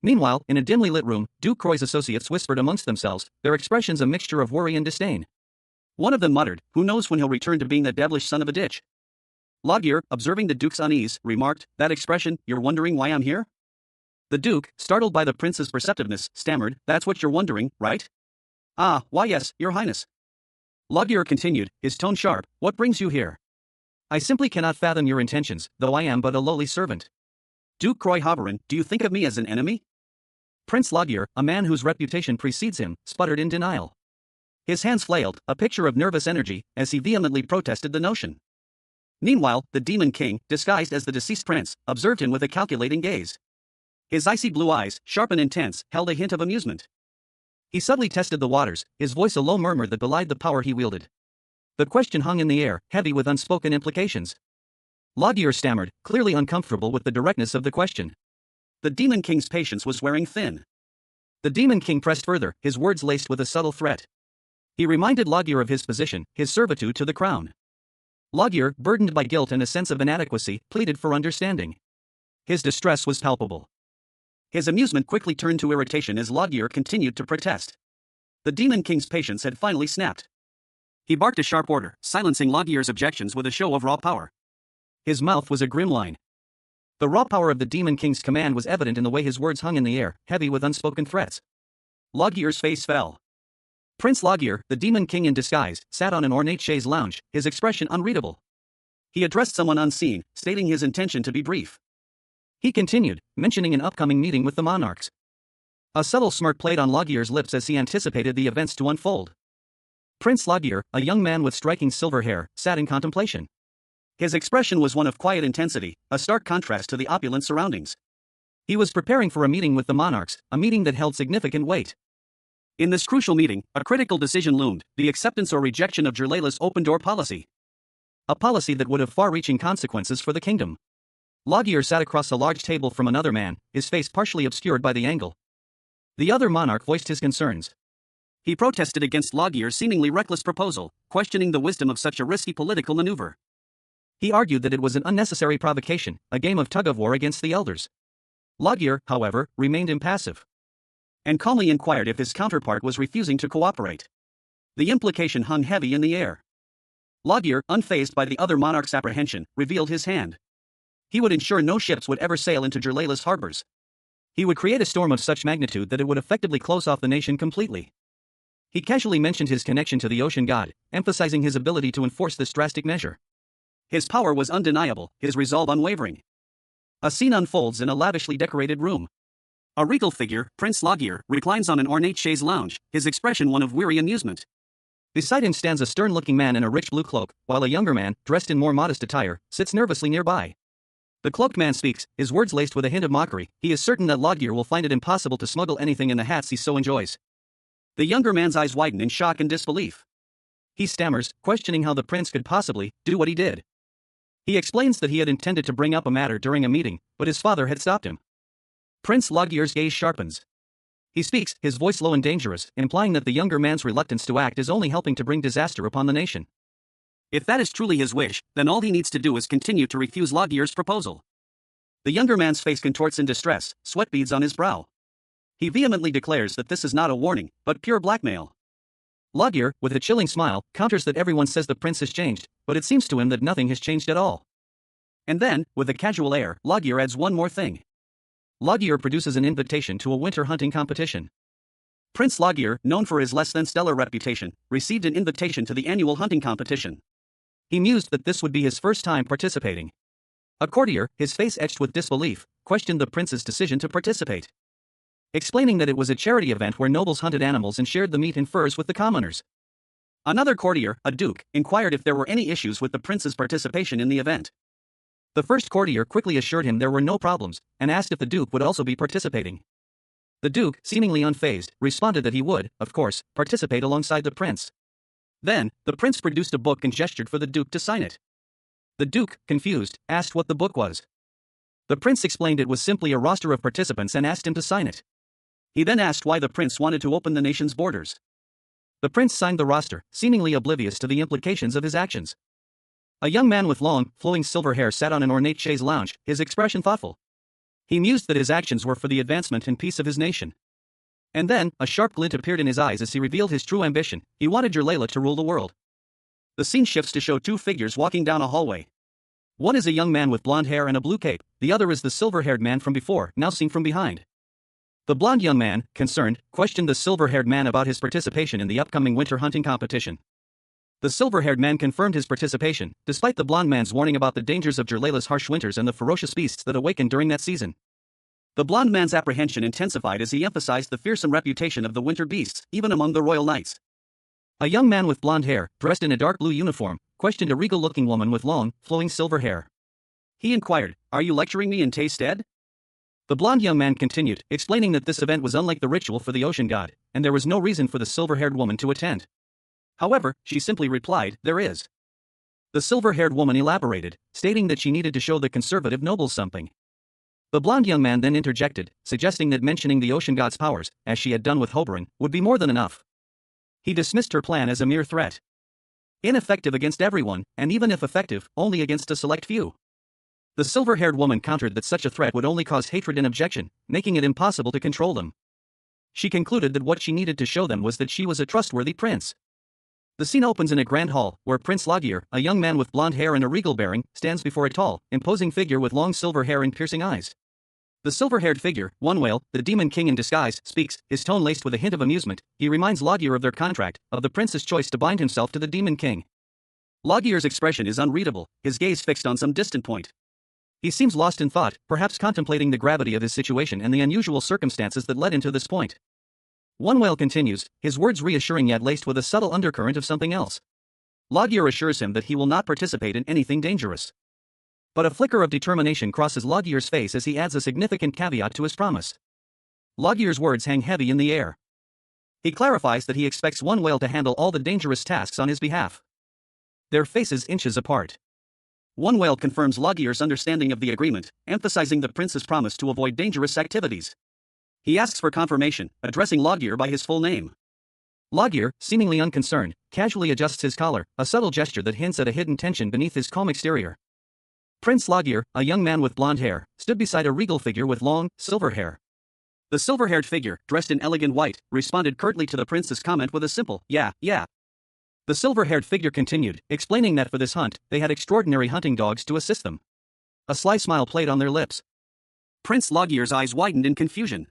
Meanwhile, in a dimly lit room, Duke Croy's associates whispered amongst themselves, their expressions a mixture of worry and disdain. One of them muttered, who knows when he'll return to being that devilish son of a ditch. Loggear, observing the Duke's unease, remarked, that expression, you're wondering why I'm here? The Duke, startled by the prince's perceptiveness, stammered, that's what you're wondering, right? Ah, why yes, your highness. Loggear continued, his tone sharp, what brings you here? I simply cannot fathom your intentions, though I am but a lowly servant. Duke Croy Hoverin, do you think of me as an enemy? Prince Loggear, a man whose reputation precedes him, sputtered in denial. His hands flailed, a picture of nervous energy, as he vehemently protested the notion. Meanwhile, the Demon King, disguised as the deceased prince, observed him with a calculating gaze. His icy blue eyes, sharp and intense, held a hint of amusement. He subtly tested the waters, his voice a low murmur that belied the power he wielded. The question hung in the air, heavy with unspoken implications. Loggear stammered, clearly uncomfortable with the directness of the question. The Demon King's patience was wearing thin. The Demon King pressed further, his words laced with a subtle threat. He reminded Loggear of his position, his servitude to the crown. Loggear, burdened by guilt and a sense of inadequacy, pleaded for understanding. His distress was palpable. His amusement quickly turned to irritation as Loggear continued to protest. The Demon King's patience had finally snapped. He barked a sharp order, silencing Loggear's objections with a show of raw power. His mouth was a grim line. The raw power of the Demon King's command was evident in the way his words hung in the air, heavy with unspoken threats. Loggear's face fell. Prince Loggear, the Demon King in disguise, sat on an ornate chaise lounge, his expression unreadable. He addressed someone unseen, stating his intention to be brief. He continued, mentioning an upcoming meeting with the monarchs. A subtle smirk played on Loggear's lips as he anticipated the events to unfold. Prince Loggear, a young man with striking silver hair, sat in contemplation. His expression was one of quiet intensity, a stark contrast to the opulent surroundings. He was preparing for a meeting with the monarchs, a meeting that held significant weight. In this crucial meeting, a critical decision loomed, the acceptance or rejection of Jirlela's open-door policy. A policy that would have far-reaching consequences for the kingdom. Loggear sat across a large table from another man, his face partially obscured by the angle. The other monarch voiced his concerns. He protested against Loggear's seemingly reckless proposal, questioning the wisdom of such a risky political maneuver. He argued that it was an unnecessary provocation, a game of tug-of-war against the elders. Loggear, however, remained impassive. And calmly inquired if his counterpart was refusing to cooperate. The implication hung heavy in the air. Loggear, unfazed by the other monarch's apprehension, revealed his hand. He would ensure no ships would ever sail into Jirlela's harbors. He would create a storm of such magnitude that it would effectively close off the nation completely. He casually mentioned his connection to the ocean god, emphasizing his ability to enforce this drastic measure. His power was undeniable, his resolve unwavering. A scene unfolds in a lavishly decorated room. A regal figure, Prince Loggear, reclines on an ornate chaise lounge, his expression one of weary amusement. Beside him stands a stern-looking man in a rich blue cloak, while a younger man, dressed in more modest attire, sits nervously nearby. The cloaked man speaks, his words laced with a hint of mockery. He is certain that Loggear will find it impossible to smuggle anything in the hats he so enjoys. The younger man's eyes widen in shock and disbelief. He stammers, questioning how the prince could possibly do what he did. He explains that he had intended to bring up a matter during a meeting, but his father had stopped him. Prince Loggear's gaze sharpens. He speaks, his voice low and dangerous, implying that the younger man's reluctance to act is only helping to bring disaster upon the nation. If that is truly his wish, then all he needs to do is continue to refuse Loggear's proposal. The younger man's face contorts in distress, sweat beads on his brow. He vehemently declares that this is not a warning, but pure blackmail. Loggear, with a chilling smile, counters that everyone says the prince has changed, but it seems to him that nothing has changed at all. And then, with a casual air, Loggear adds one more thing. Loggear produces an invitation to a winter hunting competition. Prince Loggear, known for his less than stellar reputation, received an invitation to the annual hunting competition. He mused that this would be his first time participating. A courtier, his face etched with disbelief, questioned the prince's decision to participate, explaining that it was a charity event where nobles hunted animals and shared the meat and furs with the commoners. Another courtier, a duke, inquired if there were any issues with the prince's participation in the event. The first courtier quickly assured him there were no problems, and asked if the duke would also be participating. The duke, seemingly unfazed, responded that he would, of course, participate alongside the prince. Then, the prince produced a book and gestured for the duke to sign it. The duke, confused, asked what the book was. The prince explained it was simply a roster of participants and asked him to sign it. He then asked why the prince wanted to open the nation's borders. The prince signed the roster, seemingly oblivious to the implications of his actions. A young man with long, flowing silver hair sat on an ornate chaise lounge, his expression thoughtful. He mused that his actions were for the advancement and peace of his nation. And then, a sharp glint appeared in his eyes as he revealed his true ambition. He wanted Layla to rule the world. The scene shifts to show two figures walking down a hallway. One is a young man with blonde hair and a blue cape, the other is the silver-haired man from before, now seen from behind. The blonde young man, concerned, questioned the silver-haired man about his participation in the upcoming winter hunting competition. The silver-haired man confirmed his participation, despite the blonde man's warning about the dangers of Layla's harsh winters and the ferocious beasts that awaken during that season. The blonde man's apprehension intensified as he emphasized the fearsome reputation of the winter beasts, even among the royal knights. A young man with blonde hair, dressed in a dark blue uniform, questioned a regal-looking woman with long, flowing silver hair. He inquired, "Are you lecturing me in taste, Ed?" The blonde young man continued, explaining that this event was unlike the ritual for the ocean god, and there was no reason for the silver-haired woman to attend. However, she simply replied, "There is." The silver-haired woman elaborated, stating that she needed to show the conservative nobles something. The blonde young man then interjected, suggesting that mentioning the ocean god's powers, as she had done with Hoberin, would be more than enough. He dismissed her plan as a mere threat. Ineffective against everyone, and even if effective, only against a select few. The silver-haired woman countered that such a threat would only cause hatred and objection, making it impossible to control them. She concluded that what she needed to show them was that she was a trustworthy prince. The scene opens in a grand hall, where Prince Lagier, a young man with blonde hair and a regal bearing, stands before a tall, imposing figure with long silver hair and piercing eyes. The silver-haired figure, Whale, the demon king in disguise, speaks, his tone laced with a hint of amusement. He reminds Lagier of their contract, of the prince's choice to bind himself to the demon king. Lagier's expression is unreadable, his gaze fixed on some distant point. He seems lost in thought, perhaps contemplating the gravity of his situation and the unusual circumstances that led him to this point. Whale continues, his words reassuring yet laced with a subtle undercurrent of something else. Lagier assures him that he will not participate in anything dangerous. But a flicker of determination crosses Lagier's face as he adds a significant caveat to his promise. Lagier's words hang heavy in the air. He clarifies that he expects Whale to handle all the dangerous tasks on his behalf. Their faces inches apart. Whale confirms Lagier's understanding of the agreement, emphasizing the prince's promise to avoid dangerous activities. He asks for confirmation, addressing Lagier by his full name. Lagier, seemingly unconcerned, casually adjusts his collar, a subtle gesture that hints at a hidden tension beneath his calm exterior. Prince Lagier, a young man with blonde hair, stood beside a regal figure with long, silver hair. The silver-haired figure, dressed in elegant white, responded curtly to the prince's comment with a simple, yeah. The silver-haired figure continued, explaining that for this hunt, they had extraordinary hunting dogs to assist them. A sly smile played on their lips. Prince Lagier's eyes widened in confusion.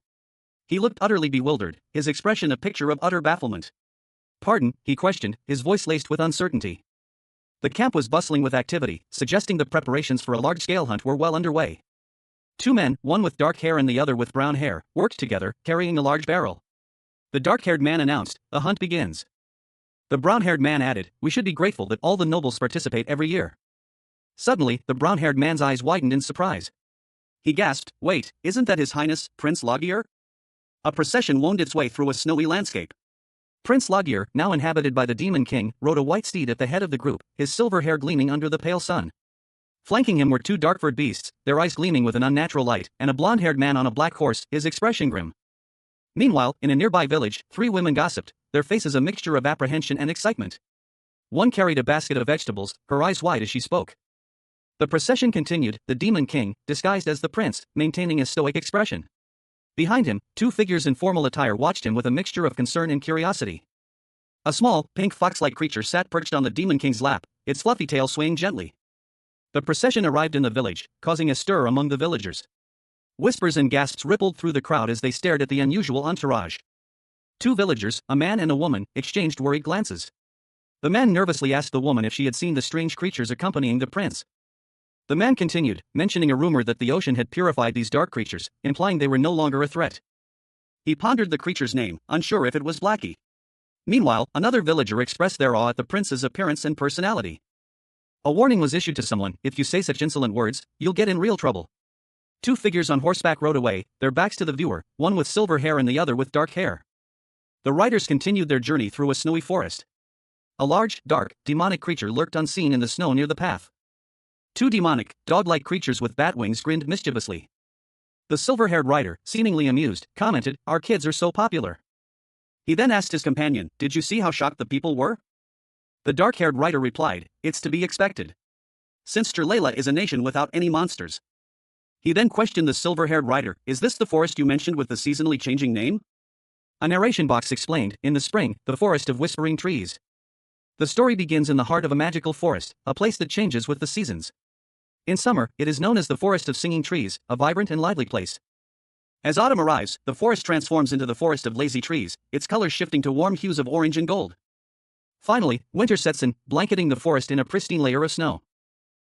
He looked utterly bewildered, his expression a picture of utter bafflement. "Pardon," he questioned, his voice laced with uncertainty. The camp was bustling with activity, suggesting the preparations for a large-scale hunt were well underway. Two men, one with dark hair and the other with brown hair, worked together, carrying a large barrel. The dark-haired man announced, "The hunt begins." The brown-haired man added, "We should be grateful that all the nobles participate every year." Suddenly, the brown-haired man's eyes widened in surprise. He gasped, "Wait, isn't that His Highness, Prince Lagier?" A procession wound its way through a snowy landscape. Prince Lagier, now inhabited by the Demon King, rode a white steed at the head of the group, his silver hair gleaming under the pale sun. Flanking him were two dark-furred beasts, their eyes gleaming with an unnatural light, and a blonde-haired man on a black horse, his expression grim. Meanwhile, in a nearby village, three women gossiped, their faces a mixture of apprehension and excitement. One carried a basket of vegetables, her eyes wide as she spoke. The procession continued, the Demon King, disguised as the prince, maintaining a stoic expression. Behind him, two figures in formal attire watched him with a mixture of concern and curiosity. A small, pink fox-like creature sat perched on the Demon King's lap, its fluffy tail swaying gently. The procession arrived in the village, causing a stir among the villagers. Whispers and gasps rippled through the crowd as they stared at the unusual entourage. Two villagers, a man and a woman, exchanged worried glances. The man nervously asked the woman if she had seen the strange creatures accompanying the prince. The man continued, mentioning a rumor that the ocean had purified these dark creatures, implying they were no longer a threat. He pondered the creature's name, unsure if it was Blackie. Meanwhile, another villager expressed their awe at the prince's appearance and personality. A warning was issued to someone, if you say such insolent words, you'll get in real trouble. Two figures on horseback rode away, their backs to the viewer, one with silver hair and the other with dark hair. The riders continued their journey through a snowy forest. A large, dark, demonic creature lurked unseen in the snow near the path. Two demonic, dog-like creatures with bat wings grinned mischievously. The silver-haired rider, seemingly amused, commented, "Our kids are so popular." He then asked his companion, "Did you see how shocked the people were?" The dark-haired rider replied, "It's to be expected." since Sterlela is a nation without any monsters. He then questioned the silver-haired rider, "Is this the forest you mentioned with the seasonally changing name?" A narration box explained, "In the spring, the forest of whispering trees." The story begins in the heart of a magical forest, a place that changes with the seasons. In summer, it is known as the Forest of Singing Trees, a vibrant and lively place. As autumn arrives, the forest transforms into the Forest of Lazy Trees, its colors shifting to warm hues of orange and gold. Finally, winter sets in, blanketing the forest in a pristine layer of snow.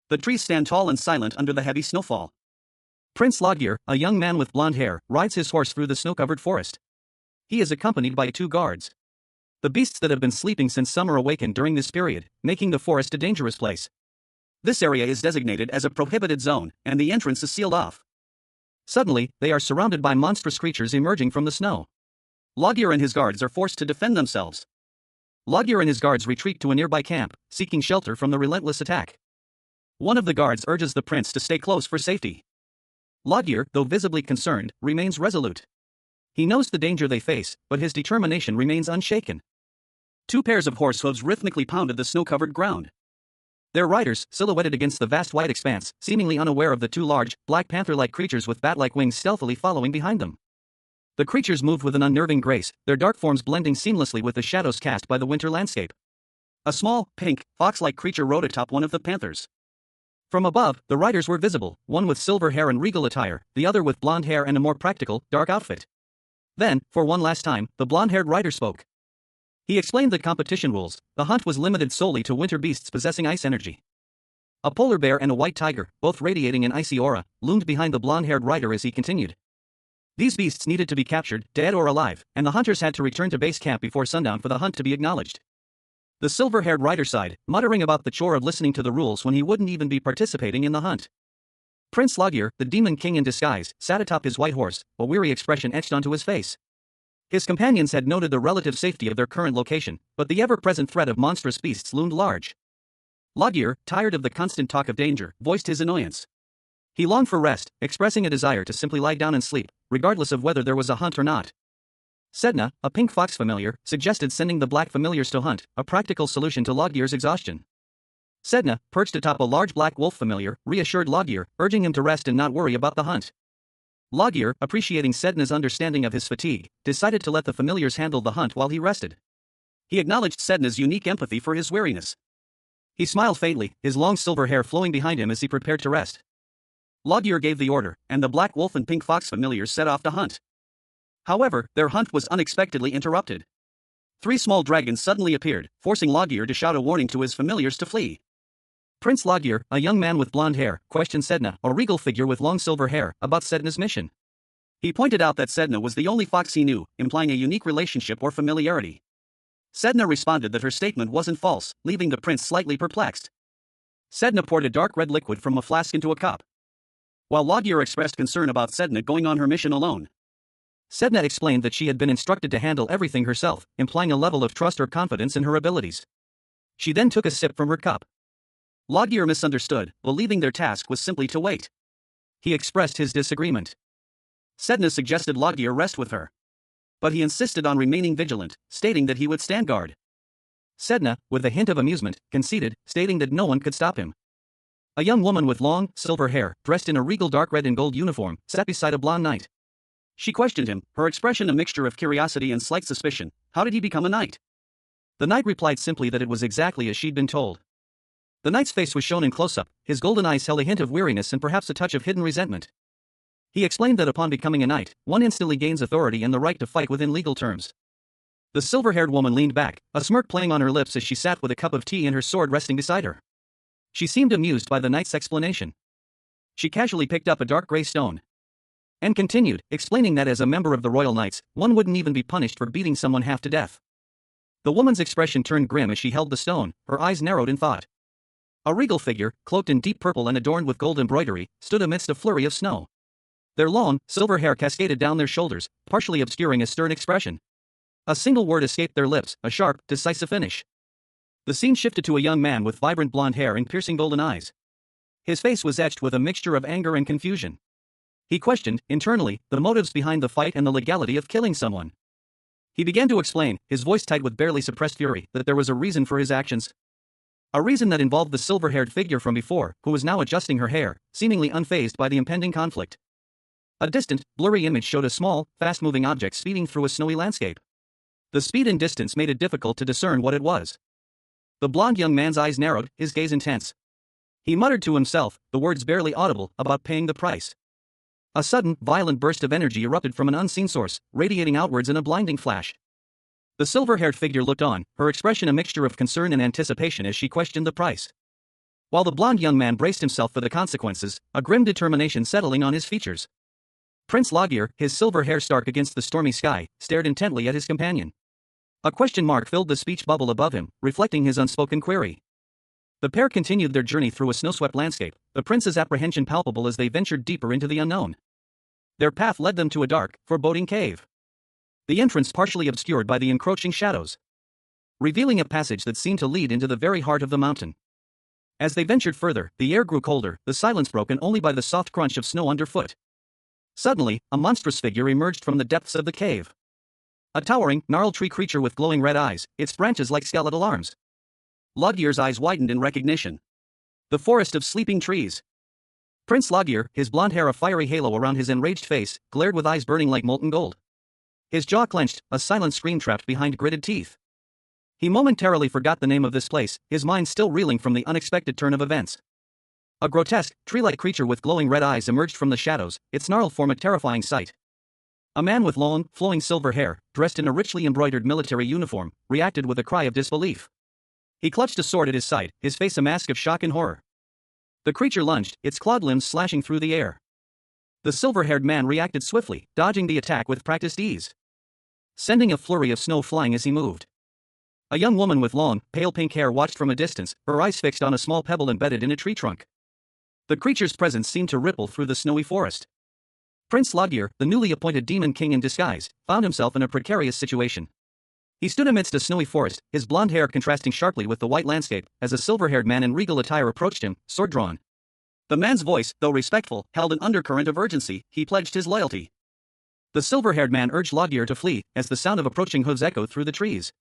The trees stand tall and silent under the heavy snowfall. Prince Loggear, a young man with blonde hair, rides his horse through the snow-covered forest. He is accompanied by 2 guards. The beasts that have been sleeping since summer awaken during this period, making the forest a dangerous place. This area is designated as a prohibited zone, and the entrance is sealed off. Suddenly, they are surrounded by monstrous creatures emerging from the snow. Loggear and his guards are forced to defend themselves. Loggear and his guards retreat to a nearby camp, seeking shelter from the relentless attack. One of the guards urges the prince to stay close for safety. Loggear, though visibly concerned, remains resolute. He knows the danger they face, but his determination remains unshaken. 2 pairs of horse hooves rhythmically pounded the snow-covered ground. Their riders, silhouetted against the vast white expanse, seemingly unaware of the 2 large, black panther-like creatures with bat-like wings stealthily following behind them. The creatures moved with an unnerving grace, their dark forms blending seamlessly with the shadows cast by the winter landscape. A small, pink, fox-like creature rode atop one of the panthers. From above, the riders were visible, one with silver hair and regal attire, the other with blonde hair and a more practical, dark outfit. Then, for one last time, the blonde-haired rider spoke. He explained the competition rules. The hunt was limited solely to winter beasts possessing ice energy. A polar bear and a white tiger, both radiating an icy aura, loomed behind the blonde-haired rider as he continued. These beasts needed to be captured, dead or alive, and the hunters had to return to base camp before sundown for the hunt to be acknowledged. The silver-haired rider sighed, muttering about the chore of listening to the rules when he wouldn't even be participating in the hunt. Prince Loggear, the demon king in disguise, sat atop his white horse, a weary expression etched onto his face. His companions had noted the relative safety of their current location, but the ever-present threat of monstrous beasts loomed large. Loggear, tired of the constant talk of danger, voiced his annoyance. He longed for rest, expressing a desire to simply lie down and sleep, regardless of whether there was a hunt or not. Sedna, a pink fox familiar, suggested sending the black familiars to hunt, a practical solution to Loggear's exhaustion. Sedna, perched atop a large black wolf familiar, reassured Loggear, urging him to rest and not worry about the hunt. Loggear, appreciating Sedna's understanding of his fatigue, decided to let the familiars handle the hunt while he rested. He acknowledged Sedna's unique empathy for his weariness. He smiled faintly, his long silver hair flowing behind him as he prepared to rest. Loggear gave the order, and the black wolf and pink fox familiars set off to hunt. However, their hunt was unexpectedly interrupted. 3 small dragons suddenly appeared, forcing Loggear to shout a warning to his familiars to flee. Prince Loggear, a young man with blonde hair, questioned Sedna, a regal figure with long silver hair, about Sedna's mission. He pointed out that Sedna was the only fox he knew, implying a unique relationship or familiarity. Sedna responded that her statement wasn't false, leaving the prince slightly perplexed. Sedna poured a dark red liquid from a flask into a cup. While Loggear expressed concern about Sedna going on her mission alone. Sedna explained that she had been instructed to handle everything herself, implying a level of trust or confidence in her abilities. She then took a sip from her cup. Loggear misunderstood, believing their task was simply to wait. He expressed his disagreement. Sedna suggested Loggear rest with her. But he insisted on remaining vigilant, stating that he would stand guard. Sedna, with a hint of amusement, conceded, stating that no one could stop him. A young woman with long, silver hair, dressed in a regal dark red and gold uniform, sat beside a blonde knight. She questioned him, her expression a mixture of curiosity and slight suspicion. How did he become a knight? The knight replied simply that it was exactly as she'd been told. The knight's face was shown in close-up, his golden eyes held a hint of weariness and perhaps a touch of hidden resentment. He explained that upon becoming a knight, one instantly gains authority and the right to fight within legal terms. The silver-haired woman leaned back, a smirk playing on her lips as she sat with a cup of tea and her sword resting beside her. She seemed amused by the knight's explanation. She casually picked up a dark gray stone. And continued, explaining that as a member of the Royal Knights, one wouldn't even be punished for beating someone half to death. The woman's expression turned grim as she held the stone, her eyes narrowed in thought. A regal figure, cloaked in deep purple and adorned with gold embroidery, stood amidst a flurry of snow. Their long, silver hair cascaded down their shoulders, partially obscuring a stern expression. A single word escaped their lips, a sharp, decisive finish. The scene shifted to a young man with vibrant blonde hair and piercing golden eyes. His face was etched with a mixture of anger and confusion. He questioned, internally, the motives behind the fight and the legality of killing someone. He began to explain, his voice tight with barely suppressed fury, that there was a reason for his actions. A reason that involved the silver-haired figure from before, who was now adjusting her hair, seemingly unfazed by the impending conflict. A distant, blurry image showed a small, fast-moving object speeding through a snowy landscape. The speed and distance made it difficult to discern what it was. The blond young man's eyes narrowed, his gaze intense. He muttered to himself, the words barely audible, about paying the price. A sudden, violent burst of energy erupted from an unseen source, radiating outwards in a blinding flash. The silver-haired figure looked on, her expression a mixture of concern and anticipation as she questioned the price. While the blond young man braced himself for the consequences, a grim determination settling on his features. Prince Logir, his silver hair stark against the stormy sky, stared intently at his companion. A question mark filled the speech bubble above him, reflecting his unspoken query. The pair continued their journey through a snow-swept landscape, the prince's apprehension palpable as they ventured deeper into the unknown. Their path led them to a dark, foreboding cave. The entrance partially obscured by the encroaching shadows, revealing a passage that seemed to lead into the very heart of the mountain. As they ventured further, the air grew colder, the silence broken only by the soft crunch of snow underfoot. Suddenly, a monstrous figure emerged from the depths of the cave. A towering, gnarled tree creature with glowing red eyes, its branches like skeletal arms. Logir's eyes widened in recognition. The forest of sleeping trees. Prince Logir, his blonde hair a fiery halo around his enraged face, glared with eyes burning like molten gold. His jaw clenched, a silent scream trapped behind gritted teeth. He momentarily forgot the name of this place, his mind still reeling from the unexpected turn of events. A grotesque, tree-like creature with glowing red eyes emerged from the shadows, its gnarled form a terrifying sight. A man with long, flowing silver hair, dressed in a richly embroidered military uniform, reacted with a cry of disbelief. He clutched a sword at his side, his face a mask of shock and horror. The creature lunged, its clawed limbs slashing through the air. The silver-haired man reacted swiftly, dodging the attack with practiced ease, sending a flurry of snow flying as he moved. A young woman with long, pale pink hair watched from a distance, her eyes fixed on a small pebble embedded in a tree trunk. The creature's presence seemed to ripple through the snowy forest. Prince Logir, the newly appointed demon king in disguise, found himself in a precarious situation. He stood amidst a snowy forest, his blonde hair contrasting sharply with the white landscape, as a silver-haired man in regal attire approached him, sword drawn. The man's voice, though respectful, held an undercurrent of urgency. He pledged his loyalty. The silver-haired man urged Logir to flee, as the sound of approaching hooves echoed through the trees.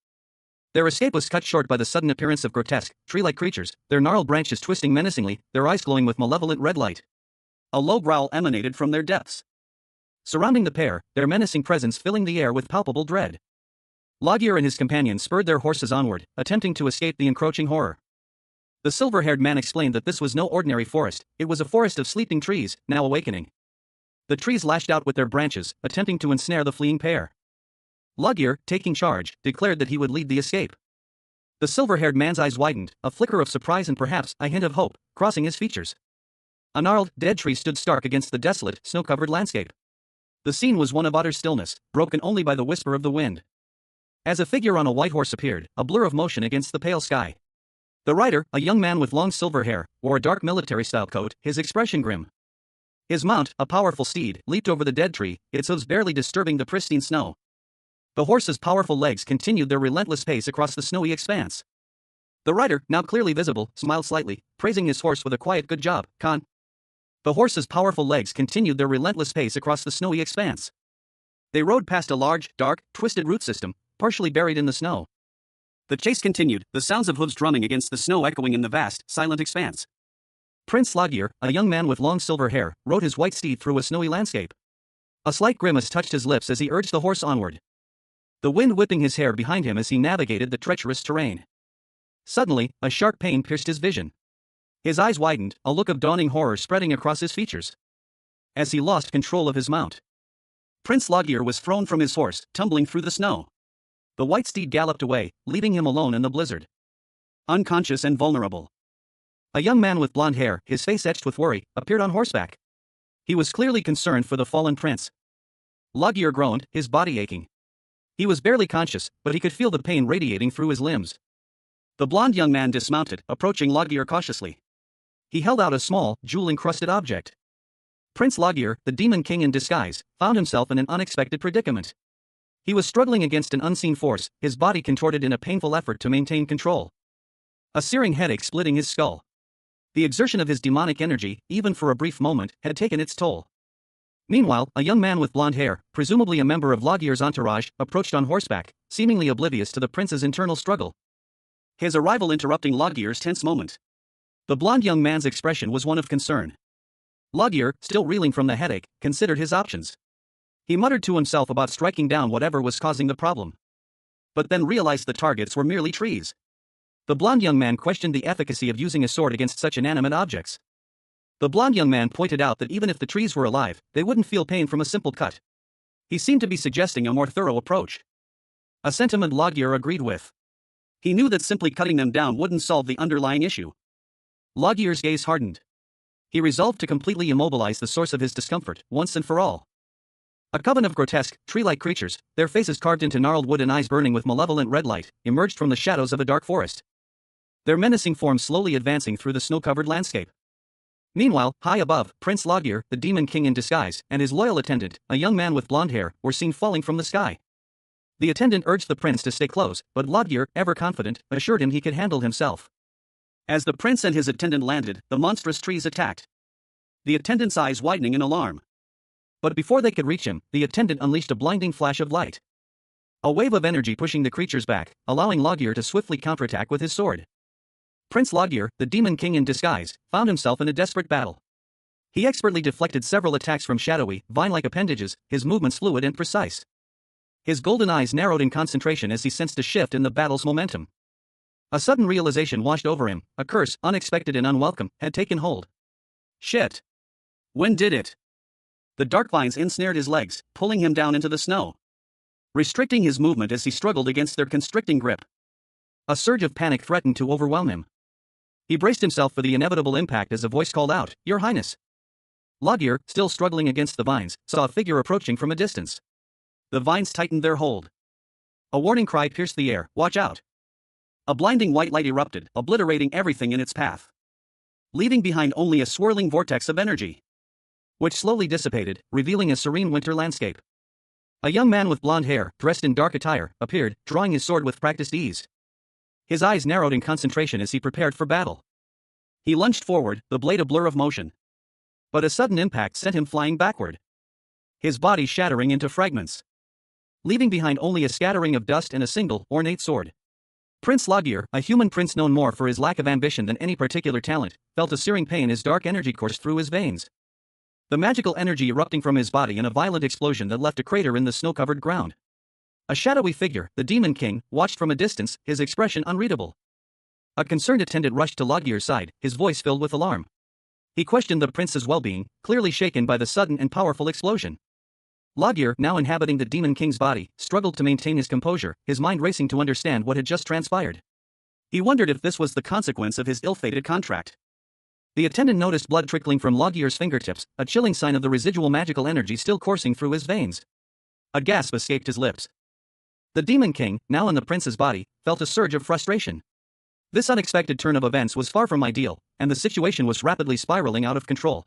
Their escape was cut short by the sudden appearance of grotesque, tree-like creatures, their gnarled branches twisting menacingly, their eyes glowing with malevolent red light. A low growl emanated from their depths, surrounding the pair, their menacing presence filling the air with palpable dread. Logir and his companions spurred their horses onward, attempting to escape the encroaching horror. The silver-haired man explained that this was no ordinary forest, it was a forest of sleeping trees, now awakening. The trees lashed out with their branches, attempting to ensnare the fleeing pair. Logir, taking charge, declared that he would lead the escape. The silver-haired man's eyes widened, a flicker of surprise and perhaps a hint of hope, crossing his features. A gnarled, dead tree stood stark against the desolate, snow-covered landscape. The scene was one of utter stillness, broken only by the whisper of the wind. As a figure on a white horse appeared, a blur of motion against the pale sky. The rider, a young man with long silver hair, wore a dark military-style coat, his expression grim. His mount, a powerful steed, leaped over the dead tree, its hooves barely disturbing the pristine snow. The horse's powerful legs continued their relentless pace across the snowy expanse. The rider, now clearly visible, smiled slightly, praising his horse with a quiet "Good job, Khan." The horse's powerful legs continued their relentless pace across the snowy expanse. They rode past a large, dark, twisted root system, partially buried in the snow. The chase continued, the sounds of hooves drumming against the snow echoing in the vast, silent expanse. Prince Logir, a young man with long silver hair, rode his white steed through a snowy landscape. A slight grimace touched his lips as he urged the horse onward, the wind whipping his hair behind him as he navigated the treacherous terrain. Suddenly, a sharp pain pierced his vision. His eyes widened, a look of dawning horror spreading across his features, as he lost control of his mount. Prince Logir was thrown from his horse, tumbling through the snow. The white steed galloped away, leaving him alone in the blizzard, unconscious and vulnerable. A young man with blonde hair, his face etched with worry, appeared on horseback. He was clearly concerned for the fallen prince. Logir groaned, his body aching. He was barely conscious, but he could feel the pain radiating through his limbs. The blonde young man dismounted, approaching Logir cautiously. He held out a small, jewel-encrusted object. Prince Logir, the demon king in disguise, found himself in an unexpected predicament. He was struggling against an unseen force, his body contorted in a painful effort to maintain control. A searing headache splitting his skull. The exertion of his demonic energy, even for a brief moment, had taken its toll. Meanwhile, a young man with blonde hair, presumably a member of Logir's entourage, approached on horseback, seemingly oblivious to the prince's internal struggle. his arrival interrupting Logier's tense moment. The blond young man's expression was one of concern. Logier, still reeling from the headache, considered his options. He muttered to himself about striking down whatever was causing the problem. But then realized the targets were merely trees. The blond young man questioned the efficacy of using a sword against such inanimate objects. The blond young man pointed out that even if the trees were alive, they wouldn't feel pain from a simple cut. He seemed to be suggesting a more thorough approach. A sentiment Logier agreed with. He knew that simply cutting them down wouldn't solve the underlying issue. Logier's gaze hardened. He resolved to completely immobilize the source of his discomfort, once and for all. A coven of grotesque, tree-like creatures, their faces carved into gnarled wood and eyes burning with malevolent red light, emerged from the shadows of a dark forest. Their menacing forms slowly advancing through the snow-covered landscape. Meanwhile, high above, Prince Logier, the demon king in disguise, and his loyal attendant, a young man with blonde hair, were seen falling from the sky. The attendant urged the prince to stay close, but Logier, ever confident, assured him he could handle himself. As the prince and his attendant landed, the monstrous trees attacked. The attendant's eyes widening in alarm. But before they could reach him, the attendant unleashed a blinding flash of light. A wave of energy pushing the creatures back, allowing Logier to swiftly counterattack with his sword. Prince Logier, the demon king in disguise, found himself in a desperate battle. He expertly deflected several attacks from shadowy, vine-like appendages, his movements fluid and precise. His golden eyes narrowed in concentration as he sensed a shift in the battle's momentum. A sudden realization washed over him, a curse, unexpected and unwelcome, had taken hold. Shit. When did it? The dark vines ensnared his legs, pulling him down into the snow, restricting his movement as he struggled against their constricting grip. A surge of panic threatened to overwhelm him. He braced himself for the inevitable impact as a voice called out, "Your Highness." Logier, still struggling against the vines, saw a figure approaching from a distance. The vines tightened their hold. A warning cry pierced the air, "Watch out!" A blinding white light erupted, obliterating everything in its path, leaving behind only a swirling vortex of energy, which slowly dissipated, revealing a serene winter landscape. A young man with blonde hair, dressed in dark attire, appeared, drawing his sword with practiced ease. His eyes narrowed in concentration as he prepared for battle. He lunged forward, the blade a blur of motion. But a sudden impact sent him flying backward, his body shattering into fragments, leaving behind only a scattering of dust and a single, ornate sword. Prince Logier, a human prince known more for his lack of ambition than any particular talent, felt a searing pain as dark energy coursed through his veins. The magical energy erupting from his body in a violent explosion that left a crater in the snow-covered ground. A shadowy figure, the Demon King, watched from a distance, his expression unreadable. A concerned attendant rushed to Logier's side, his voice filled with alarm. He questioned the prince's well-being, clearly shaken by the sudden and powerful explosion. Logier, now inhabiting the Demon King's body, struggled to maintain his composure, his mind racing to understand what had just transpired. He wondered if this was the consequence of his ill-fated contract. The attendant noticed blood trickling from Logier's fingertips, a chilling sign of the residual magical energy still coursing through his veins. A gasp escaped his lips. The Demon King, now in the prince's body, felt a surge of frustration. This unexpected turn of events was far from ideal, and the situation was rapidly spiraling out of control.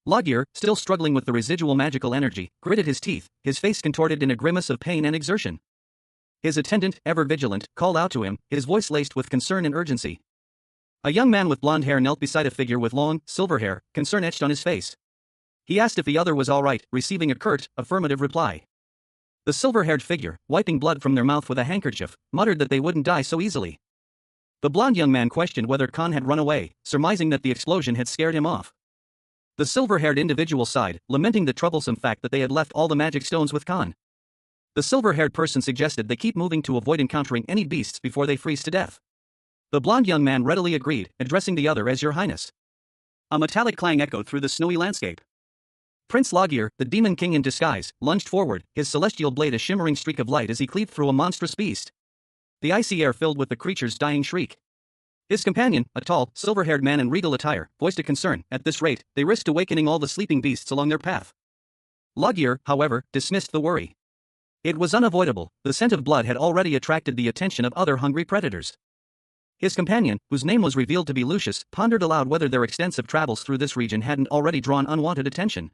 Logier, still struggling with the residual magical energy, gritted his teeth, his face contorted in a grimace of pain and exertion. His attendant, ever vigilant, called out to him, his voice laced with concern and urgency. A young man with blonde hair knelt beside a figure with long, silver hair, concern etched on his face. He asked if the other was all right, receiving a curt, affirmative reply. The silver-haired figure, wiping blood from their mouth with a handkerchief, muttered that they wouldn't die so easily. The blonde young man questioned whether Khan had run away, surmising that the explosion had scared him off. The silver-haired individual sighed, lamenting the troublesome fact that they had left all the magic stones with Khan. The silver-haired person suggested they keep moving to avoid encountering any beasts before they freeze to death. The blonde young man readily agreed, addressing the other as Your Highness. A metallic clang echoed through the snowy landscape. Prince Logier, the Demon King in disguise, lunged forward, his celestial blade a shimmering streak of light as he cleaved through a monstrous beast. The icy air filled with the creature's dying shriek. His companion, a tall, silver-haired man in regal attire, voiced a concern. At this rate, they risked awakening all the sleeping beasts along their path. Logier, however, dismissed the worry. It was unavoidable, the scent of blood had already attracted the attention of other hungry predators. His companion, whose name was revealed to be Lucius, pondered aloud whether their extensive travels through this region hadn't already drawn unwanted attention.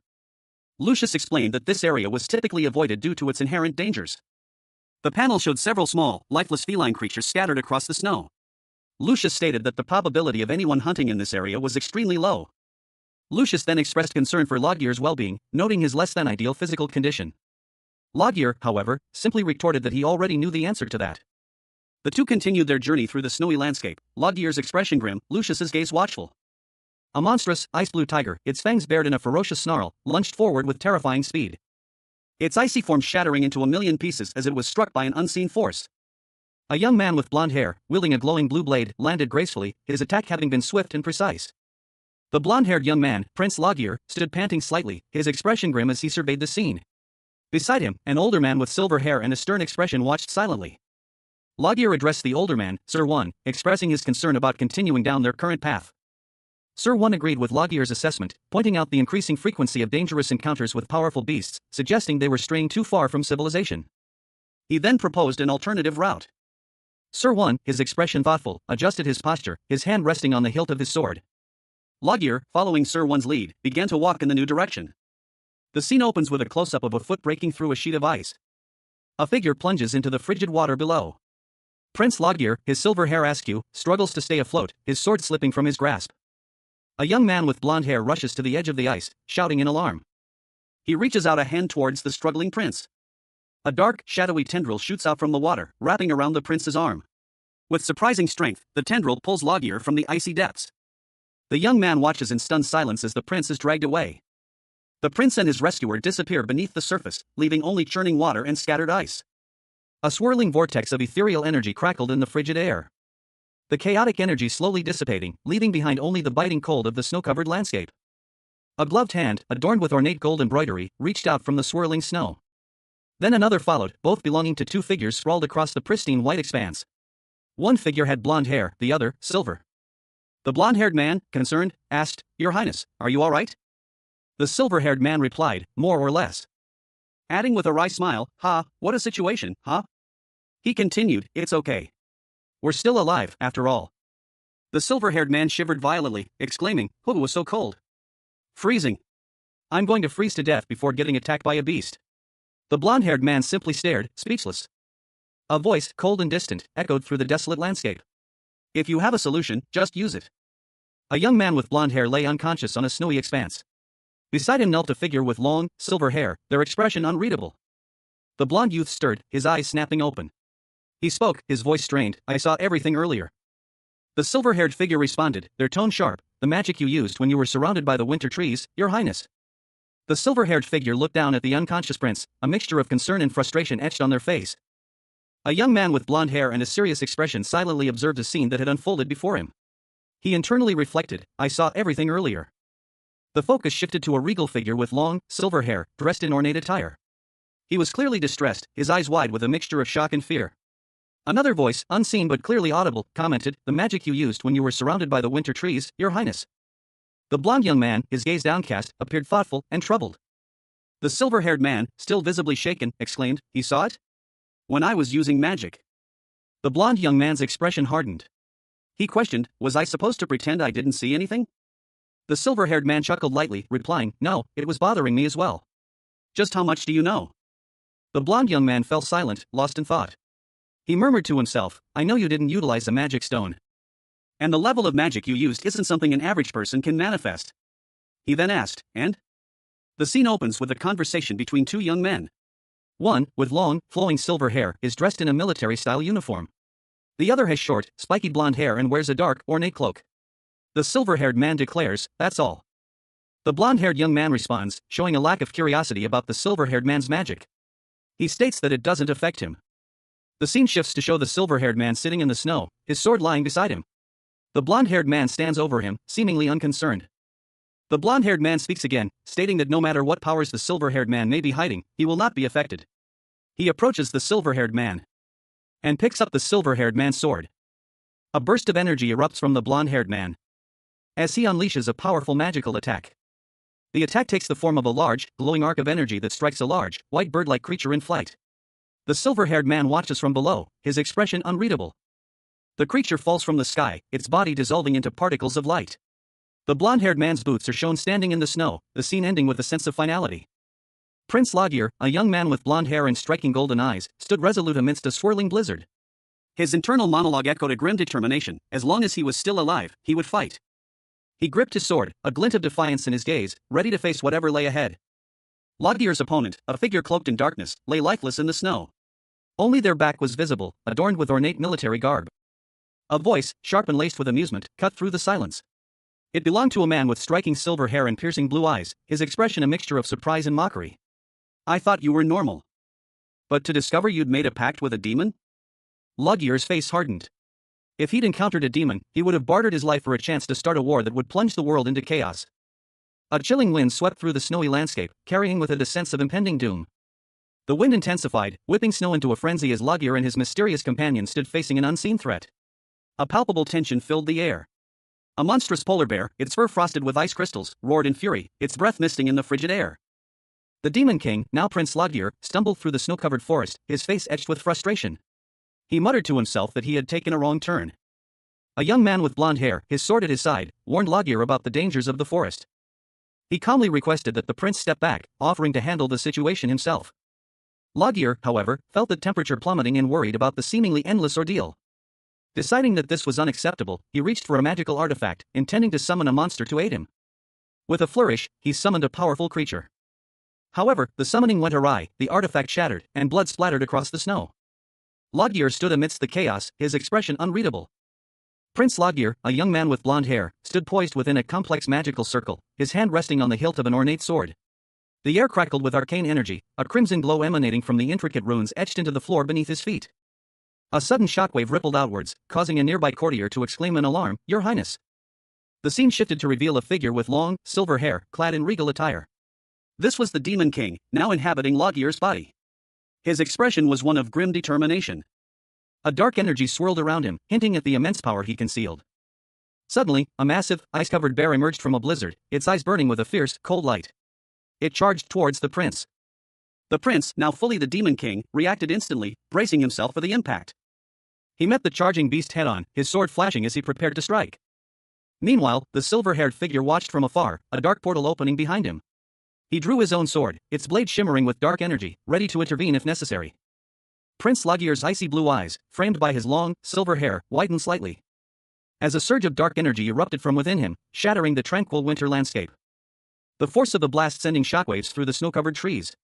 Lucius explained that this area was typically avoided due to its inherent dangers. The panel showed several small, lifeless feline creatures scattered across the snow. Lucius stated that the probability of anyone hunting in this area was extremely low. Lucius then expressed concern for Logier's well-being, noting his less-than-ideal physical condition. Logier, however, simply retorted that he already knew the answer to that. The two continued their journey through the snowy landscape, Logier's expression grim, Lucius's gaze watchful. A monstrous, ice-blue tiger, its fangs bared in a ferocious snarl, lunged forward with terrifying speed. Its icy form shattering into a million pieces as it was struck by an unseen force. A young man with blonde hair, wielding a glowing blue blade, landed gracefully, his attack having been swift and precise. The blonde-haired young man, Prince Logier, stood panting slightly, his expression grim as he surveyed the scene. Beside him, an older man with silver hair and a stern expression watched silently. Logier addressed the older man, Sir One, expressing his concern about continuing down their current path. Sir One agreed with Logier's assessment, pointing out the increasing frequency of dangerous encounters with powerful beasts, suggesting they were straying too far from civilization. He then proposed an alternative route. Sir One, his expression thoughtful, adjusted his posture, his hand resting on the hilt of his sword. Logier, following Sir One's lead, began to walk in the new direction. The scene opens with a close-up of a foot breaking through a sheet of ice. A figure plunges into the frigid water below. Prince Logier, his silver hair askew, struggles to stay afloat, his sword slipping from his grasp. A young man with blonde hair rushes to the edge of the ice, shouting in alarm. He reaches out a hand towards the struggling prince. A dark, shadowy tendril shoots out from the water, wrapping around the prince's arm. With surprising strength, the tendril pulls Logier from the icy depths. The young man watches in stunned silence as the prince is dragged away. The prince and his rescuer disappear beneath the surface, leaving only churning water and scattered ice. A swirling vortex of ethereal energy crackled in the frigid air. The chaotic energy slowly dissipating, leaving behind only the biting cold of the snow-covered landscape. A gloved hand, adorned with ornate gold embroidery, reached out from the swirling snow. Then another followed, both belonging to two figures sprawled across the pristine white expanse. One figure had blonde hair, the other, silver. The blonde-haired man, concerned, asked, "Your Highness, are you all right?" The silver-haired man replied, "More or less." Adding with a wry smile, "Ha, what a situation, huh?" He continued, "It's okay. We're still alive, after all." The silver-haired man shivered violently, exclaiming, "Who was so cold? Freezing. I'm going to freeze to death before getting attacked by a beast." The blonde-haired man simply stared, speechless. A voice, cold and distant, echoed through the desolate landscape. "If you have a solution, just use it." A young man with blonde hair lay unconscious on a snowy expanse. Beside him knelt a figure with long, silver hair, their expression unreadable. The blonde youth stirred, his eyes snapping open. He spoke, his voice strained, "I saw everything earlier." The silver-haired figure responded, their tone sharp, "The magic you used when you were surrounded by the winter trees, Your Highness." The silver-haired figure looked down at the unconscious prince, a mixture of concern and frustration etched on their face. A young man with blonde hair and a serious expression silently observed a scene that had unfolded before him. He internally reflected, "I saw everything earlier." The focus shifted to a regal figure with long, silver hair, dressed in ornate attire. He was clearly distressed, his eyes wide with a mixture of shock and fear. Another voice, unseen but clearly audible, commented, "The magic you used when you were surrounded by the winter trees, Your Highness." The blonde young man, his gaze downcast, appeared thoughtful and troubled. The silver-haired man, still visibly shaken, exclaimed, "He saw it? When I was using magic." The blonde young man's expression hardened. He questioned, "Was I supposed to pretend I didn't see anything?" The silver-haired man chuckled lightly, replying, "No, it was bothering me as well." "Just how much do you know?" The blonde young man fell silent, lost in thought. He murmured to himself, "I know you didn't utilize a magic stone. And the level of magic you used isn't something an average person can manifest." He then asked, "And?" The scene opens with a conversation between two young men. One, with long, flowing silver hair, is dressed in a military-style uniform. The other has short, spiky blonde hair and wears a dark, ornate cloak. The silver-haired man declares, "That's all." The blonde-haired young man responds, showing a lack of curiosity about the silver-haired man's magic. He states that it doesn't affect him. The scene shifts to show the silver-haired man sitting in the snow, his sword lying beside him. The blonde-haired man stands over him, seemingly unconcerned. The blonde-haired man speaks again, stating that no matter what powers the silver-haired man may be hiding, he will not be affected. He approaches the silver-haired man and picks up the silver-haired man's sword. A burst of energy erupts from the blonde-haired man as he unleashes a powerful magical attack. The attack takes the form of a large, glowing arc of energy that strikes a large, white bird-like creature in flight. The silver-haired man watches from below, his expression unreadable. The creature falls from the sky, its body dissolving into particles of light. The blonde-haired man's boots are shown standing in the snow, the scene ending with a sense of finality. Prince Logier, a young man with blonde hair and striking golden eyes, stood resolute amidst a swirling blizzard. His internal monologue echoed a grim determination, as long as he was still alive, he would fight. He gripped his sword, a glint of defiance in his gaze, ready to face whatever lay ahead. Logier's opponent, a figure cloaked in darkness, lay lifeless in the snow. Only their back was visible, adorned with ornate military garb. A voice, sharp and laced with amusement, cut through the silence. It belonged to a man with striking silver hair and piercing blue eyes, his expression a mixture of surprise and mockery. I thought you were normal. But to discover you'd made a pact with a demon? Logier's face hardened. If he'd encountered a demon, he would have bartered his life for a chance to start a war that would plunge the world into chaos. A chilling wind swept through the snowy landscape, carrying with it a sense of impending doom. The wind intensified, whipping snow into a frenzy as Logier and his mysterious companion stood facing an unseen threat. A palpable tension filled the air. A monstrous polar bear, its fur frosted with ice crystals, roared in fury, its breath misting in the frigid air. The Demon King, now Prince Logier, stumbled through the snow-covered forest, his face etched with frustration. He muttered to himself that he had taken a wrong turn. A young man with blonde hair, his sword at his side, warned Logier about the dangers of the forest. He calmly requested that the prince step back, offering to handle the situation himself. Logier, however, felt the temperature plummeting and worried about the seemingly endless ordeal. Deciding that this was unacceptable, he reached for a magical artifact, intending to summon a monster to aid him. With a flourish, he summoned a powerful creature. However, the summoning went awry, the artifact shattered, and blood splattered across the snow. Logier stood amidst the chaos, his expression unreadable. Prince Logier, a young man with blonde hair, stood poised within a complex magical circle, his hand resting on the hilt of an ornate sword. The air crackled with arcane energy, a crimson glow emanating from the intricate runes etched into the floor beneath his feet. A sudden shockwave rippled outwards, causing a nearby courtier to exclaim in alarm, "Your Highness!" The scene shifted to reveal a figure with long, silver hair, clad in regal attire. This was the Demon King, now inhabiting Logier's body. His expression was one of grim determination. A dark energy swirled around him, hinting at the immense power he concealed. Suddenly, a massive, ice-covered bear emerged from a blizzard, its eyes burning with a fierce, cold light. It charged towards the prince. The prince, now fully the Demon King, reacted instantly, bracing himself for the impact. He met the charging beast head-on, his sword flashing as he prepared to strike. Meanwhile, the silver-haired figure watched from afar, a dark portal opening behind him. He drew his own sword, its blade shimmering with dark energy, ready to intervene if necessary. Prince Logier's icy blue eyes, framed by his long, silver hair, widened slightly. As a surge of dark energy erupted from within him, shattering the tranquil winter landscape. The force of the blast sending shockwaves through the snow-covered trees.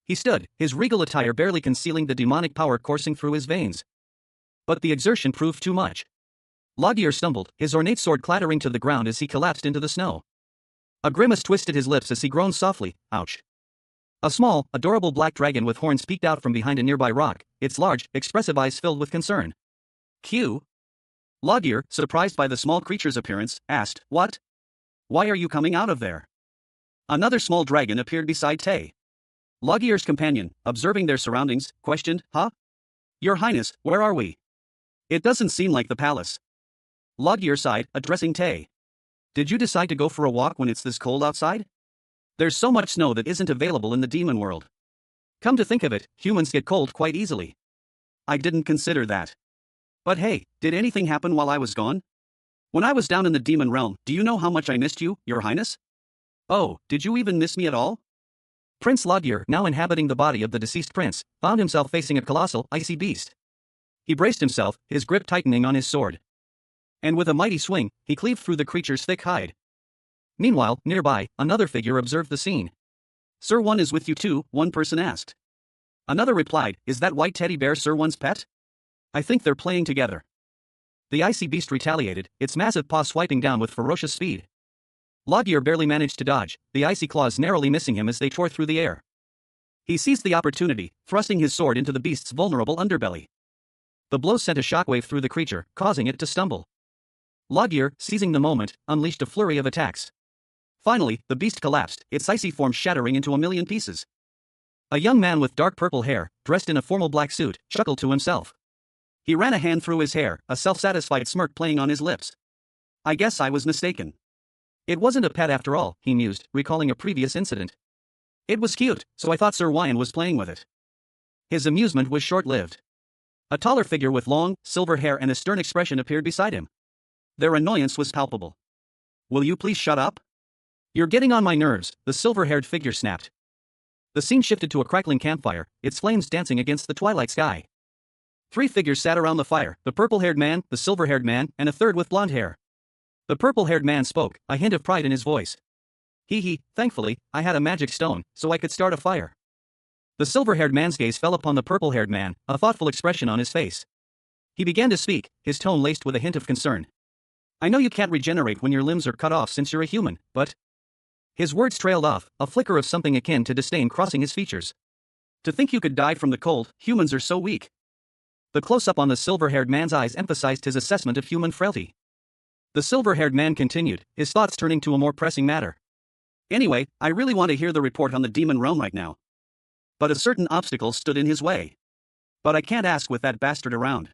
He stood, his regal attire barely concealing the demonic power coursing through his veins. But the exertion proved too much. Logier stumbled, his ornate sword clattering to the ground as he collapsed into the snow. A grimace twisted his lips as he groaned softly, "Ouch." A small, adorable black dragon with horns peeked out from behind a nearby rock, its large, expressive eyes filled with concern. Q. Logier, surprised by the small creature's appearance, asked, "What? Why are you coming out of there?" Another small dragon appeared beside Tay. Logier's companion, observing their surroundings, questioned, "Huh? Your Highness, where are we? It doesn't seem like the palace." Logier sighed, addressing Tay. "Did you decide to go for a walk when it's this cold outside? There's so much snow that isn't available in the demon world. Come to think of it, humans get cold quite easily. I didn't consider that. But hey, did anything happen while I was gone? When I was down in the demon realm, do you know how much I missed you, Your Highness? Oh, did you even miss me at all?" Prince Logier, now inhabiting the body of the deceased prince, found himself facing a colossal, icy beast. He braced himself, his grip tightening on his sword. And with a mighty swing, he cleaved through the creature's thick hide. Meanwhile, nearby, another figure observed the scene. "Sir One is with you too," one person asked. Another replied, "Is that white teddy bear Sir One's pet? I think they're playing together." The icy beast retaliated, its massive paw swiping down with ferocious speed. Logier barely managed to dodge, the icy claws narrowly missing him as they tore through the air. He seized the opportunity, thrusting his sword into the beast's vulnerable underbelly. The blow sent a shockwave through the creature, causing it to stumble. Logier, seizing the moment, unleashed a flurry of attacks. Finally, the beast collapsed, its icy form shattering into a million pieces. A young man with dark purple hair, dressed in a formal black suit, chuckled to himself. He ran a hand through his hair, a self-satisfied smirk playing on his lips. "I guess I was mistaken. It wasn't a pet after all," he mused, recalling a previous incident. "It was cute, so I thought Sir Wyan was playing with it." His amusement was short-lived. A taller figure with long, silver hair and a stern expression appeared beside him. Their annoyance was palpable. "Will you please shut up? You're getting on my nerves," the silver-haired figure snapped. The scene shifted to a crackling campfire, its flames dancing against the twilight sky. 3 figures sat around the fire, the purple-haired man, the silver-haired man, and a third with blonde hair. The purple-haired man spoke, a hint of pride in his voice. Thankfully, I had a magic stone, so I could start a fire." The silver-haired man's gaze fell upon the purple-haired man, a thoughtful expression on his face. He began to speak, his tone laced with a hint of concern. I know you can't regenerate when your limbs are cut off since you're a human, but... His words trailed off, a flicker of something akin to disdain crossing his features. To think you could die from the cold, humans are so weak. The close-up on the silver-haired man's eyes emphasized his assessment of human frailty. The silver-haired man continued, his thoughts turning to a more pressing matter. Anyway, I really want to hear the report on the demon realm right now. But a certain obstacle stood in his way. But I can't ask with that bastard around.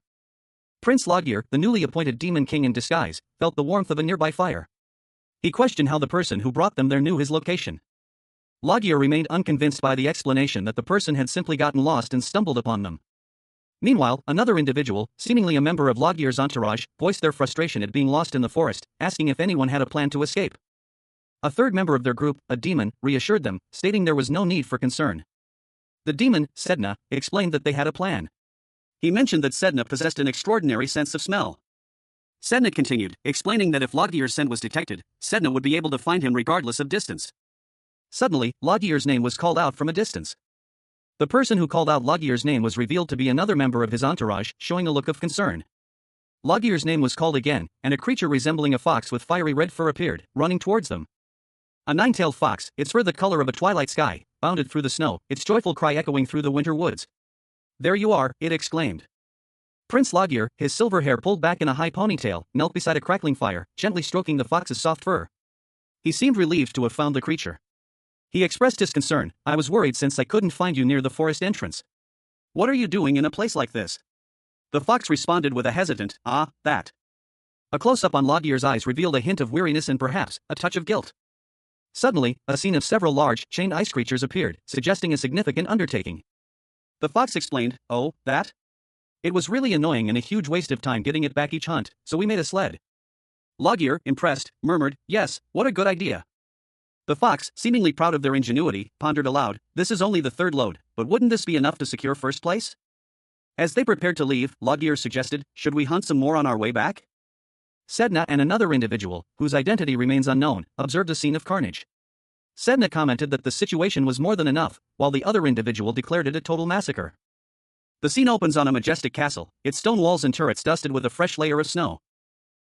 Prince Logir, the newly appointed demon king in disguise, felt the warmth of a nearby fire. He questioned how the person who brought them there knew his location. Logir remained unconvinced by the explanation that the person had simply gotten lost and stumbled upon them. Meanwhile, another individual, seemingly a member of Logir's entourage, voiced their frustration at being lost in the forest, asking if anyone had a plan to escape. A third member of their group, a demon, reassured them, stating there was no need for concern. The demon, Sedna, explained that they had a plan. He mentioned that Sedna possessed an extraordinary sense of smell. Sedna continued, explaining that if Logir's scent was detected, Sedna would be able to find him regardless of distance. Suddenly, Logir's name was called out from a distance. The person who called out Logir's name was revealed to be another member of his entourage, showing a look of concern. Logir's name was called again, and a creature resembling a fox with fiery red fur appeared, running towards them. A nine-tailed fox, its fur the color of a twilight sky, bounded through the snow, its joyful cry echoing through the winter woods. There you are, it exclaimed. Prince Logir, his silver hair pulled back in a high ponytail, knelt beside a crackling fire, gently stroking the fox's soft fur. He seemed relieved to have found the creature. He expressed his concern, I was worried since I couldn't find you near the forest entrance. What are you doing in a place like this? The fox responded with a hesitant, that. A close-up on Logir's eyes revealed a hint of weariness and perhaps, a touch of guilt. Suddenly, a scene of several large, chained ice creatures appeared, suggesting a significant undertaking. The fox explained, oh, that? It was really annoying and a huge waste of time getting it back each hunt, so we made a sled. Logir, impressed, murmured, yes, what a good idea. The fox, seemingly proud of their ingenuity, pondered aloud, this is only the third load, but wouldn't this be enough to secure first place? As they prepared to leave, Logir suggested, should we hunt some more on our way back? Sedna and another individual, whose identity remains unknown, observed a scene of carnage. Sedna commented that the situation was more than enough, while the other individual declared it a total massacre. The scene opens on a majestic castle, its stone walls and turrets dusted with a fresh layer of snow.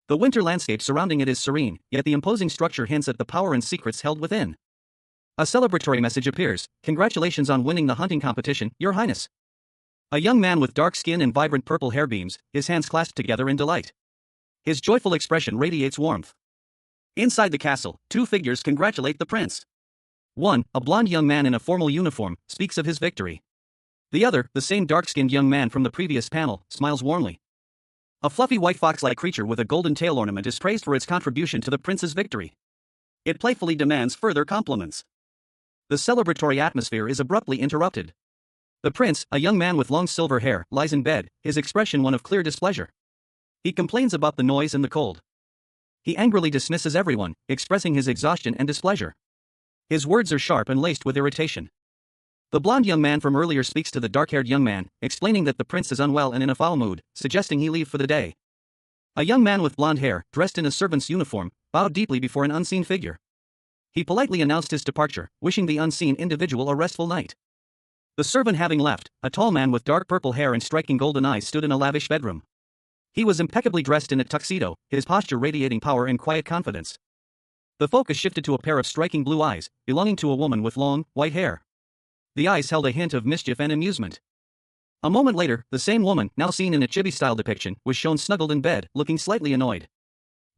The winter landscape surrounding it is serene, yet the imposing structure hints at the power and secrets held within. A celebratory message appears, congratulations on winning the hunting competition, Your Highness. A young man with dark skin and vibrant purple hair beams, his hands clasped together in delight. His joyful expression radiates warmth. Inside the castle, two figures congratulate the prince. One, a blond young man in a formal uniform, speaks of his victory. The other, the same dark-skinned young man from the previous panel, smiles warmly. A fluffy white fox-like creature with a golden tail ornament is praised for its contribution to the prince's victory. It playfully demands further compliments. The celebratory atmosphere is abruptly interrupted. The prince, a young man with long silver hair, lies in bed, his expression one of clear displeasure. He complains about the noise and the cold. He angrily dismisses everyone, expressing his exhaustion and displeasure. His words are sharp and laced with irritation. The blond young man from earlier speaks to the dark-haired young man, explaining that the prince is unwell and in a foul mood, suggesting he leave for the day. A young man with blonde hair, dressed in a servant's uniform, bowed deeply before an unseen figure. He politely announced his departure, wishing the unseen individual a restful night. The servant having left, a tall man with dark purple hair and striking golden eyes stood in a lavish bedroom. He was impeccably dressed in a tuxedo, his posture radiating power and quiet confidence. The focus shifted to a pair of striking blue eyes, belonging to a woman with long, white hair. The eyes held a hint of mischief and amusement. A moment later, the same woman, now seen in a chibi-style depiction, was shown snuggled in bed, looking slightly annoyed.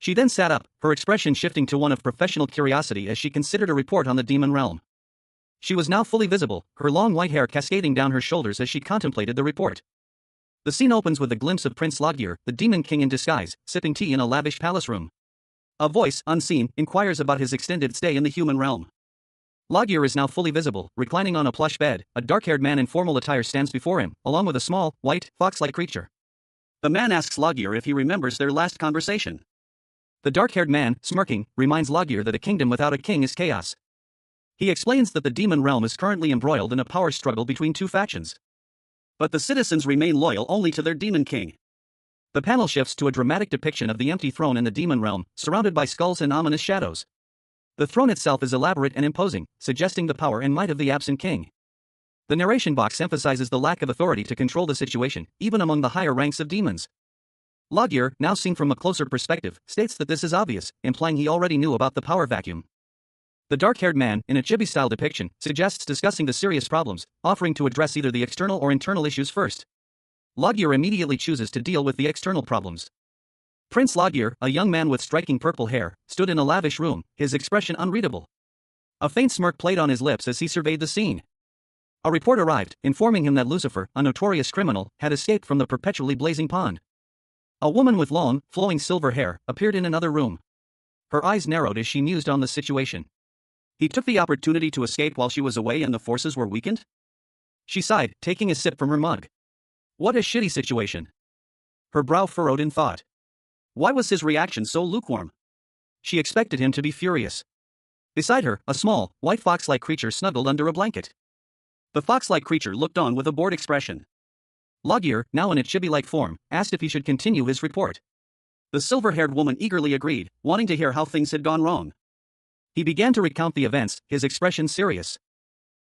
She then sat up, her expression shifting to one of professional curiosity as she considered a report on the demon realm. She was now fully visible, her long white hair cascading down her shoulders as she contemplated the report. The scene opens with a glimpse of Prince Logir, the demon king in disguise, sipping tea in a lavish palace room. A voice, unseen, inquires about his extended stay in the human realm. Logir is now fully visible, reclining on a plush bed. A dark-haired man in formal attire stands before him, along with a small, white, fox-like creature. The man asks Logir if he remembers their last conversation. The dark-haired man, smirking, reminds Logir that a kingdom without a king is chaos. He explains that the demon realm is currently embroiled in a power struggle between two factions. But the citizens remain loyal only to their demon king. The panel shifts to a dramatic depiction of the empty throne in the demon realm, surrounded by skulls and ominous shadows. The throne itself is elaborate and imposing, suggesting the power and might of the absent king. The narration box emphasizes the lack of authority to control the situation, even among the higher ranks of demons. Loggear, now seen from a closer perspective, states that this is obvious, implying he already knew about the power vacuum. The dark-haired man, in a chibi-style depiction, suggests discussing the serious problems, offering to address either the external or internal issues first. Loggear immediately chooses to deal with the external problems. Prince Loggear, a young man with striking purple hair, stood in a lavish room, his expression unreadable. A faint smirk played on his lips as he surveyed the scene. A report arrived, informing him that Lucifer, a notorious criminal, had escaped from the perpetually blazing pond. A woman with long, flowing silver hair appeared in another room. Her eyes narrowed as she mused on the situation. He took the opportunity to escape while she was away and the forces were weakened? She sighed, taking a sip from her mug. What a shitty situation. Her brow furrowed in thought. Why was his reaction so lukewarm? She expected him to be furious. Beside her, a small, white fox-like creature snuggled under a blanket. The fox-like creature looked on with a bored expression. Loggear, now in a chibi-like form, asked if he should continue his report. The silver-haired woman eagerly agreed, wanting to hear how things had gone wrong. He began to recount the events, his expression serious.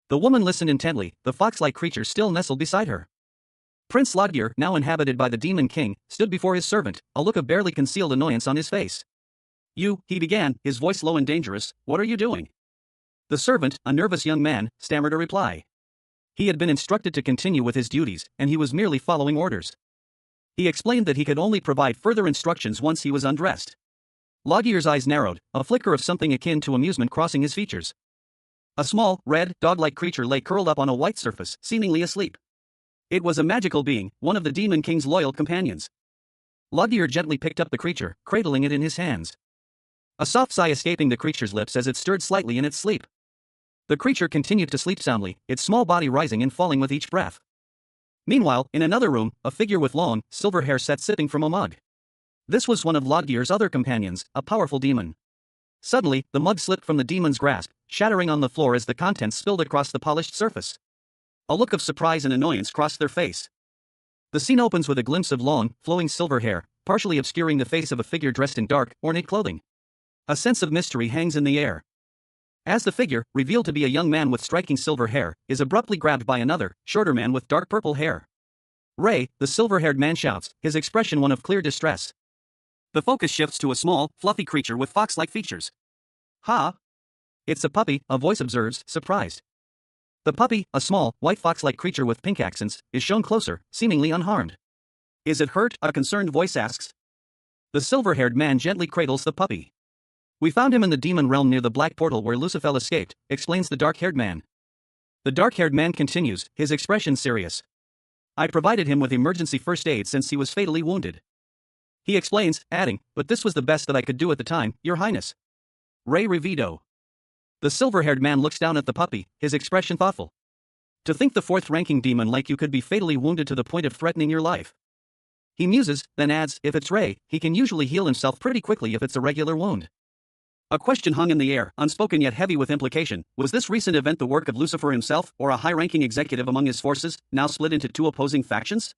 The woman listened intently, the fox-like creature still nestled beside her. Prince Loggear, now inhabited by the Demon King, stood before his servant, a look of barely concealed annoyance on his face. You, he began, his voice low and dangerous, what are you doing? The servant, a nervous young man, stammered a reply. He had been instructed to continue with his duties, and he was merely following orders. He explained that he could only provide further instructions once he was undressed. Loggear's eyes narrowed, a flicker of something akin to amusement crossing his features. A small, red, dog-like creature lay curled up on a white surface, seemingly asleep. It was a magical being, one of the Demon King's loyal companions. Loggear gently picked up the creature, cradling it in his hands. A soft sigh escaping the creature's lips as it stirred slightly in its sleep. The creature continued to sleep soundly, its small body rising and falling with each breath. Meanwhile, in another room, a figure with long, silver hair sat sipping from a mug. This was one of Loggear's other companions, a powerful demon. Suddenly, the mug slipped from the demon's grasp, shattering on the floor as the contents spilled across the polished surface. A look of surprise and annoyance crossed their face. The scene opens with a glimpse of long, flowing silver hair, partially obscuring the face of a figure dressed in dark, ornate clothing. A sense of mystery hangs in the air. As the figure, revealed to be a young man with striking silver hair, is abruptly grabbed by another, shorter man with dark purple hair. Ray, the silver-haired man shouts, his expression one of clear distress. The focus shifts to a small, fluffy creature with fox-like features. Ha! It's a puppy, a voice observes, surprised. The puppy, a small, white fox-like creature with pink accents, is shown closer, seemingly unharmed. Is it hurt? A concerned voice asks. The silver-haired man gently cradles the puppy. We found him in the demon realm near the black portal where Lucifer escaped, explains the dark-haired man. The dark-haired man continues, his expression serious. I provided him with emergency first aid since he was fatally wounded. He explains, adding, but this was the best that I could do at the time, Your Highness. Ray Revido. The silver-haired man looks down at the puppy, his expression thoughtful. To think the fourth-ranking demon like you could be fatally wounded to the point of threatening your life. He muses, then adds, if it's Ray, he can usually heal himself pretty quickly if it's a regular wound. A question hung in the air, unspoken yet heavy with implication. Was this recent event the work of Lucifer himself, or a high-ranking executive among his forces, now split into two opposing factions?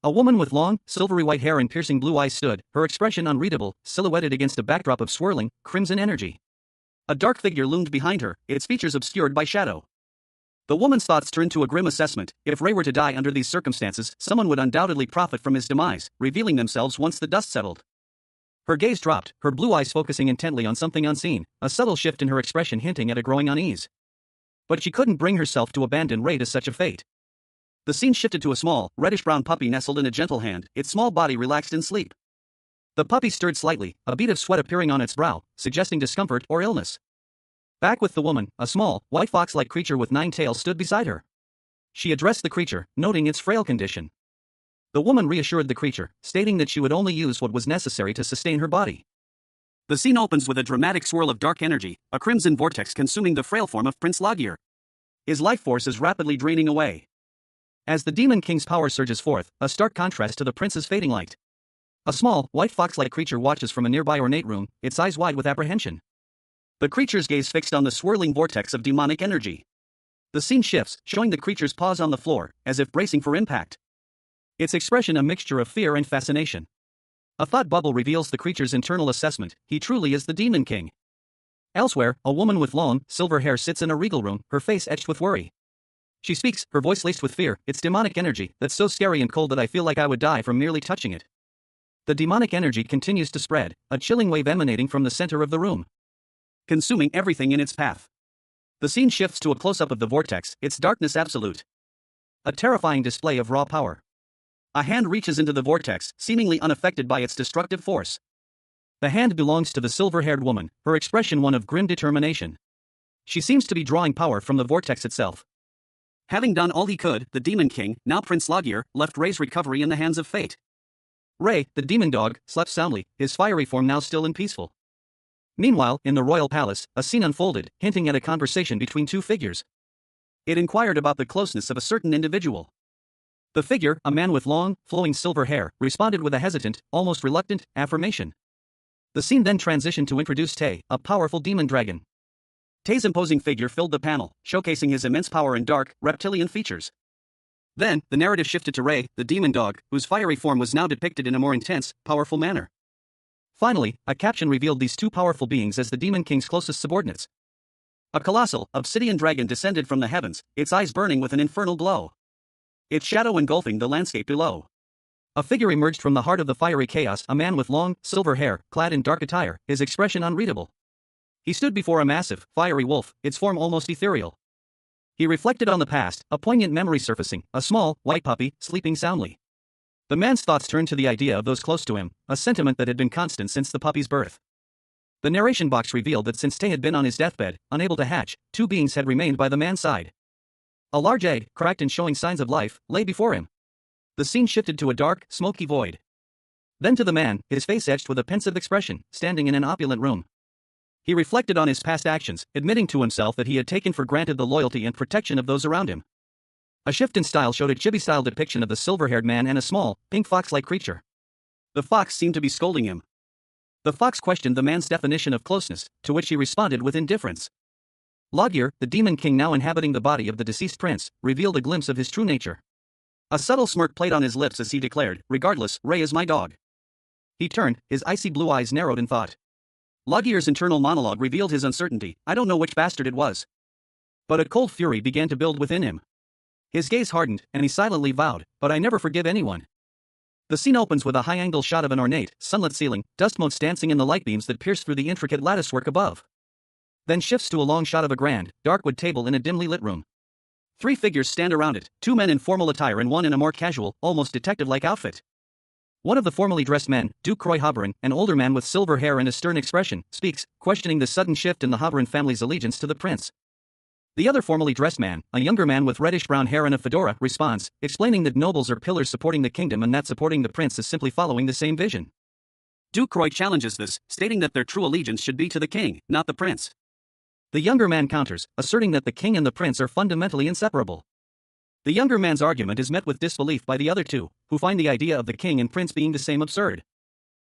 A woman with long, silvery white hair and piercing blue eyes stood, her expression unreadable, silhouetted against a backdrop of swirling, crimson energy. A dark figure loomed behind her, its features obscured by shadow. The woman's thoughts turned to a grim assessment. If Ray were to die under these circumstances, someone would undoubtedly profit from his demise, revealing themselves once the dust settled. Her gaze dropped, her blue eyes focusing intently on something unseen, a subtle shift in her expression hinting at a growing unease. But she couldn't bring herself to abandon Ray to such a fate. The scene shifted to a small, reddish-brown puppy nestled in a gentle hand, its small body relaxed in sleep. The puppy stirred slightly, a bead of sweat appearing on its brow, suggesting discomfort or illness. Back with the woman, a small, white fox-like creature with 9 tails stood beside her. She addressed the creature, noting its frail condition. The woman reassured the creature, stating that she would only use what was necessary to sustain her body. The scene opens with a dramatic swirl of dark energy, a crimson vortex consuming the frail form of Prince Loggear. His life force is rapidly draining away. As the Demon King's power surges forth, a stark contrast to the prince's fading light. A small, white fox-like creature watches from a nearby ornate room, its eyes wide with apprehension. The creature's gaze fixed on the swirling vortex of demonic energy. The scene shifts, showing the creature's paws on the floor, as if bracing for impact. Its expression a mixture of fear and fascination. A thought bubble reveals the creature's internal assessment, he truly is the Demon King. Elsewhere, a woman with long, silver hair sits in a regal room, her face etched with worry. She speaks, her voice laced with fear, its demonic energy that's so scary and cold that I feel like I would die from merely touching it. The demonic energy continues to spread, a chilling wave emanating from the center of the room, consuming everything in its path. The scene shifts to a close-up of the vortex, its darkness absolute. A terrifying display of raw power. A hand reaches into the vortex, seemingly unaffected by its destructive force. The hand belongs to the silver-haired woman, her expression one of grim determination. She seems to be drawing power from the vortex itself. Having done all he could, the Demon King, now Prince Lagier, left Ray's recovery in the hands of fate. Ray, the demon dog, slept soundly, his fiery form now still and peaceful. Meanwhile, in the royal palace, a scene unfolded, hinting at a conversation between two figures. It inquired about the closeness of a certain individual. The figure, a man with long, flowing silver hair, responded with a hesitant, almost reluctant, affirmation. The scene then transitioned to introduce Tay, a powerful demon dragon. Tay's imposing figure filled the panel, showcasing his immense power and dark, reptilian features. Then, the narrative shifted to Ray, the demon dog, whose fiery form was now depicted in a more intense, powerful manner. Finally, a caption revealed these two powerful beings as the Demon King's closest subordinates. A colossal, obsidian dragon descended from the heavens, its eyes burning with an infernal glow, its shadow engulfing the landscape below. A figure emerged from the heart of the fiery chaos, a man with long, silver hair, clad in dark attire, his expression unreadable. He stood before a massive, fiery wolf, its form almost ethereal. He reflected on the past, a poignant memory surfacing, a small, white puppy, sleeping soundly. The man's thoughts turned to the idea of those close to him, a sentiment that had been constant since the puppy's birth. The narration box revealed that since Tay had been on his deathbed, unable to hatch, two beings had remained by the man's side. A large egg, cracked and showing signs of life, lay before him. The scene shifted to a dark, smoky void. Then to the man, his face etched with a pensive expression, standing in an opulent room. He reflected on his past actions, admitting to himself that he had taken for granted the loyalty and protection of those around him. A shift in style showed a chibi-style depiction of the silver-haired man and a small, pink fox-like creature. The fox seemed to be scolding him. The fox questioned the man's definition of closeness, to which he responded with indifference. Lagier, the Demon King now inhabiting the body of the deceased prince, revealed a glimpse of his true nature. A subtle smirk played on his lips as he declared, "Regardless, Ray is my dog." He turned, his icy blue eyes narrowed in thought. Lagier's internal monologue revealed his uncertainty. "I don't know which bastard it was." But a cold fury began to build within him. His gaze hardened, and he silently vowed, "But I never forgive anyone." The scene opens with a high-angle shot of an ornate, sunlit ceiling, dust motes dancing in the light beams that pierce through the intricate latticework above. Then shifts to a long shot of a grand, dark-wood table in a dimly lit room. Three figures stand around it, two men in formal attire and one in a more casual, almost detective-like outfit. One of the formally dressed men, Duke Croy Haberin, an older man with silver hair and a stern expression, speaks, questioning the sudden shift in the Haberin family's allegiance to the prince. The other formally dressed man, a younger man with reddish-brown hair and a fedora, responds, explaining that nobles are pillars supporting the kingdom and that supporting the prince is simply following the same vision. Duke Croy challenges this, stating that their true allegiance should be to the king, not the prince. The younger man counters, asserting that the king and the prince are fundamentally inseparable. The younger man's argument is met with disbelief by the other two, who find the idea of the king and prince being the same absurd.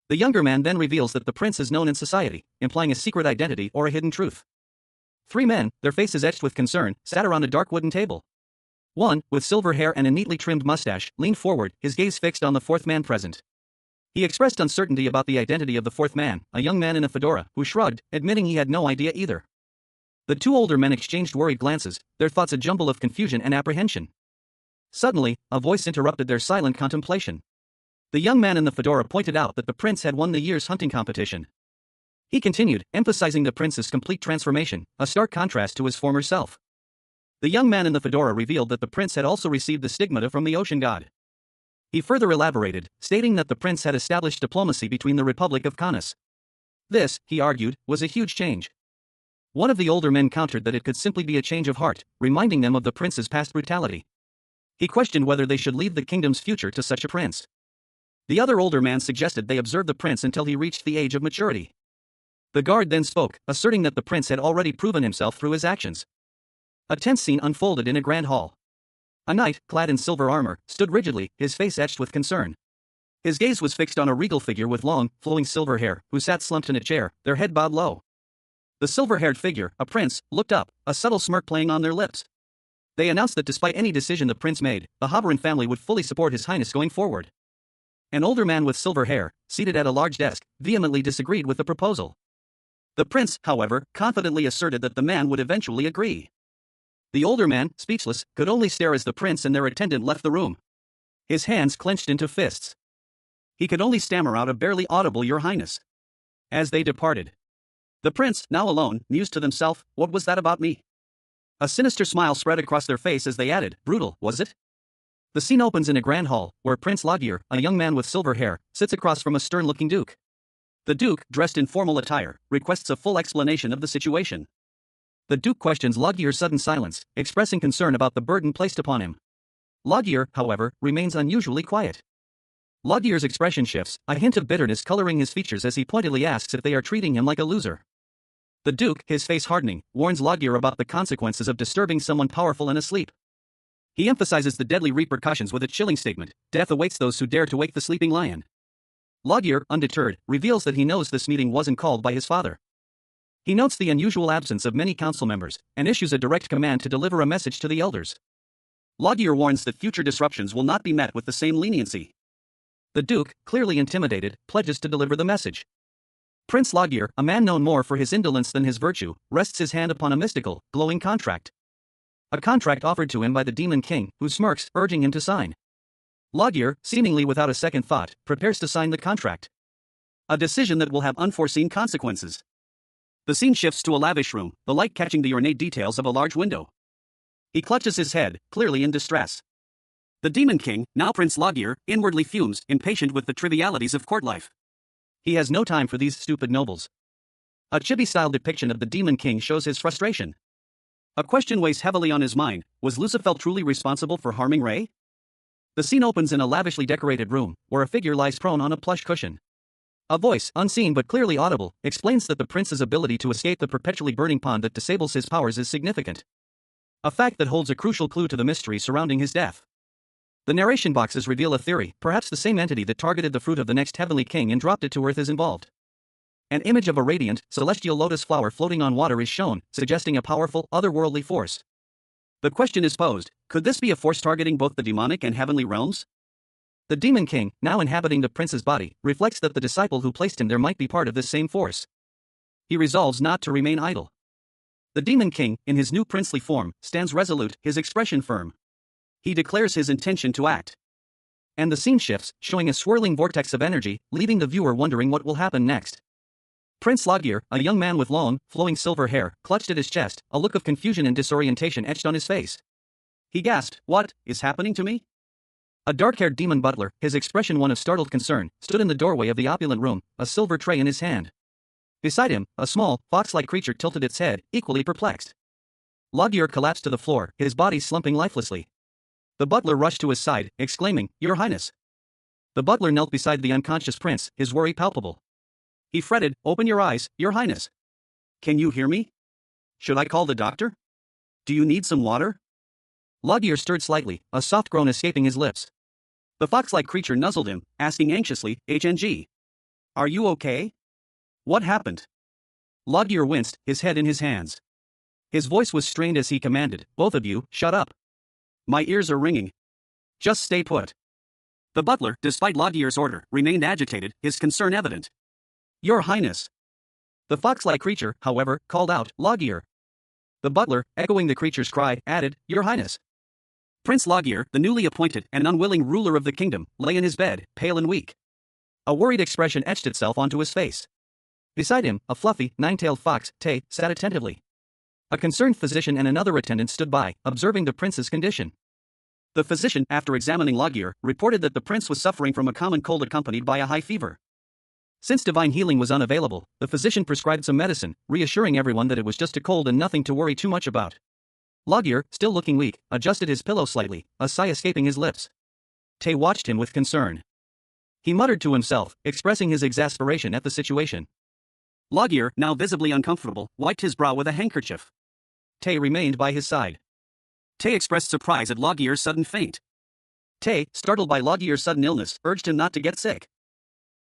The younger man then reveals that the prince is known in society, implying a secret identity or a hidden truth. Three men, their faces etched with concern, sat around a dark wooden table. One, with silver hair and a neatly trimmed mustache, leaned forward, his gaze fixed on the fourth man present. He expressed uncertainty about the identity of the fourth man, a young man in a fedora, who shrugged, admitting he had no idea either. The two older men exchanged worried glances, their thoughts a jumble of confusion and apprehension. Suddenly, a voice interrupted their silent contemplation. The young man in the fedora pointed out that the prince had won the year's hunting competition. He continued, emphasizing the prince's complete transformation, a stark contrast to his former self. The young man in the fedora revealed that the prince had also received the stigmata from the ocean god. He further elaborated, stating that the prince had established diplomacy between the Republic of Canis. This, he argued, was a huge change. One of the older men countered that it could simply be a change of heart, reminding them of the prince's past brutality. He questioned whether they should leave the kingdom's future to such a prince. The other older man suggested they observe the prince until he reached the age of maturity. The guard then spoke, asserting that the prince had already proven himself through his actions. A tense scene unfolded in a grand hall. A knight, clad in silver armor, stood rigidly, his face etched with concern. His gaze was fixed on a regal figure with long, flowing silver hair, who sat slumped in a chair, their head bowed low. The silver-haired figure, a prince, looked up, a subtle smirk playing on their lips. They announced that despite any decision the prince made, the Haberin family would fully support his highness going forward. An older man with silver hair, seated at a large desk, vehemently disagreed with the proposal. The prince, however, confidently asserted that the man would eventually agree. The older man, speechless, could only stare as the prince and their attendant left the room. His hands clenched into fists. He could only stammer out a barely audible "Your Highness." As they departed, the prince, now alone, mused to himself, "What was that about me?" A sinister smile spread across their face as they added, "Brutal, was it?" The scene opens in a grand hall, where Prince Loggear, a young man with silver hair, sits across from a stern-looking duke. The duke, dressed in formal attire, requests a full explanation of the situation. The duke questions Loggear's sudden silence, expressing concern about the burden placed upon him. Loggear, however, remains unusually quiet. Loggear's expression shifts, a hint of bitterness coloring his features as he pointedly asks if they are treating him like a loser. The duke, his face hardening, warns Loggear about the consequences of disturbing someone powerful and asleep. He emphasizes the deadly repercussions with a chilling statement: "Death awaits those who dare to wake the sleeping lion." Loggear, undeterred, reveals that he knows this meeting wasn't called by his father. He notes the unusual absence of many council members, and issues a direct command to deliver a message to the elders. Loggear warns that future disruptions will not be met with the same leniency. The duke, clearly intimidated, pledges to deliver the message. Prince Loggear, a man known more for his indolence than his virtue, rests his hand upon a mystical, glowing contract. A contract offered to him by the Demon King, who smirks, urging him to sign. Loggear, seemingly without a second thought, prepares to sign the contract. A decision that will have unforeseen consequences. The scene shifts to a lavish room, the light catching the ornate details of a large window. He clutches his head, clearly in distress. The Demon King, now Prince Loggear, inwardly fumes, impatient with the trivialities of court life. He has no time for these stupid nobles. A chibi-style depiction of the Demon King shows his frustration. A question weighs heavily on his mind: was Lucifel truly responsible for harming Ray? The scene opens in a lavishly decorated room, where a figure lies prone on a plush cushion. A voice, unseen but clearly audible, explains that the prince's ability to escape the perpetually burning pond that disables his powers is significant. A fact that holds a crucial clue to the mystery surrounding his death. The narration boxes reveal a theory: perhaps the same entity that targeted the fruit of the next heavenly king and dropped it to earth is involved. An image of a radiant, celestial lotus flower floating on water is shown, suggesting a powerful, otherworldly force. The question is posed: could this be a force targeting both the demonic and heavenly realms? The Demon King, now inhabiting the prince's body, reflects that the disciple who placed him there might be part of this same force. He resolves not to remain idle. The Demon King, in his new princely form, stands resolute, his expression firm. He declares his intention to act. And the scene shifts, showing a swirling vortex of energy, leaving the viewer wondering what will happen next. Prince Loggear, a young man with long, flowing silver hair, clutched at his chest, a look of confusion and disorientation etched on his face. He gasped, "What is happening to me?" A dark-haired demon butler, his expression one of startled concern, stood in the doorway of the opulent room, a silver tray in his hand. Beside him, a small, fox-like creature tilted its head, equally perplexed. Loggear collapsed to the floor, his body slumping lifelessly. The butler rushed to his side, exclaiming, "Your Highness." The butler knelt beside the unconscious prince, his worry palpable. He fretted, "Open your eyes, Your Highness. Can you hear me? Should I call the doctor? Do you need some water?" Loggear stirred slightly, a soft groan escaping his lips. The fox-like creature nuzzled him, asking anxiously, "HNG. Are you okay? What happened?" Loggear winced, his head in his hands. His voice was strained as he commanded, "Both of you, shut up. My ears are ringing. Just stay put." The butler, despite Loggear's order, remained agitated, his concern evident. "Your Highness." The fox-like creature, however, called out, "Loggear." The butler, echoing the creature's cry, added, "Your Highness." Prince Loggear, the newly appointed and unwilling ruler of the kingdom, lay in his bed, pale and weak. A worried expression etched itself onto his face. Beside him, a fluffy, nine-tailed fox, Tay, sat attentively. A concerned physician and another attendant stood by, observing the prince's condition. The physician, after examining Loggear, reported that the prince was suffering from a common cold accompanied by a high fever. Since divine healing was unavailable, the physician prescribed some medicine, reassuring everyone that it was just a cold and nothing to worry too much about. Loggear, still looking weak, adjusted his pillow slightly, a sigh escaping his lips. Tay watched him with concern. He muttered to himself, expressing his exasperation at the situation. Loggear, now visibly uncomfortable, wiped his brow with a handkerchief. Tay remained by his side. Tay expressed surprise at Loggear's sudden faint. Tay, startled by Loggear's sudden illness, urged him not to get sick.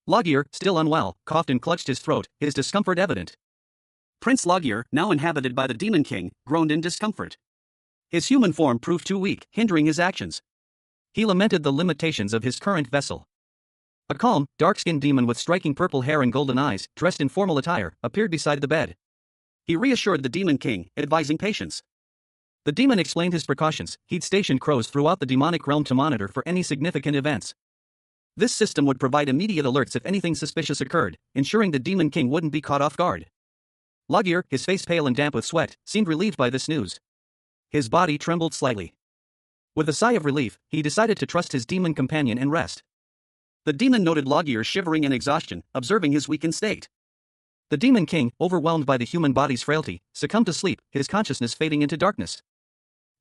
Loggear, still unwell, coughed and clutched his throat, his discomfort evident. Prince Loggear, now inhabited by the Demon King, groaned in discomfort. His human form proved too weak, hindering his actions. He lamented the limitations of his current vessel. A calm, dark-skinned demon with striking purple hair and golden eyes, dressed in formal attire, appeared beside the bed. He reassured the Demon King, advising patience. The demon explained his precautions. He'd stationed crows throughout the demonic realm to monitor for any significant events. This system would provide immediate alerts if anything suspicious occurred, ensuring the Demon King wouldn't be caught off guard. Logir, his face pale and damp with sweat, seemed relieved by this news. His body trembled slightly. With a sigh of relief, he decided to trust his demon companion and rest. The demon noted Logir's shivering and exhaustion, observing his weakened state. The Demon King, overwhelmed by the human body's frailty, succumbed to sleep, his consciousness fading into darkness.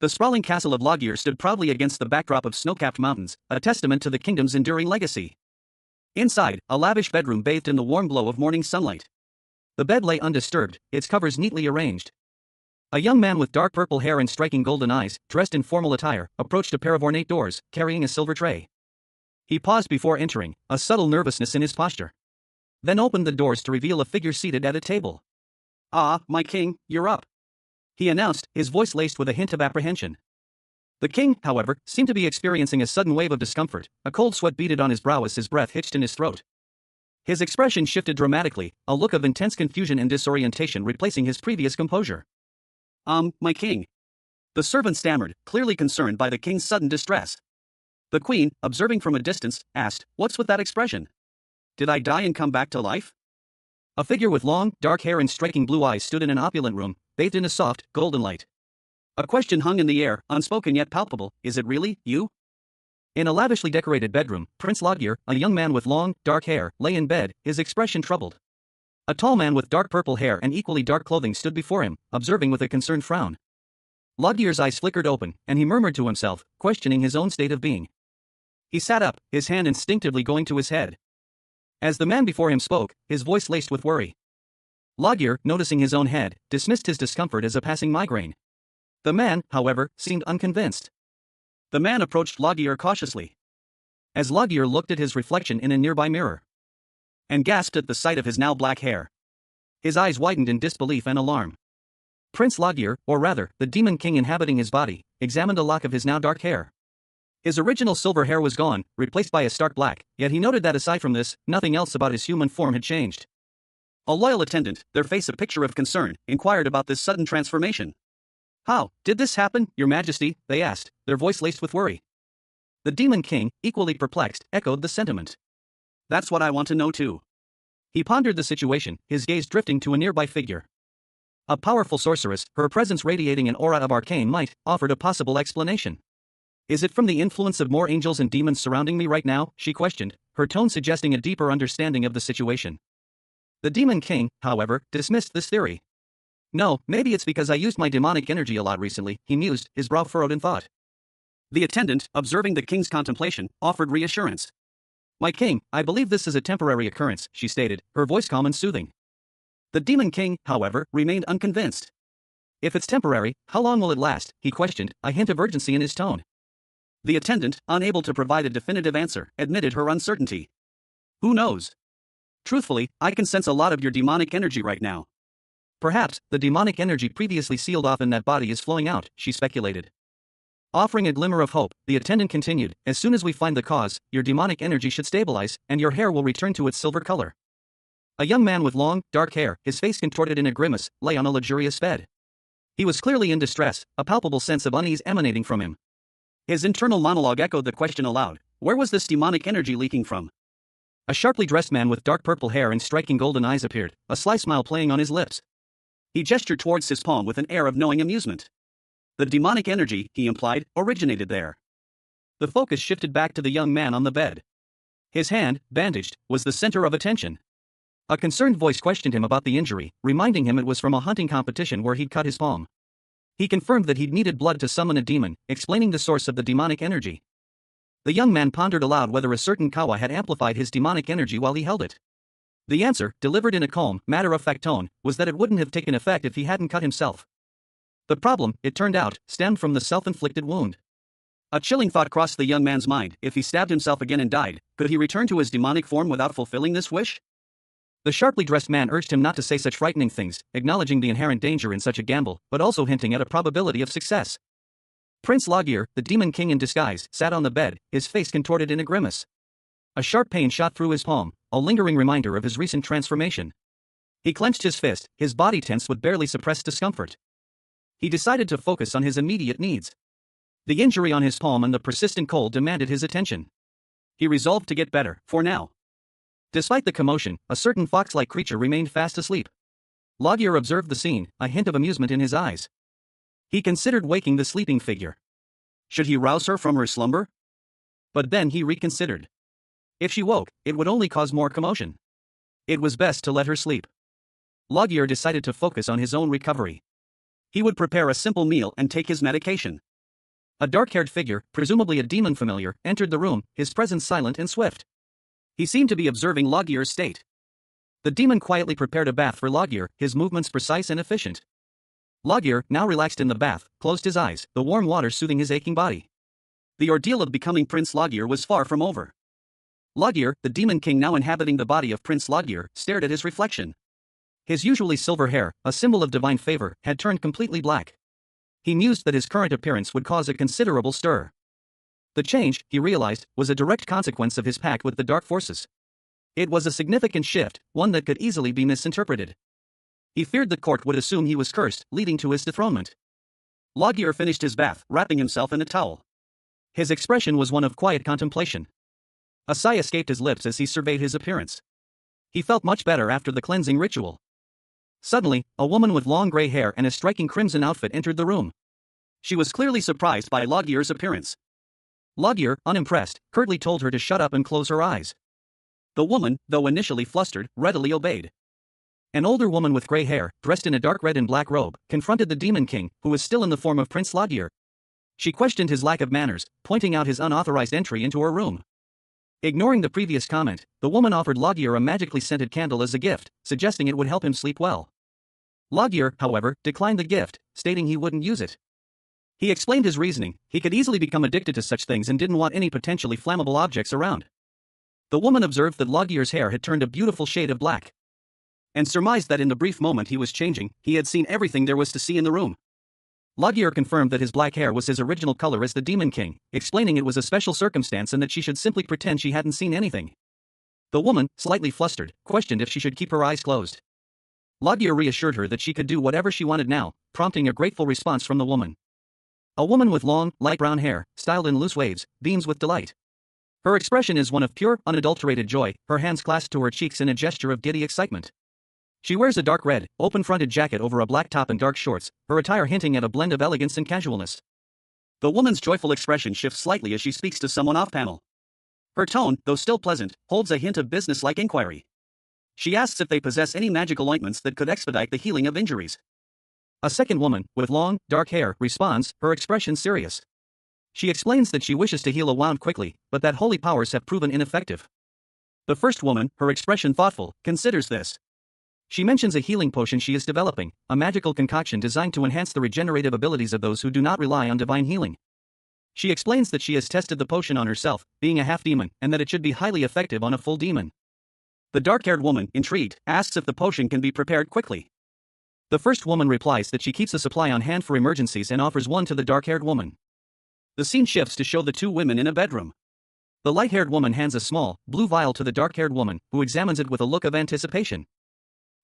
The sprawling castle of Logir stood proudly against the backdrop of snow-capped mountains, a testament to the kingdom's enduring legacy. Inside, a lavish bedroom bathed in the warm glow of morning sunlight. The bed lay undisturbed, its covers neatly arranged. A young man with dark purple hair and striking golden eyes, dressed in formal attire, approached a pair of ornate doors, carrying a silver tray. He paused before entering, a subtle nervousness in his posture. Then opened the doors to reveal a figure seated at a table. "Ah, my king, you're up," he announced, his voice laced with a hint of apprehension. The king, however, seemed to be experiencing a sudden wave of discomfort, a cold sweat beaded on his brow as his breath hitched in his throat. His expression shifted dramatically, a look of intense confusion and disorientation replacing his previous composure. My king," the servant stammered, clearly concerned by the king's sudden distress. The queen, observing from a distance, asked, "What's with that expression? Did I die and come back to life?" A figure with long, dark hair and striking blue eyes stood in an opulent room, bathed in a soft, golden light. A question hung in the air, unspoken yet palpable: "Is it really you?" In a lavishly decorated bedroom, Prince Logir, a young man with long, dark hair, lay in bed, his expression troubled. A tall man with dark purple hair and equally dark clothing stood before him, observing with a concerned frown. Logir's eyes flickered open, and he murmured to himself, questioning his own state of being. He sat up, his hand instinctively going to his head. As the man before him spoke, his voice laced with worry. Logir, noticing his own head, dismissed his discomfort as a passing migraine. The man, however, seemed unconvinced. The man approached Logir cautiously. As Logir looked at his reflection in a nearby mirror, and gasped at the sight of his now black hair, his eyes widened in disbelief and alarm. Prince Logir, or rather, the Demon King inhabiting his body, examined a lock of his now dark hair. His original silver hair was gone, replaced by a stark black, yet he noted that aside from this, nothing else about his human form had changed. A loyal attendant, their face a picture of concern, inquired about this sudden transformation. "How did this happen, Your Majesty?" they asked, their voice laced with worry. The Demon King, equally perplexed, echoed the sentiment. "That's what I want to know too." He pondered the situation, his gaze drifting to a nearby figure. A powerful sorceress, her presence radiating an aura of arcane might, offered a possible explanation. "Is it from the influence of more angels and demons surrounding me right now?" she questioned, her tone suggesting a deeper understanding of the situation. The Demon King, however, dismissed this theory. "No, maybe it's because I used my demonic energy a lot recently," he mused, his brow furrowed in thought. The attendant, observing the king's contemplation, offered reassurance. "My king, I believe this is a temporary occurrence," she stated, her voice calm and soothing. The Demon King, however, remained unconvinced. "If it's temporary, how long will it last?" he questioned, a hint of urgency in his tone. The attendant, unable to provide a definitive answer, admitted her uncertainty. "Who knows? Truthfully, I can sense a lot of your demonic energy right now." "Perhaps, the demonic energy previously sealed off in that body is flowing out," she speculated. Offering a glimmer of hope, the attendant continued, "As soon as we find the cause, your demonic energy should stabilize, and your hair will return to its silver color." A young man with long, dark hair, his face contorted in a grimace, lay on a luxurious bed. He was clearly in distress, a palpable sense of unease emanating from him. His internal monologue echoed the question aloud: where was this demonic energy leaking from? A sharply dressed man with dark purple hair and striking golden eyes appeared, a sly smile playing on his lips. He gestured towards his palm with an air of knowing amusement. "The demonic energy," he implied, "originated there." The focus shifted back to the young man on the bed. His hand, bandaged, was the center of attention. A concerned voice questioned him about the injury, reminding him it was from a hunting competition where he'd cut his palm. He confirmed that he'd needed blood to summon a demon, explaining the source of the demonic energy. The young man pondered aloud whether a certain kawa had amplified his demonic energy while he held it. The answer, delivered in a calm, matter-of-fact tone, was that it wouldn't have taken effect if he hadn't cut himself. The problem, it turned out, stemmed from the self-inflicted wound. A chilling thought crossed the young man's mind: if he stabbed himself again and died, could he return to his demonic form without fulfilling this wish? The sharply dressed man urged him not to say such frightening things, acknowledging the inherent danger in such a gamble, but also hinting at a probability of success. Prince Logir, the Demon King in disguise, sat on the bed, his face contorted in a grimace. A sharp pain shot through his palm, a lingering reminder of his recent transformation. He clenched his fist, his body tense with barely suppressed discomfort. He decided to focus on his immediate needs. The injury on his palm and the persistent cold demanded his attention. He resolved to get better, for now. Despite the commotion, a certain fox-like creature remained fast asleep. Lagier observed the scene, a hint of amusement in his eyes. He considered waking the sleeping figure. Should he rouse her from her slumber? But then he reconsidered. If she woke, it would only cause more commotion. It was best to let her sleep. Lagier decided to focus on his own recovery. He would prepare a simple meal and take his medication. A dark-haired figure, presumably a demon familiar, entered the room, his presence silent and swift. He seemed to be observing Lagier's state. The demon quietly prepared a bath for Lagier, his movements precise and efficient. Lagier, now relaxed in the bath, closed his eyes, the warm water soothing his aching body. The ordeal of becoming Prince Lagier was far from over. Lagier, the demon king now inhabiting the body of Prince Lagier, stared at his reflection. His usually silver hair, a symbol of divine favor, had turned completely black. He mused that his current appearance would cause a considerable stir. The change, he realized, was a direct consequence of his pact with the dark forces. It was a significant shift, one that could easily be misinterpreted. He feared the court would assume he was cursed, leading to his dethronement. Lagier finished his bath, wrapping himself in a towel. His expression was one of quiet contemplation. A sigh escaped his lips as he surveyed his appearance. He felt much better after the cleansing ritual. Suddenly, a woman with long gray hair and a striking crimson outfit entered the room. She was clearly surprised by Lagier's appearance. Lagier, unimpressed, curtly told her to shut up and close her eyes. The woman, though initially flustered, readily obeyed. An older woman with gray hair, dressed in a dark red and black robe, confronted the demon king, who was still in the form of Prince Lagier. She questioned his lack of manners, pointing out his unauthorized entry into her room. Ignoring the previous comment, the woman offered Lagier a magically scented candle as a gift, suggesting it would help him sleep well. Lagier, however, declined the gift, stating he wouldn't use it. He explained his reasoning: he could easily become addicted to such things and didn't want any potentially flammable objects around. The woman observed that Lagier's hair had turned a beautiful shade of black, and surmised that in the brief moment he was changing, he had seen everything there was to see in the room. Lagier confirmed that his black hair was his original color as the Demon King, explaining it was a special circumstance and that she should simply pretend she hadn't seen anything. The woman, slightly flustered, questioned if she should keep her eyes closed. Lagier reassured her that she could do whatever she wanted now, prompting a grateful response from the woman. A woman with long, light brown hair, styled in loose waves, beams with delight. Her expression is one of pure, unadulterated joy, her hands clasped to her cheeks in a gesture of giddy excitement. She wears a dark red, open-fronted jacket over a black top and dark shorts, her attire hinting at a blend of elegance and casualness. The woman's joyful expression shifts slightly as she speaks to someone off-panel. Her tone, though still pleasant, holds a hint of business-like inquiry. She asks if they possess any magical ointments that could expedite the healing of injuries. A second woman, with long, dark hair, responds, her expression serious. She explains that she wishes to heal a wound quickly, but that holy powers have proven ineffective. The first woman, her expression thoughtful, considers this. She mentions a healing potion she is developing, a magical concoction designed to enhance the regenerative abilities of those who do not rely on divine healing. She explains that she has tested the potion on herself, being a half-demon, and that it should be highly effective on a full demon. The dark-haired woman, intrigued, asks if the potion can be prepared quickly. The first woman replies that she keeps a supply on hand for emergencies and offers one to the dark-haired woman. The scene shifts to show the two women in a bedroom. The light-haired woman hands a small, blue vial to the dark-haired woman, who examines it with a look of anticipation.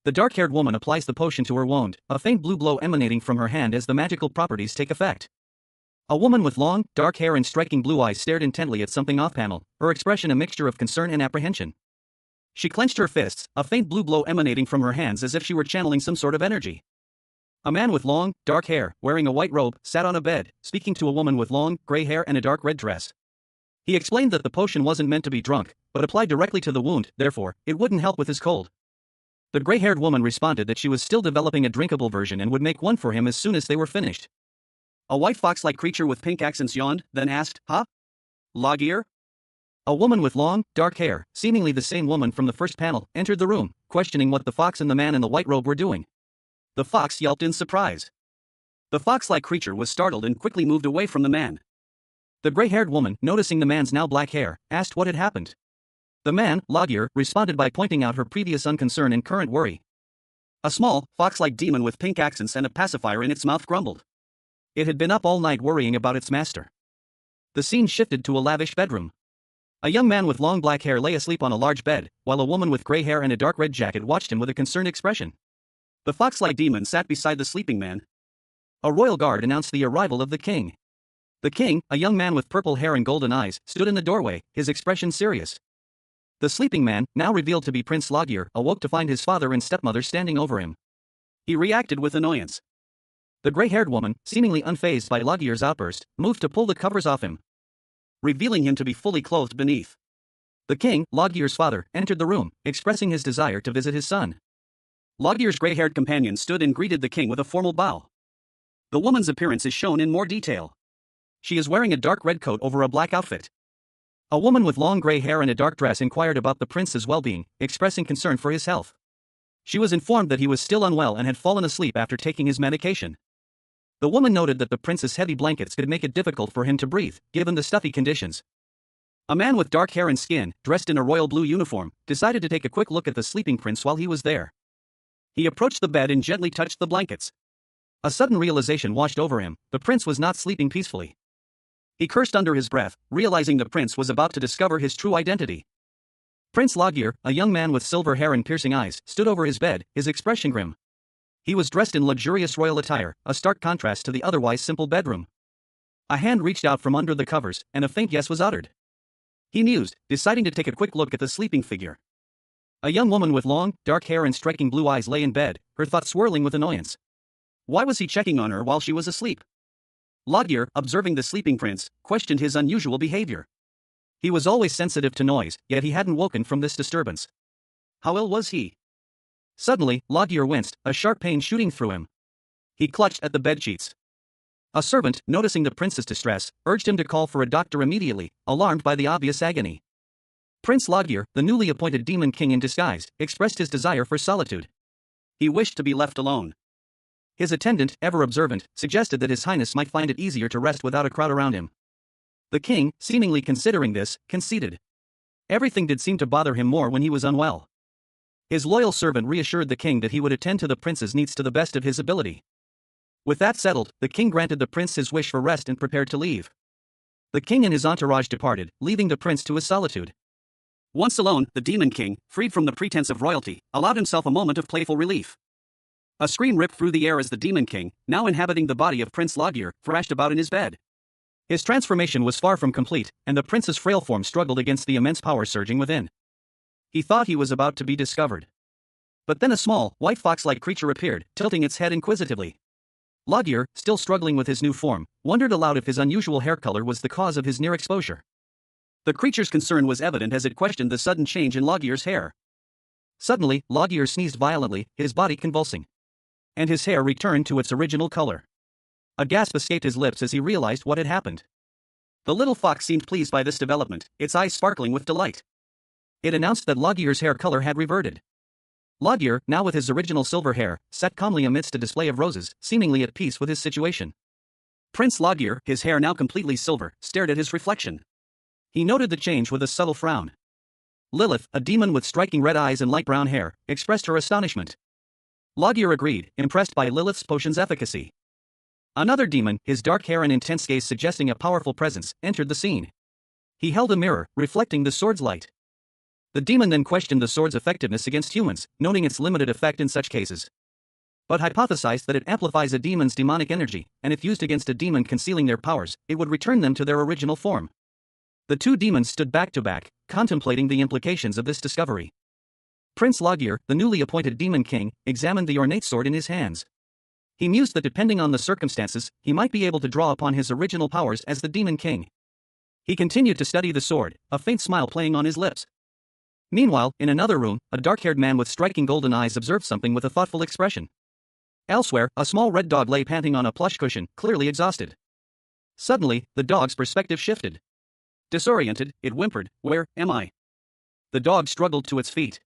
The dark-haired woman applies the potion to her wound, a faint blue glow emanating from her hand as the magical properties take effect. A woman with long, dark hair and striking blue eyes stared intently at something off-panel, her expression a mixture of concern and apprehension. She clenched her fists, a faint blue glow emanating from her hands as if she were channeling some sort of energy. A man with long, dark hair, wearing a white robe, sat on a bed, speaking to a woman with long, gray hair and a dark red dress. He explained that the potion wasn't meant to be drunk, but applied directly to the wound, therefore, it wouldn't help with his cold. The gray-haired woman responded that she was still developing a drinkable version and would make one for him as soon as they were finished. A white fox-like creature with pink accents yawned, then asked, "Huh? Lagier?" A woman with long, dark hair, seemingly the same woman from the first panel, entered the room, questioning what the fox and the man in the white robe were doing. The fox yelped in surprise. The fox-like creature was startled and quickly moved away from the man. The gray-haired woman, noticing the man's now black hair, asked what had happened. The man, Lagier, responded by pointing out her previous unconcern and current worry. A small, fox-like demon with pink accents and a pacifier in its mouth grumbled. It had been up all night worrying about its master. The scene shifted to a lavish bedroom. A young man with long black hair lay asleep on a large bed, while a woman with gray hair and a dark red jacket watched him with a concerned expression. The fox-like demon sat beside the sleeping man. A royal guard announced the arrival of the king. The king, a young man with purple hair and golden eyes, stood in the doorway, his expression serious. The sleeping man, now revealed to be Prince Logir, awoke to find his father and stepmother standing over him. He reacted with annoyance. The gray-haired woman, seemingly unfazed by Logir's outburst, moved to pull the covers off him, revealing him to be fully clothed beneath. The king, Logir's father, entered the room, expressing his desire to visit his son. Logir's gray-haired companion stood and greeted the king with a formal bow. The woman's appearance is shown in more detail. She is wearing a dark red coat over a black outfit. A woman with long gray hair and a dark dress inquired about the prince's well-being, expressing concern for his health. She was informed that he was still unwell and had fallen asleep after taking his medication. The woman noted that the prince's heavy blankets could make it difficult for him to breathe, given the stuffy conditions. A man with dark hair and skin, dressed in a royal blue uniform, decided to take a quick look at the sleeping prince while he was there. He approached the bed and gently touched the blankets. A sudden realization washed over him: the prince was not sleeping peacefully. He cursed under his breath, realizing the prince was about to discover his true identity. Prince Logir, a young man with silver hair and piercing eyes, stood over his bed, his expression grim. He was dressed in luxurious royal attire, a stark contrast to the otherwise simple bedroom. A hand reached out from under the covers, and a faint yes was uttered. He mused, deciding to take a quick look at the sleeping figure. A young woman with long, dark hair and striking blue eyes lay in bed, her thoughts swirling with annoyance. Why was he checking on her while she was asleep? Logir, observing the sleeping prince, questioned his unusual behavior. He was always sensitive to noise, yet he hadn't woken from this disturbance. How ill was he? Suddenly, Logir winced, a sharp pain shooting through him. He clutched at the bedsheets. A servant, noticing the prince's distress, urged him to call for a doctor immediately, alarmed by the obvious agony. Prince Logir, the newly appointed demon king in disguise, expressed his desire for solitude. He wished to be left alone. His attendant, ever observant, suggested that His Highness might find it easier to rest without a crowd around him. The king, seemingly considering this, conceded. Everything did seem to bother him more when he was unwell. His loyal servant reassured the king that he would attend to the prince's needs to the best of his ability. With that settled, the king granted the prince his wish for rest and prepared to leave. The king and his entourage departed, leaving the prince to his solitude. Once alone, the demon king, freed from the pretense of royalty, allowed himself a moment of playful relief. A scream ripped through the air as the demon king, now inhabiting the body of Prince Logir, thrashed about in his bed. His transformation was far from complete, and the prince's frail form struggled against the immense power surging within. He thought he was about to be discovered. But then a small, white fox-like creature appeared, tilting its head inquisitively. Logir, still struggling with his new form, wondered aloud if his unusual hair color was the cause of his near exposure. The creature's concern was evident as it questioned the sudden change in Logir's hair. Suddenly, Logir sneezed violently, his body convulsing. And his hair returned to its original color. A gasp escaped his lips as he realized what had happened. The little fox seemed pleased by this development, its eyes sparkling with delight. It announced that Logir's hair color had reverted. Logir, now with his original silver hair, sat calmly amidst a display of roses, seemingly at peace with his situation. Prince Logir, his hair now completely silver, stared at his reflection. He noted the change with a subtle frown. Lilith, a demon with striking red eyes and light brown hair, expressed her astonishment. Logir agreed, impressed by Lilith's potion's efficacy. Another demon, his dark hair and intense gaze suggesting a powerful presence, entered the scene. He held a mirror, reflecting the sword's light. The demon then questioned the sword's effectiveness against humans, noting its limited effect in such cases. But hypothesized that it amplifies a demon's demonic energy, and if used against a demon concealing their powers, it would return them to their original form. The two demons stood back to back, contemplating the implications of this discovery. Prince Logir, the newly appointed demon king, examined the ornate sword in his hands. He mused that depending on the circumstances, he might be able to draw upon his original powers as the demon king. He continued to study the sword, a faint smile playing on his lips. Meanwhile, in another room, a dark-haired man with striking golden eyes observed something with a thoughtful expression. Elsewhere, a small red dog lay panting on a plush cushion, clearly exhausted. Suddenly, the dog's perspective shifted. Disoriented, it whimpered, "Where am I?" The dog struggled to its feet,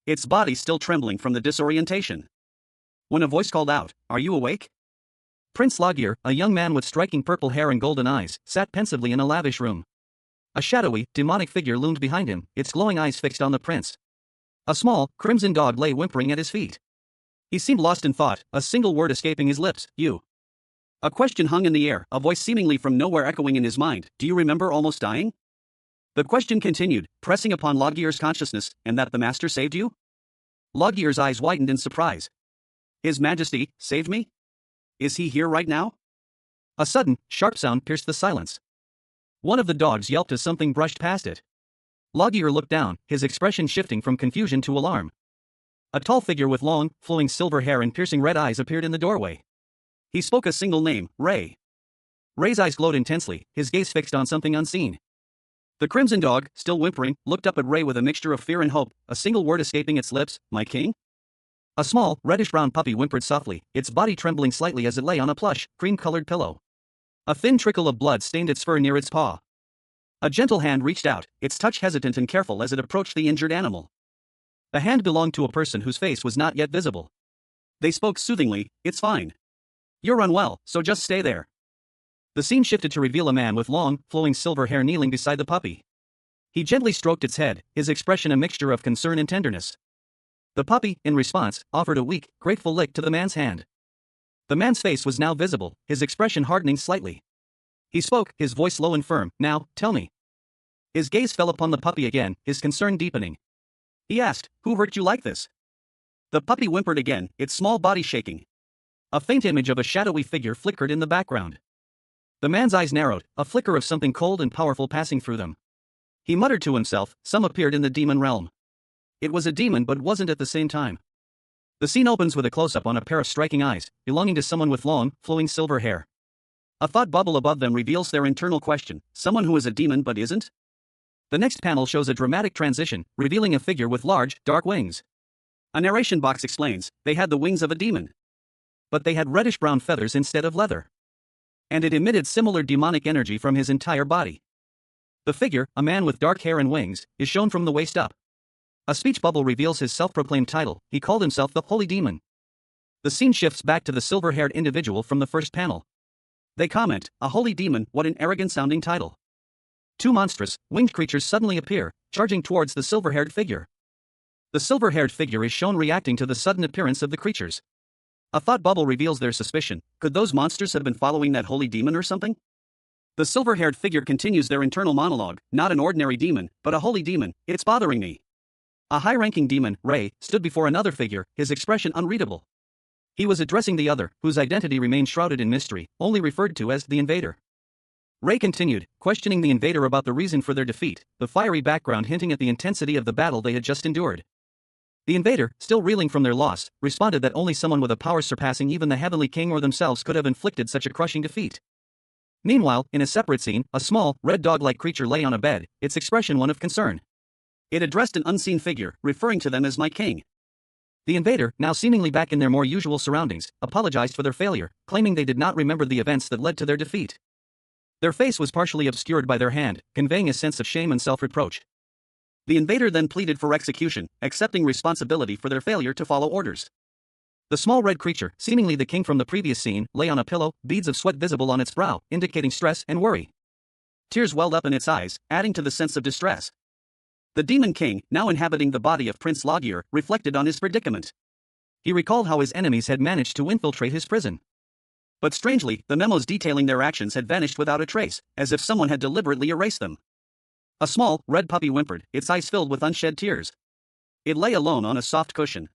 its body still trembling from the disorientation. When a voice called out, "Are you awake?" Prince Logir, a young man with striking purple hair and golden eyes, sat pensively in a lavish room. A shadowy, demonic figure loomed behind him, its glowing eyes fixed on the prince. A small, crimson dog lay whimpering at his feet. He seemed lost in thought, a single word escaping his lips: "You." A question hung in the air, a voice seemingly from nowhere echoing in his mind: "Do you remember almost dying?" The question continued, pressing upon Logir's consciousness: "And that the master saved you?" Logir's eyes widened in surprise. "His Majesty saved me?" Is he here right now? A sudden, sharp sound pierced the silence. One of the dogs yelped as something brushed past it. Logier looked down, his expression shifting from confusion to alarm. A tall figure with long, flowing silver hair and piercing red eyes appeared in the doorway. He spoke a single name, Ray. Ray's eyes glowed intensely, his gaze fixed on something unseen. The crimson dog, still whimpering, looked up at Ray with a mixture of fear and hope, a single word escaping its lips, "My king?" A small, reddish-brown puppy whimpered softly, its body trembling slightly as it lay on a plush, cream-colored pillow. A thin trickle of blood stained its fur near its paw. A gentle hand reached out, its touch hesitant and careful as it approached the injured animal. The hand belonged to a person whose face was not yet visible. They spoke soothingly, "It's fine. You're unwell, so just stay there." The scene shifted to reveal a man with long, flowing silver hair kneeling beside the puppy. He gently stroked its head, his expression a mixture of concern and tenderness. The puppy, in response, offered a weak, grateful lick to the man's hand. The man's face was now visible, his expression hardening slightly. He spoke, his voice low and firm, "Now, tell me." His gaze fell upon the puppy again, his concern deepening. He asked, "Who hurt you like this?" The puppy whimpered again, its small body shaking. A faint image of a shadowy figure flickered in the background. The man's eyes narrowed, a flicker of something cold and powerful passing through them. He muttered to himself, "Some appeared in the demon realm." It was a demon but wasn't at the same time. The scene opens with a close-up on a pair of striking eyes, belonging to someone with long, flowing silver hair. A thought bubble above them reveals their internal question, someone who is a demon but isn't? The next panel shows a dramatic transition, revealing a figure with large, dark wings. A narration box explains, they had the wings of a demon. But they had reddish-brown feathers instead of leather. And it emitted similar demonic energy from his entire body. The figure, a man with dark hair and wings, is shown from the waist up. A speech bubble reveals his self-proclaimed title, he called himself the Holy Demon. The scene shifts back to the silver-haired individual from the first panel. They comment, "A holy demon, what an arrogant-sounding title." Two monstrous, winged creatures suddenly appear, charging towards the silver-haired figure. The silver-haired figure is shown reacting to the sudden appearance of the creatures. A thought bubble reveals their suspicion, could those monsters have been following that holy demon or something? The silver-haired figure continues their internal monologue, "Not an ordinary demon, but a holy demon, it's bothering me." A high-ranking demon, Ray, stood before another figure, his expression unreadable. He was addressing the other, whose identity remained shrouded in mystery, only referred to as the invader. Ray continued, questioning the invader about the reason for their defeat, the fiery background hinting at the intensity of the battle they had just endured. The invader, still reeling from their loss, responded that only someone with a power surpassing even the heavenly king or themselves could have inflicted such a crushing defeat. Meanwhile, in a separate scene, a small, red dog-like creature lay on a bed, its expression one of concern. It addressed an unseen figure, referring to them as "my king." The invader, now seemingly back in their more usual surroundings, apologized for their failure, claiming they did not remember the events that led to their defeat. Their face was partially obscured by their hand, conveying a sense of shame and self-reproach. The invader then pleaded for execution, accepting responsibility for their failure to follow orders. The small red creature, seemingly the king from the previous scene, lay on a pillow, beads of sweat visible on its brow, indicating stress and worry. Tears welled up in its eyes, adding to the sense of distress. The demon king, now inhabiting the body of Prince Logier, reflected on his predicament. He recalled how his enemies had managed to infiltrate his prison. But strangely, the memos detailing their actions had vanished without a trace, as if someone had deliberately erased them. A small, red puppy whimpered, its eyes filled with unshed tears. It lay alone on a soft cushion.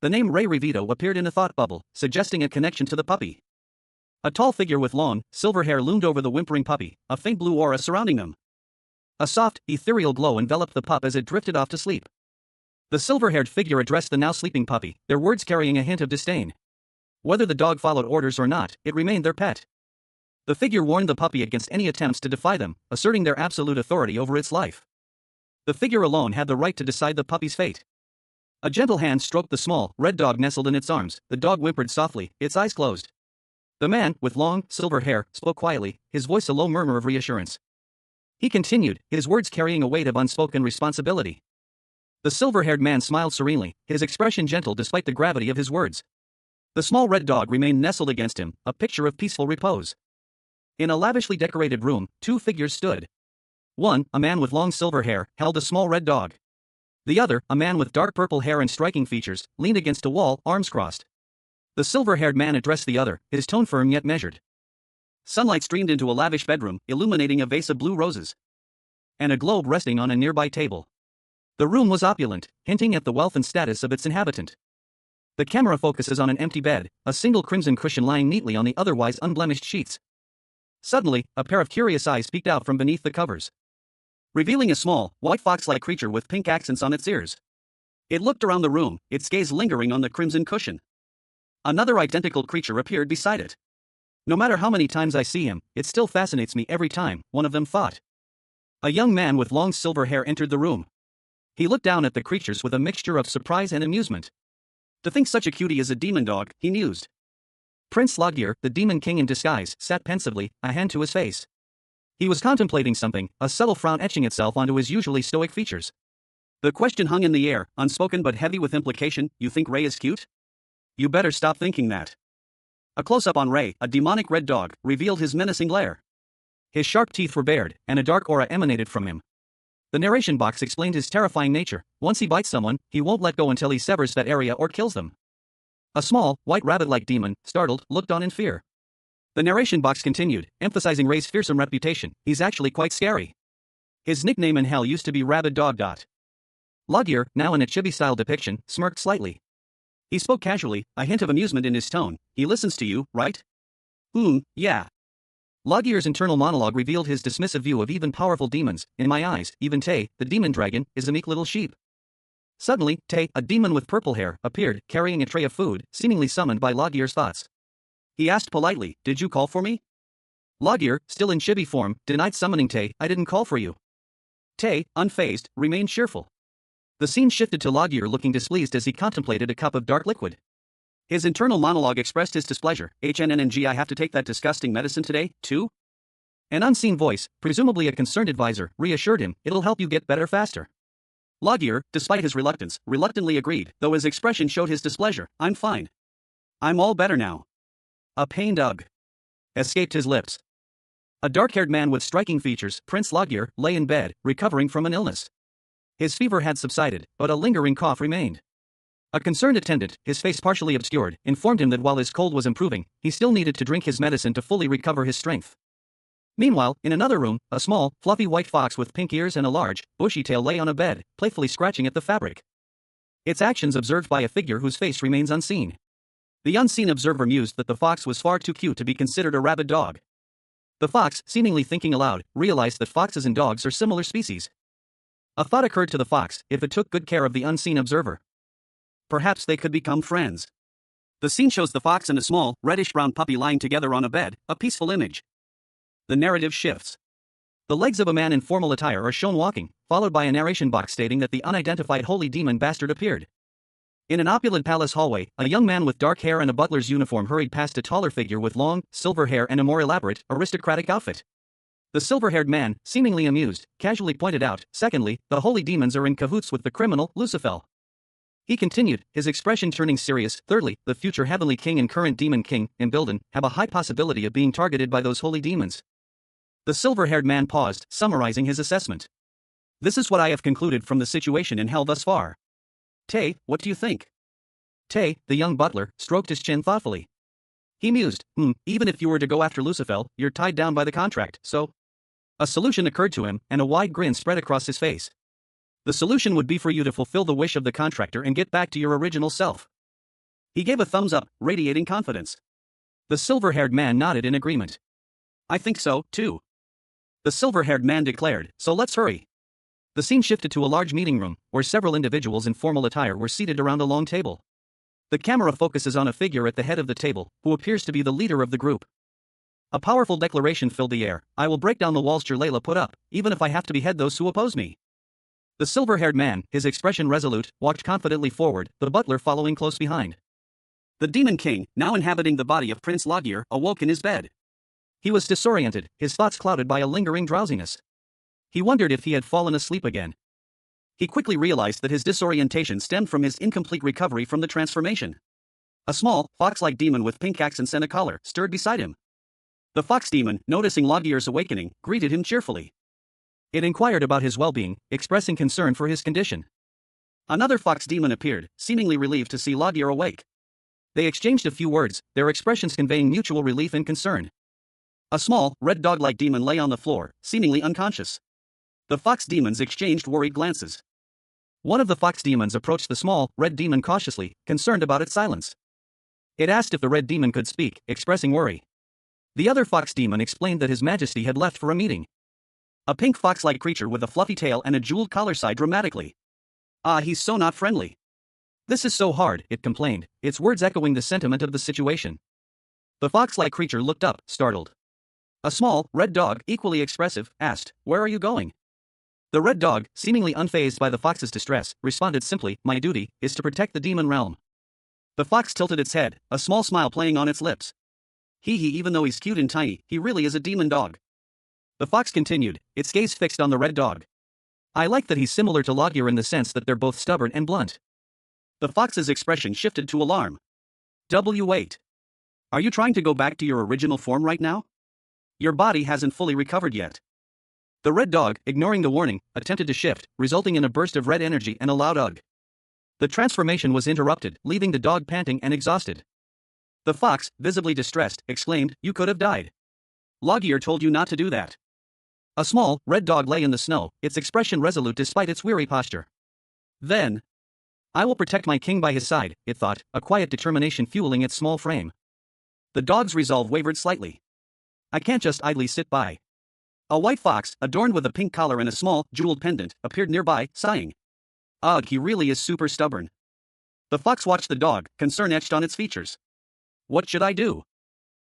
The name Ray Revito appeared in a thought bubble, suggesting a connection to the puppy. A tall figure with long, silver hair loomed over the whimpering puppy, a faint blue aura surrounding them. A soft, ethereal glow enveloped the pup as it drifted off to sleep. The silver-haired figure addressed the now sleeping puppy, their words carrying a hint of disdain. Whether the dog followed orders or not, it remained their pet. The figure warned the puppy against any attempts to defy them, asserting their absolute authority over its life. The figure alone had the right to decide the puppy's fate. A gentle hand stroked the small, red dog nestled in its arms, the dog whimpered softly, its eyes closed. The man, with long, silver hair, spoke quietly, his voice a low murmur of reassurance. He continued, his words carrying a weight of unspoken responsibility. The silver-haired man smiled serenely, his expression gentle despite the gravity of his words. The small red dog remained nestled against him, a picture of peaceful repose. In a lavishly decorated room, two figures stood. One, a man with long silver hair, held a small red dog. The other, a man with dark purple hair and striking features, leaned against a wall, arms crossed. The silver-haired man addressed the other, his tone firm yet measured. Sunlight streamed into a lavish bedroom, illuminating a vase of blue roses and a globe resting on a nearby table. The room was opulent, hinting at the wealth and status of its inhabitant. The camera focuses on an empty bed, a single crimson cushion lying neatly on the otherwise unblemished sheets. Suddenly, a pair of curious eyes peeked out from beneath the covers, revealing a small, white fox-like creature with pink accents on its ears. It looked around the room, its gaze lingering on the crimson cushion. Another identical creature appeared beside it. No matter how many times I see him, it still fascinates me every time, one of them thought. A young man with long silver hair entered the room. He looked down at the creatures with a mixture of surprise and amusement. To think such a cutie is a demon dog, he mused. Prince Logir, the demon king in disguise, sat pensively, a hand to his face. He was contemplating something, a subtle frown etching itself onto his usually stoic features. The question hung in the air, unspoken but heavy with implication. You think Ray is cute? You better stop thinking that. A close-up on Ray, a demonic red dog, revealed his menacing lair. His sharp teeth were bared, and a dark aura emanated from him. The narration box explained his terrifying nature. Once he bites someone, he won't let go until he severs that area or kills them. A small, white rabbit-like demon, startled, looked on in fear. The narration box continued, emphasizing Ray's fearsome reputation. He's actually quite scary. His nickname in hell used to be Rabid Dog. Logir, now in a chibi-style depiction, smirked slightly. He spoke casually, a hint of amusement in his tone. He listens to you, right? Yeah. Logir's internal monologue revealed his dismissive view of even powerful demons. In my eyes, even Tay, the demon dragon, is a meek little sheep. Suddenly, Tay, a demon with purple hair, appeared, carrying a tray of food, seemingly summoned by Logir's thoughts. He asked politely, "Did you call for me?" Logir, still in chibi form, denied summoning Tay. "I didn't call for you." Tay, unfazed, remained cheerful. The scene shifted to Logir looking displeased as he contemplated a cup of dark liquid. His internal monologue expressed his displeasure. "HNNNG, I have to take that disgusting medicine today, too?" An unseen voice, presumably a concerned advisor, reassured him, "It'll help you get better faster." Logir, despite his reluctance, reluctantly agreed, though his expression showed his displeasure. "I'm fine. I'm all better now." A pained ugh escaped his lips. A dark-haired man with striking features, Prince Logir, lay in bed, recovering from an illness. His fever had subsided, but a lingering cough remained. A concerned attendant, his face partially obscured, informed him that while his cold was improving, he still needed to drink his medicine to fully recover his strength. Meanwhile, in another room, a small, fluffy white fox with pink ears and a large, bushy tail lay on a bed, playfully scratching at the fabric. Its actions observed by a figure whose face remains unseen. The unseen observer mused that the fox was far too cute to be considered a rabid dog. The fox, seemingly thinking aloud, realized that foxes and dogs are similar species. A thought occurred to the fox: if it took good care of the unseen observer, perhaps they could become friends. The scene shows the fox and a small, reddish-brown puppy lying together on a bed, a peaceful image. The narrative shifts. The legs of a man in formal attire are shown walking, followed by a narration box stating that the unidentified holy demon bastard appeared. In an opulent palace hallway, a young man with dark hair and a butler's uniform hurried past a taller figure with long, silver hair and a more elaborate, aristocratic outfit. The silver-haired man, seemingly amused, casually pointed out, "Secondly, the holy demons are in cahoots with the criminal, Lucifer." He continued, his expression turning serious. "Thirdly, the future heavenly king and current demon king, Imbilden, have a high possibility of being targeted by those holy demons." The silver-haired man paused, summarizing his assessment. "This is what I have concluded from the situation in hell thus far. Tay, what do you think?" Tay, the young butler, stroked his chin thoughtfully. He mused, even if you were to go after Lucifer, you're tied down by the contract, so... A solution occurred to him, and a wide grin spread across his face. The solution would be for you to fulfill the wish of the contractor and get back to your original self. He gave a thumbs up, radiating confidence. The silver-haired man nodded in agreement. "I think so, too." The silver-haired man declared, "So let's hurry." The scene shifted to a large meeting room, where several individuals in formal attire were seated around a long table. The camera focuses on a figure at the head of the table, who appears to be the leader of the group. A powerful declaration filled the air: "I will break down the walls Jalala put up, even if I have to behead those who oppose me." The silver-haired man, his expression resolute, walked confidently forward, the butler following close behind. The demon king, now inhabiting the body of Prince Logir, awoke in his bed. He was disoriented, his thoughts clouded by a lingering drowsiness. He wondered if he had fallen asleep again. He quickly realized that his disorientation stemmed from his incomplete recovery from the transformation. A small, fox-like demon with pink accents and a collar stirred beside him. The fox demon, noticing Logir's awakening, greeted him cheerfully. It inquired about his well-being, expressing concern for his condition. Another fox demon appeared, seemingly relieved to see Logir awake. They exchanged a few words, their expressions conveying mutual relief and concern. A small, red dog-like demon lay on the floor, seemingly unconscious. The fox demons exchanged worried glances. One of the fox demons approached the small, red demon cautiously, concerned about its silence. It asked if the red demon could speak, expressing worry. The other fox demon explained that His Majesty had left for a meeting. A pink fox-like creature with a fluffy tail and a jeweled collar sighed dramatically. "Ah, he's so not friendly. This is so hard," it complained, its words echoing the sentiment of the situation. The fox-like creature looked up, startled. A small, red dog, equally expressive, asked, "Where are you going?" The red dog, seemingly unfazed by the fox's distress, responded simply, "My duty is to protect the demon realm." The fox tilted its head, a small smile playing on its lips. Even though he's cute and tiny, he really is a demon dog." The fox continued, its gaze fixed on the red dog. "I like that he's similar to Loggear in the sense that they're both stubborn and blunt." The fox's expression shifted to alarm. "Wait. Are you trying to go back to your original form right now? Your body hasn't fully recovered yet." The red dog, ignoring the warning, attempted to shift, resulting in a burst of red energy and a loud ugh. The transformation was interrupted, leaving the dog panting and exhausted. The fox, visibly distressed, exclaimed, "You could have died. Loggear told you not to do that." A small, red dog lay in the snow, its expression resolute despite its weary posture. "Then I will protect my king by his side," it thought, a quiet determination fueling its small frame. The dog's resolve wavered slightly. "I can't just idly sit by." A white fox, adorned with a pink collar and a small, jeweled pendant, appeared nearby, sighing. "Ugh, he really is super stubborn." The fox watched the dog, concern etched on its features. "What should I do?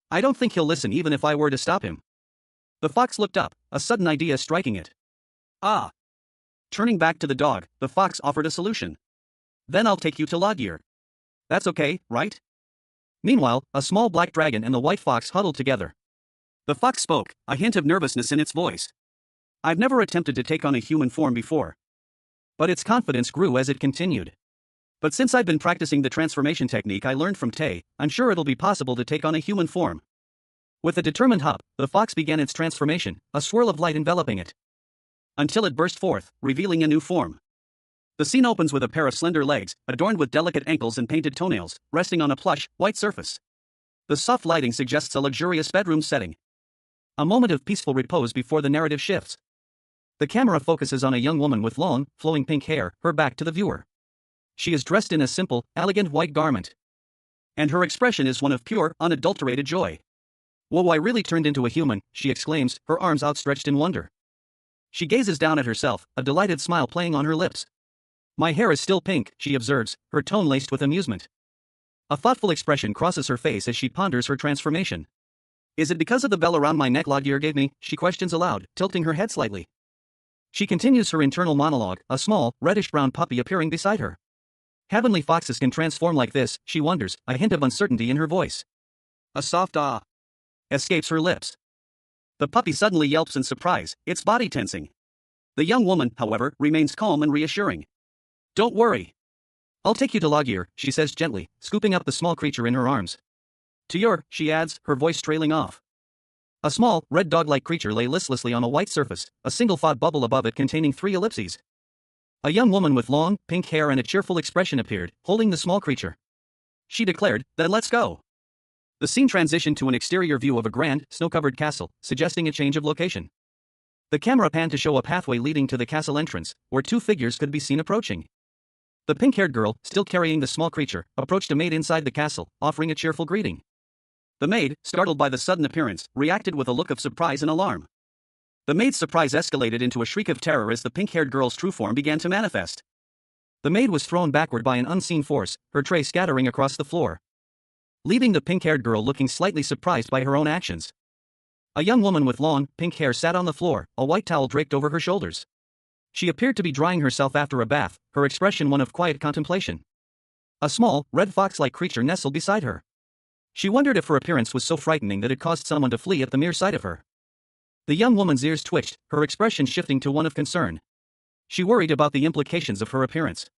I don't think he'll listen even if I were to stop him." The fox looked up, a sudden idea striking it. "Ah." Turning back to the dog, the fox offered a solution. "Then I'll take you to Loggear. That's okay, right?" Meanwhile, a small black dragon and the white fox huddled together. The fox spoke, a hint of nervousness in its voice. "I've never attempted to take on a human form before." But its confidence grew as it continued. "But since I've been practicing the transformation technique I learned from Tay, I'm sure it'll be possible to take on a human form." With a determined hop, the fox began its transformation, a swirl of light enveloping it. Until it burst forth, revealing a new form. The scene opens with a pair of slender legs, adorned with delicate ankles and painted toenails, resting on a plush, white surface. The soft lighting suggests a luxurious bedroom setting. A moment of peaceful repose before the narrative shifts. The camera focuses on a young woman with long, flowing pink hair, her back to the viewer. She is dressed in a simple, elegant white garment. And her expression is one of pure, unadulterated joy. "Whoa, I really turned into a human," she exclaims, her arms outstretched in wonder. She gazes down at herself, a delighted smile playing on her lips. "My hair is still pink," she observes, her tone laced with amusement. A thoughtful expression crosses her face as she ponders her transformation. "Is it because of the bell around my neck Loggear gave me?" she questions aloud, tilting her head slightly. She continues her internal monologue, a small, reddish-brown puppy appearing beside her. Heavenly foxes can transform like this, she wonders, a hint of uncertainty in her voice. A soft "ah" escapes her lips. The puppy suddenly yelps in surprise, its body tensing. The young woman, however, remains calm and reassuring. "Don't worry. I'll take you to Loggear," she says gently, scooping up the small creature in her arms. "To your," she adds, her voice trailing off. A small, red dog-like creature lay listlessly on a white surface, a single thought bubble above it containing 3 ellipses. A young woman with long, pink hair and a cheerful expression appeared, holding the small creature. She declared, "Then let's go." The scene transitioned to an exterior view of a grand, snow-covered castle, suggesting a change of location. The camera panned to show a pathway leading to the castle entrance, where 2 figures could be seen approaching. The pink-haired girl, still carrying the small creature, approached a maid inside the castle, offering a cheerful greeting. The maid, startled by the sudden appearance, reacted with a look of surprise and alarm. The maid's surprise escalated into a shriek of terror as the pink-haired girl's true form began to manifest. The maid was thrown backward by an unseen force, her tray scattering across the floor, leaving the pink-haired girl looking slightly surprised by her own actions. A young woman with long, pink hair sat on the floor, a white towel draped over her shoulders. She appeared to be drying herself after a bath, her expression one of quiet contemplation. A small, red fox-like creature nestled beside her. She wondered if her appearance was so frightening that it caused someone to flee at the mere sight of her. The young woman's ears twitched, her expression shifting to one of concern. She worried about the implications of her appearance,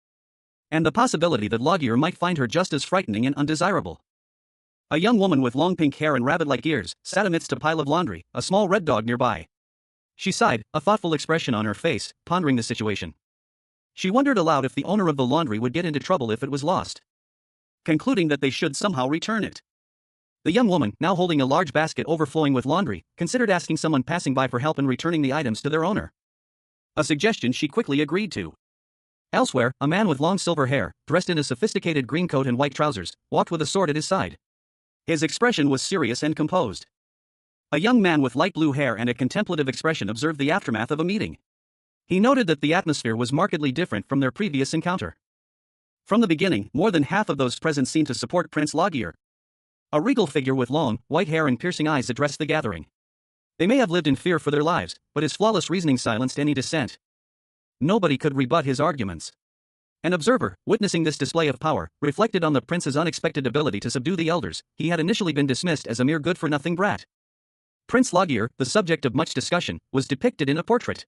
and the possibility that Loggear might find her just as frightening and undesirable. A young woman with long pink hair and rabbit-like ears sat amidst a pile of laundry, a small red dog nearby. She sighed, a thoughtful expression on her face, pondering the situation. She wondered aloud if the owner of the laundry would get into trouble if it was lost, concluding that they should somehow return it. The young woman, now holding a large basket overflowing with laundry, considered asking someone passing by for help in returning the items to their owner. A suggestion she quickly agreed to. Elsewhere, a man with long silver hair, dressed in a sophisticated green coat and white trousers, walked with a sword at his side. His expression was serious and composed. A young man with light blue hair and a contemplative expression observed the aftermath of a meeting. He noted that the atmosphere was markedly different from their previous encounter. From the beginning, more than half of those present seemed to support Prince Lagier. A regal figure with long, white hair and piercing eyes addressed the gathering. They may have lived in fear for their lives, but his flawless reasoning silenced any dissent. Nobody could rebut his arguments. An observer, witnessing this display of power, reflected on the prince's unexpected ability to subdue the elders. He had initially been dismissed as a mere good-for-nothing brat. Prince Lagier, the subject of much discussion, was depicted in a portrait.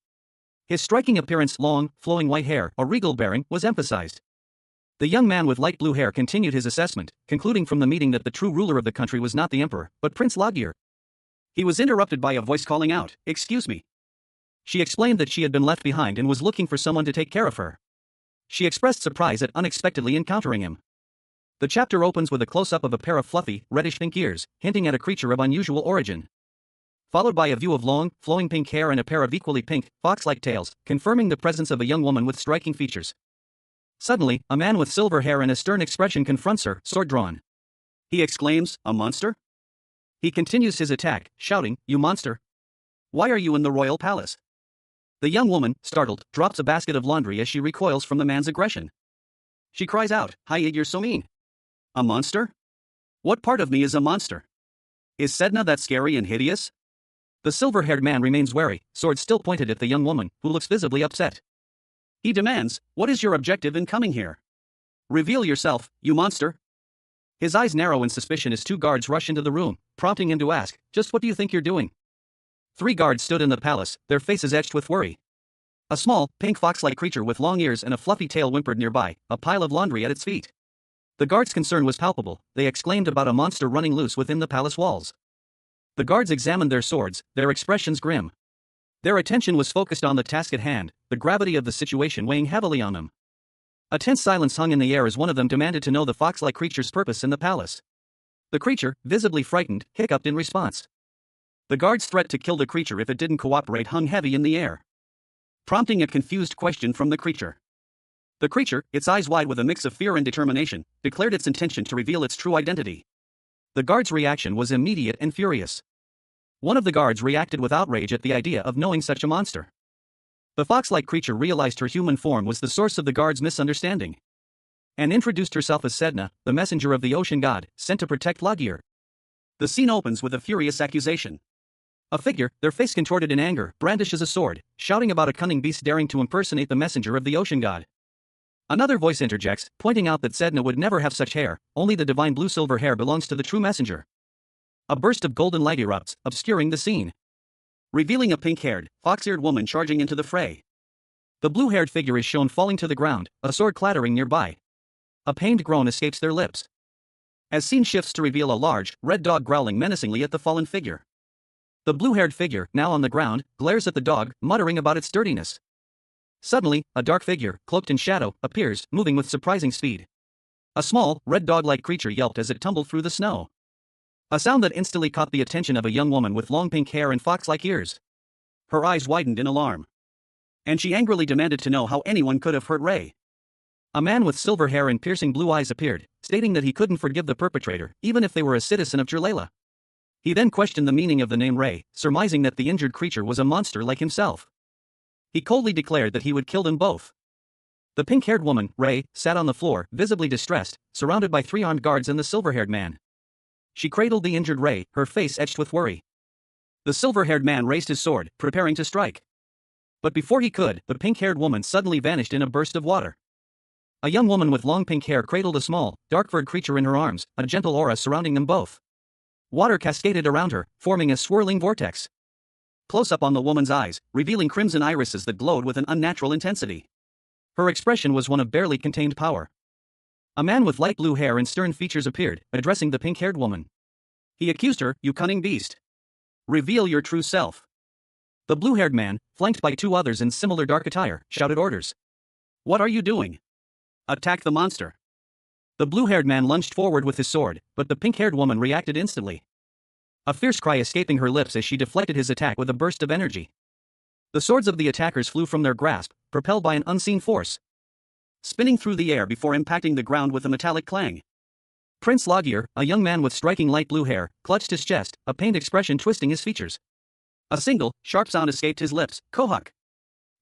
His striking appearance, long, flowing white hair, or regal bearing, was emphasized. The young man with light blue hair continued his assessment, concluding from the meeting that the true ruler of the country was not the emperor, but Prince Lagier. He was interrupted by a voice calling out, "Excuse me." She explained that she had been left behind and was looking for someone to take care of her. She expressed surprise at unexpectedly encountering him. The chapter opens with a close-up of a pair of fluffy, reddish-pink ears, hinting at a creature of unusual origin. Followed by a view of long, flowing pink hair and a pair of equally pink, fox-like tails, confirming the presence of a young woman with striking features. Suddenly, a man with silver hair and a stern expression confronts her, sword drawn. He exclaims, "A monster?" He continues his attack, shouting, "You monster! Why are you in the royal palace?" The young woman, startled, drops a basket of laundry as she recoils from the man's aggression. She cries out, "Hi, you're so mean. A monster? What part of me is a monster? Is Sedna that scary and hideous?" The silver-haired man remains wary, sword still pointed at the young woman, who looks visibly upset. He demands, "What is your objective in coming here? Reveal yourself, you monster." His eyes narrow in suspicion as two guards rush into the room, prompting him to ask, "Just what do you think you're doing?" 3 guards stood in the palace, their faces etched with worry. A small, pink fox-like creature with long ears and a fluffy tail whimpered nearby, a pile of laundry at its feet. The guards' concern was palpable. They exclaimed about a monster running loose within the palace walls. The guards examined their swords, their expressions grim. Their attention was focused on the task at hand, the gravity of the situation weighing heavily on them. A tense silence hung in the air as one of them demanded to know the fox-like creature's purpose in the palace. The creature, visibly frightened, hiccuped in response. The guard's threat to kill the creature if it didn't cooperate hung heavy in the air, prompting a confused question from the creature. The creature, its eyes wide with a mix of fear and determination, declared its intention to reveal its true identity. The guard's reaction was immediate and furious. One of the guards reacted with outrage at the idea of knowing such a monster. The fox-like creature realized her human form was the source of the guard's misunderstanding, and introduced herself as Sedna, the messenger of the ocean god, sent to protect Lagier. The scene opens with a furious accusation. A figure, their face contorted in anger, brandishes a sword, shouting about a cunning beast daring to impersonate the messenger of the ocean god. Another voice interjects, pointing out that Sedna would never have such hair, only the divine blue-silver hair belongs to the true messenger. A burst of golden light erupts, obscuring the scene, revealing a pink-haired, fox-eared woman charging into the fray. The blue-haired figure is shown falling to the ground, a sword clattering nearby. A pained groan escapes their lips, as scene shifts to reveal a large, red dog growling menacingly at the fallen figure. The blue-haired figure, now on the ground, glares at the dog, muttering about its dirtiness. Suddenly, a dark figure, cloaked in shadow, appears, moving with surprising speed. A small, red dog-like creature yelped as it tumbled through the snow. A sound that instantly caught the attention of a young woman with long pink hair and fox-like ears. Her eyes widened in alarm, and she angrily demanded to know how anyone could have hurt Ray. A man with silver hair and piercing blue eyes appeared, stating that he couldn't forgive the perpetrator, even if they were a citizen of Jerlela. He then questioned the meaning of the name Ray, surmising that the injured creature was a monster like himself. He coldly declared that he would kill them both. The pink-haired woman, Ray, sat on the floor, visibly distressed, surrounded by 3 armed guards and the silver-haired man. She cradled the injured Ray, her face etched with worry. The silver-haired man raised his sword, preparing to strike. But before he could, the pink-haired woman suddenly vanished in a burst of water. A young woman with long pink hair cradled a small, dark-furred creature in her arms, a gentle aura surrounding them both. Water cascaded around her, forming a swirling vortex. Close up on the woman's eyes, revealing crimson irises that glowed with an unnatural intensity. Her expression was one of barely contained power. A man with light blue hair and stern features appeared, addressing the pink-haired woman. He accused her, "You cunning beast. Reveal your true self." The blue-haired man, flanked by 2 others in similar dark attire, shouted orders. "What are you doing? Attack the monster." The blue-haired man lunged forward with his sword, but the pink-haired woman reacted instantly, a fierce cry escaping her lips as she deflected his attack with a burst of energy. The swords of the attackers flew from their grasp, propelled by an unseen force. spinning through the air before impacting the ground with a metallic clang. Prince Lagier, a young man with striking light blue hair, clutched his chest, a pained expression twisting his features. A single, sharp sound escaped his lips, Kohak.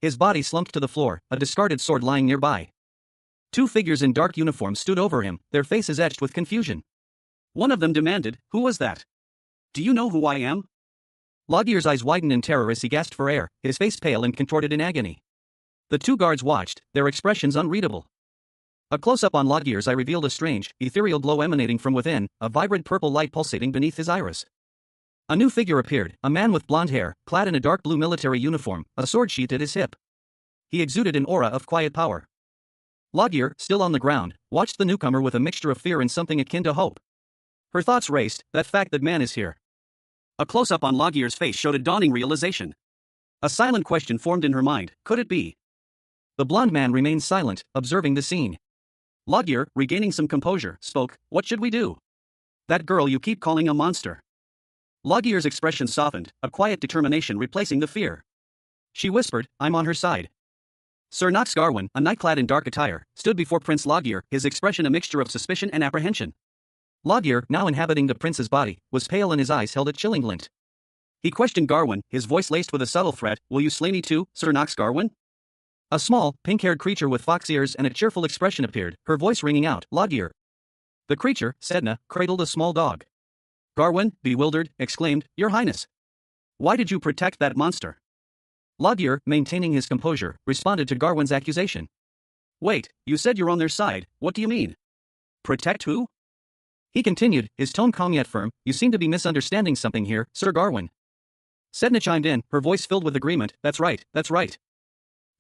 His body slumped to the floor, a discarded sword lying nearby. Two figures in dark uniforms stood over him, their faces etched with confusion. One of them demanded, "Who was that? Do you know who I am?" Lagier's eyes widened in terror as he gasped for air, his face pale and contorted in agony. The two guards watched, their expressions unreadable. A close-up on Lagier's eye revealed a strange, ethereal glow emanating from within, a vibrant purple light pulsating beneath his iris. A new figure appeared, a man with blonde hair, clad in a dark blue military uniform, a sword sheathed at his hip. He exuded an aura of quiet power. Lagier, still on the ground, watched the newcomer with a mixture of fear and something akin to hope. Her thoughts raced, that man is here. A close-up on Lagier's face showed a dawning realization. A silent question formed in her mind, could it be? The blonde man remained silent, observing the scene. Lagier, regaining some composure, spoke, "What should we do?" "That girl you keep calling a monster." Lagier's expression softened, a quiet determination replacing the fear. She whispered, "I'm on her side." Sir Knox Garwin, a knight clad in dark attire, stood before Prince Lagier, his expression a mixture of suspicion and apprehension. Lagier, now inhabiting the prince's body, was pale and his eyes held a chilling glint. He questioned Garwin, his voice laced with a subtle threat, "Will you slay me too, Sir Knox Garwin?" A small, pink-haired creature with fox ears and a cheerful expression appeared, her voice ringing out, "Lagier." The creature, Sedna, cradled a small dog. Garwin, bewildered, exclaimed, "Your Highness! Why did you protect that monster?" Lagier, maintaining his composure, responded to Garwin's accusation. "Wait, you said you're on their side, what do you mean? Protect who?" He continued, his tone calm yet firm, "You seem to be misunderstanding something here, Sir Garwin." Sedna chimed in, her voice filled with agreement, "That's right, that's right."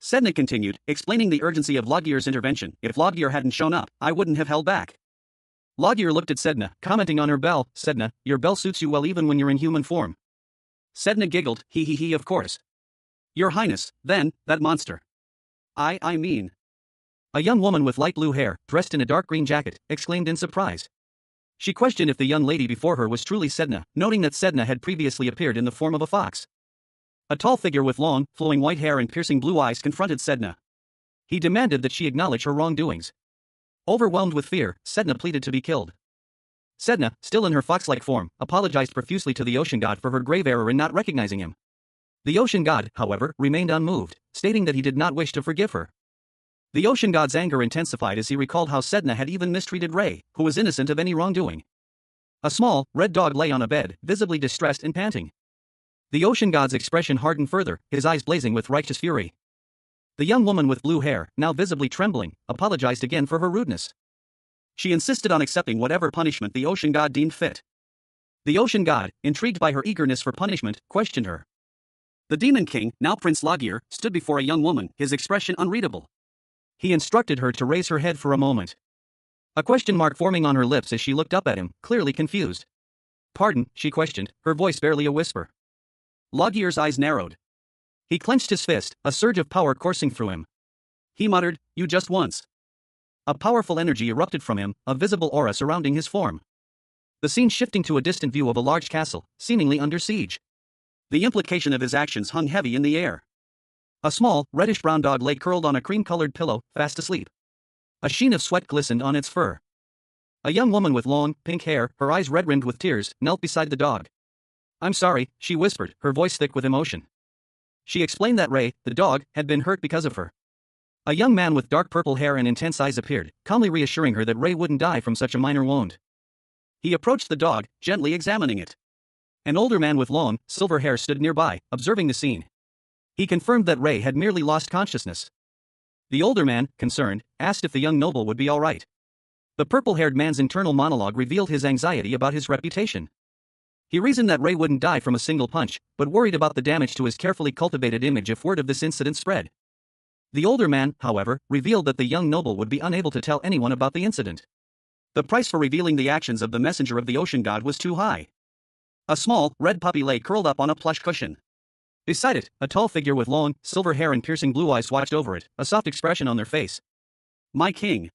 Sedna continued, explaining the urgency of Lagier's intervention. "If Lagier hadn't shown up, I wouldn't have held back." Lagier looked at Sedna, commenting on her bell. "Sedna, your bell suits you well even when you're in human form." Sedna giggled, he, of course. "Your Highness, then, that monster." I mean. A young woman with light blue hair, dressed in a dark green jacket, exclaimed in surprise. She questioned if the young lady before her was truly Sedna, noting that Sedna had previously appeared in the form of a fox. A tall figure with long, flowing white hair and piercing blue eyes confronted Sedna. He demanded that she acknowledge her wrongdoings. Overwhelmed with fear, Sedna pleaded to be killed. Sedna, still in her fox-like form, apologized profusely to the ocean god for her grave error in not recognizing him. The ocean god, however, remained unmoved, stating that he did not wish to forgive her. The ocean god's anger intensified as he recalled how Sedna had even mistreated Ray, who was innocent of any wrongdoing. A small, red dog lay on a bed, visibly distressed and panting. The ocean god's expression hardened further, his eyes blazing with righteous fury. The young woman with blue hair, now visibly trembling, apologized again for her rudeness. She insisted on accepting whatever punishment the ocean god deemed fit. The ocean god, intrigued by her eagerness for punishment, questioned her. The Demon King, now Prince Lagier, stood before a young woman, his expression unreadable. He instructed her to raise her head for a moment. A question mark forming on her lips as she looked up at him, clearly confused. "Pardon," she questioned, her voice barely a whisper. Lagier's eyes narrowed. He clenched his fist, a surge of power coursing through him. He muttered, "You just once." A powerful energy erupted from him, a visible aura surrounding his form. The scene shifting to a distant view of a large castle, seemingly under siege. The implication of his actions hung heavy in the air. A small, reddish-brown dog lay curled on a cream-colored pillow, fast asleep. A sheen of sweat glistened on its fur. A young woman with long, pink hair, her eyes red-rimmed with tears, knelt beside the dog. "I'm sorry," she whispered, her voice thick with emotion. She explained that Ray, the dog, had been hurt because of her. A young man with dark purple hair and intense eyes appeared, calmly reassuring her that Ray wouldn't die from such a minor wound. He approached the dog, gently examining it. An older man with long, silver hair stood nearby, observing the scene. He confirmed that Ray had merely lost consciousness. The older man, concerned, asked if the young noble would be all right. The purple-haired man's internal monologue revealed his anxiety about his reputation. He reasoned that Ray wouldn't die from a single punch, but worried about the damage to his carefully cultivated image if word of this incident spread. The older man, however, revealed that the young noble would be unable to tell anyone about the incident. The price for revealing the actions of the messenger of the ocean god was too high. A small, red puppy lay curled up on a plush cushion. Beside it, a tall figure with long, silver hair and piercing blue eyes watched over it, a soft expression on their face. "My king."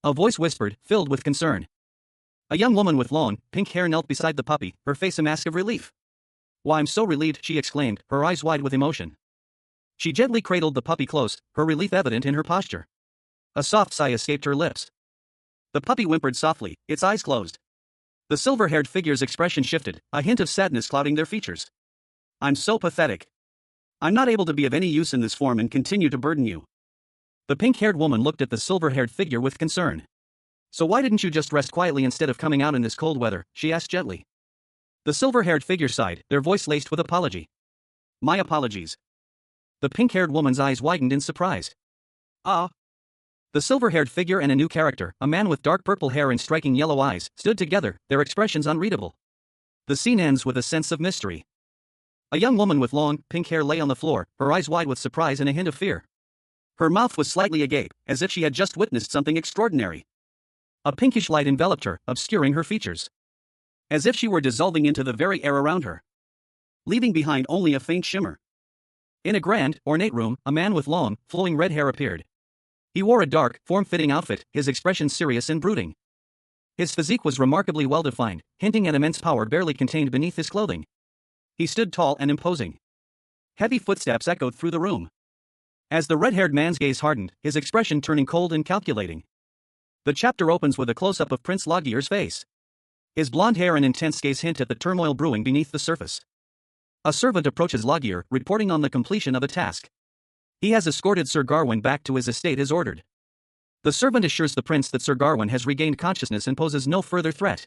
A voice whispered, filled with concern. A young woman with long, pink hair knelt beside the puppy, her face a mask of relief. "Why, I'm so relieved," she exclaimed, her eyes wide with emotion. She gently cradled the puppy close, her relief evident in her posture. A soft sigh escaped her lips. The puppy whimpered softly, its eyes closed. The silver-haired figure's expression shifted, a hint of sadness clouding their features. I'm so pathetic. I'm not able to be of any use in this form and continue to burden you. The pink-haired woman looked at the silver-haired figure with concern. So why didn't you just rest quietly instead of coming out in this cold weather, she asked gently. The silver-haired figure sighed, their voice laced with apology. My apologies. The pink-haired woman's eyes widened in surprise. Ah. The silver-haired figure and a new character, a man with dark purple hair and striking yellow eyes, stood together, their expressions unreadable. The scene ends with a sense of mystery. A young woman with long, pink hair lay on the floor, her eyes wide with surprise and a hint of fear. Her mouth was slightly agape, as if she had just witnessed something extraordinary. A pinkish light enveloped her, obscuring her features. As if she were dissolving into the very air around her, leaving behind only a faint shimmer. In a grand, ornate room, a man with long, flowing red hair appeared. He wore a dark, form-fitting outfit, his expression serious and brooding. His physique was remarkably well-defined, hinting at immense power barely contained beneath his clothing. He stood tall and imposing. Heavy footsteps echoed through the room. As the red-haired man's gaze hardened, his expression turning cold and calculating. The chapter opens with a close-up of Prince Logier's face. His blonde hair and intense gaze hint at the turmoil brewing beneath the surface. A servant approaches Logier, reporting on the completion of a task. He has escorted Sir Garwin back to his estate as ordered. The servant assures the prince that Sir Garwin has regained consciousness and poses no further threat.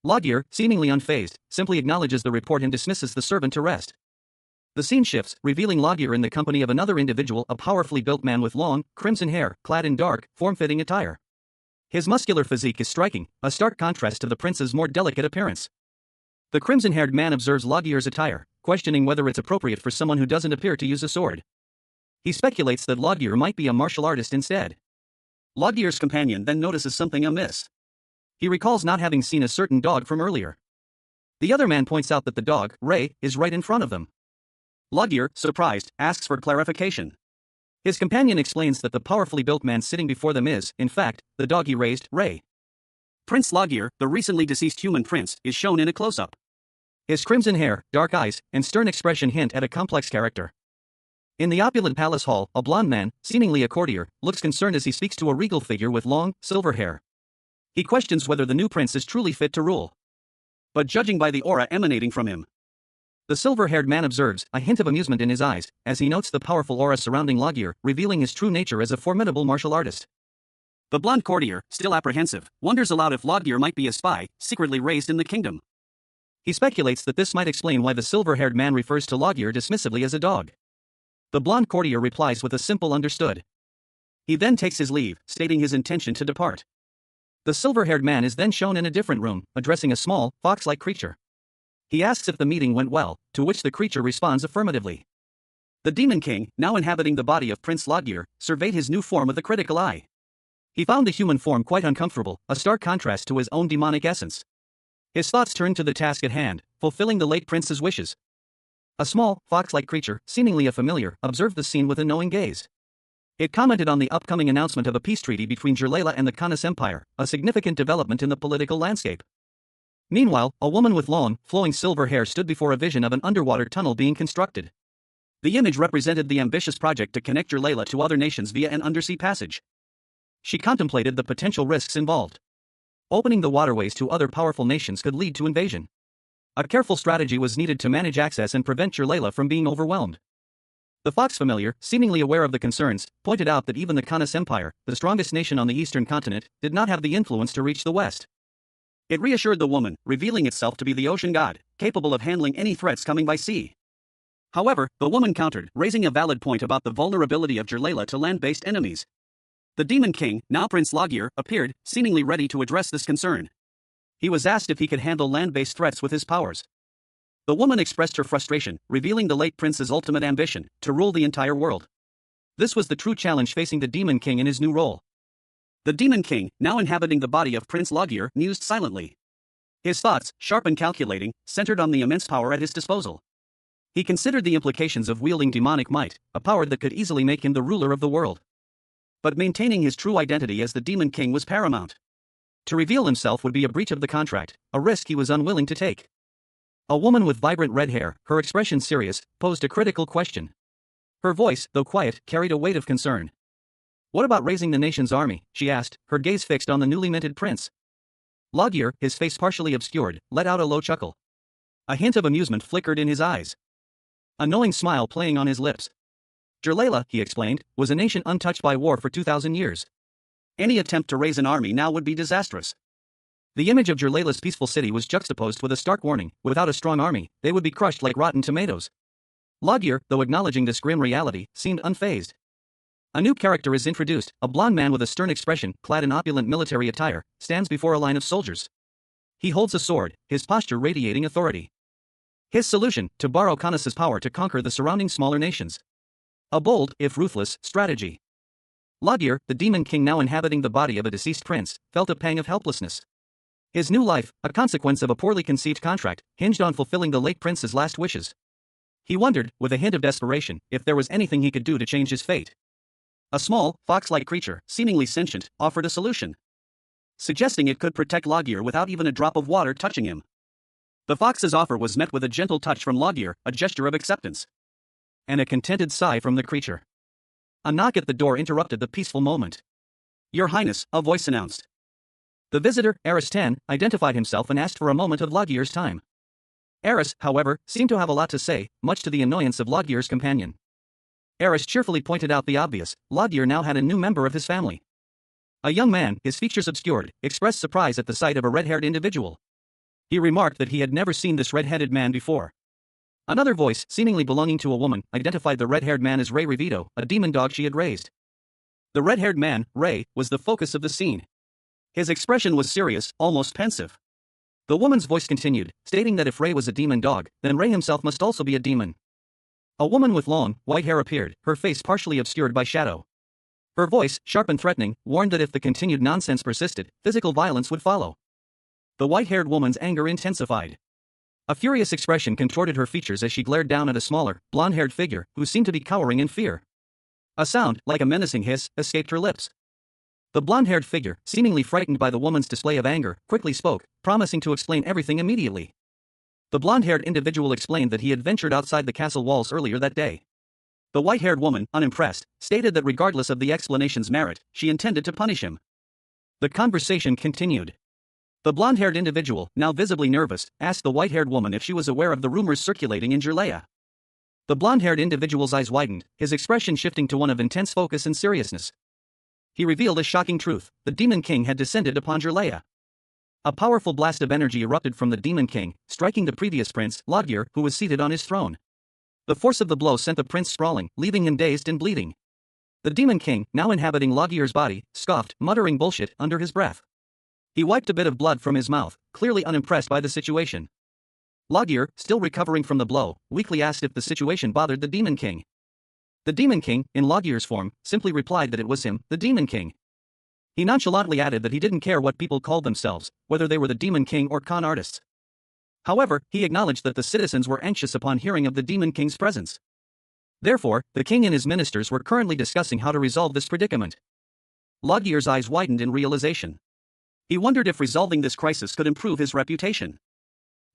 Logier, seemingly unfazed, simply acknowledges the report and dismisses the servant to rest. The scene shifts, revealing Logier in the company of another individual, a powerfully built man with long, crimson hair, clad in dark, form-fitting attire. His muscular physique is striking, a stark contrast to the prince's more delicate appearance. The crimson-haired man observes Logier's attire, questioning whether it's appropriate for someone who doesn't appear to use a sword. He speculates that Logier might be a martial artist instead. Logier's companion then notices something amiss. He recalls not having seen a certain dog from earlier. The other man points out that the dog, Ray, is right in front of them. Logier, surprised, asks for clarification. His companion explains that the powerfully built man sitting before them is, in fact, the dog he raised, Ray. Prince Logier, the recently deceased human prince, is shown in a close-up. His crimson hair, dark eyes, and stern expression hint at a complex character. In the opulent palace hall, a blond man, seemingly a courtier, looks concerned as he speaks to a regal figure with long, silver hair. He questions whether the new prince is truly fit to rule. But judging by the aura emanating from him, the silver-haired man observes, a hint of amusement in his eyes, as he notes the powerful aura surrounding Logier, revealing his true nature as a formidable martial artist. The blonde courtier, still apprehensive, wonders aloud if Logier might be a spy, secretly raised in the kingdom. He speculates that this might explain why the silver-haired man refers to Logier dismissively as a dog. The blonde courtier replies with a simple understood. He then takes his leave, stating his intention to depart. The silver-haired man is then shown in a different room, addressing a small, fox-like creature. He asks if the meeting went well, to which the creature responds affirmatively. The Demon King, now inhabiting the body of Prince Logier, surveyed his new form with a critical eye. He found the human form quite uncomfortable, a stark contrast to his own demonic essence. His thoughts turned to the task at hand, fulfilling the late prince's wishes. A small, fox-like creature, seemingly a familiar, observed the scene with a knowing gaze. It commented on the upcoming announcement of a peace treaty between Jirlela and the Khanas Empire, a significant development in the political landscape. Meanwhile, a woman with long, flowing silver hair stood before a vision of an underwater tunnel being constructed. The image represented the ambitious project to connect Jirlela to other nations via an undersea passage. She contemplated the potential risks involved. Opening the waterways to other powerful nations could lead to invasion. A careful strategy was needed to manage access and prevent Jirlela from being overwhelmed. The fox familiar, seemingly aware of the concerns, pointed out that even the Khanas Empire, the strongest nation on the eastern continent, did not have the influence to reach the west. It reassured the woman, revealing itself to be the ocean god, capable of handling any threats coming by sea. However, the woman countered, raising a valid point about the vulnerability of Jirlela to land-based enemies. The Demon King, now Prince Logier, appeared, seemingly ready to address this concern. He was asked if he could handle land-based threats with his powers. The woman expressed her frustration, revealing the late prince's ultimate ambition, to rule the entire world. This was the true challenge facing the Demon King in his new role. The Demon King, now inhabiting the body of Prince Logier, mused silently. His thoughts, sharp and calculating, centered on the immense power at his disposal. He considered the implications of wielding demonic might, a power that could easily make him the ruler of the world. But maintaining his true identity as the Demon King was paramount. To reveal himself would be a breach of the contract, a risk he was unwilling to take. A woman with vibrant red hair, her expression serious, posed a critical question. Her voice, though quiet, carried a weight of concern. What about raising the nation's army? She asked, her gaze fixed on the newly minted prince. Loggear, his face partially obscured, let out a low chuckle. A hint of amusement flickered in his eyes. A knowing smile playing on his lips. Jerlela, he explained, was a nation untouched by war for 2,000 years. Any attempt to raise an army now would be disastrous. The image of Jerlela's peaceful city was juxtaposed with a stark warning: without a strong army, they would be crushed like rotten tomatoes. Loggear, though acknowledging this grim reality, seemed unfazed. A new character is introduced, a blond man with a stern expression, clad in opulent military attire, stands before a line of soldiers. He holds a sword, his posture radiating authority. His solution: to borrow Caunus's power to conquer the surrounding smaller nations. A bold, if ruthless, strategy. Loggear, the demon king now inhabiting the body of a deceased prince, felt a pang of helplessness. His new life, a consequence of a poorly conceived contract, hinged on fulfilling the late prince's last wishes. He wondered, with a hint of desperation, if there was anything he could do to change his fate. A small, fox-like creature, seemingly sentient, offered a solution, suggesting it could protect Loggear without even a drop of water touching him. The fox's offer was met with a gentle touch from Loggear, a gesture of acceptance. And a contented sigh from the creature. A knock at the door interrupted the peaceful moment. "Your Highness," a voice announced. The visitor, Eris 10, identified himself and asked for a moment of Loggear's time. Eris, however, seemed to have a lot to say, much to the annoyance of Loggear's companion. Eris cheerfully pointed out the obvious: Loggear now had a new member of his family. A young man, his features obscured, expressed surprise at the sight of a red-haired individual. He remarked that he had never seen this red-headed man before. Another voice, seemingly belonging to a woman, identified the red-haired man as Ray Revito, a demon dog she had raised. The red-haired man, Ray, was the focus of the scene. His expression was serious, almost pensive. The woman's voice continued, stating that if Ray was a demon dog, then Ray himself must also be a demon. A woman with long, white hair appeared, her face partially obscured by shadow. Her voice, sharp and threatening, warned that if the continued nonsense persisted, physical violence would follow. The white-haired woman's anger intensified. A furious expression contorted her features as she glared down at a smaller, blonde-haired figure, who seemed to be cowering in fear. A sound, like a menacing hiss, escaped her lips. The blonde-haired figure, seemingly frightened by the woman's display of anger, quickly spoke, promising to explain everything immediately. The blonde-haired individual explained that he had ventured outside the castle walls earlier that day. The white-haired woman, unimpressed, stated that regardless of the explanation's merit, she intended to punish him. The conversation continued. The blonde-haired individual, now visibly nervous, asked the white-haired woman if she was aware of the rumors circulating in Jerlea. The blonde-haired individual's eyes widened, his expression shifting to one of intense focus and seriousness. He revealed a shocking truth: the Demon King had descended upon Jerlea. A powerful blast of energy erupted from the Demon King, striking the previous prince, Loggear, who was seated on his throne. The force of the blow sent the prince sprawling, leaving him dazed and bleeding. The Demon King, now inhabiting Loggear's body, scoffed, muttering bullshit under his breath. He wiped a bit of blood from his mouth, clearly unimpressed by the situation. Loggear, still recovering from the blow, weakly asked if the situation bothered the Demon King. The Demon King, in Loggear's form, simply replied that it was him, the Demon King. He nonchalantly added that he didn't care what people called themselves, whether they were the Demon King or con artists. However, he acknowledged that the citizens were anxious upon hearing of the Demon King's presence. Therefore, the king and his ministers were currently discussing how to resolve this predicament. Loggear's eyes widened in realization. He wondered if resolving this crisis could improve his reputation.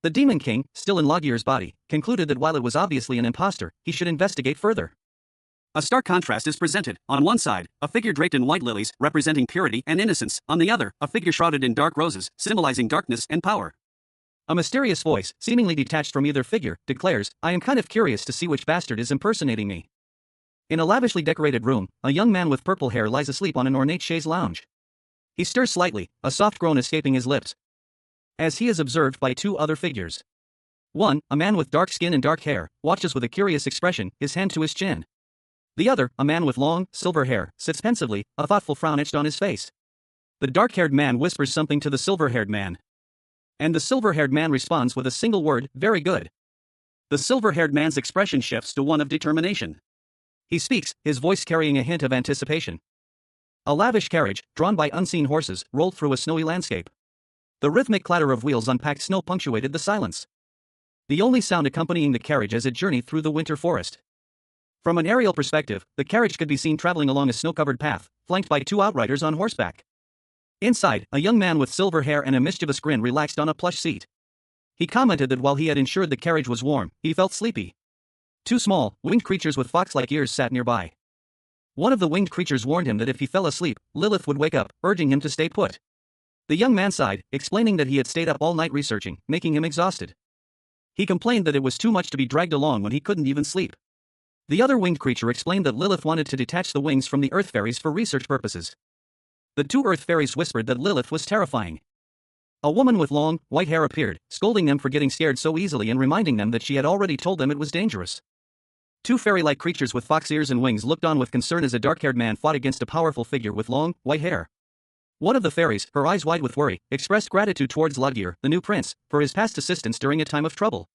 The Demon King, still in Loggear's body, concluded that while it was obviously an impostor, he should investigate further. A stark contrast is presented: on one side, a figure draped in white lilies, representing purity and innocence; on the other, a figure shrouded in dark roses, symbolizing darkness and power. A mysterious voice, seemingly detached from either figure, declares, "I am kind of curious to see which bastard is impersonating me." In a lavishly decorated room, a young man with purple hair lies asleep on an ornate chaise lounge. He stirs slightly, a soft groan escaping his lips, as he is observed by two other figures. One, a man with dark skin and dark hair, watches with a curious expression, his hand to his chin. The other, a man with long, silver hair, sits pensively, a thoughtful frown etched on his face. The dark-haired man whispers something to the silver-haired man. And the silver-haired man responds with a single word: "Very good." The silver-haired man's expression shifts to one of determination. He speaks, his voice carrying a hint of anticipation. A lavish carriage, drawn by unseen horses, rolled through a snowy landscape. The rhythmic clatter of wheels on packed snow punctuated the silence. The only sound accompanying the carriage as it journeyed through the winter forest. From an aerial perspective, the carriage could be seen traveling along a snow-covered path, flanked by two outriders on horseback. Inside, a young man with silver hair and a mischievous grin relaxed on a plush seat. He commented that while he had ensured the carriage was warm, he felt sleepy. Two small, winged creatures with fox-like ears sat nearby. One of the winged creatures warned him that if he fell asleep, Lilith would wake up, urging him to stay put. The young man sighed, explaining that he had stayed up all night researching, making him exhausted. He complained that it was too much to be dragged along when he couldn't even sleep. The other winged creature explained that Lilith wanted to detach the wings from the earth fairies for research purposes. The two earth fairies whispered that Lilith was terrifying. A woman with long, white hair appeared, scolding them for getting scared so easily and reminding them that she had already told them it was dangerous. Two fairy-like creatures with fox ears and wings looked on with concern as a dark-haired man fought against a powerful figure with long, white hair. One of the fairies, her eyes wide with worry, expressed gratitude towards Ludgir, the new prince, for his past assistance during a time of trouble.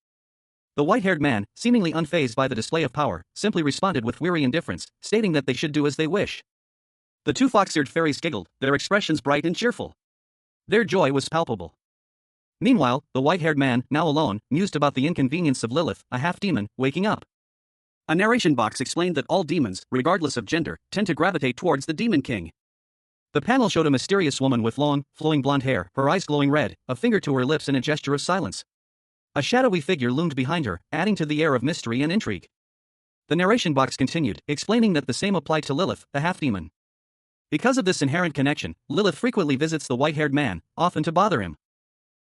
The white-haired man, seemingly unfazed by the display of power, simply responded with weary indifference, stating that they should do as they wish. The two fox-eared fairies giggled, their expressions bright and cheerful. Their joy was palpable. Meanwhile, the white-haired man, now alone, mused about the inconvenience of Lilith, a half-demon, waking up. A narration box explained that all demons, regardless of gender, tend to gravitate towards the Demon King. The panel showed a mysterious woman with long, flowing blonde hair, her eyes glowing red, a finger to her lips in a gesture of silence. A shadowy figure loomed behind her, adding to the air of mystery and intrigue. The narration box continued, explaining that the same applied to Lilith, the half-demon. Because of this inherent connection, Lilith frequently visits the white-haired man, often to bother him.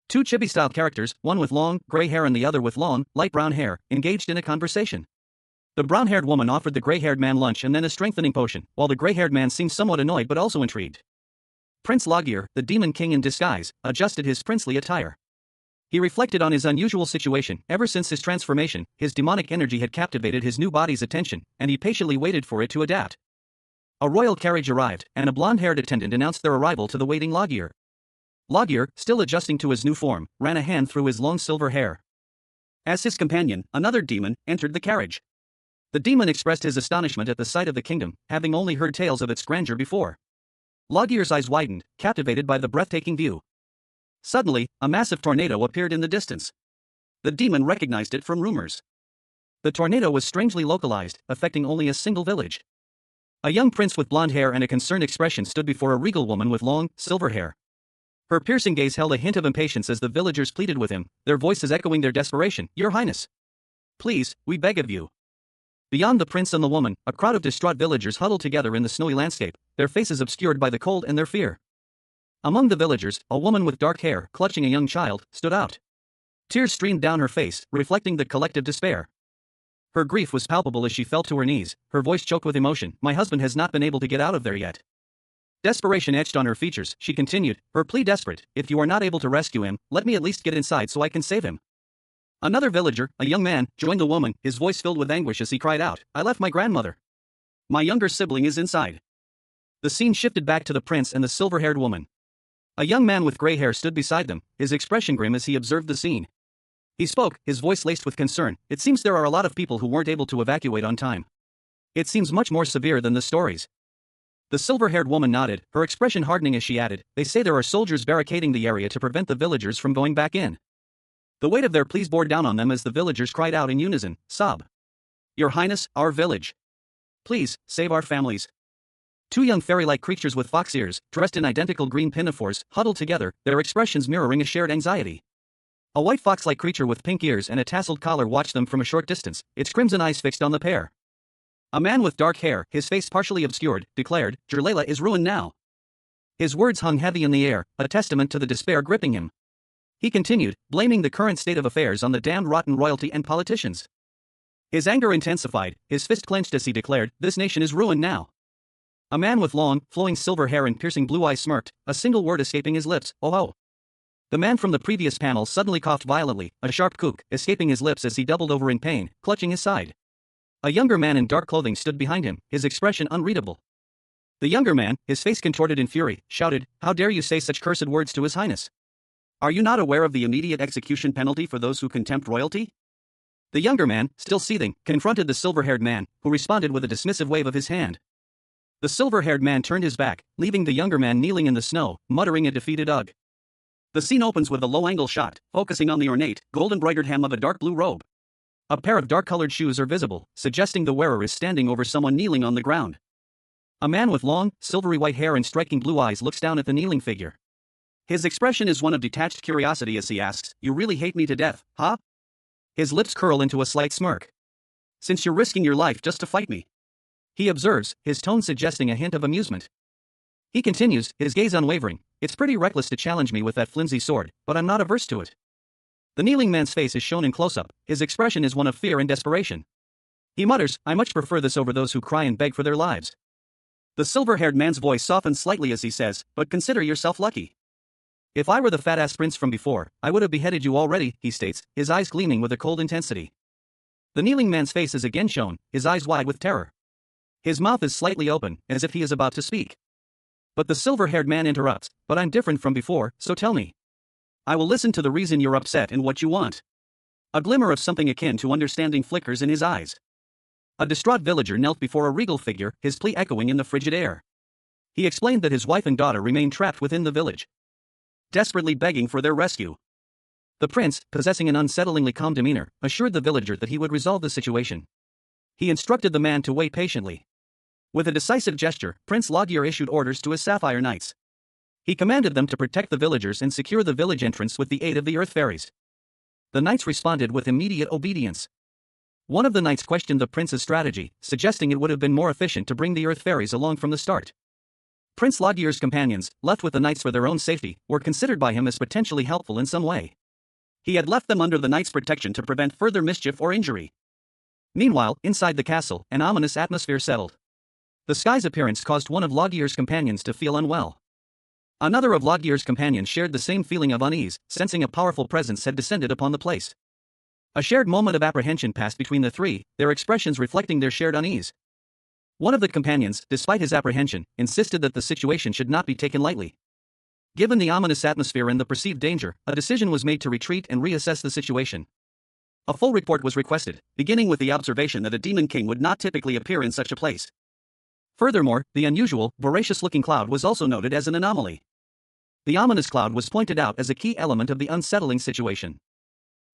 Two chibi-style characters, one with long, gray hair and the other with long, light brown hair, engaged in a conversation. The brown-haired woman offered the gray-haired man lunch and then a strengthening potion, while the gray-haired man seemed somewhat annoyed but also intrigued. Prince Ludgir, the Demon King in disguise, adjusted his princely attire. He reflected on his unusual situation. Ever since his transformation, his demonic energy had captivated his new body's attention, and he patiently waited for it to adapt. A royal carriage arrived, and a blonde-haired attendant announced their arrival to the waiting Ludgir. Ludgir, still adjusting to his new form, ran a hand through his long silver hair. As his companion, another demon, entered the carriage. The demon expressed his astonishment at the sight of the kingdom, having only heard tales of its grandeur before. Ludgir's eyes widened, captivated by the breathtaking view. Suddenly, a massive tornado appeared in the distance. The demon recognized it from rumors. The tornado was strangely localized, affecting only a single village. A young prince with blonde hair and a concerned expression stood before a regal woman with long, silver hair. Her piercing gaze held a hint of impatience as the villagers pleaded with him, their voices echoing their desperation. "Your Highness! Please, we beg of you." Beyond the prince and the woman, a crowd of distraught villagers huddled together in the snowy landscape, their faces obscured by the cold and their fear. Among the villagers, a woman with dark hair, clutching a young child, stood out. Tears streamed down her face, reflecting the collective despair. Her grief was palpable as she fell to her knees, her voice choked with emotion. "My husband has not been able to get out of there yet." Desperation etched on her features, she continued, her plea desperate. "If you are not able to rescue him, let me at least get inside so I can save him." Another villager, a young man, joined the woman, his voice filled with anguish as he cried out, "I left my grandmother. My younger sibling is inside." The scene shifted back to the prince and the silver-haired woman. A young man with gray hair stood beside them, his expression grim as he observed the scene. He spoke, his voice laced with concern. "It seems there are a lot of people who weren't able to evacuate on time. It seems much more severe than the stories." The silver-haired woman nodded, her expression hardening as she added, "They say there are soldiers barricading the area to prevent the villagers from going back in." The weight of their pleas bore down on them as the villagers cried out in unison, "Sob! Your Highness, our village! Please, save our families!" Two young fairy-like creatures with fox ears, dressed in identical green pinafores, huddled together, their expressions mirroring a shared anxiety. A white fox-like creature with pink ears and a tasseled collar watched them from a short distance, its crimson eyes fixed on the pair. A man with dark hair, his face partially obscured, declared, "Jirlela is ruined now." His words hung heavy in the air, a testament to the despair gripping him. He continued, blaming the current state of affairs on the damned rotten royalty and politicians. His anger intensified, his fist clenched as he declared, "This nation is ruined now." A man with long, flowing silver hair and piercing blue eyes smirked, a single word escaping his lips, "Oh oh." The man from the previous panel suddenly coughed violently, a sharp kook escaping his lips as he doubled over in pain, clutching his side. A younger man in dark clothing stood behind him, his expression unreadable. The younger man, his face contorted in fury, shouted, "How dare you say such cursed words to His Highness? Are you not aware of the immediate execution penalty for those who contempt royalty?" The younger man, still seething, confronted the silver-haired man, who responded with a dismissive wave of his hand. The silver-haired man turned his back, leaving the younger man kneeling in the snow, muttering a defeated ugh. The scene opens with a low-angle shot, focusing on the ornate, gold-embroidered hem of a dark blue robe. A pair of dark-colored shoes are visible, suggesting the wearer is standing over someone kneeling on the ground. A man with long, silvery white hair and striking blue eyes looks down at the kneeling figure. His expression is one of detached curiosity as he asks, "You really hate me to death, huh?" His lips curl into a slight smirk. "Since you're risking your life just to fight me." He observes, his tone suggesting a hint of amusement. He continues, his gaze unwavering. It's pretty reckless to challenge me with that flimsy sword, but I'm not averse to it. The kneeling man's face is shown in close-up, his expression is one of fear and desperation. He mutters, I much prefer this over those who cry and beg for their lives. The silver-haired man's voice softens slightly as he says, but consider yourself lucky. If I were the fat-ass prince from before, I would have beheaded you already, he states, his eyes gleaming with a cold intensity. The kneeling man's face is again shown, his eyes wide with terror. His mouth is slightly open, as if he is about to speak. But the silver-haired man interrupts, but I'm different from before, so tell me. I will listen to the reason you're upset and what you want. A glimmer of something akin to understanding flickers in his eyes. A distraught villager knelt before a regal figure, his plea echoing in the frigid air. He explained that his wife and daughter remained trapped within the village, desperately begging for their rescue. The prince, possessing an unsettlingly calm demeanor, assured the villager that he would resolve the situation. He instructed the man to wait patiently. With a decisive gesture, Prince Logir issued orders to his Sapphire Knights. He commanded them to protect the villagers and secure the village entrance with the aid of the Earth Fairies. The knights responded with immediate obedience. One of the knights questioned the prince's strategy, suggesting it would have been more efficient to bring the Earth Fairies along from the start. Prince Logir's companions, left with the knights for their own safety, were considered by him as potentially helpful in some way. He had left them under the knights' protection to prevent further mischief or injury. Meanwhile, inside the castle, an ominous atmosphere settled. The sky's appearance caused one of Logir's companions to feel unwell. Another of Logir's companions shared the same feeling of unease, sensing a powerful presence had descended upon the place. A shared moment of apprehension passed between the three, their expressions reflecting their shared unease. One of the companions, despite his apprehension, insisted that the situation should not be taken lightly. Given the ominous atmosphere and the perceived danger, a decision was made to retreat and reassess the situation. A full report was requested, beginning with the observation that a demon king would not typically appear in such a place. Furthermore, the unusual, voracious-looking cloud was also noted as an anomaly. The ominous cloud was pointed out as a key element of the unsettling situation.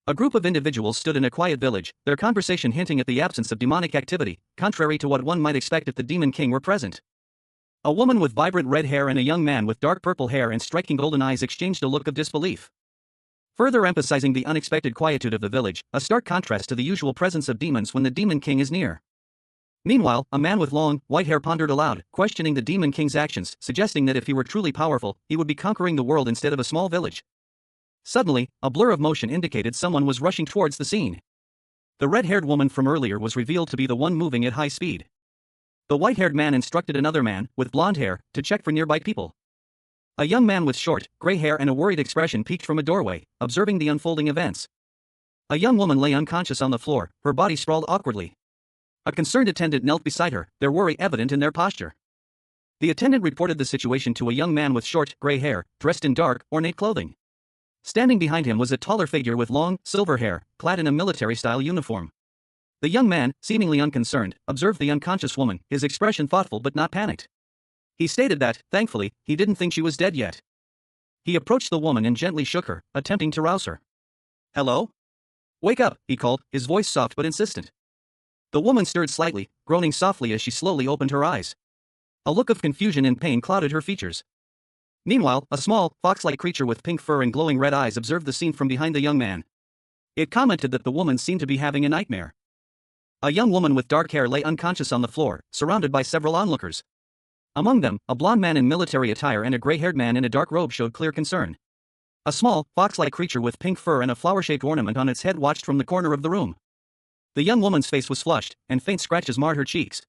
A group of individuals stood in a quiet village, their conversation hinting at the absence of demonic activity, contrary to what one might expect if the demon king were present. A woman with vibrant red hair and a young man with dark purple hair and striking golden eyes exchanged a look of disbelief. Further emphasizing the unexpected quietude of the village, a stark contrast to the usual presence of demons when the demon king is near. Meanwhile, a man with long, white hair pondered aloud, questioning the demon king's actions, suggesting that if he were truly powerful, he would be conquering the world instead of a small village. Suddenly, a blur of motion indicated someone was rushing towards the scene. The red-haired woman from earlier was revealed to be the one moving at high speed. The white-haired man instructed another man, with blonde hair, to check for nearby people. A young man with short, gray hair and a worried expression peeked from a doorway, observing the unfolding events. A young woman lay unconscious on the floor, her body sprawled awkwardly. A concerned attendant knelt beside her, their worry evident in their posture. The attendant reported the situation to a young man with short, gray hair, dressed in dark, ornate clothing. Standing behind him was a taller figure with long, silver hair, clad in a military-style uniform. The young man, seemingly unconcerned, observed the unconscious woman, his expression thoughtful but not panicked. He stated that, thankfully, he didn't think she was dead yet. He approached the woman and gently shook her, attempting to rouse her. "Hello? Wake up," he called, his voice soft but insistent. The woman stirred slightly, groaning softly as she slowly opened her eyes. A look of confusion and pain clouded her features. Meanwhile, a small, fox-like creature with pink fur and glowing red eyes observed the scene from behind the young man. It commented that the woman seemed to be having a nightmare. A young woman with dark hair lay unconscious on the floor, surrounded by several onlookers. Among them, a blond man in military attire and a gray-haired man in a dark robe showed clear concern. A small, fox-like creature with pink fur and a flower-shaped ornament on its head watched from the corner of the room. The young woman's face was flushed, and faint scratches marred her cheeks.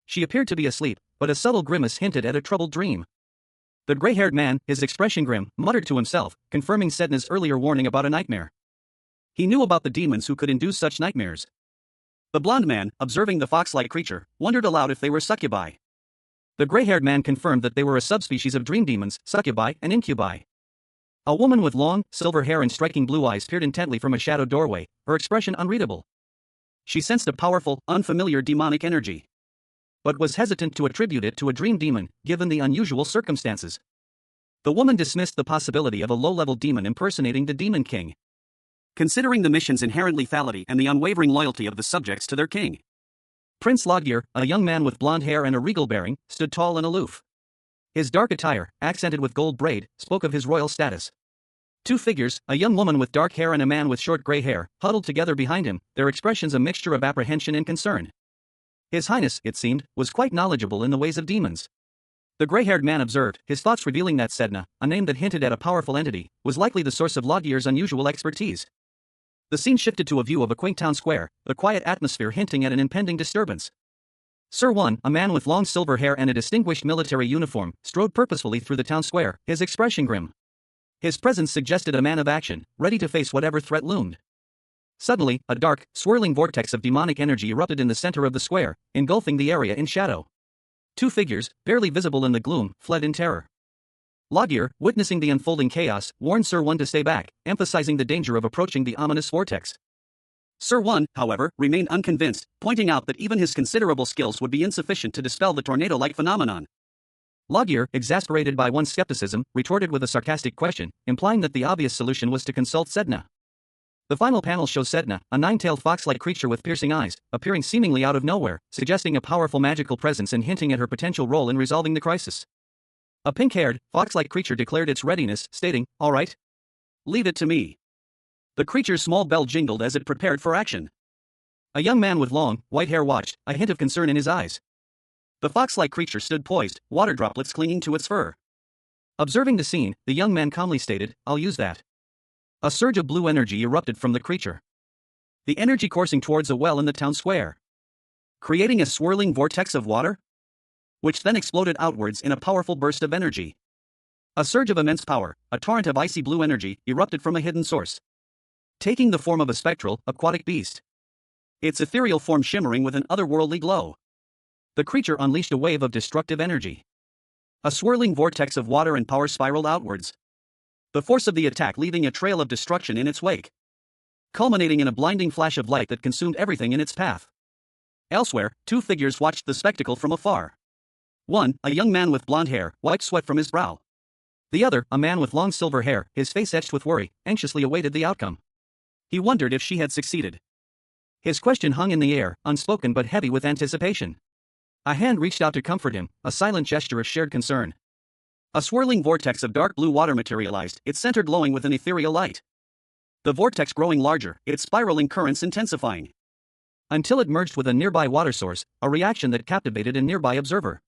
She appeared to be asleep, but a subtle grimace hinted at a troubled dream. The gray-haired man, his expression grim, muttered to himself, confirming Sedna's earlier warning about a nightmare. He knew about the demons who could induce such nightmares. The blond man, observing the fox-like creature, wondered aloud if they were succubi. The gray-haired man confirmed that they were a subspecies of dream demons, succubi and incubi. A woman with long, silver hair and striking blue eyes peered intently from a shadowed doorway, her expression unreadable. She sensed a powerful, unfamiliar demonic energy, but was hesitant to attribute it to a dream demon, given the unusual circumstances. The woman dismissed the possibility of a low-level demon impersonating the Demon King, considering the mission's inherent lethality and the unwavering loyalty of the subjects to their king. Prince Logir, a young man with blonde hair and a regal bearing, stood tall and aloof. His dark attire, accented with gold braid, spoke of his royal status. Two figures, a young woman with dark hair and a man with short gray hair, huddled together behind him, their expressions a mixture of apprehension and concern. His Highness, it seemed, was quite knowledgeable in the ways of demons. The gray-haired man observed, his thoughts revealing that Sedna, a name that hinted at a powerful entity, was likely the source of Logier's unusual expertise. The scene shifted to a view of a quaint town square, the quiet atmosphere hinting at an impending disturbance. Sir One, a man with long silver hair and a distinguished military uniform, strode purposefully through the town square, his expression grim. His presence suggested a man of action, ready to face whatever threat loomed. Suddenly, a dark, swirling vortex of demonic energy erupted in the center of the square, engulfing the area in shadow. Two figures, barely visible in the gloom, fled in terror. Logier, witnessing the unfolding chaos, warned Sir One to stay back, emphasizing the danger of approaching the ominous vortex. Sir One, however, remained unconvinced, pointing out that even his considerable skills would be insufficient to dispel the tornado-like phenomenon. Logier, exasperated by one's skepticism, retorted with a sarcastic question, implying that the obvious solution was to consult Sedna. The final panel shows Sedna, a nine-tailed fox-like creature with piercing eyes, appearing seemingly out of nowhere, suggesting a powerful magical presence and hinting at her potential role in resolving the crisis. A pink-haired, fox-like creature declared its readiness, stating, "All right. Leave it to me." The creature's small bell jingled as it prepared for action. A young man with long, white hair watched, a hint of concern in his eyes. The fox-like creature stood poised, water droplets clinging to its fur. Observing the scene, the young man calmly stated, "I'll use that." A surge of blue energy erupted from the creature. The energy coursing towards a well in the town square, creating a swirling vortex of water, which then exploded outwards in a powerful burst of energy. A surge of immense power, a torrent of icy blue energy, erupted from a hidden source, taking the form of a spectral, aquatic beast. Its ethereal form shimmering with an otherworldly glow. The creature unleashed a wave of destructive energy. A swirling vortex of water and power spiraled outwards, the force of the attack leaving a trail of destruction in its wake, culminating in a blinding flash of light that consumed everything in its path. Elsewhere, two figures watched the spectacle from afar. One, a young man with blonde hair, wiped sweat from his brow. The other, a man with long silver hair, his face etched with worry, anxiously awaited the outcome. He wondered if she had succeeded. His question hung in the air, unspoken but heavy with anticipation. A hand reached out to comfort him, a silent gesture of shared concern. A swirling vortex of dark blue water materialized, its center glowing with an ethereal light. The vortex growing larger, its spiraling currents intensifying, until it merged with a nearby water source, a reaction that captivated a nearby observer.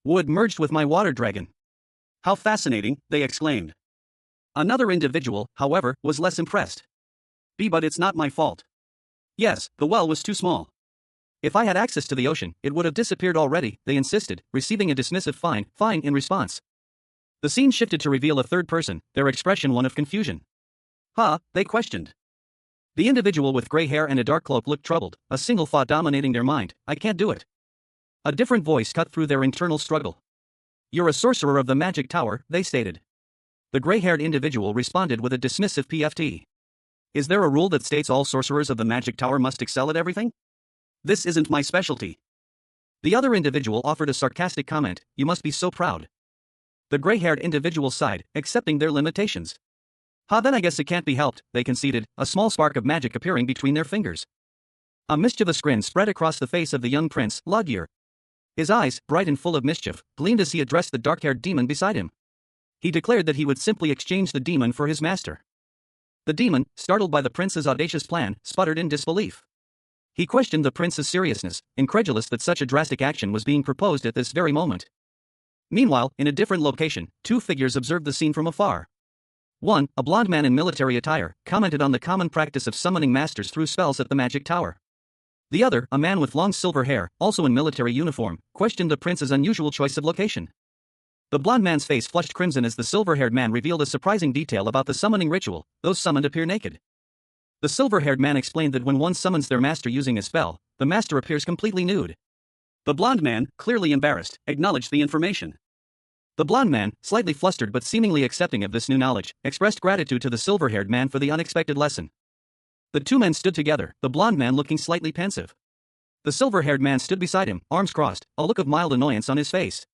"Wood merged with my water dragon. How fascinating," they exclaimed. Another individual, however, was less impressed. But it's not my fault. Yes, the well was too small. If I had access to the ocean, it would have disappeared already, they insisted, receiving a dismissive fine in response. The scene shifted to reveal a third person, their expression one of confusion. They questioned. The individual with gray hair and a dark cloak looked troubled, a single thought dominating their mind: "I can't do it." A different voice cut through their internal struggle. "You're a sorcerer of the magic tower," they stated. The gray-haired individual responded with a dismissive PFT. "Is there a rule that states all sorcerers of the magic tower must excel at everything? This isn't my specialty." The other individual offered a sarcastic comment: "You must be so proud." The gray-haired individual sighed, accepting their limitations. Then I guess it can't be helped," they conceded, a small spark of magic appearing between their fingers. A mischievous grin spread across the face of the young prince, Logier. His eyes, bright and full of mischief, gleamed as he addressed the dark-haired demon beside him. He declared that he would simply exchange the demon for his master. The demon, startled by the prince's audacious plan, sputtered in disbelief. He questioned the prince's seriousness, incredulous that such a drastic action was being proposed at this very moment. Meanwhile, in a different location, two figures observed the scene from afar. One, a blond man in military attire, commented on the common practice of summoning masters through spells at the magic tower. The other, a man with long silver hair, also in military uniform, questioned the prince's unusual choice of location. The blond man's face flushed crimson as the silver-haired man revealed a surprising detail about the summoning ritual: those summoned appear naked. The silver-haired man explained that when one summons their master using a spell, the master appears completely nude. The blond man, clearly embarrassed, acknowledged the information. The blond man, slightly flustered but seemingly accepting of this new knowledge, expressed gratitude to the silver-haired man for the unexpected lesson. The two men stood together, the blond man looking slightly pensive. The silver-haired man stood beside him, arms crossed, a look of mild annoyance on his face.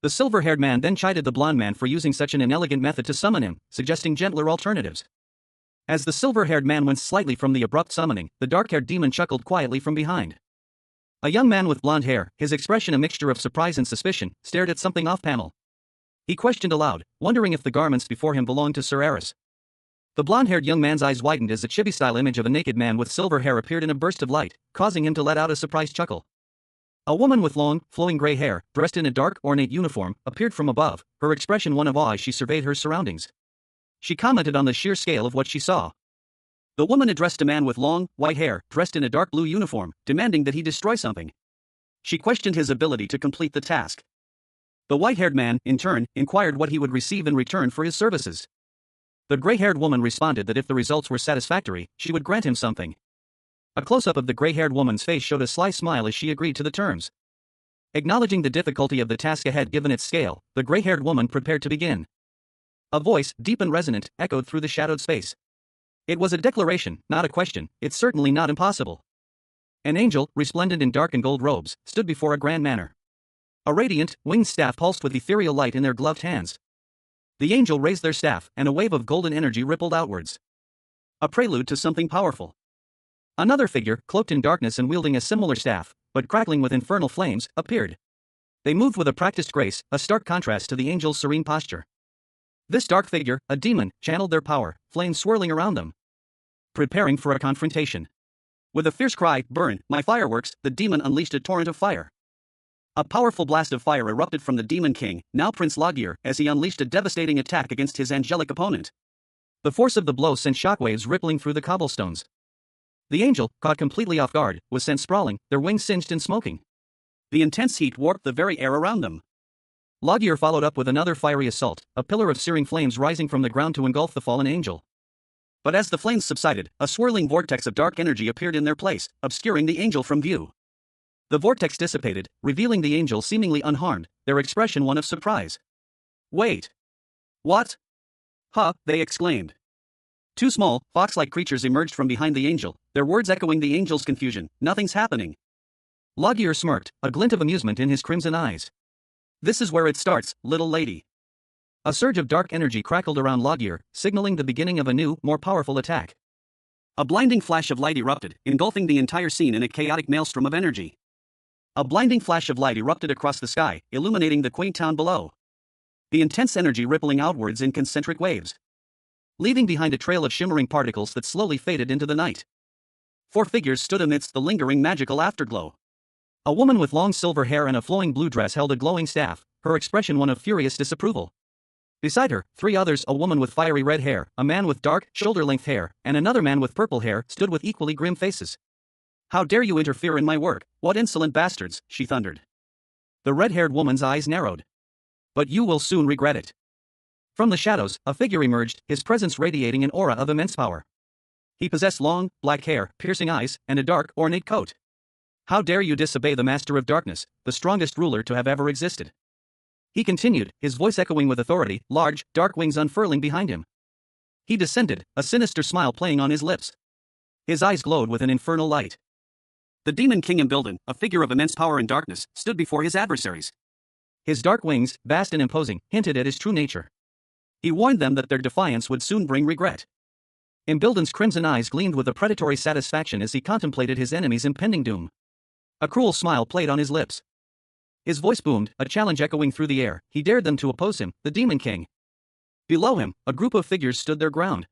The silver-haired man then chided the blond man for using such an inelegant method to summon him, suggesting gentler alternatives. As the silver-haired man winced slightly from the abrupt summoning, the dark-haired demon chuckled quietly from behind. A young man with blonde hair, his expression a mixture of surprise and suspicion, stared at something off-panel. He questioned aloud, wondering if the garments before him belonged to Sir Eris. The blonde-haired young man's eyes widened as a chibi-style image of a naked man with silver hair appeared in a burst of light, causing him to let out a surprised chuckle. A woman with long, flowing gray hair, dressed in a dark, ornate uniform, appeared from above, her expression one of awe as she surveyed her surroundings. She commented on the sheer scale of what she saw. The woman addressed a man with long, white hair, dressed in a dark blue uniform, demanding that he destroy something. She questioned his ability to complete the task. The white-haired man, in turn, inquired what he would receive in return for his services. The gray-haired woman responded that if the results were satisfactory, she would grant him something. A close-up of the gray-haired woman's face showed a sly smile as she agreed to the terms. Acknowledging the difficulty of the task ahead given its scale, the gray-haired woman prepared to begin. A voice, deep and resonant, echoed through the shadowed space. It was a declaration, not a question. It's certainly not impossible. An angel, resplendent in dark and gold robes, stood before a grand manor. A radiant, winged staff pulsed with ethereal light in their gloved hands. The angel raised their staff, and a wave of golden energy rippled outwards. A prelude to something powerful. Another figure, cloaked in darkness and wielding a similar staff, but crackling with infernal flames, appeared. They moved with a practiced grace, a stark contrast to the angel's serene posture. This dark figure, a demon, channeled their power, flames swirling around them. Preparing for a confrontation. With a fierce cry, "Burn, my fireworks!" the demon unleashed a torrent of fire. A powerful blast of fire erupted from the Demon King, now Prince Logir, as he unleashed a devastating attack against his angelic opponent. The force of the blow sent shockwaves rippling through the cobblestones. The angel, caught completely off guard, was sent sprawling, their wings singed and smoking. The intense heat warped the very air around them. Logir followed up with another fiery assault, a pillar of searing flames rising from the ground to engulf the fallen angel. But as the flames subsided, a swirling vortex of dark energy appeared in their place, obscuring the angel from view. The vortex dissipated, revealing the angel seemingly unharmed, their expression one of surprise. "Wait. What?" "Huh," they exclaimed. Two small, fox-like creatures emerged from behind the angel, their words echoing the angel's confusion. "Nothing's happening." Logir smirked, a glint of amusement in his crimson eyes. "This is where it starts, little lady." A surge of dark energy crackled around Logir, signaling the beginning of a new, more powerful attack. A blinding flash of light erupted, engulfing the entire scene in a chaotic maelstrom of energy. A blinding flash of light erupted across the sky, illuminating the quaint town below. The intense energy rippling outwards in concentric waves, leaving behind a trail of shimmering particles that slowly faded into the night. Four figures stood amidst the lingering magical afterglow. A woman with long silver hair and a flowing blue dress held a glowing staff, her expression one of furious disapproval. Beside her, three others, a woman with fiery red hair, a man with dark, shoulder-length hair, and another man with purple hair, stood with equally grim faces. "How dare you interfere in my work, what insolent bastards," she thundered. The red-haired woman's eyes narrowed. "But you will soon regret it." From the shadows, a figure emerged, his presence radiating an aura of immense power. He possessed long, black hair, piercing eyes, and a dark, ornate coat. "How dare you disobey the Master of Darkness, the strongest ruler to have ever existed?" He continued, his voice echoing with authority, large, dark wings unfurling behind him. He descended, a sinister smile playing on his lips. His eyes glowed with an infernal light. The Demon King Imbilden, a figure of immense power and darkness, stood before his adversaries. His dark wings, vast and imposing, hinted at his true nature. He warned them that their defiance would soon bring regret. Imbilden's crimson eyes gleamed with a predatory satisfaction as he contemplated his enemy's impending doom. A cruel smile played on his lips. His voice boomed, a challenge echoing through the air. He dared them to oppose him, the Demon King. Below him, a group of figures stood their ground.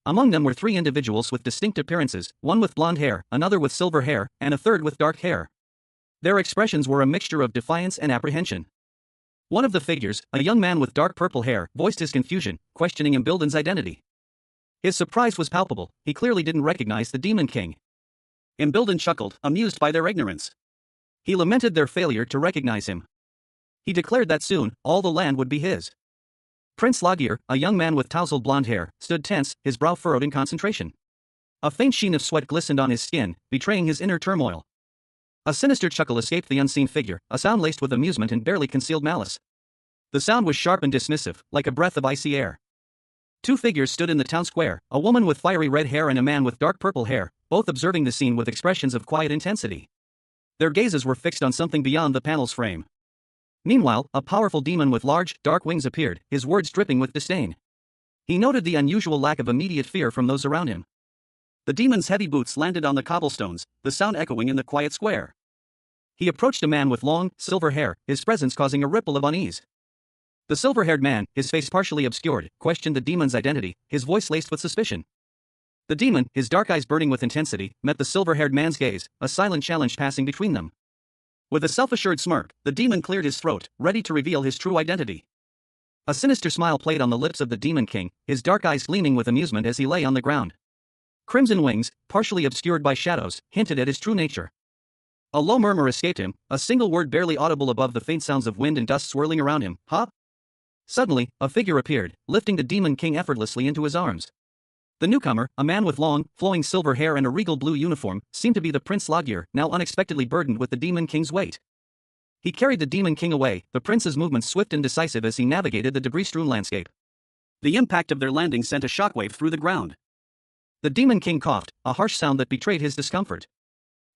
Among them were three individuals with distinct appearances, one with blonde hair, another with silver hair, and a third with dark hair. Their expressions were a mixture of defiance and apprehension. One of the figures, a young man with dark purple hair, voiced his confusion, questioning Imbilden's identity. His surprise was palpable, he clearly didn't recognize the Demon King. Imbilden chuckled, amused by their ignorance. He lamented their failure to recognize him. He declared that soon, all the land would be his. Prince Logir, a young man with tousled blonde hair, stood tense, his brow furrowed in concentration. A faint sheen of sweat glistened on his skin, betraying his inner turmoil. A sinister chuckle escaped the unseen figure, a sound laced with amusement and barely concealed malice. The sound was sharp and dismissive, like a breath of icy air. Two figures stood in the town square, a woman with fiery red hair and a man with dark purple hair, both observing the scene with expressions of quiet intensity. Their gazes were fixed on something beyond the panel's frame. Meanwhile, a powerful demon with large, dark wings appeared, his words dripping with disdain. He noted the unusual lack of immediate fear from those around him. The demon's heavy boots landed on the cobblestones, the sound echoing in the quiet square. He approached a man with long, silver hair, his presence causing a ripple of unease. The silver-haired man, his face partially obscured, questioned the demon's identity, his voice laced with suspicion. The demon, his dark eyes burning with intensity, met the silver-haired man's gaze, a silent challenge passing between them. With a self-assured smirk, the demon cleared his throat, ready to reveal his true identity. A sinister smile played on the lips of the Demon King, his dark eyes gleaming with amusement as he lay on the ground. Crimson wings, partially obscured by shadows, hinted at his true nature. A low murmur escaped him, a single word barely audible above the faint sounds of wind and dust swirling around him. Huh? Suddenly, a figure appeared, lifting the Demon King effortlessly into his arms. The newcomer, a man with long, flowing silver hair and a regal blue uniform, seemed to be the Prince Logir, now unexpectedly burdened with the Demon King's weight. He carried the Demon King away, the prince's movements swift and decisive as he navigated the debris-strewn landscape. The impact of their landing sent a shockwave through the ground. The Demon King coughed, a harsh sound that betrayed his discomfort.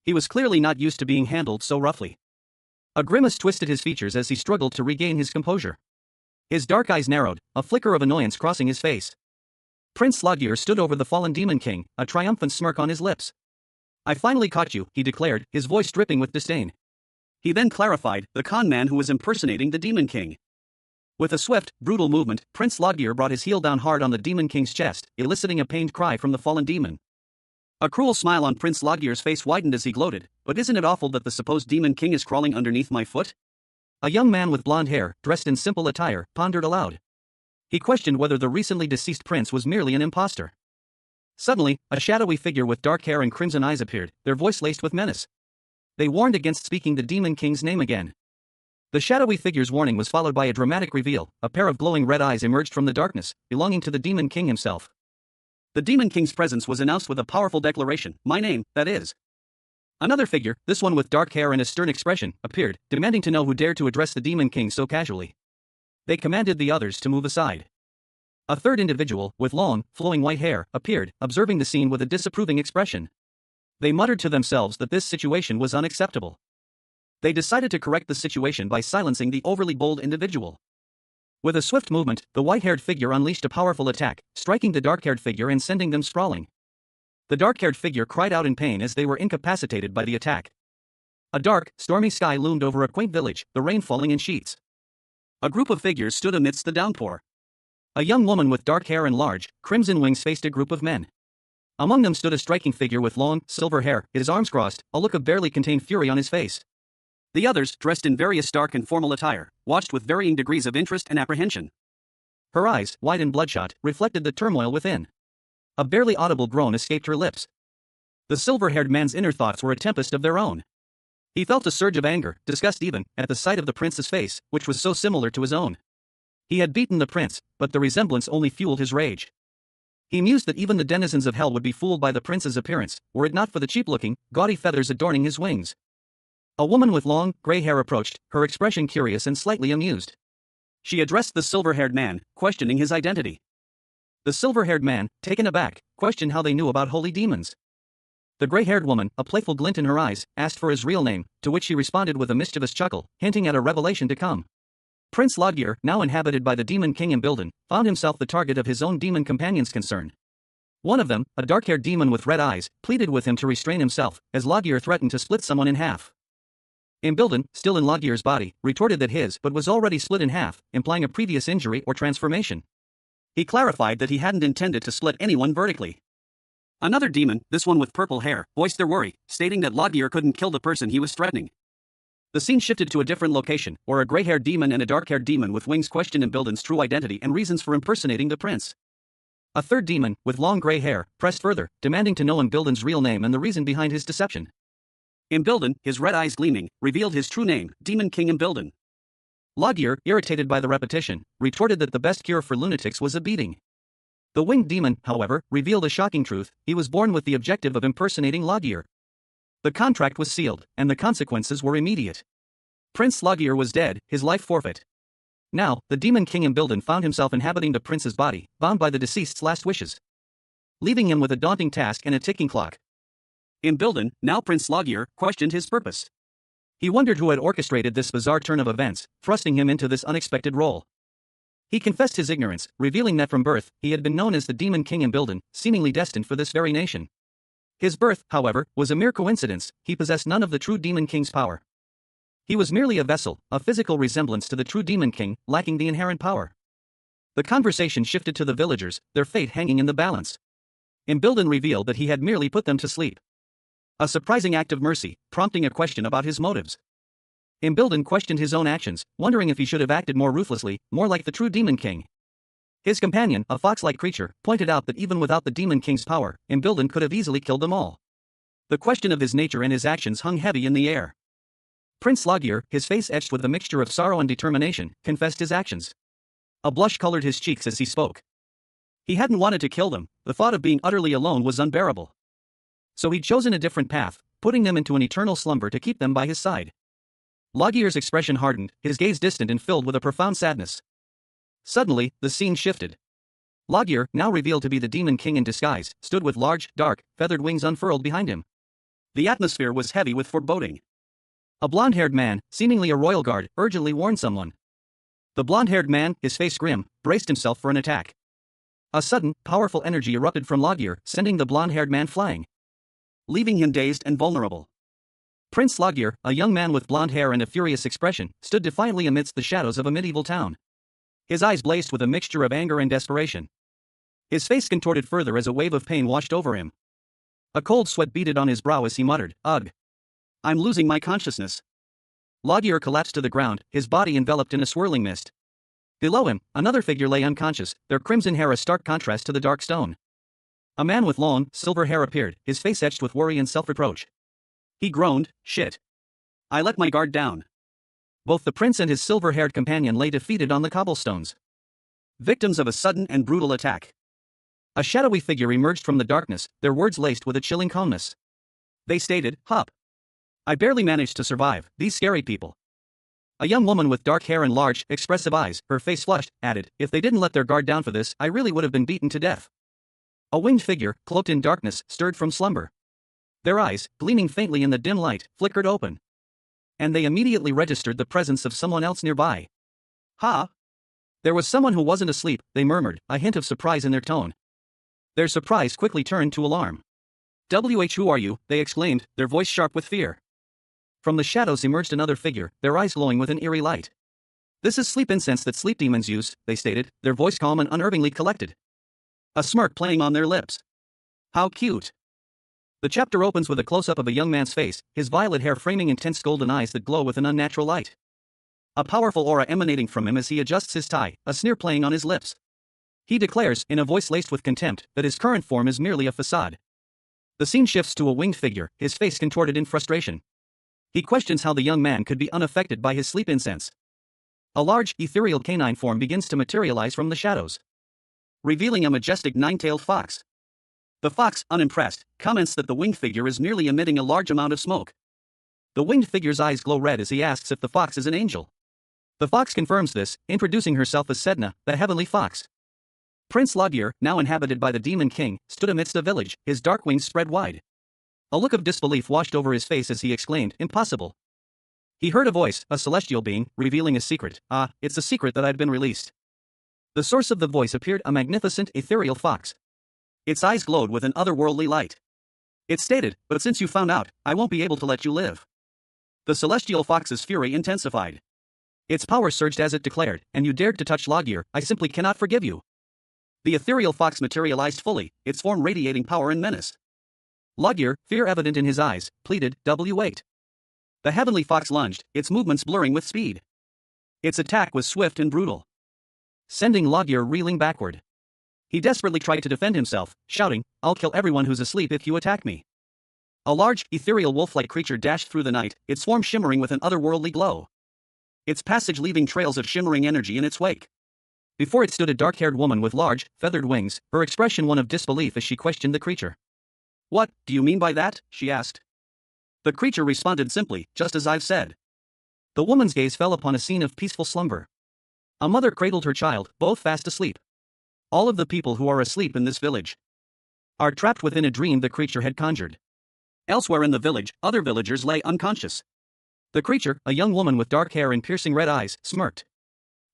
He was clearly not used to being handled so roughly. A grimace twisted his features as he struggled to regain his composure. His dark eyes narrowed, a flicker of annoyance crossing his face. Prince Logir stood over the fallen Demon King, a triumphant smirk on his lips. "I finally caught you," he declared, his voice dripping with disdain. He then clarified, the con man who was impersonating the Demon King. With a swift, brutal movement, Prince Logir brought his heel down hard on the Demon King's chest, eliciting a pained cry from the fallen demon. A cruel smile on Prince Logir's face widened as he gloated, "But isn't it awful that the supposed Demon King is crawling underneath my foot?" A young man with blonde hair, dressed in simple attire, pondered aloud. He questioned whether the recently deceased prince was merely an impostor. Suddenly, a shadowy figure with dark hair and crimson eyes appeared, their voice laced with menace. They warned against speaking the Demon King's name again. The shadowy figure's warning was followed by a dramatic reveal. A pair of glowing red eyes emerged from the darkness, belonging to the Demon King himself. The Demon King's presence was announced with a powerful declaration, "My name, that is." Another figure, this one with dark hair and a stern expression, appeared, demanding to know who dared to address the Demon King so casually. They commanded the others to move aside. A third individual, with long, flowing white hair, appeared, observing the scene with a disapproving expression. They muttered to themselves that this situation was unacceptable. They decided to correct the situation by silencing the overly bold individual. With a swift movement, the white-haired figure unleashed a powerful attack, striking the dark-haired figure and sending them sprawling. The dark-haired figure cried out in pain as they were incapacitated by the attack. A dark, stormy sky loomed over a quaint village, the rain falling in sheets. A group of figures stood amidst the downpour. A young woman with dark hair and large, crimson wings faced a group of men. Among them stood a striking figure with long, silver hair, his arms crossed, a look of barely contained fury on his face. The others, dressed in various dark and formal attire, watched with varying degrees of interest and apprehension. Her eyes, wide and bloodshot, reflected the turmoil within. A barely audible groan escaped her lips. The silver-haired man's inner thoughts were a tempest of their own. He felt a surge of anger, disgust even, at the sight of the prince's face, which was so similar to his own. He had beaten the prince, but the resemblance only fueled his rage. He mused that even the denizens of hell would be fooled by the prince's appearance, were it not for the cheap-looking, gaudy feathers adorning his wings. A woman with long, gray hair approached, her expression curious and slightly amused. She addressed the silver-haired man, questioning his identity. The silver-haired man, taken aback, questioned how they knew about holy demons. The gray-haired woman, a playful glint in her eyes, asked for his real name, to which he responded with a mischievous chuckle, hinting at a revelation to come. Prince Logir, now inhabited by the Demon King Imbilden, found himself the target of his own demon companions' concern. One of them, a dark-haired demon with red eyes, pleaded with him to restrain himself, as Logir threatened to split someone in half. Imbilden, still in Logir's body, retorted that his but was already split in half, implying a previous injury or transformation. He clarified that he hadn't intended to split anyone vertically. Another demon, this one with purple hair, voiced their worry, stating that Logir couldn't kill the person he was threatening. The scene shifted to a different location, where a gray-haired demon and a dark-haired demon with wings questioned Imbilden's true identity and reasons for impersonating the prince. A third demon, with long gray hair, pressed further, demanding to know Imbilden's real name and the reason behind his deception. Imbilden, his red eyes gleaming, revealed his true name, Demon King Imbilden. Logir, irritated by the repetition, retorted that the best cure for lunatics was a beating. The winged demon, however, revealed a shocking truth: he was born with the objective of impersonating Logir. The contract was sealed, and the consequences were immediate. Prince Logir was dead, his life forfeit. Now, the Demon King Imbilden found himself inhabiting the prince's body, bound by the deceased's last wishes, leaving him with a daunting task and a ticking clock. Imbilden, now Prince Logir, questioned his purpose. He wondered who had orchestrated this bizarre turn of events, thrusting him into this unexpected role. He confessed his ignorance, revealing that from birth, he had been known as the Demon King Imbilden, seemingly destined for this very nation. His birth, however, was a mere coincidence. He possessed none of the true Demon King's power. He was merely a vessel, a physical resemblance to the true Demon King, lacking the inherent power. The conversation shifted to the villagers, their fate hanging in the balance. Imbilden revealed that he had merely put them to sleep. A surprising act of mercy, prompting a question about his motives. Imbilden questioned his own actions, wondering if he should have acted more ruthlessly, more like the true Demon King. His companion, a fox-like creature, pointed out that even without the Demon King's power, Imbilden could have easily killed them all. The question of his nature and his actions hung heavy in the air. Prince Logir, his face etched with a mixture of sorrow and determination, confessed his actions. A blush colored his cheeks as he spoke. He hadn't wanted to kill them, the thought of being utterly alone was unbearable. So he'd chosen a different path, putting them into an eternal slumber to keep them by his side. Logier's expression hardened, his gaze distant and filled with a profound sadness. Suddenly, the scene shifted. Logier, now revealed to be the Demon King in disguise, stood with large, dark, feathered wings unfurled behind him. The atmosphere was heavy with foreboding. A blonde-haired man, seemingly a royal guard, urgently warned someone. The blonde-haired man, his face grim, braced himself for an attack. A sudden, powerful energy erupted from Logier, sending the blonde-haired man flying, leaving him dazed and vulnerable. Prince Logier, a young man with blonde hair and a furious expression, stood defiantly amidst the shadows of a medieval town. His eyes blazed with a mixture of anger and desperation. His face contorted further as a wave of pain washed over him. A cold sweat beaded on his brow as he muttered, "Ugh! I'm losing my consciousness." Logier collapsed to the ground, his body enveloped in a swirling mist. Below him, another figure lay unconscious, their crimson hair a stark contrast to the dark stone. A man with long, silver hair appeared, his face etched with worry and self-reproach. He groaned, "Shit. I let my guard down." Both the prince and his silver-haired companion lay defeated on the cobblestones, victims of a sudden and brutal attack. A shadowy figure emerged from the darkness, their words laced with a chilling calmness. They stated, "Hup. I barely managed to survive, these scary people." A young woman with dark hair and large, expressive eyes, her face flushed, added, "If they didn't let their guard down for this, I really would have been beaten to death." A winged figure, cloaked in darkness, stirred from slumber. Their eyes, gleaming faintly in the dim light, flickered open. And they immediately registered the presence of someone else nearby. "Ha! There was someone who wasn't asleep," they murmured, a hint of surprise in their tone. Their surprise quickly turned to alarm. "Who are you?" they exclaimed, their voice sharp with fear. From the shadows emerged another figure, their eyes glowing with an eerie light. "This is sleep incense that sleep demons use," they stated, their voice calm and unnervingly collected, a smirk playing on their lips. "How cute." The chapter opens with a close-up of a young man's face, his violet hair framing intense golden eyes that glow with an unnatural light. A powerful aura emanating from him as he adjusts his tie, a sneer playing on his lips. He declares, in a voice laced with contempt, that his current form is merely a facade. The scene shifts to a winged figure, his face contorted in frustration. He questions how the young man could be unaffected by his sleep incense. A large, ethereal canine form begins to materialize from the shadows, revealing a majestic nine-tailed fox. The fox, unimpressed, comments that the winged figure is merely emitting a large amount of smoke. The winged figure's eyes glow red as he asks if the fox is an angel. The fox confirms this, introducing herself as Sedna, the heavenly fox. Prince Logier, now inhabited by the Demon King, stood amidst a village, his dark wings spread wide. A look of disbelief washed over his face as he exclaimed, "Impossible." He heard a voice, a celestial being, revealing a secret. "Ah, it's a secret that I'd been released." The source of the voice appeared a magnificent, ethereal fox. Its eyes glowed with an otherworldly light. It stated, "But since you found out, I won't be able to let you live." The celestial fox's fury intensified. Its power surged as it declared, "And you dared to touch Logier, I simply cannot forgive you." The ethereal fox materialized fully, its form radiating power and menace. Logier, fear evident in his eyes, pleaded, "Wait." The heavenly fox lunged, its movements blurring with speed. Its attack was swift and brutal, sending Logier reeling backward. He desperately tried to defend himself, shouting, "I'll kill everyone who's asleep if you attack me." A large, ethereal wolf-like creature dashed through the night, its form shimmering with an otherworldly glow, its passage leaving trails of shimmering energy in its wake. Before it stood a dark-haired woman with large, feathered wings, her expression one of disbelief as she questioned the creature. "What do you mean by that?" she asked. The creature responded simply, "Just as I've said." The woman's gaze fell upon a scene of peaceful slumber. A mother cradled her child, both fast asleep. All of the people who are asleep in this village are trapped within a dream the creature had conjured. Elsewhere in the village, other villagers lay unconscious. The creature, a young woman with dark hair and piercing red eyes, smirked.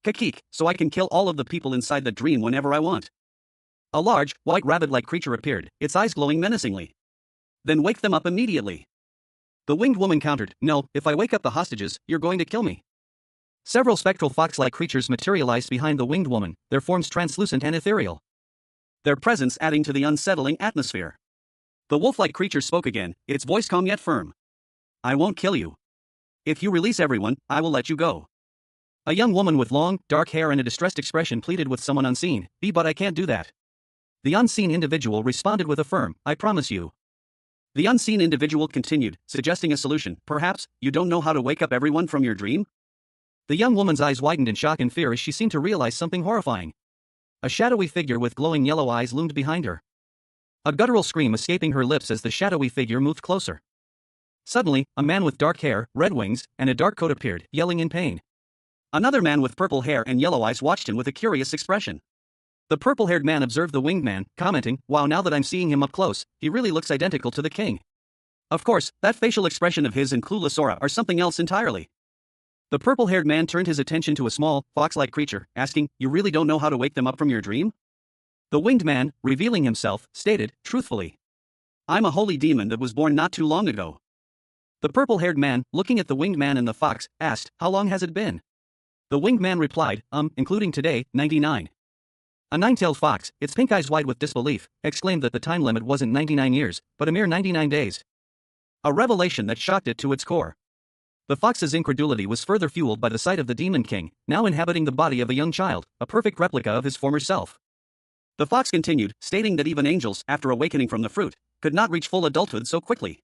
"Kakik, so I can kill all of the people inside the dream whenever I want." A large, white rabbit-like creature appeared, its eyes glowing menacingly. "Then wake them up immediately." The winged woman countered, "No, if I wake up the hostages, you're going to kill me." Several spectral fox-like creatures materialized behind the winged woman, their forms translucent and ethereal, their presence adding to the unsettling atmosphere. The wolf-like creature spoke again, its voice calm yet firm. "I won't kill you. If you release everyone, I will let you go. A young woman with long, dark hair and a distressed expression pleaded with someone unseen. But I can't do that. The unseen individual responded with a firm, I promise you. The unseen individual continued, suggesting a solution. Perhaps, you don't know how to wake up everyone from your dream? The young woman's eyes widened in shock and fear as she seemed to realize something horrifying. A shadowy figure with glowing yellow eyes loomed behind her. A guttural scream escaping her lips as the shadowy figure moved closer. Suddenly, a man with dark hair, red wings, and a dark coat appeared, yelling in pain. Another man with purple hair and yellow eyes watched him with a curious expression. The purple-haired man observed the winged man, commenting, wow, now that I'm seeing him up close, he really looks identical to the king. Of course, that facial expression of his and clueless aura are something else entirely. The purple-haired man turned his attention to a small, fox-like creature, asking, you really don't know how to wake them up from your dream? The winged man, revealing himself, stated, truthfully, I'm a holy demon that was born not too long ago. The purple-haired man, looking at the winged man and the fox, asked, how long has it been? The winged man replied, including today, 99. A nine-tailed fox, its pink eyes wide with disbelief, exclaimed that the time limit wasn't 99 years, but a mere 99 days. A revelation that shocked it to its core. The fox's incredulity was further fueled by the sight of the demon king, now inhabiting the body of a young child, a perfect replica of his former self. The fox continued, stating that even angels, after awakening from the fruit, could not reach full adulthood so quickly.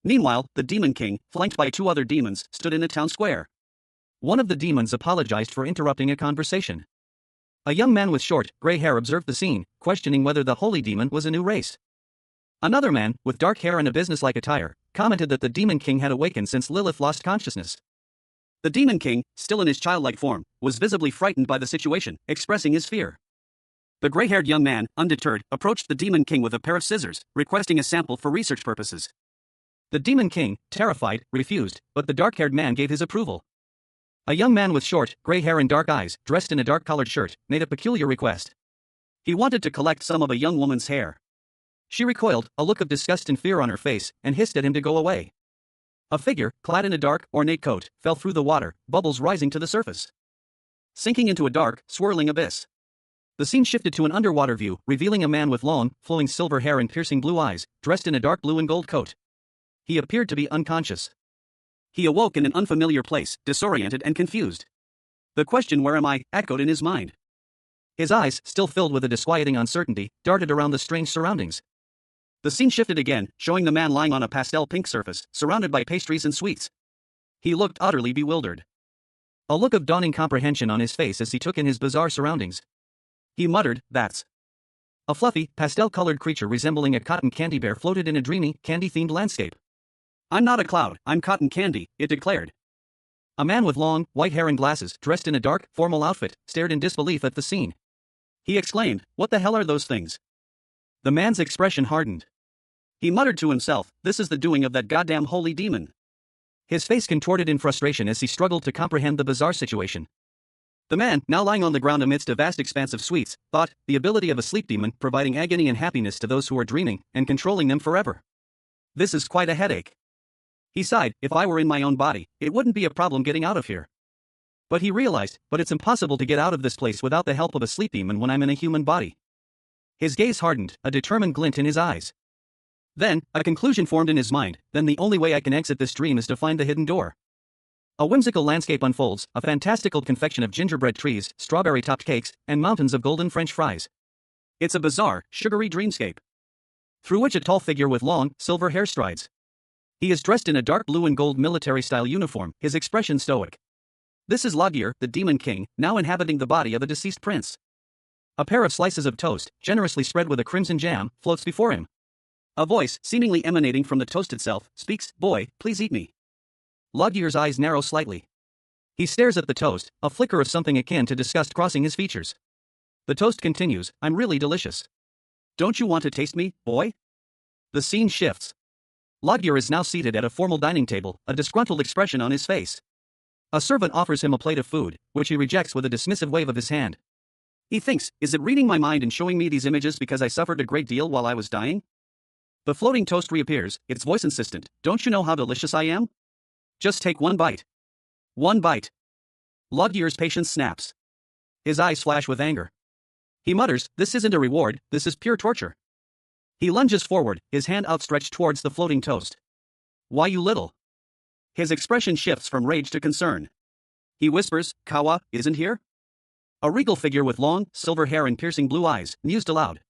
Meanwhile, the demon king, flanked by two other demons, stood in a town square. One of the demons apologized for interrupting a conversation. A young man with short, gray hair observed the scene, questioning whether the holy demon was a new race. Another man, with dark hair and a businesslike attire, commented that the demon king had awakened since Lilith lost consciousness. The demon king, still in his childlike form, was visibly frightened by the situation, expressing his fear. The gray-haired young man, undeterred, approached the demon king with a pair of scissors, requesting a sample for research purposes. The demon king, terrified, refused, but the dark-haired man gave his approval. A young man with short, gray hair and dark eyes, dressed in a dark-colored shirt, made a peculiar request. He wanted to collect some of a young woman's hair. She recoiled, a look of disgust and fear on her face, and hissed at him to go away. A figure, clad in a dark, ornate coat, fell through the water, bubbles rising to the surface, sinking into a dark, swirling abyss. The scene shifted to an underwater view, revealing a man with long, flowing silver hair and piercing blue eyes, dressed in a dark blue and gold coat. He appeared to be unconscious. He awoke in an unfamiliar place, disoriented and confused. The question, where am I, echoed in his mind. His eyes, still filled with a disquieting uncertainty, darted around the strange surroundings. The scene shifted again, showing the man lying on a pastel pink surface, surrounded by pastries and sweets. He looked utterly bewildered. A look of dawning comprehension on his face as he took in his bizarre surroundings. He muttered, that's. A fluffy, pastel-colored creature resembling a cotton candy bear floated in a dreamy, candy-themed landscape. I'm not a cloud, I'm cotton candy, it declared. A man with long, white hair and glasses, dressed in a dark, formal outfit, stared in disbelief at the scene. He exclaimed, what the hell are those things? The man's expression hardened. He muttered to himself, this is the doing of that goddamn holy demon. His face contorted in frustration as he struggled to comprehend the bizarre situation. The man, now lying on the ground amidst a vast expanse of sweets, thought, the ability of a sleep demon, providing agony and happiness to those who are dreaming, and controlling them forever. This is quite a headache. He sighed, if I were in my own body, it wouldn't be a problem getting out of here. But he realized, it's impossible to get out of this place without the help of a sleep demon when I'm in a human body. His gaze hardened, a determined glint in his eyes. Then, a conclusion formed in his mind, then the only way I can exit this dream is to find the hidden door. A whimsical landscape unfolds, a fantastical confection of gingerbread trees, strawberry-topped cakes, and mountains of golden French fries. It's a bizarre, sugary dreamscape, through which a tall figure with long, silver hair strides. He is dressed in a dark blue and gold military-style uniform, his expression stoic. This is Logir, the demon king, now inhabiting the body of a deceased prince. A pair of slices of toast, generously spread with a crimson jam, floats before him. A voice, seemingly emanating from the toast itself, speaks, boy, please eat me. Logir's eyes narrow slightly. He stares at the toast, a flicker of something akin to disgust crossing his features. The toast continues, I'm really delicious. Don't you want to taste me, boy? The scene shifts. Logir is now seated at a formal dining table, a disgruntled expression on his face. A servant offers him a plate of food, which he rejects with a dismissive wave of his hand. He thinks, is it reading my mind and showing me these images because I suffered a great deal while I was dying? The floating toast reappears, its voice insistent, don't you know how delicious I am? Just take one bite. One bite. Logir's patience snaps. His eyes flash with anger. He mutters, this isn't a reward, this is pure torture. He lunges forward, his hand outstretched towards the floating toast. Why, you little His expression shifts from rage to concern. He whispers, "Kawa isn't here?" A regal figure with long, silver hair and piercing blue eyes mused aloud.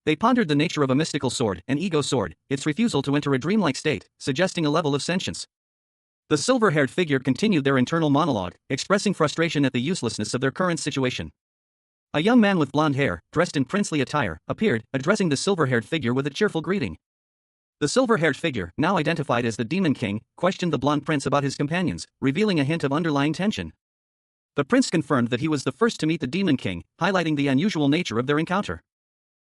They pondered the nature of a mystical sword, an ego sword, its refusal to enter a dreamlike state, suggesting a level of sentience. The silver-haired figure continued their internal monologue, expressing frustration at the uselessness of their current situation. A young man with blonde hair, dressed in princely attire, appeared, addressing the silver-haired figure with a cheerful greeting. The silver-haired figure, now identified as the Demon King, questioned the blonde prince about his companions, revealing a hint of underlying tension. The prince confirmed that he was the first to meet the Demon King, highlighting the unusual nature of their encounter.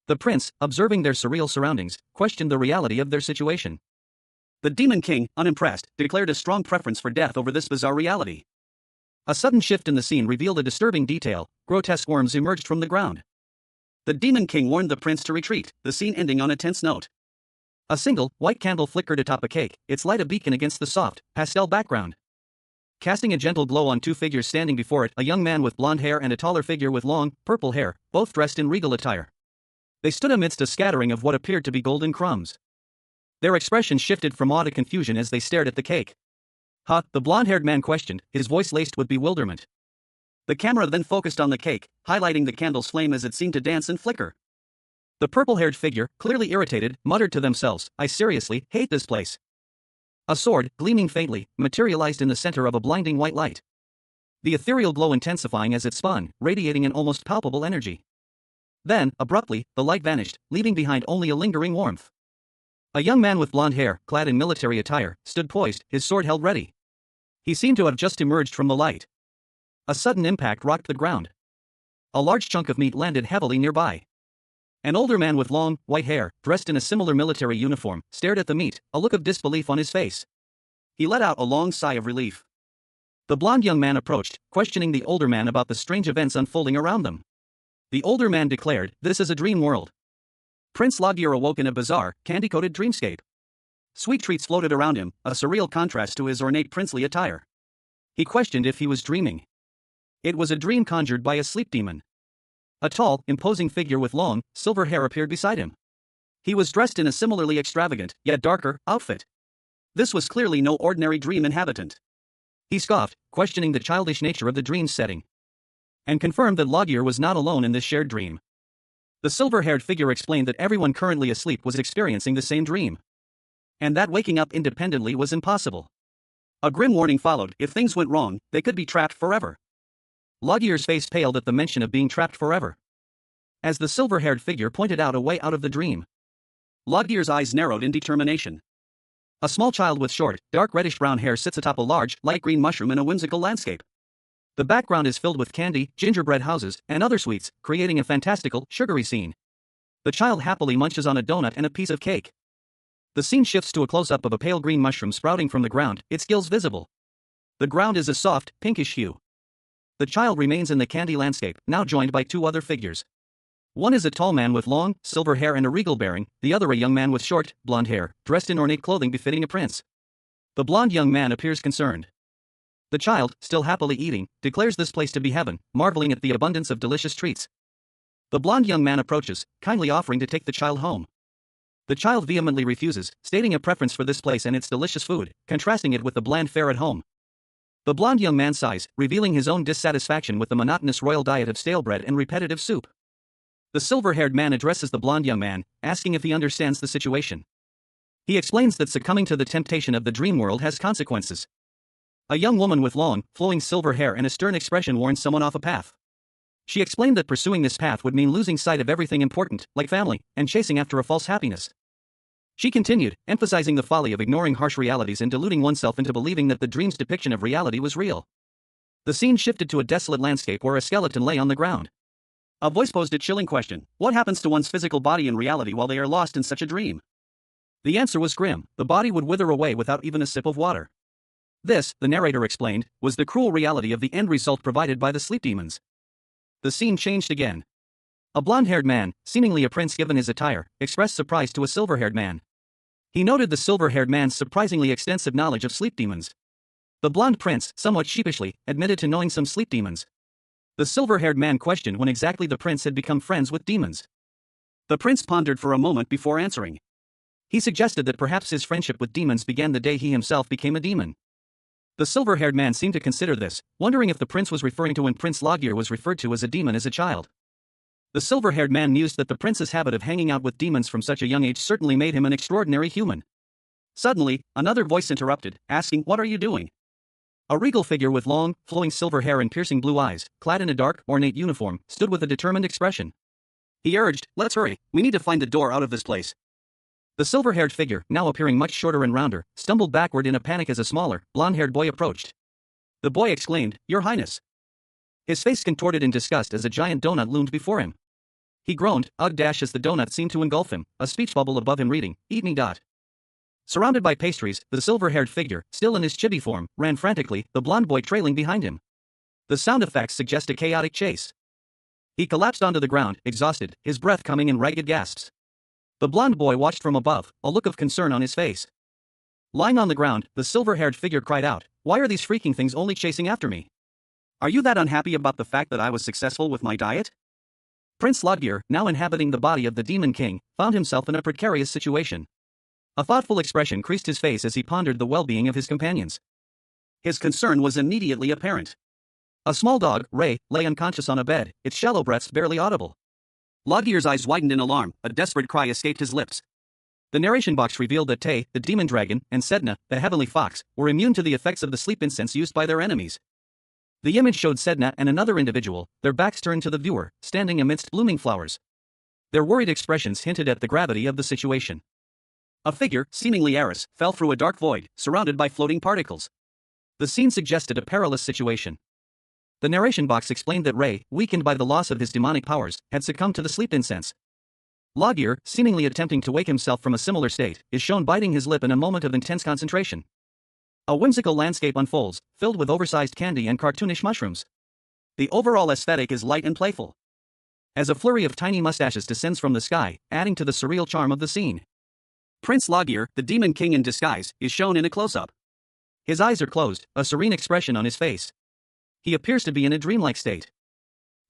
The prince, observing their surreal surroundings, questioned the reality of their situation. The Demon King, unimpressed, declared a strong preference for death over this bizarre reality. A sudden shift in the scene revealed a disturbing detail: grotesque worms emerged from the ground. The Demon King warned the prince to retreat, the scene ending on a tense note. A single, white candle flickered atop a cake, its light a beacon against the soft, pastel background. Casting a gentle glow on two figures standing before it, a young man with blonde hair and a taller figure with long, purple hair, both dressed in regal attire. They stood amidst a scattering of what appeared to be golden crumbs. Their expressions shifted from awe to confusion as they stared at the cake. "Huh?" the blonde-haired man questioned, his voice laced with bewilderment. The camera then focused on the cake, highlighting the candle's flame as it seemed to dance and flicker. The purple-haired figure, clearly irritated, muttered to themselves, "I seriously hate this place." A sword, gleaming faintly, materialized in the center of a blinding white light. The ethereal glow intensifying as it spun, radiating an almost palpable energy. Then, abruptly, the light vanished, leaving behind only a lingering warmth. A young man with blonde hair, clad in military attire, stood poised, his sword held ready. He seemed to have just emerged from the light. A sudden impact rocked the ground. A large chunk of meat landed heavily nearby. An older man with long, white hair, dressed in a similar military uniform, stared at the meat, a look of disbelief on his face. He let out a long sigh of relief. The blonde young man approached, questioning the older man about the strange events unfolding around them. The older man declared, "This is a dream world." Prince Logir awoke in a bizarre, candy-coated dreamscape. Sweet treats floated around him, a surreal contrast to his ornate princely attire. He questioned if he was dreaming. It was a dream conjured by a sleep demon. A tall, imposing figure with long, silver hair appeared beside him. He was dressed in a similarly extravagant, yet darker, outfit. This was clearly no ordinary dream inhabitant. He scoffed, questioning the childish nature of the dream's setting. And confirmed that Logir was not alone in this shared dream. The silver-haired figure explained that everyone currently asleep was experiencing the same dream. And that waking up independently was impossible. A grim warning followed: if things went wrong, they could be trapped forever. Logir's face paled at the mention of being trapped forever. As the silver-haired figure pointed out a way out of the dream, Logir's eyes narrowed in determination. A small child with short, dark reddish-brown hair sits atop a large, light green mushroom in a whimsical landscape. The background is filled with candy, gingerbread houses, and other sweets, creating a fantastical, sugary scene. The child happily munches on a donut and a piece of cake. The scene shifts to a close-up of a pale green mushroom sprouting from the ground, its gills visible. The ground is a soft, pinkish hue. The child remains in the candy landscape, now joined by two other figures. One is a tall man with long, silver hair and a regal bearing, the other a young man with short, blonde hair, dressed in ornate clothing befitting a prince. The blonde young man appears concerned. The child, still happily eating, declares this place to be heaven, marveling at the abundance of delicious treats. The blonde young man approaches, kindly offering to take the child home. The child vehemently refuses, stating a preference for this place and its delicious food, contrasting it with the bland fare at home. The blonde young man sighs, revealing his own dissatisfaction with the monotonous royal diet of stale bread and repetitive soup. The silver-haired man addresses the blonde young man, asking if he understands the situation. He explains that succumbing to the temptation of the dream world has consequences. A young woman with long, flowing silver hair and a stern expression warns someone off a path. She explained that pursuing this path would mean losing sight of everything important, like family, and chasing after a false happiness. She continued, emphasizing the folly of ignoring harsh realities and deluding oneself into believing that the dream's depiction of reality was real. The scene shifted to a desolate landscape where a skeleton lay on the ground. A voice posed a chilling question: what happens to one's physical body in reality while they are lost in such a dream? The answer was grim: the body would wither away without even a sip of water. This, the narrator explained, was the cruel reality of the end result provided by the sleep demons. The scene changed again. A blonde-haired man, seemingly a prince given his attire, expressed surprise to a silver-haired man. He noted the silver-haired man's surprisingly extensive knowledge of sleep demons. The blonde prince, somewhat sheepishly, admitted to knowing some sleep demons. The silver-haired man questioned when exactly the prince had become friends with demons. The prince pondered for a moment before answering. He suggested that perhaps his friendship with demons began the day he himself became a demon. The silver-haired man seemed to consider this, wondering if the prince was referring to when Prince Logir was referred to as a demon as a child. The silver-haired man mused that the prince's habit of hanging out with demons from such a young age certainly made him an extraordinary human. Suddenly, another voice interrupted, asking, "What are you doing?" A regal figure with long, flowing silver hair and piercing blue eyes, clad in a dark, ornate uniform, stood with a determined expression. He urged, "Let's hurry, we need to find the door out of this place." The silver-haired figure, now appearing much shorter and rounder, stumbled backward in a panic as a smaller, blonde-haired boy approached. The boy exclaimed, "Your Highness!" His face contorted in disgust as a giant donut loomed before him. He groaned, ugh, as the donut seemed to engulf him, a speech bubble above him reading, "Eat me." Surrounded by pastries, the silver-haired figure, still in his chibi form, ran frantically, the blonde boy trailing behind him. The sound effects suggest a chaotic chase. He collapsed onto the ground, exhausted, his breath coming in ragged gasps. The blonde boy watched from above, a look of concern on his face. Lying on the ground, the silver-haired figure cried out, "Why are these freaking things only chasing after me? Are you that unhappy about the fact that I was successful with my diet?" Prince Logir, now inhabiting the body of the Demon King, found himself in a precarious situation. A thoughtful expression creased his face as he pondered the well-being of his companions. His concern was immediately apparent. A small dog, Ray, lay unconscious on a bed, its shallow breaths barely audible. Logir's eyes widened in alarm, a desperate cry escaped his lips. The narration box revealed that Tay, the demon dragon, and Sedna, the heavenly fox, were immune to the effects of the sleep incense used by their enemies. The image showed Sedna and another individual, their backs turned to the viewer, standing amidst blooming flowers. Their worried expressions hinted at the gravity of the situation. A figure, seemingly Eris, fell through a dark void, surrounded by floating particles. The scene suggested a perilous situation. The narration box explained that Ray, weakened by the loss of his demonic powers, had succumbed to the sleep incense. Logir, seemingly attempting to wake himself from a similar state, is shown biting his lip in a moment of intense concentration. A whimsical landscape unfolds, filled with oversized candy and cartoonish mushrooms. The overall aesthetic is light and playful. As a flurry of tiny mustaches descends from the sky, adding to the surreal charm of the scene. Prince Logir, the Demon King in disguise, is shown in a close-up. His eyes are closed, a serene expression on his face. He appears to be in a dreamlike state.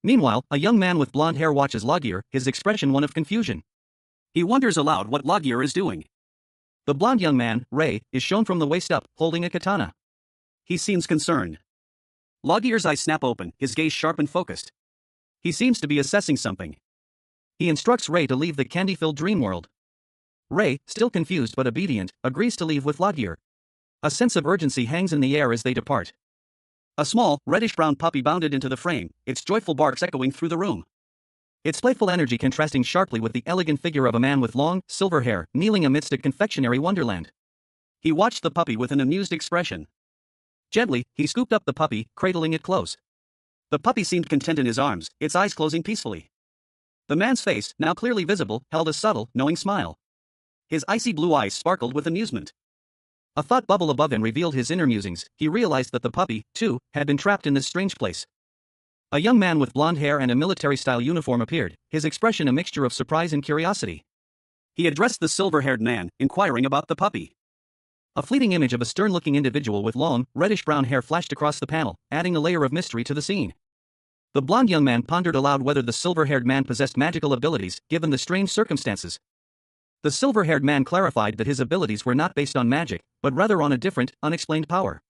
Meanwhile, a young man with blonde hair watches Logir, his expression one of confusion. He wonders aloud what Logir is doing. The blonde young man, Ray, is shown from the waist up, holding a katana. He seems concerned. Logir's eyes snap open, his gaze sharp and focused. He seems to be assessing something. He instructs Ray to leave the candy-filled dream world. Ray, still confused but obedient, agrees to leave with Logir. A sense of urgency hangs in the air as they depart. A small, reddish-brown puppy bounded into the frame, its joyful barks echoing through the room. Its playful energy contrasting sharply with the elegant figure of a man with long, silver hair, kneeling amidst a confectionery wonderland. He watched the puppy with an amused expression. Gently, he scooped up the puppy, cradling it close. The puppy seemed content in his arms, its eyes closing peacefully. The man's face, now clearly visible, held a subtle, knowing smile. His icy blue eyes sparkled with amusement. A thought bubble above him revealed his inner musings. He realized that the puppy, too, had been trapped in this strange place. A young man with blonde hair and a military-style uniform appeared, his expression a mixture of surprise and curiosity. He addressed the silver-haired man, inquiring about the puppy. A fleeting image of a stern-looking individual with long, reddish-brown hair flashed across the panel, adding a layer of mystery to the scene. The blonde young man pondered aloud whether the silver-haired man possessed magical abilities, given the strange circumstances. The silver-haired man clarified that his abilities were not based on magic, but rather on a different, unexplained power.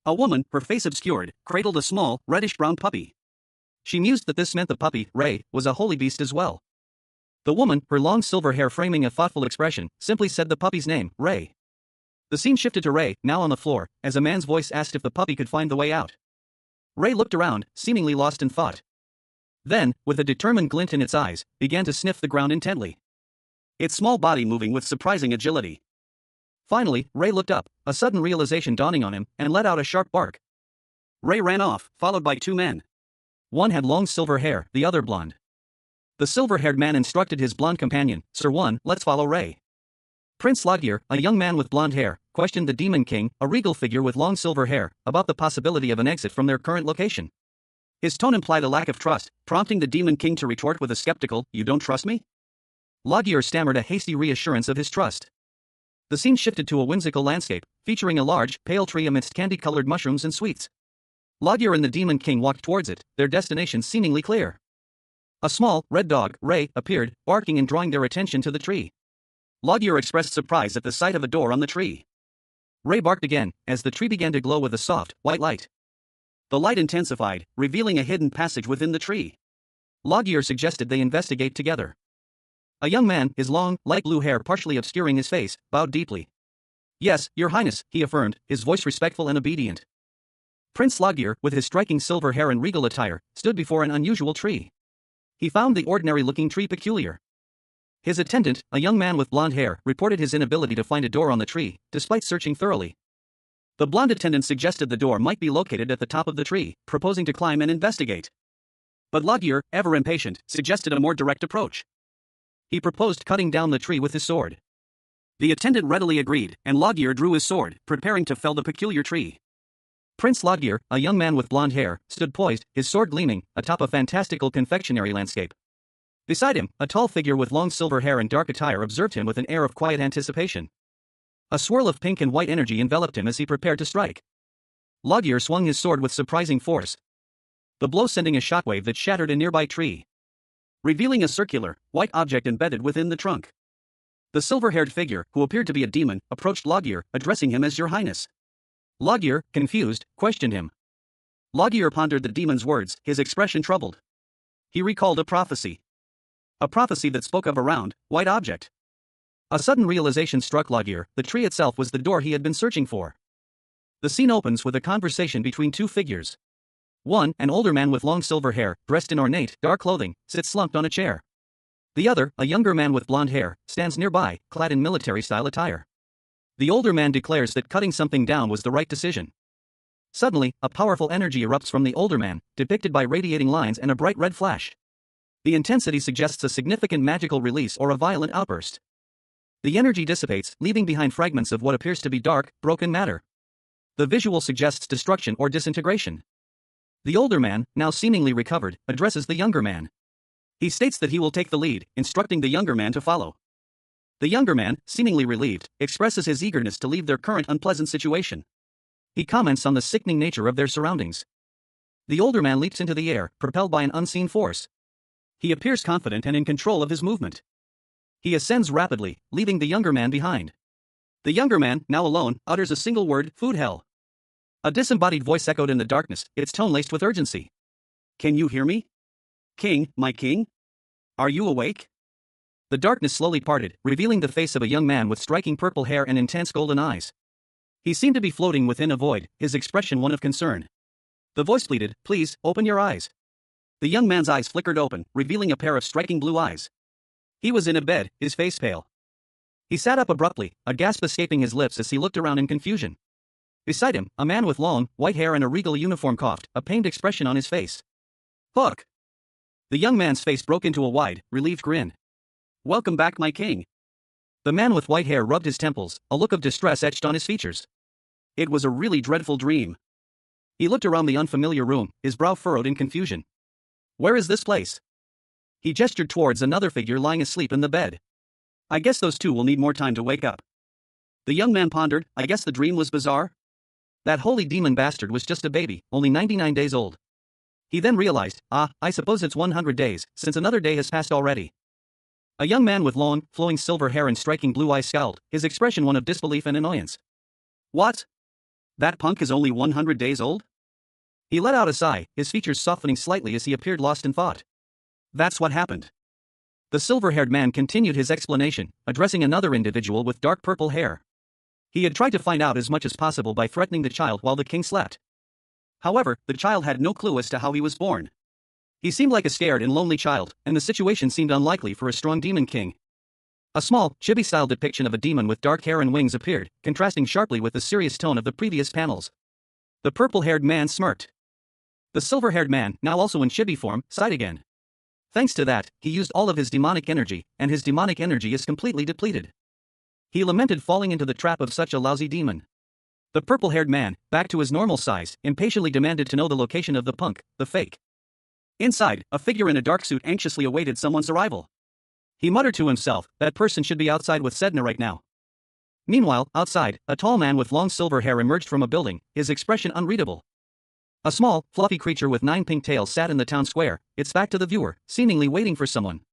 A woman, her face obscured, cradled a small, reddish-brown puppy. She mused that this meant the puppy, Ray, was a holy beast as well. The woman, her long silver hair framing a thoughtful expression, simply said the puppy's name, Ray. The scene shifted to Ray, now on the floor, as a man's voice asked if the puppy could find the way out. Ray looked around, seemingly lost in thought. Then, with a determined glint in its eyes, began to sniff the ground intently. Its small body moving with surprising agility. Finally, Ray looked up, a sudden realization dawning on him, and let out a sharp bark. Ray ran off, followed by two men. One had long silver hair, the other blonde. The silver-haired man instructed his blonde companion, "Sir One, let's follow Ray." Prince Logir, a young man with blonde hair, questioned the Demon King, a regal figure with long silver hair, about the possibility of an exit from their current location. His tone implied a lack of trust, prompting the Demon King to retort with a skeptical, "You don't trust me?" Logir stammered a hasty reassurance of his trust. The scene shifted to a whimsical landscape, featuring a large, pale tree amidst candy-colored mushrooms and sweets. Logir and the Demon King walked towards it, their destination seemingly clear. A small, red dog, Ray, appeared, barking and drawing their attention to the tree. Logir expressed surprise at the sight of a door on the tree. Ray barked again, as the tree began to glow with a soft, white light. The light intensified, revealing a hidden passage within the tree. Loggear suggested they investigate together. A young man, his long, light blue hair partially obscuring his face, bowed deeply. "Yes, Your Highness," he affirmed, his voice respectful and obedient. Prince Loggear, with his striking silver hair and regal attire, stood before an unusual tree. He found the ordinary-looking tree peculiar. His attendant, a young man with blonde hair, reported his inability to find a door on the tree, despite searching thoroughly. The blonde attendant suggested the door might be located at the top of the tree, proposing to climb and investigate. But Loggear, ever impatient, suggested a more direct approach. He proposed cutting down the tree with his sword. The attendant readily agreed, and Loggear drew his sword, preparing to fell the peculiar tree. Prince Loggear, a young man with blonde hair, stood poised, his sword gleaming, atop a fantastical confectionery landscape. Beside him, a tall figure with long silver hair and dark attire observed him with an air of quiet anticipation. A swirl of pink and white energy enveloped him as he prepared to strike. Loggear swung his sword with surprising force, the blow sending a shockwave that shattered a nearby tree, revealing a circular, white object embedded within the trunk. The silver-haired figure, who appeared to be a demon, approached Loggear, addressing him as Your Highness. Loggear, confused, questioned him. Loggear pondered the demon's words, his expression troubled. He recalled a prophecy. A prophecy that spoke of a round, white object. A sudden realization struck Loggear: the tree itself was the door he had been searching for. The scene opens with a conversation between two figures. One, an older man with long silver hair, dressed in ornate, dark clothing, sits slumped on a chair. The other, a younger man with blonde hair, stands nearby, clad in military-style attire. The older man declares that cutting something down was the right decision. Suddenly, a powerful energy erupts from the older man, depicted by radiating lines and a bright red flash. The intensity suggests a significant magical release or a violent outburst. The energy dissipates, leaving behind fragments of what appears to be dark, broken matter. The visual suggests destruction or disintegration. The older man, now seemingly recovered, addresses the younger man. He states that he will take the lead, instructing the younger man to follow. The younger man, seemingly relieved, expresses his eagerness to leave their current unpleasant situation. He comments on the sickening nature of their surroundings. The older man leaps into the air, propelled by an unseen force. He appears confident and in control of his movement. He ascends rapidly, leaving the younger man behind. The younger man, now alone, utters a single word: "Food hell." A disembodied voice echoed in the darkness, its tone laced with urgency. "Can you hear me? King, my king? Are you awake?" The darkness slowly parted, revealing the face of a young man with striking purple hair and intense golden eyes. He seemed to be floating within a void, his expression one of concern. The voice pleaded, "Please, open your eyes." The young man's eyes flickered open, revealing a pair of striking blue eyes. He was in a bed, his face pale. He sat up abruptly, a gasp escaping his lips as he looked around in confusion. Beside him, a man with long, white hair and a regal uniform coughed, a pained expression on his face. "Fuck!" The young man's face broke into a wide, relieved grin. "Welcome back, my king." The man with white hair rubbed his temples, a look of distress etched on his features. "It was a really dreadful dream." He looked around the unfamiliar room, his brow furrowed in confusion. "Where is this place?" He gestured towards another figure lying asleep in the bed. "I guess those two will need more time to wake up." The young man pondered. "I guess the dream was bizarre. That holy demon bastard was just a baby, only 99 days old." He then realized, I suppose it's 100 days, since another day has passed already. A young man with long, flowing silver hair and striking blue eyes scowled, his expression one of disbelief and annoyance. "What? That punk is only 100 days old?" He let out a sigh, his features softening slightly as he appeared lost in thought. "That's what happened." The silver-haired man continued his explanation, addressing another individual with dark purple hair. He had tried to find out as much as possible by threatening the child while the king slept. However, the child had no clue as to how he was born. He seemed like a scared and lonely child, and the situation seemed unlikely for a strong demon king. A small, chibi-style depiction of a demon with dark hair and wings appeared, contrasting sharply with the serious tone of the previous panels. The purple-haired man smirked. The silver-haired man, now also in chibi form, sighed again. Thanks to that, he used all of his demonic energy, and his demonic energy is completely depleted. He lamented falling into the trap of such a lousy demon. The purple-haired man, back to his normal size, impatiently demanded to know the location of the punk, the fake. Inside, a figure in a dark suit anxiously awaited someone's arrival. He muttered to himself, that person should be outside with Sedna right now. Meanwhile, outside, a tall man with long silver hair emerged from a building, his expression unreadable. A small, fluffy creature with 9 pink tails sat in the town square, its back to the viewer, seemingly waiting for someone.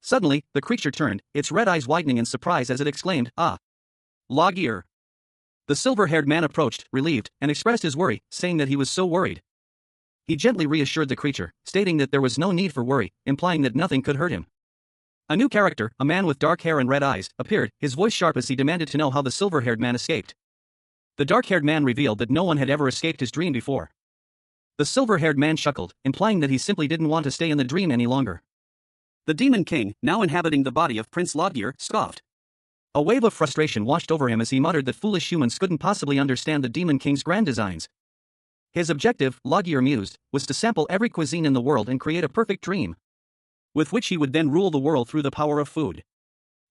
Suddenly, the creature turned, its red eyes widening in surprise as it exclaimed, "Ah! Loggear! The silver-haired man approached, relieved, and expressed his worry, saying that he was so worried. He gently reassured the creature, stating that there was no need for worry, implying that nothing could hurt him. A new character, a man with dark hair and red eyes, appeared, his voice sharp as he demanded to know how the silver-haired man escaped. The dark-haired man revealed that no one had ever escaped his dream before. The silver-haired man chuckled, implying that he simply didn't want to stay in the dream any longer. The Demon King, now inhabiting the body of Prince Lodgear, scoffed. A wave of frustration washed over him as he muttered that foolish humans couldn't possibly understand the Demon King's grand designs. His objective, Lodgear mused, was to sample every cuisine in the world and create a perfect dream, with which he would then rule the world through the power of food.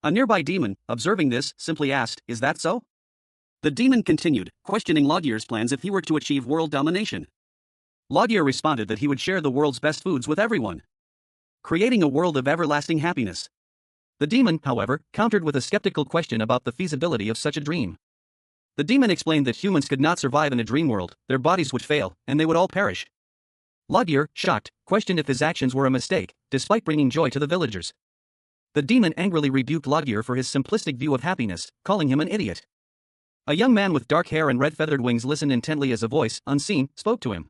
A nearby demon, observing this, simply asked, "Is that so?" The demon continued, questioning Lodgear's plans if he were to achieve world domination. Lodgear responded that he would share the world's best foods with everyone, creating a world of everlasting happiness. The demon, however, countered with a skeptical question about the feasibility of such a dream. The demon explained that humans could not survive in a dream world, their bodies would fail, and they would all perish. Lodgear, shocked, questioned if his actions were a mistake, despite bringing joy to the villagers. The demon angrily rebuked Lodgear for his simplistic view of happiness, calling him an idiot. A young man with dark hair and red feathered wings listened intently as a voice, unseen, spoke to him.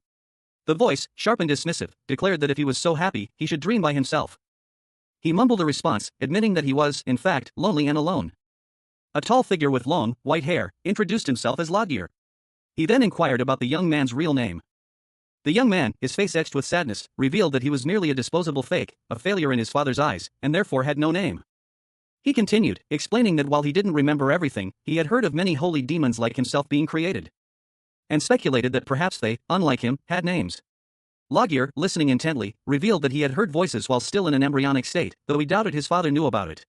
The voice, sharp and dismissive, declared that if he was so happy, he should dream by himself. He mumbled a response, admitting that he was, in fact, lonely and alone. A tall figure with long, white hair, introduced himself as Lodgear. He then inquired about the young man's real name. The young man, his face etched with sadness, revealed that he was merely a disposable fake, a failure in his father's eyes, and therefore had no name. He continued, explaining that while he didn't remember everything, he had heard of many holy demons like himself being created, and speculated that perhaps they, unlike him, had names. Lodgear, listening intently, revealed that he had heard voices while still in an embryonic state, though he doubted his father knew about it.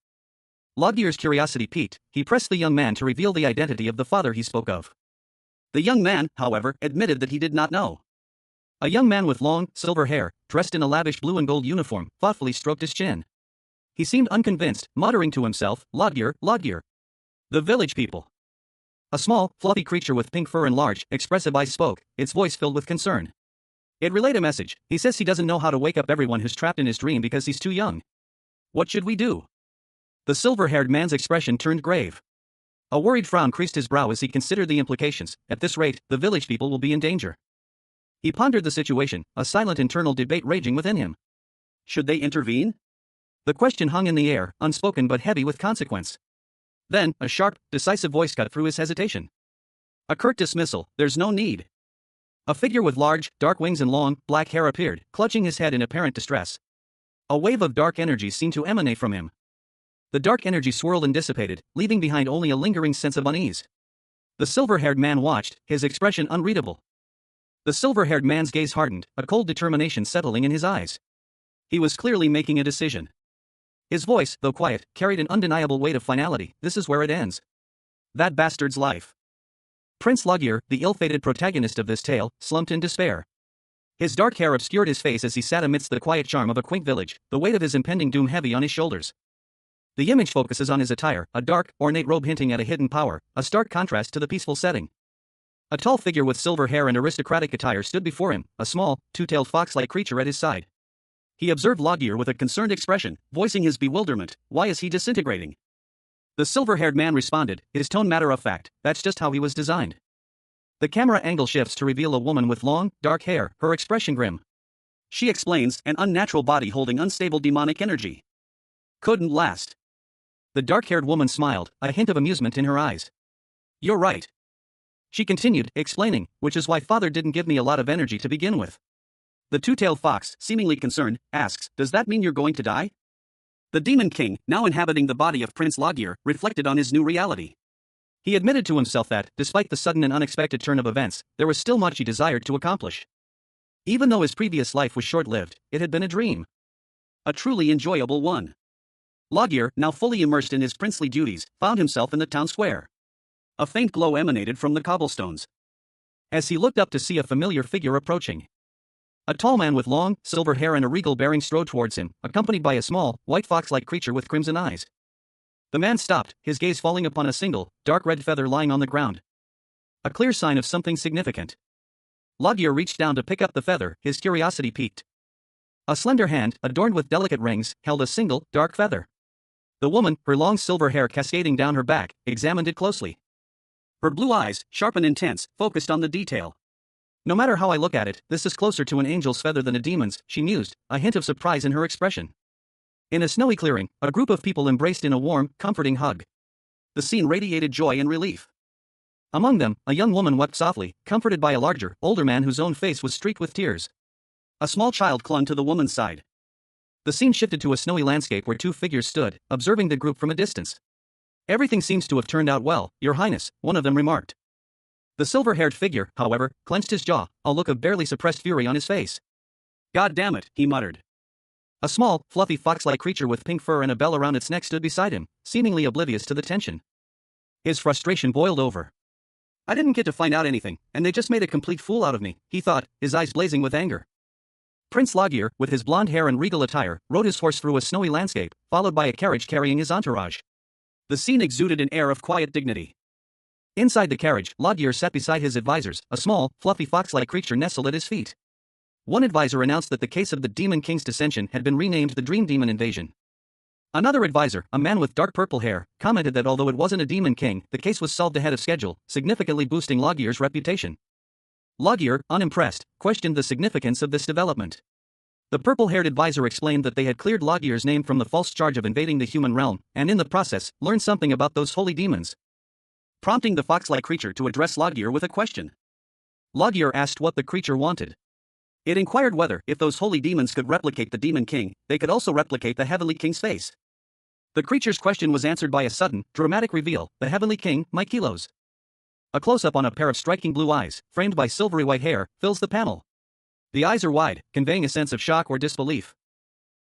Lodgear's curiosity piqued, he pressed the young man to reveal the identity of the father he spoke of. The young man, however, admitted that he did not know. A young man with long, silver hair, dressed in a lavish blue and gold uniform, thoughtfully stroked his chin. He seemed unconvinced, muttering to himself, "Lodgear, Lodgear." The village people. A small, fluffy creature with pink fur and large, expressive eyes spoke, its voice filled with concern. It relayed a message. He says he doesn't know how to wake up everyone who's trapped in his dream because he's too young. What should we do? The silver-haired man's expression turned grave. A worried frown creased his brow as he considered the implications. At this rate, the village people will be in danger. He pondered the situation, a silent internal debate raging within him. Should they intervene? The question hung in the air, unspoken but heavy with consequence. Then, a sharp, decisive voice cut through his hesitation. A curt dismissal, "There's no need." A figure with large, dark wings and long, black hair appeared, clutching his head in apparent distress. A wave of dark energy seemed to emanate from him. The dark energy swirled and dissipated, leaving behind only a lingering sense of unease. The silver-haired man watched, his expression unreadable. The silver-haired man's gaze hardened, a cold determination settling in his eyes. He was clearly making a decision. His voice, though quiet, carried an undeniable weight of finality. "This is where it ends. That bastard's life." Prince Lodgear, the ill-fated protagonist of this tale, slumped in despair. His dark hair obscured his face as he sat amidst the quiet charm of a quaint village, the weight of his impending doom heavy on his shoulders. The image focuses on his attire, a dark, ornate robe hinting at a hidden power, a stark contrast to the peaceful setting. A tall figure with silver hair and aristocratic attire stood before him, a small, two-tailed fox-like creature at his side. He observed Lodgear with a concerned expression, voicing his bewilderment. "Why is he disintegrating?" The silver-haired man responded, his tone matter-of-fact, "That's just how he was designed." The camera angle shifts to reveal a woman with long, dark hair, her expression grim. She explains, "An unnatural body holding unstable demonic energy. Couldn't last." The dark-haired woman smiled, a hint of amusement in her eyes. "You're right." She continued, explaining, "which is why father didn't give me a lot of energy to begin with." The two-tailed fox, seemingly concerned, asks, "Does that mean you're going to die?" The Demon King, now inhabiting the body of Prince Lodgear, reflected on his new reality. He admitted to himself that, despite the sudden and unexpected turn of events, there was still much he desired to accomplish. Even though his previous life was short-lived, it had been a dream. A truly enjoyable one. Lodgear, now fully immersed in his princely duties, found himself in the town square. A faint glow emanated from the cobblestones as he looked up to see a familiar figure approaching. A tall man with long, silver hair and a regal bearing strode towards him, accompanied by a small, white fox-like creature with crimson eyes. The man stopped, his gaze falling upon a single, dark red feather lying on the ground. A clear sign of something significant. Lodgear reached down to pick up the feather, his curiosity piqued. A slender hand, adorned with delicate rings, held a single, dark feather. The woman, her long silver hair cascading down her back, examined it closely. Her blue eyes, sharp and intense, focused on the detail. No matter how I look at it, this is closer to an angel's feather than a demon's, she mused, a hint of surprise in her expression. In a snowy clearing, a group of people embraced in a warm, comforting hug. The scene radiated joy and relief. Among them, a young woman wept softly, comforted by a larger, older man whose own face was streaked with tears. A small child clung to the woman's side. The scene shifted to a snowy landscape where two figures stood, observing the group from a distance. Everything seems to have turned out well, Your Highness, one of them remarked. The silver-haired figure, however, clenched his jaw, a look of barely suppressed fury on his face. God damn it, he muttered. A small, fluffy fox-like creature with pink fur and a bell around its neck stood beside him, seemingly oblivious to the tension. His frustration boiled over. I didn't get to find out anything, and they just made a complete fool out of me, he thought, his eyes blazing with anger. Prince Loggear, with his blonde hair and regal attire, rode his horse through a snowy landscape, followed by a carriage carrying his entourage. The scene exuded an air of quiet dignity. Inside the carriage, Loggear sat beside his advisors, a small, fluffy fox-like creature nestled at his feet. One advisor announced that the case of the Demon King's dissension had been renamed the Dream Demon Invasion. Another advisor, a man with dark purple hair, commented that although it wasn't a Demon King, the case was solved ahead of schedule, significantly boosting Loggear's reputation. Loggear, unimpressed, questioned the significance of this development. The purple-haired advisor explained that they had cleared Loggear's name from the false charge of invading the human realm, and in the process, learned something about those holy demons. Prompting the fox-like creature to address Loggear with a question. Loggear asked what the creature wanted. It inquired whether, if those holy demons could replicate the Demon King, they could also replicate the Heavenly King's face. The creature's question was answered by a sudden, dramatic reveal: the Heavenly King, Mykilos. A close-up on a pair of striking blue eyes, framed by silvery white hair, fills the panel. The eyes are wide, conveying a sense of shock or disbelief.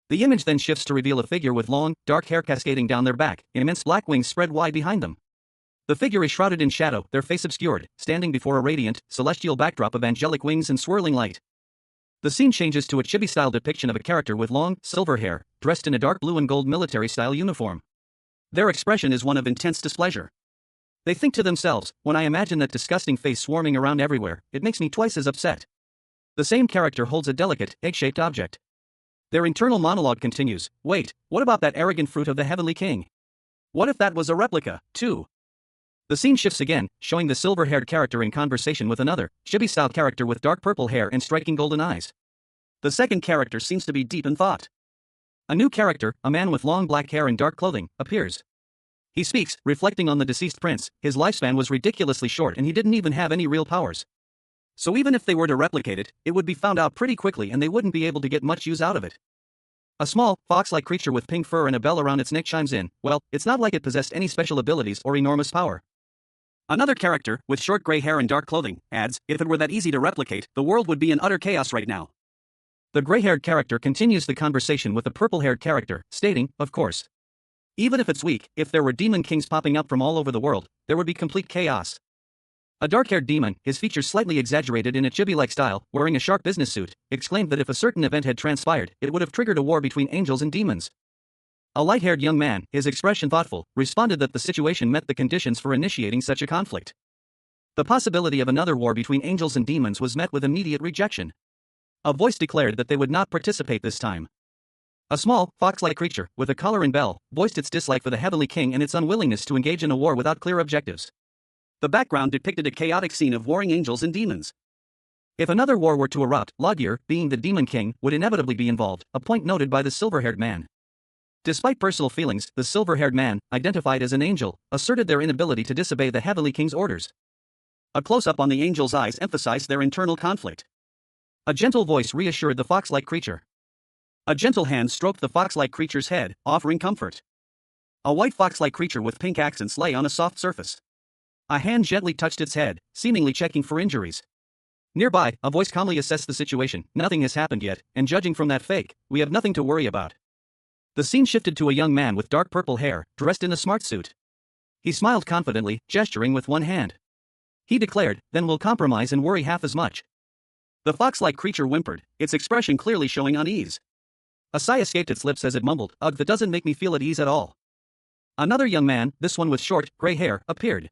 The image then shifts to reveal a figure with long, dark hair cascading down their back, immense black wings spread wide behind them. The figure is shrouded in shadow, their face obscured, standing before a radiant, celestial backdrop of angelic wings and swirling light. The scene changes to a chibi-style depiction of a character with long, silver hair, dressed in a dark blue and gold military-style uniform. Their expression is one of intense displeasure. They think to themselves, when I imagine that disgusting face swarming around everywhere, it makes me twice as upset. The same character holds a delicate, egg-shaped object. Their internal monologue continues, wait, what about that arrogant fruit of the Heavenly King? What if that was a replica, too? The scene shifts again, showing the silver-haired character in conversation with another, chibi-style character with dark purple hair and striking golden eyes. The second character seems to be deep in thought. A new character, a man with long black hair and dark clothing, appears. He speaks, reflecting on the deceased prince. His lifespan was ridiculously short and he didn't even have any real powers. So even if they were to replicate it, it would be found out pretty quickly and they wouldn't be able to get much use out of it. A small, fox-like creature with pink fur and a bell around its neck chimes in, well, it's not like it possessed any special abilities or enormous power. Another character, with short gray hair and dark clothing, adds, if it were that easy to replicate, the world would be in utter chaos right now. The gray-haired character continues the conversation with the purple-haired character, stating, of course. Even if it's weak, if there were demon kings popping up from all over the world, there would be complete chaos. A dark-haired demon, his features slightly exaggerated in a chibi-like style, wearing a sharp business suit, exclaimed that if a certain event had transpired, it would have triggered a war between angels and demons. A light-haired young man, his expression thoughtful, responded that the situation met the conditions for initiating such a conflict. The possibility of another war between angels and demons was met with immediate rejection. A voice declared that they would not participate this time. A small, fox-like creature, with a collar and bell, voiced its dislike for the Heavenly King and its unwillingness to engage in a war without clear objectives. The background depicted a chaotic scene of warring angels and demons. If another war were to erupt, Loggear, being the Demon King, would inevitably be involved, a point noted by the silver-haired man. Despite personal feelings, the silver-haired man, identified as an angel, asserted their inability to disobey the Heavenly King's orders. A close-up on the angel's eyes emphasized their internal conflict. A gentle voice reassured the fox-like creature. A gentle hand stroked the fox-like creature's head, offering comfort. A white fox-like creature with pink accents lay on a soft surface. A hand gently touched its head, seemingly checking for injuries. Nearby, a voice calmly assessed the situation. Nothing has happened yet, and judging from that fake, we have nothing to worry about. The scene shifted to a young man with dark purple hair, dressed in a smart suit. He smiled confidently, gesturing with one hand. He declared, then we'll compromise and worry half as much. The fox-like creature whimpered, its expression clearly showing unease. A sigh escaped its lips as it mumbled, ugh, that doesn't make me feel at ease at all. Another young man, this one with short, gray hair, appeared.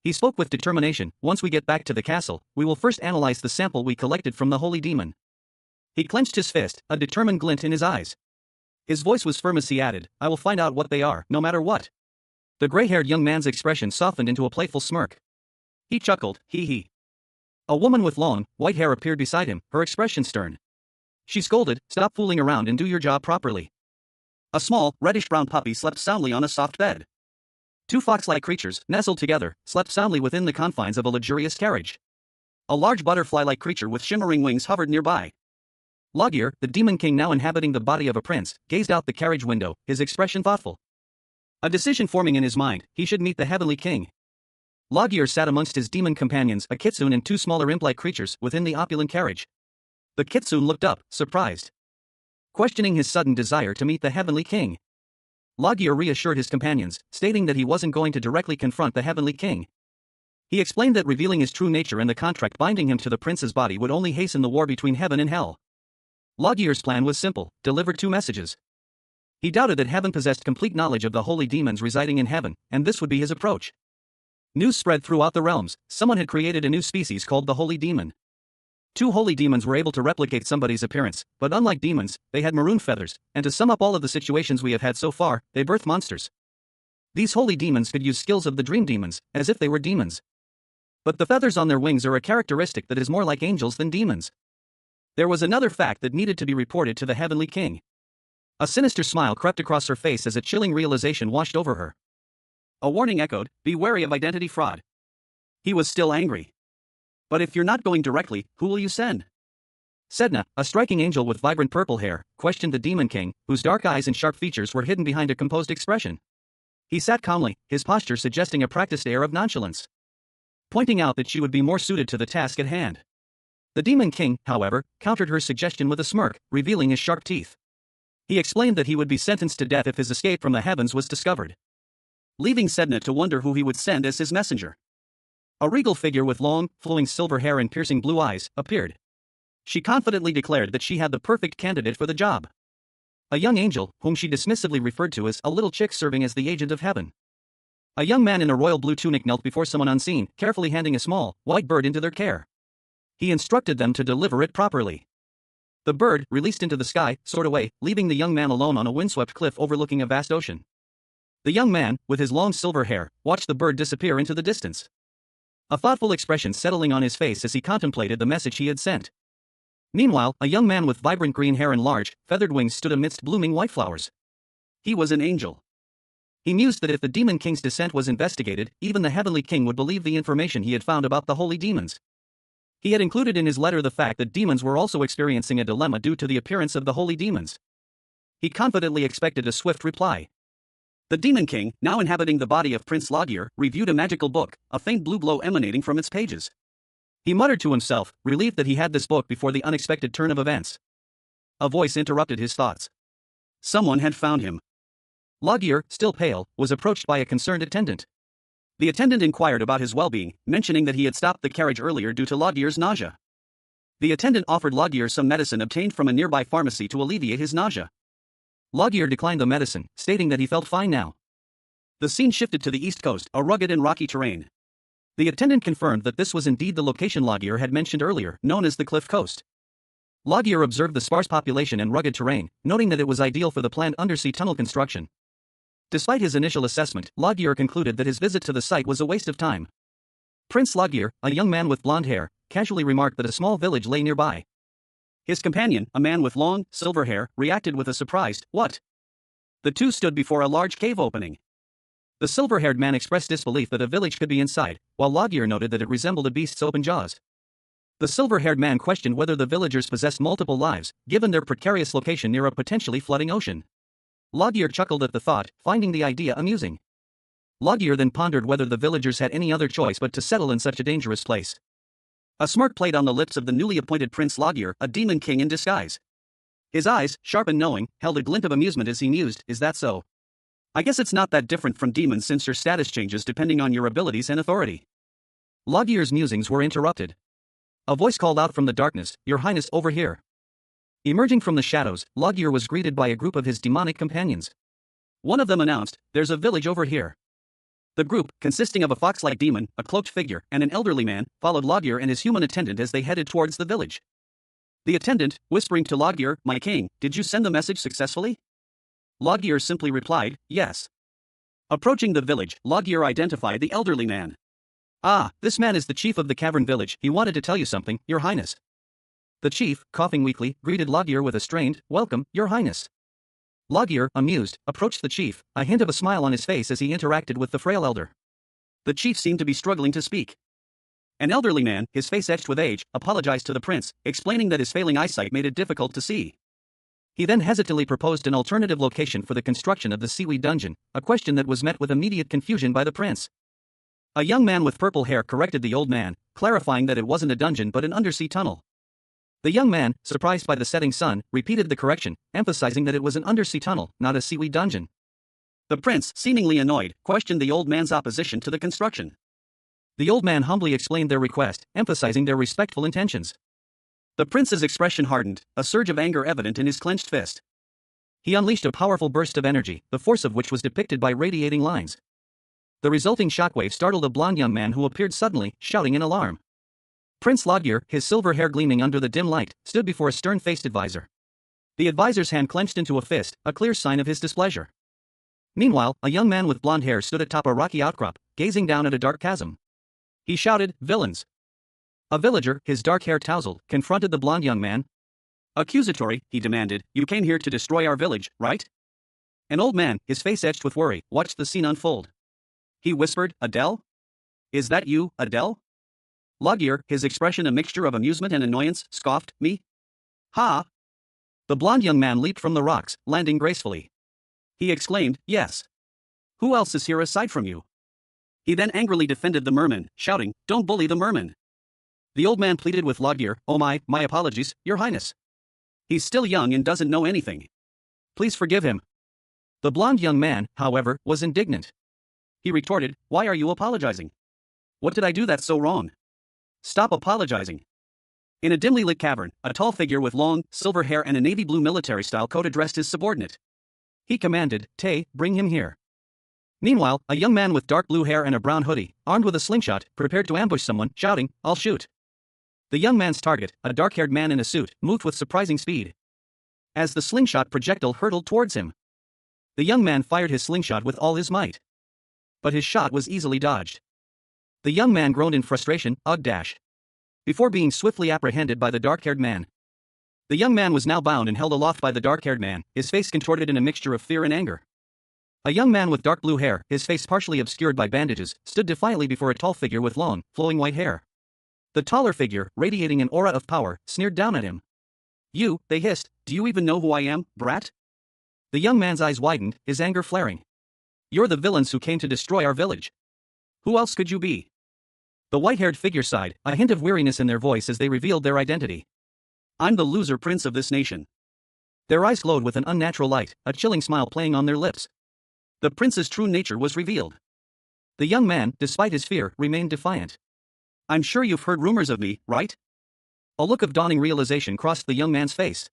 He spoke with determination, once we get back to the castle, we will first analyze the sample we collected from the holy demon. He clenched his fist, a determined glint in his eyes. His voice was firm as he added, I will find out what they are, no matter what. The gray-haired young man's expression softened into a playful smirk. He chuckled, hee hee. A woman with long, white hair appeared beside him, her expression stern. She scolded, "Stop fooling around and do your job properly." A small, reddish-brown puppy slept soundly on a soft bed. Two fox-like creatures, nestled together, slept soundly within the confines of a luxurious carriage. A large butterfly-like creature with shimmering wings hovered nearby. Logir, the demon king now inhabiting the body of a prince, gazed out the carriage window, his expression thoughtful. A decision forming in his mind, he should meet the heavenly king. Logir sat amongst his demon companions, a kitsune and two smaller imp-like creatures, within the opulent carriage. The kitsune looked up, surprised, questioning his sudden desire to meet the heavenly king. Logir reassured his companions, stating that he wasn't going to directly confront the heavenly king. He explained that revealing his true nature and the contract binding him to the prince's body would only hasten the war between heaven and hell. Logir's plan was simple: deliver two messages. He doubted that heaven possessed complete knowledge of the holy demons residing in heaven, and this would be his approach. News spread throughout the realms: someone had created a new species called the holy demon. Two holy demons were able to replicate somebody's appearance, but unlike demons, they had maroon feathers, and to sum up all of the situations we have had so far, they birth monsters. These holy demons could use skills of the dream demons, as if they were demons. But the feathers on their wings are a characteristic that is more like angels than demons. There was another fact that needed to be reported to the heavenly king. A sinister smile crept across her face as a chilling realization washed over her. A warning echoed, "Be wary of identity fraud." He was still angry. "But if you're not going directly, who will you send?" Sedna, a striking angel with vibrant purple hair, questioned the demon king, whose dark eyes and sharp features were hidden behind a composed expression. He sat calmly, his posture suggesting a practiced air of nonchalance, pointing out that she would be more suited to the task at hand. The demon king, however, countered her suggestion with a smirk, revealing his sharp teeth. He explained that he would be sentenced to death if his escape from the heavens was discovered, leaving Sedna to wonder who he would send as his messenger. A regal figure with long, flowing silver hair and piercing blue eyes appeared. She confidently declared that she had the perfect candidate for the job. A young angel, whom she dismissively referred to as a little chick serving as the agent of heaven. A young man in a royal blue tunic knelt before someone unseen, carefully handing a small, white bird into their care. He instructed them to deliver it properly. The bird, released into the sky, soared away, leaving the young man alone on a windswept cliff overlooking a vast ocean. The young man, with his long silver hair, watched the bird disappear into the distance, a thoughtful expression settling on his face as he contemplated the message he had sent. Meanwhile, a young man with vibrant green hair and large, feathered wings stood amidst blooming white flowers. He was an angel. He mused that if the demon king's descent was investigated, even the heavenly king would believe the information he had found about the holy demons. He had included in his letter the fact that demons were also experiencing a dilemma due to the appearance of the holy demons. He confidently expected a swift reply. The demon king, now inhabiting the body of Prince Logir, reviewed a magical book, a faint blue glow emanating from its pages. He muttered to himself, relieved that he had this book before the unexpected turn of events. A voice interrupted his thoughts. Someone had found him. Logir, still pale, was approached by a concerned attendant. The attendant inquired about his well-being, mentioning that he had stopped the carriage earlier due to Logir's nausea. The attendant offered Logir some medicine obtained from a nearby pharmacy to alleviate his nausea. Logir declined the medicine, stating that he felt fine now. The scene shifted to the east coast, a rugged and rocky terrain. The attendant confirmed that this was indeed the location Logir had mentioned earlier, known as the Cliff Coast. Logir observed the sparse population and rugged terrain, noting that it was ideal for the planned undersea tunnel construction. Despite his initial assessment, Logir concluded that his visit to the site was a waste of time. Prince Logir, a young man with blonde hair, casually remarked that a small village lay nearby. His companion, a man with long, silver hair, reacted with a surprised, "What?" The two stood before a large cave opening. The silver-haired man expressed disbelief that a village could be inside, while Logir noted that it resembled a beast's open jaws. The silver-haired man questioned whether the villagers possessed multiple lives, given their precarious location near a potentially flooding ocean. Logir chuckled at the thought, finding the idea amusing. Logir then pondered whether the villagers had any other choice but to settle in such a dangerous place. A smirk played on the lips of the newly appointed Prince Logir, a demon king in disguise. His eyes, sharp and knowing, held a glint of amusement as he mused, "Is that so? I guess it's not that different from demons since your status changes depending on your abilities and authority." Logir's musings were interrupted. A voice called out from the darkness, "Your Highness, over here." Emerging from the shadows, Logir was greeted by a group of his demonic companions. One of them announced, "There's a village over here." The group, consisting of a fox-like demon, a cloaked figure, and an elderly man, followed Logir and his human attendant as they headed towards the village. The attendant, whispering to Logir, "My king, did you send the message successfully?" Logir simply replied, "Yes." Approaching the village, Logir identified the elderly man. Ah, this man is the chief of the cavern village. He wanted to tell you something, Your Highness. The chief, coughing weakly, greeted Loggear with a strained, welcome, Your Highness. Loggear, amused, approached the chief, a hint of a smile on his face as he interacted with the frail elder. The chief seemed to be struggling to speak. An elderly man, his face etched with age, apologized to the prince, explaining that his failing eyesight made it difficult to see. He then hesitantly proposed an alternative location for the construction of the seaweed dungeon, a question that was met with immediate confusion by the prince. A young man with purple hair corrected the old man, clarifying that it wasn't a dungeon but an undersea tunnel. The young man, surprised by the setting sun, repeated the correction, emphasizing that it was an undersea tunnel, not a seaweed dungeon. The prince, seemingly annoyed, questioned the old man's opposition to the construction. The old man humbly explained their request, emphasizing their respectful intentions. The prince's expression hardened, a surge of anger evident in his clenched fist. He unleashed a powerful burst of energy, the force of which was depicted by radiating lines. The resulting shockwave startled a blond young man who appeared suddenly, shouting in alarm. Prince Loggear, his silver hair gleaming under the dim light, stood before a stern-faced advisor. The advisor's hand clenched into a fist, a clear sign of his displeasure. Meanwhile, a young man with blonde hair stood atop a rocky outcrop, gazing down at a dark chasm. He shouted, "Villains!" A villager, his dark hair tousled, confronted the blonde young man. Accusatory, he demanded, "You came here to destroy our village, right?" An old man, his face etched with worry, watched the scene unfold. He whispered, "Adele? Is that you, Adele?" Loggear, his expression a mixture of amusement and annoyance, scoffed, "Me? Ha!" The blond young man leaped from the rocks, landing gracefully. He exclaimed, "Yes. Who else is here aside from you?" He then angrily defended the merman, shouting, "Don't bully the merman." The old man pleaded with Loggear, "Oh my apologies, Your Highness. He's still young and doesn't know anything. Please forgive him." The blond young man, however, was indignant. He retorted, "Why are you apologizing? What did I do that's so wrong? Stop apologizing." In a dimly lit cavern, a tall figure with long, silver hair and a navy blue military-style coat addressed his subordinate. He commanded, "Tay, bring him here." Meanwhile, a young man with dark blue hair and a brown hoodie, armed with a slingshot, prepared to ambush someone, shouting, "I'll shoot." The young man's target, a dark-haired man in a suit, moved with surprising speed. As the slingshot projectile hurtled towards him, the young man fired his slingshot with all his might. But his shot was easily dodged. The young man groaned in frustration, "Ugh dash," before being swiftly apprehended by the dark-haired man. The young man was now bound and held aloft by the dark-haired man, his face contorted in a mixture of fear and anger. A young man with dark blue hair, his face partially obscured by bandages, stood defiantly before a tall figure with long, flowing white hair. The taller figure, radiating an aura of power, sneered down at him. "You," they hissed, "do you even know who I am, brat?" The young man's eyes widened, his anger flaring. "You're the villains who came to destroy our village. Who else could you be?" The white-haired figure sighed, a hint of weariness in their voice as they revealed their identity. "I'm the loser prince of this nation." Their eyes glowed with an unnatural light, a chilling smile playing on their lips. The prince's true nature was revealed. The young man, despite his fear, remained defiant. "I'm sure you've heard rumors of me, right?" A look of dawning realization crossed the young man's face.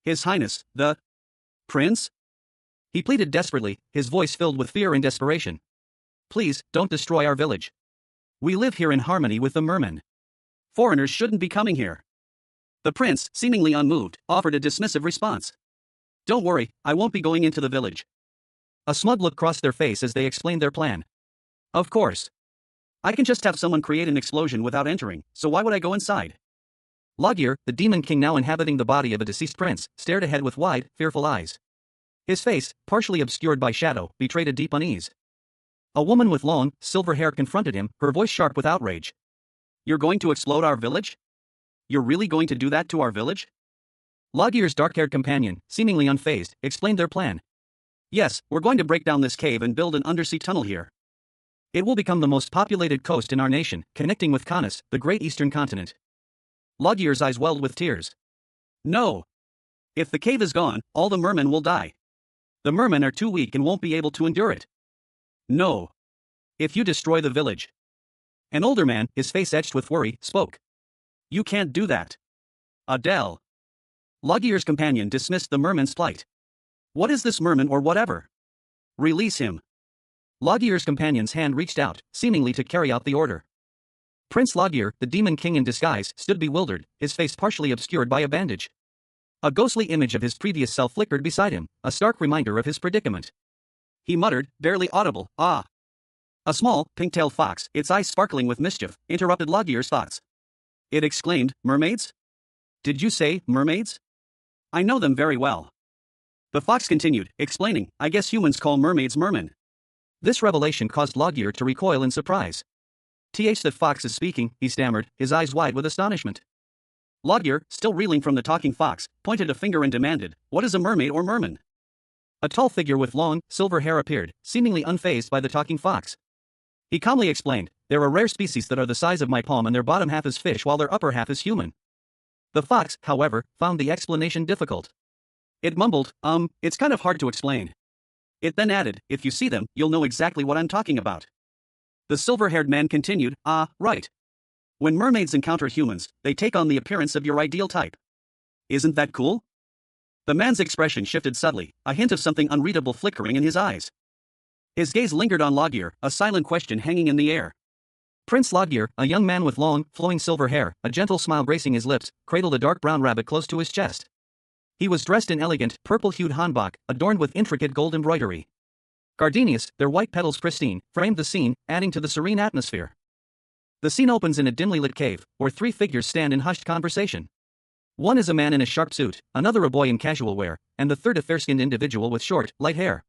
"His Highness, the prince?" He pleaded desperately, his voice filled with fear and desperation. "Please, don't destroy our village. We live here in harmony with the mermen. Foreigners shouldn't be coming here." The prince, seemingly unmoved, offered a dismissive response. "Don't worry, I won't be going into the village." A smug look crossed their face as they explained their plan. "Of course. I can just have someone create an explosion without entering, so why would I go inside?" Loggear, the demon king now inhabiting the body of a deceased prince, stared ahead with wide, fearful eyes. His face, partially obscured by shadow, betrayed a deep unease. A woman with long, silver hair confronted him, her voice sharp with outrage. "You're going to explode our village? You're really going to do that to our village?" Loggear's dark-haired companion, seemingly unfazed, explained their plan. "Yes, we're going to break down this cave and build an undersea tunnel here. It will become the most populated coast in our nation, connecting with Canis, the great eastern continent." Loggear's eyes welled with tears. "No. If the cave is gone, all the mermen will die. The mermen are too weak and won't be able to endure it. No. If you destroy the village." An older man, his face etched with worry, spoke. "You can't do that. Adele." Loggear's companion dismissed the merman's plight. "What is this merman or whatever? Release him." Loggear's companion's hand reached out, seemingly to carry out the order. Prince Loggear, the demon king in disguise, stood bewildered, his face partially obscured by a bandage. A ghostly image of his previous self flickered beside him, a stark reminder of his predicament. He muttered, barely audible, "Ah." A small, pink-tailed fox, its eyes sparkling with mischief, interrupted Logier's thoughts. It exclaimed, "Mermaids? Did you say, mermaids? I know them very well." The fox continued, explaining, "I guess humans call mermaids mermen." This revelation caused Logier to recoil in surprise. "The fox is speaking," he stammered, his eyes wide with astonishment. Logier, still reeling from the talking fox, pointed a finger and demanded, "What is a mermaid or merman?" A tall figure with long, silver hair appeared, seemingly unfazed by the talking fox. He calmly explained, "They're a rare species that are the size of my palm and their bottom half is fish while their upper half is human." The fox, however, found the explanation difficult. It mumbled, "It's kind of hard to explain." It then added, "If you see them, you'll know exactly what I'm talking about." The silver-haired man continued, "Ah, right. When mermaids encounter humans, they take on the appearance of your ideal type. Isn't that cool?" The man's expression shifted subtly, a hint of something unreadable flickering in his eyes. His gaze lingered on Logier, a silent question hanging in the air. Prince Logier, a young man with long, flowing silver hair, a gentle smile gracing his lips, cradled a dark brown rabbit close to his chest. He was dressed in elegant, purple-hued hanbok, adorned with intricate gold embroidery. Gardenias, their white petals pristine, framed the scene, adding to the serene atmosphere. The scene opens in a dimly lit cave, where three figures stand in hushed conversation. One is a man in a sharp suit, another a boy in casual wear, and the third a fair-skinned individual with short, light hair.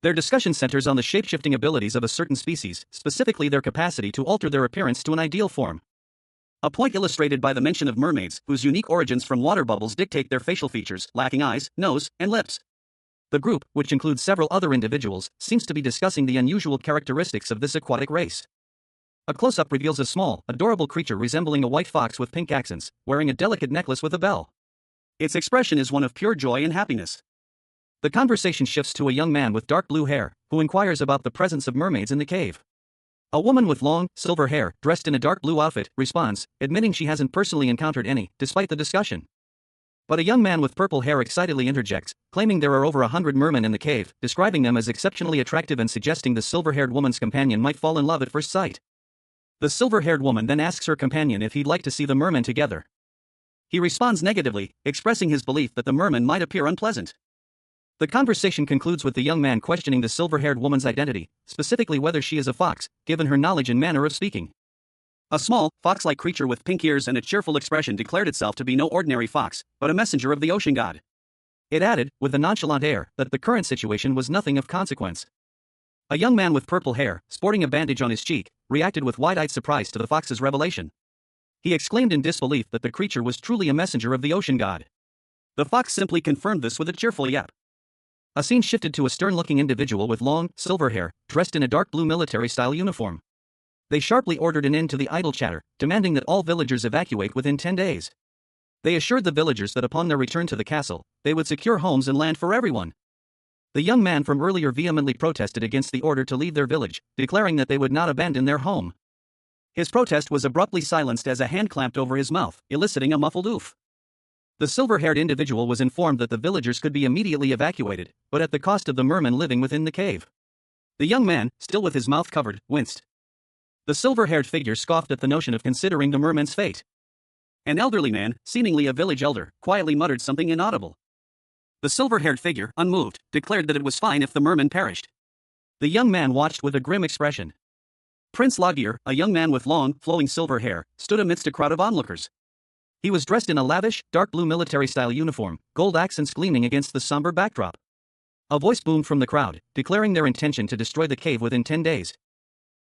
Their discussion centers on the shape-shifting abilities of a certain species, specifically their capacity to alter their appearance to an ideal form. A point illustrated by the mention of mermaids, whose unique origins from water bubbles dictate their facial features, lacking eyes, nose, and lips. The group, which includes several other individuals, seems to be discussing the unusual characteristics of this aquatic race. A close-up reveals a small, adorable creature resembling a white fox with pink accents, wearing a delicate necklace with a bell. Its expression is one of pure joy and happiness. The conversation shifts to a young man with dark blue hair, who inquires about the presence of mermaids in the cave. A woman with long, silver hair, dressed in a dark blue outfit, responds, admitting she hasn't personally encountered any, despite the discussion. But a young man with purple hair excitedly interjects, claiming there are over 100 mermen in the cave, describing them as exceptionally attractive and suggesting the silver-haired woman's companion might fall in love at first sight. The silver-haired woman then asks her companion if he'd like to see the mermen together. He responds negatively, expressing his belief that the mermen might appear unpleasant. The conversation concludes with the young man questioning the silver-haired woman's identity, specifically whether she is a fox, given her knowledge and manner of speaking. A small, fox-like creature with pink ears and a cheerful expression declared itself to be no ordinary fox, but a messenger of the ocean god. It added, with a nonchalant air, that the current situation was nothing of consequence. A young man with purple hair, sporting a bandage on his cheek, reacted with wide-eyed surprise to the fox's revelation. He exclaimed in disbelief that the creature was truly a messenger of the ocean god. The fox simply confirmed this with a cheerful yap. A scene shifted to a stern-looking individual with long, silver hair, dressed in a dark blue military-style uniform. They sharply ordered an end to the idle chatter, demanding that all villagers evacuate within 10 days. They assured the villagers that upon their return to the castle, they would secure homes and land for everyone. The young man from earlier vehemently protested against the order to leave their village, declaring that they would not abandon their home. His protest was abruptly silenced as a hand clamped over his mouth, eliciting a muffled oof. The silver-haired individual was informed that the villagers could be immediately evacuated, but at the cost of the mermen living within the cave. The young man, still with his mouth covered, winced. The silver-haired figure scoffed at the notion of considering the mermen's fate. An elderly man, seemingly a village elder, quietly muttered something inaudible. The silver-haired figure, unmoved, declared that it was fine if the mermen perished. The young man watched with a grim expression. Prince Logier, a young man with long, flowing silver hair, stood amidst a crowd of onlookers. He was dressed in a lavish, dark blue military-style uniform, gold accents gleaming against the somber backdrop. A voice boomed from the crowd, declaring their intention to destroy the cave within 10 days.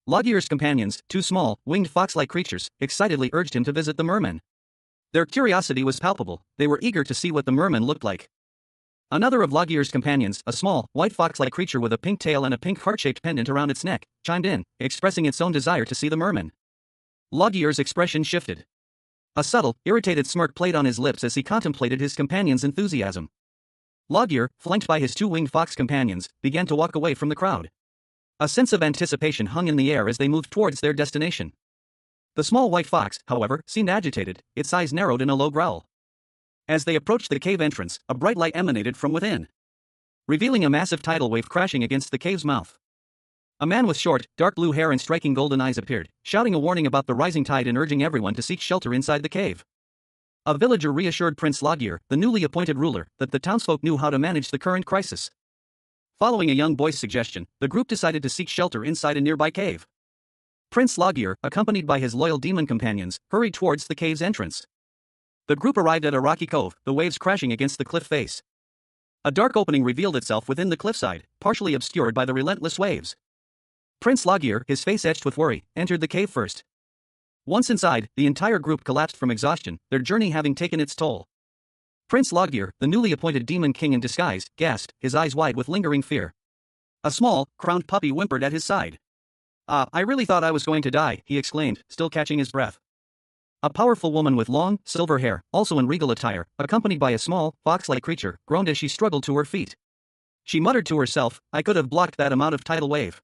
Logier's companions, two small, winged fox-like creatures, excitedly urged him to visit the mermen. Their curiosity was palpable, they were eager to see what the mermen looked like. Another of Logier's companions, a small, white fox-like creature with a pink tail and a pink heart-shaped pendant around its neck, chimed in, expressing its own desire to see the mermen. Logier's expression shifted. A subtle, irritated smirk played on his lips as he contemplated his companion's enthusiasm. Logier, flanked by his two winged fox companions, began to walk away from the crowd. A sense of anticipation hung in the air as they moved towards their destination. The small white fox, however, seemed agitated, its eyes narrowed in a low growl. As they approached the cave entrance, a bright light emanated from within, revealing a massive tidal wave crashing against the cave's mouth. A man with short, dark blue hair and striking golden eyes appeared, shouting a warning about the rising tide and urging everyone to seek shelter inside the cave. A villager reassured Prince Logier, the newly appointed ruler, that the townsfolk knew how to manage the current crisis. Following a young boy's suggestion, the group decided to seek shelter inside a nearby cave. Prince Logir, accompanied by his loyal demon companions, hurried towards the cave's entrance. The group arrived at a rocky cove, the waves crashing against the cliff face. A dark opening revealed itself within the cliffside, partially obscured by the relentless waves. Prince Logir, his face etched with worry, entered the cave first. Once inside, the entire group collapsed from exhaustion, their journey having taken its toll. Prince Logir, the newly appointed demon king in disguise, gasped, his eyes wide with lingering fear. A small, crowned puppy whimpered at his side. I really thought I was going to die, he exclaimed, still catching his breath. A powerful woman with long, silver hair, also in regal attire, accompanied by a small, fox-like creature, groaned as she struggled to her feet. She muttered to herself, I could have blocked that amount of tidal wave.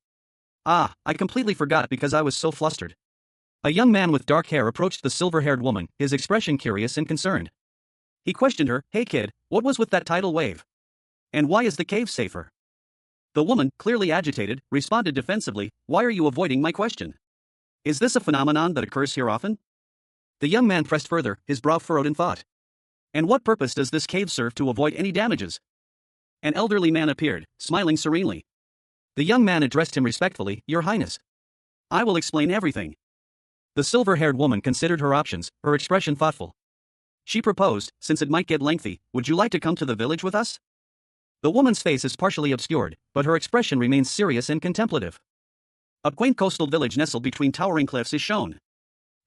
I completely forgot because I was so flustered. A young man with dark hair approached the silver-haired woman, his expression curious and concerned. He questioned her, hey kid, what was with that tidal wave? And why is the cave safer? The woman, clearly agitated, responded defensively, why are you avoiding my question? Is this a phenomenon that occurs here often? The young man pressed further, his brow furrowed in thought. And what purpose does this cave serve to avoid any damages? An elderly man appeared, smiling serenely. The young man addressed him respectfully, Your Highness. I will explain everything. The silver-haired woman considered her options, her expression thoughtful. She proposed, since it might get lengthy, would you like to come to the village with us? The woman's face is partially obscured, but her expression remains serious and contemplative. A quaint coastal village nestled between towering cliffs is shown.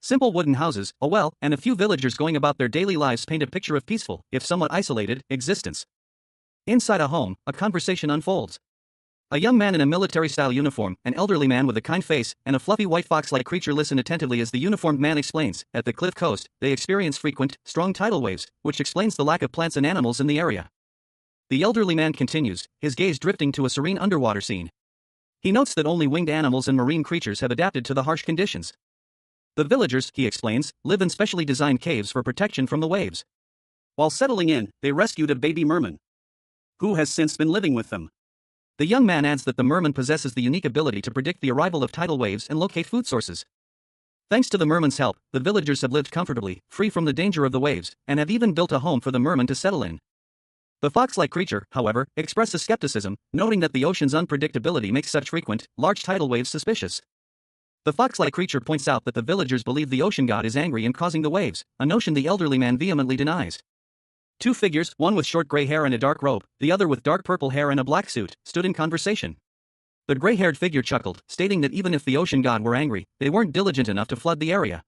Simple wooden houses, a well, and a few villagers going about their daily lives paint a picture of peaceful, if somewhat isolated, existence. Inside a home, a conversation unfolds. A young man in a military-style uniform, an elderly man with a kind face, and a fluffy white fox-like creature listen attentively as the uniformed man explains. At the cliff coast, they experience frequent, strong tidal waves, which explains the lack of plants and animals in the area. The elderly man continues, his gaze drifting to a serene underwater scene. He notes that only winged animals and marine creatures have adapted to the harsh conditions. The villagers, he explains, live in specially designed caves for protection from the waves. While settling in, they rescued a baby merman, who has since been living with them. The young man adds that the merman possesses the unique ability to predict the arrival of tidal waves and locate food sources. Thanks to the merman's help, the villagers have lived comfortably, free from the danger of the waves, and have even built a home for the merman to settle in. The fox-like creature, however, expresses skepticism, noting that the ocean's unpredictability makes such frequent, large tidal waves suspicious. The fox-like creature points out that the villagers believe the ocean god is angry and causing the waves, a notion the elderly man vehemently denies. Two figures, one with short gray hair and a dark robe, the other with dark purple hair and a black suit, stood in conversation. The gray-haired figure chuckled, stating that even if the ocean god were angry, they weren't diligent enough to flood the area.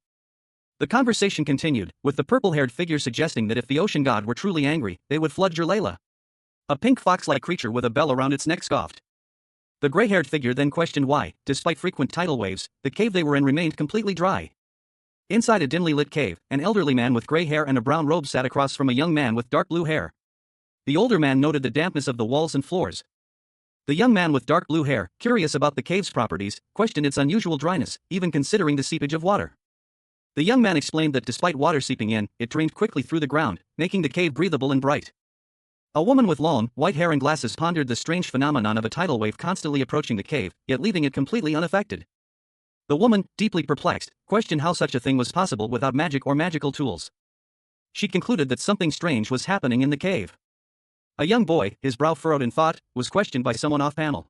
The conversation continued, with the purple-haired figure suggesting that if the ocean god were truly angry, they would flood Jerlayla. A pink fox-like creature with a bell around its neck scoffed. The gray-haired figure then questioned why, despite frequent tidal waves, the cave they were in remained completely dry. Inside a dimly lit cave, an elderly man with gray hair and a brown robe sat across from a young man with dark blue hair. The older man noted the dampness of the walls and floors. The young man with dark blue hair, curious about the cave's properties, questioned its unusual dryness, even considering the seepage of water. The young man explained that despite water seeping in, it drained quickly through the ground, making the cave breathable and bright. A woman with long, white hair and glasses pondered the strange phenomenon of a tidal wave constantly approaching the cave, yet leaving it completely unaffected. The woman, deeply perplexed, questioned how such a thing was possible without magic or magical tools. She concluded that something strange was happening in the cave. A young boy, his brow furrowed in thought, was questioned by someone off-panel.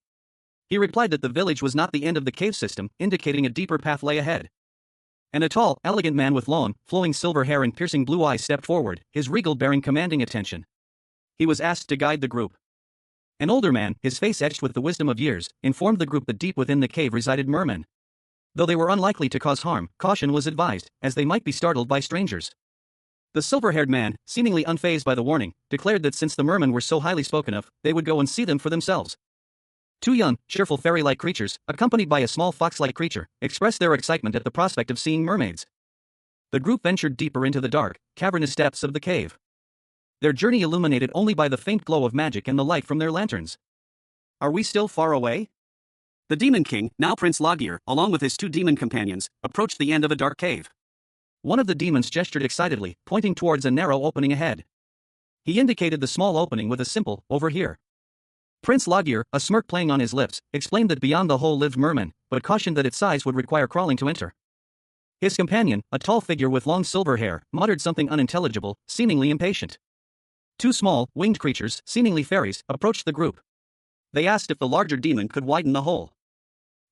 He replied that the village was not the end of the cave system, indicating a deeper path lay ahead. And a tall, elegant man with long, flowing silver hair and piercing blue eyes stepped forward, his regal bearing commanding attention. He was asked to guide the group. An older man, his face etched with the wisdom of years, informed the group that deep within the cave resided mermen. Though they were unlikely to cause harm, caution was advised, as they might be startled by strangers. The silver-haired man, seemingly unfazed by the warning, declared that since the mermen were so highly spoken of, they would go and see them for themselves. Two young, cheerful fairy-like creatures, accompanied by a small fox-like creature, expressed their excitement at the prospect of seeing mermaids. The group ventured deeper into the dark, cavernous depths of the cave. Their journey illuminated only by the faint glow of magic and the light from their lanterns. Are we still far away? The Demon King, now Prince Logir, along with his two demon companions, approached the end of a dark cave. One of the demons gestured excitedly, pointing towards a narrow opening ahead. He indicated the small opening with a simple, over here. Prince Logir, a smirk playing on his lips, explained that beyond the hole lived mermen, but cautioned that its size would require crawling to enter. His companion, a tall figure with long silver hair, muttered something unintelligible, seemingly impatient. Two small, winged creatures, seemingly fairies, approached the group. They asked if the larger demon could widen the hole.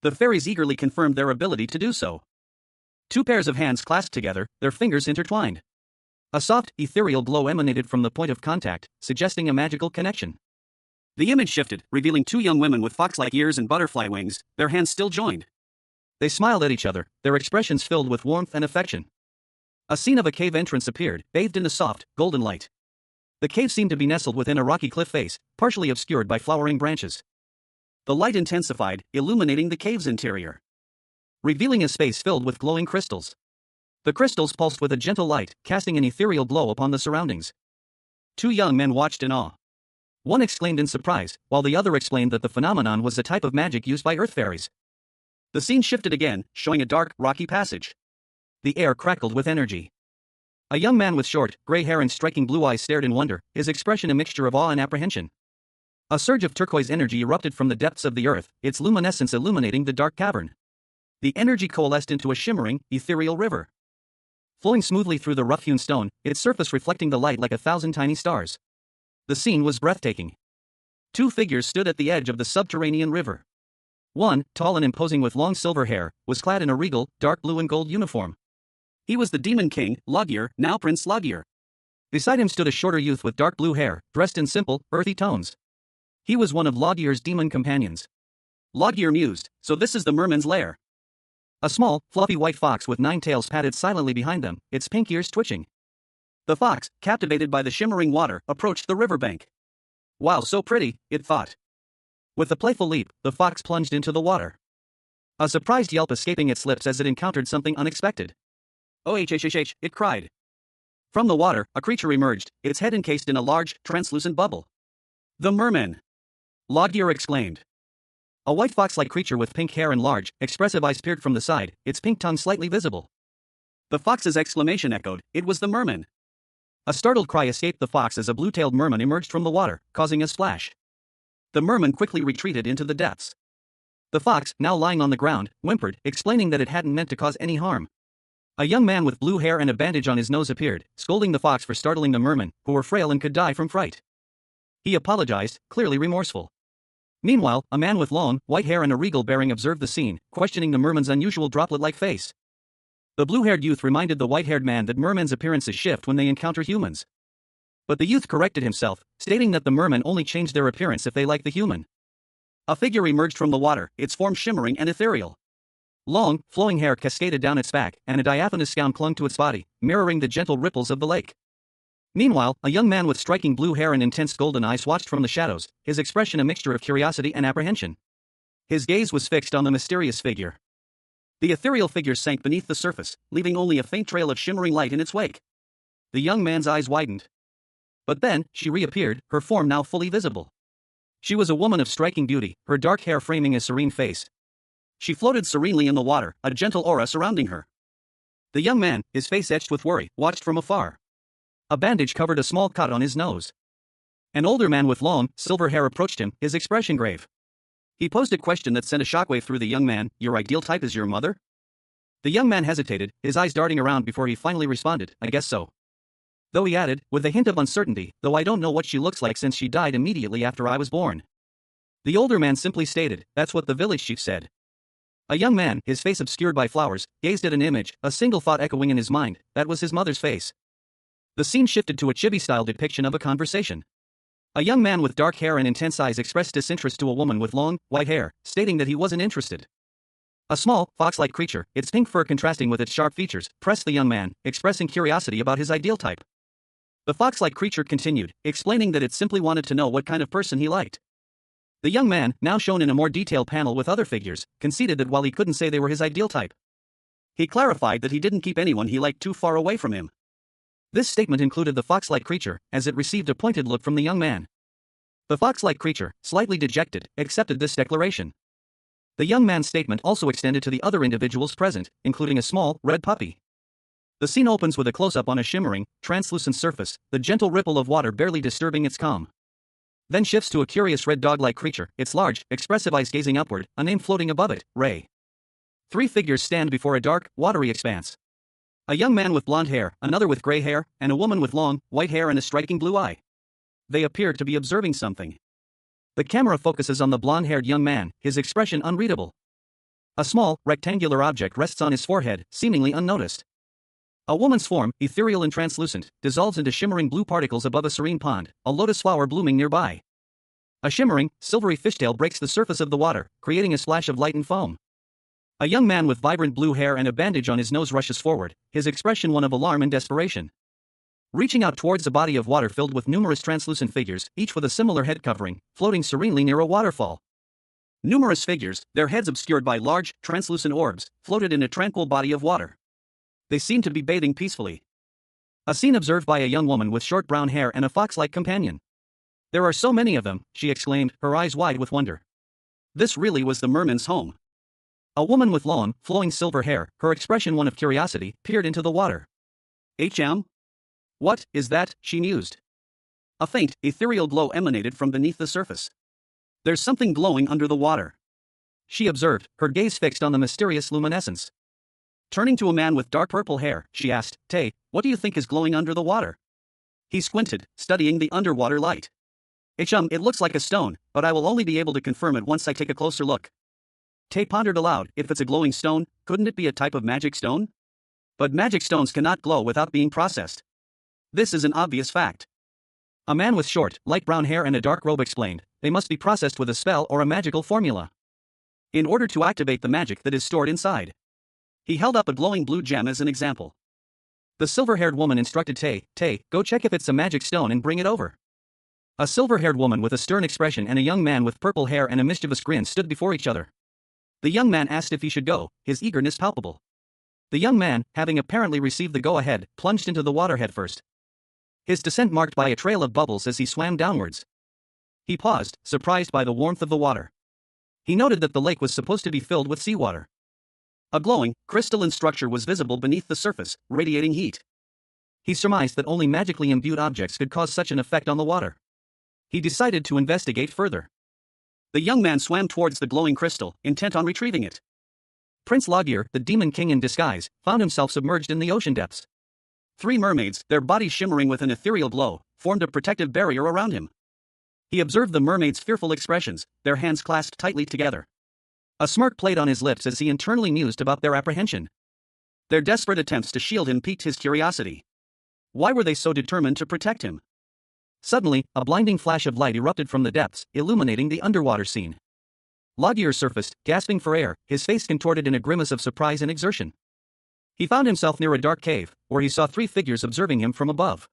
The fairies eagerly confirmed their ability to do so. Two pairs of hands clasped together, their fingers intertwined. A soft, ethereal glow emanated from the point of contact, suggesting a magical connection. The image shifted, revealing two young women with fox-like ears and butterfly wings, their hands still joined. They smiled at each other, their expressions filled with warmth and affection. A scene of a cave entrance appeared, bathed in the soft, golden light. The cave seemed to be nestled within a rocky cliff face, partially obscured by flowering branches. The light intensified, illuminating the cave's interior, revealing a space filled with glowing crystals. The crystals pulsed with a gentle light, casting an ethereal glow upon the surroundings. Two young men watched in awe. One exclaimed in surprise, while the other explained that the phenomenon was a type of magic used by earth fairies. The scene shifted again, showing a dark, rocky passage. The air crackled with energy. A young man with short, gray hair and striking blue eyes stared in wonder, his expression a mixture of awe and apprehension. A surge of turquoise energy erupted from the depths of the earth, its luminescence illuminating the dark cavern. The energy coalesced into a shimmering, ethereal river, flowing smoothly through the rough-hewn stone, its surface reflecting the light like 1,000 tiny stars. The scene was breathtaking. Two figures stood at the edge of the subterranean river. One, tall and imposing with long silver hair, was clad in a regal, dark blue and gold uniform. He was the Demon King, Logir, now Prince Logir. Beside him stood a shorter youth with dark blue hair, dressed in simple, earthy tones. He was one of Logir's demon companions. Logir mused, so this is the merman's lair. A small, fluffy white fox with 9 tails padded silently behind them, its pink ears twitching. The fox, captivated by the shimmering water, approached the riverbank. Wow, so pretty, it thought. With a playful leap, the fox plunged into the water, a surprised yelp escaping its lips as it encountered something unexpected. Oh, it cried. From the water, a creature emerged, its head encased in a large, translucent bubble. The merman! Logir exclaimed. A white fox-like creature with pink hair and large, expressive eyes peered from the side, its pink tongue slightly visible. The fox's exclamation echoed, it was the merman. A startled cry escaped the fox as a blue-tailed merman emerged from the water, causing a splash. The merman quickly retreated into the depths. The fox, now lying on the ground, whimpered, explaining that it hadn't meant to cause any harm. A young man with blue hair and a bandage on his nose appeared, scolding the fox for startling the mermen, who were frail and could die from fright. He apologized, clearly remorseful. Meanwhile, a man with long, white hair and a regal bearing observed the scene, questioning the merman's unusual droplet-like face. The blue-haired youth reminded the white-haired man that mermen's appearances shift when they encounter humans. But the youth corrected himself, stating that the mermen only change their appearance if they like the human. A figure emerged from the water, its form shimmering and ethereal. Long, flowing hair cascaded down its back, and a diaphanous gown clung to its body, mirroring the gentle ripples of the lake. Meanwhile, a young man with striking blue hair and intense golden eyes watched from the shadows, his expression a mixture of curiosity and apprehension. His gaze was fixed on the mysterious figure. The ethereal figure sank beneath the surface, leaving only a faint trail of shimmering light in its wake. The young man's eyes widened. But then, she reappeared, her form now fully visible. She was a woman of striking beauty, her dark hair framing a serene face. She floated serenely in the water, a gentle aura surrounding her. The young man, his face etched with worry, watched from afar. A bandage covered a small cut on his nose. An older man with long, silver hair approached him, his expression grave. He posed a question that sent a shockwave through the young man, your ideal type is your mother? The young man hesitated, his eyes darting around before he finally responded, I guess so. Though he added, with a hint of uncertainty, though I don't know what she looks like since she died immediately after I was born. The older man simply stated, that's what the village chief said. A young man, his face obscured by flowers, gazed at an image, a single thought echoing in his mind, that was his mother's face. The scene shifted to a chibi-style depiction of a conversation. A young man with dark hair and intense eyes expressed disinterest to a woman with long, white hair, stating that he wasn't interested. A small, fox-like creature, its pink fur contrasting with its sharp features, pressed the young man, expressing curiosity about his ideal type. The fox-like creature continued, explaining that it simply wanted to know what kind of person he liked. The young man, now shown in a more detailed panel with other figures, conceded that while he couldn't say they were his ideal type, he clarified that he didn't keep anyone he liked too far away from him. This statement included the fox-like creature, as it received a pointed look from the young man. The fox-like creature, slightly dejected, accepted this declaration. The young man's statement also extended to the other individuals present, including a small, red puppy. The scene opens with a close-up on a shimmering, translucent surface, the gentle ripple of water barely disturbing its calm. Then shifts to a curious red dog-like creature, its large, expressive eyes gazing upward, a name floating above it, Ray. 3 figures stand before a dark, watery expanse. A young man with blonde hair, another with gray hair, and a woman with long, white hair and a striking blue eye. They appear to be observing something. The camera focuses on the blonde-haired young man, his expression unreadable. A small, rectangular object rests on his forehead, seemingly unnoticed. A woman's form, ethereal and translucent, dissolves into shimmering blue particles above a serene pond, a lotus flower blooming nearby. A shimmering, silvery fishtail breaks the surface of the water, creating a splash of light and foam. A young man with vibrant blue hair and a bandage on his nose rushes forward, his expression one of alarm and desperation. Reaching out towards a body of water filled with numerous translucent figures, each with a similar head covering, floating serenely near a waterfall. Numerous figures, their heads obscured by large, translucent orbs, floated in a tranquil body of water. They seemed to be bathing peacefully. A scene observed by a young woman with short brown hair and a fox-like companion. "There are so many of them," she exclaimed, her eyes wide with wonder. This really was the merman's home. A woman with long, flowing silver hair, her expression one of curiosity, peered into the water. What is that?" she mused. A faint, ethereal glow emanated from beneath the surface. "There's something glowing under the water," she observed, her gaze fixed on the mysterious luminescence. Turning to a man with dark purple hair, she asked, "Tay, what do you think is glowing under the water?" He squinted, studying the underwater light. It looks like a stone, but I will only be able to confirm it once I take a closer look." Tay pondered aloud, if it's a glowing stone, couldn't it be a type of magic stone? But magic stones cannot glow without being processed. This is an obvious fact. A man with short, light brown hair and a dark robe explained, they must be processed with a spell or a magical formula, in order to activate the magic that is stored inside. He held up a glowing blue gem as an example. The silver-haired woman instructed Tay, go check if it's a magic stone and bring it over. A silver-haired woman with a stern expression and a young man with purple hair and a mischievous grin stood before each other. The young man asked if he should go, his eagerness palpable. The young man, having apparently received the go-ahead, plunged into the water headfirst. His descent marked by a trail of bubbles as he swam downwards. He paused, surprised by the warmth of the water. He noted that the lake was supposed to be filled with seawater. A glowing, crystalline structure was visible beneath the surface, radiating heat. He surmised that only magically imbued objects could cause such an effect on the water. He decided to investigate further. The young man swam towards the glowing crystal, intent on retrieving it. Prince Logir, the demon king in disguise, found himself submerged in the ocean depths. 3 mermaids, their bodies shimmering with an ethereal glow, formed a protective barrier around him. He observed the mermaids' fearful expressions, their hands clasped tightly together. A smirk played on his lips as he internally mused about their apprehension. Their desperate attempts to shield him piqued his curiosity. Why were they so determined to protect him? Suddenly, a blinding flash of light erupted from the depths, illuminating the underwater scene. Logir surfaced, gasping for air, his face contorted in a grimace of surprise and exertion. He found himself near a dark cave, where he saw 3 figures observing him from above.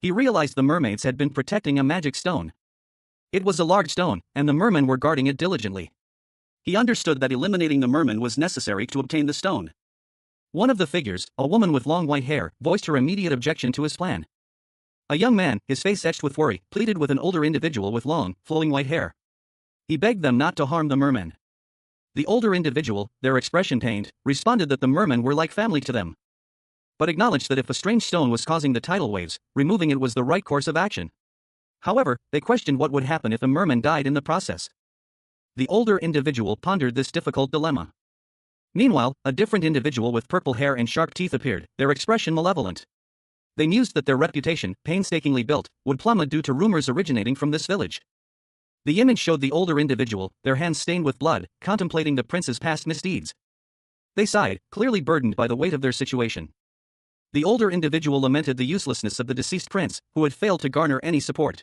He realized the mermaids had been protecting a magic stone. It was a large stone, and the mermen were guarding it diligently. He understood that eliminating the merman was necessary to obtain the stone. One of the figures, a woman with long white hair, voiced her immediate objection to his plan. A young man, his face etched with worry, pleaded with an older individual with long, flowing white hair. He begged them not to harm the mermen. The older individual, their expression pained, responded that the mermen were like family to them, but acknowledged that if a strange stone was causing the tidal waves, removing it was the right course of action. However, they questioned what would happen if a merman died in the process. The older individual pondered this difficult dilemma. Meanwhile, a different individual with purple hair and sharp teeth appeared, their expression malevolent. They mused that their reputation, painstakingly built, would plummet due to rumors originating from this village. The image showed the older individual, their hands stained with blood, contemplating the prince's past misdeeds. They sighed, clearly burdened by the weight of their situation. The older individual lamented the uselessness of the deceased prince, who had failed to garner any support.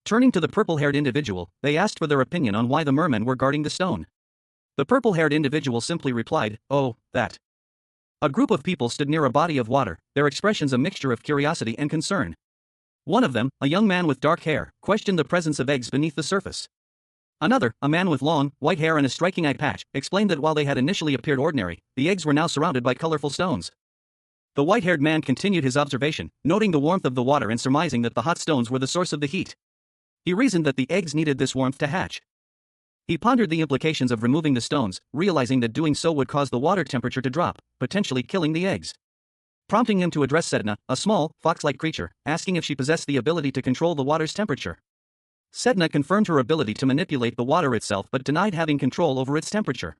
Turning to the purple-haired individual, they asked for their opinion on why the mermen were guarding the stone. The purple-haired individual simply replied, "Oh, that." A group of people stood near a body of water, their expressions a mixture of curiosity and concern. One of them, a young man with dark hair, questioned the presence of eggs beneath the surface. Another, a man with long, white hair and a striking eye patch, explained that while they had initially appeared ordinary, the eggs were now surrounded by colorful stones. The white-haired man continued his observation, noting the warmth of the water and surmising that the hot stones were the source of the heat. He reasoned that the eggs needed this warmth to hatch. He pondered the implications of removing the stones, realizing that doing so would cause the water temperature to drop, potentially killing the eggs. Prompting him to address Sedna, a small, fox-like creature, asking if she possessed the ability to control the water's temperature. Sedna confirmed her ability to manipulate the water itself but denied having control over its temperature.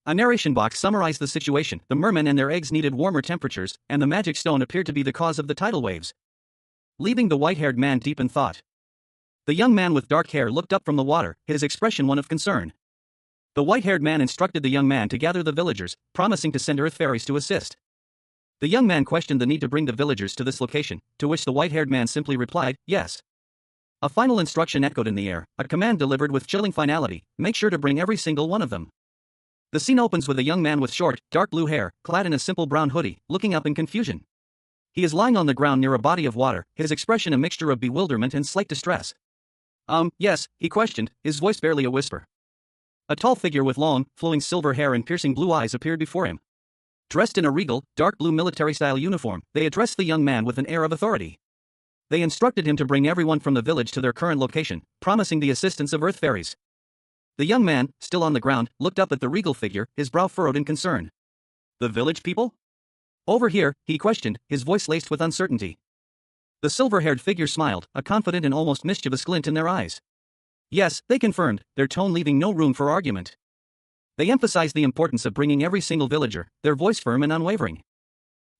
A narration box summarized the situation: the mermen and their eggs needed warmer temperatures, and the magic stone appeared to be the cause of the tidal waves. Leaving the white-haired man deep in thought. The young man with dark hair looked up from the water, his expression one of concern. The white-haired man instructed the young man to gather the villagers, promising to send earth fairies to assist. The young man questioned the need to bring the villagers to this location, to which the white-haired man simply replied, yes. A final instruction echoed in the air, a command delivered with chilling finality: make sure to bring every single one of them. The scene opens with a young man with short, dark blue hair, clad in a simple brown hoodie, looking up in confusion. He is lying on the ground near a body of water, his expression a mixture of bewilderment and slight distress. Yes, he questioned, his voice barely a whisper. A tall figure with long, flowing silver hair and piercing blue eyes appeared before him. Dressed in a regal, dark blue military-style uniform, they addressed the young man with an air of authority. They instructed him to bring everyone from the village to their current location, promising the assistance of earth fairies. The young man, still on the ground, looked up at the regal figure, his brow furrowed in concern. The village people? Over here, he questioned, his voice laced with uncertainty. The silver-haired figure smiled, a confident and almost mischievous glint in their eyes. Yes, they confirmed, their tone leaving no room for argument. They emphasized the importance of bringing every single villager, their voice firm and unwavering.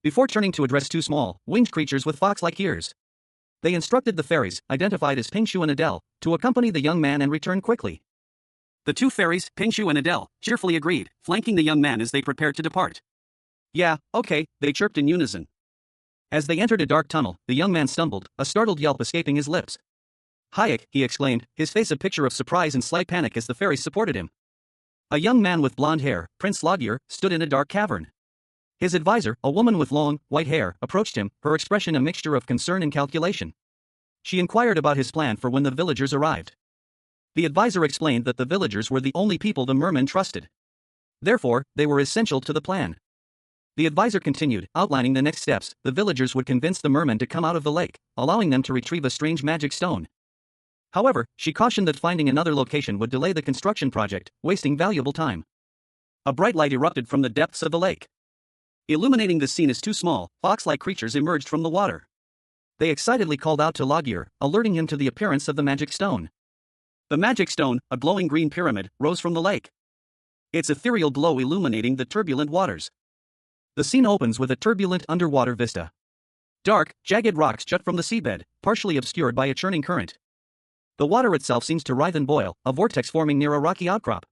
Before turning to address two small, winged creatures with fox-like ears, they instructed the fairies, identified as Pingshu and Adele, to accompany the young man and return quickly. The two fairies, Pingshu and Adele, cheerfully agreed, flanking the young man as they prepared to depart. Yeah, okay, they chirped in unison. As they entered a dark tunnel, the young man stumbled, a startled yelp escaping his lips. Hayek, he exclaimed, his face a picture of surprise and slight panic as the fairies supported him. A young man with blonde hair, Prince Logir, stood in a dark cavern. His advisor, a woman with long, white hair, approached him, her expression a mixture of concern and calculation. She inquired about his plan for when the villagers arrived. The advisor explained that the villagers were the only people the mermen trusted. Therefore, they were essential to the plan. The advisor continued, outlining the next steps. The villagers would convince the mermen to come out of the lake, allowing them to retrieve a strange magic stone. However, she cautioned that finding another location would delay the construction project, wasting valuable time. A bright light erupted from the depths of the lake. Illuminating the scene as two small, fox-like creatures emerged from the water. They excitedly called out to Logir, alerting him to the appearance of the magic stone. The magic stone, a glowing green pyramid, rose from the lake. Its ethereal glow illuminating the turbulent waters. The scene opens with a turbulent underwater vista. Dark, jagged rocks jut from the seabed, partially obscured by a churning current. The water itself seems to writhe and boil, a vortex forming near a rocky outcrop.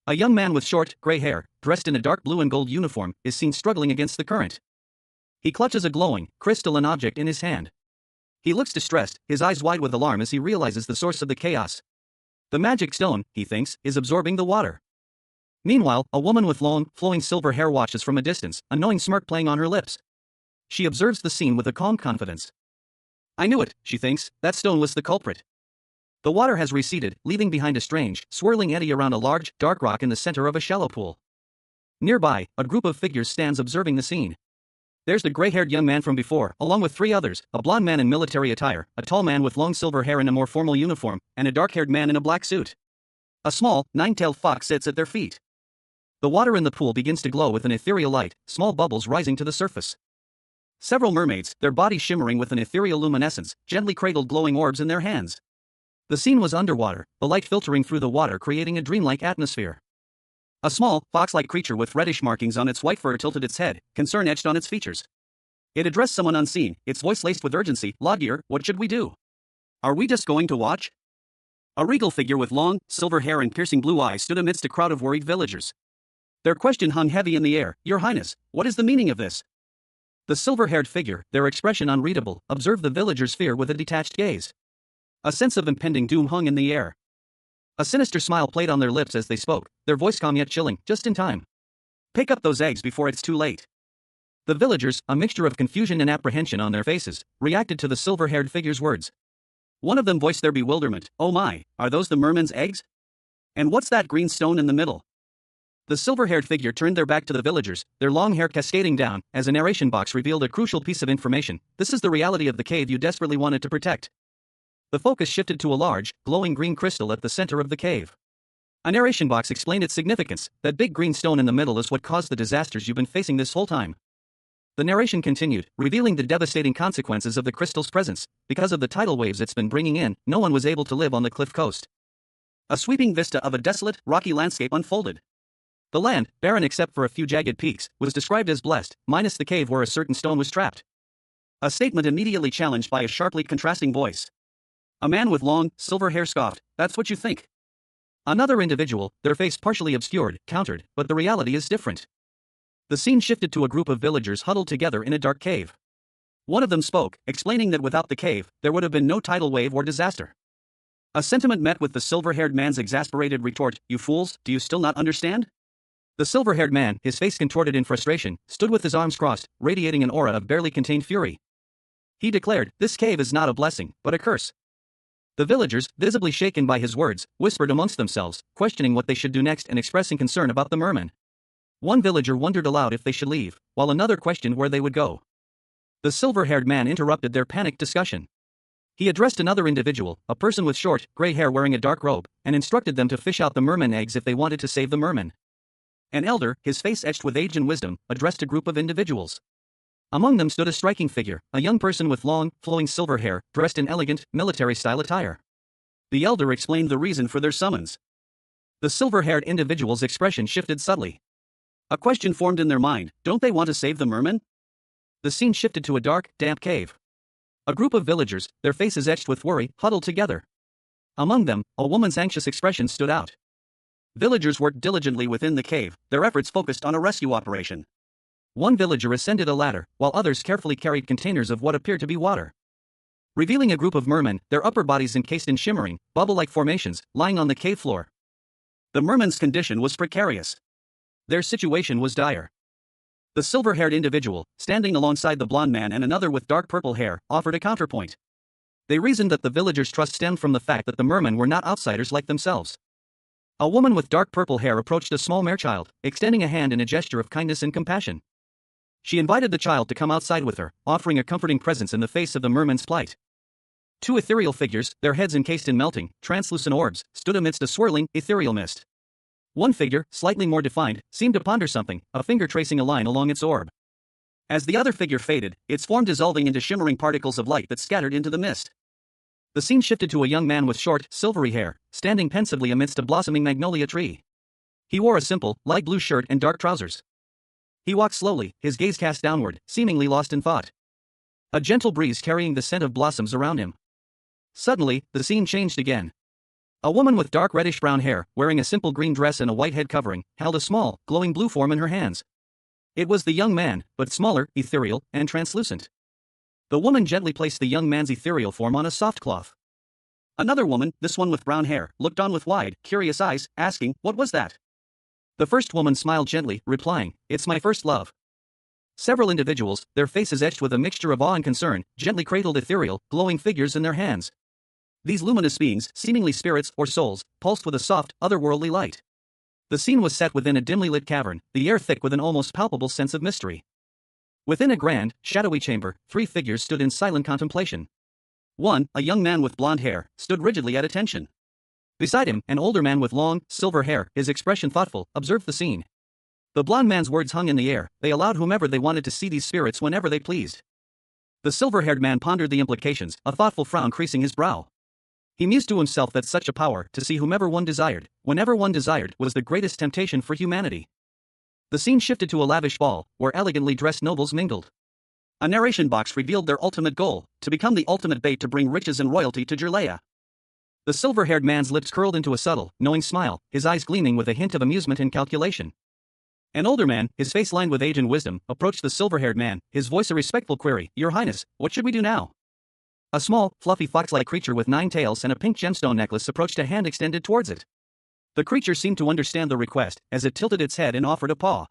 A young man with short, gray hair, dressed in a dark blue and gold uniform, is seen struggling against the current. He clutches a glowing, crystalline object in his hand. He looks distressed, his eyes wide with alarm as he realizes the source of the chaos. The magic stone, he thinks, is absorbing the water. Meanwhile, a woman with long, flowing silver hair watches from a distance, a knowing smirk playing on her lips. She observes the scene with a calm confidence. I knew it, she thinks, that stone was the culprit. The water has receded, leaving behind a strange, swirling eddy around a large, dark rock in the center of a shallow pool. Nearby, a group of figures stands observing the scene. There's the gray-haired young man from before, along with three others, a blond man in military attire, a tall man with long silver hair in a more formal uniform, and a dark-haired man in a black suit. A small, nine-tailed fox sits at their feet. The water in the pool begins to glow with an ethereal light, small bubbles rising to the surface. Several mermaids, their bodies shimmering with an ethereal luminescence, gently cradled glowing orbs in their hands. The scene was underwater, the light filtering through the water creating a dreamlike atmosphere. A small, fox-like creature with reddish markings on its white fur tilted its head, concern etched on its features. It addressed someone unseen, its voice laced with urgency. Logir, what should we do? Are we just going to watch? A regal figure with long, silver hair and piercing blue eyes stood amidst a crowd of worried villagers. Their question hung heavy in the air. Your Highness, what is the meaning of this? The silver-haired figure, their expression unreadable, observed the villagers' fear with a detached gaze. A sense of impending doom hung in the air. A sinister smile played on their lips as they spoke, their voice calm yet chilling, just in time. Pick up those eggs before it's too late. The villagers, a mixture of confusion and apprehension on their faces, reacted to the silver-haired figure's words. One of them voiced their bewilderment. Oh my, are those the merman's eggs? And what's that green stone in the middle? The silver-haired figure turned their back to the villagers, their long hair cascading down, as a narration box revealed a crucial piece of information. This is the reality of the cave you desperately wanted to protect. The focus shifted to a large, glowing green crystal at the center of the cave. A narration box explained its significance. That big green stone in the middle is what caused the disasters you've been facing this whole time. The narration continued, revealing the devastating consequences of the crystal's presence. Because of the tidal waves it's been bringing in, no one was able to live on the cliff coast. A sweeping vista of a desolate, rocky landscape unfolded. The land, barren except for a few jagged peaks, was described as blessed, minus the cave where a certain stone was trapped. A statement immediately challenged by a sharply contrasting voice. A man with long, silver hair scoffed, "That's what you think." Another individual, their face partially obscured, countered, "But the reality is different." The scene shifted to a group of villagers huddled together in a dark cave. One of them spoke, explaining that without the cave, there would have been no tidal wave or disaster. A sentiment met with the silver-haired man's exasperated retort, "You fools, do you still not understand?" The silver-haired man, his face contorted in frustration, stood with his arms crossed, radiating an aura of barely contained fury. He declared, "This cave is not a blessing, but a curse." The villagers, visibly shaken by his words, whispered amongst themselves, questioning what they should do next and expressing concern about the merman. One villager wondered aloud if they should leave, while another questioned where they would go. The silver-haired man interrupted their panicked discussion. He addressed another individual, a person with short, gray hair wearing a dark robe, and instructed them to fish out the merman eggs if they wanted to save the merman. An elder, his face etched with age and wisdom, addressed a group of individuals. Among them stood a striking figure, a young person with long, flowing silver hair, dressed in elegant, military-style attire. The elder explained the reason for their summons. The silver-haired individual's expression shifted subtly. A question formed in their mind, don't they want to save the merman? The scene shifted to a dark, damp cave. A group of villagers, their faces etched with worry, huddled together. Among them, a woman's anxious expression stood out. Villagers worked diligently within the cave, their efforts focused on a rescue operation. One villager ascended a ladder, while others carefully carried containers of what appeared to be water. Revealing a group of mermen, their upper bodies encased in shimmering, bubble-like formations, lying on the cave floor. The mermen's condition was precarious. Their situation was dire. The silver-haired individual, standing alongside the blond man and another with dark purple hair, offered a counterpoint. They reasoned that the villagers' trust stemmed from the fact that the mermen were not outsiders like themselves. A woman with dark purple hair approached a small mare-child, extending a hand in a gesture of kindness and compassion. She invited the child to come outside with her, offering a comforting presence in the face of the merman's plight. Two ethereal figures, their heads encased in melting, translucent orbs, stood amidst a swirling, ethereal mist. One figure, slightly more defined, seemed to ponder something, a finger tracing a line along its orb. As the other figure faded, its form dissolving into shimmering particles of light that scattered into the mist. The scene shifted to a young man with short, silvery hair, standing pensively amidst a blossoming magnolia tree. He wore a simple, light blue shirt and dark trousers. He walked slowly, his gaze cast downward, seemingly lost in thought. A gentle breeze carrying the scent of blossoms around him. Suddenly, the scene changed again. A woman with dark reddish-brown hair, wearing a simple green dress and a white head covering, held a small, glowing blue form in her hands. It was the young man, but smaller, ethereal, and translucent. The woman gently placed the young man's ethereal form on a soft cloth. Another woman, this one with brown hair, looked on with wide, curious eyes, asking, "What was that?" The first woman smiled gently, replying, "It's my first love." Several individuals, their faces etched with a mixture of awe and concern, gently cradled ethereal, glowing figures in their hands. These luminous beings, seemingly spirits or souls, pulsed with a soft, otherworldly light. The scene was set within a dimly lit cavern, the air thick with an almost palpable sense of mystery. Within a grand, shadowy chamber, three figures stood in silent contemplation. One, a young man with blonde hair, stood rigidly at attention. Beside him, an older man with long, silver hair, his expression thoughtful, observed the scene. The blonde man's words hung in the air, they allowed whomever they wanted to see these spirits whenever they pleased. The silver-haired man pondered the implications, a thoughtful frown creasing his brow. He mused to himself that such a power, to see whomever one desired, whenever one desired, was the greatest temptation for humanity. The scene shifted to a lavish ball, where elegantly dressed nobles mingled. A narration box revealed their ultimate goal, to become the ultimate bait to bring riches and royalty to Jirlea. The silver-haired man's lips curled into a subtle, knowing smile, his eyes gleaming with a hint of amusement and calculation. An older man, his face lined with age and wisdom, approached the silver-haired man, his voice a respectful query, "Your Highness, what should we do now?" A small, fluffy fox-like creature with 9 tails and a pink gemstone necklace approached, a hand extended towards it. The creature seemed to understand the request, as it tilted its head and offered a paw.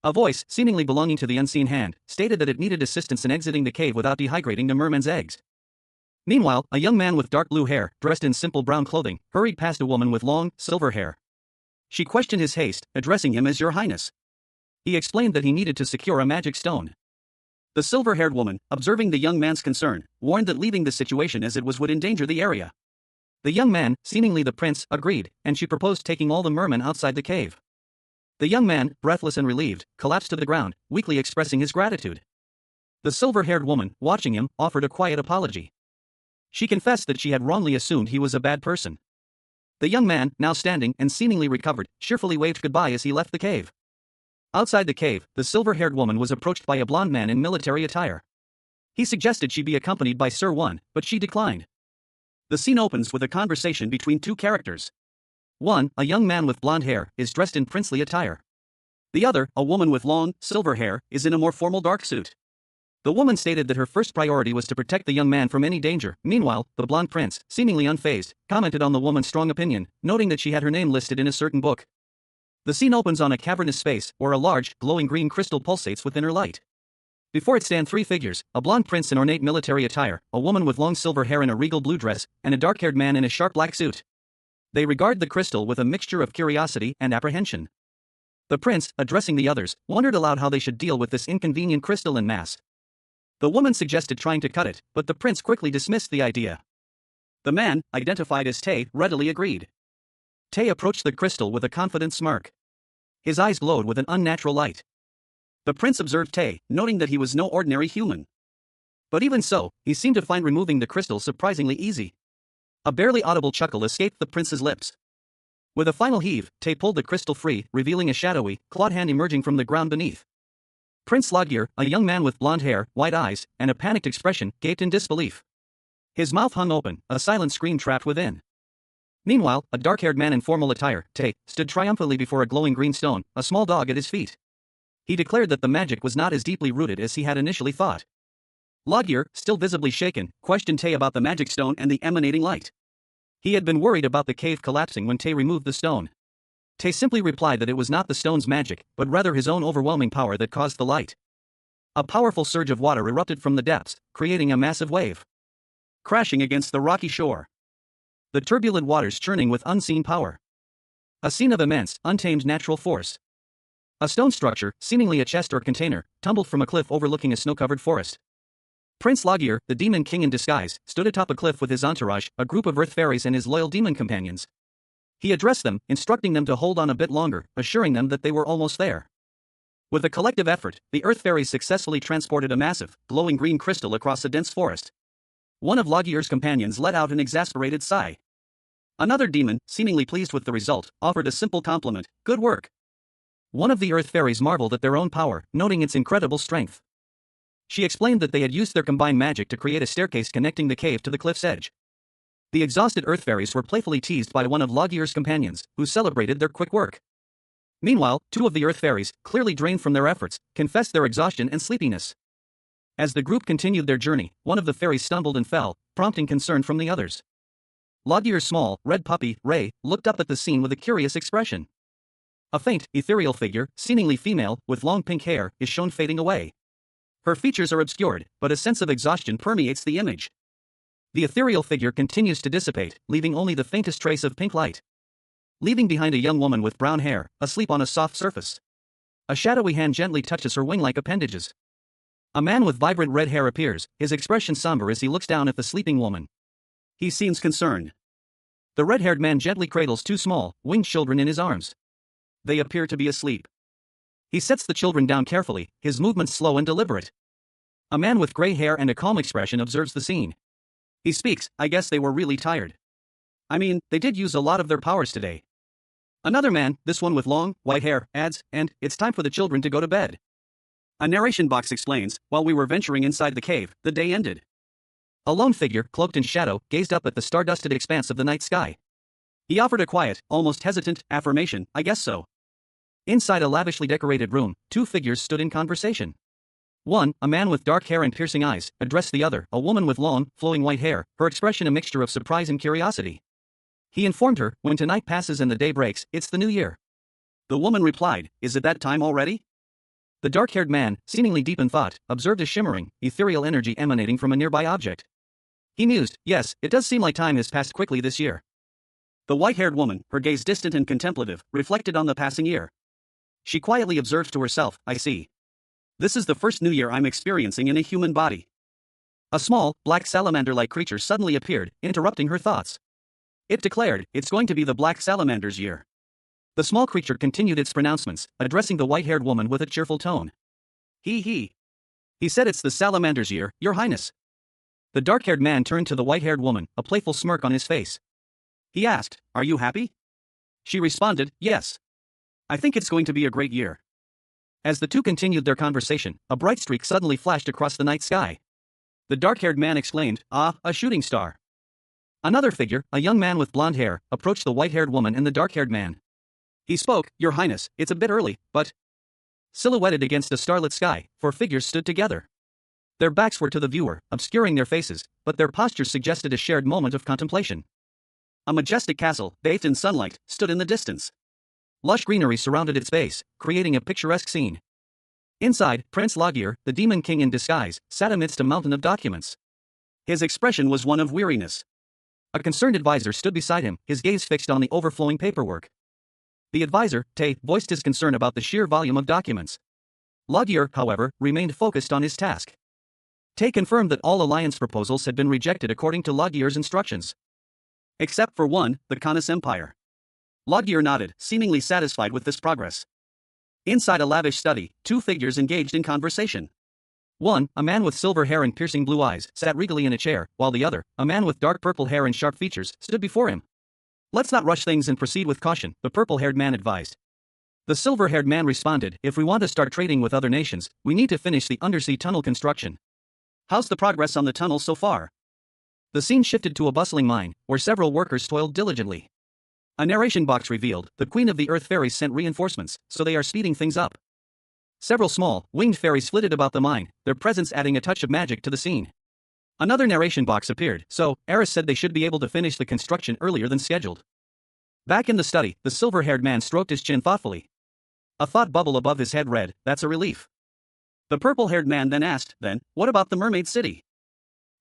A voice, seemingly belonging to the unseen hand, stated that it needed assistance in exiting the cave without dehydrating the merman's eggs. Meanwhile, a young man with dark blue hair, dressed in simple brown clothing, hurried past a woman with long, silver hair. She questioned his haste, addressing him as Your Highness. He explained that he needed to secure a magic stone. The silver-haired woman, observing the young man's concern, warned that leaving the situation as it was would endanger the area. The young man, seemingly the prince, agreed, and she proposed taking all the mermen outside the cave. The young man, breathless and relieved, collapsed to the ground, weakly expressing his gratitude. The silver-haired woman, watching him, offered a quiet apology. She confessed that she had wrongly assumed he was a bad person. The young man, now standing and seemingly recovered, cheerfully waved goodbye as he left the cave. Outside the cave, the silver-haired woman was approached by a blond man in military attire. He suggested she be accompanied by Sir One, but she declined. The scene opens with a conversation between two characters. One, a young man with blonde hair, is dressed in princely attire. The other, a woman with long, silver hair, is in a more formal dark suit. The woman stated that her first priority was to protect the young man from any danger. Meanwhile, the blonde prince, seemingly unfazed, commented on the woman's strong opinion, noting that she had her name listed in a certain book. The scene opens on a cavernous space, where a large, glowing green crystal pulsates with inner light. Before it stand three figures, a blonde prince in ornate military attire, a woman with long silver hair in a regal blue dress, and a dark-haired man in a sharp black suit. They regard the crystal with a mixture of curiosity and apprehension. The prince, addressing the others, wondered aloud how they should deal with this inconvenient crystal en masse. The woman suggested trying to cut it, but the prince quickly dismissed the idea. The man, identified as Tae, readily agreed. Tae approached the crystal with a confident smirk. His eyes glowed with an unnatural light. The prince observed Tae, noting that he was no ordinary human. But even so, he seemed to find removing the crystal surprisingly easy. A barely audible chuckle escaped the prince's lips. With a final heave, Tae pulled the crystal free, revealing a shadowy, clawed hand emerging from the ground beneath. Prince Logir, a young man with blonde hair, white eyes, and a panicked expression, gaped in disbelief. His mouth hung open, a silent scream trapped within. Meanwhile, a dark-haired man in formal attire, Tae, stood triumphantly before a glowing green stone, a small dog at his feet. He declared that the magic was not as deeply rooted as he had initially thought. Logir, still visibly shaken, questioned Tae about the magic stone and the emanating light. He had been worried about the cave collapsing when Tae removed the stone. Tae simply replied that it was not the stone's magic, but rather his own overwhelming power that caused the light. A powerful surge of water erupted from the depths, creating a massive wave, crashing against the rocky shore. The turbulent waters churning with unseen power. A scene of immense, untamed natural force. A stone structure, seemingly a chest or container, tumbled from a cliff overlooking a snow-covered forest. Prince Logir, the demon king in disguise, stood atop a cliff with his entourage, a group of earth fairies and his loyal demon companions. He addressed them, instructing them to hold on a bit longer, assuring them that they were almost there. With a collective effort, the earth fairies successfully transported a massive, glowing green crystal across a dense forest. One of Logir's companions let out an exasperated sigh. Another demon, seemingly pleased with the result, offered a simple compliment, "Good work." One of the earth fairies marveled at their own power, noting its incredible strength. She explained that they had used their combined magic to create a staircase connecting the cave to the cliff's edge. The exhausted earth fairies were playfully teased by one of Logir's companions, who celebrated their quick work. Meanwhile, two of the earth fairies, clearly drained from their efforts, confessed their exhaustion and sleepiness. As the group continued their journey, one of the fairies stumbled and fell, prompting concern from the others. Logir's small, red puppy, Ray, looked up at the scene with a curious expression. A faint, ethereal figure, seemingly female, with long pink hair, is shown fading away. Her features are obscured, but a sense of exhaustion permeates the image. The ethereal figure continues to dissipate, leaving only the faintest trace of pink light. Leaving behind a young woman with brown hair, asleep on a soft surface. A shadowy hand gently touches her wing-like appendages. A man with vibrant red hair appears, his expression somber as he looks down at the sleeping woman. He seems concerned. The red-haired man gently cradles two small, winged children in his arms. They appear to be asleep. He sets the children down carefully, his movements slow and deliberate. A man with gray hair and a calm expression observes the scene. He speaks, "I guess they were really tired. I mean, they did use a lot of their powers today." Another man, this one with long, white hair, adds, "And it's time for the children to go to bed." A narration box explains, "While we were venturing inside the cave, the day ended." A lone figure, cloaked in shadow, gazed up at the star-dusted expanse of the night sky. He offered a quiet, almost hesitant, affirmation, "I guess so." Inside a lavishly decorated room, two figures stood in conversation. One, a man with dark hair and piercing eyes, addressed the other, a woman with long, flowing white hair, her expression a mixture of surprise and curiosity. He informed her, "When tonight passes and the day breaks, it's the new year." The woman replied, "Is it that time already?" The dark-haired man, seemingly deep in thought, observed a shimmering, ethereal energy emanating from a nearby object. He mused, "Yes, it does seem like time has passed quickly this year." The white-haired woman, her gaze distant and contemplative, reflected on the passing year. She quietly observed to herself, "I see. This is the first new year I'm experiencing in a human body." A small, black salamander-like creature suddenly appeared, interrupting her thoughts. It declared, "It's going to be the black salamander's year." The small creature continued its pronouncements, addressing the white-haired woman with a cheerful tone. He said it's the salamander's year, Your Highness." The dark-haired man turned to the white-haired woman, a playful smirk on his face. He asked, "Are you happy?" She responded, "Yes. I think it's going to be a great year." As the two continued their conversation, a bright streak suddenly flashed across the night sky. The dark-haired man exclaimed, "Ah, a shooting star." Another figure, a young man with blonde hair, approached the white-haired woman and the dark-haired man. He spoke, "Your Highness, it's a bit early, but..." Silhouetted against a starlit sky, four figures stood together. Their backs were to the viewer, obscuring their faces, but their postures suggested a shared moment of contemplation. A majestic castle, bathed in sunlight, stood in the distance. Lush greenery surrounded its base, creating a picturesque scene. Inside, Prince Logir, the demon king in disguise, sat amidst a mountain of documents. His expression was one of weariness. A concerned advisor stood beside him, his gaze fixed on the overflowing paperwork. The advisor, Tay, voiced his concern about the sheer volume of documents. Logir, however, remained focused on his task. Tay confirmed that all alliance proposals had been rejected according to Logir's instructions. Except for one, the Khanis Empire. Logir nodded, seemingly satisfied with this progress. Inside a lavish study, two figures engaged in conversation. One, a man with silver hair and piercing blue eyes, sat regally in a chair, while the other, a man with dark purple hair and sharp features, stood before him. "Let's not rush things and proceed with caution," the purple-haired man advised. The silver-haired man responded, "If we want to start trading with other nations, we need to finish the undersea tunnel construction. How's the progress on the tunnel so far?" The scene shifted to a bustling mine, where several workers toiled diligently. A narration box revealed, "The Queen of the Earth Fairies sent reinforcements, so they are speeding things up." Several small, winged fairies flitted about the mine, their presence adding a touch of magic to the scene. Another narration box appeared, "So, Eris said they should be able to finish the construction earlier than scheduled." Back in the study, the silver-haired man stroked his chin thoughtfully. A thought bubble above his head read, "That's a relief." The purple-haired man then asked, "Then, what about the Mermaid City?"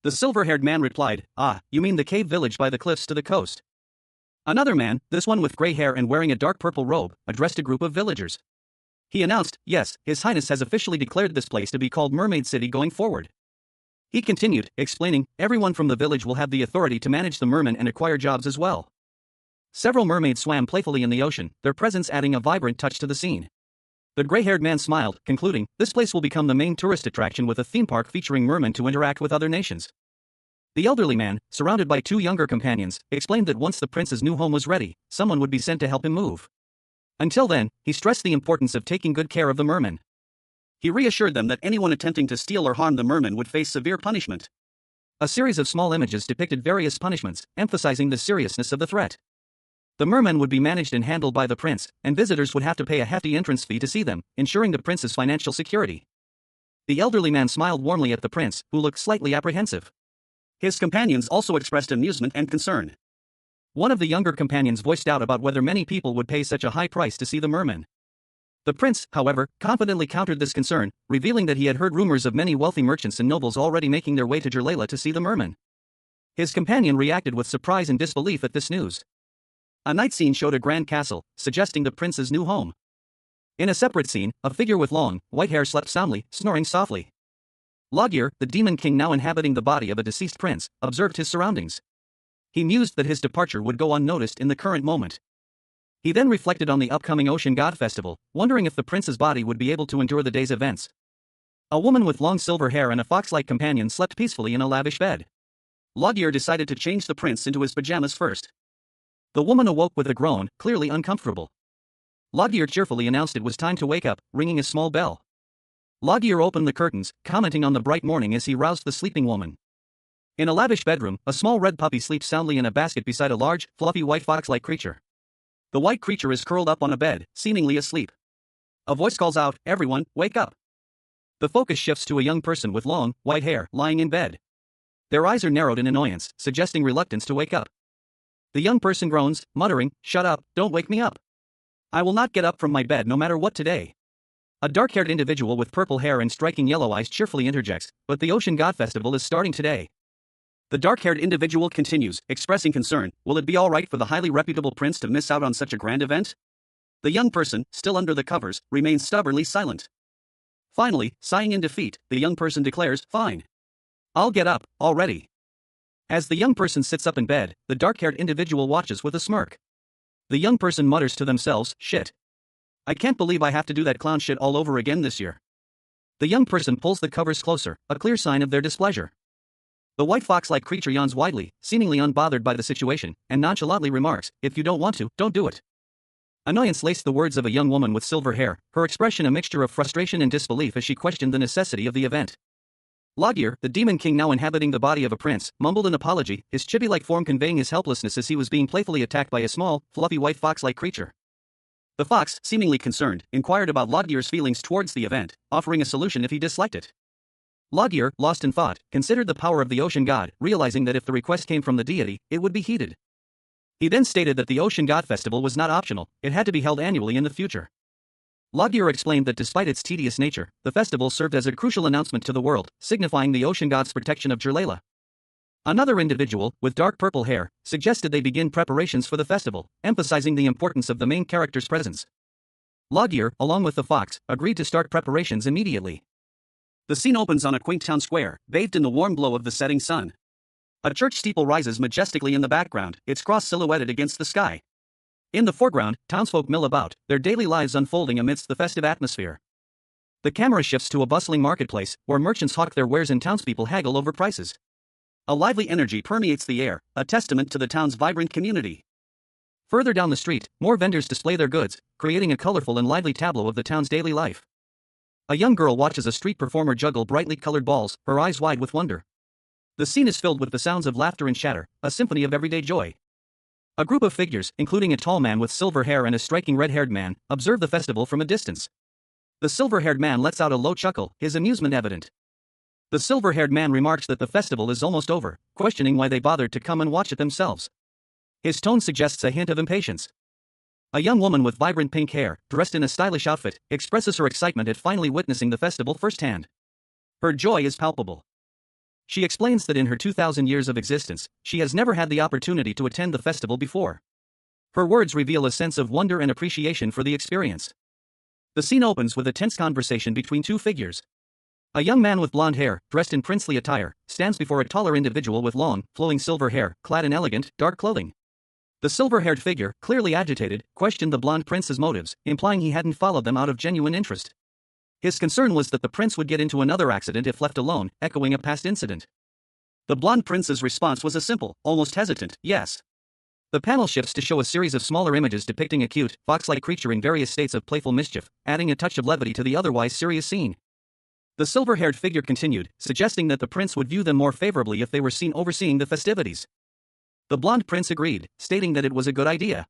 The silver-haired man replied, "Ah, you mean the cave village by the cliffs to the coast." Another man, this one with gray hair and wearing a dark purple robe, addressed a group of villagers. He announced, "Yes, His Highness has officially declared this place to be called Mermaid City going forward." He continued, explaining, "Everyone from the village will have the authority to manage the mermen and acquire jobs as well." Several mermaids swam playfully in the ocean, their presence adding a vibrant touch to the scene. The gray-haired man smiled, concluding, "This place will become the main tourist attraction with a theme park featuring mermen to interact with other nations." The elderly man, surrounded by two younger companions, explained that once the prince's new home was ready, someone would be sent to help him move. Until then, he stressed the importance of taking good care of the mermen. He reassured them that anyone attempting to steal or harm the mermen would face severe punishment. A series of small images depicted various punishments, emphasizing the seriousness of the threat. The mermen would be managed and handled by the prince, and visitors would have to pay a hefty entrance fee to see them, ensuring the prince's financial security. The elderly man smiled warmly at the prince, who looked slightly apprehensive. His companions also expressed amusement and concern. One of the younger companions voiced doubt about whether many people would pay such a high price to see the mermen. The prince, however, confidently countered this concern, revealing that he had heard rumors of many wealthy merchants and nobles already making their way to Jerlela to see the mermen. His companion reacted with surprise and disbelief at this news. A night scene showed a grand castle, suggesting the prince's new home. In a separate scene, a figure with long, white hair slept soundly, snoring softly. Logir, the demon king now inhabiting the body of a deceased prince, observed his surroundings. He mused that his departure would go unnoticed in the current moment. He then reflected on the upcoming Ocean God Festival, wondering if the prince's body would be able to endure the day's events. A woman with long silver hair and a fox-like companion slept peacefully in a lavish bed. Logir decided to change the prince into his pajamas first. The woman awoke with a groan, clearly uncomfortable. Logir cheerfully announced it was time to wake up, ringing a small bell. Logir opened the curtains, commenting on the bright morning as he roused the sleeping woman. In a lavish bedroom, a small red puppy sleeps soundly in a basket beside a large, fluffy white fox-like creature. The white creature is curled up on a bed, seemingly asleep. A voice calls out, "Everyone, wake up!" The focus shifts to a young person with long, white hair, lying in bed. Their eyes are narrowed in annoyance, suggesting reluctance to wake up. The young person groans, muttering, "Shut up, don't wake me up. I will not get up from my bed no matter what today." A dark-haired individual with purple hair and striking yellow eyes cheerfully interjects, "But the Ocean God Festival is starting today." The dark-haired individual continues, expressing concern, "Will it be alright for the highly reputable prince to miss out on such a grand event?" The young person, still under the covers, remains stubbornly silent. Finally, sighing in defeat, the young person declares, "Fine. I'll get up, already." As the young person sits up in bed, the dark-haired individual watches with a smirk. The young person mutters to themselves, "Shit. I can't believe I have to do that clown shit all over again this year." The young person pulls the covers closer, a clear sign of their displeasure. The white fox-like creature yawns widely, seemingly unbothered by the situation, and nonchalantly remarks, "If you don't want to, don't do it." Annoyance laced the words of a young woman with silver hair, her expression a mixture of frustration and disbelief as she questioned the necessity of the event. Logir, the demon king now inhabiting the body of a prince, mumbled an apology, his chibi-like form conveying his helplessness as he was being playfully attacked by a small, fluffy white fox-like creature. The fox, seemingly concerned, inquired about Logir's feelings towards the event, offering a solution if he disliked it. Logir, lost in thought, considered the power of the ocean god, realizing that if the request came from the deity, it would be heeded. He then stated that the Ocean God Festival was not optional, it had to be held annually in the future. Logir explained that despite its tedious nature, the festival served as a crucial announcement to the world, signifying the ocean god's protection of Jirlela. Another individual, with dark purple hair, suggested they begin preparations for the festival, emphasizing the importance of the main character's presence. Logir, along with the fox, agreed to start preparations immediately. The scene opens on a quaint town square, bathed in the warm glow of the setting sun. A church steeple rises majestically in the background, its cross silhouetted against the sky. In the foreground, townsfolk mill about, their daily lives unfolding amidst the festive atmosphere. The camera shifts to a bustling marketplace, where merchants hawk their wares and townspeople haggle over prices. A lively energy permeates the air, a testament to the town's vibrant community. Further down the street, more vendors display their goods, creating a colorful and lively tableau of the town's daily life. A young girl watches a street performer juggle brightly colored balls, her eyes wide with wonder. The scene is filled with the sounds of laughter and chatter, a symphony of everyday joy. A group of figures, including a tall man with silver hair and a striking red-haired man, observe the festival from a distance. The silver-haired man lets out a low chuckle, his amusement evident. The silver-haired man remarks that the festival is almost over, questioning why they bothered to come and watch it themselves. His tone suggests a hint of impatience. A young woman with vibrant pink hair, dressed in a stylish outfit, expresses her excitement at finally witnessing the festival firsthand. Her joy is palpable. She explains that in her 2,000 years of existence, she has never had the opportunity to attend the festival before. Her words reveal a sense of wonder and appreciation for the experience. The scene opens with a tense conversation between two figures. A young man with blonde hair, dressed in princely attire, stands before a taller individual with long, flowing silver hair, clad in elegant, dark clothing. The silver-haired figure, clearly agitated, questioned the blonde prince's motives, implying he hadn't followed them out of genuine interest. His concern was that the prince would get into another accident if left alone, echoing a past incident. The blonde prince's response was a simple, almost hesitant, yes. The panel shifts to show a series of smaller images depicting a cute, fox-like creature in various states of playful mischief, adding a touch of levity to the otherwise serious scene. The silver-haired figure continued, suggesting that the prince would view them more favorably if they were seen overseeing the festivities. The blonde prince agreed, stating that it was a good idea.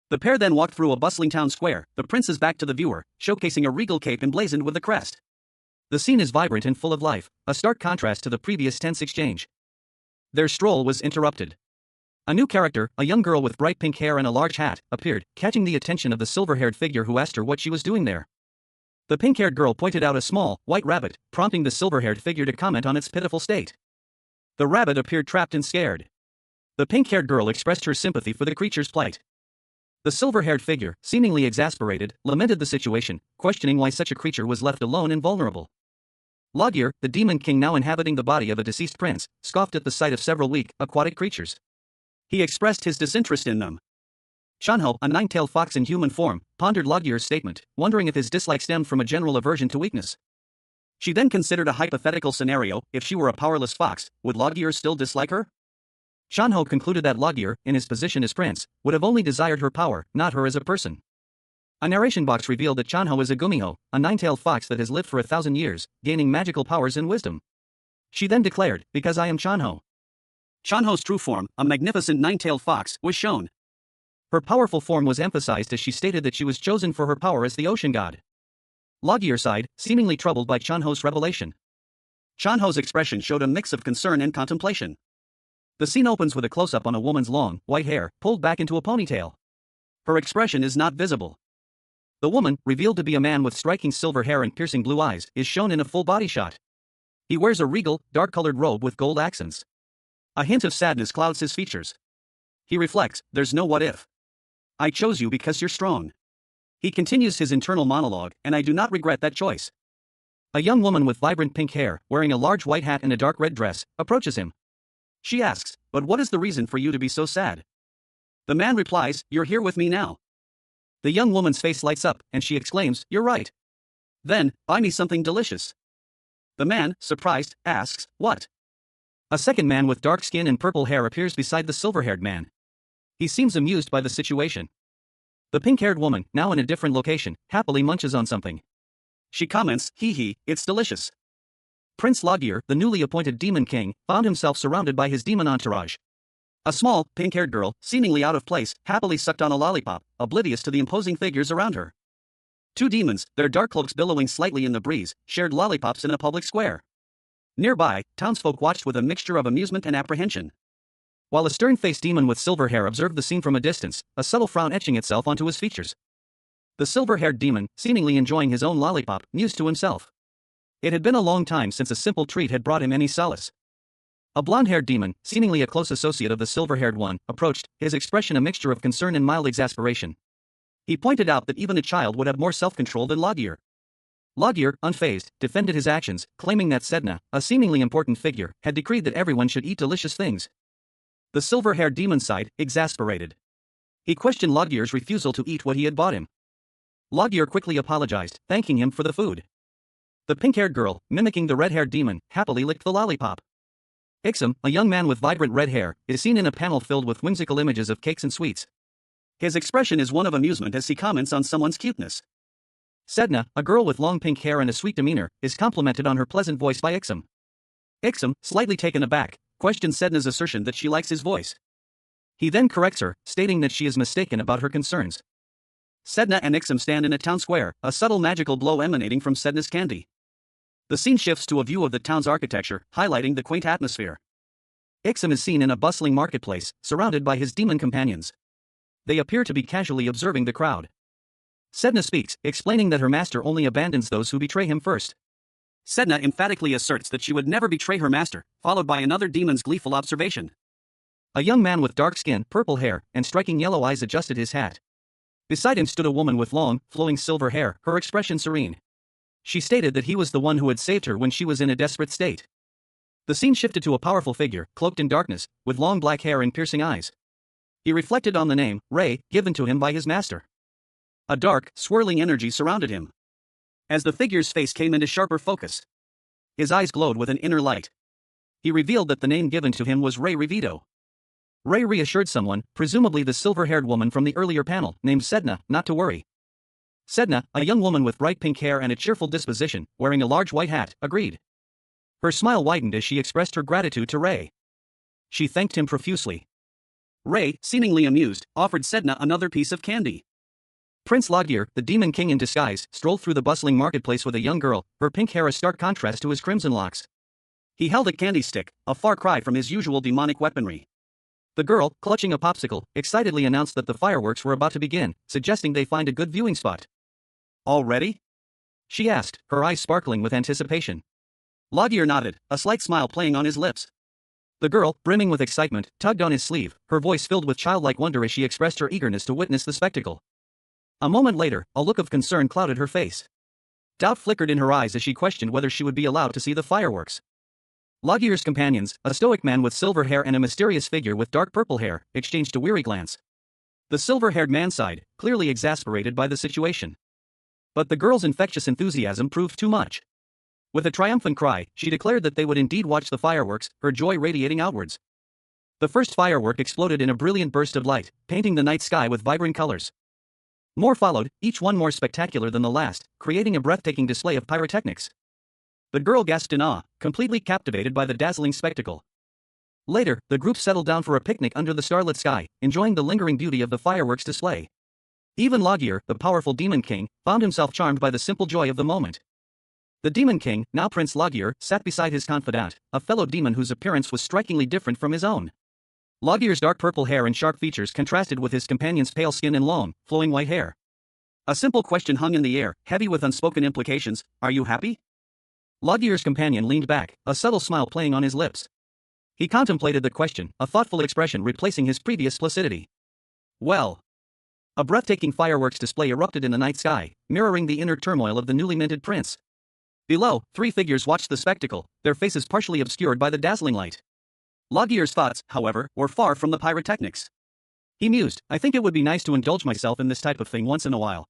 The pair then walked through a bustling town square, the prince's back to the viewer, showcasing a regal cape emblazoned with a crest. The scene is vibrant and full of life, a stark contrast to the previous tense exchange. Their stroll was interrupted. A new character, a young girl with bright pink hair and a large hat, appeared, catching the attention of the silver-haired figure who asked her what she was doing there. The pink-haired girl pointed out a small, white rabbit, prompting the silver-haired figure to comment on its pitiful state. The rabbit appeared trapped and scared. The pink-haired girl expressed her sympathy for the creature's plight. The silver-haired figure, seemingly exasperated, lamented the situation, questioning why such a creature was left alone and vulnerable. Logir, the demon king now inhabiting the body of a deceased prince, scoffed at the sight of several weak, aquatic creatures. He expressed his disinterest in them. Chanho, a nine-tailed fox in human form, pondered Logir's statement, wondering if his dislike stemmed from a general aversion to weakness. She then considered a hypothetical scenario: if she were a powerless fox, would Logir still dislike her? Chanho concluded that Logir, in his position as prince, would have only desired her power, not her as a person. A narration box revealed that Chanho is a gumiho, a nine-tailed fox that has lived for 1,000 years, gaining magical powers and wisdom. She then declared, "Because I am Chanho." Chanho's true form, a magnificent nine-tailed fox, was shown. Her powerful form was emphasized as she stated that she was chosen for her power as the ocean god. Logir sighed, seemingly troubled by Chanho's revelation. Chanho's expression showed a mix of concern and contemplation. The scene opens with a close-up on a woman's long, white hair, pulled back into a ponytail. Her expression is not visible. The woman, revealed to be a man with striking silver hair and piercing blue eyes, is shown in a full-body shot. He wears a regal, dark-colored robe with gold accents. A hint of sadness clouds his features. He reflects, "There's no what if. I chose you because you're strong." He continues his internal monologue, "And I do not regret that choice." A young woman with vibrant pink hair, wearing a large white hat and a dark red dress, approaches him. She asks, "But what is the reason for you to be so sad?" The man replies, "You're here with me now." The young woman's face lights up, and she exclaims, "You're right. Then, buy me something delicious." The man, surprised, asks, "What?" A second man with dark skin and purple hair appears beside the silver-haired man. He seems amused by the situation. The pink-haired woman, now in a different location, happily munches on something. She comments, "Hee hee, it's delicious." Prince Logir, the newly appointed demon king, found himself surrounded by his demon entourage. A small, pink-haired girl, seemingly out of place, happily sucked on a lollipop, oblivious to the imposing figures around her. Two demons, their dark cloaks billowing slightly in the breeze, shared lollipops in a public square. Nearby, townsfolk watched with a mixture of amusement and apprehension. While a stern-faced demon with silver hair observed the scene from a distance, a subtle frown etching itself onto his features. The silver-haired demon, seemingly enjoying his own lollipop, mused to himself. It had been a long time since a simple treat had brought him any solace. A blonde-haired demon, seemingly a close associate of the silver-haired one, approached, his expression a mixture of concern and mild exasperation. He pointed out that even a child would have more self-control than Logir. Logir, unfazed, defended his actions, claiming that Sedna, a seemingly important figure, had decreed that everyone should eat delicious things. The silver-haired demon sighed, exasperated. He questioned Logir's refusal to eat what he had bought him. Logir quickly apologized, thanking him for the food. The pink-haired girl, mimicking the red-haired demon, happily licked the lollipop. Ixum, a young man with vibrant red hair, is seen in a panel filled with whimsical images of cakes and sweets. His expression is one of amusement as he comments on someone's cuteness. Sedna, a girl with long pink hair and a sweet demeanor, is complimented on her pleasant voice by Ixum. Ixum, slightly taken aback, questions Sedna's assertion that she likes his voice. He then corrects her, stating that she is mistaken about her concerns. Sedna and Ixum stand in a town square, a subtle magical glow emanating from Sedna's candy. The scene shifts to a view of the town's architecture, highlighting the quaint atmosphere. Ixum is seen in a bustling marketplace, surrounded by his demon companions. They appear to be casually observing the crowd. Sedna speaks, explaining that her master only abandons those who betray him first. Sedna emphatically asserts that she would never betray her master, followed by another demon's gleeful observation. A young man with dark skin, purple hair, and striking yellow eyes adjusted his hat. Beside him stood a woman with long, flowing silver hair, her expression serene. She stated that he was the one who had saved her when she was in a desperate state. The scene shifted to a powerful figure, cloaked in darkness, with long black hair and piercing eyes. He reflected on the name, Ray, given to him by his master. A dark, swirling energy surrounded him. As the figure's face came into sharper focus, his eyes glowed with an inner light. He revealed that the name given to him was Ray Revito. Ray reassured someone, presumably the silver-haired woman from the earlier panel, named Sedna, not to worry. Sedna, a young woman with bright pink hair and a cheerful disposition, wearing a large white hat, agreed. Her smile widened as she expressed her gratitude to Ray. She thanked him profusely. Ray, seemingly amused, offered Sedna another piece of candy. Prince Logir, the demon king in disguise, strolled through the bustling marketplace with a young girl, her pink hair a stark contrast to his crimson locks. He held a candy stick, a far cry from his usual demonic weaponry. The girl, clutching a popsicle, excitedly announced that the fireworks were about to begin, suggesting they find a good viewing spot. Already? She asked, her eyes sparkling with anticipation. Logir nodded, a slight smile playing on his lips. The girl, brimming with excitement, tugged on his sleeve, her voice filled with childlike wonder as she expressed her eagerness to witness the spectacle. A moment later, a look of concern clouded her face. Doubt flickered in her eyes as she questioned whether she would be allowed to see the fireworks. Logir's companions, a stoic man with silver hair and a mysterious figure with dark purple hair, exchanged a weary glance. The silver-haired man sighed, clearly exasperated by the situation. But the girl's infectious enthusiasm proved too much. With a triumphant cry, she declared that they would indeed watch the fireworks, her joy radiating outwards. The first firework exploded in a brilliant burst of light, painting the night sky with vibrant colors. More followed, each one more spectacular than the last, creating a breathtaking display of pyrotechnics. The girl gasped in awe, completely captivated by the dazzling spectacle. Later, the group settled down for a picnic under the starlit sky, enjoying the lingering beauty of the fireworks display. Even Logir, the powerful demon king, found himself charmed by the simple joy of the moment. The demon king, now Prince Logir, sat beside his confidant, a fellow demon whose appearance was strikingly different from his own. Logir's dark purple hair and sharp features contrasted with his companion's pale skin and long, flowing white hair. A simple question hung in the air, heavy with unspoken implications. Are you happy? Logir's companion leaned back, a subtle smile playing on his lips. He contemplated the question, a thoughtful expression replacing his previous placidity. Well. A breathtaking fireworks display erupted in the night sky, mirroring the inner turmoil of the newly minted prince. Below, three figures watched the spectacle, their faces partially obscured by the dazzling light. Logir's thoughts, however, were far from the pyrotechnics. He mused, I think it would be nice to indulge myself in this type of thing once in a while.